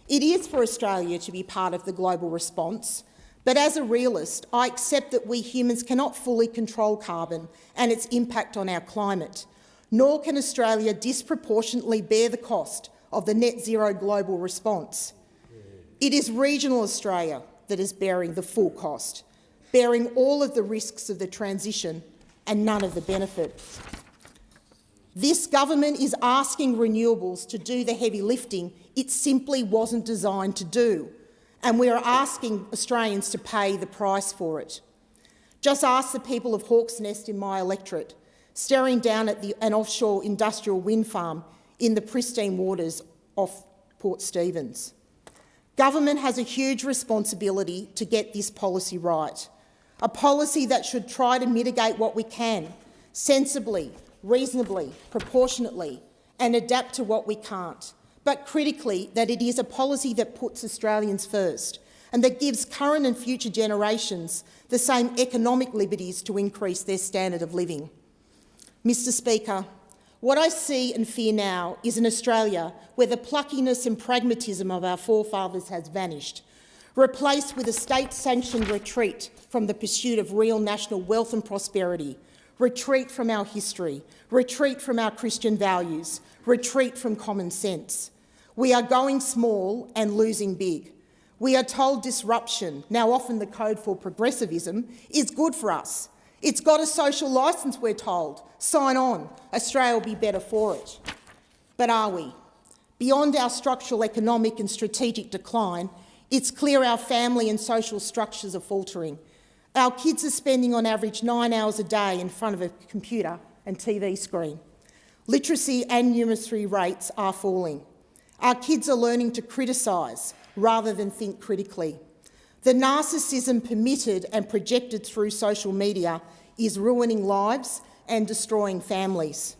It is for Australia to be part of the global response, but as a realist, I accept that we humans cannot fully control carbon and its impact on our climate, nor can Australia disproportionately bear the cost of the net zero global response. It is regional Australia that is bearing the full cost, bearing all of the risks of the transition and none of the benefits. This government is asking renewables to do the heavy lifting it simply wasn't designed to do, and we are asking Australians to pay the price for it. Just ask the people of Hawke's Nest in my electorate, staring down at an offshore industrial wind farm in the pristine waters off Port Stephens. Government has a huge responsibility to get this policy right, a policy that should try to mitigate what we can, sensibly, reasonably, proportionately, and adapt to what we can't, but critically that it is a policy that puts Australians first and that gives current and future generations the same economic liberties to increase their standard of living. Mr Speaker, what I see and fear now is an Australia where the pluckiness and pragmatism of our forefathers has vanished, replaced with a state-sanctioned retreat from the pursuit of real national wealth and prosperity, retreat from our history, retreat from our Christian values, retreat from common sense. We are going small and losing big. We are told disruption, now often the code for progressivism, is good for us. It's got a social licence, we're told. Sign on, Australia will be better for it. But are we? Beyond our structural, economic and strategic decline, it's clear our family and social structures are faltering. Our kids are spending on average 9 hours a day in front of a computer and TV screen. Literacy and numeracy rates are falling. Our kids are learning to criticise rather than think critically. The narcissism permitted and projected through social media is ruining lives and destroying families.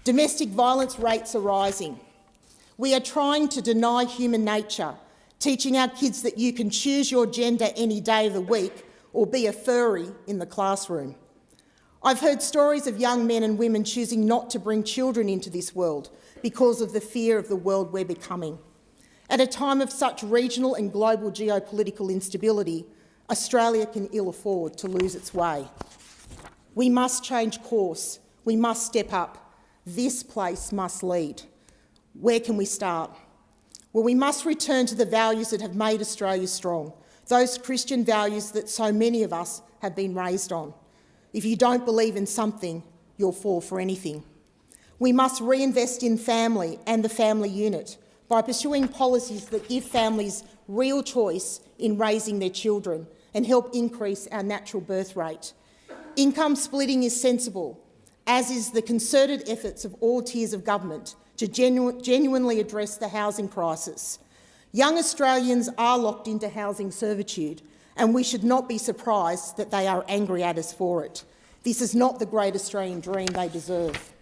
Domestic violence rates are rising. We are trying to deny human nature, teaching our kids that you can choose your gender any day of the week or be a furry in the classroom. I've heard stories of young men and women choosing not to bring children into this world because of the fear of the world we're becoming. At a time of such regional and global geopolitical instability, Australia can ill afford to lose its way. We must change course. We must step up. This place must lead. Where can we start? Well, we must return to the values that have made Australia strong, those Christian values that so many of us have been raised on. If you don't believe in something, you'll fall for anything. We must reinvest in family and the family unit by pursuing policies that give families real choice in raising their children and help increase our natural birth rate. Income splitting is sensible, as is the concerted efforts of all tiers of government to genuinely address the housing crisis. Young Australians are locked into housing servitude, and we should not be surprised that they are angry at us for it. This is not the great Australian dream they deserve.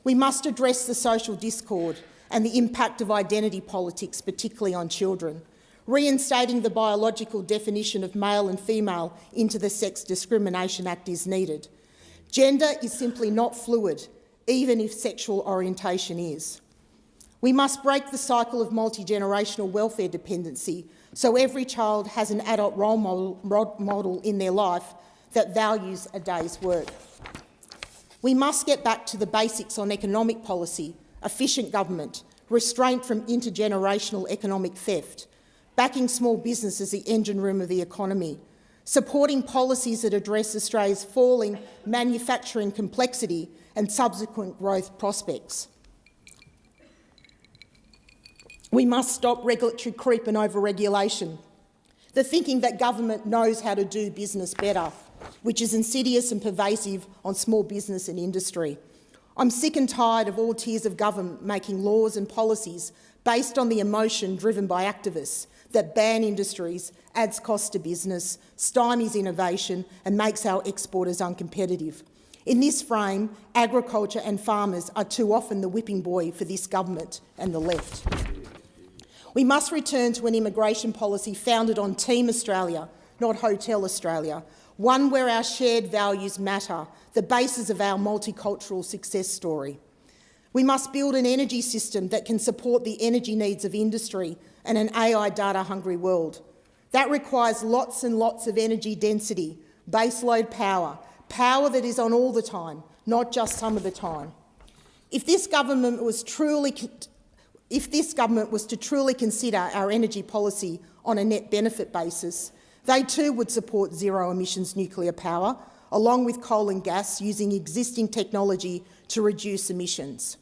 We must address the social discord and the impact of identity politics, particularly on children. Reinstating the biological definition of male and female into the Sex Discrimination Act is needed. Gender is simply not fluid, even if sexual orientation is. We must break the cycle of multi-generational welfare dependency so every child has an adult role model in their life that values a day's work. We must get back to the basics on economic policy, efficient government, restraint from intergenerational economic theft, backing small business as the engine room of the economy, supporting policies that address Australia's falling manufacturing complexity and subsequent growth prospects. We must stop regulatory creep and over-regulation, the thinking that government knows how to do business better, which is insidious and pervasive on small business and industry. I'm sick and tired of all tiers of government making laws and policies based on the emotion driven by activists that ban industries, adds cost to business, stymies innovation and makes our exporters uncompetitive. In this frame, agriculture and farmers are too often the whipping boy for this government and the left. We must return to an immigration policy founded on Team Australia, not Hotel Australia, one where our shared values matter, the basis of our multicultural success story. We must build an energy system that can support the energy needs of industry and an AI data-hungry world. That requires lots and lots of energy density, baseload power, power that is on all the time, not just some of the time. If this government was to truly consider our energy policy on a net benefit basis, they too would support zero emissions nuclear power, along with coal and gas, using existing technology to reduce emissions.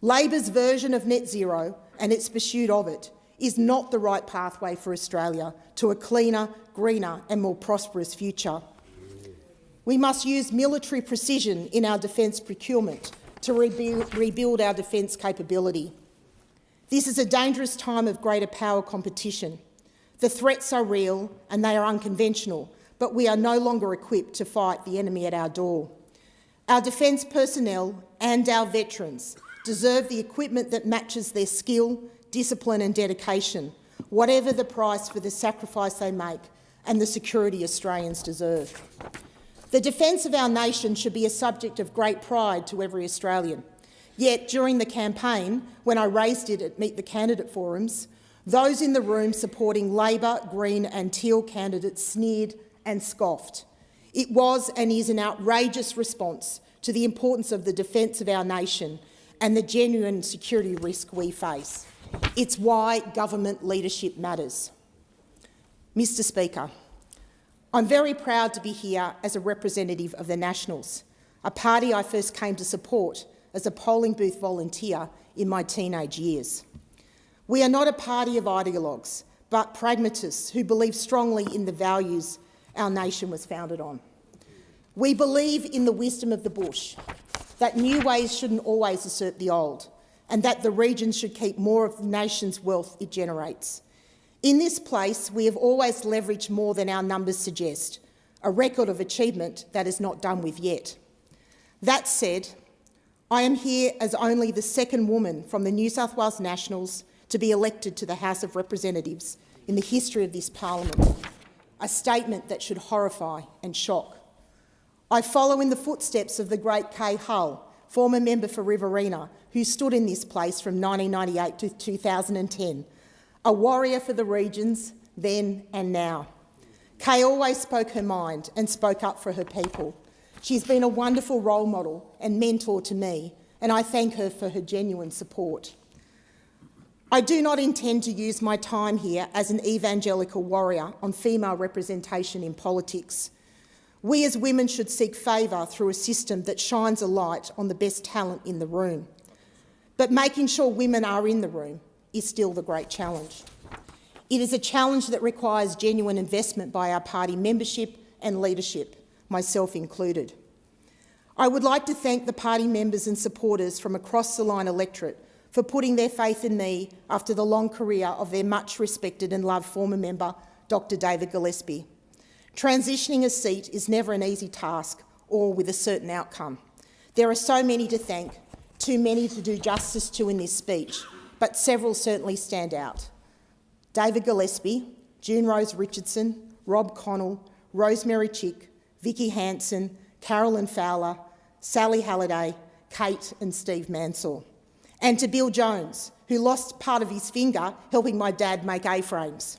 Labor's version of net zero and its pursuit of it is not the right pathway for Australia to a cleaner, greener and more prosperous future. We must use military precision in our defence procurement to rebuild our defence capability. This is a dangerous time of greater power competition. The threats are real and they are unconventional, but we are no longer equipped to fight the enemy at our door. Our defence personnel and our veterans deserve the equipment that matches their skill, discipline and dedication, whatever the price for the sacrifice they make and the security Australians deserve. The defence of our nation should be a subject of great pride to every Australian. Yet, during the campaign, when I raised it at Meet the Candidate forums, those in the room supporting Labor, Green and Teal candidates sneered and scoffed. It was and is an outrageous response to the importance of the defence of our nation and the genuine security risk we face. It's why government leadership matters. Mr Speaker, I'm very proud to be here as a representative of the Nationals, a party I first came to support as a polling booth volunteer in my teenage years. We are not a party of ideologues, but pragmatists who believe strongly in the values our nation was founded on. We believe in the wisdom of the bush, that new ways shouldn't always usurp the old, and that the region should keep more of the nation's wealth it generates. In this place, we have always leveraged more than our numbers suggest, a record of achievement that is not done with yet. That said, I am here as only the second woman from the New South Wales Nationals to be elected to the House of Representatives in the history of this parliament, a statement that should horrify and shock. I follow in the footsteps of the great Kay Hull, former member for Riverina, who stood in this place from 1998 to 2010, a warrior for the regions then and now. Kay always spoke her mind and spoke up for her people. She's been a wonderful role model and mentor to me, and I thank her for her genuine support. I do not intend to use my time here as an evangelical warrior on female representation in politics. We as women should seek favour through a system that shines a light on the best talent in the room. But making sure women are in the room is still the great challenge. It is a challenge that requires genuine investment by our party membership and leadership, myself included. I would like to thank the party members and supporters from across the Lyne electorate for putting their faith in me after the long career of their much respected and loved former member, Dr David Gillespie. Transitioning a seat is never an easy task or with a certain outcome. There are so many to thank, too many to do justice to in this speech, but several certainly stand out. David Gillespie, June Rose Richardson, Rob Connell, Rosemary Chick, Vicky Hanson, Carolyn Fowler, Sally Halliday, Kate and Steve Mansell. And to Bill Jones, who lost part of his finger helping my dad make A-frames.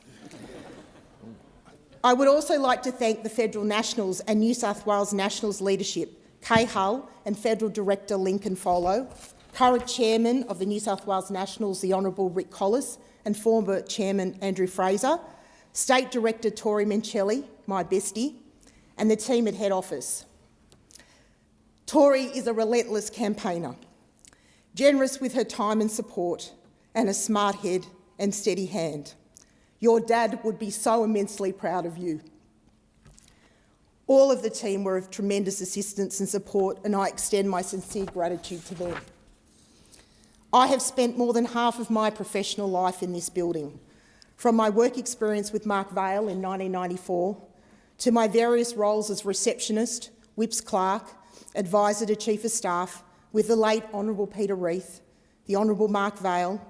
I would also like to thank the Federal Nationals and New South Wales Nationals leadership, Kay Hull and Federal Director Lincoln Follow, current Chairman of the New South Wales Nationals, the Honourable Rick Collis, and former Chairman Andrew Fraser, State Director Tori Mencelli, my bestie, and the team at head office. Tori is a relentless campaigner, generous with her time and support, and a smart head and steady hand. Your dad would be so immensely proud of you. All of the team were of tremendous assistance and support, and I extend my sincere gratitude to them. I have spent more than half of my professional life in this building, from my work experience with Mark Vaile in 1994 to my various roles as receptionist, whips clerk, advisor to Chief of Staff with the late Honourable Peter Reith, the Honourable Mark Vaile,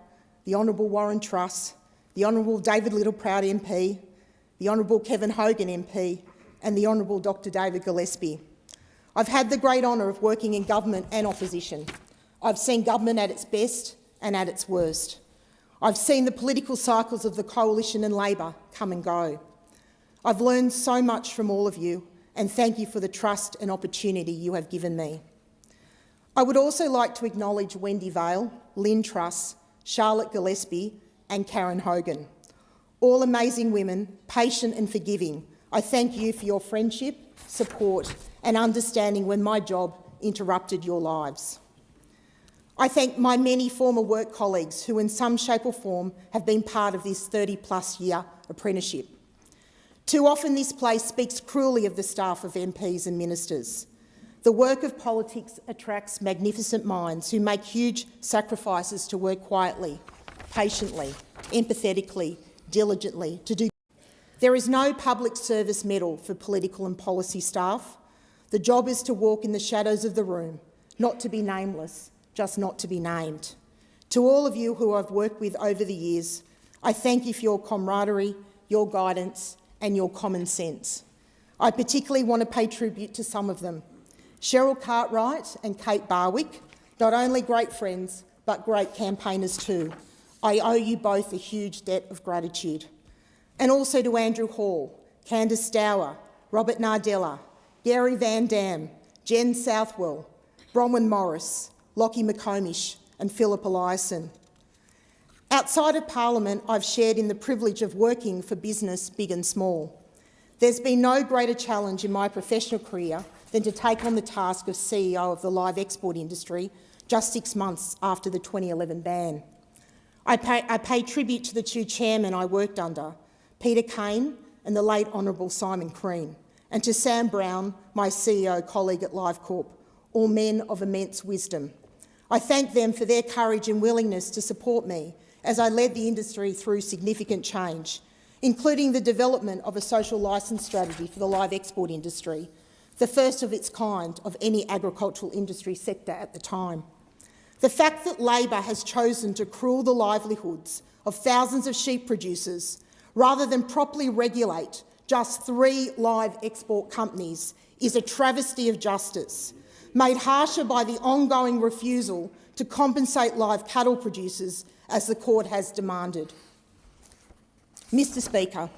the Honourable Warren Truss, the Honourable David Littleproud MP, the Honourable Kevin Hogan MP and the Honourable Dr David Gillespie. I've had the great honour of working in government and opposition. I've seen government at its best and at its worst. I've seen the political cycles of the Coalition and Labor come and go. I've learned so much from all of you, and thank you for the trust and opportunity you have given me. I would also like to acknowledge Wendy Vaile, Lynn Truss, Charlotte Gillespie and Karen Hogan. All amazing women, patient and forgiving. I thank you for your friendship, support and understanding when my job interrupted your lives. I thank my many former work colleagues who in some shape or form have been part of this 30-plus year apprenticeship. Too often this place speaks cruelly of the staff of MPs and ministers. The work of politics attracts magnificent minds who make huge sacrifices to work quietly, patiently, empathetically, diligently to do. There is no public service medal for political and policy staff. The job is to walk in the shadows of the room, not to be nameless, just not to be named. To all of you who I've worked with over the years, I thank you for your camaraderie, your guidance and your common sense. I particularly want to pay tribute to some of them. Cheryl Cartwright and Kate Barwick, not only great friends, but great campaigners too. I owe you both a huge debt of gratitude. And also to Andrew Hall, Candice Dower, Robert Nardella, Gary Van Dam, Jen Southwell, Bronwyn Morris, Lockie McComish and Philip Eliasson. Outside of Parliament, I've shared in the privilege of working for business, big and small. There's been no greater challenge in my professional career than to take on the task of CEO of the live export industry just 6 months after the 2011 ban. I pay tribute to the two chairmen I worked under, Peter Kane and the late Honourable Simon Crean, and to Sam Brown, my CEO colleague at LiveCorp, all men of immense wisdom. I thank them for their courage and willingness to support me as I led the industry through significant change, including the development of a social licence strategy for the live export industry, the first of its kind of any agricultural industry sector at the time. The fact that Labor has chosen to cruel the livelihoods of thousands of sheep producers rather than properly regulate just 3 live export companies is a travesty of justice, made harsher by the ongoing refusal to compensate live cattle producers as the court has demanded. Mr Speaker,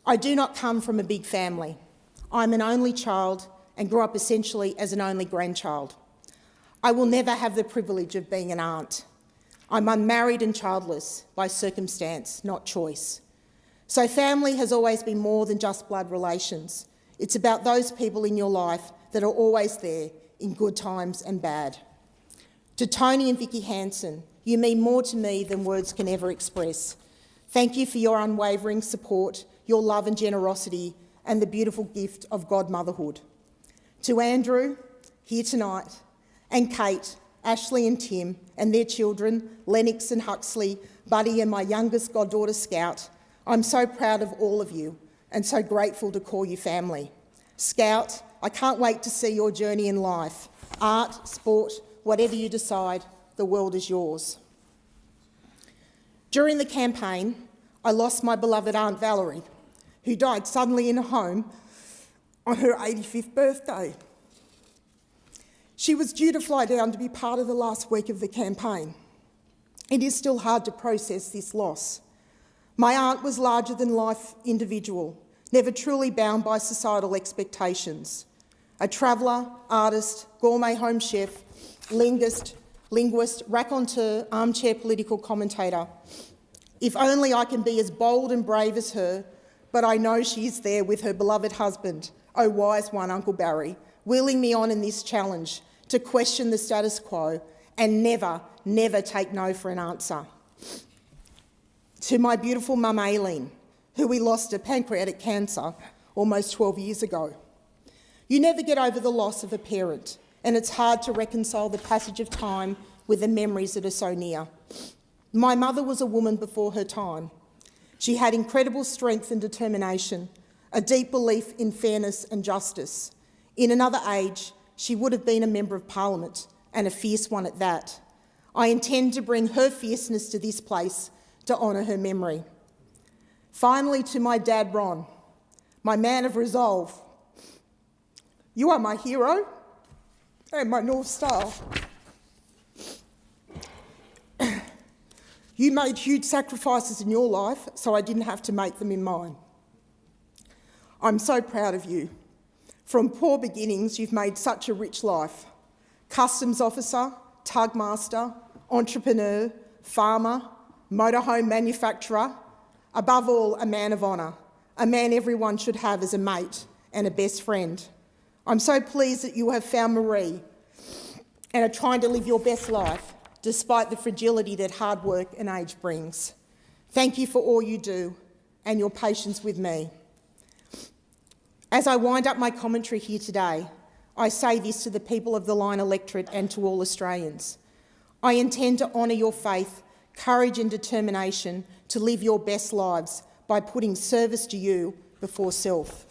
I do not come from a big family. I'm an only child and grew up essentially as an only grandchild. I will never have the privilege of being an aunt. I'm unmarried and childless by circumstance, not choice. So family has always been more than just blood relations. It's about those people in your life that are always there in good times and bad. To Tony and Vicky Hanson, you mean more to me than words can ever express. Thank you for your unwavering support, your love and generosity, and the beautiful gift of godmotherhood. To Andrew, here tonight, and Kate, Ashley and Tim, and their children, Lennox and Huxley, Buddy and my youngest goddaughter Scout, I'm so proud of all of you and so grateful to call you family. Scout, I can't wait to see your journey in life. Art, sport, whatever you decide, the world is yours. During the campaign, I lost my beloved Aunt Valerie, who died suddenly in a home on her 85th birthday. She was due to fly down to be part of the last week of the campaign. It is still hard to process this loss. My aunt was larger-than-life individual, never truly bound by societal expectations. A traveller, artist, gourmet home chef, linguist, raconteur, armchair political commentator. If only I can be as bold and brave as her, but I know she is there with her beloved husband, oh wise one, Uncle Barry, wheeling me on in this challenge to question the status quo and never, never take no for an answer. To my beautiful mum Aileen, who we lost to pancreatic cancer almost 12 years ago. You never get over the loss of a parent, and it's hard to reconcile the passage of time with the memories that are so near. My mother was a woman before her time. She had incredible strength and determination, a deep belief in fairness and justice. In another age, she would have been a Member of Parliament, and a fierce one at that. I intend to bring her fierceness to this place to honour her memory. Finally, to my dad, Ron, my man of resolve. You are my hero and my North Star. You made huge sacrifices in your life, so I didn't have to make them in mine. I'm so proud of you. From poor beginnings, you've made such a rich life. Customs officer, tug master, entrepreneur, farmer, motorhome manufacturer, above all, a man of honour, a man everyone should have as a mate and a best friend. I'm so pleased that you have found Marie and are trying to live your best life, despite the fragility that hard work and age brings. Thank you for all you do and your patience with me. As I wind up my commentary here today, I say this to the people of the Lyne electorate and to all Australians. I intend to honour your faith, courage and determination to live your best lives by putting service to you before self.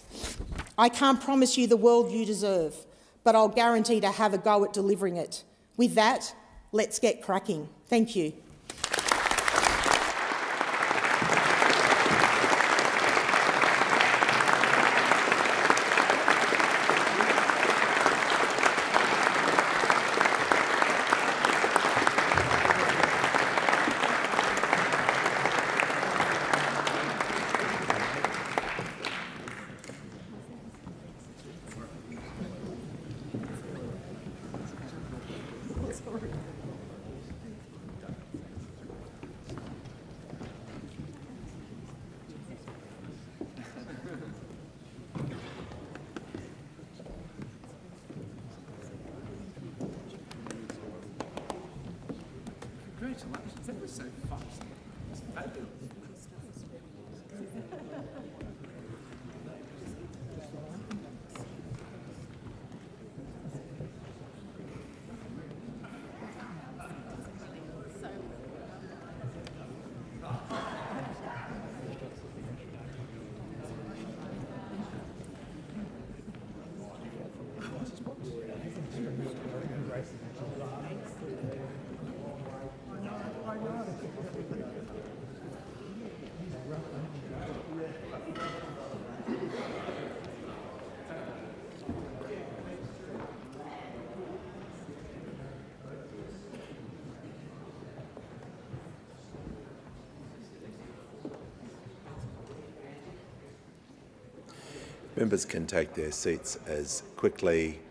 I can't promise you the world you deserve, but I'll guarantee to have a go at delivering it. With that, let's get cracking. Thank you. Congratulations, that was so fast. It's fabulous. Members can take their seats as quickly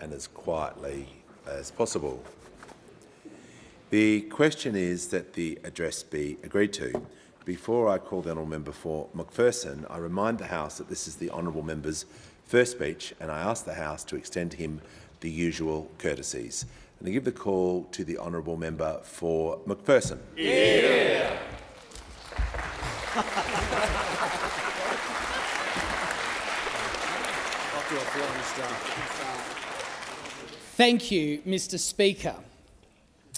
and as quietly as possible. The question is that the address be agreed to. Before I call the honourable member for McPherson, I remind the House that this is the honourable member's first speech, and I ask the House to extend to him the usual courtesies. And I give the call to the honourable member for McPherson. Yeah. Thank you, Mr. Speaker.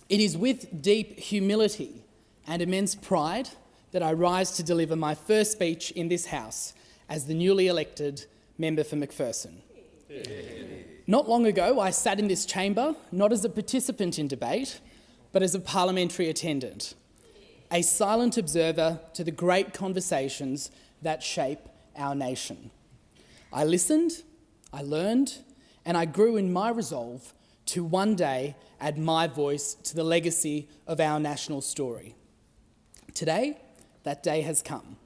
It is with deep humility and immense pride that I rise to deliver my first speech in this House as the newly elected member for McPherson. Yeah. Not long ago, I sat in this chamber not as a participant in debate, but as a parliamentary attendant, a silent observer to the great conversations that shape our nation. I listened, I learned, and I grew in my resolve to one day add my voice to the legacy of our national story. Today, that day has come,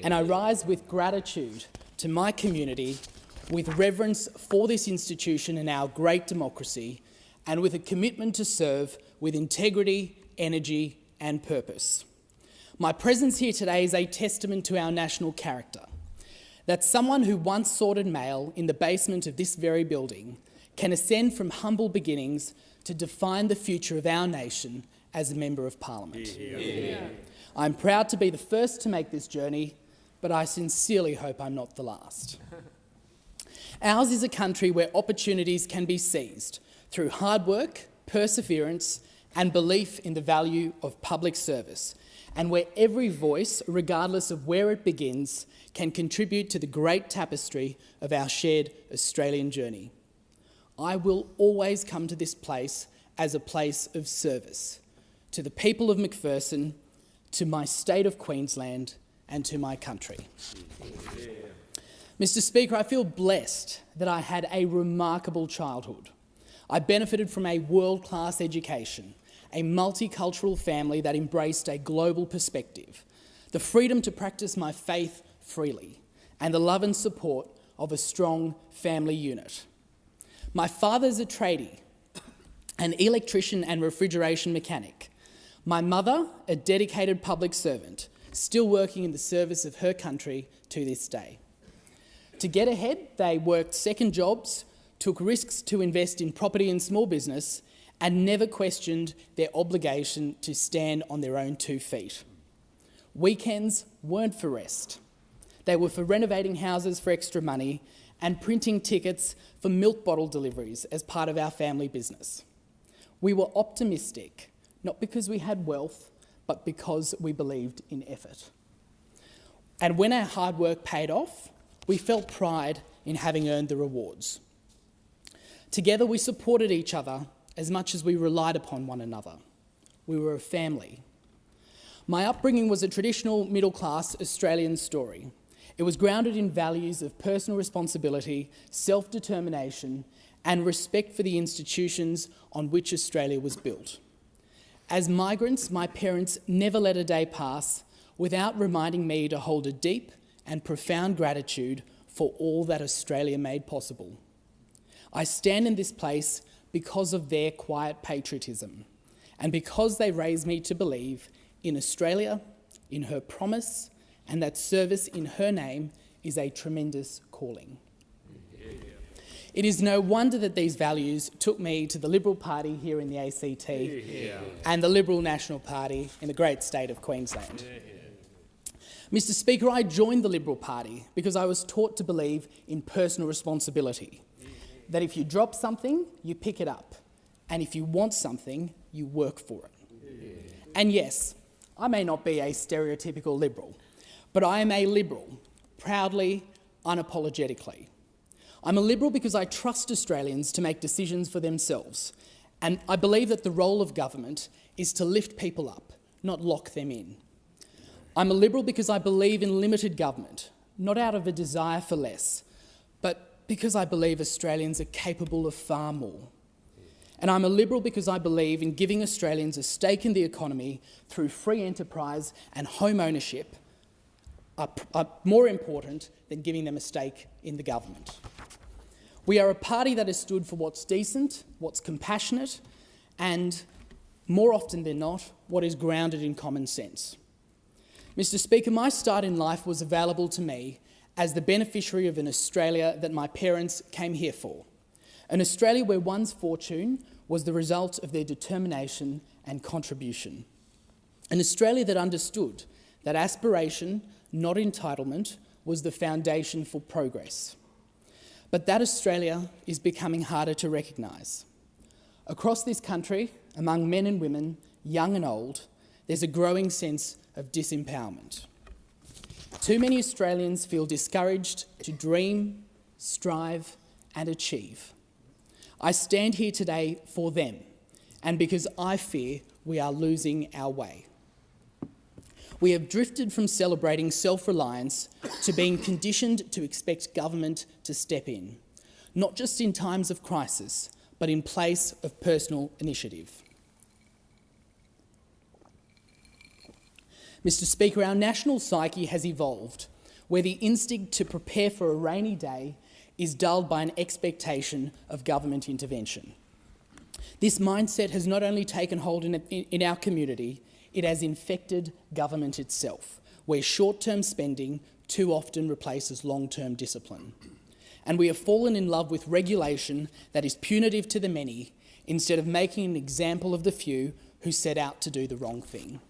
and I rise with gratitude to my community, with reverence for this institution and our great democracy, and with a commitment to serve with integrity, energy, and purpose. My presence here today is a testament to our national character, that someone who once sorted mail in the basement of this very building can ascend from humble beginnings to define the future of our nation as a Member of Parliament. Yeah. I'm proud to be the first to make this journey, but I sincerely hope I'm not the last. Ours is a country where opportunities can be seized through hard work, perseverance, and belief in the value of public service, and where every voice, regardless of where it begins, can contribute to the great tapestry of our shared Australian journey. I will always come to this place as a place of service to the people of McPherson, to my state of Queensland, and to my country. Yeah. Mr. Speaker, I feel blessed that I had a remarkable childhood. I benefited from a world-class education, a multicultural family that embraced a global perspective, the freedom to practice my faith freely, and the love and support of a strong family unit. My father's a tradie, an electrician and refrigeration mechanic. My mother, a dedicated public servant, still working in the service of her country to this day. To get ahead, they worked second jobs, took risks to invest in property and small business, and never questioned their obligation to stand on their own 2 feet. Weekends weren't for rest. They were for renovating houses for extra money and printing tickets for milk bottle deliveries as part of our family business. We were optimistic, not because we had wealth, but because we believed in effort. And when our hard work paid off, we felt pride in having earned the rewards. Together we supported each other as much as we relied upon one another. We were a family. My upbringing was a traditional middle-class Australian story. It was grounded in values of personal responsibility, self-determination, and respect for the institutions on which Australia was built. As migrants, my parents never let a day pass without reminding me to hold a deep and profound gratitude for all that Australia made possible. I stand in this place because of their quiet patriotism and because they raised me to believe in Australia, in her promise, and that service in her name is a tremendous calling. It is no wonder that these values took me to the Liberal Party here in the ACT and the Liberal National Party in the great state of Queensland. Mr. Speaker, I joined the Liberal Party because I was taught to believe in personal responsibility, that if you drop something, you pick it up, and if you want something, you work for it. And yes, I may not be a stereotypical Liberal, but I am a Liberal, proudly, unapologetically. I'm a Liberal because I trust Australians to make decisions for themselves, and I believe that the role of government is to lift people up, not lock them in. I'm a Liberal because I believe in limited government, not out of a desire for less, but because I believe Australians are capable of far more. And I'm a Liberal because I believe in giving Australians a stake in the economy through free enterprise and home ownership, are more important than giving them a stake in the government. We are a party that has stood for what's decent, what's compassionate, and, more often than not, what is grounded in common sense. Mr. Speaker, my start in life was available to me as the beneficiary of an Australia that my parents came here for, an Australia where one's fortune was the result of their determination and contribution, an Australia that understood that aspiration, not entitlement, was the foundation for progress. But that Australia is becoming harder to recognise. Across this country, among men and women, young and old, there's a growing sense of disempowerment. Too many Australians feel discouraged to dream, strive and achieve. I stand here today for them, and because I fear we are losing our way. We have drifted from celebrating self-reliance to being conditioned to expect government to step in, not just in times of crisis, but in place of personal initiative. Mr. Speaker, our national psyche has evolved, where the instinct to prepare for a rainy day is dulled by an expectation of government intervention. This mindset has not only taken hold in our community, it has infected government itself, where short-term spending too often replaces long-term discipline. And we have fallen in love with regulation that is punitive to the many instead of making an example of the few who set out to do the wrong thing.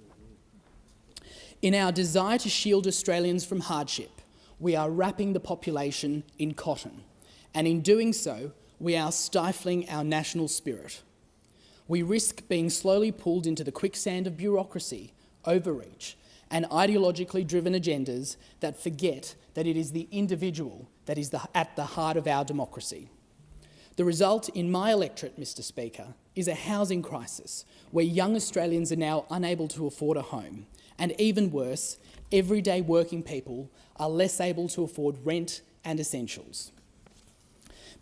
In our desire to shield Australians from hardship, we are wrapping the population in cotton, and in doing so, we are stifling our national spirit. We risk being slowly pulled into the quicksand of bureaucracy, overreach, and ideologically driven agendas that forget that it is the individual that is at the heart of our democracy. The result in my electorate, Mr. Speaker, is a housing crisis where young Australians are now unable to afford a home, and even worse, everyday working people are less able to afford rent and essentials.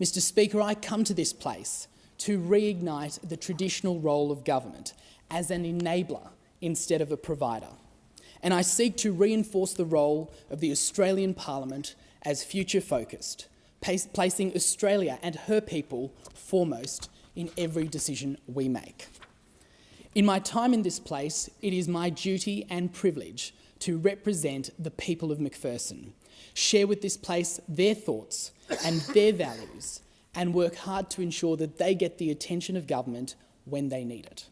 Mr. Speaker, I come to this place to reignite the traditional role of government as an enabler instead of a provider. And I seek to reinforce the role of the Australian Parliament as future-focused, placing Australia and her people foremost in every decision we make. In my time in this place, it is my duty and privilege to represent the people of McPherson, share with this place their thoughts and their values, and work hard to ensure that they get the attention of government when they need it.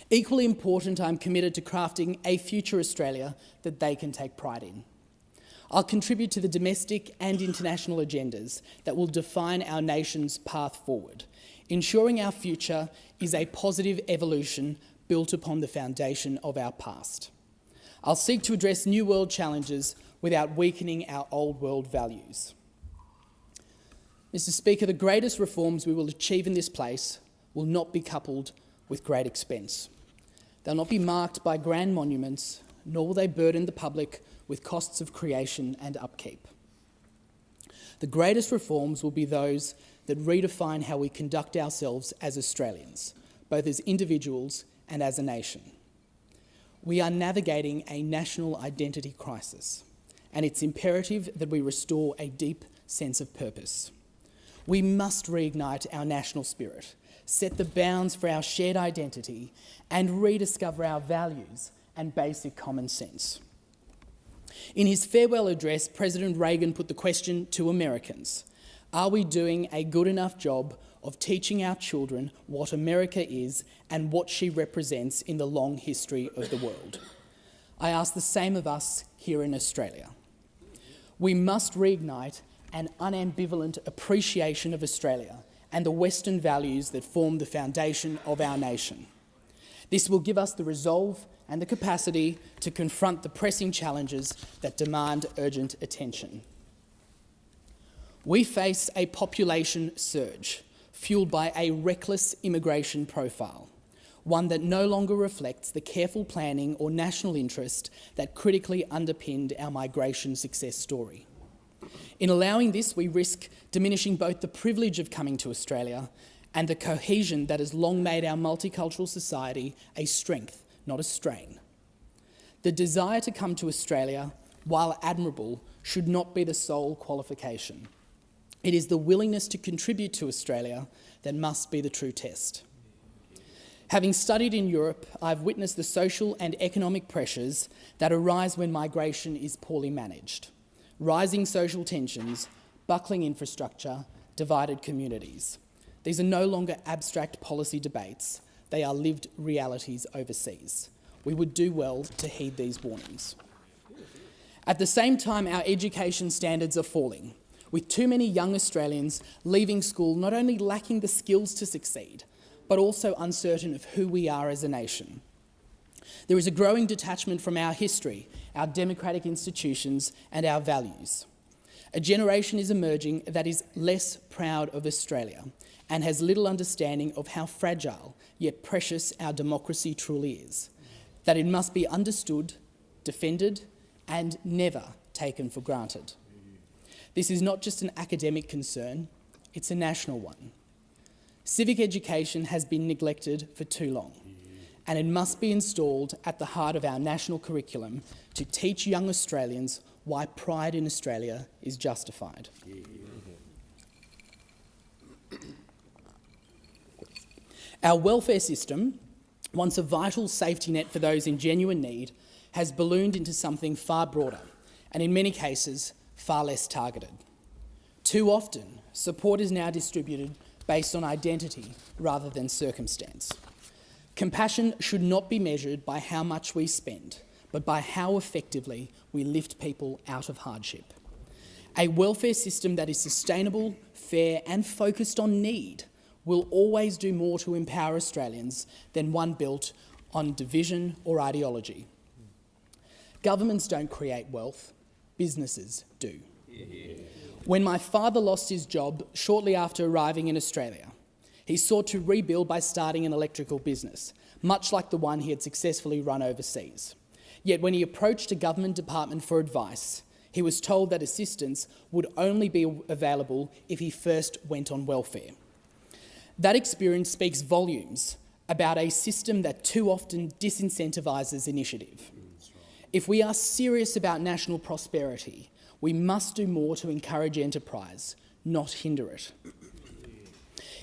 Equally important, I'm committed to crafting a future Australia that they can take pride in. I'll contribute to the domestic and international agendas that will define our nation's path forward, ensuring our future is a positive evolution built upon the foundation of our past. I'll seek to address new world challenges without weakening our old world values. Mr. Speaker, the greatest reforms we will achieve in this place will not be coupled with great expense. They'll not be marked by grand monuments, nor will they burden the public with costs of creation and upkeep. The greatest reforms will be those that redefine how we conduct ourselves as Australians, both as individuals and as a nation. We are navigating a national identity crisis, and it's imperative that we restore a deep sense of purpose. We must reignite our national spirit, set the bounds for our shared identity, and rediscover our values and basic common sense. In his farewell address, President Reagan put the question to Americans: are we doing a good enough job of teaching our children what America is and what she represents in the long history of the world? I ask the same of us here in Australia. We must reignite an unambivalent appreciation of Australia and the Western values that form the foundation of our nation. This will give us the resolve and the capacity to confront the pressing challenges that demand urgent attention. We face a population surge fuelled by a reckless immigration profile, one that no longer reflects the careful planning or national interest that critically underpinned our migration success story. In allowing this, we risk diminishing both the privilege of coming to Australia and the cohesion that has long made our multicultural society a strength, not a strain. The desire to come to Australia, while admirable, should not be the sole qualification. It is the willingness to contribute to Australia that must be the true test. Having studied in Europe, I've witnessed the social and economic pressures that arise when migration is poorly managed. Rising social tensions, buckling infrastructure, divided communities. These are no longer abstract policy debates, they are lived realities overseas. We would do well to heed these warnings. At the same time, our education standards are falling, with too many young Australians leaving school not only lacking the skills to succeed, but also uncertain of who we are as a nation. There is a growing detachment from our history, our democratic institutions, and our values. A generation is emerging that is less proud of Australia and has little understanding of how fragile yet precious our democracy truly is, that it must be understood, defended, and never taken for granted. This is not just an academic concern, it's a national one. Civic education has been neglected for too long, and it must be installed at the heart of our national curriculum to teach young Australians why pride in Australia is justified. Our welfare system, once a vital safety net for those in genuine need, has ballooned into something far broader, and in many cases, far less targeted. Too often, support is now distributed based on identity rather than circumstance. Compassion should not be measured by how much we spend, but by how effectively we lift people out of hardship. A welfare system that is sustainable, fair and focused on need will always do more to empower Australians than one built on division or ideology. Governments don't create wealth, businesses do. When my father lost his job shortly after arriving in Australia, he sought to rebuild by starting an electrical business, much like the one he had successfully run overseas. Yet when he approached a government department for advice, he was told that assistance would only be available if he first went on welfare. That experience speaks volumes about a system that too often disincentivises initiative. If we are serious about national prosperity, we must do more to encourage enterprise, not hinder it.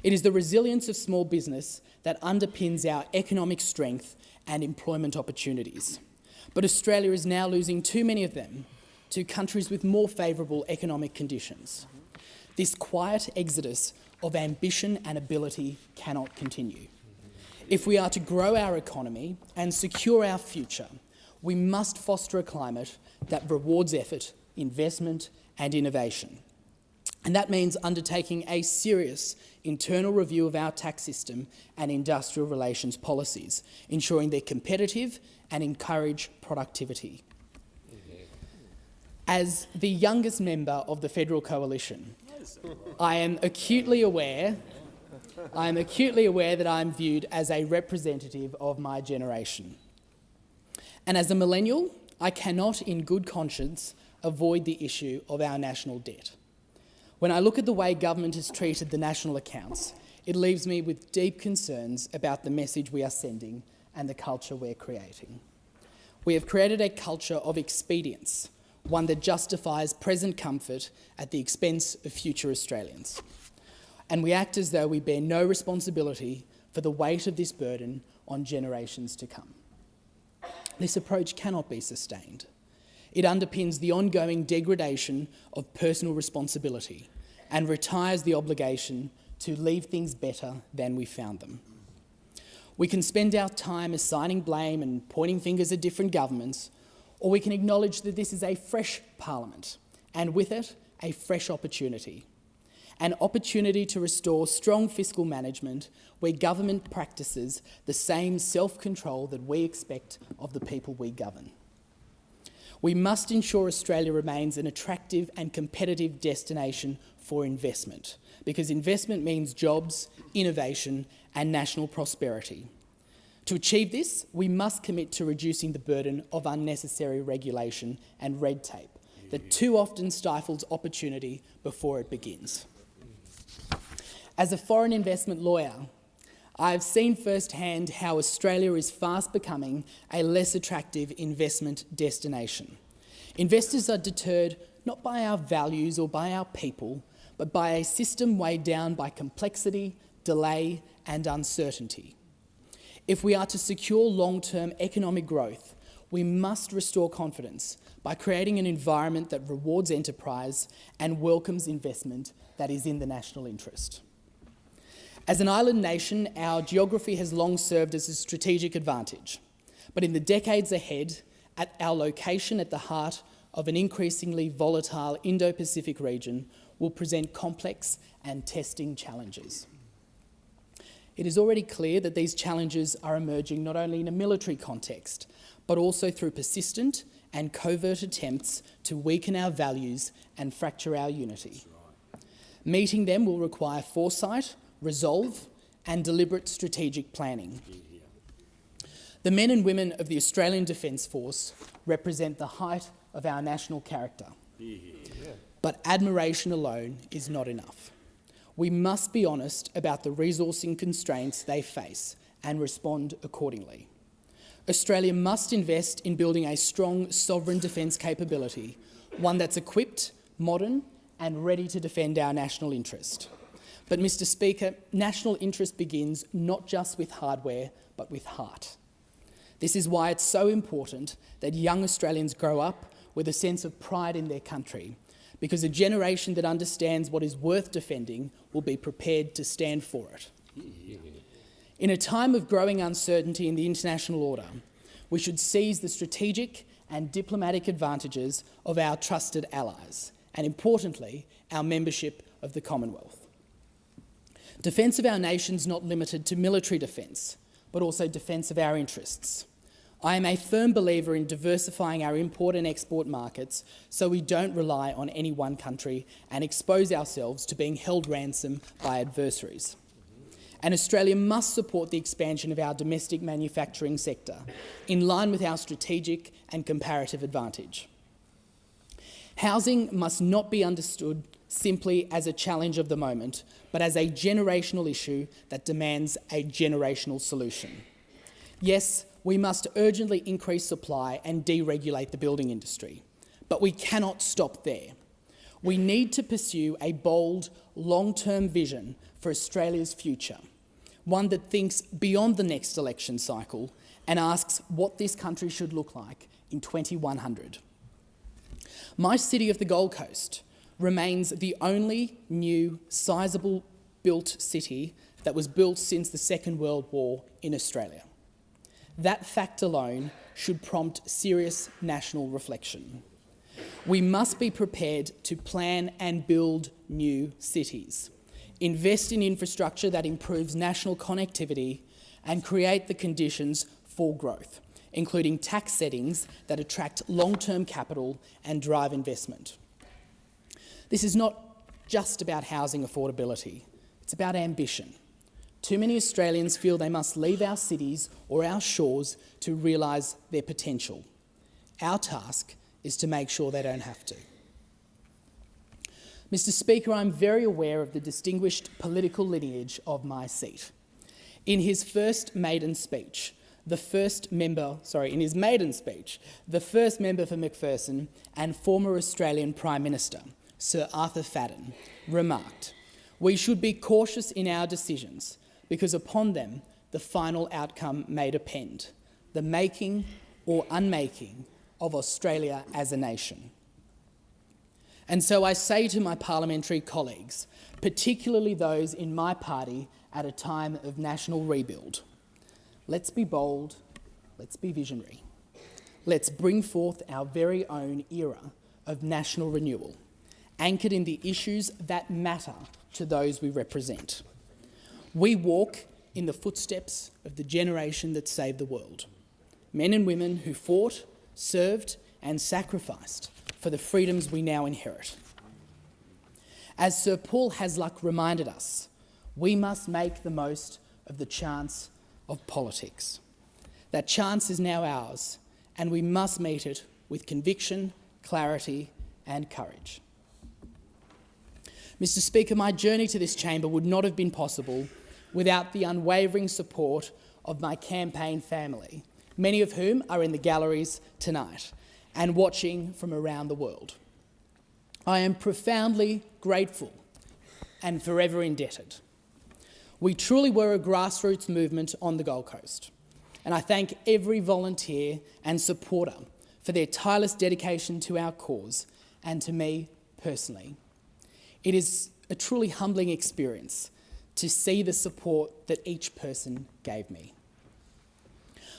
It is the resilience of small business that underpins our economic strength and employment opportunities. But Australia is now losing too many of them to countries with more favourable economic conditions. This quiet exodus of ambition and ability cannot continue. If we are to grow our economy and secure our future, we must foster a climate that rewards effort, investment and innovation. And that means undertaking a serious internal review of our tax system and industrial relations policies, ensuring they're competitive and encourage productivity. As the youngest member of the Federal Coalition, I am acutely aware that I am viewed as a representative of my generation. And as a millennial, I cannot in good conscience avoid the issue of our national debt. When I look at the way government has treated the national accounts, it leaves me with deep concerns about the message we are sending and the culture we're creating. We have created a culture of expedience, one that justifies present comfort at the expense of future Australians. And we act as though we bear no responsibility for the weight of this burden on generations to come. This approach cannot be sustained. It underpins the ongoing degradation of personal responsibility and retires the obligation to leave things better than we found them. We can spend our time assigning blame and pointing fingers at different governments, or we can acknowledge that this is a fresh parliament, and with it, a fresh opportunity. An opportunity to restore strong fiscal management where government practices the same self-control that we expect of the people we govern. We must ensure Australia remains an attractive and competitive destination for investment, because investment means jobs, innovation and national prosperity. To achieve this, we must commit to reducing the burden of unnecessary regulation and red tape that too often stifles opportunity before it begins. As a foreign investment lawyer, I've seen firsthand how Australia is fast becoming a less attractive investment destination. Investors are deterred not by our values or by our people, but by a system weighed down by complexity, delay and uncertainty. If we are to secure long-term economic growth, we must restore confidence by creating an environment that rewards enterprise and welcomes investment that is in the national interest. As an island nation, our geography has long served as a strategic advantage, but in the decades ahead, at our location at the heart of an increasingly volatile Indo-Pacific region will present complex and testing challenges. It is already clear that these challenges are emerging not only in a military context, but also through persistent and covert attempts to weaken our values and fracture our unity. Meeting them will require foresight, resolve and deliberate strategic planning. The men and women of the Australian Defence Force represent the height of our national character. But admiration alone is not enough. We must be honest about the resourcing constraints they face and respond accordingly. Australia must invest in building a strong sovereign defence capability, one that's equipped, modern and ready to defend our national interest. But, Mr Speaker, national interest begins not just with hardware, but with heart. This is why it's so important that young Australians grow up with a sense of pride in their country, because a generation that understands what is worth defending will be prepared to stand for it. In a time of growing uncertainty in the international order, we should seize the strategic and diplomatic advantages of our trusted allies, and importantly, our membership of the Commonwealth. Defence of our nation is not limited to military defence, but also defence of our interests. I am a firm believer in diversifying our import and export markets so we don't rely on any one country and expose ourselves to being held ransom by adversaries. And Australia must support the expansion of our domestic manufacturing sector, in line with our strategic and comparative advantage. Housing must not be understood simply as a challenge of the moment, but as a generational issue that demands a generational solution. Yes, we must urgently increase supply and deregulate the building industry, but we cannot stop there. We need to pursue a bold, long-term vision for Australia's future, one that thinks beyond the next election cycle and asks what this country should look like in 2100. My city of the Gold Coast remains the only new, sizeable built city that was built since the Second World War in Australia. That fact alone should prompt serious national reflection. We must be prepared to plan and build new cities, invest in infrastructure that improves national connectivity and create the conditions for growth, including tax settings that attract long-term capital and drive investment. This is not just about housing affordability, it's about ambition. Too many Australians feel they must leave our cities or our shores to realise their potential. Our task is to make sure they don't have to. Mr Speaker, I'm very aware of the distinguished political lineage of my seat. In his maiden speech, the first member for McPherson and former Australian Prime Minister, Sir Arthur Fadden, remarked, "We should be cautious in our decisions, because upon them the final outcome may depend, the making or unmaking of Australia as a nation." And so I say to my parliamentary colleagues, particularly those in my party at a time of national rebuild, let's be bold, let's be visionary. Let's bring forth our very own era of national renewal, anchored in the issues that matter to those we represent. We walk in the footsteps of the generation that saved the world, men and women who fought, served and sacrificed for the freedoms we now inherit. As Sir Paul Hasluck reminded us, we must make the most of the chance of politics. That chance is now ours, and we must meet it with conviction, clarity and courage. Mr Speaker, my journey to this chamber would not have been possible without the unwavering support of my campaign family, many of whom are in the galleries tonight and watching from around the world. I am profoundly grateful and forever indebted. We truly were a grassroots movement on the Gold Coast, and I thank every volunteer and supporter for their tireless dedication to our cause and to me personally. It is a truly humbling experience to see the support that each person gave me.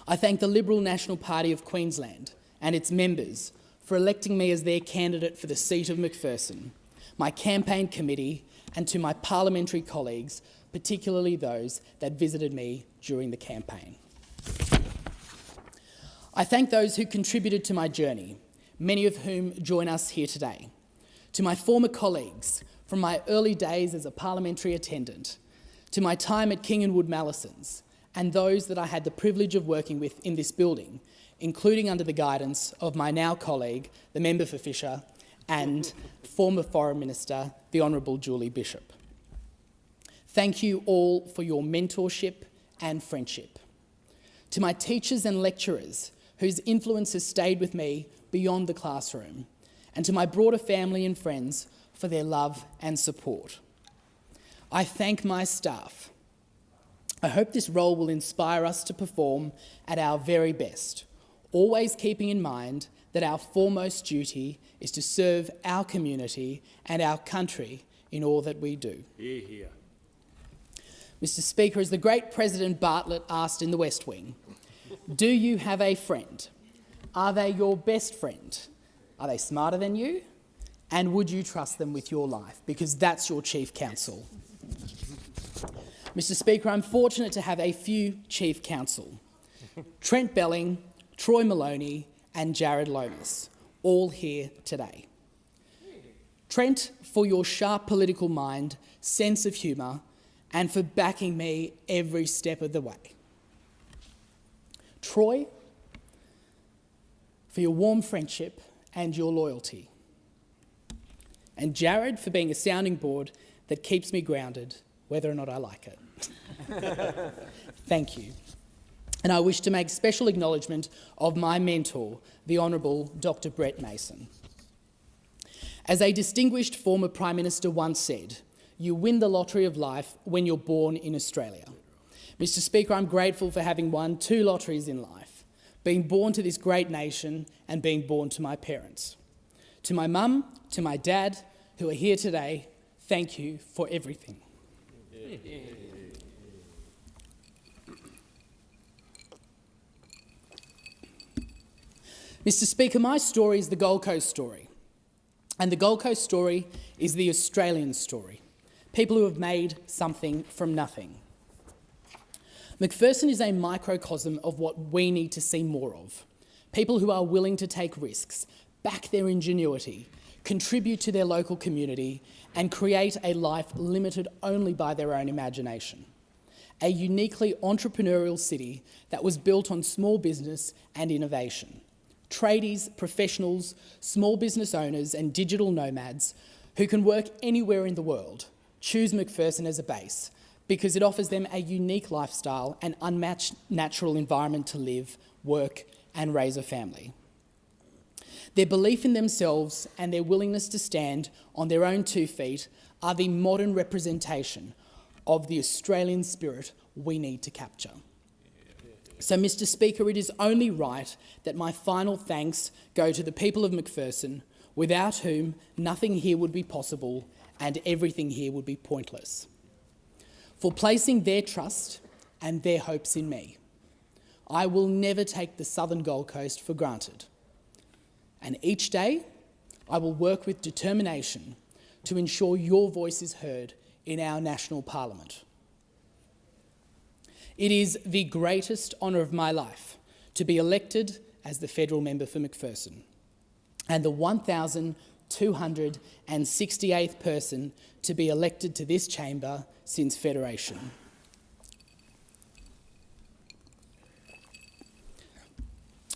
I thank the Liberal National Party of Queensland and its members for electing me as their candidate for the seat of McPherson, my campaign committee, and to my parliamentary colleagues, particularly those that visited me during the campaign. I thank those who contributed to my journey, many of whom join us here today. To my former colleagues, from my early days as a parliamentary attendant, to my time at King and Wood Mallisons, and those that I had the privilege of working with in this building, including under the guidance of my now colleague, the member for Fisher, and former Foreign Minister, the Honourable Julie Bishop. Thank you all for your mentorship and friendship. To my teachers and lecturers, whose influence has stayed with me beyond the classroom, and to my broader family and friends for their love and support. I thank my staff. I hope this role will inspire us to perform at our very best, always keeping in mind that our foremost duty is to serve our community and our country in all that we do. Hear, hear. Mr. Speaker, as the great President Bartlett asked in the West Wing, do you have a friend? Are they your best friend? Are they smarter than you? And would you trust them with your life? Because that's your chief counsel. Mr. Speaker, I'm fortunate to have a few chief counsel. Trent Belling, Troy Maloney and Jared Lomas, all here today. Trent, for your sharp political mind, sense of humour, and for backing me every step of the way. Troy, for your warm friendship and your loyalty. And Jared, for being a sounding board that keeps me grounded, whether or not I like it. Thank you. And I wish to make special acknowledgement of my mentor, the Honourable Dr. Brett Mason. As a distinguished former Prime Minister once said, you win the lottery of life when you're born in Australia. Mr. Speaker, I'm grateful for having won 2 lotteries in life, being born to this great nation and being born to my parents. To my mum, to my dad, who are here today, thank you for everything. Mr. Speaker, my story is the Gold Coast story, and the Gold Coast story is the Australian story, people who have made something from nothing. McPherson is a microcosm of what we need to see more of, people who are willing to take risks, back their ingenuity, contribute to their local community, and create a life limited only by their own imagination. A uniquely entrepreneurial city that was built on small business and innovation. Tradies, professionals, small business owners and digital nomads who can work anywhere in the world choose McPherson as a base because it offers them a unique lifestyle and unmatched natural environment to live, work and raise a family. Their belief in themselves and their willingness to stand on their own 2 feet are the modern representation of the Australian spirit we need to capture. So, Mr. Speaker, it is only right that my final thanks go to the people of McPherson, without whom nothing here would be possible and everything here would be pointless, for placing their trust and their hopes in me. I will never take the Southern Gold Coast for granted. And each day, I will work with determination to ensure your voice is heard in our national parliament. It is the greatest honour of my life to be elected as the federal member for McPherson and the 1,268th person to be elected to this chamber since Federation.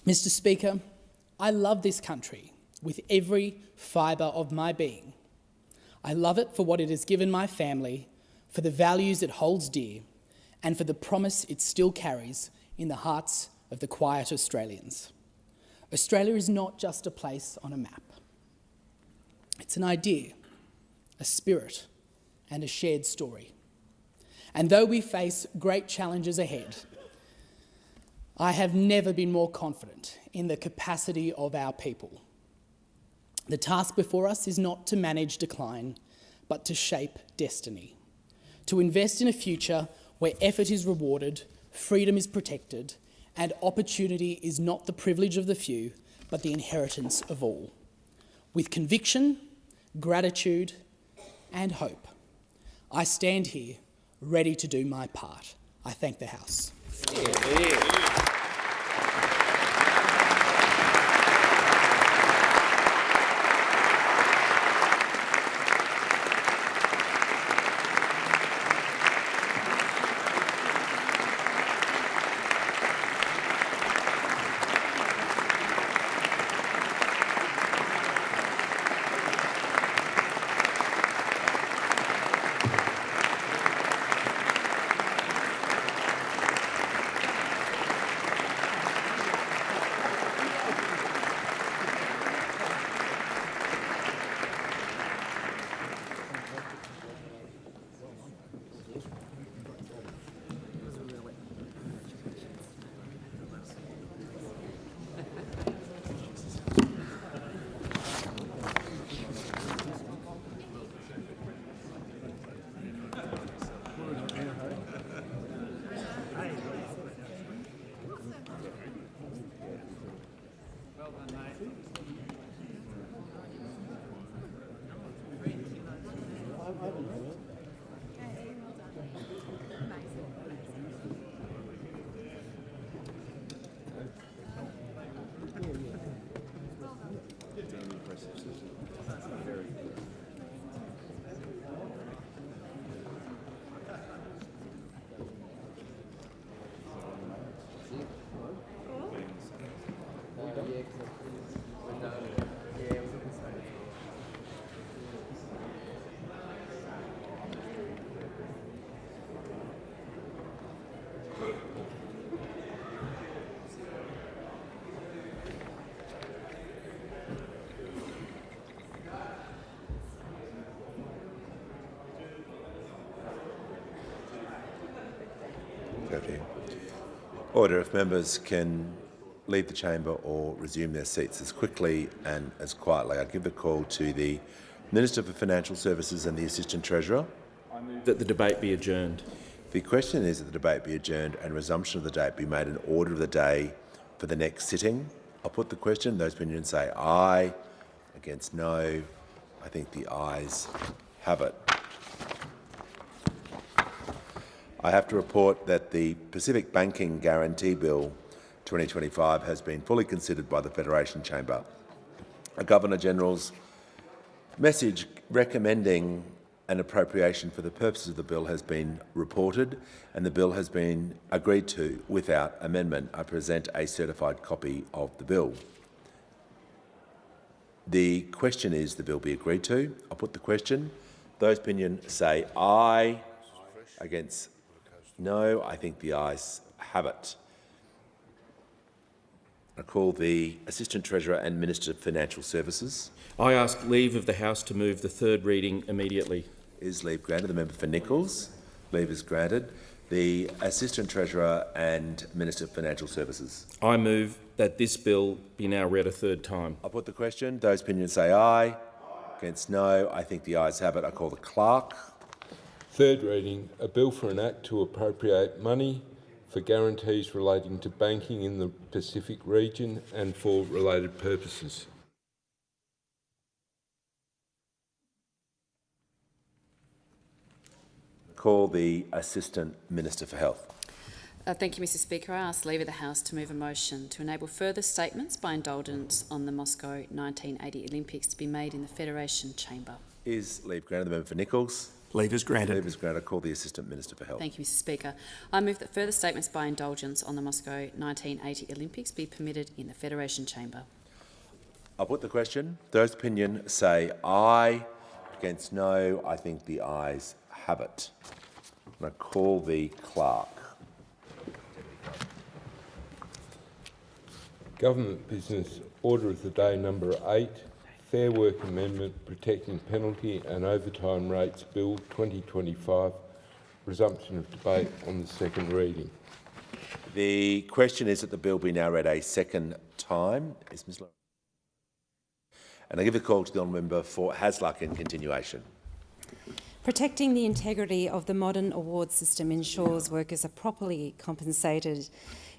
Mr. Speaker, I love this country with every fibre of my being. I love it for what it has given my family, for the values it holds dear, and for the promise it still carries in the hearts of the quiet Australians. Australia is not just a place on a map. It's an idea, a spirit, and a shared story. And though we face great challenges ahead, I have never been more confident in the capacity of our people. The task before us is not to manage decline, but to shape destiny, to invest in a future where effort is rewarded, freedom is protected, and opportunity is not the privilege of the few, but the inheritance of all. With conviction, gratitude, and hope, I stand here ready to do my part. I thank the House. Order. If members can leave the chamber or resume their seats as quickly and as quietly. I give the call to the Minister for Financial Services and the Assistant Treasurer. I move that the debate be adjourned. The question is that the debate be adjourned and resumption of the debate be made in order of the day for the next sitting. I'll put the question. Those opinions say aye. Against no. I think the ayes have it. I have to report that the Pacific Banking Guarantee Bill 2025 has been fully considered by the Federation Chamber. A Governor-General's message recommending an appropriation for the purposes of the bill has been reported and the bill has been agreed to without amendment. I present a certified copy of the bill. The question is the bill be agreed to. I'll put the question. Those opinions say aye. Against no. I think the ayes have it. I call the Assistant Treasurer and Minister for Financial Services. I ask leave of the House to move the third reading immediately. Is leave granted? The member for Nichols. Leave is granted. The Assistant Treasurer and Minister for Financial Services. I move that this bill be now read a third time. I'll put the question. Those opinions say aye. Against no. I think the ayes have it. I call the clerk. Third reading, a bill for an act to appropriate money for guarantees relating to banking in the Pacific region and for related purposes. Call the Assistant Minister for Health. Thank you, Mr Speaker. I ask leave of the House to move a motion to enable further statements by indulgence on the Moscow 1980 Olympics to be made in the Federation Chamber. Is leave granted? The member for Nichols. Leave is granted. Leave is granted. I call the Assistant Minister for Health. Thank you, Mr Speaker. I move that further statements by indulgence on the Moscow 1980 Olympics be permitted in the Federation Chamber. I'll put the question. Those opinions say aye. Against no. I think the ayes have it. I'm going to call the clerk. Government Business Order of the Day number 8, Fair Work Amendment Protecting Penalty and Overtime Rates Bill 2025, resumption of debate on the second reading. The question is that the bill be now read a second time. Is Ms. Lawrence? And I give the call to the honourable member for Hasluck in continuation. Protecting the integrity of the modern award system ensures workers are properly compensated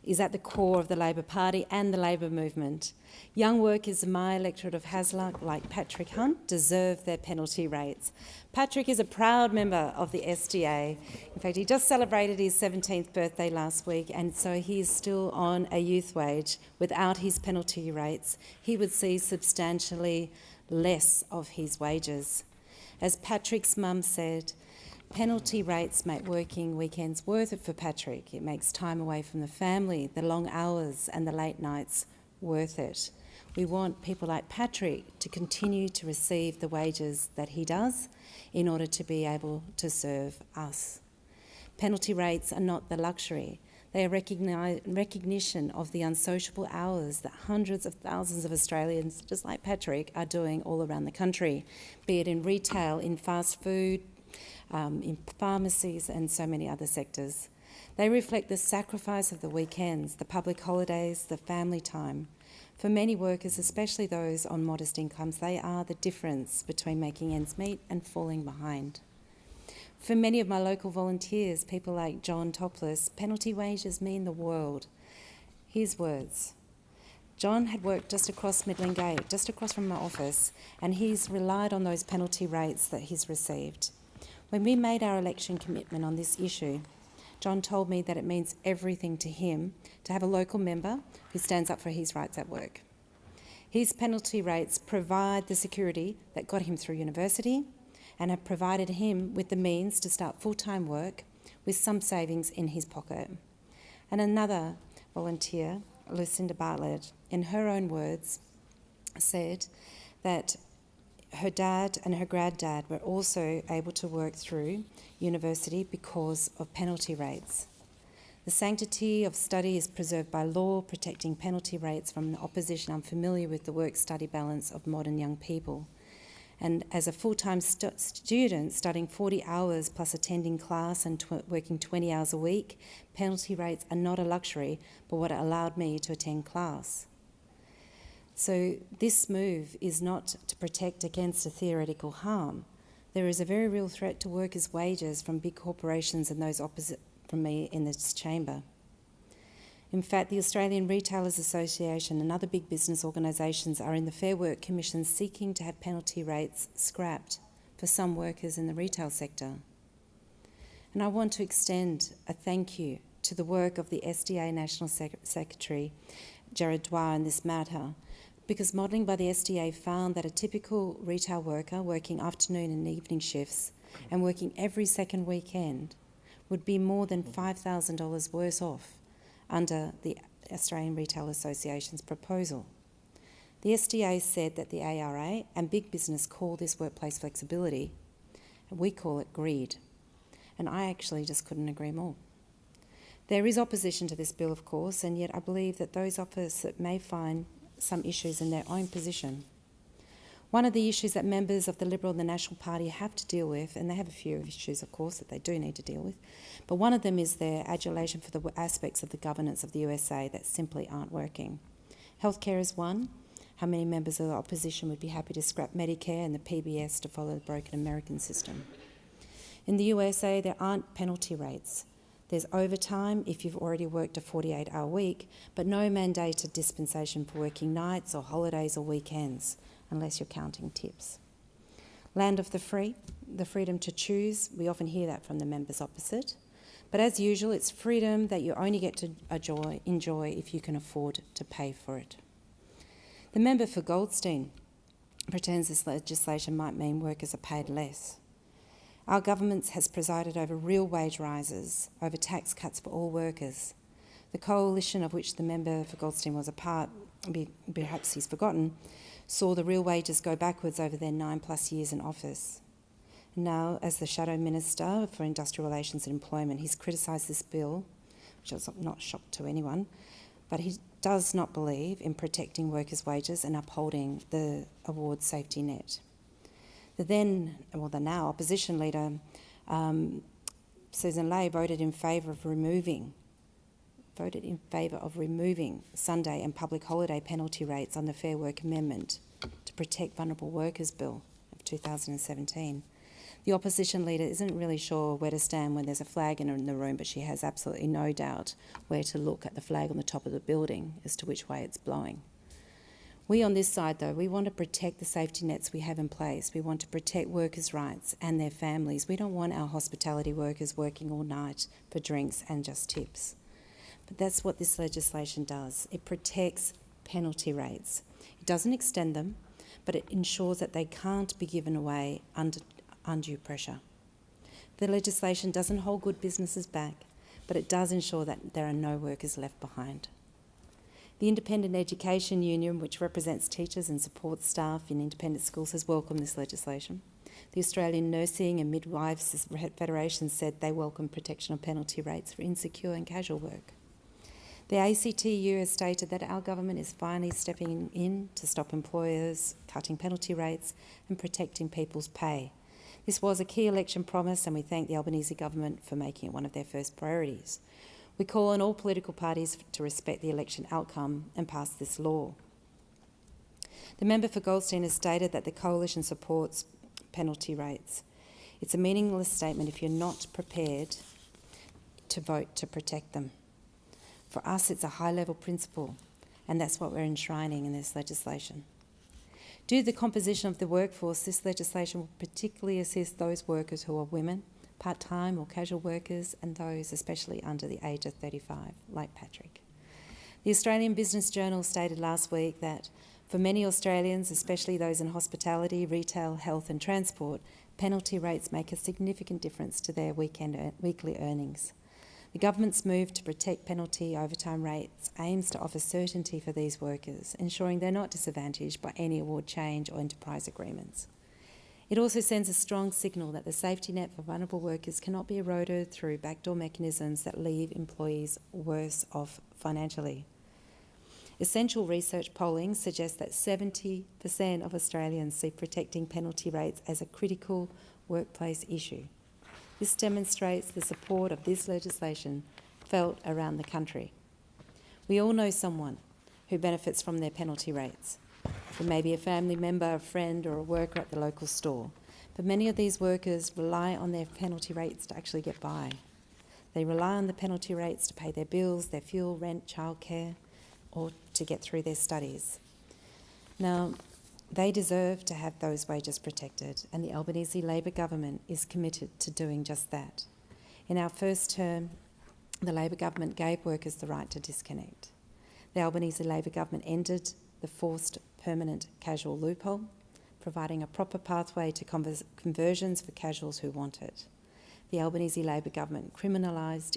is at the core of the Labor Party and the Labor movement. Young workers in my electorate of Hasluck, like Patrick Hunt, deserve their penalty rates. Patrick is a proud member of the SDA. In fact, he just celebrated his 17th birthday last week, and so he is still on a youth wage. Without his penalty rates, he would see substantially less of his wages. As Patrick's mum said, penalty rates make working weekends worth it for Patrick. It makes time away from the family, the long hours and the late nights worth it. We want people like Patrick to continue to receive the wages that he does in order to be able to serve us. Penalty rates are not the luxury. They are recognition of the unsociable hours that hundreds of thousands of Australians, just like Patrick, are doing all around the country, be it in retail, in fast food, in pharmacies and so many other sectors. They reflect the sacrifice of the weekends, the public holidays, the family time. For many workers, especially those on modest incomes, they are the difference between making ends meet and falling behind. For many of my local volunteers, people like John Topless, penalty wages mean the world. His words. John had worked just across Midland Gate, just across from my office, and he's relied on those penalty rates that he's received. When we made our election commitment on this issue, John told me that it means everything to him to have a local member who stands up for his rights at work. His penalty rates provide the security that got him through university and have provided him with the means to start full-time work with some savings in his pocket. And another volunteer, Lucinda Bartlett, in her own words, said that her dad and her granddad were also able to work through university because of penalty rates. The sanctity of study is preserved by law, protecting penalty rates from the opposition unfamiliar with the work-study balance of modern young people. And as a full-time student studying 40 hours plus attending class and working 20 hours a week, penalty rates are not a luxury, but what allowed me to attend class. So this move is not to protect against a theoretical harm. There is a very real threat to workers' wages from big corporations and those opposite from me in this chamber. In fact, the Australian Retailers Association and other big business organisations are in the Fair Work Commission seeking to have penalty rates scrapped for some workers in the retail sector. And I want to extend a thank you to the work of the SDA National Secretary, Jared Dwyer, in this matter, because modelling by the SDA found that a typical retail worker working afternoon and evening shifts and working every second weekend would be more than $5,000 worse off under the Australian Retail Association's proposal. The SDA said that the ARA and big business call this workplace flexibility, and we call it greed. And I actually just couldn't agree more. There is opposition to this bill, of course, and yet I believe that those opposite may find some issues in their own position. One of the issues that members of the Liberal and the National Party have to deal with, and they have a few issues, of course, that they do need to deal with, but one of them is their adulation for the aspects of the governance of the USA that simply aren't working. Healthcare is one. How many members of the opposition would be happy to scrap Medicare and the PBS to follow the broken American system? In the USA, there aren't penalty rates. There's overtime if you've already worked a 48-hour week, but no mandated dispensation for working nights or holidays or weekends, unless you're counting tips. Land of the free, the freedom to choose, we often hear that from the members opposite. But as usual, it's freedom that you only get to enjoy if you can afford to pay for it. The member for Goldstein pretends this legislation might mean workers are paid less. Our government has presided over real wage rises, over tax cuts for all workers. The coalition of which the member for Goldstein was a part, perhaps he's forgotten, saw the real wages go backwards over their 9+ years in office. Now, as the Shadow Minister for Industrial Relations and Employment, he's criticised this bill, which is not a shock to anyone, but he does not believe in protecting workers' wages and upholding the award safety net. The now opposition leader, Susan Ley, voted in favour of removing Sunday and public holiday penalty rates on the Fair Work Amendment to Protect Vulnerable Workers Bill of 2017. The opposition leader isn't really sure where to stand when there's a flag in the room, but she has absolutely no doubt where to look at the flag on the top of the building as to which way it's blowing. We on this side, though, we want to protect the safety nets we have in place. We want to protect workers' rights and their families. We don't want our hospitality workers working all night for drinks and just tips. But that's what this legislation does. It protects penalty rates. It doesn't extend them, but it ensures that they can't be given away under undue pressure. The legislation doesn't hold good businesses back, but it does ensure that there are no workers left behind. The Independent Education Union, which represents teachers and support staff in independent schools, has welcomed this legislation. The Australian Nursing and Midwives Federation said they welcome protection of penalty rates for insecure and casual work. The ACTU has stated that our government is finally stepping in to stop employers cutting penalty rates and protecting people's pay. This was a key election promise, and we thank the Albanese government for making it one of their first priorities. We call on all political parties to respect the election outcome and pass this law. The member for Goldstein has stated that the coalition supports penalty rates. It's a meaningless statement if you're not prepared to vote to protect them. For us, it's a high-level principle, and that's what we're enshrining in this legislation. Due to the composition of the workforce, this legislation will particularly assist those workers who are women, part-time or casual workers, and those especially under the age of 35, like Patrick. The Australian Business Journal stated last week that for many Australians, especially those in hospitality, retail, health and transport, penalty rates make a significant difference to their weekly earnings. The government's move to protect penalty overtime rates aims to offer certainty for these workers, ensuring they're not disadvantaged by any award change or enterprise agreements. It also sends a strong signal that the safety net for vulnerable workers cannot be eroded through backdoor mechanisms that leave employees worse off financially. Essential research polling suggests that 70% of Australians see protecting penalty rates as a critical workplace issue. This demonstrates the support of this legislation felt around the country. We all know someone who benefits from their penalty rates. It may be a family member, a friend or a worker at the local store. But many of these workers rely on their penalty rates to actually get by. They rely on the penalty rates to pay their bills, their fuel, rent, childcare, or to get through their studies. Now, they deserve to have those wages protected, and the Albanese Labor government is committed to doing just that. In our first term, the Labor government gave workers the right to disconnect. The Albanese Labor government ended the forced permanent casual loophole, providing a proper pathway to conversions for casuals who want it. The Albanese Labor government criminalised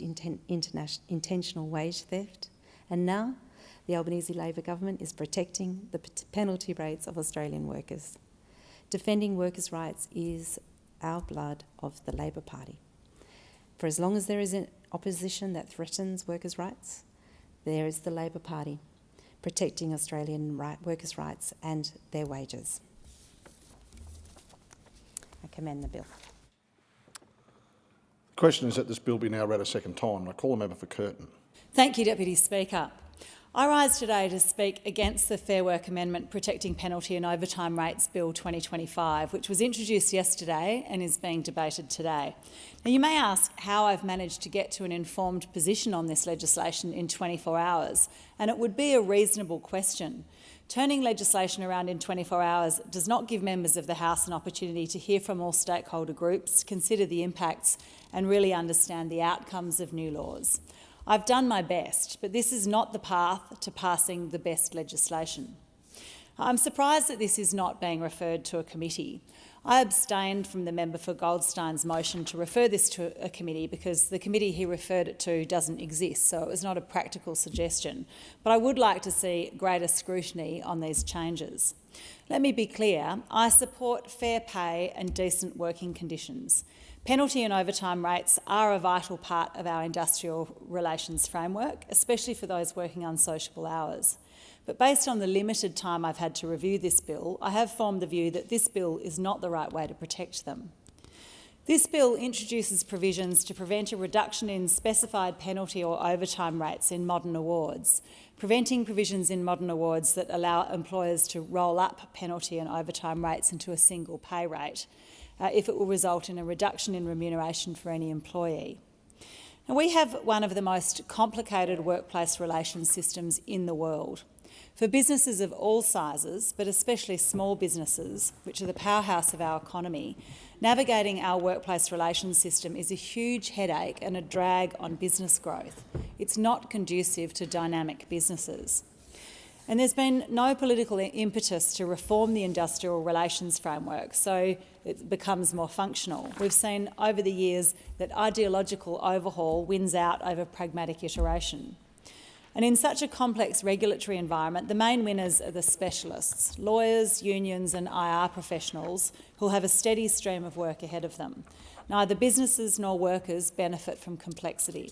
intentional wage theft, and now the Albanese Labor government is protecting the penalty rates of Australian workers. Defending workers' rights is our blood of the Labor Party. For as long as there is an opposition that threatens workers' rights, there is the Labor Party protecting Australian workers' rights and their wages. I commend the bill. The question is that this bill be now read a second time. I call the member for Curtin. Thank you, Deputy Speaker. I rise today to speak against the Fair Work Amendment Protecting Penalty and Overtime Rates Bill 2025, which was introduced yesterday and is being debated today. Now, you may ask how I've managed to get to an informed position on this legislation in 24 hours, and it would be a reasonable question. Turning legislation around in 24 hours does not give members of the House an opportunity to hear from all stakeholder groups, consider the impacts and really understand the outcomes of new laws. I've done my best, but this is not the path to passing the best legislation. I'm surprised that this is not being referred to a committee. I abstained from the member for Goldstein's motion to refer this to a committee because the committee he referred it to doesn't exist, so it was not a practical suggestion. But I would like to see greater scrutiny on these changes. Let me be clear, I support fair pay and decent working conditions. Penalty and overtime rates are a vital part of our industrial relations framework, especially for those working unsociable hours. But based on the limited time I've had to review this bill, I have formed the view that this bill is not the right way to protect them. This bill introduces provisions to prevent a reduction in specified penalty or overtime rates in modern awards, preventing provisions in modern awards that allow employers to roll up penalty and overtime rates into a single pay rate, if it will result in a reduction in remuneration for any employee. Now, we have one of the most complicated workplace relations systems in the world. For businesses of all sizes, but especially small businesses, which are the powerhouse of our economy, navigating our workplace relations system is a huge headache and a drag on business growth. It's not conducive to dynamic businesses. And there's been no political impetus to reform the industrial relations framework so it becomes more functional. We've seen over the years that ideological overhaul wins out over pragmatic iteration. And in such a complex regulatory environment, the main winners are the specialists, lawyers, unions and IR professionals who will have a steady stream of work ahead of them. Neither businesses nor workers benefit from complexity.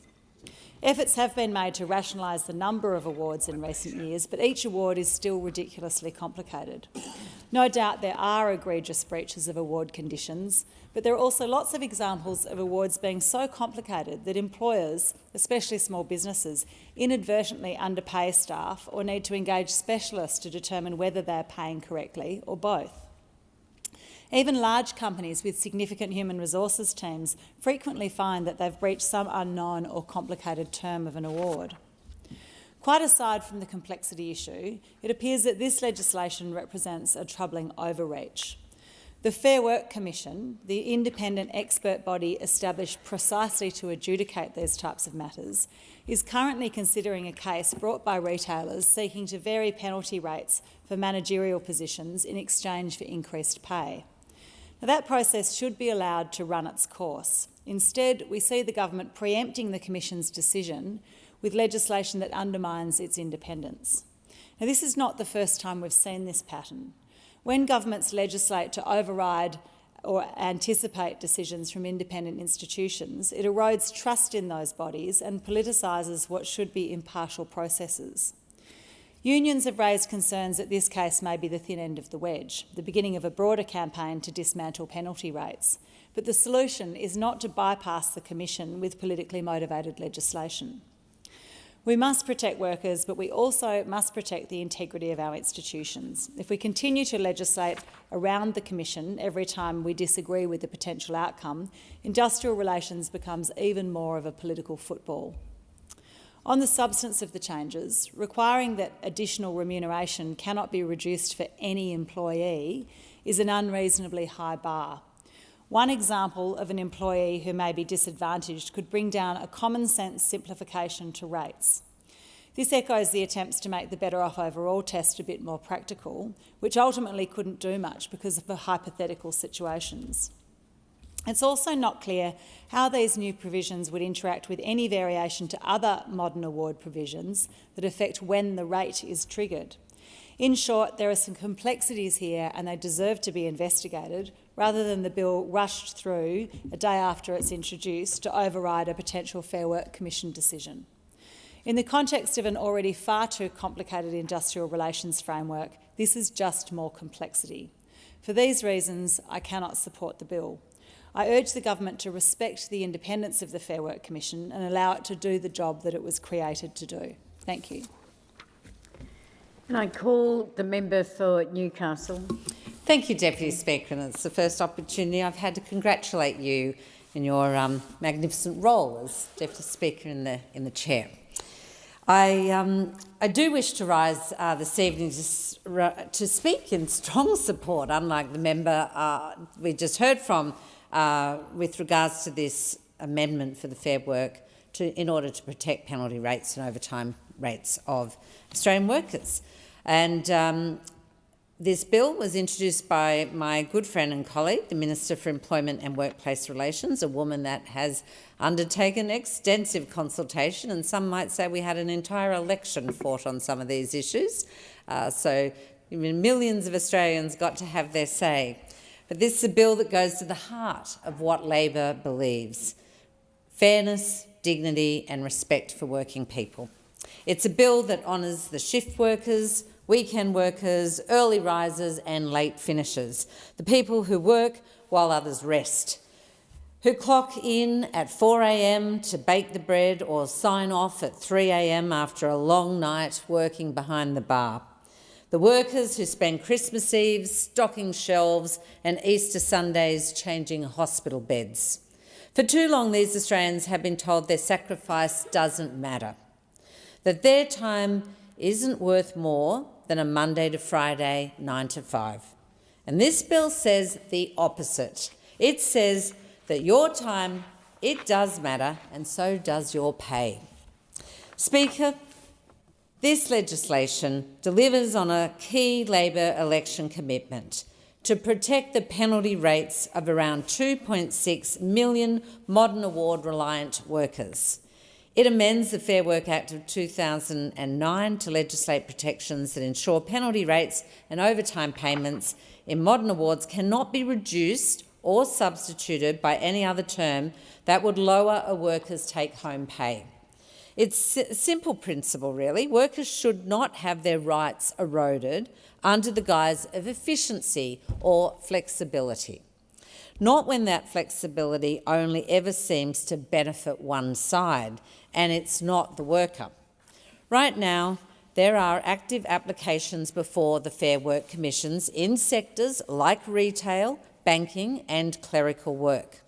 Efforts have been made to rationalise the number of awards in recent years, but each award is still ridiculously complicated. No doubt there are egregious breaches of award conditions, but there are also lots of examples of awards being so complicated that employers, especially small businesses, inadvertently underpay staff or need to engage specialists to determine whether they are paying correctly, or both. Even large companies with significant human resources teams frequently find that they've breached some unknown or complicated term of an award. Quite aside from the complexity issue, it appears that this legislation represents a troubling overreach. The Fair Work Commission, the independent expert body established precisely to adjudicate these types of matters, is currently considering a case brought by retailers seeking to vary penalty rates for managerial positions in exchange for increased pay. Now, that process should be allowed to run its course. Instead, we see the government preempting the Commission's decision with legislation that undermines its independence. Now, this is not the first time we've seen this pattern. When governments legislate to override or anticipate decisions from independent institutions, it erodes trust in those bodies and politicises what should be impartial processes. Unions have raised concerns that this case may be the thin end of the wedge, the beginning of a broader campaign to dismantle penalty rates. But the solution is not to bypass the Commission with politically motivated legislation. We must protect workers, but we also must protect the integrity of our institutions. If we continue to legislate around the Commission every time we disagree with the potential outcome, industrial relations becomes even more of a political football. On the substance of the changes, requiring that additional remuneration cannot be reduced for any employee is an unreasonably high bar. One example of an employee who may be disadvantaged could bring down a common-sense simplification to rates. This echoes the attempts to make the Better Off Overall test a bit more practical, which ultimately couldn't do much because of the hypothetical situations. It's also not clear how these new provisions would interact with any variation to other modern award provisions that affect when the rate is triggered. In short, there are some complexities here and they deserve to be investigated rather than the bill rushed through a day after it's introduced to override a potential Fair Work Commission decision. In the context of an already far too complicated industrial relations framework, this is just more complexity. For these reasons, I cannot support the bill. I urge the government to respect the independence of the Fair Work Commission and allow it to do the job that it was created to do. Thank you. And I call the member for Newcastle. Thank you, Deputy Speaker, and it's the first opportunity I've had to congratulate you in your magnificent role as Deputy Speaker in the chair. I do wish to rise this evening to speak in strong support, unlike the member we just heard from, with regards to this amendment for the Fair Work in order to protect penalty rates and overtime rates of Australian workers. And this bill was introduced by my good friend and colleague, the Minister for Employment and Workplace Relations, a woman that has undertaken extensive consultation, and some might say we had an entire election fought on some of these issues. So Millions of Australians got to have their say. But this is a bill that goes to the heart of what Labor believes: fairness, dignity and respect for working people. It's a bill that honours the shift workers, weekend workers, early risers and late finishers, the people who work while others rest, who clock in at 4 a.m. to bake the bread or sign off at 3 a.m. after a long night working behind the bar. The workers who spend Christmas Eves stocking shelves and Easter Sundays changing hospital beds. For too long, these Australians have been told their sacrifice doesn't matter, that their time isn't worth more than a Monday to Friday 9 to 5. And this bill says the opposite. It says that your time, it does matter, and so does your pay. Speaker, this legislation delivers on a key Labor election commitment to protect the penalty rates of around 2.6 million modern award-reliant workers. It amends the Fair Work Act of 2009 to legislate protections that ensure penalty rates and overtime payments in modern awards cannot be reduced or substituted by any other term that would lower a worker's take-home pay. It's a simple principle, really. Workers should not have their rights eroded under the guise of efficiency or flexibility, not when that flexibility only ever seems to benefit one side, and it's not the worker. Right now, there are active applications before the Fair Work Commissions in sectors like retail, banking and clerical work,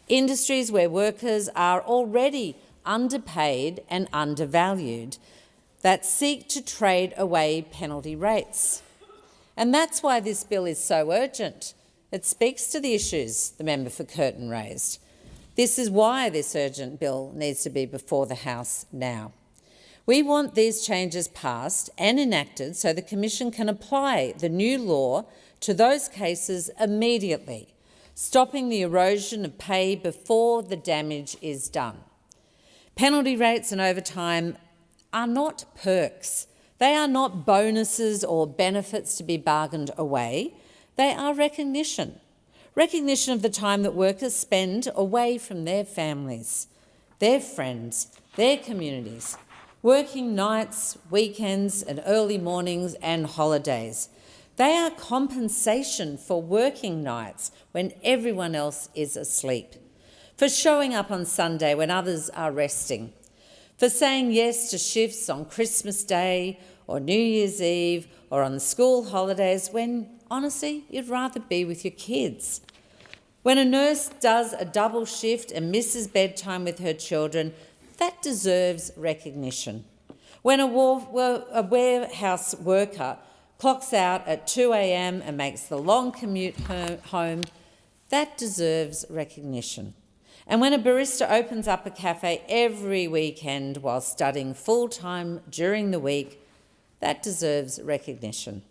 industries where workers are already underpaid and undervalued, that seek to trade away penalty rates. And that's why this bill is so urgent. It speaks to the issues the member for Curtin raised. This is why this urgent bill needs to be before the House now. We want these changes passed and enacted so the Commission can apply the new law to those cases immediately, stopping the erosion of pay before the damage is done. Penalty rates and overtime are not perks. They are not bonuses or benefits to be bargained away. They are recognition. Recognition of the time that workers spend away from their families, their friends, their communities, working nights, weekends and early mornings and holidays. They are compensation for working nights when everyone else is asleep, for showing up on Sunday when others are resting, for saying yes to shifts on Christmas Day or New Year's Eve or on school holidays when, honestly, you'd rather be with your kids. When a nurse does a double shift and misses bedtime with her children, that deserves recognition. When a warehouse worker clocks out at 2 a.m. and makes the long commute home, that deserves recognition. And when a barista opens up a cafe every weekend while studying full-time during the week, that deserves recognition.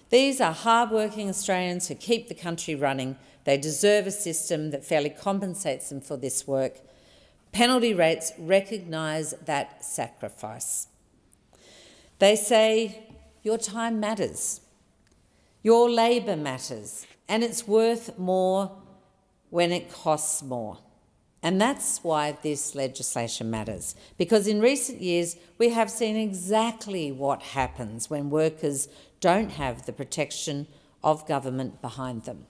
These are hard-working Australians who keep the country running. They deserve a system that fairly compensates them for this work. Penalty rates recognise that sacrifice. They say, your time matters, your labour matters, and it's worth more when it costs more. And that's why this legislation matters, because in recent years we have seen exactly what happens when workers don't have the protection of government behind them.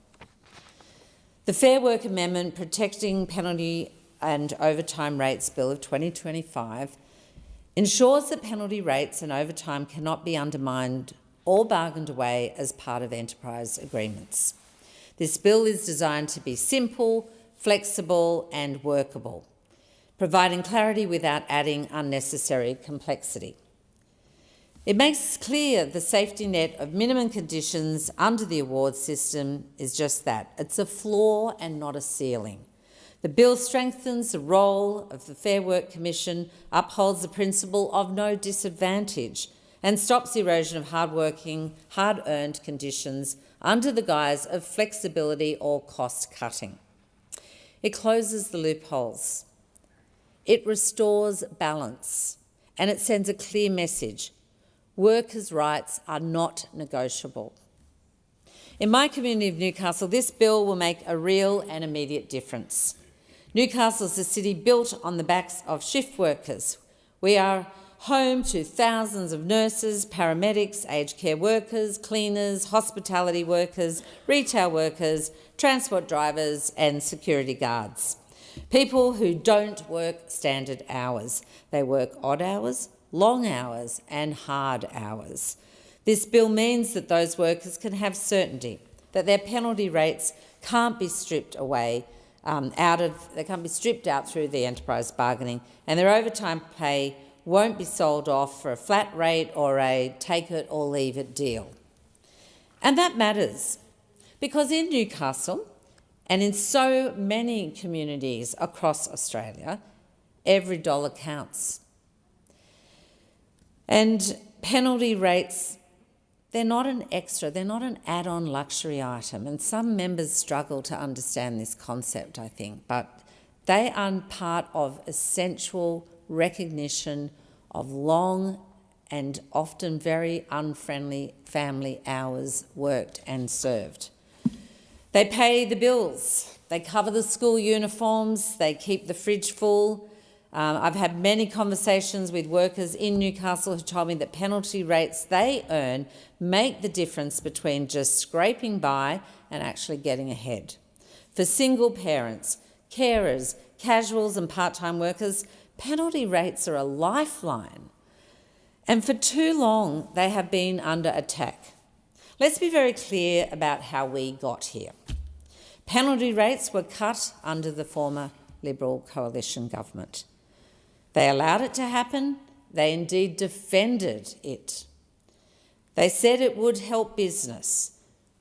The Fair Work Amendment Protecting Penalty and Overtime Rates Bill of 2025 ensures that penalty rates and overtime cannot be undermined or bargained away as part of enterprise agreements. This bill is designed to be simple, flexible and workable, providing clarity without adding unnecessary complexity. It makes clear the safety net of minimum conditions under the awards system is just that. It's a floor and not a ceiling. The bill strengthens the role of the Fair Work Commission, upholds the principle of no disadvantage and stops the erosion of hard-working, hard-earned conditions under the guise of flexibility or cost-cutting. It closes the loopholes. It restores balance, and it sends a clear message. Workers' rights are not negotiable. In my community of Newcastle, this bill will make a real and immediate difference. Newcastle is a city built on the backs of shift workers. We are home to thousands of nurses, paramedics, aged care workers, cleaners, hospitality workers, retail workers, transport drivers and security guards. People who don't work standard hours. They work odd hours, long hours and hard hours. This bill means that those workers can have certainty, that their penalty rates can't be stripped away they can't be stripped out through the enterprise bargaining, and their overtime pay won't be sold off for a flat rate or a take-it-or-leave-it deal. And that matters, because in Newcastle and in so many communities across Australia, every dollar counts. And penalty rates, they're not an extra, they're not an add-on luxury item, and some members struggle to understand this concept, I think, but they are part of essential recognition of long and often very unfriendly family hours worked and served. They pay the bills, they cover the school uniforms, they keep the fridge full. I've had many conversations with workers in Newcastle who told me that penalty rates they earn make the difference between just scraping by and actually getting ahead. For single parents, carers, casuals and part-time workers, penalty rates are a lifeline. And for too long, they have been under attack. Let's be very clear about how we got here. Penalty rates were cut under the former Liberal coalition government. They allowed it to happen. They indeed defended it. They said it would help business.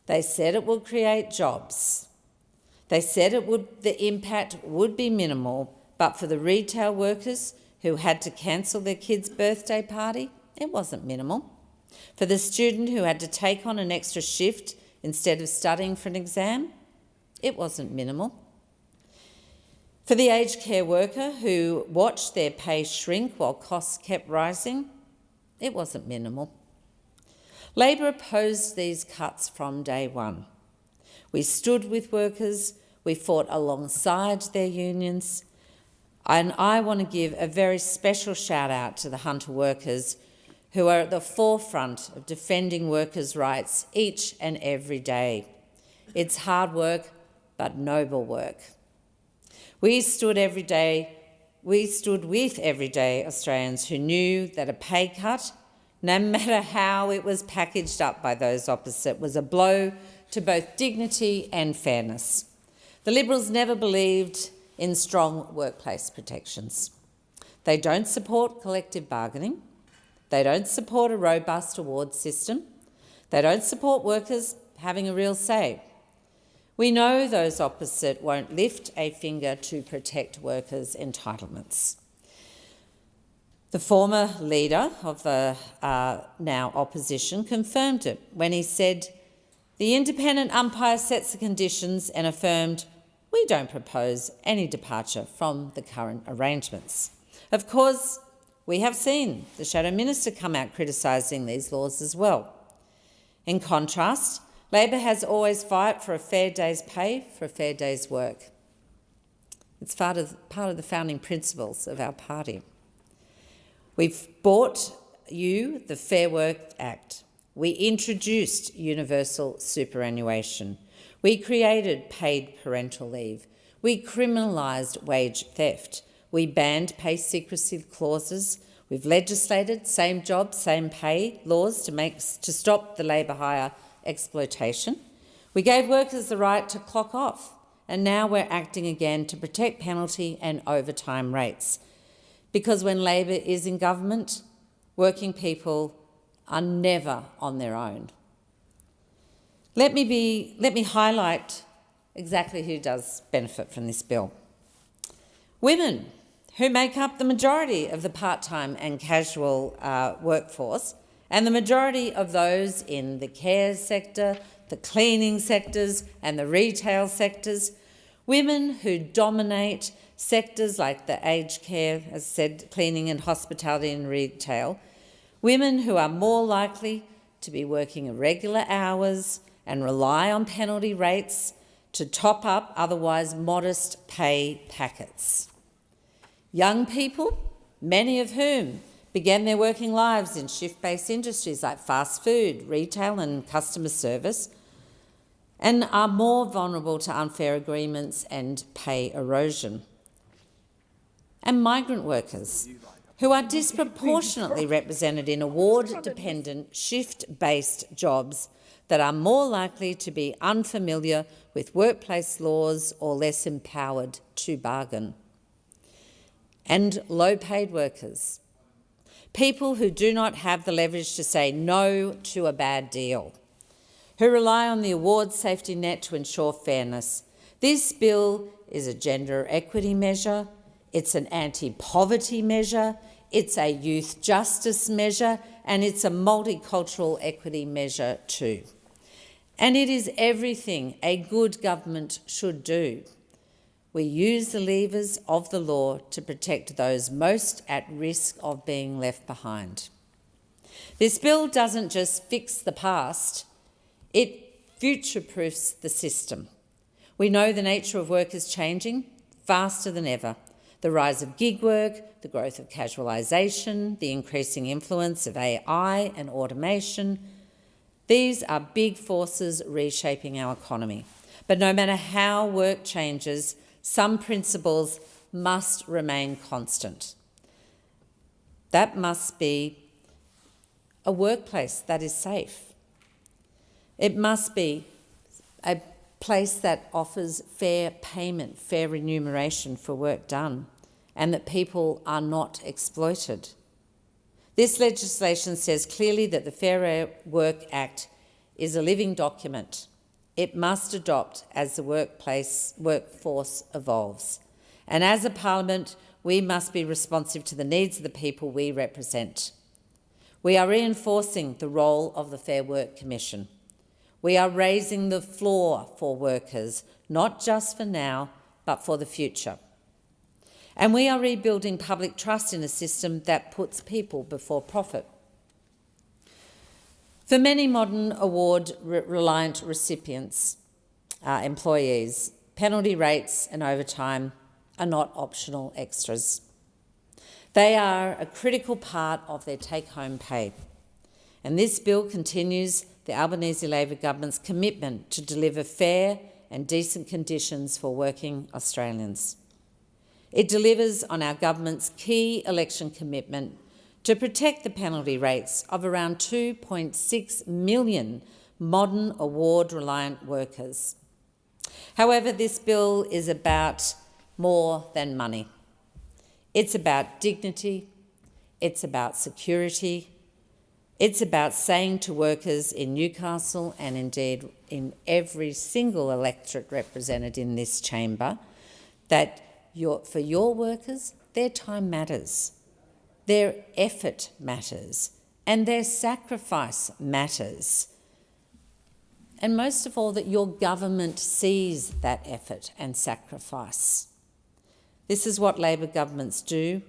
They said it would create jobs. They said the impact would be minimal, but for the retail workers who had to cancel their kid's birthday party, it wasn't minimal. For the student who had to take on an extra shift instead of studying for an exam, it wasn't minimal. For the aged care worker who watched their pay shrink while costs kept rising, it wasn't minimal. Labor opposed these cuts from day one. We stood with workers, we fought alongside their unions, and I want to give a very special shout out to the Hunter workers who are at the forefront of defending workers' rights each and every day. It's hard work, but noble work. We stood with everyday Australians who knew that a pay cut, no matter how it was packaged up by those opposite, was a blow to both dignity and fairness. The Liberals never believed in strong workplace protections. They don't support collective bargaining. They don't support a robust awards system. They don't support workers having a real say. We know those opposite won't lift a finger to protect workers' entitlements. The former leader of the now opposition confirmed it when he said, "The independent umpire sets the conditions," and affirmed, "We don't propose any departure from the current arrangements." Of course, we have seen the Shadow Minister come out criticising these laws as well. In contrast, Labor has always fought for a fair day's pay for a fair day's work. It's part of the founding principles of our party. We've brought you the Fair Work Act. We introduced universal superannuation. We created paid parental leave. We criminalised wage theft. We banned pay secrecy clauses. We've legislated same job, same pay laws to stop the labour hire exploitation. We gave workers the right to clock off, and now we're acting again to protect penalty and overtime rates. Because when Labor is in government, working people are never on their own. Let me highlight exactly who does benefit from this bill. Women, who make up the majority of the part-time and casual workforce, and the majority of those in the care sector, the cleaning sectors and the retail sectors, women who dominate sectors like the aged care, as I said, cleaning and hospitality and retail, women who are more likely to be working irregular hours and rely on penalty rates to top up otherwise modest pay packets. Young people, many of whom began their working lives in shift-based industries like fast food, retail and customer service, and are more vulnerable to unfair agreements and pay erosion. And migrant workers, who are disproportionately represented in award-dependent, shift-based jobs that are more likely to be unfamiliar with workplace laws or less empowered to bargain. And low-paid workers, people who do not have the leverage to say no to a bad deal, who rely on the award safety net to ensure fairness. This bill is a gender equity measure, it's an anti-poverty measure, it's a youth justice measure, and it's a multicultural equity measure too. And it is everything a good government should do. We use the levers of the law to protect those most at risk of being left behind. This bill doesn't just fix the past, it future-proofs the system. We know the nature of work is changing faster than ever. The rise of gig work, the growth of casualisation, the increasing influence of AI and automation, these are big forces reshaping our economy. But no matter how work changes, some principles must remain constant. That must be a workplace that is safe. It must be a place that offers fair payment, fair remuneration for work done, and that people are not exploited. This legislation says clearly that the Fair Work Act is a living document. It must adopt as the workforce evolves. And as a parliament, we must be responsive to the needs of the people we represent. We are reinforcing the role of the Fair Work Commission. We are raising the floor for workers, not just for now, but for the future. And we are rebuilding public trust in a system that puts people before profit. For many modern award-reliant recipients, employees, penalty rates and overtime are not optional extras. They are a critical part of their take-home pay. And this bill continues the Albanese Labor government's commitment to deliver fair and decent conditions for working Australians. It delivers on our government's key election commitment to protect the penalty rates of around 2.6 million modern award-reliant workers. However, this bill is about more than money. It's about dignity, it's about security, it's about saying to workers in Newcastle and indeed in every single electorate represented in this chamber that for your workers, their time matters, their effort matters, and their sacrifice matters. And most of all, that your government sees that effort and sacrifice. This is what Labor governments do.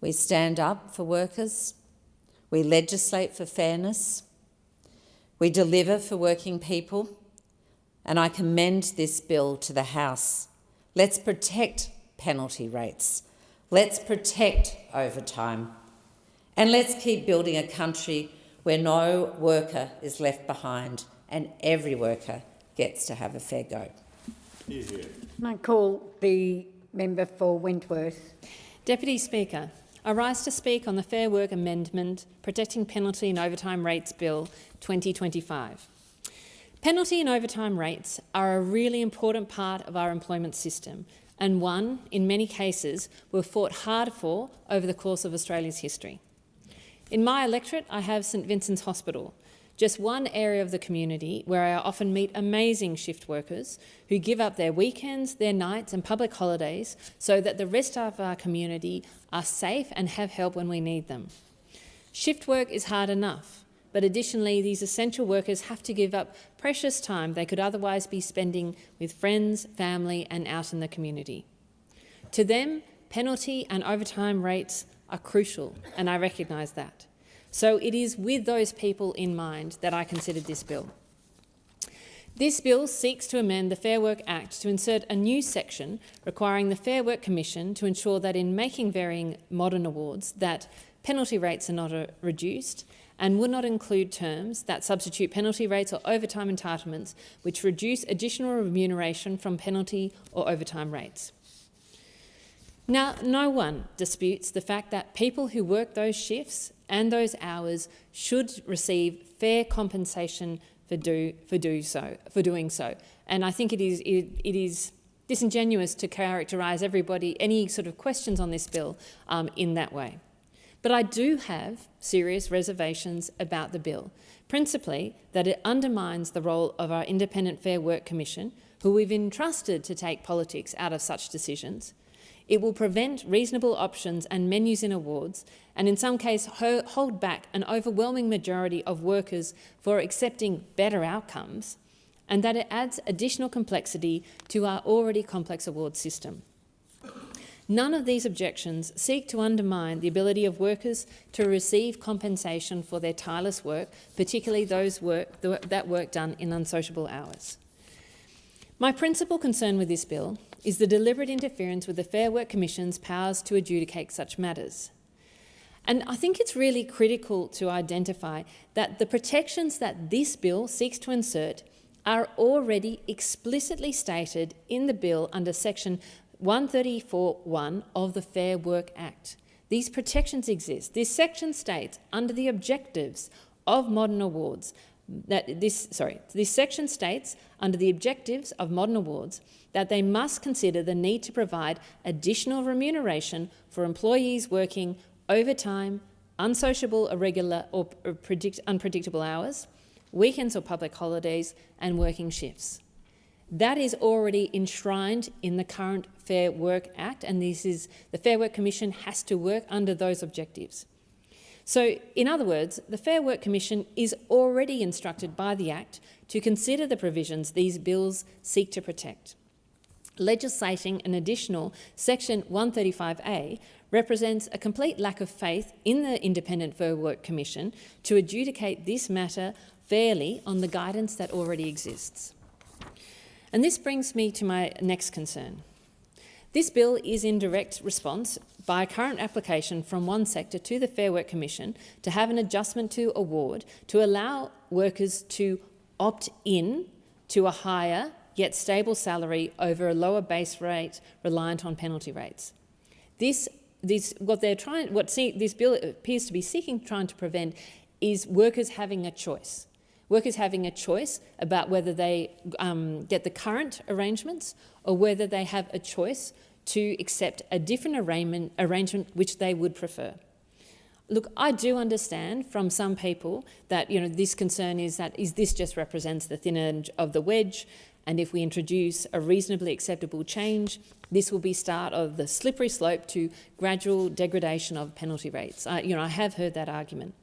We stand up for workers, we legislate for fairness, we deliver for working people, and I commend this bill to the House. Let's protect penalty rates. Let's protect overtime. And let's keep building a country where no worker is left behind and every worker gets to have a fair go. Can I call the member for Wentworth? Deputy Speaker, I rise to speak on the Fair Work Amendment Protecting Penalty and Overtime Rates Bill 2025. Penalty and overtime rates are a really important part of our employment system and one, in many cases, we've fought hard for over the course of Australia's history. In my electorate, I have St Vincent's Hospital, just one area of the community where I often meet amazing shift workers who give up their weekends, their nights and public holidays so that the rest of our community are safe and have help when we need them. Shift work is hard enough, but additionally, these essential workers have to give up precious time they could otherwise be spending with friends, family and out in the community. To them, penalty and overtime rates are crucial, and I recognise that. So it is with those people in mind that I considered this bill. This bill seeks to amend the Fair Work Act to insert a new section requiring the Fair Work Commission to ensure that in making varying modern awards that penalty rates are not reduced and would not include terms that substitute penalty rates or overtime entitlements which reduce additional remuneration from penalty or overtime rates. Now, no one disputes the fact that people who work those shifts and those hours should receive fair compensation for doing so. And I think it is disingenuous to characterise any sort of questions on this bill in that way. But I do have serious reservations about the bill, principally that it undermines the role of our Independent Fair Work Commission, who we've entrusted to take politics out of such decisions. It will prevent reasonable options and menus in awards, and in some cases hold back an overwhelming majority of workers for accepting better outcomes, and that it adds additional complexity to our already complex award system. None of these objections seek to undermine the ability of workers to receive compensation for their tireless work, particularly that work done in unsociable hours. My principal concern with this bill is the deliberate interference with the Fair Work Commission's powers to adjudicate such matters. And I think it's really critical to identify that the protections that this bill seeks to insert are already explicitly stated in the bill under section 134(1) of the Fair Work Act. These protections exist. This section states, under the objectives of modern awards, this section states, under the objectives of modern awards, that they must consider the need to provide additional remuneration for employees working overtime, unsociable, irregular or unpredictable hours, weekends or public holidays, and working shifts. That is already enshrined in the current Fair Work Act, and the Fair Work Commission has to work under those objectives. So, in other words, the Fair Work Commission is already instructed by the Act to consider the provisions these bills seek to protect. Legislating an additional Section 135A represents a complete lack of faith in the Independent Fair Work Commission to adjudicate this matter fairly on the guidance that already exists. And this brings me to my next concern. This bill is in direct response by a current application from one sector to the Fair Work Commission to have an adjustment to award to allow workers to opt in to a higher yet stable salary over a lower base rate reliant on penalty rates. What this bill appears to be trying to prevent is workers having a choice. Workers having a choice about whether they get the current arrangements or whether they have a choice to accept a different arrangement which they would prefer. Look, I do understand from some people that this concern is this just represents the thin edge of the wedge, and if we introduce a reasonably acceptable change, this will be start of the slippery slope to gradual degradation of penalty rates. I have heard that argument.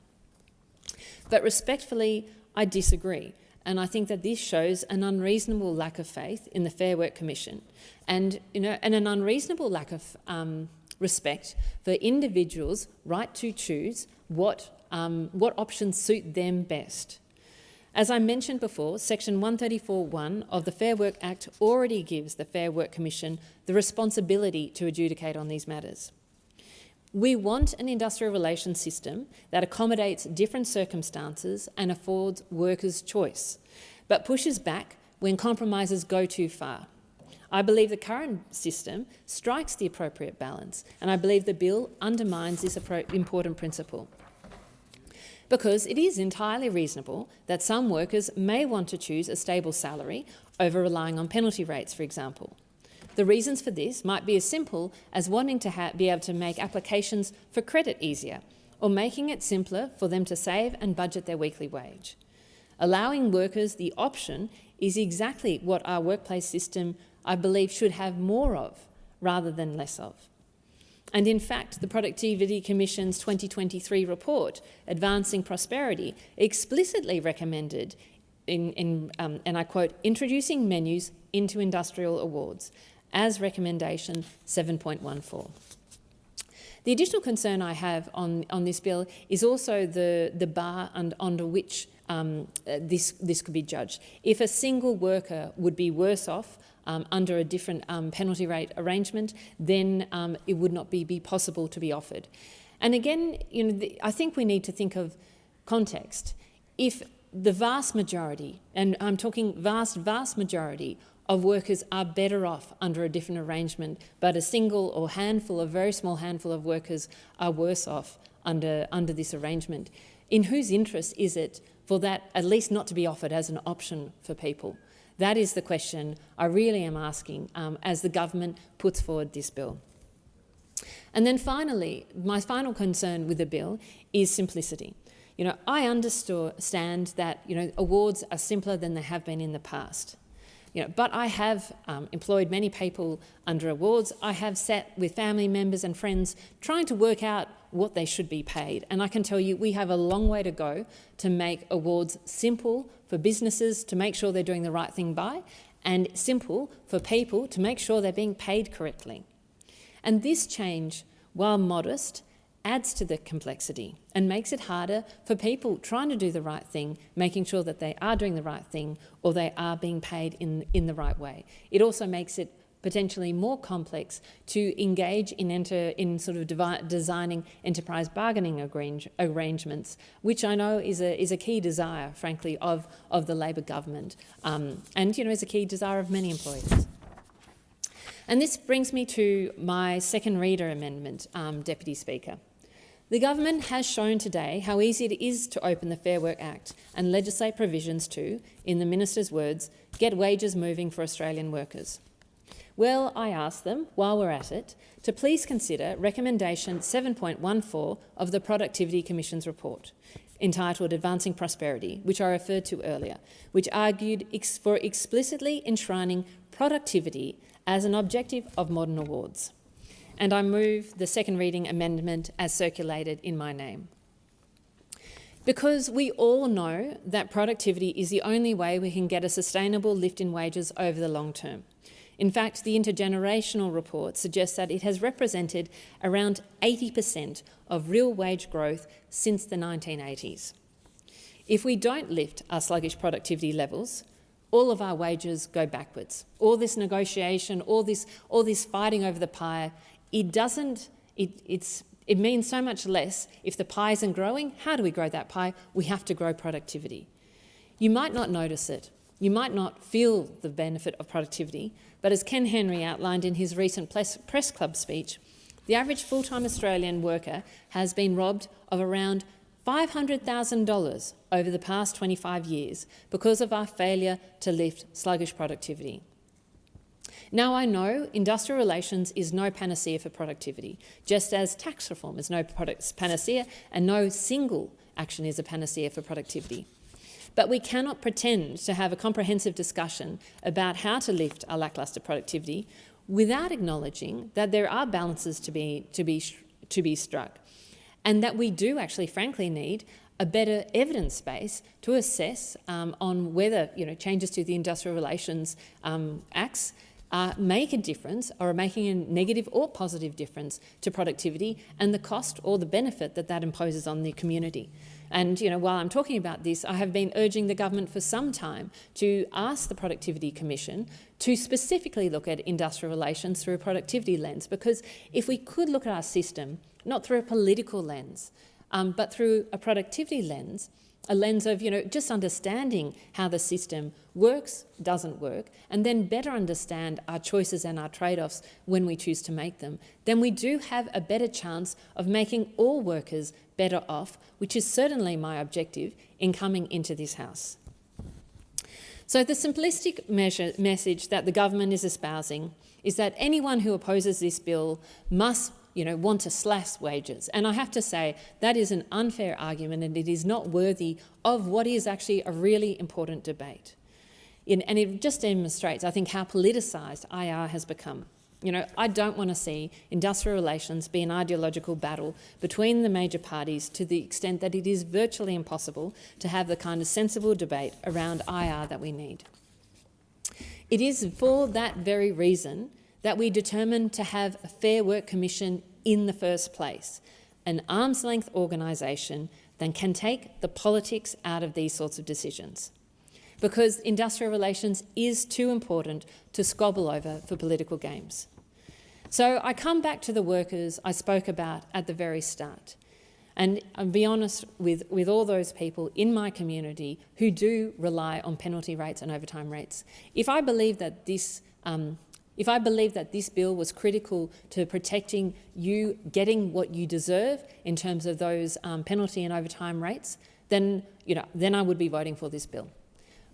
But respectfully, I disagree, and I think that this shows an unreasonable lack of faith in the Fair Work Commission, and an unreasonable lack of respect for individuals' right to choose what options suit them best. As I mentioned before, Section 134(1) of the Fair Work Act already gives the Fair Work Commission the responsibility to adjudicate on these matters. We want an industrial relations system that accommodates different circumstances and affords workers choice, but pushes back when compromises go too far. I believe the current system strikes the appropriate balance, and I believe the bill undermines this important principle. Because it is entirely reasonable that some workers may want to choose a stable salary over relying on penalty rates, for example. The reasons for this might be as simple as wanting to be able to make applications for credit easier, or making it simpler for them to save and budget their weekly wage. Allowing workers the option is exactly what our workplace system, I believe, should have more of rather than less of. And in fact, the Productivity Commission's 2023 report, Advancing Prosperity, explicitly recommended, and I quote, introducing menus into industrial awards, as recommendation 7.14. The additional concern I have on this bill is also the bar under which this could be judged. If a single worker would be worse off under a different penalty rate arrangement, then it would not be possible to be offered. And again, I think we need to think of context. If the vast majority, and I'm talking vast majority, of workers are better off under a different arrangement, but a single or very small handful of workers are worse off under this arrangement, in whose interest is it for that at least not to be offered as an option for people? That is the question I really am asking as the government puts forward this bill. And then finally, my final concern with the bill is simplicity. I understand that awards are simpler than they have been in the past. But I have employed many people under awards. I have sat with family members and friends trying to work out what they should be paid. And I can tell you we have a long way to go to make awards simple for businesses to make sure they're doing the right thing by, and simple for people to make sure they're being paid correctly. And this change, while modest, adds to the complexity and makes it harder for people trying to do the right thing, making sure that they are doing the right thing or they are being paid in the right way. It also makes it potentially more complex to engage in sort of designing enterprise bargaining arrangements, which I know is a key desire, frankly, of the Labor government, and is a key desire of many employers. And this brings me to my second reader amendment, Deputy Speaker. The government has shown today how easy it is to open the Fair Work Act and legislate provisions to, in the minister's words, get wages moving for Australian workers. Well, I ask them, while we're at it, to please consider recommendation 7.14 of the Productivity Commission's report, entitled Advancing Prosperity, which I referred to earlier, which argued for explicitly enshrining productivity as an objective of modern awards. And I move the second reading amendment as circulated in my name. Because we all know that productivity is the only way we can get a sustainable lift in wages over the long term. In fact, the intergenerational report suggests that it has represented around 80% of real wage growth since the 1980s. If we don't lift our sluggish productivity levels, all of our wages go backwards. All this negotiation, all this fighting over the pie, it means so much less if the pie isn't growing. How do we grow that pie? We have to grow productivity. You might not notice it. You might not feel the benefit of productivity, but as Ken Henry outlined in his recent press club speech, the average full-time Australian worker has been robbed of around $500,000 over the past 25 years because of our failure to lift sluggish productivity. Now, I know industrial relations is no panacea for productivity, just as tax reform is no panacea and no single action is a panacea for productivity. But we cannot pretend to have a comprehensive discussion about how to lift our lacklustre productivity without acknowledging that there are balances to be struck, and that we do actually, frankly, need a better evidence base to assess on whether changes to the Industrial Relations Acts make a difference or are making a negative or positive difference to productivity and the cost or the benefit that imposes on the community. And while I'm talking about this, I have been urging the government for some time to ask the Productivity Commission to specifically look at industrial relations through a productivity lens, because if we could look at our system not through a political lens, but through a productivity lens, a lens of just understanding how the system works, doesn't work, and then better understand our choices and our trade-offs when we choose to make them, then we do have a better chance of making all workers better off, which is certainly my objective in coming into this House. So the simplistic message that the government is espousing is that anyone who opposes this bill must want to slash wages. And I have to say that is an unfair argument, and it is not worthy of what is actually a really important debate. And it just demonstrates, I think, how politicised IR has become. I don't want to see industrial relations be an ideological battle between the major parties to the extent that it is virtually impossible to have the kind of sensible debate around IR that we need. It is for that very reason that we determined to have a Fair Work Commission in the first place. An arm's length organisation then can take the politics out of these sorts of decisions, because industrial relations is too important to squabble over for political games. So I come back to the workers I spoke about at the very start. And I'll be honest with all those people in my community who do rely on penalty rates and overtime rates. If I believe that this bill was critical to protecting you getting what you deserve in terms of those penalty and overtime rates, then I would be voting for this bill.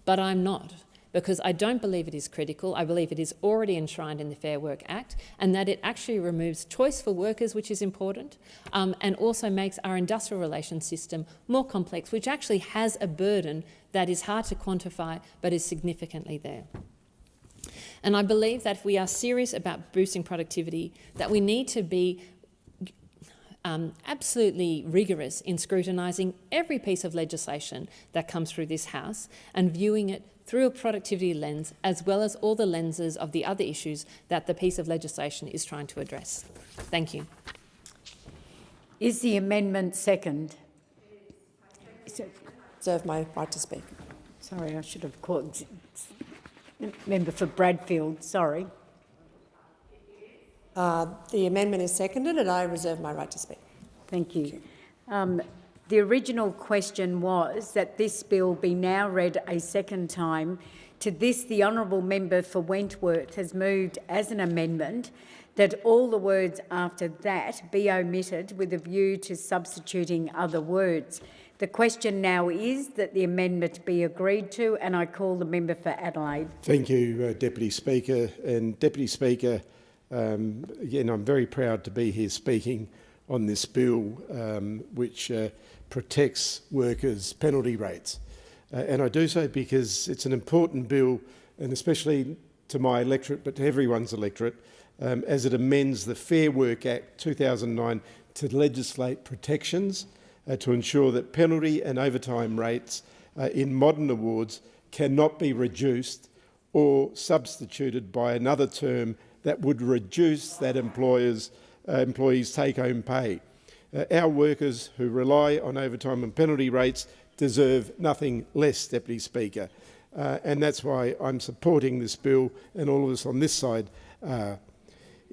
But I'm not, because I don't believe it is critical. I believe it is already enshrined in the Fair Work Act, and that it actually removes choice for workers, which is important, and also makes our industrial relations system more complex, which actually has a burden that is hard to quantify but is significantly there. And I believe that if we are serious about boosting productivity, that we need to be absolutely rigorous in scrutinising every piece of legislation that comes through this House and viewing it through a productivity lens, as well as all the lenses of the other issues that the piece of legislation is trying to address. Thank you. Is the amendment second? Reserve my right to speak. Sorry, I should have called member for Bradfield. Sorry. The amendment is seconded and I reserve my right to speak. Thank you. The original question was that this bill be now read a second time. To this, the honourable member for Wentworth has moved as an amendment that all the words after that be omitted with a view to substituting other words. The question now is that the amendment be agreed to, and I call the member for Adelaide. Thank you, Deputy Speaker. And Deputy Speaker, again, I'm very proud to be here speaking on this bill, which protects workers' penalty rates. And I do so because it's an important bill, and especially to my electorate, but to everyone's electorate, as it amends the Fair Work Act 2009 to legislate protections to ensure that penalty and overtime rates in modern awards cannot be reduced or substituted by another term that would reduce that employees' take-home pay. Our workers who rely on overtime and penalty rates deserve nothing less, Deputy Speaker. And that's why I'm supporting this bill, and all of us on this side are.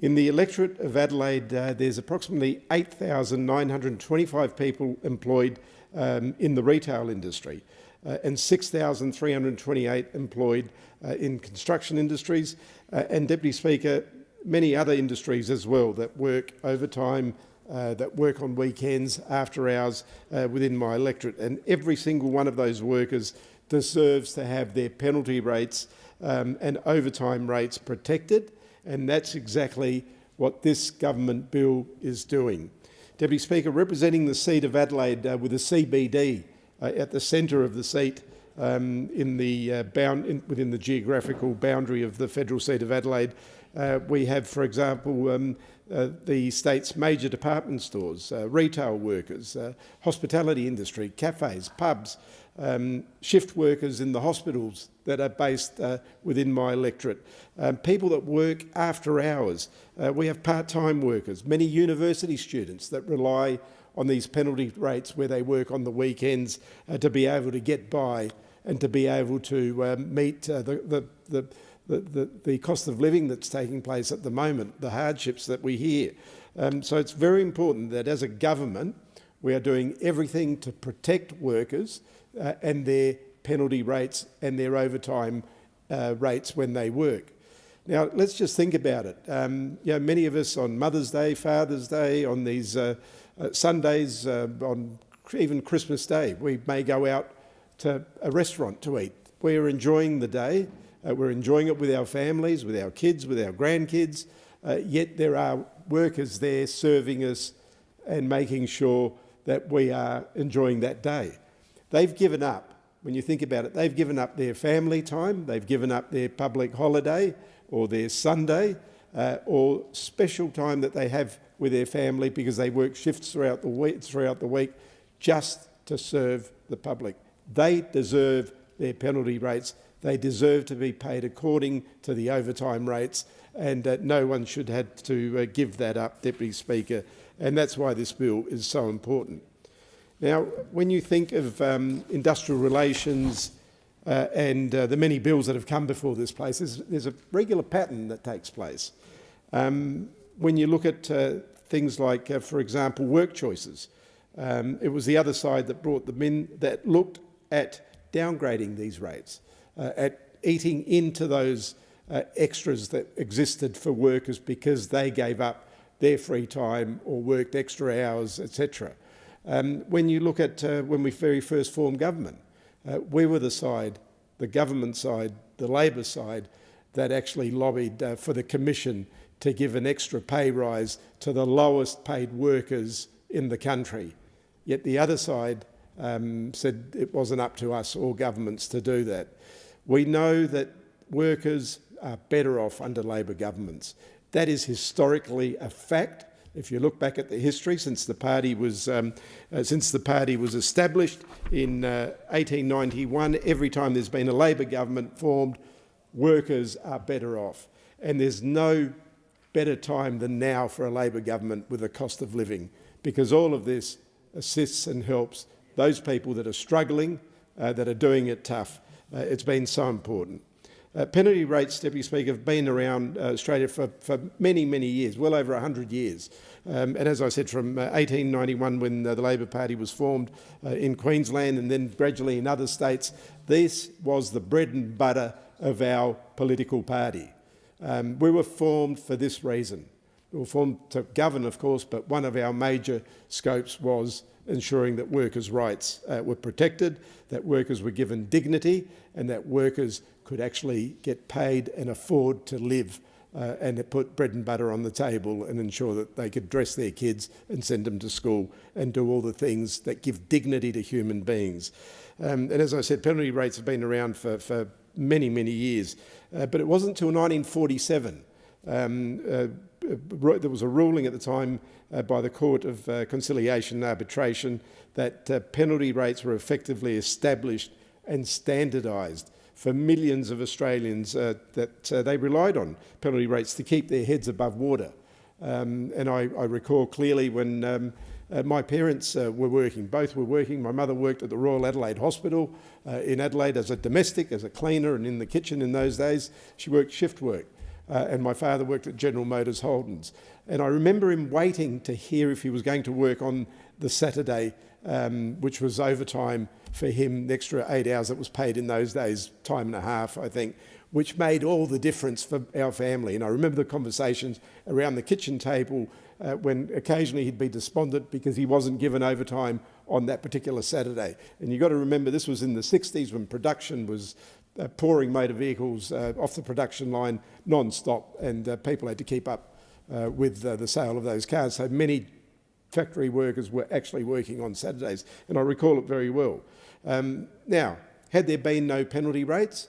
In the electorate of Adelaide, there's approximately 8,925 people employed in the retail industry and 6,328 employed in construction industries, and, Deputy Speaker, many other industries as well that work overtime, that work on weekends, after hours within my electorate. And every single one of those workers deserves to have their penalty rates and overtime rates protected, and that's exactly what this government bill is doing. Deputy Speaker, representing the seat of Adelaide with a CBD at the centre of the seat within the geographical boundary of the federal seat of Adelaide, we have, for example, the state's major department stores, retail workers, hospitality industry, cafes, pubs, shift workers in the hospitals that are based within my electorate, people that work after hours. We have part-time workers, many university students that rely on these penalty rates where they work on the weekends to be able to get by and to be able to meet the cost of living that's taking place at the moment, the hardships that we hear. So it's very important that as a government we are doing everything to protect workers and their penalty rates and their overtime rates when they work. Now, let's just think about it. Many of us on Mother's Day, Father's Day, on these Sundays, on even Christmas Day, we may go out to a restaurant to eat. We're enjoying the day. We're enjoying it with our families, with our kids, with our grandkids, yet there are workers there serving us and making sure that we are enjoying that day. They've given up, when you think about it, they've given up their family time, they've given up their public holiday or their Sunday or special time that they have with their family because they work shifts throughout the week just to serve the public. They deserve their penalty rates They deserve to be paid according to the overtime rates, and no one should have to give that up, Deputy Speaker, and that's why this bill is so important. Now, when you think of industrial relations and the many bills that have come before this place, there's a regular pattern that takes place. When you look at things like, for example, work choices, it was the other side that brought them in that looked at downgrading these rates, at eating into those extras that existed for workers because they gave up their free time or worked extra hours, etc. When you look at when we very first formed government, we were the side, the government side, the Labor side, that actually lobbied for the Commission to give an extra pay rise to the lowest paid workers in the country. Yet the other side said it wasn't up to us or governments to do that. We know that workers are better off under Labor governments. That is historically a fact. If you look back at the history since the party was established in 1891, every time there's been a Labor government formed, workers are better off. And there's no better time than now for a Labor government with a cost of living, because all of this assists and helps those people that are struggling, that are doing it tough. It's been so important. Penalty rates, Deputy Speaker, have been around Australia for many, many years, well over 100 years. And as I said, from 1891, when the Labor Party was formed in Queensland and then gradually in other states, this was the bread and butter of our political party. We were formed for this reason. We were formed to govern, of course, but one of our major scopes was ensuring that workers' rights were protected, that workers were given dignity, and that workers could actually get paid and afford to live and to put bread and butter on the table and ensure that they could dress their kids and send them to school and do all the things that give dignity to human beings. And as I said, penalty rates have been around for many, many years. But it wasn't until 1947 there was a ruling at the time by the Court of Conciliation and Arbitration that penalty rates were effectively established and standardised for millions of Australians that they relied on penalty rates to keep their heads above water. And I recall clearly when my parents were working, both were working. My mother worked at the Royal Adelaide Hospital in Adelaide as a domestic, as a cleaner and in the kitchen in those days. She worked shift work. And my father worked at General Motors Holdens. And I remember him waiting to hear if he was going to work on the Saturday, which was overtime for him, the extra 8 hours that was paid in those days, time and a half, I think, which made all the difference for our family. And I remember the conversations around the kitchen table when occasionally he'd be despondent because he wasn't given overtime on that particular Saturday. And you've got to remember this was in the 60s when production was pouring motor vehicles off the production line non-stop, and people had to keep up with the sale of those cars. So many factory workers were actually working on Saturdays, and I recall it very well. Now, had there been no penalty rates,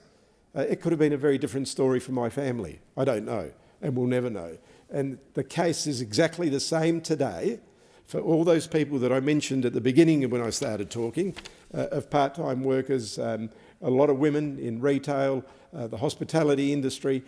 it could have been a very different story for my family. I don't know, and we'll never know. And the case is exactly the same today for all those people that I mentioned at the beginning when I started talking, of part-time workers, a lot of women in retail, the hospitality industry,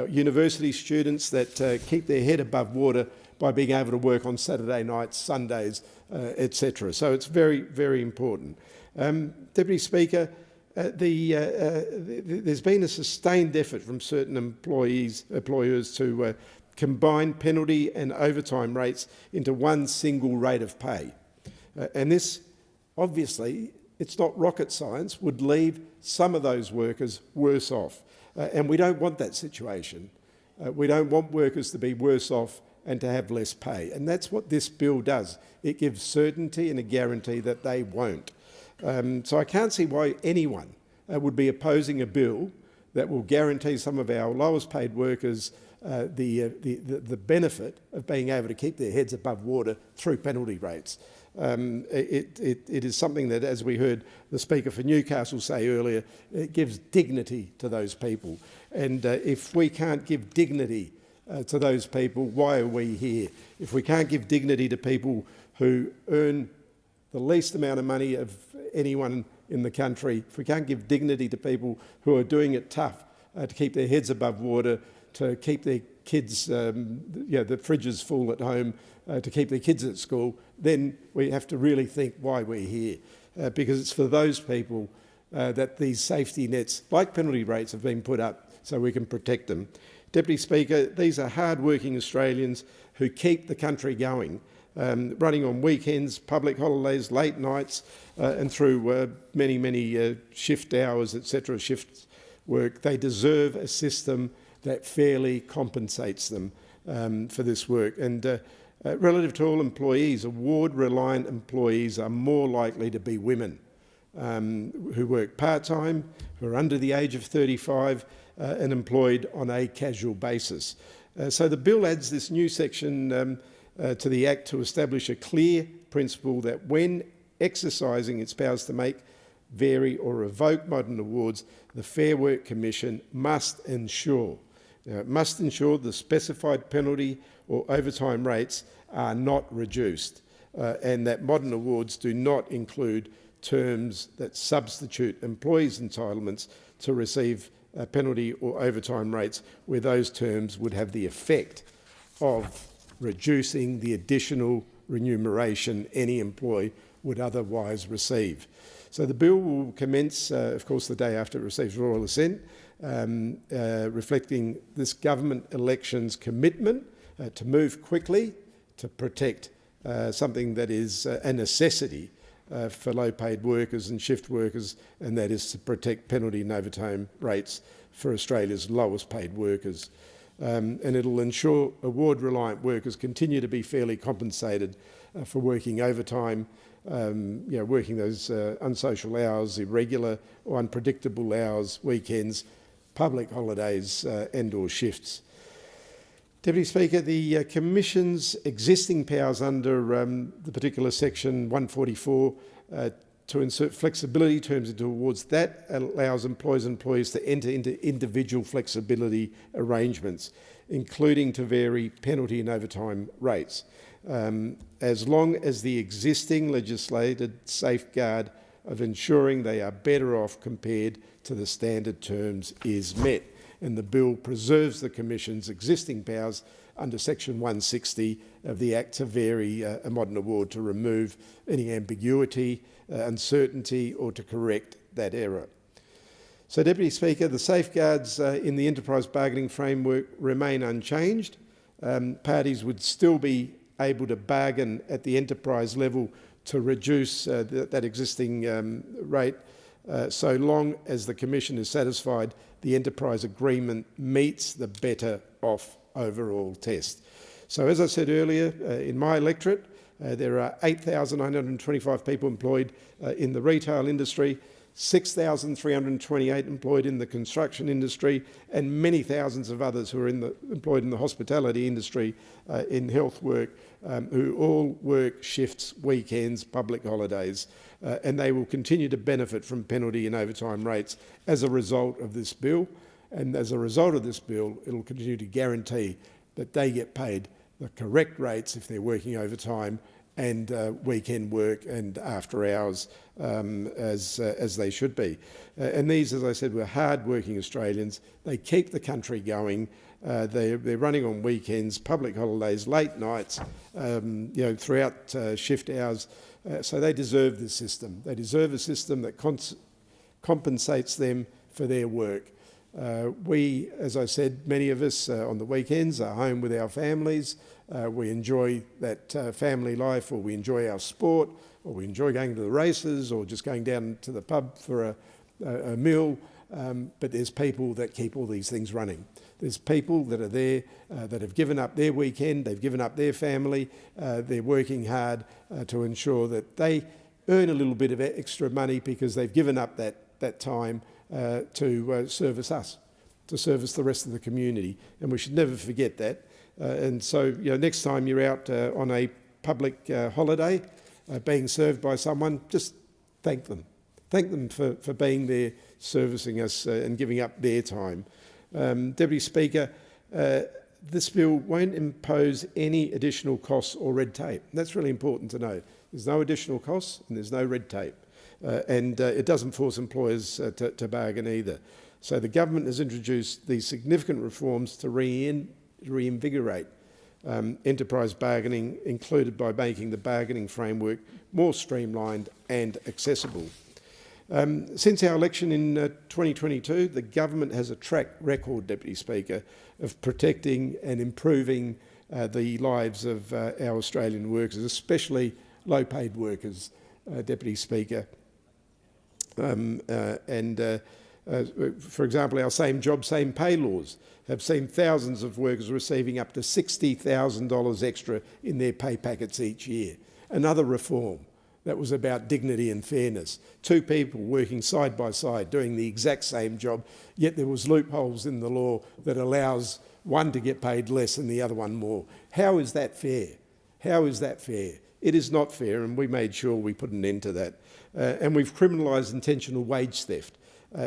university students that keep their head above water by being able to work on Saturday nights, Sundays, etc. So it's very, very important. Deputy Speaker, there's been a sustained effort from certain employers to combine penalty and overtime rates into one single rate of pay. And this, obviously, it's not rocket science, would leave some of those workers worse off. And we don't want that situation. We don't want workers to be worse off and to have less pay. And that's what this bill does. It gives certainty and a guarantee that they won't. So I can't see why anyone would be opposing a bill that will guarantee some of our lowest paid workers the benefit of being able to keep their heads above water through penalty rates. It is something that, as we heard the Speaker for Newcastle say earlier, it gives dignity to those people. And if we can't give dignity to those people, why are we here? If we can't give dignity to people who earn the least amount of money of anyone in the country, if we can't give dignity to people who are doing it tough to keep their heads above water, to keep their kids, the fridges full at home, to keep their kids at school, then we have to really think why we're here. Because it's for those people that these safety nets, like penalty rates, have been put up so we can protect them. Deputy Speaker, these are hard-working Australians who keep the country going, running on weekends, public holidays, late nights, and through many shift hours, etc., shift work. They deserve a system that fairly compensates them for this work. And relative to all employees, award-reliant employees are more likely to be women who work part-time, who are under the age of 35 and employed on a casual basis. So the bill adds this new section to the Act to establish a clear principle that when exercising its powers to make, vary or revoke modern awards, the Fair Work Commission must ensure the specified penalty or overtime rates are not reduced and that modern awards do not include terms that substitute employees' entitlements to receive penalty or overtime rates where those terms would have the effect of reducing the additional remuneration any employee would otherwise receive. So the bill will commence, of course, the day after it receives royal assent, reflecting this government election's commitment to move quickly to protect something that is a necessity for low-paid workers and shift workers, and that is to protect penalty and overtime rates for Australia's lowest-paid workers. And it'll ensure award-reliant workers continue to be fairly compensated for working overtime, working those unsocial hours, irregular or unpredictable hours, weekends, public holidays and/or shifts. Deputy Speaker, the Commission's existing powers under the particular section 144 to insert flexibility terms into awards, that allows employers and employees to enter into individual flexibility arrangements, including to vary penalty and overtime rates, as long as the existing legislated safeguard of ensuring they are better off compared to the standard terms is met. And the bill preserves the Commission's existing powers under section 160 of the Act to vary a modern award to remove any ambiguity, uncertainty or to correct that error. So, Deputy Speaker, the safeguards in the enterprise bargaining framework remain unchanged. Parties would still be able to bargain at the enterprise level to reduce that existing rate so long as the Commission is satisfied the enterprise agreement meets the better off overall test. So as I said earlier, in my electorate, there are 8,925 people employed in the retail industry, 6,328 employed in the construction industry, and many thousands of others who are employed in the hospitality industry, in health work, who all work shifts, weekends, public holidays, and they will continue to benefit from penalty and overtime rates as a result of this bill. And as a result of this bill, it will continue to guarantee that they get paid the correct rates if they're working overtime and weekend work and after hours as they should be. And these, as I said, were hard-working Australians. They keep the country going. They're running on weekends, public holidays, late nights, throughout shift hours. So they deserve this system. They deserve a system that compensates them for their work. We, as I said, many of us on the weekends are home with our families. We enjoy that family life, or we enjoy our sport, or we enjoy going to the races, or just going down to the pub for a meal. But there's people that keep all these things running. There's people that are there that have given up their weekend, they've given up their family, they're working hard to ensure that they earn a little bit of extra money because they've given up that time to service us, to service the rest of the community. And we should never forget that. And so, next time you're out on a public holiday being served by someone, just thank them. Thank them for being there, servicing us and giving up their time. Deputy Speaker, this bill won't impose any additional costs or red tape. And that's really important to know. There's no additional costs and there's no red tape. and it doesn't force employers to bargain either. So the government has introduced these significant reforms to reinvigorate enterprise bargaining, included by making the bargaining framework more streamlined and accessible. Since our election in 2022, the government has a track record, Deputy Speaker, of protecting and improving the lives of our Australian workers, especially low-paid workers, Deputy Speaker. For example, our same job, same pay laws have seen thousands of workers receiving up to $60,000 extra in their pay packets each year. Another reform that was about dignity and fairness. Two people working side by side doing the exact same job, yet there was loopholes in the law that allows one to get paid less and the other one more. How is that fair? How is that fair? It is not fair, and we made sure we put an end to that. And we've criminalised intentional wage theft,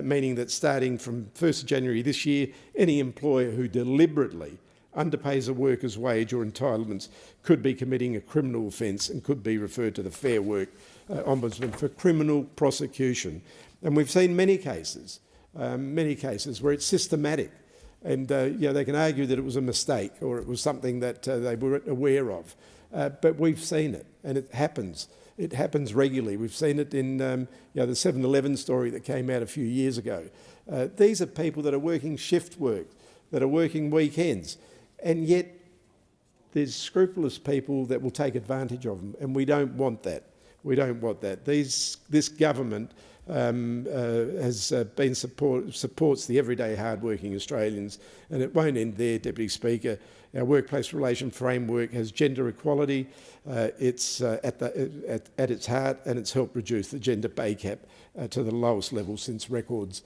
meaning that starting from 1st of January this year, any employer who deliberately underpays a worker's wage or entitlements could be committing a criminal offence and could be referred to the Fair Work Ombudsman for criminal prosecution. And we've seen many cases where it's systematic, and they can argue that it was a mistake or it was something that they weren't aware of. But we've seen it, and it happens. It happens regularly. We've seen it in the 7-Eleven story that came out a few years ago. These are people that are working shift work, that are working weekends, and yet there's scrupulous people that will take advantage of them, and we don't want that. We don't want that. This government supports the everyday hard-working Australians, and it won't end there, Deputy Speaker. Our workplace relation framework has gender equality. It's at its heart, and it's helped reduce the gender pay gap to the lowest level since records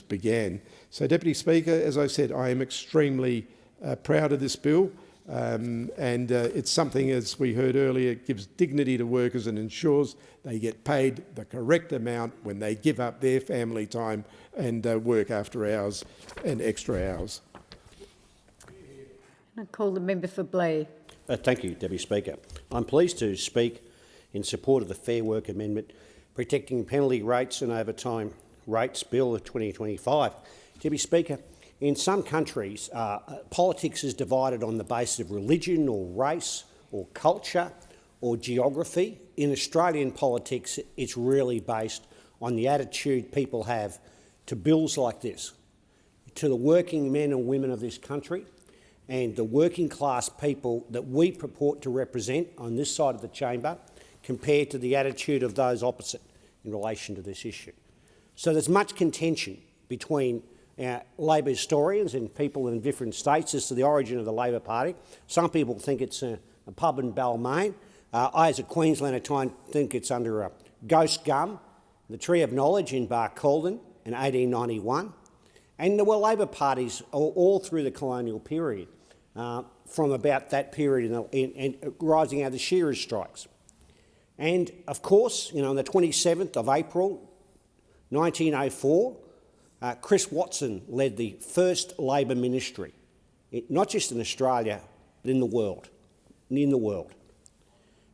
began. So, Deputy Speaker, as I said, I am extremely proud of this bill. It's something, as we heard earlier, gives dignity to workers and ensures they get paid the correct amount when they give up their family time and work after hours and extra hours. I call the member for Blair. Thank you, Deputy Speaker. I'm pleased to speak in support of the Fair Work Amendment protecting penalty rates and overtime rates bill of 2025. Deputy Speaker, in some countries, politics is divided on the basis of religion or race or culture or geography. In Australian politics, it's really based on the attitude people have to bills like this, to the working men and women of this country and the working class people that we purport to represent on this side of the chamber compared to the attitude of those opposite in relation to this issue. So there's much contention between Labor historians and people in different states as to the origin of the Labor Party. Some people think it's a pub in Balmain. I, as a Queenslander, think it's under a ghost gum, the Tree of Knowledge in Barcaldine in 1891. And there were Labor parties all through the colonial period, from about that period and rising out of the shearers' strikes. And, of course, on the 27th of April 1904, Chris Watson led the first Labor ministry, not just in Australia, but in the world.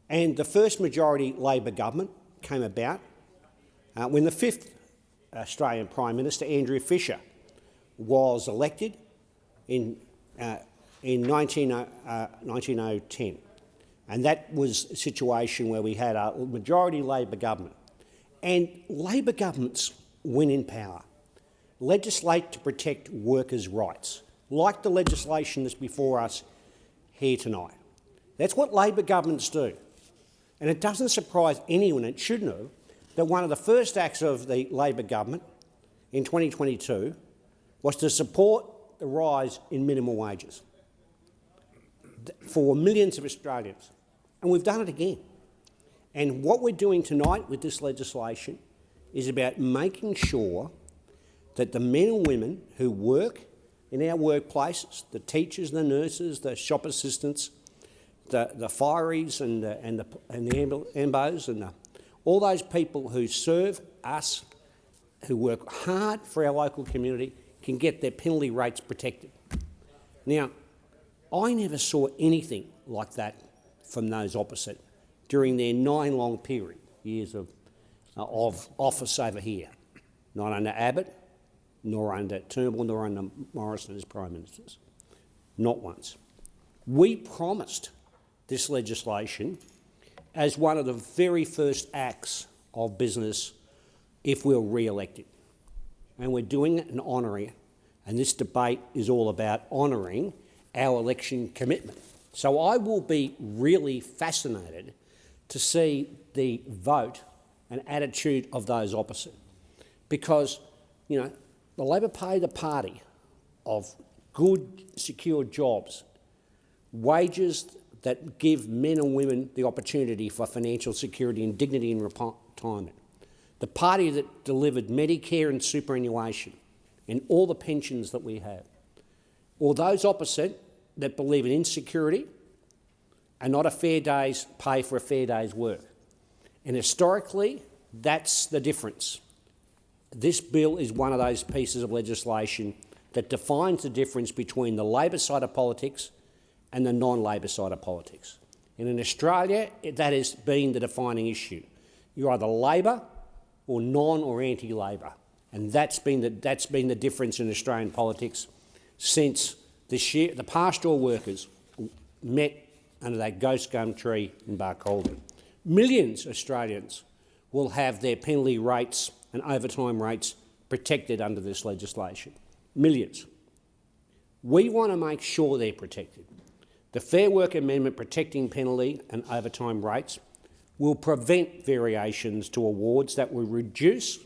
And the first majority Labor government came about when the fifth Australian Prime Minister, Andrew Fisher, was elected in 1910. And that was a situation where we had a majority Labor government. And Labor governments, when in power, legislate to protect workers' rights, like the legislation that's before us here tonight. That's what Labor governments do. And it doesn't surprise anyone, it shouldn't have, that one of the first acts of the Labor government in 2022 was to support the rise in minimum wages for millions of Australians. And we've done it again. And what we're doing tonight with this legislation is about making sure that the men and women who work in our workplaces, the teachers, the nurses, the shop assistants, the fireys and the ambos and all those people who serve us, who work hard for our local community, can get their penalty rates protected. Now, I never saw anything like that from those opposite during their 9 long years of of office over here, not under Abbott, nor under Turnbull, nor under Morrison as Prime Ministers. Not once. We promised this legislation as one of the very first acts of business if we were re-elected. And we're doing it and honouring it. And this debate is all about honouring our election commitment. So I will be really fascinated to see the vote and attitude of those opposite. Because, you know, the Labor Party, the party of good, secure jobs, wages that give men and women the opportunity for financial security and dignity in retirement. The party that delivered Medicare and superannuation and all the pensions that we have. Or those opposite that believe in insecurity and not a fair day's pay for a fair day's work. And historically, that's the difference. This bill is one of those pieces of legislation that defines the difference between the Labor side of politics and the non-Labor side of politics. And in Australia, that has been the defining issue. You're either Labor or non or anti-Labor. And that's been the difference in Australian politics since the pastoral workers met under that ghost gum tree in Barcaldine. Millions of Australians will have their penalty rates and overtime rates protected under this legislation. Millions. We want to make sure they're protected. The Fair Work Amendment protecting penalty and overtime rates will prevent variations to awards that will reduce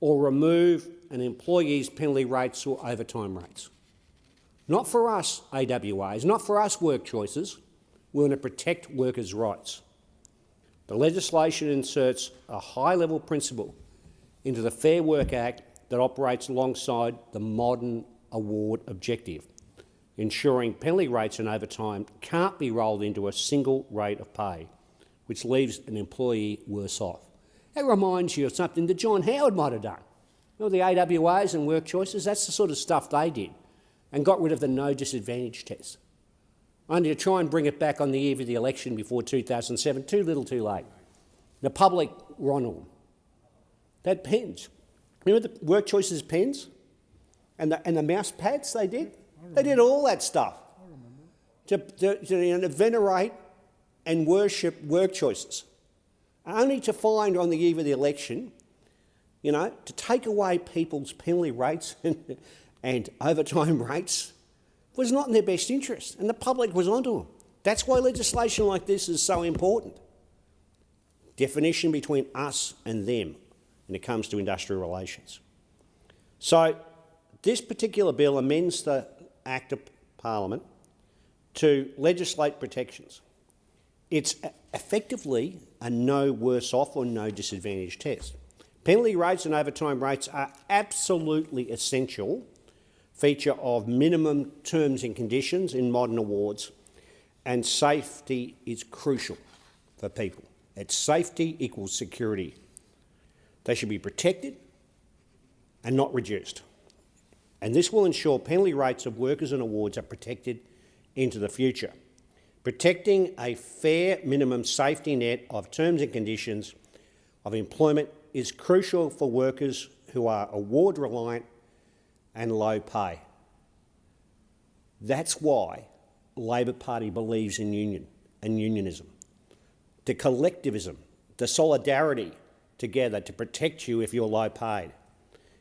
or remove an employee's penalty rates or overtime rates. Not for us, AWAs, not for us work choices. We want to protect workers' rights. The legislation inserts a high-level principle into the Fair Work Act that operates alongside the modern award objective, ensuring penalty rates and overtime can't be rolled into a single rate of pay, which leaves an employee worse off. That reminds you of something that John Howard might have done. You know, the AWAs and work choices, that's the sort of stuff they did, and got rid of the no disadvantage test. Only to try and bring it back on the eve of the election before 2007, too little too late. The public were on them. That pens. Remember the work choices pens? And the mouse pads they did? They did all that stuff to venerate and worship work choices. Only to find on the eve of the election, you know, to take away people's penalty rates and overtime rates was not in their best interest, and the public was onto them. That's why legislation like this is so important. Definition between us and them when it comes to industrial relations. So this particular bill amends the Act of Parliament to legislate protections. It's effectively a no worse off or no disadvantage test. Penalty rates and overtime rates are absolutely essential feature of minimum terms and conditions in modern awards, and safety is crucial for people. It's safety equals security. They should be protected and not reduced. And this will ensure penalty rates of workers and awards are protected into the future. Protecting a fair minimum safety net of terms and conditions of employment is crucial for workers who are award reliant and low pay. That's why the Labor Party believes in union and unionism. The collectivism, the solidarity together to protect you if you're low paid.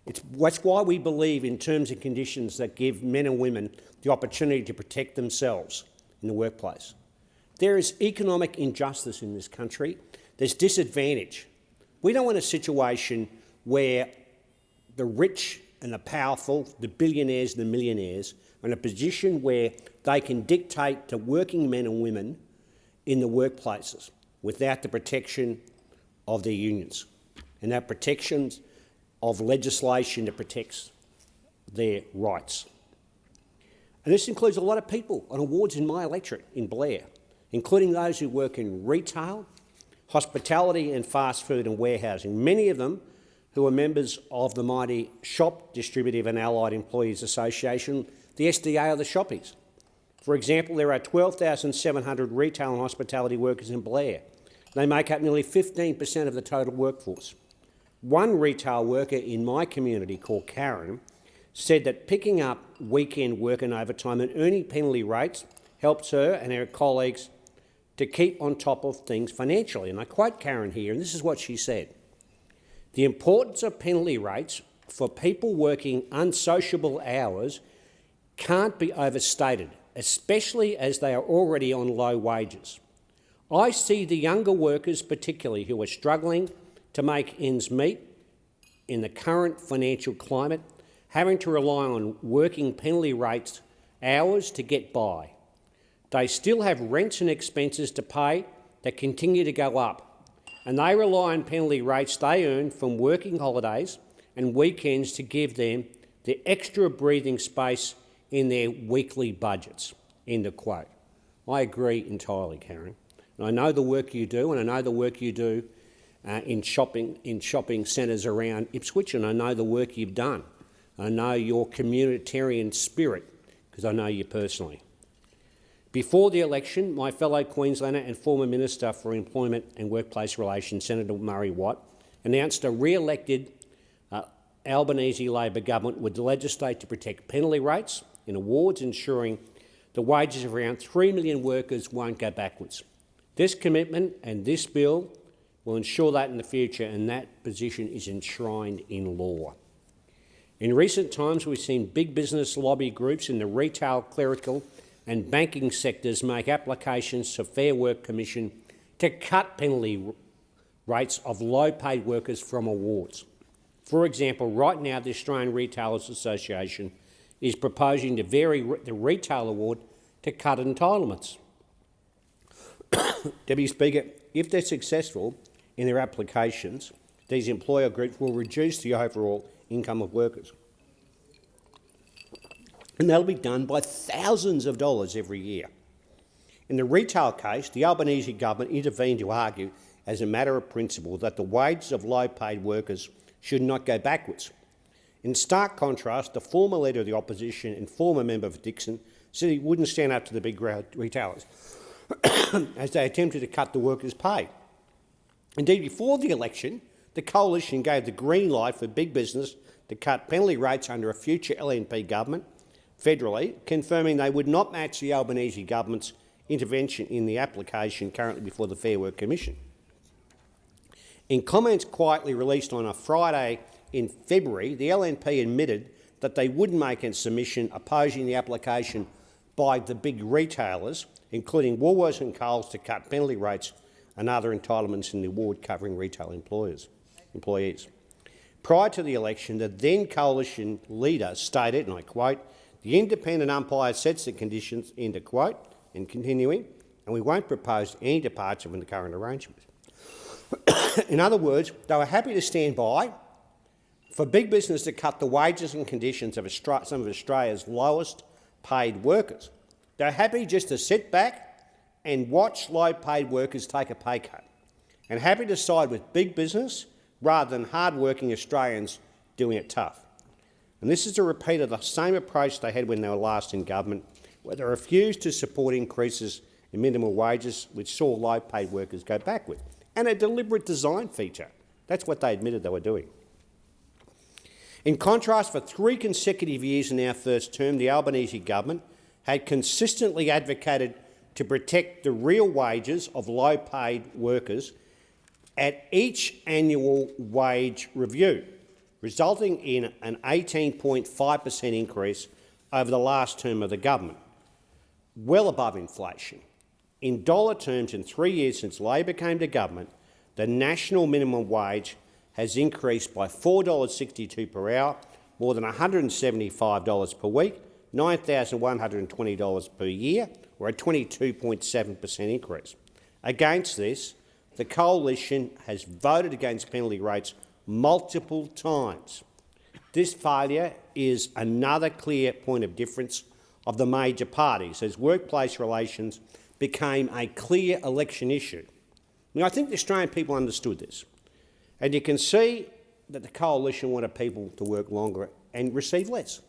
That's why we believe in terms and conditions that give men and women the opportunity to protect themselves in the workplace. There is economic injustice in this country. There's disadvantage. We don't want a situation where the rich and the powerful, the billionaires and the millionaires, are in a position where they can dictate to working men and women in the workplaces without the protection of their unions and that protection of legislation that protects their rights. And this includes a lot of people on awards in my electorate in Blair, including those who work in retail, hospitality and fast food and warehousing, many of them who are members of the mighty Shop Distributive and Allied Employees Association, the SDA of the shoppies. For example, there are 12,700 retail and hospitality workers in Blair. They make up nearly 15% of the total workforce. One retail worker in my community called Karen said that picking up weekend work and overtime and earning penalty rates helps her and her colleagues to keep on top of things financially. And I quote Karen here, and this is what she said: "The importance of penalty rates for people working unsociable hours can't be overstated, especially as they are already on low wages. I see the younger workers particularly who are struggling to make ends meet in the current financial climate, having to rely on working penalty rates hours to get by. They still have rents and expenses to pay that continue to go up, and they rely on penalty rates they earn from working holidays and weekends to give them the extra breathing space in their weekly budgets." End of quote. I agree entirely, Karen. And I know the work you do, and I know the work you do in shopping centres around Ipswich, and I know the work you've done. I know your communitarian spirit, because I know you personally. Before the election, my fellow Queenslander and former Minister for Employment and Workplace Relations, Senator Murray Watt, announced a re-elected Albanese Labor government would legislate to protect penalty rates in awards, ensuring the wages of around 3 million workers won't go backwards. This commitment and this bill will ensure that in the future, and that position is enshrined in law. In recent times, we've seen big business lobby groups in the retail, clerical and banking sectors make applications to Fair Work Commission to cut penalty rates of low-paid workers from awards. For example, right now the Australian Retailers Association is proposing to vary the retail award to cut entitlements. Deputy Speaker, if they're successful in their applications, these employer groups will reduce the overall income of workers. And that'll be done by thousands of dollars every year. In the retail case, the Albanese government intervened to argue, as a matter of principle, that the wages of low-paid workers should not go backwards. In stark contrast, the former leader of the opposition and former member for Dixon said he wouldn't stand up to the big retailers as they attempted to cut the workers' pay. Indeed, before the election, the coalition gave the green light for big business to cut penalty rates under a future LNP government federally, confirming they would not match the Albanese government's intervention in the application currently before the Fair Work Commission. In comments quietly released on a Friday in February, the LNP admitted that they wouldn't make a submission opposing the application by the big retailers, including Woolworths and Coles, to cut penalty rates and other entitlements in the award covering retail employees. Prior to the election, the then coalition leader stated, and I quote, "The independent umpire sets the conditions," end of quote, and continuing, "and we won't propose any departure from the current arrangement." In other words, they were happy to stand by for big business to cut the wages and conditions of some of Australia's lowest paid workers. They're happy just to sit back and watch low-paid workers take a pay cut, and happy to side with big business rather than hard-working Australians doing it tough. And this is a repeat of the same approach they had when they were last in government, where they refused to support increases in minimum wages, which saw low-paid workers go backward, and a deliberate design feature. That's what they admitted they were doing. In contrast, for 3 consecutive years in our first term, the Albanese government had consistently advocated to protect the real wages of low-paid workers at each annual wage review, resulting in an 18.5% increase over the last term of the government, well above inflation. In dollar terms, in 3 years since Labor came to government, the national minimum wage has increased by $4.62 per hour, more than $175 per week, $9,120 per year, or a 22.7% increase. Against this, the coalition has voted against penalty rates multiple times. This failure is another clear point of difference of the major parties, as workplace relations became a clear election issue. Now, I think the Australian people understood this, and you can see that the coalition wanted people to work longer and receive less,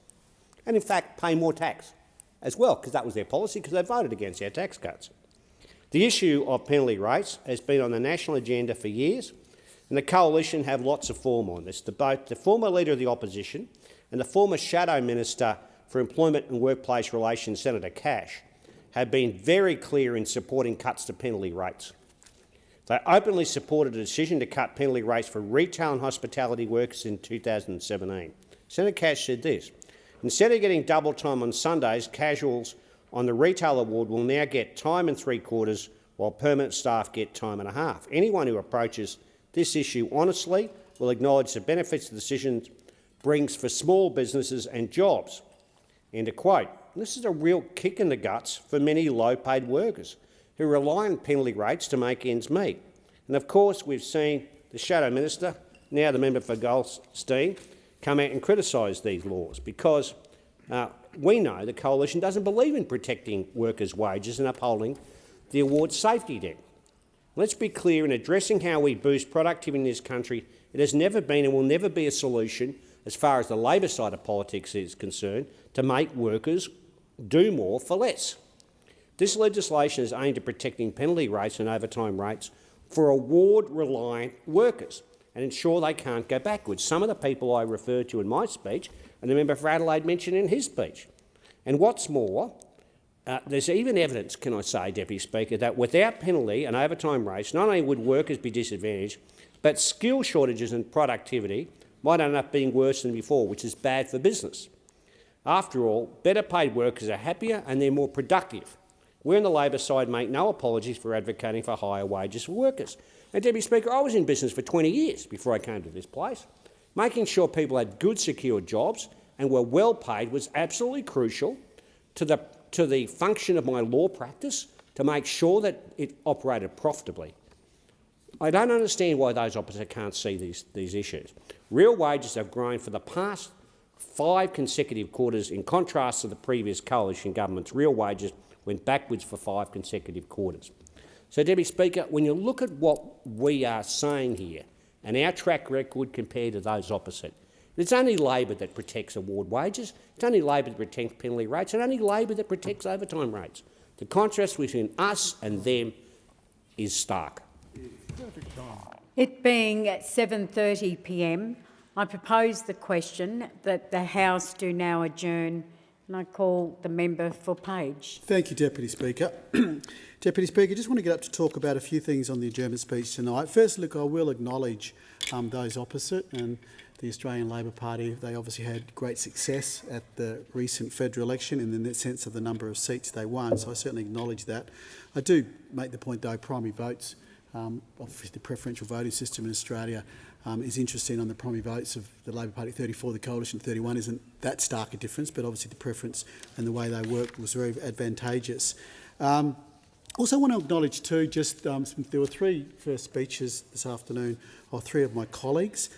and in fact pay more tax as well, because that was their policy, because they voted against our tax cuts. The issue of penalty rates has been on the national agenda for years, and the Coalition have lots of form on this. Both the former Leader of the Opposition and the former Shadow Minister for Employment and Workplace Relations, Senator Cash, have been very clear in supporting cuts to penalty rates. They openly supported a decision to cut penalty rates for retail and hospitality workers in 2017. Senator Cash said this: "Instead of getting double time on Sundays, casuals on the retail award will now get time and 3/4, while permanent staff get time and a half. Anyone who approaches this issue honestly will acknowledge the benefits the decision brings for small businesses and jobs." End of quote. This is a real kick in the guts for many low-paid workers who rely on penalty rates to make ends meet. And of course, we've seen the Shadow Minister, now the member for Goldstein, come out and criticise these laws because we know the Coalition doesn't believe in protecting workers' wages and upholding the award safety net. Let's be clear, in addressing how we boost productivity in this country, it has never been and will never be a solution, as far as the Labor side of politics is concerned, to make workers do more for less. This legislation is aimed at protecting penalty rates and overtime rates for award-reliant workers and ensure they can't go backwards. Some of the people I referred to in my speech and the member for Adelaide mentioned in his speech. And what's more, there's even evidence, can I say, Deputy Speaker, that without penalty and overtime rates, not only would workers be disadvantaged, but skill shortages and productivity might end up being worse than before, which is bad for business. After all, better paid workers are happier and they're more productive. We on the Labor side make no apologies for advocating for higher wages for workers. And Deputy Speaker, I was in business for 20 years before I came to this place. Making sure people had good, secure jobs and were well paid was absolutely crucial to the function of my law practice to make sure that it operated profitably. I don't understand why those opposite can't see these issues. Real wages have grown for the past 5 consecutive quarters, in contrast to the previous Coalition government's real wages went backwards for 5 consecutive quarters. So, Deputy Speaker, when you look at what we are saying here and our track record compared to those opposite, it's only Labor that protects award wages, it's only Labor that protects penalty rates, and only Labor that protects overtime rates. The contrast between us and them is stark. It being at 7:30 p.m, I propose the question that the House do now adjourn, and I call the member for Page. Thank you, Deputy Speaker. Deputy Speaker, I just want to get up to talk about a few things on the adjournment speech tonight. First, look, I will acknowledge those opposite and the Australian Labor Party. They obviously had great success at the recent federal election in the sense of the number of seats they won, so I certainly acknowledge that. I do make the point, though, primary votes, obviously the preferential voting system in Australia is interesting on the primary votes of the Labor Party 34, the Coalition 31 isn't that stark a difference, but obviously the preference and the way they worked was very advantageous. Also, I want to acknowledge too, just there were 3 first speeches this afternoon of 3 of my colleagues,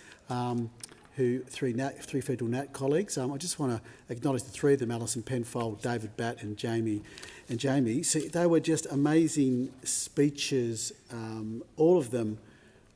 three federal NAT colleagues. I just want to acknowledge the 3 of them: Alison Penfold, David Batt, and Jamie. So they were just amazing speeches. All of them.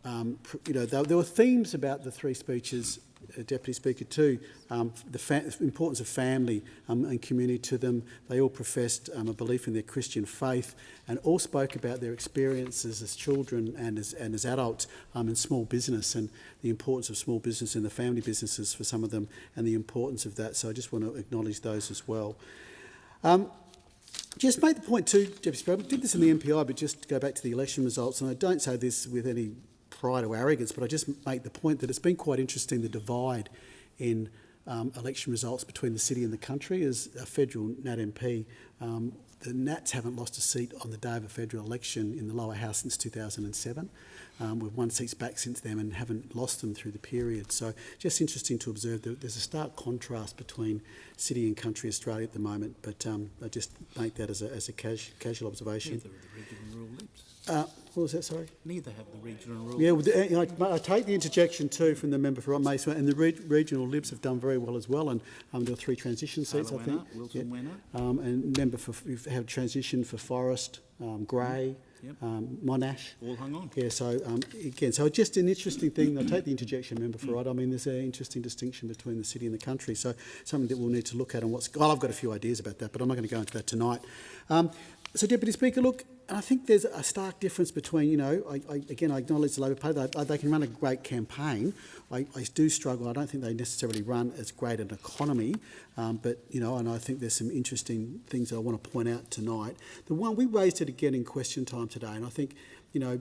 There were themes about the 3 speeches, Deputy Speaker, too. The importance of family and community to them. They all professed a belief in their Christian faith and all spoke about their experiences as children and as adults in small business and the importance of small business and the family businesses for some of them and the importance of that. So I just want to acknowledge those as well. Just make the point too, Deputy Speaker, I did this in the MPI, but just to go back to the election results, and I don't say this with any pride or arrogance, but I just make the point that it's been quite interesting, the divide in election results between the city and the country. As a federal NAT MP, the Nats haven't lost a seat on the day of a federal election in the lower house since 2007. We've won seats back since then and haven't lost them through the period. So just interesting to observe that there's a stark contrast between city and country Australia at the moment, but I just make that as a casual observation. Neither are the regional rural Libs. What was that, sorry? Neither have the regional rural Libs. Yeah, I take the interjection too from the member for Mason, and the regional Libs have done very well as well, and there were 3 transition seats, I think. Wilson Wenner. And member we've had transition for Forest, Grey, Monash. All hung on. Yeah, so again, so just an interesting thing. I take the interjection, member for I mean, there's an interesting distinction between the city and the country, so something that we'll need to look at. And I've got a few ideas about that, but I'm not going to go into that tonight. So, Deputy Speaker, look, I think there's a stark difference between, you know, again, I acknowledge the Labor Party, they can run a great campaign. I do struggle. I don't think they necessarily run as great an economy, but, you know, and I think there's some interesting things that I want to point out tonight. The one, we raised it again in question time today, and I think, you know,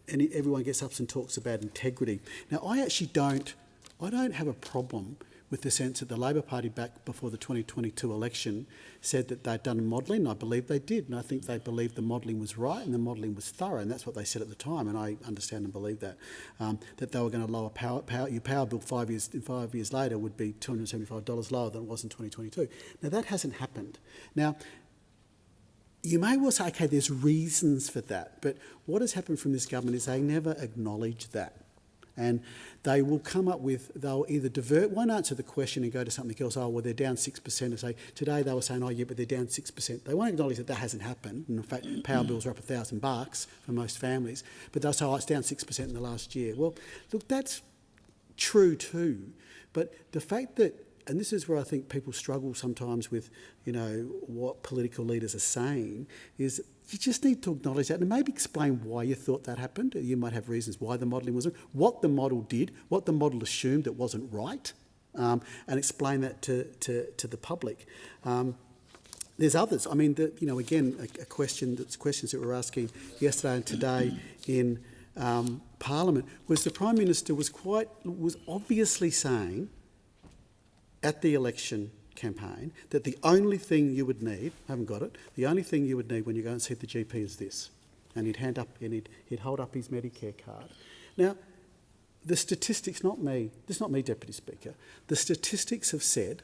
everyone gets up and talks about integrity. Now, I actually don't have a problem with the sense that the Labor Party back before the 2022 election said that they'd done modelling, and I believe they did, and I think they believed the modelling was right and the modelling was thorough, and that's what they said at the time, and I understand and believe that, that they were going to lower your power bill 5 years later would be $275 lower than it was in 2022. Now, that hasn't happened. Now, you may well say, okay, there's reasons for that, but what has happened from this government is they never acknowledge that. And they will come up with, they'll either divert, won't answer the question and go to something else. Oh, well, they're down 6%. And say, today they were saying, oh, yeah, but they're down 6%. They won't acknowledge that that hasn't happened. And in fact, power bills are up $1,000 for most families. But they'll say, oh, it's down 6% in the last year. Well, look, that's true too. But the fact that, and this is where I think people struggle sometimes with, you know, what political leaders are saying, is you just need to acknowledge that and maybe explain why you thought that happened. You might have reasons why the modelling wasn't, what the model did, what the model assumed that wasn't right, and explain that to the public. There's others. I mean, you know, again, questions that we're asking yesterday and today in Parliament was the Prime Minister was obviously saying at the election campaign that the only thing you would need, I haven't got it, the only thing you would need when you go and see the GP is this. And he'd hold up his Medicare card. Now, the statistics, not me, this is not me, Deputy Speaker, the statistics have said,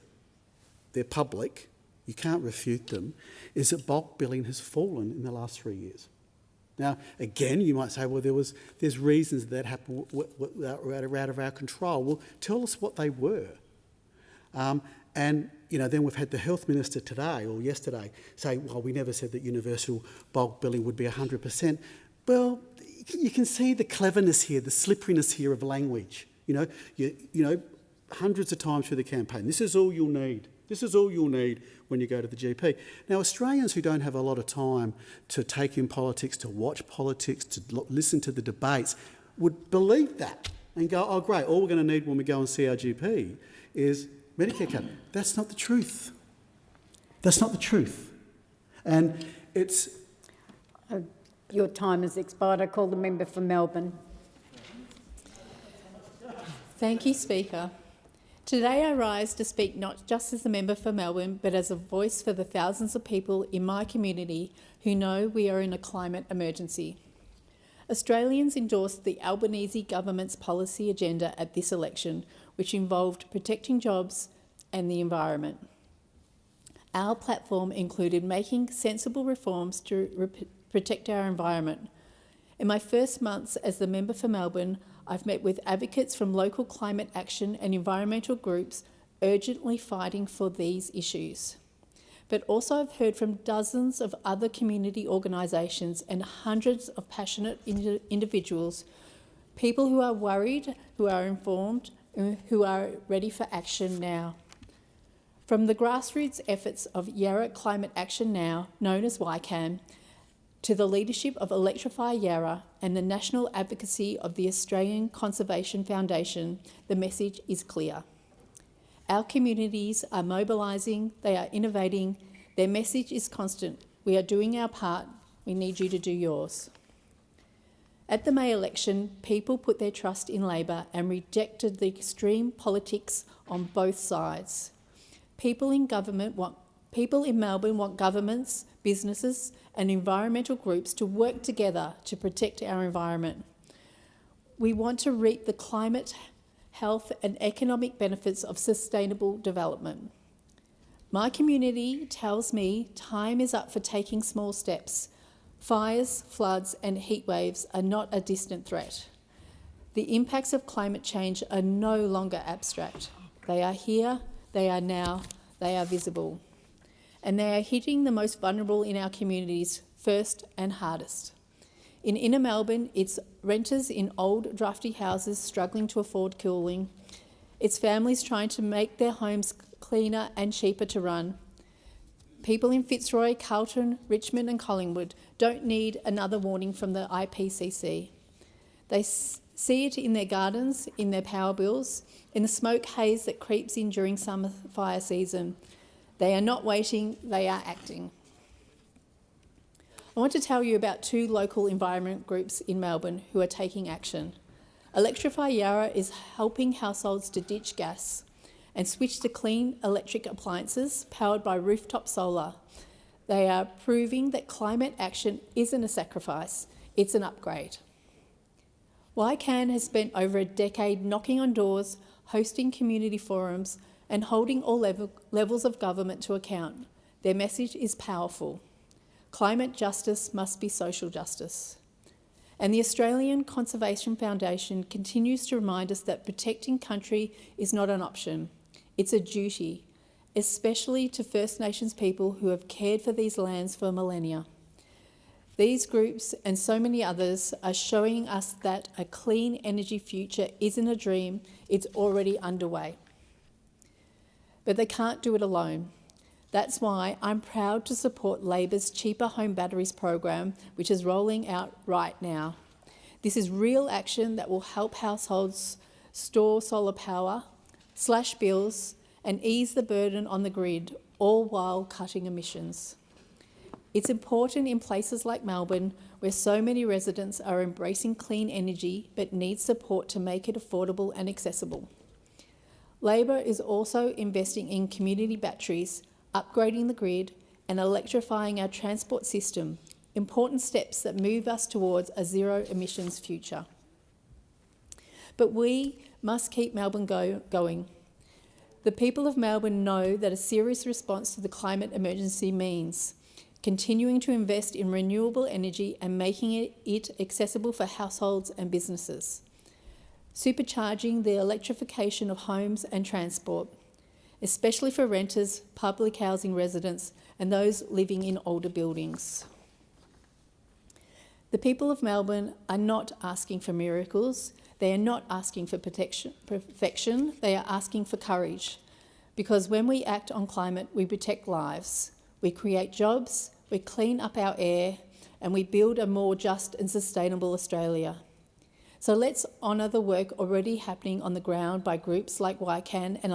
they're public, you can't refute them, is that bulk billing has fallen in the last 3 years. Now, again, you might say, well, there's reasons that happened out of our control. Well, tell us what they were. And, you know, then we've had the Health Minister today or yesterday say, well, we never said that universal bulk billing would be 100%. Well, you can see the cleverness here, the slipperiness here of language. You know, hundreds of times through the campaign, this is all you'll need. This is all you'll need when you go to the GP. Now, Australians who don't have a lot of time to take in politics, to watch politics, to listen to the debates, would believe that and go, oh, great, all we're going to need when we go and see our GP is Medicare card. That's not the truth. That's not the truth. And it's... Your time has expired. I call the member for Melbourne. Thank you, Speaker. Today I rise to speak not just as a member for Melbourne, but as a voice for the thousands of people in my community who know we are in a climate emergency. Australians endorsed the Albanese government's policy agenda at this election, which involved protecting jobs and the environment. Our platform included making sensible reforms to protect our environment. In my first months as the member for Melbourne, I've met with advocates from local climate action and environmental groups urgently fighting for these issues. But also I've heard from dozens of other community organisations and hundreds of passionate individuals, people who are worried, who are informed, who are ready for action now. From the grassroots efforts of Yarra Climate Action Now, known as YCAM, to the leadership of Electrify Yarra and the national advocacy of the Australian Conservation Foundation, the message is clear. Our communities are mobilising, they are innovating, their message is constant. We are doing our part, we need you to do yours. At the May election, people put their trust in Labor and rejected the extreme politics on both sides. People in Melbourne want governments, businesses and environmental groups to work together to protect our environment. We want to reap the climate, health and economic benefits of sustainable development. My community tells me time is up for taking small steps. Fires, floods and heat waves are not a distant threat. The impacts of climate change are no longer abstract. They are here, they are now, they are visible. And they are hitting the most vulnerable in our communities first and hardest. In inner Melbourne, it's renters in old drafty houses struggling to afford cooling. It's families trying to make their homes cleaner and cheaper to run. People in Fitzroy, Carlton, Richmond and Collingwood don't need another warning from the IPCC. They see it in their gardens, in their power bills, in the smoke haze that creeps in during summer fire season. They are not waiting, they are acting. I want to tell you about two local environment groups in Melbourne who are taking action. Electrify Yarra is helping households to ditch gas and switch to clean electric appliances powered by rooftop solar. They are proving that climate action isn't a sacrifice, it's an upgrade. YCAN has spent over a decade knocking on doors, hosting community forums and holding all levels of government to account. Their message is powerful. Climate justice must be social justice. And the Australian Conservation Foundation continues to remind us that protecting country is not an option. It's a duty, especially to First Nations people who have cared for these lands for millennia. These groups and so many others are showing us that a clean energy future isn't a dream, it's already underway. But they can't do it alone. That's why I'm proud to support Labor's Cheaper Home Batteries program, which is rolling out right now. This is real action that will help households store solar power, slash bills, and ease the burden on the grid, all while cutting emissions. It's important in places like Melbourne, where so many residents are embracing clean energy but need support to make it affordable and accessible. Labor is also investing in community batteries, upgrading the grid and electrifying our transport system, important steps that move us towards a zero emissions future. But we must keep Melbourne going. The people of Melbourne know that a serious response to the climate emergency means continuing to invest in renewable energy and making it accessible for households and businesses, supercharging the electrification of homes and transport, especially for renters, public housing residents and those living in older buildings. The people of Melbourne are not asking for miracles. They are not asking for perfection. They are asking for courage. Because when we act on climate, we protect lives. We create jobs, we clean up our air, and we build a more just and sustainable Australia. So let's honour the work already happening on the ground by groups like YCAN and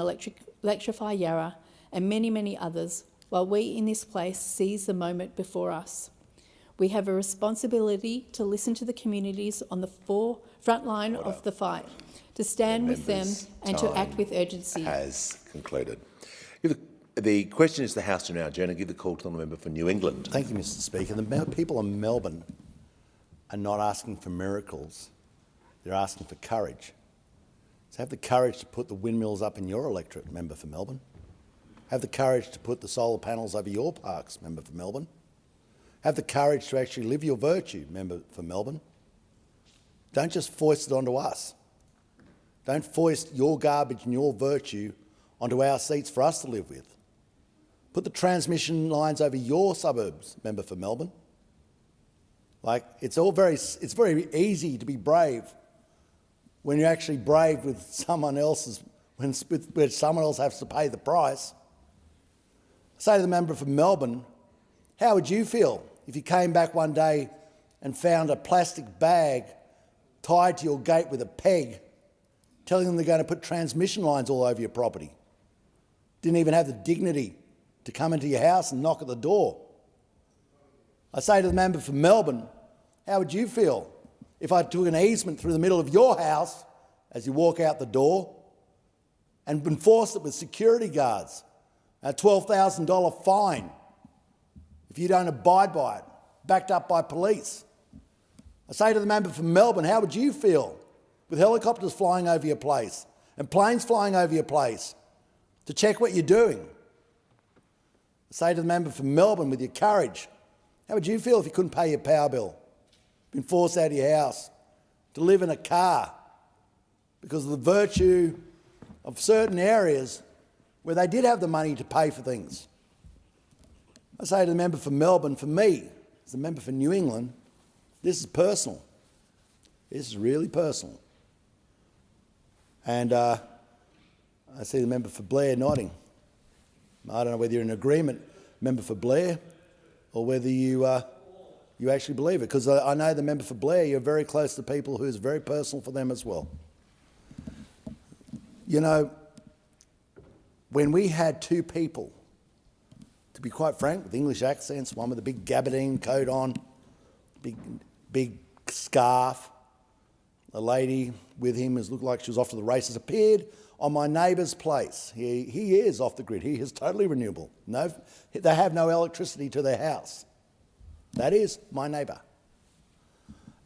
Electrify Yarra and many, many others, while we in this place seize the moment before us. We have a responsibility to listen to the communities on the front line of the fight, to stand with them and to act with urgency. Has concluded. The question is the House to now adjourn and give the call to the member for New England. Thank you, Mr Speaker. The people of Melbourne are not asking for miracles, they're asking for courage. So have the courage to put the windmills up in your electorate, member for Melbourne. Have the courage to put the solar panels over your parks, member for Melbourne. Have the courage to actually live your virtue, member for Melbourne. Don't just foist it onto us. Don't foist your garbage and your virtue onto our seats for us to live with. Put the transmission lines over your suburbs, member for Melbourne. It's very easy to be brave when you're actually brave with someone else's, where someone else has to pay the price. I say to the member for Melbourne, how would you feel if you came back one day and found a plastic bag tied to your gate with a peg, telling them they're going to put transmission lines all over your property? Didn't even have the dignity to come into your house and knock at the door. I say to the member for Melbourne, how would you feel if I took an easement through the middle of your house as you walk out the door and enforced it with security guards, a $12,000 fine if you don't abide by it, backed up by police? I say to the member for Melbourne, how would you feel with helicopters flying over your place and planes flying over your place to check what you're doing? I say to the member for Melbourne, with your courage, how would you feel if you couldn't pay your power bill, been forced out of your house, to live in a car because of the virtue of certain areas where they did have the money to pay for things? I say to the member for Melbourne, for me, as a member for New England, this is personal. This is really personal. And I see the member for Blair nodding. I don't know whether you're in agreement, member for Blair or whether you actually believe it, because I know the member for Blair, you're very close to people who is very personal for them as well. You know, when we had two people, to be quite frank, with English accents, one with a big gabardine coat on, big scarf, a lady with him who looked like she was off to the races, appeared on my neighbour's place. He is off the grid. He is totally renewable. No, they have no electricity to their house. That is my neighbour.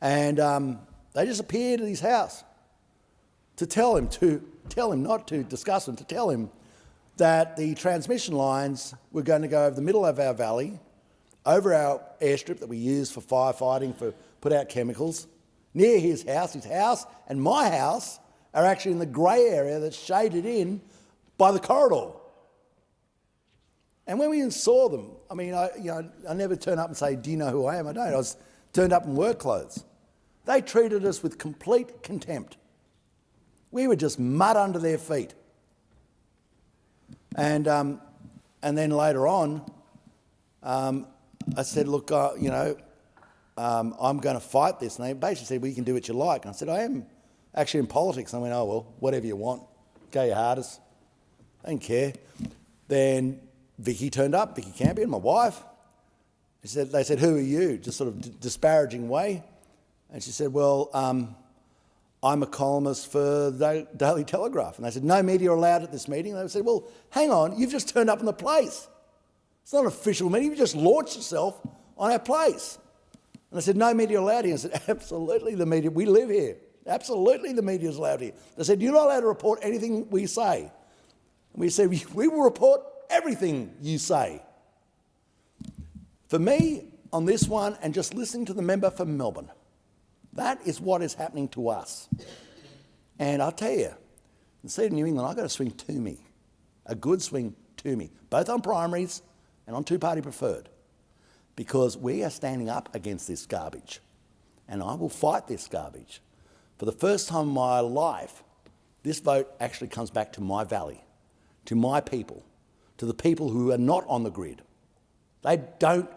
And they just appeared at his house to tell him, not to discuss him, to tell him that the transmission lines were going to go over the middle of our valley, over our airstrip that we use for firefighting, for put out chemicals, near his house and my house are actually in the grey area that's shaded in by the corridor. And when we saw them, I mean, I never turn up and say, do you know who I am? I don't. I was turned up in work clothes. They treated us with complete contempt. We were just mud under their feet. And then later on, I said, look, I'm going to fight this. And they basically said, well, you can do what you like. And I said, I am actually in politics. And I went, oh, well, whatever you want. Go your hardest. I don't care. Then Vicky turned up, Vicky Campion, my wife. They said, who are you? Just sort of disparaging way. And she said, well, I'm a columnist for the Daily Telegraph. And they said, no media allowed at this meeting. And they said, well, hang on, you've just turned up in the place. It's not an official meeting, you just launched yourself on our place. And I said, no media allowed here. I said, absolutely the media, we live here. Absolutely the media is allowed here. They said, you're not allowed to report anything we say. And we said, we will report everything you say. For me, on this one, and just listening to the member for Melbourne, that is what is happening to us. And I'll tell you, in the state of New England, I've got a swing to me, a good swing to me, both on primaries and on two-party preferred, because we are standing up against this garbage. And I will fight this garbage. For the first time in my life, this vote actually comes back to my valley, to my people, to the people who are not on the grid. They can't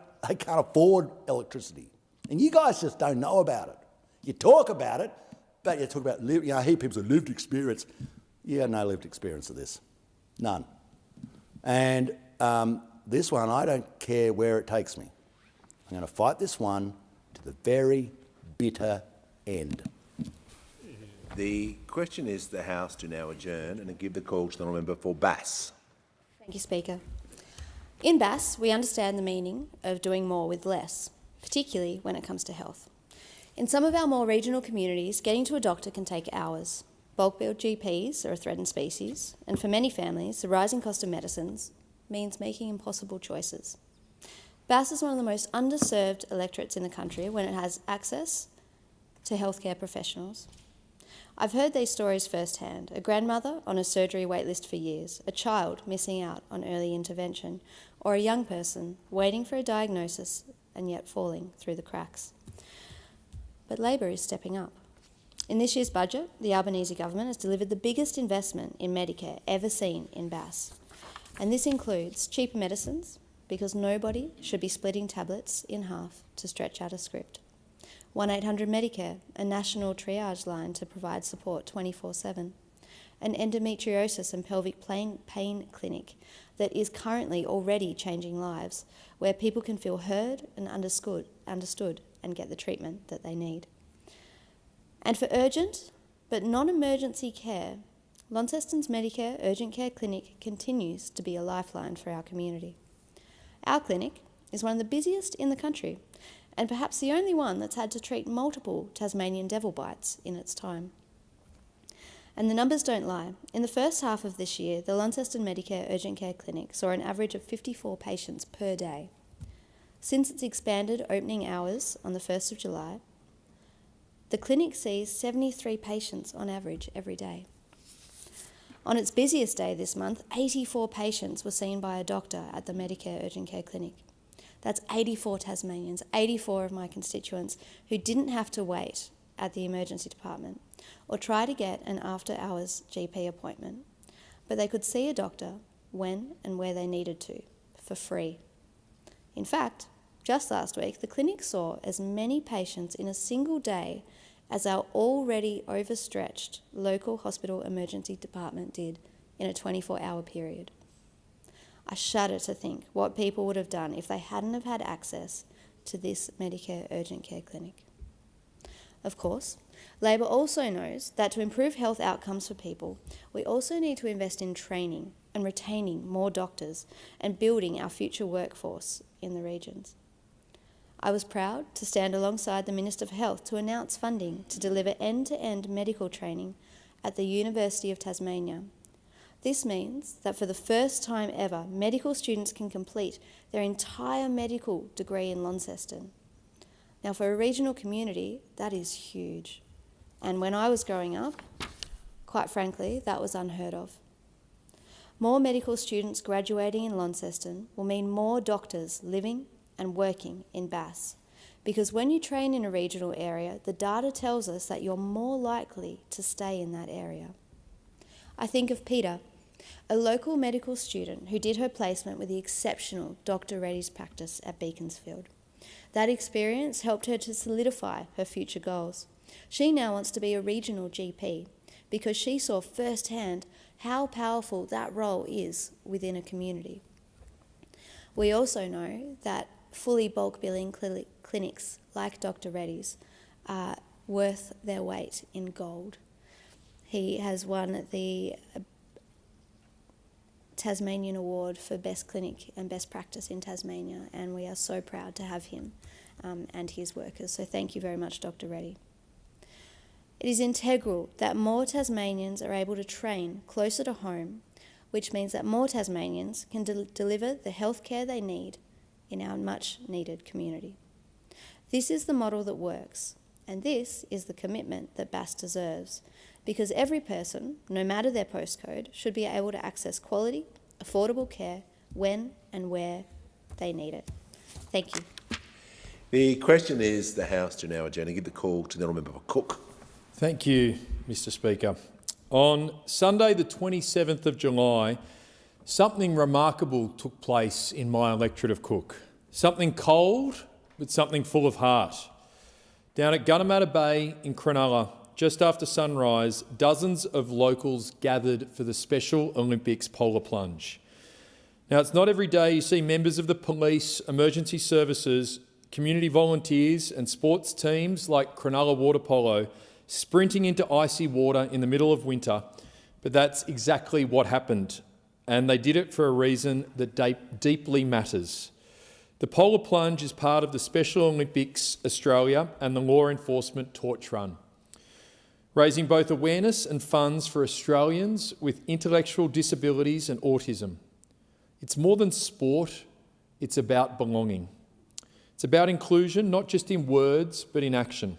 afford electricity. And you guys just don't know about it. You talk about it, but you talk about, I hear people say lived experience. You got no lived experience of this. None. And this one, I don't care where it takes me. I'm going to fight this one to the very bitter end. The question is the House to now adjourn and give the call to the honourable member for Bass. Thank you, Speaker. In Bass, we understand the meaning of doing more with less, particularly when it comes to health. In some of our more regional communities, getting to a doctor can take hours. Bulk billed GPs are a threatened species, and for many families, the rising cost of medicines means making impossible choices. Bass is one of the most underserved electorates in the country when it has access to healthcare professionals. I've heard these stories firsthand. A grandmother on a surgery waitlist for years, a child missing out on early intervention, or a young person waiting for a diagnosis and yet falling through the cracks. But Labor is stepping up. In this year's budget, the Albanese government has delivered the biggest investment in Medicare ever seen in Bass. And this includes cheaper medicines, because nobody should be splitting tablets in half to stretch out a script. 1-800 Medicare, a national triage line to provide support 24/7. An endometriosis and pelvic pain clinic that is currently already changing lives, where people can feel heard and understood and get the treatment that they need. And for urgent but non-emergency care, Launceston's Medicare Urgent Care Clinic continues to be a lifeline for our community. Our clinic is one of the busiest in the country, and perhaps the only one that's had to treat multiple Tasmanian devil bites in its time. And the numbers don't lie. In the first half of this year, the Launceston Medicare Urgent Care Clinic saw an average of 54 patients per day. Since its expanded opening hours on the 1st of July, the clinic sees 73 patients on average every day. On its busiest day this month, 84 patients were seen by a doctor at the Medicare Urgent Care Clinic. That's 84 Tasmanians, 84 of my constituents who didn't have to wait at the emergency department or try to get an after-hours GP appointment, but they could see a doctor when and where they needed to, for free. In fact, just last week, the clinic saw as many patients in a single day as our already overstretched local hospital emergency department did in a 24-hour period. I shudder to think what people would have done if they hadn't have had access to this Medicare urgent care clinic. Of course, Labor also knows that to improve health outcomes for people, we also need to invest in training and retaining more doctors and building our future workforce in the regions. I was proud to stand alongside the Minister for Health to announce funding to deliver end-to-end medical training at the University of Tasmania. This means that for the first time ever, medical students can complete their entire medical degree in Launceston. Now, for a regional community, that is huge. And when I was growing up, quite frankly, that was unheard of. More medical students graduating in Launceston will mean more doctors living and working in Bass. Because when you train in a regional area, the data tells us that you're more likely to stay in that area. I think of Peter, a local medical student who did her placement with the exceptional Dr. Reddy's practice at Beaconsfield. That experience helped her to solidify her future goals. She now wants to be a regional GP because she saw firsthand how powerful that role is within a community. We also know that fully bulk billing clinics like Dr. Reddy's are worth their weight in gold. He has won the Tasmanian Award for Best Clinic and Best Practice in Tasmania, and we are so proud to have him and his workers. So thank you very much, Dr. Reddy. It is integral that more Tasmanians are able to train closer to home, which means that more Tasmanians can deliver the healthcare they need in our much-needed community. This is the model that works, and this is the commitment that Bass deserves, because every person, no matter their postcode, should be able to access quality, affordable care when and where they need it. Thank you. The question is the House to now adjourn. I give the call to the Honourable Member for Cook. Thank you, Mr Speaker. On Sunday the 27th of July, something remarkable took place in my electorate of Cook. Something cold, but something full of heart. Down at Gunnamatta Bay in Cronulla, just after sunrise, dozens of locals gathered for the Special Olympics polar plunge. Now, it's not every day you see members of the police, emergency services, community volunteers and sports teams like Cronulla Water Polo sprinting into icy water in the middle of winter, but that's exactly what happened, and they did it for a reason that deeply matters. The polar plunge is part of the Special Olympics Australia and the Law Enforcement Torch Run, raising both awareness and funds for Australians with intellectual disabilities and autism. It's more than sport, it's about belonging. It's about inclusion, not just in words, but in action.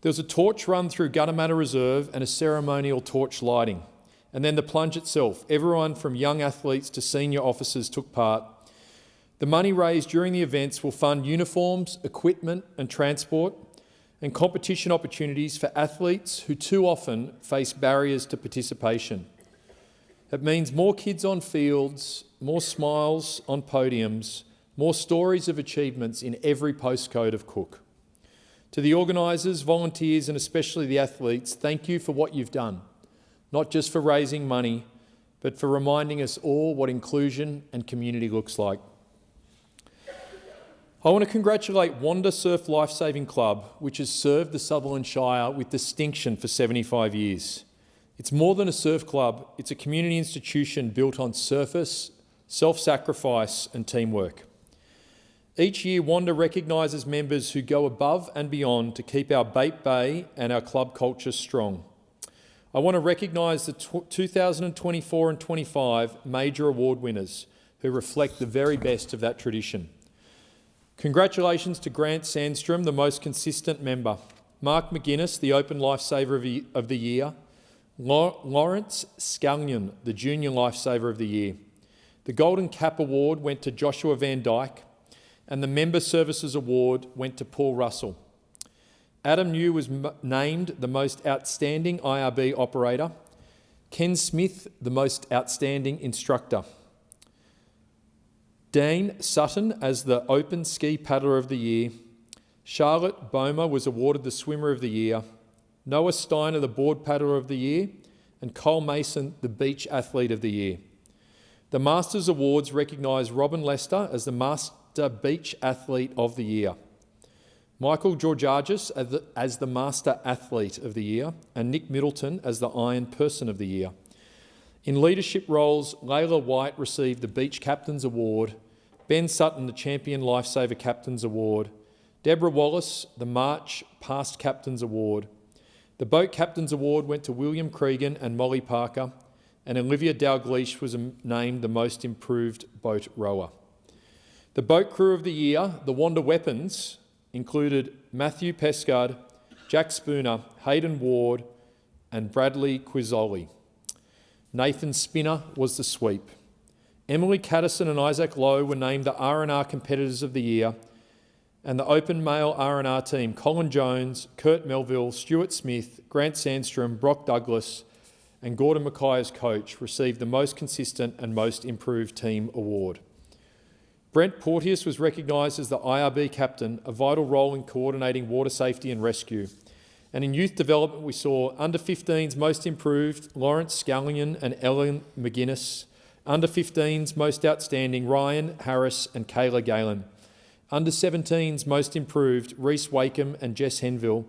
There was a torch run through Gunnamatta Reserve and a ceremonial torch lighting. And then the plunge itself. Everyone from young athletes to senior officers took part. The money raised during the events will fund uniforms, equipment and transport, and competition opportunities for athletes who too often face barriers to participation. It means more kids on fields, more smiles on podiums, more stories of achievements in every postcode of Cook. To the organisers, volunteers and especially the athletes, thank you for what you've done, not just for raising money, but for reminding us all what inclusion and community looks like. I want to congratulate Wanda Surf Lifesaving Club, which has served the Sutherland Shire with distinction for 75 years. It's more than a surf club, it's a community institution built on service, self-sacrifice and teamwork. Each year, Wanda recognises members who go above and beyond to keep our Bait Bay and our club culture strong. I want to recognise the 2024 and 25 major award winners who reflect the very best of that tradition. Congratulations to Grant Sandstrom, the most consistent member, Mark McGuinness, the Open Lifesaver of the Year, Lawrence Scallion, the Junior Lifesaver of the Year. The Golden Cap Award went to Joshua Van Dyke, and the Member Services Award went to Paul Russell. Adam New was named the most outstanding IRB operator, Ken Smith the most outstanding instructor. Dean Sutton as the Open Ski Paddler of the Year. Charlotte Bomer was awarded the Swimmer of the Year. Noah Steiner the Board Paddler of the Year. And Cole Mason the Beach Athlete of the Year. The Masters Awards recognise Robin Lester as the Master Beach Athlete of the Year, Michael Georgiadis as the Master Athlete of the Year, and Nick Middleton as the Iron Person of the Year. In leadership roles, Layla White received the Beach Captains Award, Ben Sutton the Champion Lifesaver Captains Award, Deborah Wallace the March Past Captains Award. The Boat Captains Award went to William Cregan and Molly Parker, and Olivia Dalgleish was named the Most Improved Boat Rower. The Boat Crew of the Year, the Wanda Weapons, included Matthew Pescard, Jack Spooner, Hayden Ward and Bradley Quizzoli. Nathan Spinner was the sweep. Emily Caddison and Isaac Lowe were named the R&R Competitors of the Year, and the Open Male R&R team, Colin Jones, Kurt Melville, Stuart Smith, Grant Sandstrom, Brock Douglas and Gordon Mackay as coach, received the Most Consistent and Most Improved Team award. Brent Porteous was recognised as the IRB captain, a vital role in coordinating water safety and rescue. And in youth development, we saw under-15s Most Improved, Lawrence Scallion and Ellen McGuinness. Under-15s Most Outstanding, Ryan Harris and Kayla Galen. Under-17s Most Improved, Reese Wakeham and Jess Henville.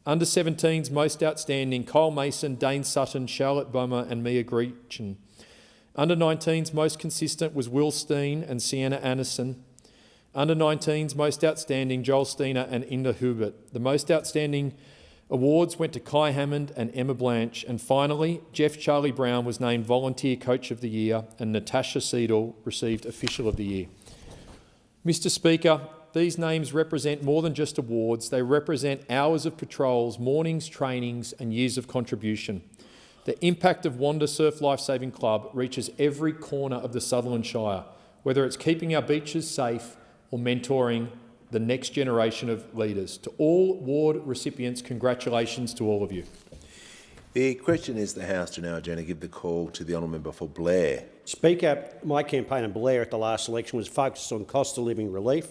Under-17s Most Outstanding, Kyle Mason, Dane Sutton, Charlotte Bomer and Mia Grechen. Under-19s Most Consistent was Will Steen and Sienna Anderson. Under-19s Most Outstanding, Joel Steiner and Inda Hubert. The Most Outstanding awards went to Kai Hammond and Emma Blanche. And finally, Jeff Charlie Brown was named Volunteer Coach of the Year and Natasha Seidel received Official of the Year. Mr Speaker, these names represent more than just awards. They represent hours of patrols, mornings, trainings and years of contribution. The impact of Wanda Surf Lifesaving Club reaches every corner of the Sutherland Shire, whether it's keeping our beaches safe or mentoring the next generation of leaders. To all award recipients, congratulations to all of you. The question is the House to now adjourn and give the call to the honourable member for Blair. Speaker, my campaign in Blair at the last election was focused on cost of living relief,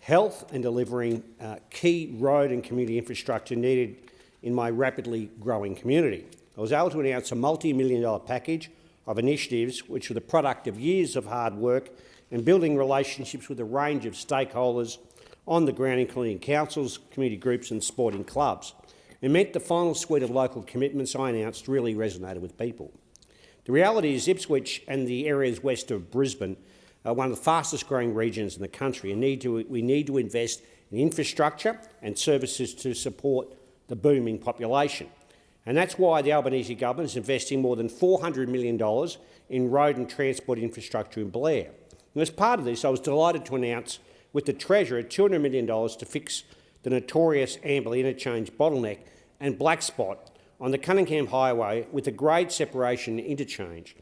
health and delivering key road and community infrastructure needed in my rapidly growing community. I was able to announce a multi-million-dollar package of initiatives which were the product of years of hard work and building relationships with a range of stakeholders on the ground, including councils, community groups and sporting clubs. It meant the final suite of local commitments I announced really resonated with people. The reality is Ipswich and the areas west of Brisbane are one of the fastest growing regions in the country and we need to invest in infrastructure and services to support the booming population. And that's why the Albanese government is investing more than $400 million in road and transport infrastructure in Blair. And as part of this, I was delighted to announce with the Treasurer $200 million to fix the notorious Amberley interchange bottleneck and black spot on the Cunningham Highway with a grade separation interchange.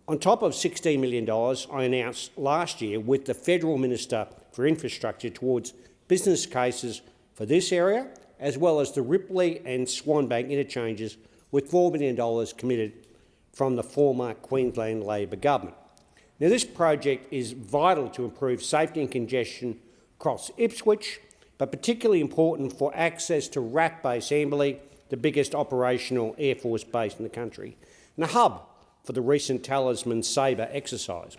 On top of $16 million I announced last year with the Federal Minister for Infrastructure towards business cases for this area, as well as the Ripley and Swanbank interchanges with $4 million committed from the former Queensland Labor government. Now, this project is vital to improve safety and congestion across Ipswich, but particularly important for access to RAF Base Amberley, the biggest operational Air Force base in the country, and a hub for the recent Talisman Sabre exercise.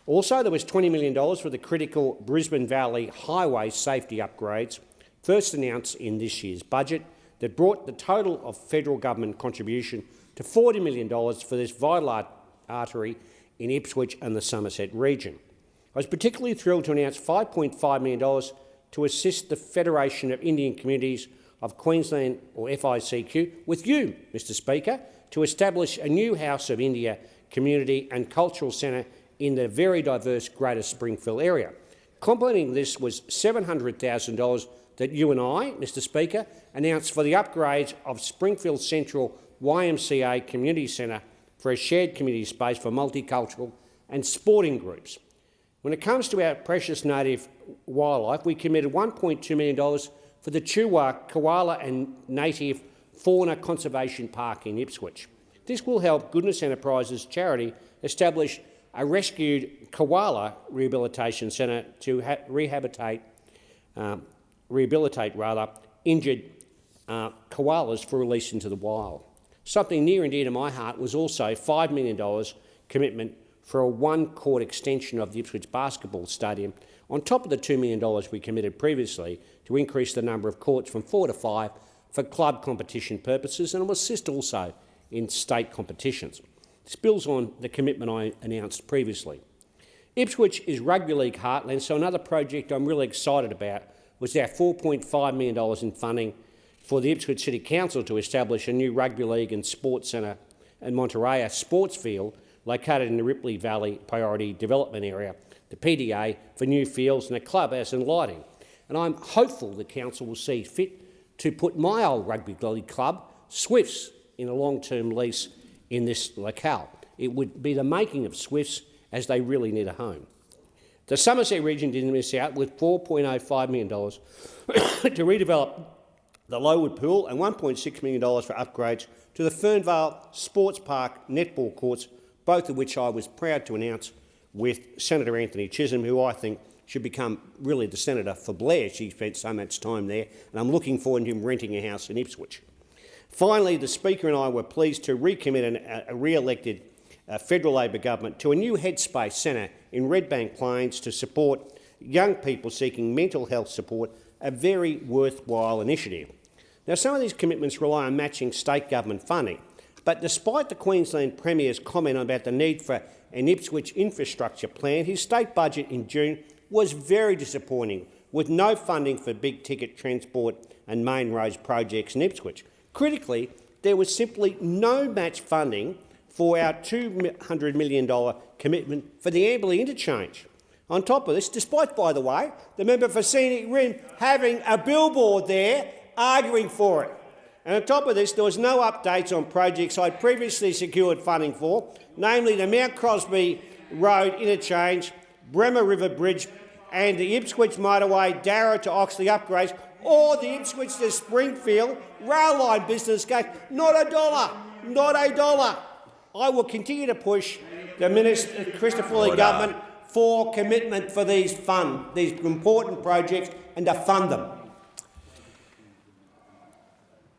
Also, there was $20 million for the critical Brisbane Valley highway safety upgrades, first announced in this year's budget, that brought the total of federal government contribution to $40 million for this vital artery in Ipswich and the Somerset region. I was particularly thrilled to announce $5.5 million to assist the Federation of Indian Communities of Queensland, or FICQ, with you, Mr Speaker, to establish a new House of India community and cultural centre in the very diverse Greater Springfield area. Complementing this was $700,000 that you and I, Mr Speaker, announced for the upgrades of Springfield Central YMCA Community Centre for a shared community space for multicultural and sporting groups. When it comes to our precious native wildlife, we committed $1.2 million for the Chuwa Koala and Native Fauna Conservation Park in Ipswich. This will help Goodness Enterprises charity establish a rescued koala rehabilitation centre to rehabilitate injured koalas for release into the wild. Something near and dear to my heart was also $5 million commitment for a one-court extension of the Ipswich basketball stadium, on top of the $2 million we committed previously to increase the number of courts from 4 to 5 for club competition purposes, and will assist also in state competitions. This builds on the commitment I announced previously. Ipswich is rugby league heartland, so another project I'm really excited about was our $4.5 million in funding for the Ipswich City Council to establish a new rugby league and sports centre in Monterey, a sports field located in the Ripley Valley Priority Development Area, the PDA, for new fields and a clubhouse and lighting. And I'm hopeful the council will see fit to put my old rugby league club, Swifts, in a long-term lease in this locale. It would be the making of Swifts, as they really need a home. The Somerset region didn't miss out with $4.05 million to redevelop the Lowood Pool and $1.6 million for upgrades to the Fernvale Sports Park netball courts, both of which I was proud to announce with Senator Anthony Chisholm, who I think should become really the senator for Blair. She spent so much time there, and I'm looking forward to him renting a house in Ipswich. Finally, the Speaker and I were pleased to recommit a re-elected federal Labor government to a new Headspace centre in Redbank Plains to support young people seeking mental health support, a very worthwhile initiative. Now, some of these commitments rely on matching state government funding, but despite the Queensland Premier's comment about the need for an Ipswich infrastructure plan, his state budget in June was very disappointing, with no funding for big-ticket transport and main roads projects in Ipswich. Critically, there was simply no match funding for our $200 million commitment for the Amberley interchange. On top of this, despite, by the way, the member for Scenic Rim having a billboard there arguing for it. And on top of this, there was no updates on projects I'd previously secured funding for, namely the Mount Crosby Road interchange, Bremer River Bridge and the Ipswich motorway, Darrow to Oxley upgrades, or the Ipswich to Springfield rail line business case. Not a dollar, not a dollar. I will continue to push the Minister, Christopher Lee government for commitment for these important projects and to fund them.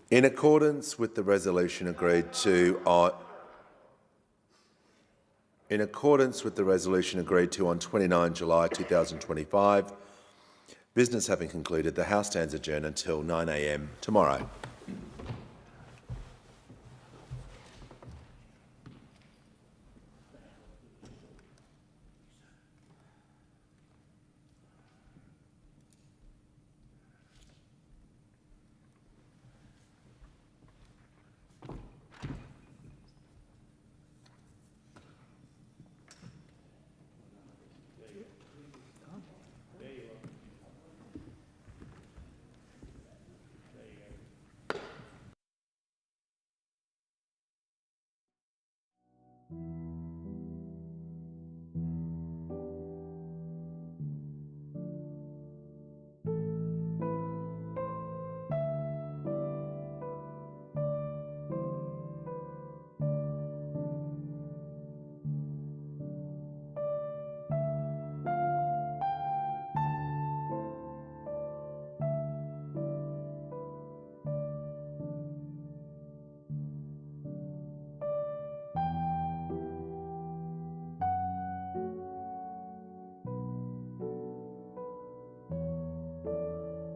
In accordance with the resolution agreed to on 29 July 2025, business having concluded, the House stands adjourned until 9 a.m. tomorrow.